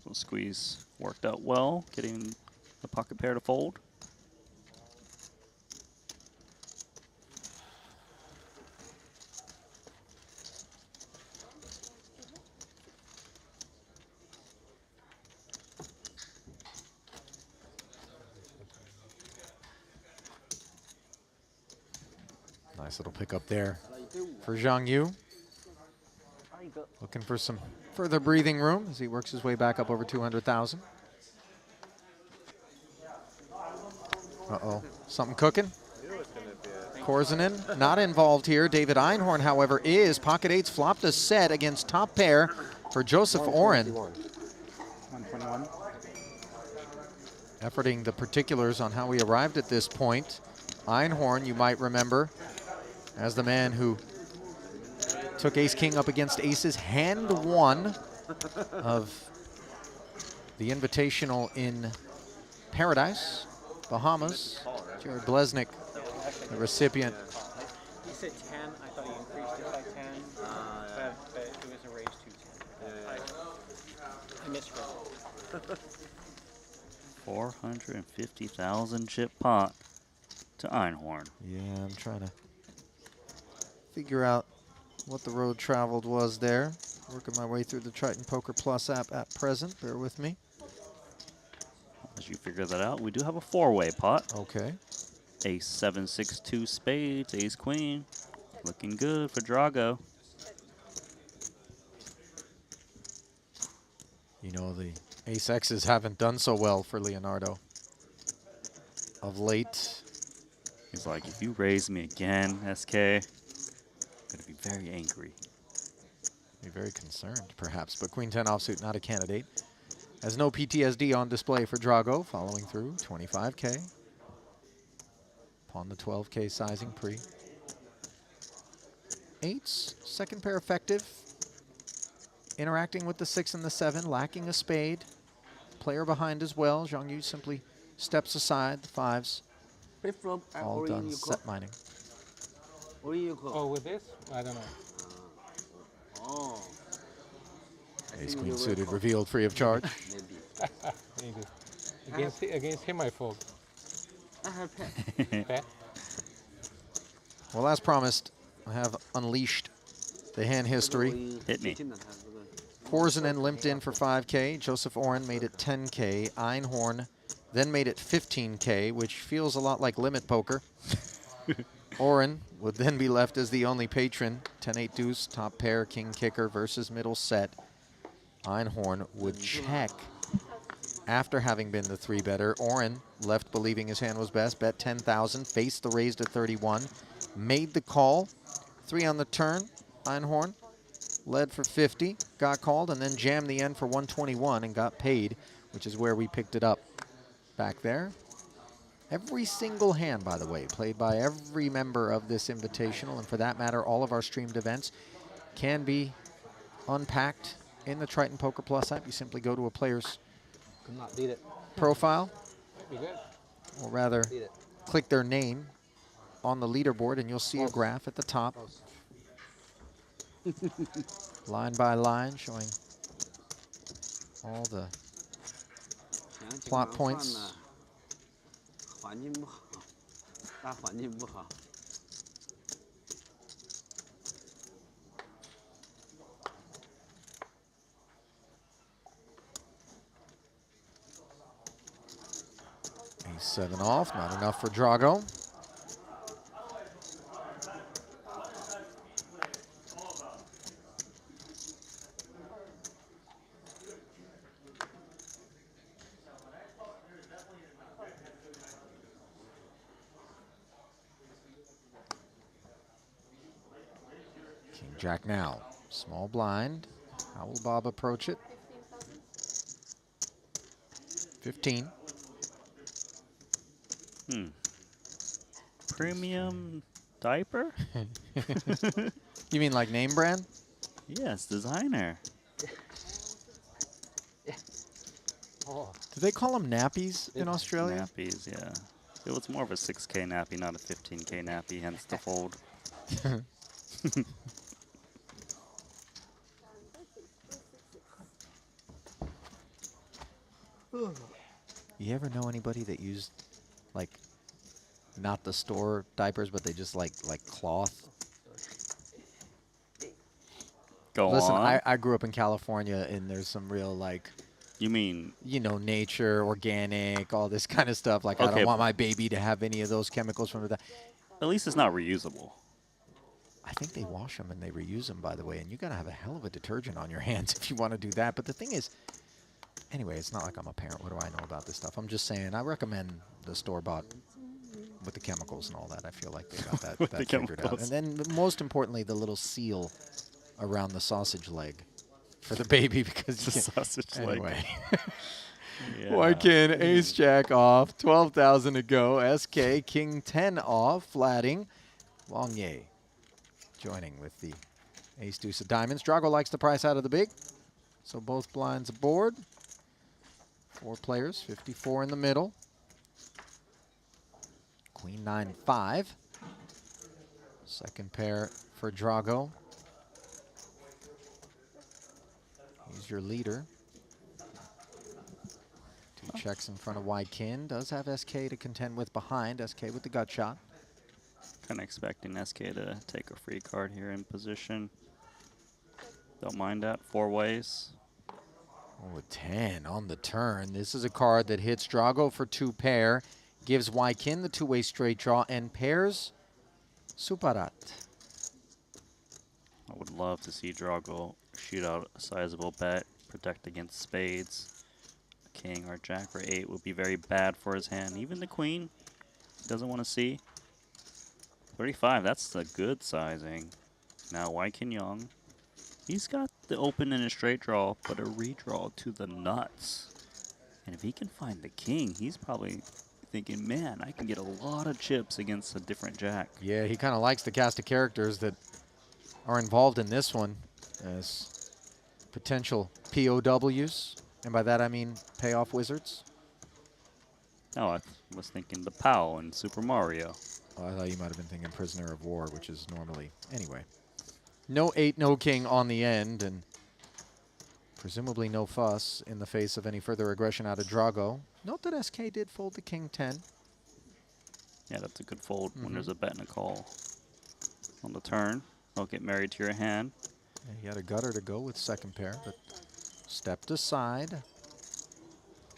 So squeeze worked out well, getting the pocket pair to fold. Nice little pickup there for Zhang Yu. Looking for some further breathing room as he works his way back up over 200,000. Uh-oh, something cooking? Korzinen not involved here. David Einhorn, however, is. Pocket 8's flopped a set against top pair for Joseph Oren. 121. Efforting the particulars on how we arrived at this point. Einhorn, you might remember, as the man who took ace-king up against aces, hand one of the Invitational in Paradise, Bahamas. Jared Blesnick, the recipient. He said 10. I thought he increased it by 10, but it was a raise to 10. I misread. 450,000 chip pot to Einhorn. Yeah, I'm trying to figure out what the road traveled was there. Working my way through the Triton Poker Plus app at present. Bear with me. As you figure that out, we do have a 4-way pot. Okay. Ace 7, 6, 2 spades, ace queen. Looking good for Drago. You know, the ace X's haven't done so well for Leonardo of late. He's like, if you raise me again, SK, I'm going to be very angry. Be very concerned, perhaps. But Queen 10 offsuit, not a candidate. Has no PTSD on display for Drago, following through 25K. Pawn the 12K sizing pre. 8s, second pair effective. Interacting with the 6 and the 7, lacking a spade. Player behind as well. Zhang Yu simply steps aside. The 5s. All done set mining. What do you call? Oh, with this? I don't know. Oh. Ace queen suited revealed free of charge. Maybe. Against him, I fold. I have pet. Well, as promised, I have unleashed the hand history. Hit me. Korzinen limped in for 5K. Joseph Oren made it 10K. Einhorn then made it 15K, which feels a lot like limit poker. Oren would then be left as the only patron. 10-8 deuce, top pair, king kicker versus middle set. Einhorn would check after having been the 3-better. Oren left believing his hand was best, bet 10,000, faced the raise to 31, made the call. 3 on the turn. Einhorn led for 50, got called, and then jammed the end for 121 and got paid, which is where we picked it up back there. Every single hand, by the way, played by every member of this invitational, and for that matter, all of our streamed events, can be unpacked in the Triton Poker Plus app. You simply go to a player's Could not beat it. profile, Be good. or rather, click their name on the leaderboard, and you'll see a graph at the top, line by line, showing all the plot points. 环境不好，大环境不好。 Ace-7 off, not enough for Drago. King Jack now, small blind. How will Bob approach it? 15. Premium diaper? You mean like name brand? Yes, designer. Oh. Do they call them nappies in Australia? Nappies, yeah. It was more of a 6K nappy, not a 15K nappy, hence the fold. You ever know anybody that used, like, not the store diapers, but they just like cloth? Go Listen, on. I grew up in California, and there's some real, like, you mean, you know, nature, organic, all this kind of stuff. Like, I Okay. don't want my baby to have any of those chemicals from the. At least it's not reusable. I think they wash them and they reuse them, by the way, and you gotta have a hell of a detergent on your hands if you want to do that. But the thing is, anyway, it's not like I'm a parent. What do I know about this stuff? I'm just saying, I recommend the store-bought with the chemicals and all that. I feel like they got that, With that the figured out. And chemicals. then, most importantly, the little seal around the sausage leg for the baby, because The you can't- sausage leg. anyway. Yeah. Wykin, ace jack off, 12,000 to go. SK, king 10 off, flatting. Wangye joining with the ace deuce of diamonds. Drago likes the price out of the big, so both blinds aboard. 4 players, 54 in the middle. Queen 9-5. Second pair for Drago. He's your leader. 2 checks in front of Wykin. Does have SK to contend with behind. SK with the gut shot. Kind of expecting SK to take a free card here in position. Don't mind that. 4 ways. Oh, a 10 on the turn. This is a card that hits Drago for 2 pair, gives Wykin the 2-way straight draw, and pairs Suparat. I would love to see Drago shoot out a sizable bet, protect against spades. King or jack or 8 would be very bad for his hand. Even the queen doesn't want to see. 35, that's a good sizing. Now Wykin Young, he's got the open and a straight draw, but a redraw to the nuts. And if he can find the king, he's probably thinking, man, I can get a lot of chips against a different jack. Yeah, he kind of likes the cast of characters that are involved in this one as potential POWs. And by that I mean payoff wizards. Oh, I was thinking the POW in Super Mario. Oh, I thought you might have been thinking Prisoner of War, which is normally... Anyway. No 8, no king on the end, and presumably no fuss in the face of any further aggression out of Drago. Note that SK did fold the king 10. Yeah, that's a good fold when there's a bet and a call. On the turn, don't get married to your hand. Yeah, he had a gutter to go with second pair, but stepped aside.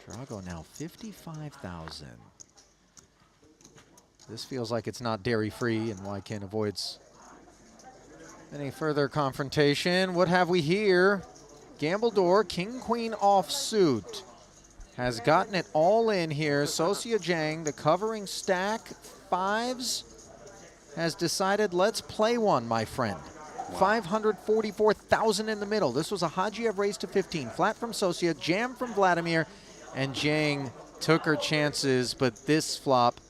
Drago now 55,000. This feels like it's not dairy-free, and Wykin avoids any further confrontation. What have we here? Gambledore, king-queen offsuit. Has gotten it all in here. Sosia Jang, the covering stack, 5s, has decided, let's play one, my friend. 544,000 in the middle. This was a Hajiev raise to 15. Flat from Sosia, jam from Vladimir, and Jang took her chances, but this flop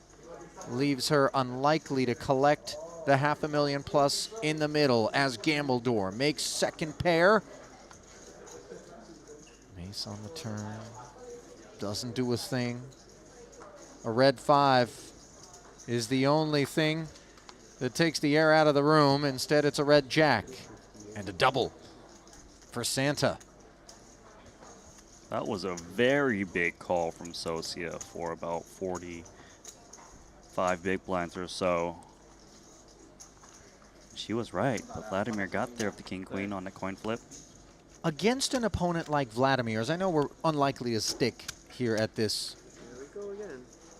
leaves her unlikely to collect the $500,000 plus in the middle as Gambledore makes second pair. Mace on the turn. Doesn't do a thing. A red 5 is the only thing that takes the air out of the room. Instead, it's a red jack and a double for Santa. That was a very big call from Socia for about 45 big blinds or so. She was right, but Vladimir got there with the king-queen on the coin flip. Against an opponent like Vladimir's, I know we're unlikely to stick here at this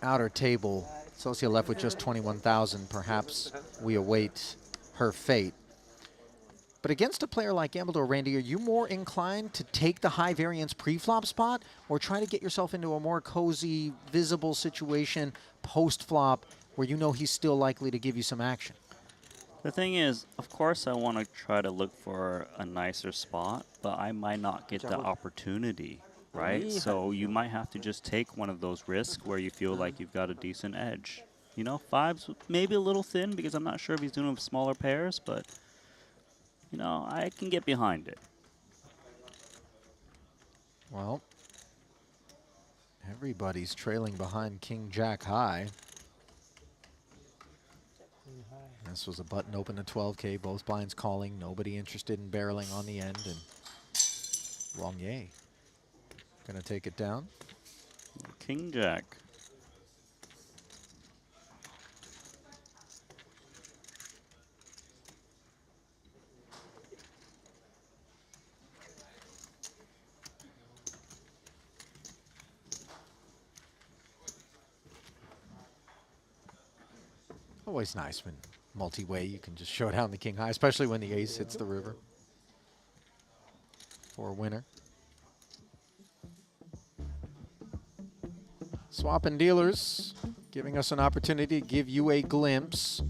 outer table. Socia left with just 21,000. Perhaps we await her fate. But against a player like Gambledore, Randy, are you more inclined to take the high variance pre-flop spot or try to get yourself into a more cozy, visible situation post-flop where you know he's still likely to give you some action? The thing is, of course I want to try to look for a nicer spot, but I might not get the opportunity, right? So you might have to just take one of those risks where you feel like you've got a decent edge. You know, 5's maybe a little thin because I'm not sure if he's doing smaller pairs, but, you know, I can get behind it. Well, everybody's trailing behind King Jack high. This was a button open to 12K, both blinds calling, nobody interested in barreling on the end, and Wang gonna take it down. King Jack. Always nice when multi-way you can just show down the king high, especially when the ace hits the river for a winner. Swapping dealers, giving us an opportunity to give you a glimpse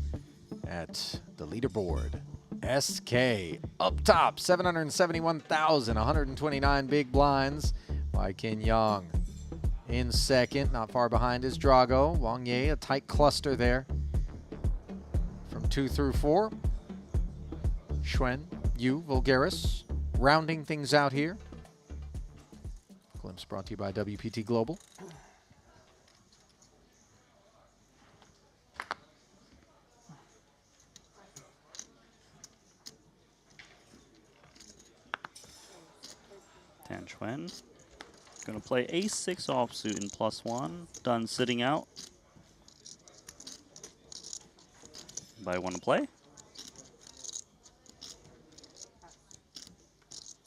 at the leaderboard. SK up top, 771,129 big blinds by Kin Yong. In second, not far behind is Drago. Wang Ye, a tight cluster there. From 2 through 4, Xuan, Yu, Vulgaris, rounding things out here. Glimpse brought to you by WPT Global. Tan Xuan. Gonna play ace-6 offsuit in +1. Done sitting out. Anybody want to play?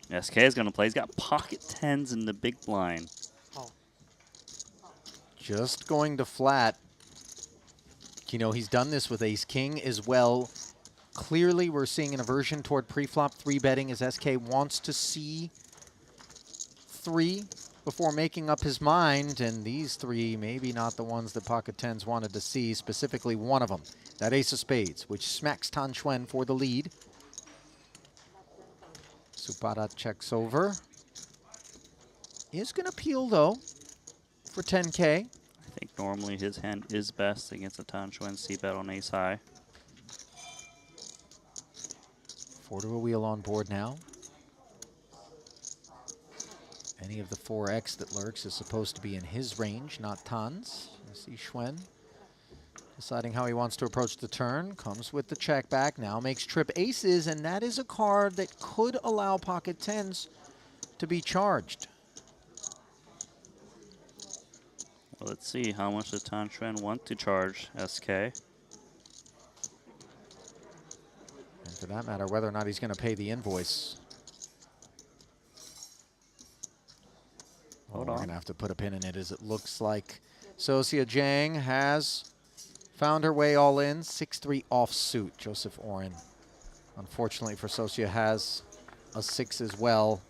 SK is going to play. He's got pocket 10s in the big blind. Just going to flat. You know, he's done this with ace-king as well. Clearly, we're seeing an aversion toward pre-flop 3-betting as SK wants to see 3 before making up his mind. And these 3, maybe not the ones that pocket 10s wanted to see, specifically one of them. That ace of spades, which smacks Tan Xuan for the lead. Supara checks over. Is going to peel, though, for 10K. I think normally his hand is best against a Tan Xuan C-bet on ace high. 4 to a wheel on board now. Any of the 4X that lurks is supposed to be in his range, not Tan's. You see Xuan deciding how he wants to approach the turn. Comes with the check back. Now makes trip aces, and that is a card that could allow pocket 10s to be charged. Well, let's see. How much does Tan Xuan want to charge SK? And for that matter, whether or not he's going to pay the invoice. We're going to have to put a pin in it, as it looks like Socia Jang has found her way all in. 6-3 offsuit. Joseph Oren, unfortunately for Socia, has a 6 as well.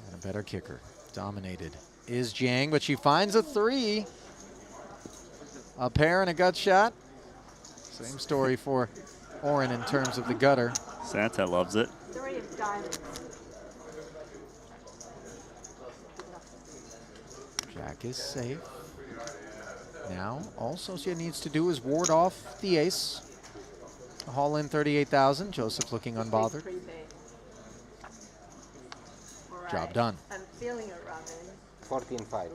And a better kicker. Dominated is Jang, but she finds a 3. A pair and a gut shot. Same story for Oren in terms of the gutter. Santa loves it. 3 of diamonds. Jack is safe. Now, all Socia needs to do is ward off the ace. Haul in 38,000. Joseph looking unbothered. Right. Job done. I'm feeling it, Robin. 14-5.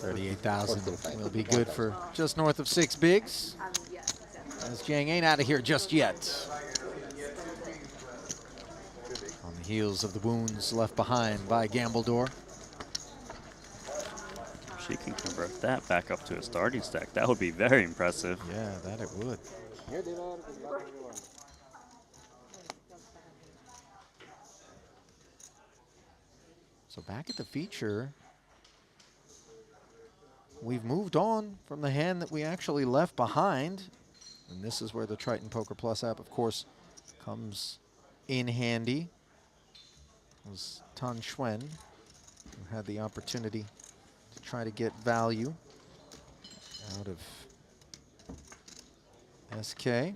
38,000 will be good for just north of 6 bigs. As Jang ain't out of here just yet. On heals of the wounds left behind by Gambledore. If she can convert that back up to a starting stack, that would be very impressive. Yeah, that it would. So back at the feature, we've moved on from the hand that we actually left behind. And this is where the Triton Poker Plus app, of course, comes in handy. It was Tan Xuan who had the opportunity to try to get value out of SK on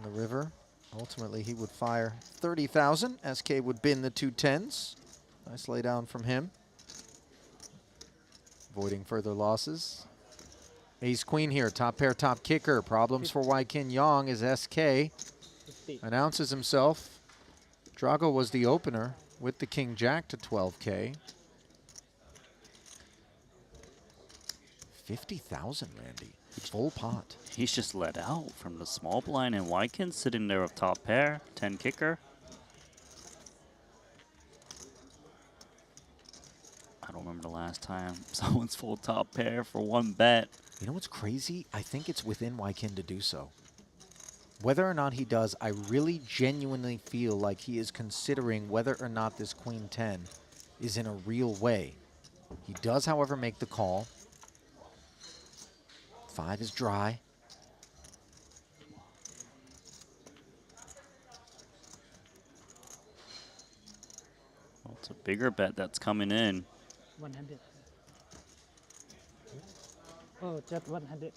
the river. Ultimately, he would fire 30,000. SK would bin the 2 10s. Nice laydown from him. Avoiding further losses. Ace Queen here, top pair, top kicker. Problems for Waikin Yong as SK announces himself. Drago was the opener with the King Jack to 12K. 50,000, Randy. Full pot. He's just let out from the small blind, and Waikin sitting there with top pair, 10 kicker. I don't remember the last time someone's full top pair for one bet. You know what's crazy? I think it's within Waikin to do so. Whether or not he does, I really genuinely feel like he is considering whether or not this Queen 10 is in a real way. He does, however, make the call. 5 is dry. Well, it's a bigger bet that's coming in. 100. Oh, just 100.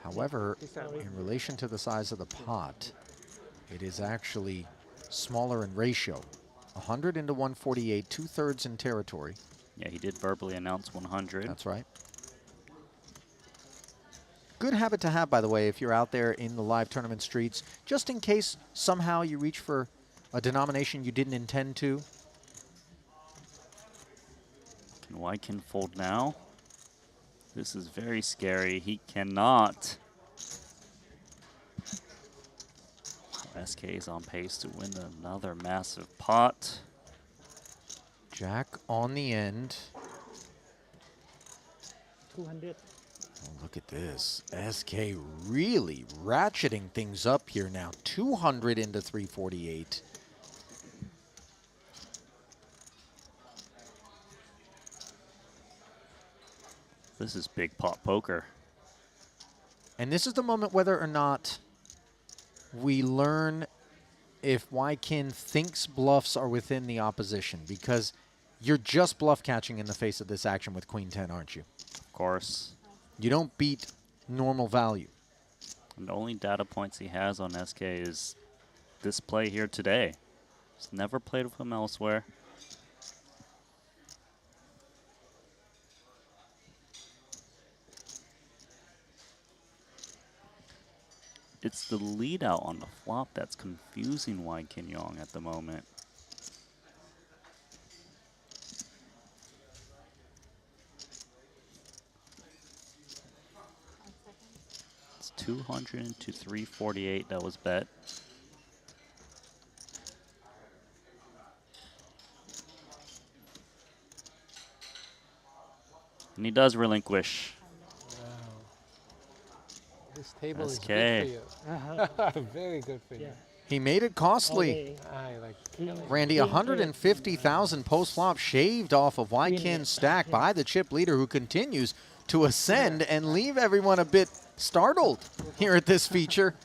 However, in relation to the size of the pot, it is actually smaller in ratio. 100 into 148, 2/3 in territory. Yeah, he did verbally announce 100. That's right. Good habit to have, by the way, if you're out there in the live tournament streets, just in case somehow you reach for a denomination you didn't intend to. Can Waikin fold now? This is very scary. He cannot. SK is on pace to win another massive pot. Jack on the end. 200. Oh, look at this. SK really ratcheting things up here now. 200 into 348. This is big pot poker. And this is the moment whether or not we learn if Waikin thinks bluffs are within the opposition, because you're just bluff catching in the face of this action with Queen 10, aren't you? Of course. You don't beat normal value. And the only data points he has on SK is this play here today. He's never played with him elsewhere. It's the lead out on the flop that's confusing Waikin Yong at the moment. It's 200 to 348 that was bet. And he does relinquish. This table SK. is good for you. Very good for you. He made it costly. I like Randy, 150,000 post-flop shaved off of Waikin's stack by the chip leader, who continues to ascend and leave everyone a bit startled here at this feature.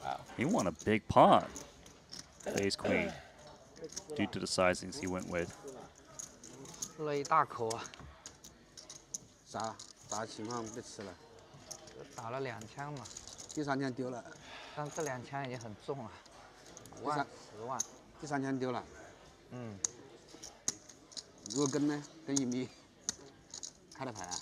Wow. He won a big pot. Ace Queen. Due to the sizings he went with. 喝了一大口啊！啥情况被吃了？打了2枪嘛。第3枪丢了。但这2枪已经很重了，5万、10万。第3枪丢了。嗯。如果跟呢？跟影迷开的牌啊？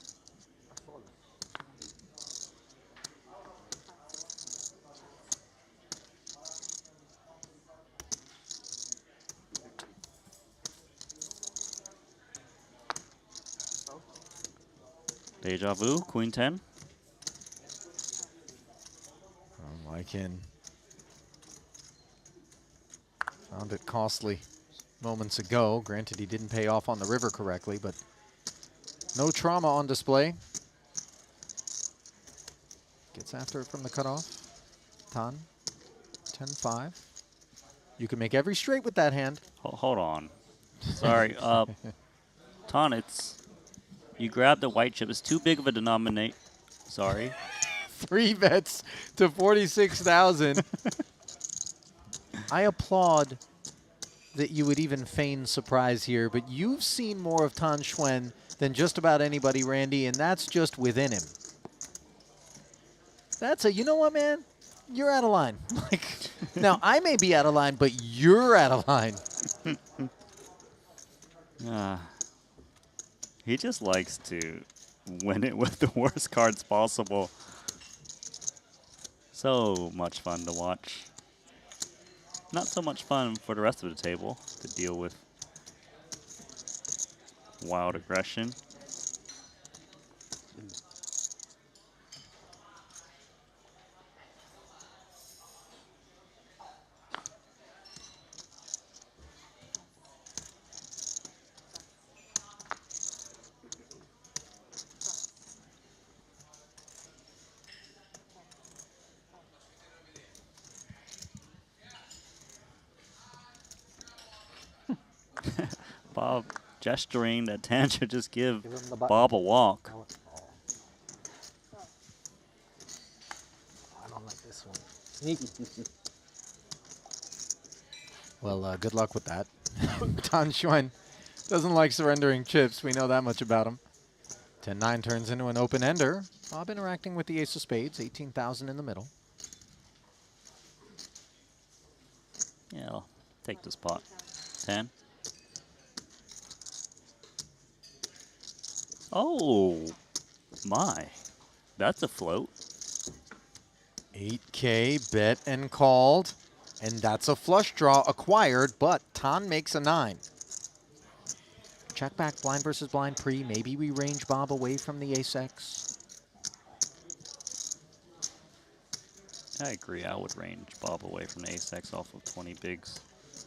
Deja vu, Queen 10. Wykin found it costly moments ago. Granted, he didn't pay off on the river correctly, but no trauma on display. Gets after it from the cutoff. Tan, 10-5. You can make every straight with that hand. Hold on. Sorry. Tan, you grabbed the white chip. It's too big of a denominator. Sorry. 3 bets to 46,000. I applaud that you would even feign surprise here, but you've seen more of Tan Xuan than just about anybody, Randy, and that's just within him. That's you know what, man? You're out of line. Like, now, I may be out of line, but you're out of line. He just likes to win it with the worst cards possible. So much fun to watch. Not so much fun for the rest of the table to deal with wild aggression. Bob gesturing that Tan should just give Bob a walk. I don't like this one. Sneaky. Well, good luck with that. Tan Xuan doesn't like surrendering chips. We know that much about him. 10-9 turns into an open-ender. Bob interacting with the ace of spades, 18,000 in the middle. Yeah, I'll take this pot. 10. Oh, my. That's a float. 8K bet and called. And that's a flush draw acquired, but Tan makes a 9. Check back, blind versus blind pre. Maybe we range Bob away from the ace-X. I agree. I would range Bob away from the ace-X off of 20 bigs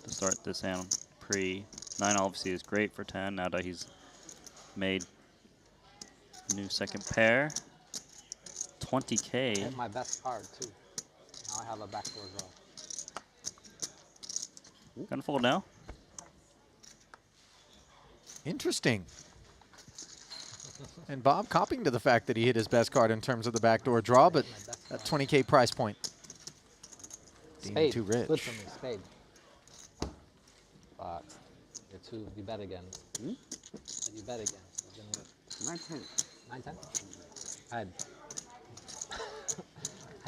to start this hand pre. 9 obviously is great for 10 now that he's made new second pair. 20K. I have my best card too. Now I have a backdoor draw. Gonna fold now. Interesting. And Bob copying to the fact that he hit his best card in terms of the backdoor draw, but that 20K price point. Deemed too rich. Good for me, spade. But you're too, you bet again. You bet again. 9-10. 9-10? I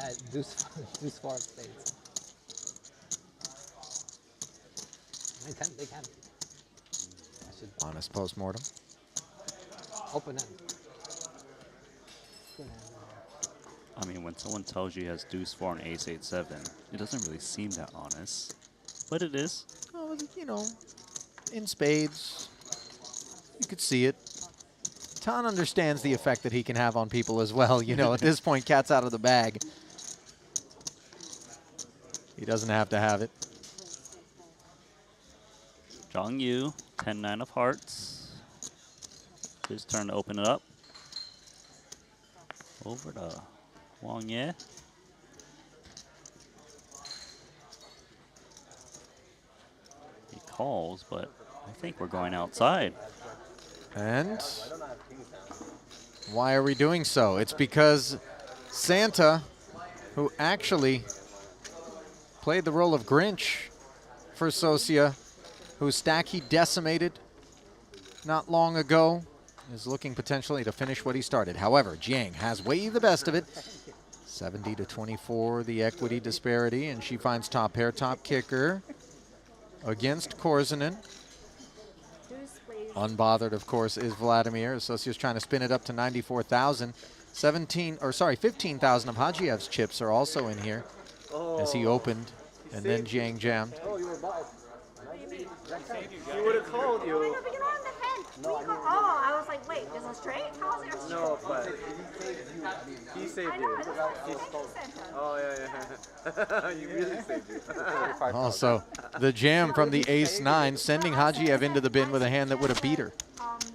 had deuce 4 spades. 9-10, big hand. Honest post-mortem. Open end. I mean, when someone tells you he has deuce 4 and ace 8-7, it doesn't really seem that honest, but it is. Oh, you know, in spades, you could see it. Tan understands the effect that he can have on people as well. You know, at this point, cat's out of the bag. He doesn't have to have it. Zhang Yu, 10-9 of hearts. His turn to open it up. Over to Wang Ye. He calls, but I think we're going outside. And why are we doing so? It's because Santa, who actually played the role of Grinch for Socia, whose stack he decimated not long ago, is looking potentially to finish what he started. However, Jiang has way the best of it. 70-24, the equity disparity, and she finds top pair, top kicker against Korzinen. Unbothered, of course, is Vladimir. Socia's trying to spin it up to 94,000. 15,000 of Hajiev's chips are also in here as he opened, and then Jiang jammed. Oh, you were bought. He would have called you. Oh, I was like, wait, is it straight? How is it straight? No, but he saved I know, you. it was like a thank you sentence. Oh, yeah. You really saved you. Also, the jam from the ace-9, sending Hajiev into the bin with a hand that would have beat her.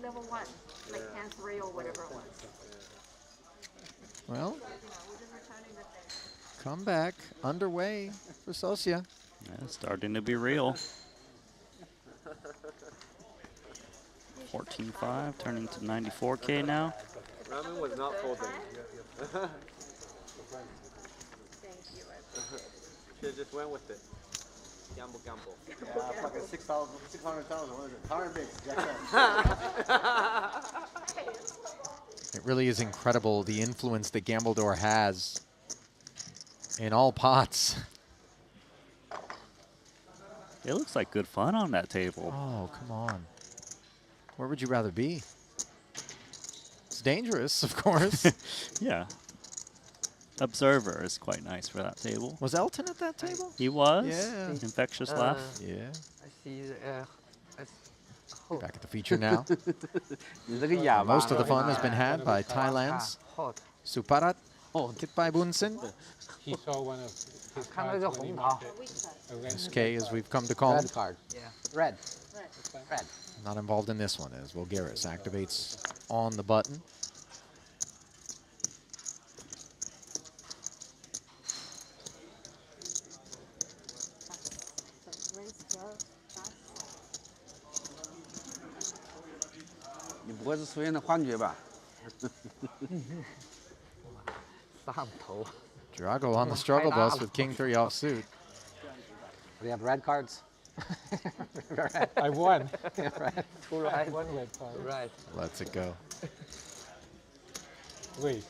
Level 1, like hand 3 or whatever it was. Well, comeback underway for Sosia. Yeah, starting to be real. 14.5, turning to 94K now. Ramen was not folding. She just went with it. Gamble. Yeah, fucking 600,000. What is it? 100 bigs. Jack It really is incredible the influence that Gambledore has in all pots. It looks like good fun on that table. Oh, come on. Where would you rather be? It's dangerous, of course. Yeah. Observer is quite nice for that table. Was Elton at that table? He was. Yeah. Infectious laugh. Yeah. I see. Back at the feature now. Most of the fun has been had by Thailand's Suparat Kitpai He saw one of his cards when he marked it. SK, as we've come to call him. Red card. Yeah. Red. Red. Not involved in this one as Vulgaris activates on the button. Drago on the struggle bus with King 3 offsuit. We have red cards. I won. Yeah, right. I won red card. Right. Lets it go. Wait.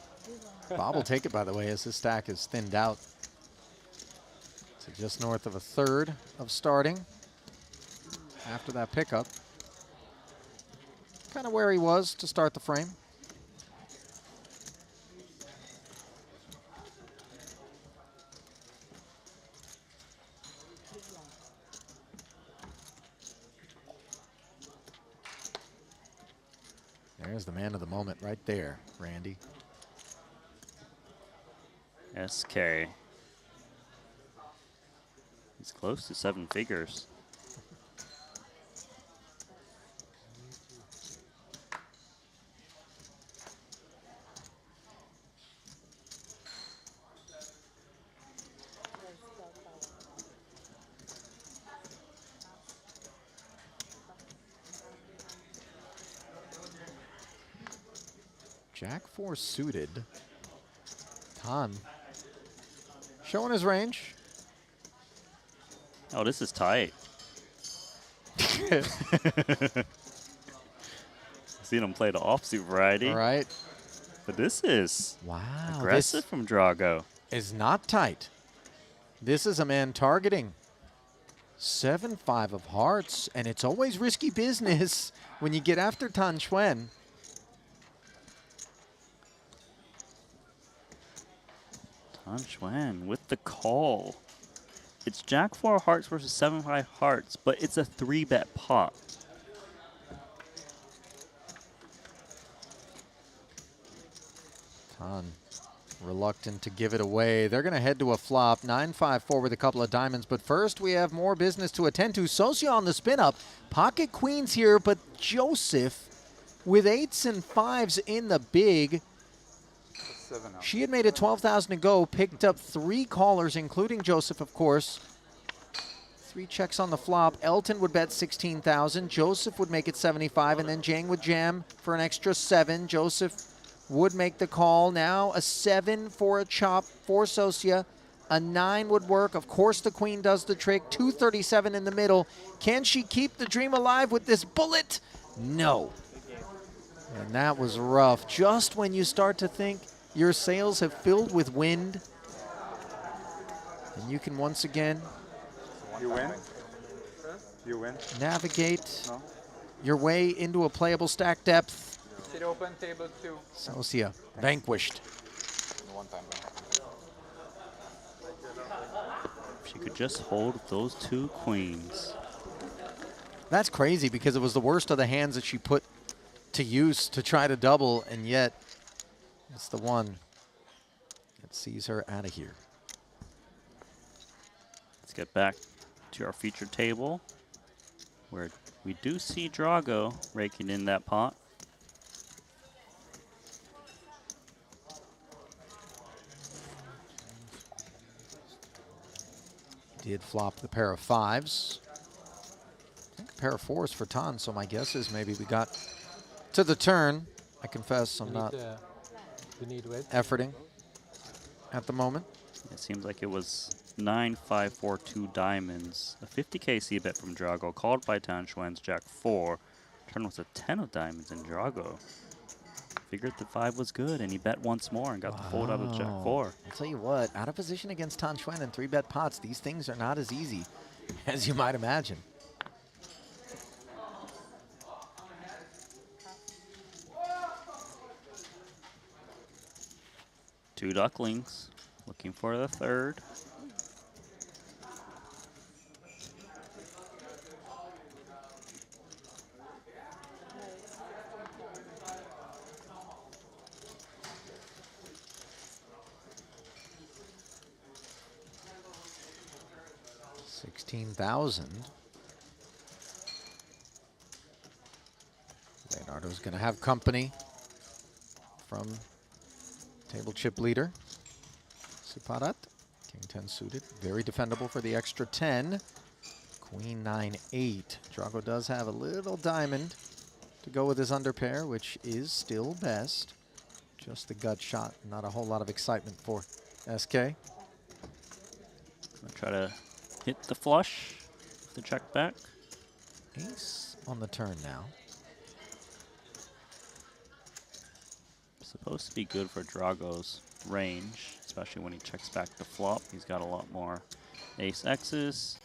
Bob will take it, by the way, as his stack is thinned out to just north of a third of starting after that pickup. Kind of where he was to start the frame. There's the man of the moment right there, Randy. SK. He's close to 7 figures. Jack 4 suited. Tan showing his range. Oh, this is tight. Seen him play the offsuit variety. Right. But this is wow, aggressive from Drago. Is not tight. This is a man targeting 7-5 of hearts, and it's always risky business when you get after Tan Xuan. Tan Xuan with the call. It's Jack 4 hearts versus 7-5 hearts, but it's a 3-bet pot. Tan reluctant to give it away. They're going to head to a flop. 9-5-4 with a couple of diamonds. But first, we have more business to attend to. Sosia on the spin-up. Pocket queens here, but Joseph with 8s and 5s in the big. She had made it 12,000 to go, picked up 3 callers, including Joseph, of course. 3 checks on the flop. Elton would bet 16,000. Joseph would make it 75, and then Jang would jam for an extra 7. Joseph would make the call. Now a 7 for a chop for Sosia. A 9 would work. Of course, the queen does the trick. 237 in the middle. Can she keep the dream alive with this bullet? No. And that was rough. Just when you start to think your sails have filled with wind, and you can once again You win? You win? navigate No? your way into a playable stack depth. Sit open, table 2. Sosia vanquished. If she could just hold those 2 queens. That's crazy because it was the worst of the hands that she put to use to try to double, and yet it's the one that sees her out of here. Let's get back to our featured table, where we do see Drago raking in that pot. Did flop the pair of 5s. I think a pair of 4s for Tan, so my guess is maybe we got to the turn. I confess I'm not efforting at the moment. It seems like it was 9, 5, 4, 2 diamonds. A 50K C-bet from Drago, called by Tan Xuan's Jack 4. Turn was a 10 of diamonds in Drago. Figured the 5 was good, and he bet once more and got the fold out of Jack 4. I'll tell you what, out of position against Tan Xuan in 3-bet pots, these things are not as easy as you might imagine. Two ducklings, looking for the third. $16,000. Leonardo's going to have company from table chip leader Suparat. King 10 suited, very defendable for the extra 10. Queen 9, 8. Drago does have a little diamond to go with his underpair, which is still best. Just the gut shot, not a whole lot of excitement for SK. Gonna try to hit the flush, the check back. Ace on the turn now. Supposed to be good for Drago's range, especially when he checks back the flop. He's got a lot more ace X's.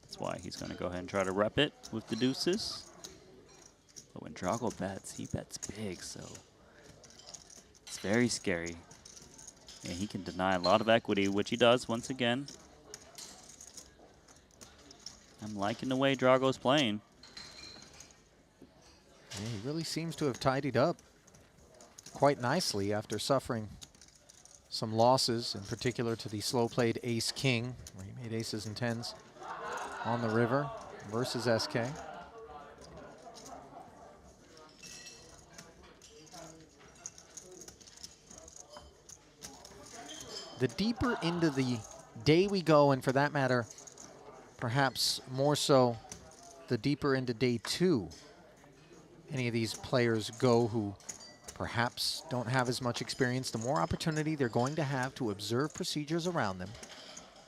That's why he's going to go ahead and try to rep it with the deuces. But when Drago bets, he bets big, so it's very scary. And he can deny a lot of equity, which he does once again. I'm liking the way Drago's playing. Yeah, he really seems to have tidied up quite nicely after suffering some losses, in particular to the slow-played ace-king, where he made aces and 10s on the river versus SK. The deeper into the day we go, and for that matter, perhaps more so the deeper into day 2 any of these players go who perhaps don't have as much experience, the more opportunity they're going to have to observe procedures around them.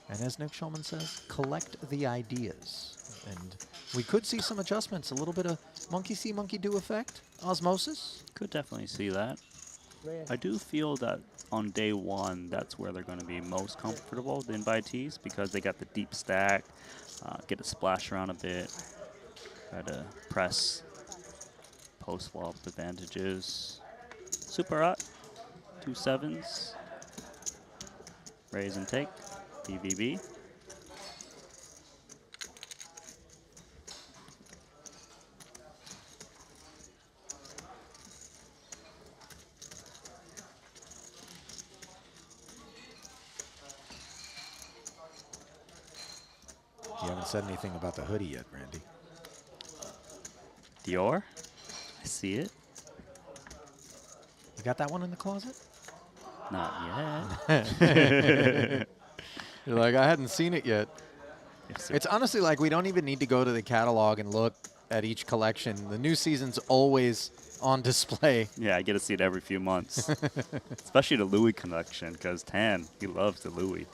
And as Nick Schulman says, collect the ideas. And we could see some adjustments, a little bit of monkey see, monkey do effect, osmosis. Could definitely see that. I do feel that on day 1, that's where they're going to be most comfortable, the invitees, because they got the deep stack, get to splash around a bit, try to press post-flop advantages. Super hot, 2 7s, raise and take, BBB. You haven't said anything about the hoodie yet, Randy. Dior, I see it. You got that one in the closet? Not yet. You're like, I hadn't seen it yet. Yes, It's honestly like we don't even need to go to the catalog and look at each collection. The new season's always on display. Yeah, I get to see it every few months. Especially the Louis collection, because Tan, he loves the Louis.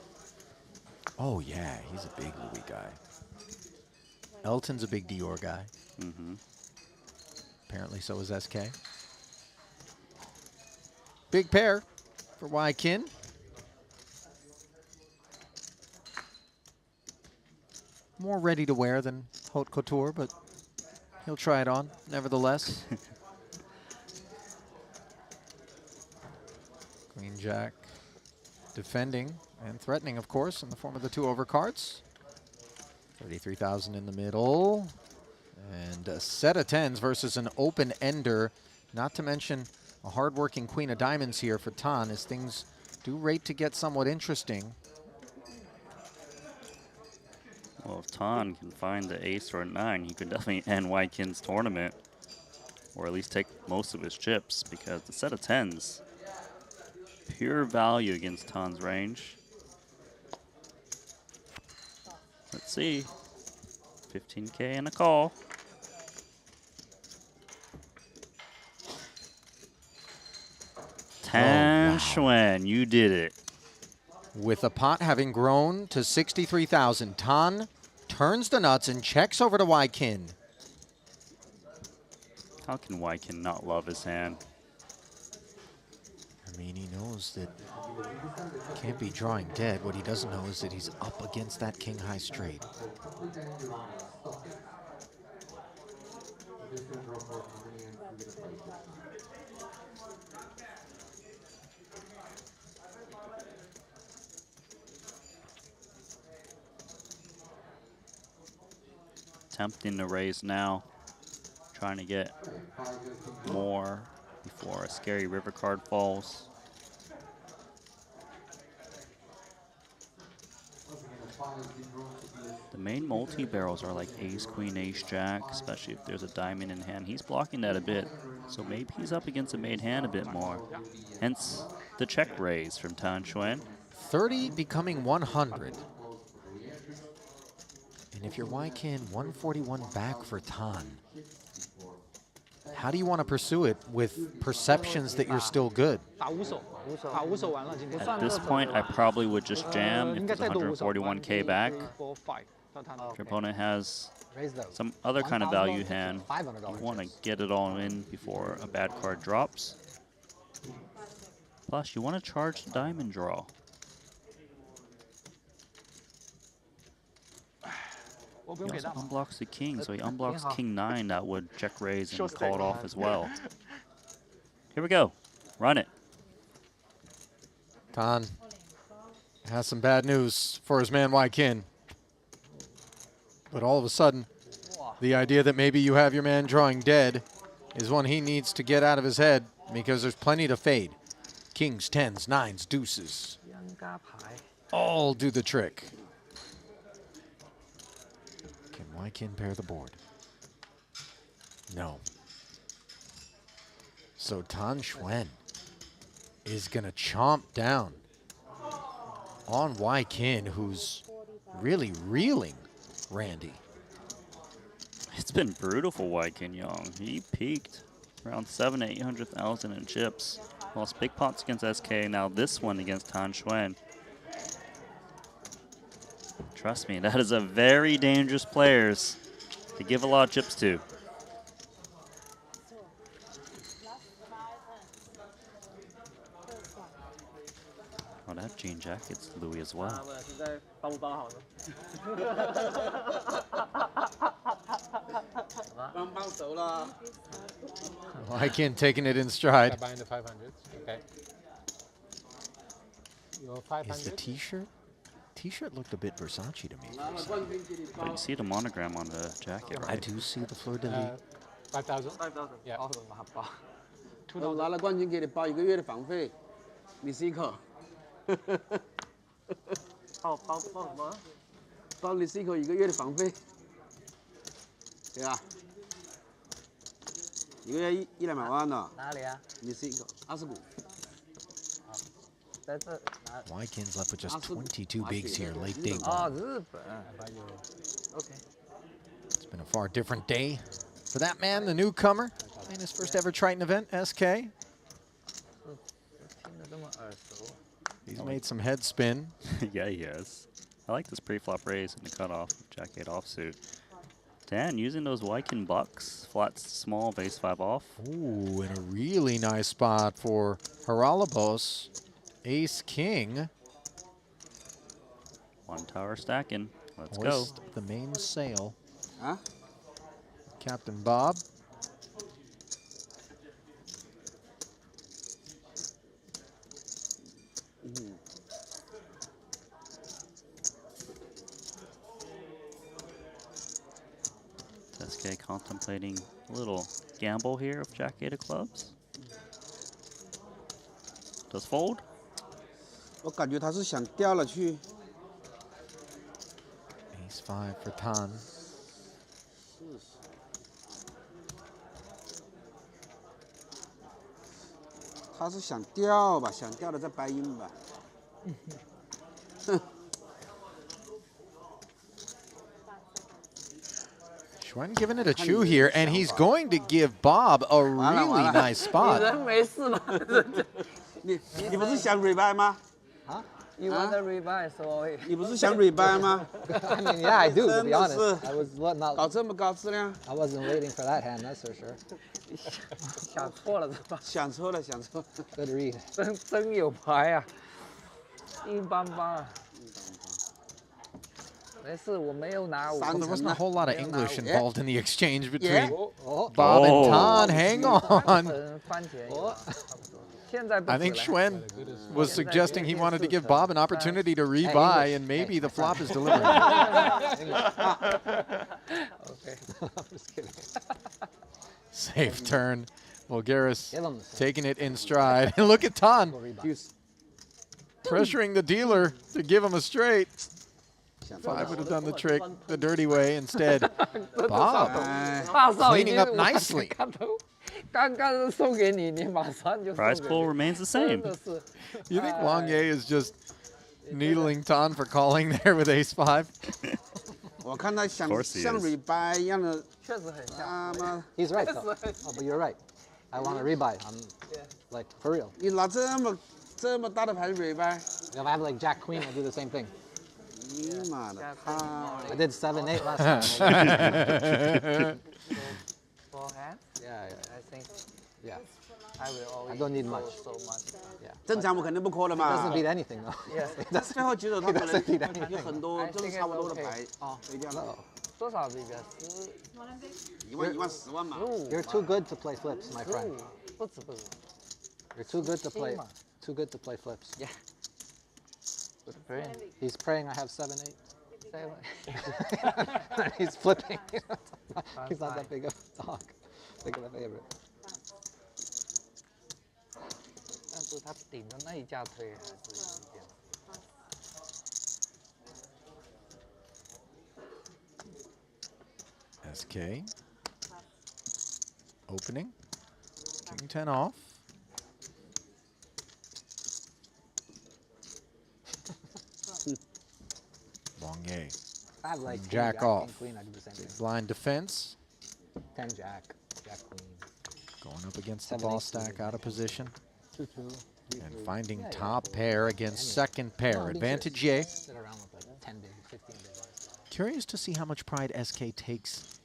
Oh, yeah, he's a big Louis guy. Elton's a big Dior guy. Mm-hmm. Apparently so is SK. Big pair for Wykin. More ready to wear than Haute Couture, but he'll try it on nevertheless. Queen Jack defending and threatening, of course, in the form of the 2 overcards. 33,000 in the middle. And a set of 10s versus an open ender. Not to mention a hardworking queen of diamonds here for Tan, as things do rate to get somewhat interesting. Well, if Tan can find the ace or a 9, he could definitely end Wykin's tournament. Or at least take most of his chips, because the set of 10s, pure value against Tan's range. Let's see. 15K and a call. Tan Xuan, you did it. With the pot having grown to 63,000, Tan turns the nuts and checks over to Wykin. How can Wykin not love his hand? I mean, he knows that can't be drawing dead. What he doesn't know is that he's up against that king high straight. Attempting to raise now. Trying to get more before a scary river card falls. The main multi-barrels are like ace, queen, ace, jack, especially if there's a diamond in hand. He's blocking that a bit, so maybe he's up against a made hand a bit more. Hence the check raise from Tan Xuan. 30 becoming 100. And if you're Wykin, 141 back for Tan. How do you want to pursue it with perceptions that you're still good? At this point, I probably would just jam if there's 141K back. If your opponent has some other kind of value hand, you want to get it all in before a bad card drops. Plus, you want to charge the diamond draw. He also unblocks the king, so he unblocks king 9 that would check raise and call it off as well. Here we go. Run it. Tan has some bad news for his man Wykin. But all of a sudden, the idea that maybe you have your man drawing dead is one he needs to get out of his head, because there's plenty to fade. Kings, 10s, 9s, deuces. All do the trick. Can Wykin pair the board? No. So Tan Xuan is going to chomp down on Wykin, who's really reeling Randy. It's been brutal for Wykin Young. He peaked around 700,000 to 800,000 in chips. Lost big pots against SK, now this one against Tan Xuan. Trust me, that is a very dangerous players to give a lot of chips to. Oh, that jean jacket's Louis as well. Wykin taking it in stride. Buying the 500s. Okay. Your 500. Is the t-shirt? T-shirt looked a bit Versace to me. But you see the monogram on the jacket, right? I do see the fleur-de-lis. 5,000. 5,000. Yeah. 我拿了冠军给你包1个月的房费，你试一口。包什么？包你试一口1个月的房费，对吧？1个月100-200万呢。哪里啊？你试一口，25。 Wykin's left with just 22 bigs here, late day Oh, one. Okay. It's been a far different day for that man, the newcomer, in his first ever Triton event, SK. He's made some head spin. Yeah, he has. I like this pre-flop raise and the cutoff, Jack 8 offsuit. Dan using those Wykin bucks, flat small, base 5 off. Ooh, in a really nice spot for Haralabos. Ace King. One tower stacking. Let's Hoist go. the mainsail. Huh? Captain Bob. SK contemplating a little gamble here of Jack 8 of clubs. Does fold? 我感觉他是想掉了去。 Ace 5 for Tan. 他是想掉吧，想掉了再掰阴吧。哼。 Schwen giving it a chew here, and he's going to give Bob a really nice spot. 你人没事吗？你不是想 rebuy 吗？ You want to rebuy, so 你不是想 rebuy 吗 I mean, yeah, I do. To be honest, 真的是 I was not. 搞这么高质量。 I wasn't waiting for that hand, that's for sure. 想错了是吧？想错了，想错了。 Good read. 真有牌啊，一般般。没事，我没有拿。 Well, there wasn't a whole lot of English involved in the exchange between Yeah. Bob and Oh. Tan. Hang on. 番茄有啊。现在不 I 止 think 了 Schwen was suggesting he wanted to give Bob an opportunity to rebuy, and maybe the flop is delivering. Okay. I'm just kidding. Safe turn. Bulgaris Give him taking it in stride. And look at Tan pressuring the dealer to give him a straight. 5 would have done the trick the dirty way instead. Bob 大少已 cleaning 经 up nicely. 刚刚送给你，你马上就送给 Prize 你 pool remains the same. 真的是 You think Wang Ye is just needling Tan for calling there with ace 5? 我看他想 Of course he 像 is. rebuy 一样的。确实很像。他妈， He's right though. Oh, but you're right. I want to rebuy. I'm like for real. 你拿这么大的牌 rebuy， If I have like Jack Queen, I'll do the same thing. 你妈的，他 I did 7-8 last time. Four hands? Yeah, I think. yeah. I will always. I don't need much. So much. Yeah. 正常我肯定不 call 的 It 嘛。 doesn't beat anything though. Yeah. It doesn't. 最后几手他 It 可 doesn't beat 能 anything. 有很多 I 都是 think 差不多的 it's 牌 okay. 哦，没掉了。多少比个1万、10万嘛。 You're too good to play flips, my friend. 不止不止。 You're too good to play. 10嘛 Too good to play flips. Yeah. Good friend. He's praying I have 7-8. 7. He's flipping. He's not that big of a dog. Big of a favorite. 但是他顶的那一架推还是有点。 SK opening. King 10 off. Wang Ye. I have like Jack King, off. Queen, I do the same thing. Blind defense. 10 Jack, Jack Queen. Going up against the 7-8 ball stack out of position. 2-2. And finding top pair against second pair. Advantage Ye. Sit around with like 10 big, 15 big ones. Curious to see how much pride SK takes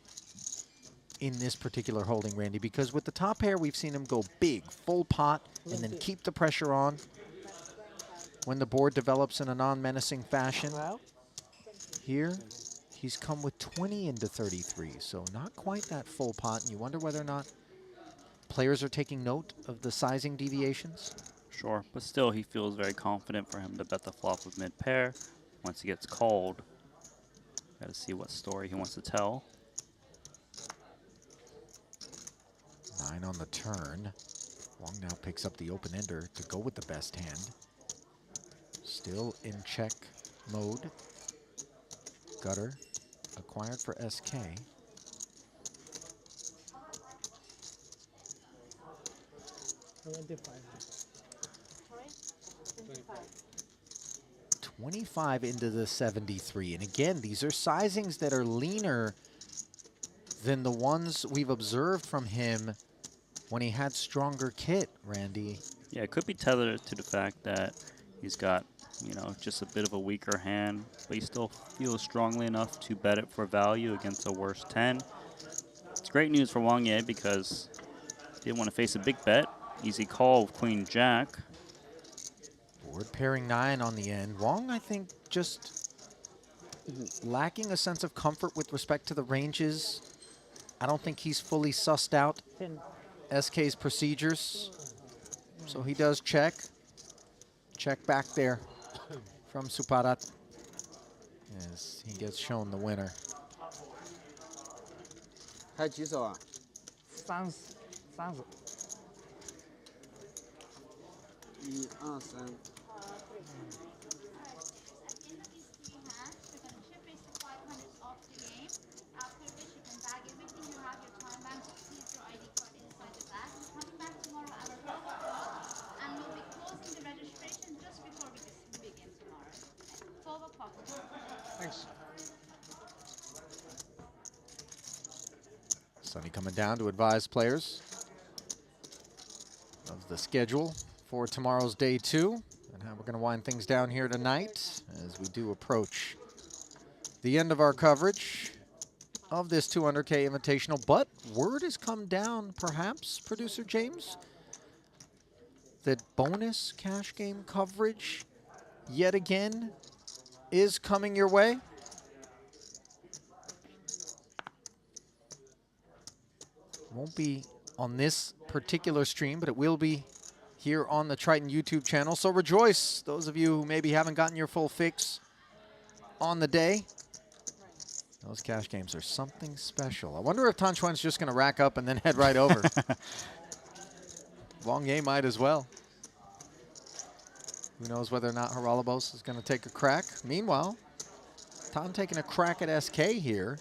in this particular holding, Randy, because with the top pair, we've seen him go big, full pot, and then keep the pressure on when the board develops in a non-menacing fashion. Here, he's come with 20 into 33, so not quite that full pot, and you wonder whether or not players are taking note of the sizing deviations. Sure, but still he feels very confident for him to bet the flop with mid-pair. Once he gets called, gotta see what story he wants to tell. 9 on the turn. Wang now picks up the open-ender to go with the best hand. Still in check mode. Gutter acquired for SK. $25 into the 73. And again, these are sizings that are leaner than the ones we've observed from him when he had stronger kit, Randy. Yeah, it could be tethered to the fact that he's got, you know, just a bit of a weaker hand, but he still feels strongly enough to bet it for value against a worse 10. It's great news for Wang Ye because he didn't want to face a big bet. Easy call with Queen Jack. Board pairing 9 on the end. Wang, I think, just lacking a sense of comfort with respect to the ranges. I don't think he's fully sussed out SK's procedures. So he does check. Check back there from Suparat as he gets shown the winner. 还几手啊？30。1、2、3。Thanks. Sonny coming down to advise players of the schedule for tomorrow's day 2 and how we're going to wind things down here tonight as we do approach the end of our coverage of this 200K Invitational. But word has come down, perhaps, Producer James, that bonus cash game coverage yet again is coming your way. Won't be on this particular stream, but it will be here on the Triton YouTube channel. So rejoice, those of you who maybe haven't gotten your full fix on the day. Those cash games are something special. I wonder if Tan Chuan's just going to rack up and then head right over. Wang Ye might as well. Who knows whether or not Haralabos is going to take a crack. Meanwhile, Tan taking a crack at SK here.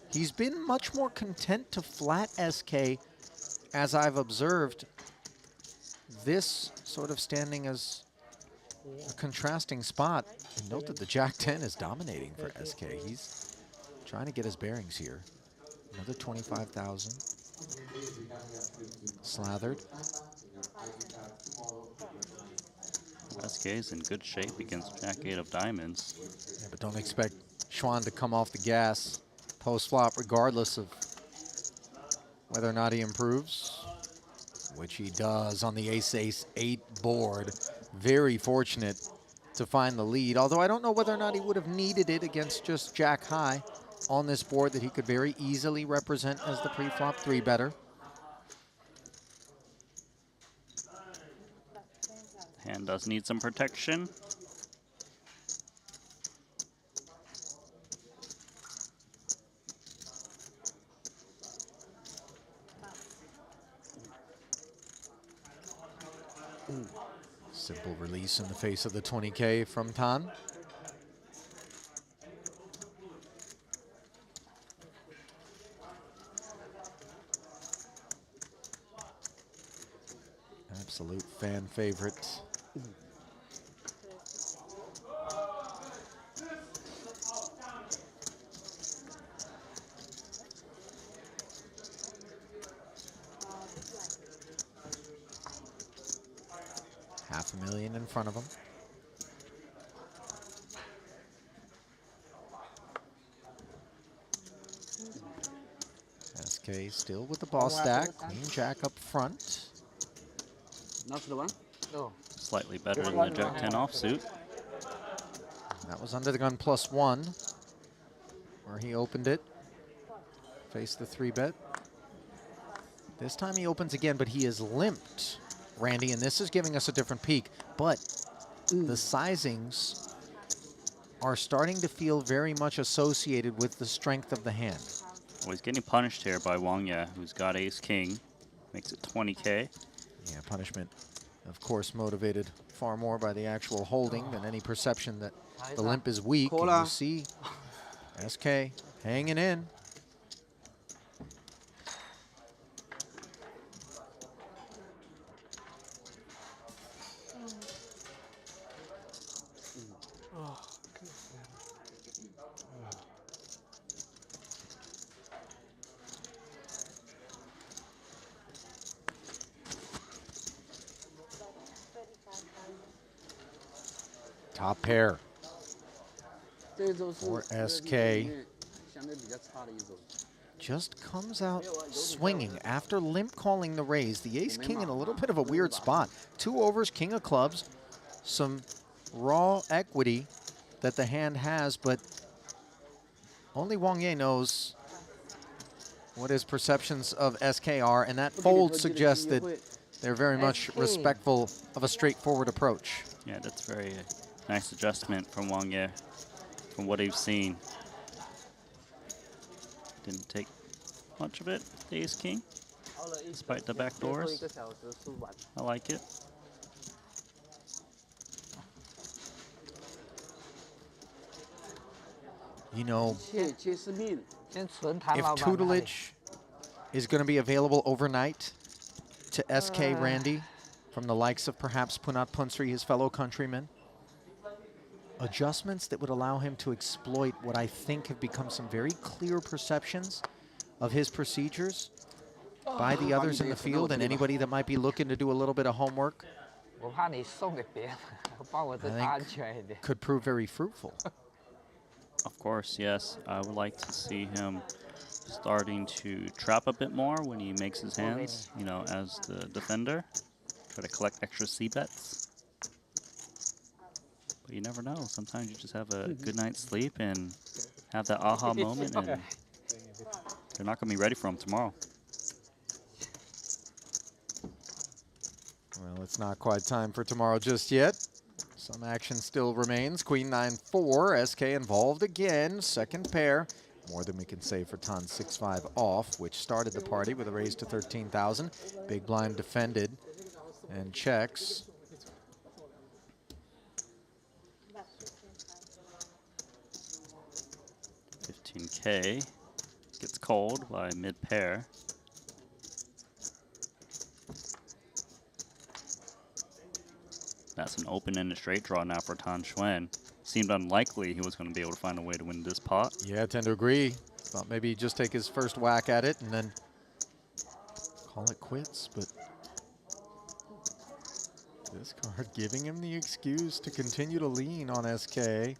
He's been much more content to flat SK, as I've observed. This sort of standing as a contrasting spot. And note that the Jack-10 is dominating for SK. He's trying to get his bearings here. Another 25,000. Slathered. SK is in good shape against Jack-8 of diamonds. Yeah, but don't expect Chuan to come off the gas post-flop regardless of whether or not he improves, which he does on the ace-ace-8 board. Very fortunate to find the lead, although I don't know whether or not he would have needed it against just Jack-high on this board that he could very easily represent as the pre-flop 3-better. Hand does need some protection. Simple release in the face of the 20K from Tan. Absolute fan favorite. $500,000 in front of him. SK still with the boss stack. Queen Jack up front. Not the one? No. Slightly better than the Jack-10 offsuit. That was under the gun +1, where he opened it. Faced the 3-bet. This time he opens again, but he is limped, Randy, and this is giving us a different peek. But the sizings are starting to feel very much associated with the strength of the hand. Well, he's getting punished here by Wang Ye, who's got ace-king. Makes it 20K. Yeah, punishment, of course, motivated far more by the actual holding than any perception that the limp is weak. And you see SK hanging in. Top pair for SK. Just comes out swinging after limp calling the raise. The ace-king in a little bit of a weird spot. 2 overs, king of clubs. Some raw equity that the hand has, but only Wang Ye knows what his perceptions of SK are, and that fold suggests that they're very much respectful of a straightforward approach. Yeah, that's very nice adjustment from Wang Ye, from what he's seen. Didn't take much of it, the ace king, despite the back doors. I like it. You know, if tutelage is going to be available overnight to SK Randy from the likes of perhaps Punat Punsri, his fellow countrymen, adjustments that would allow him to exploit what I think have become some very clear perceptions of his procedures by the others in the field and anybody that might be looking to do a little bit of homework, I think could prove very fruitful. Of course, yes. I would like to see him starting to trap a bit more when he makes his hands, you know, as the defender. Try to collect extra C-bets. But you never know. Sometimes you just have a good night's sleep and have that aha moment, and they're not going to be ready for him tomorrow. Well, it's not quite time for tomorrow just yet. Some action still remains. Queen 9-4, SK involved again. Second pair. More than we can say for Tan 6-5 off, which started the party with a raise to 13,000. Big blind defended and checks. $15K gets called by mid-pair. That's an open-ended straight draw now for Tan Xuan. Seemed unlikely he was going to be able to find a way to win this pot. Yeah, I tend to agree. Thought maybe he'd just take his first whack at it and then call it quits, but this card giving him the excuse to continue to lean on SK.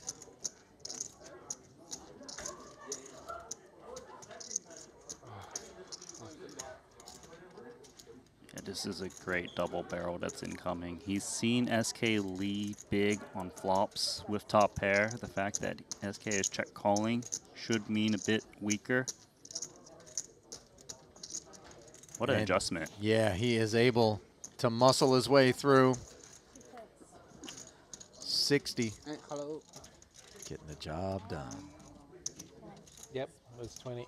This is a great double barrel that's incoming. He's seen SK lead big on flops with top pair. The fact that SK is check calling should mean a bit weaker. What an adjustment. Yeah, he is able to muscle his way through. 60. Hey, hello. Getting the job done. Yep, it was 20.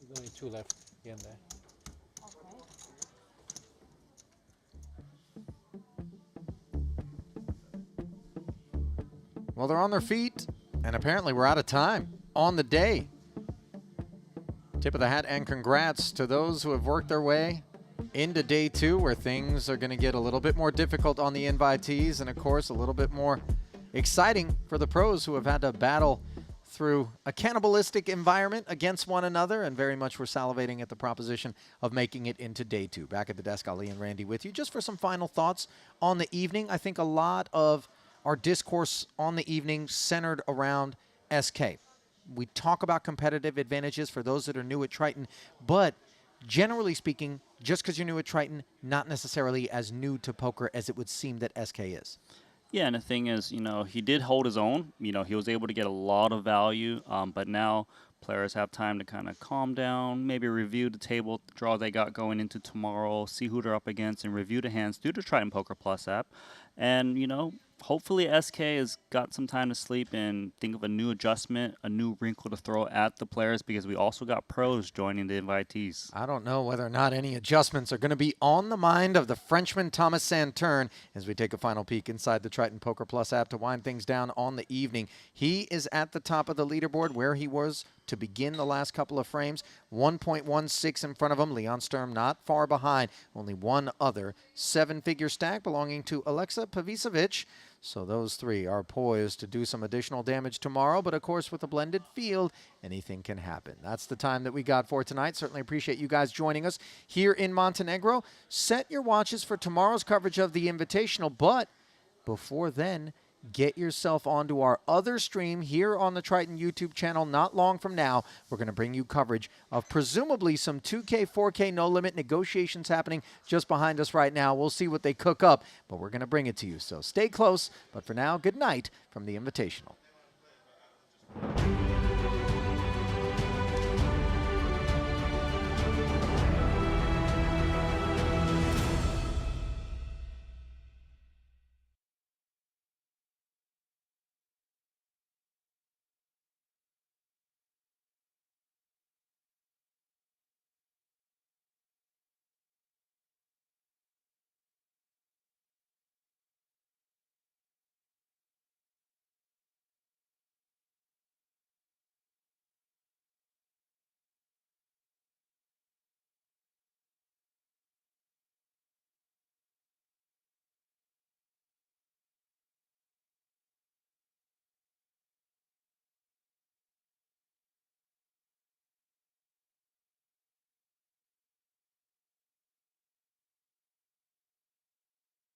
There's only 2 left again there. Well, they're on their feet, and apparently we're out of time on the day. Tip of the hat and congrats to those who have worked their way into day 2, where things are going to get a little bit more difficult on the invitees, and of course a little bit more exciting for the pros who have had to battle through a cannibalistic environment against one another, and very much were salivating at the proposition of making it into day 2. Back at the desk, Ali and Randy with you just for some final thoughts on the evening. I think a lot of our discourse on the evening centered around SK. We talk about competitive advantages for those that are new at Triton, but generally speaking, just because you're new at Triton, not necessarily as new to poker as it would seem that SK is. Yeah, and the thing is, you know, he did hold his own. You know, he was able to get a lot of value, but now players have time to kind of calm down, maybe review the table draw they got going into tomorrow, see who they're up against, and review the hands through the Triton Poker Plus app. And, you know, hopefully SK has got some time to sleep and think of a new adjustment, a new wrinkle to throw at the players, because we also got pros joining the invitees. I don't know whether or not any adjustments are going to be on the mind of the Frenchman Thomas Santerne as we take a final peek inside the Triton Poker Plus app to wind things down on the evening. He is at the top of the leaderboard where he was to begin the last couple of frames. 1.16 in front of him. Leon Sturm not far behind. Only one other 7-figure stack belonging to Alexa Pavicevic. So those three are poised to do some additional damage tomorrow. But, of course, with a blended field, anything can happen. That's the time that we got for tonight. Certainly appreciate you guys joining us here in Montenegro. Set your watches for tomorrow's coverage of the Invitational. But before then, get yourself onto our other stream here on the Triton YouTube channel. Not long from now, we're going to bring you coverage of presumably some 2K, 4K no-limit negotiations happening just behind us right now. We'll see what they cook up, but we're going to bring it to you. So stay close. But for now, good night from the Invitational.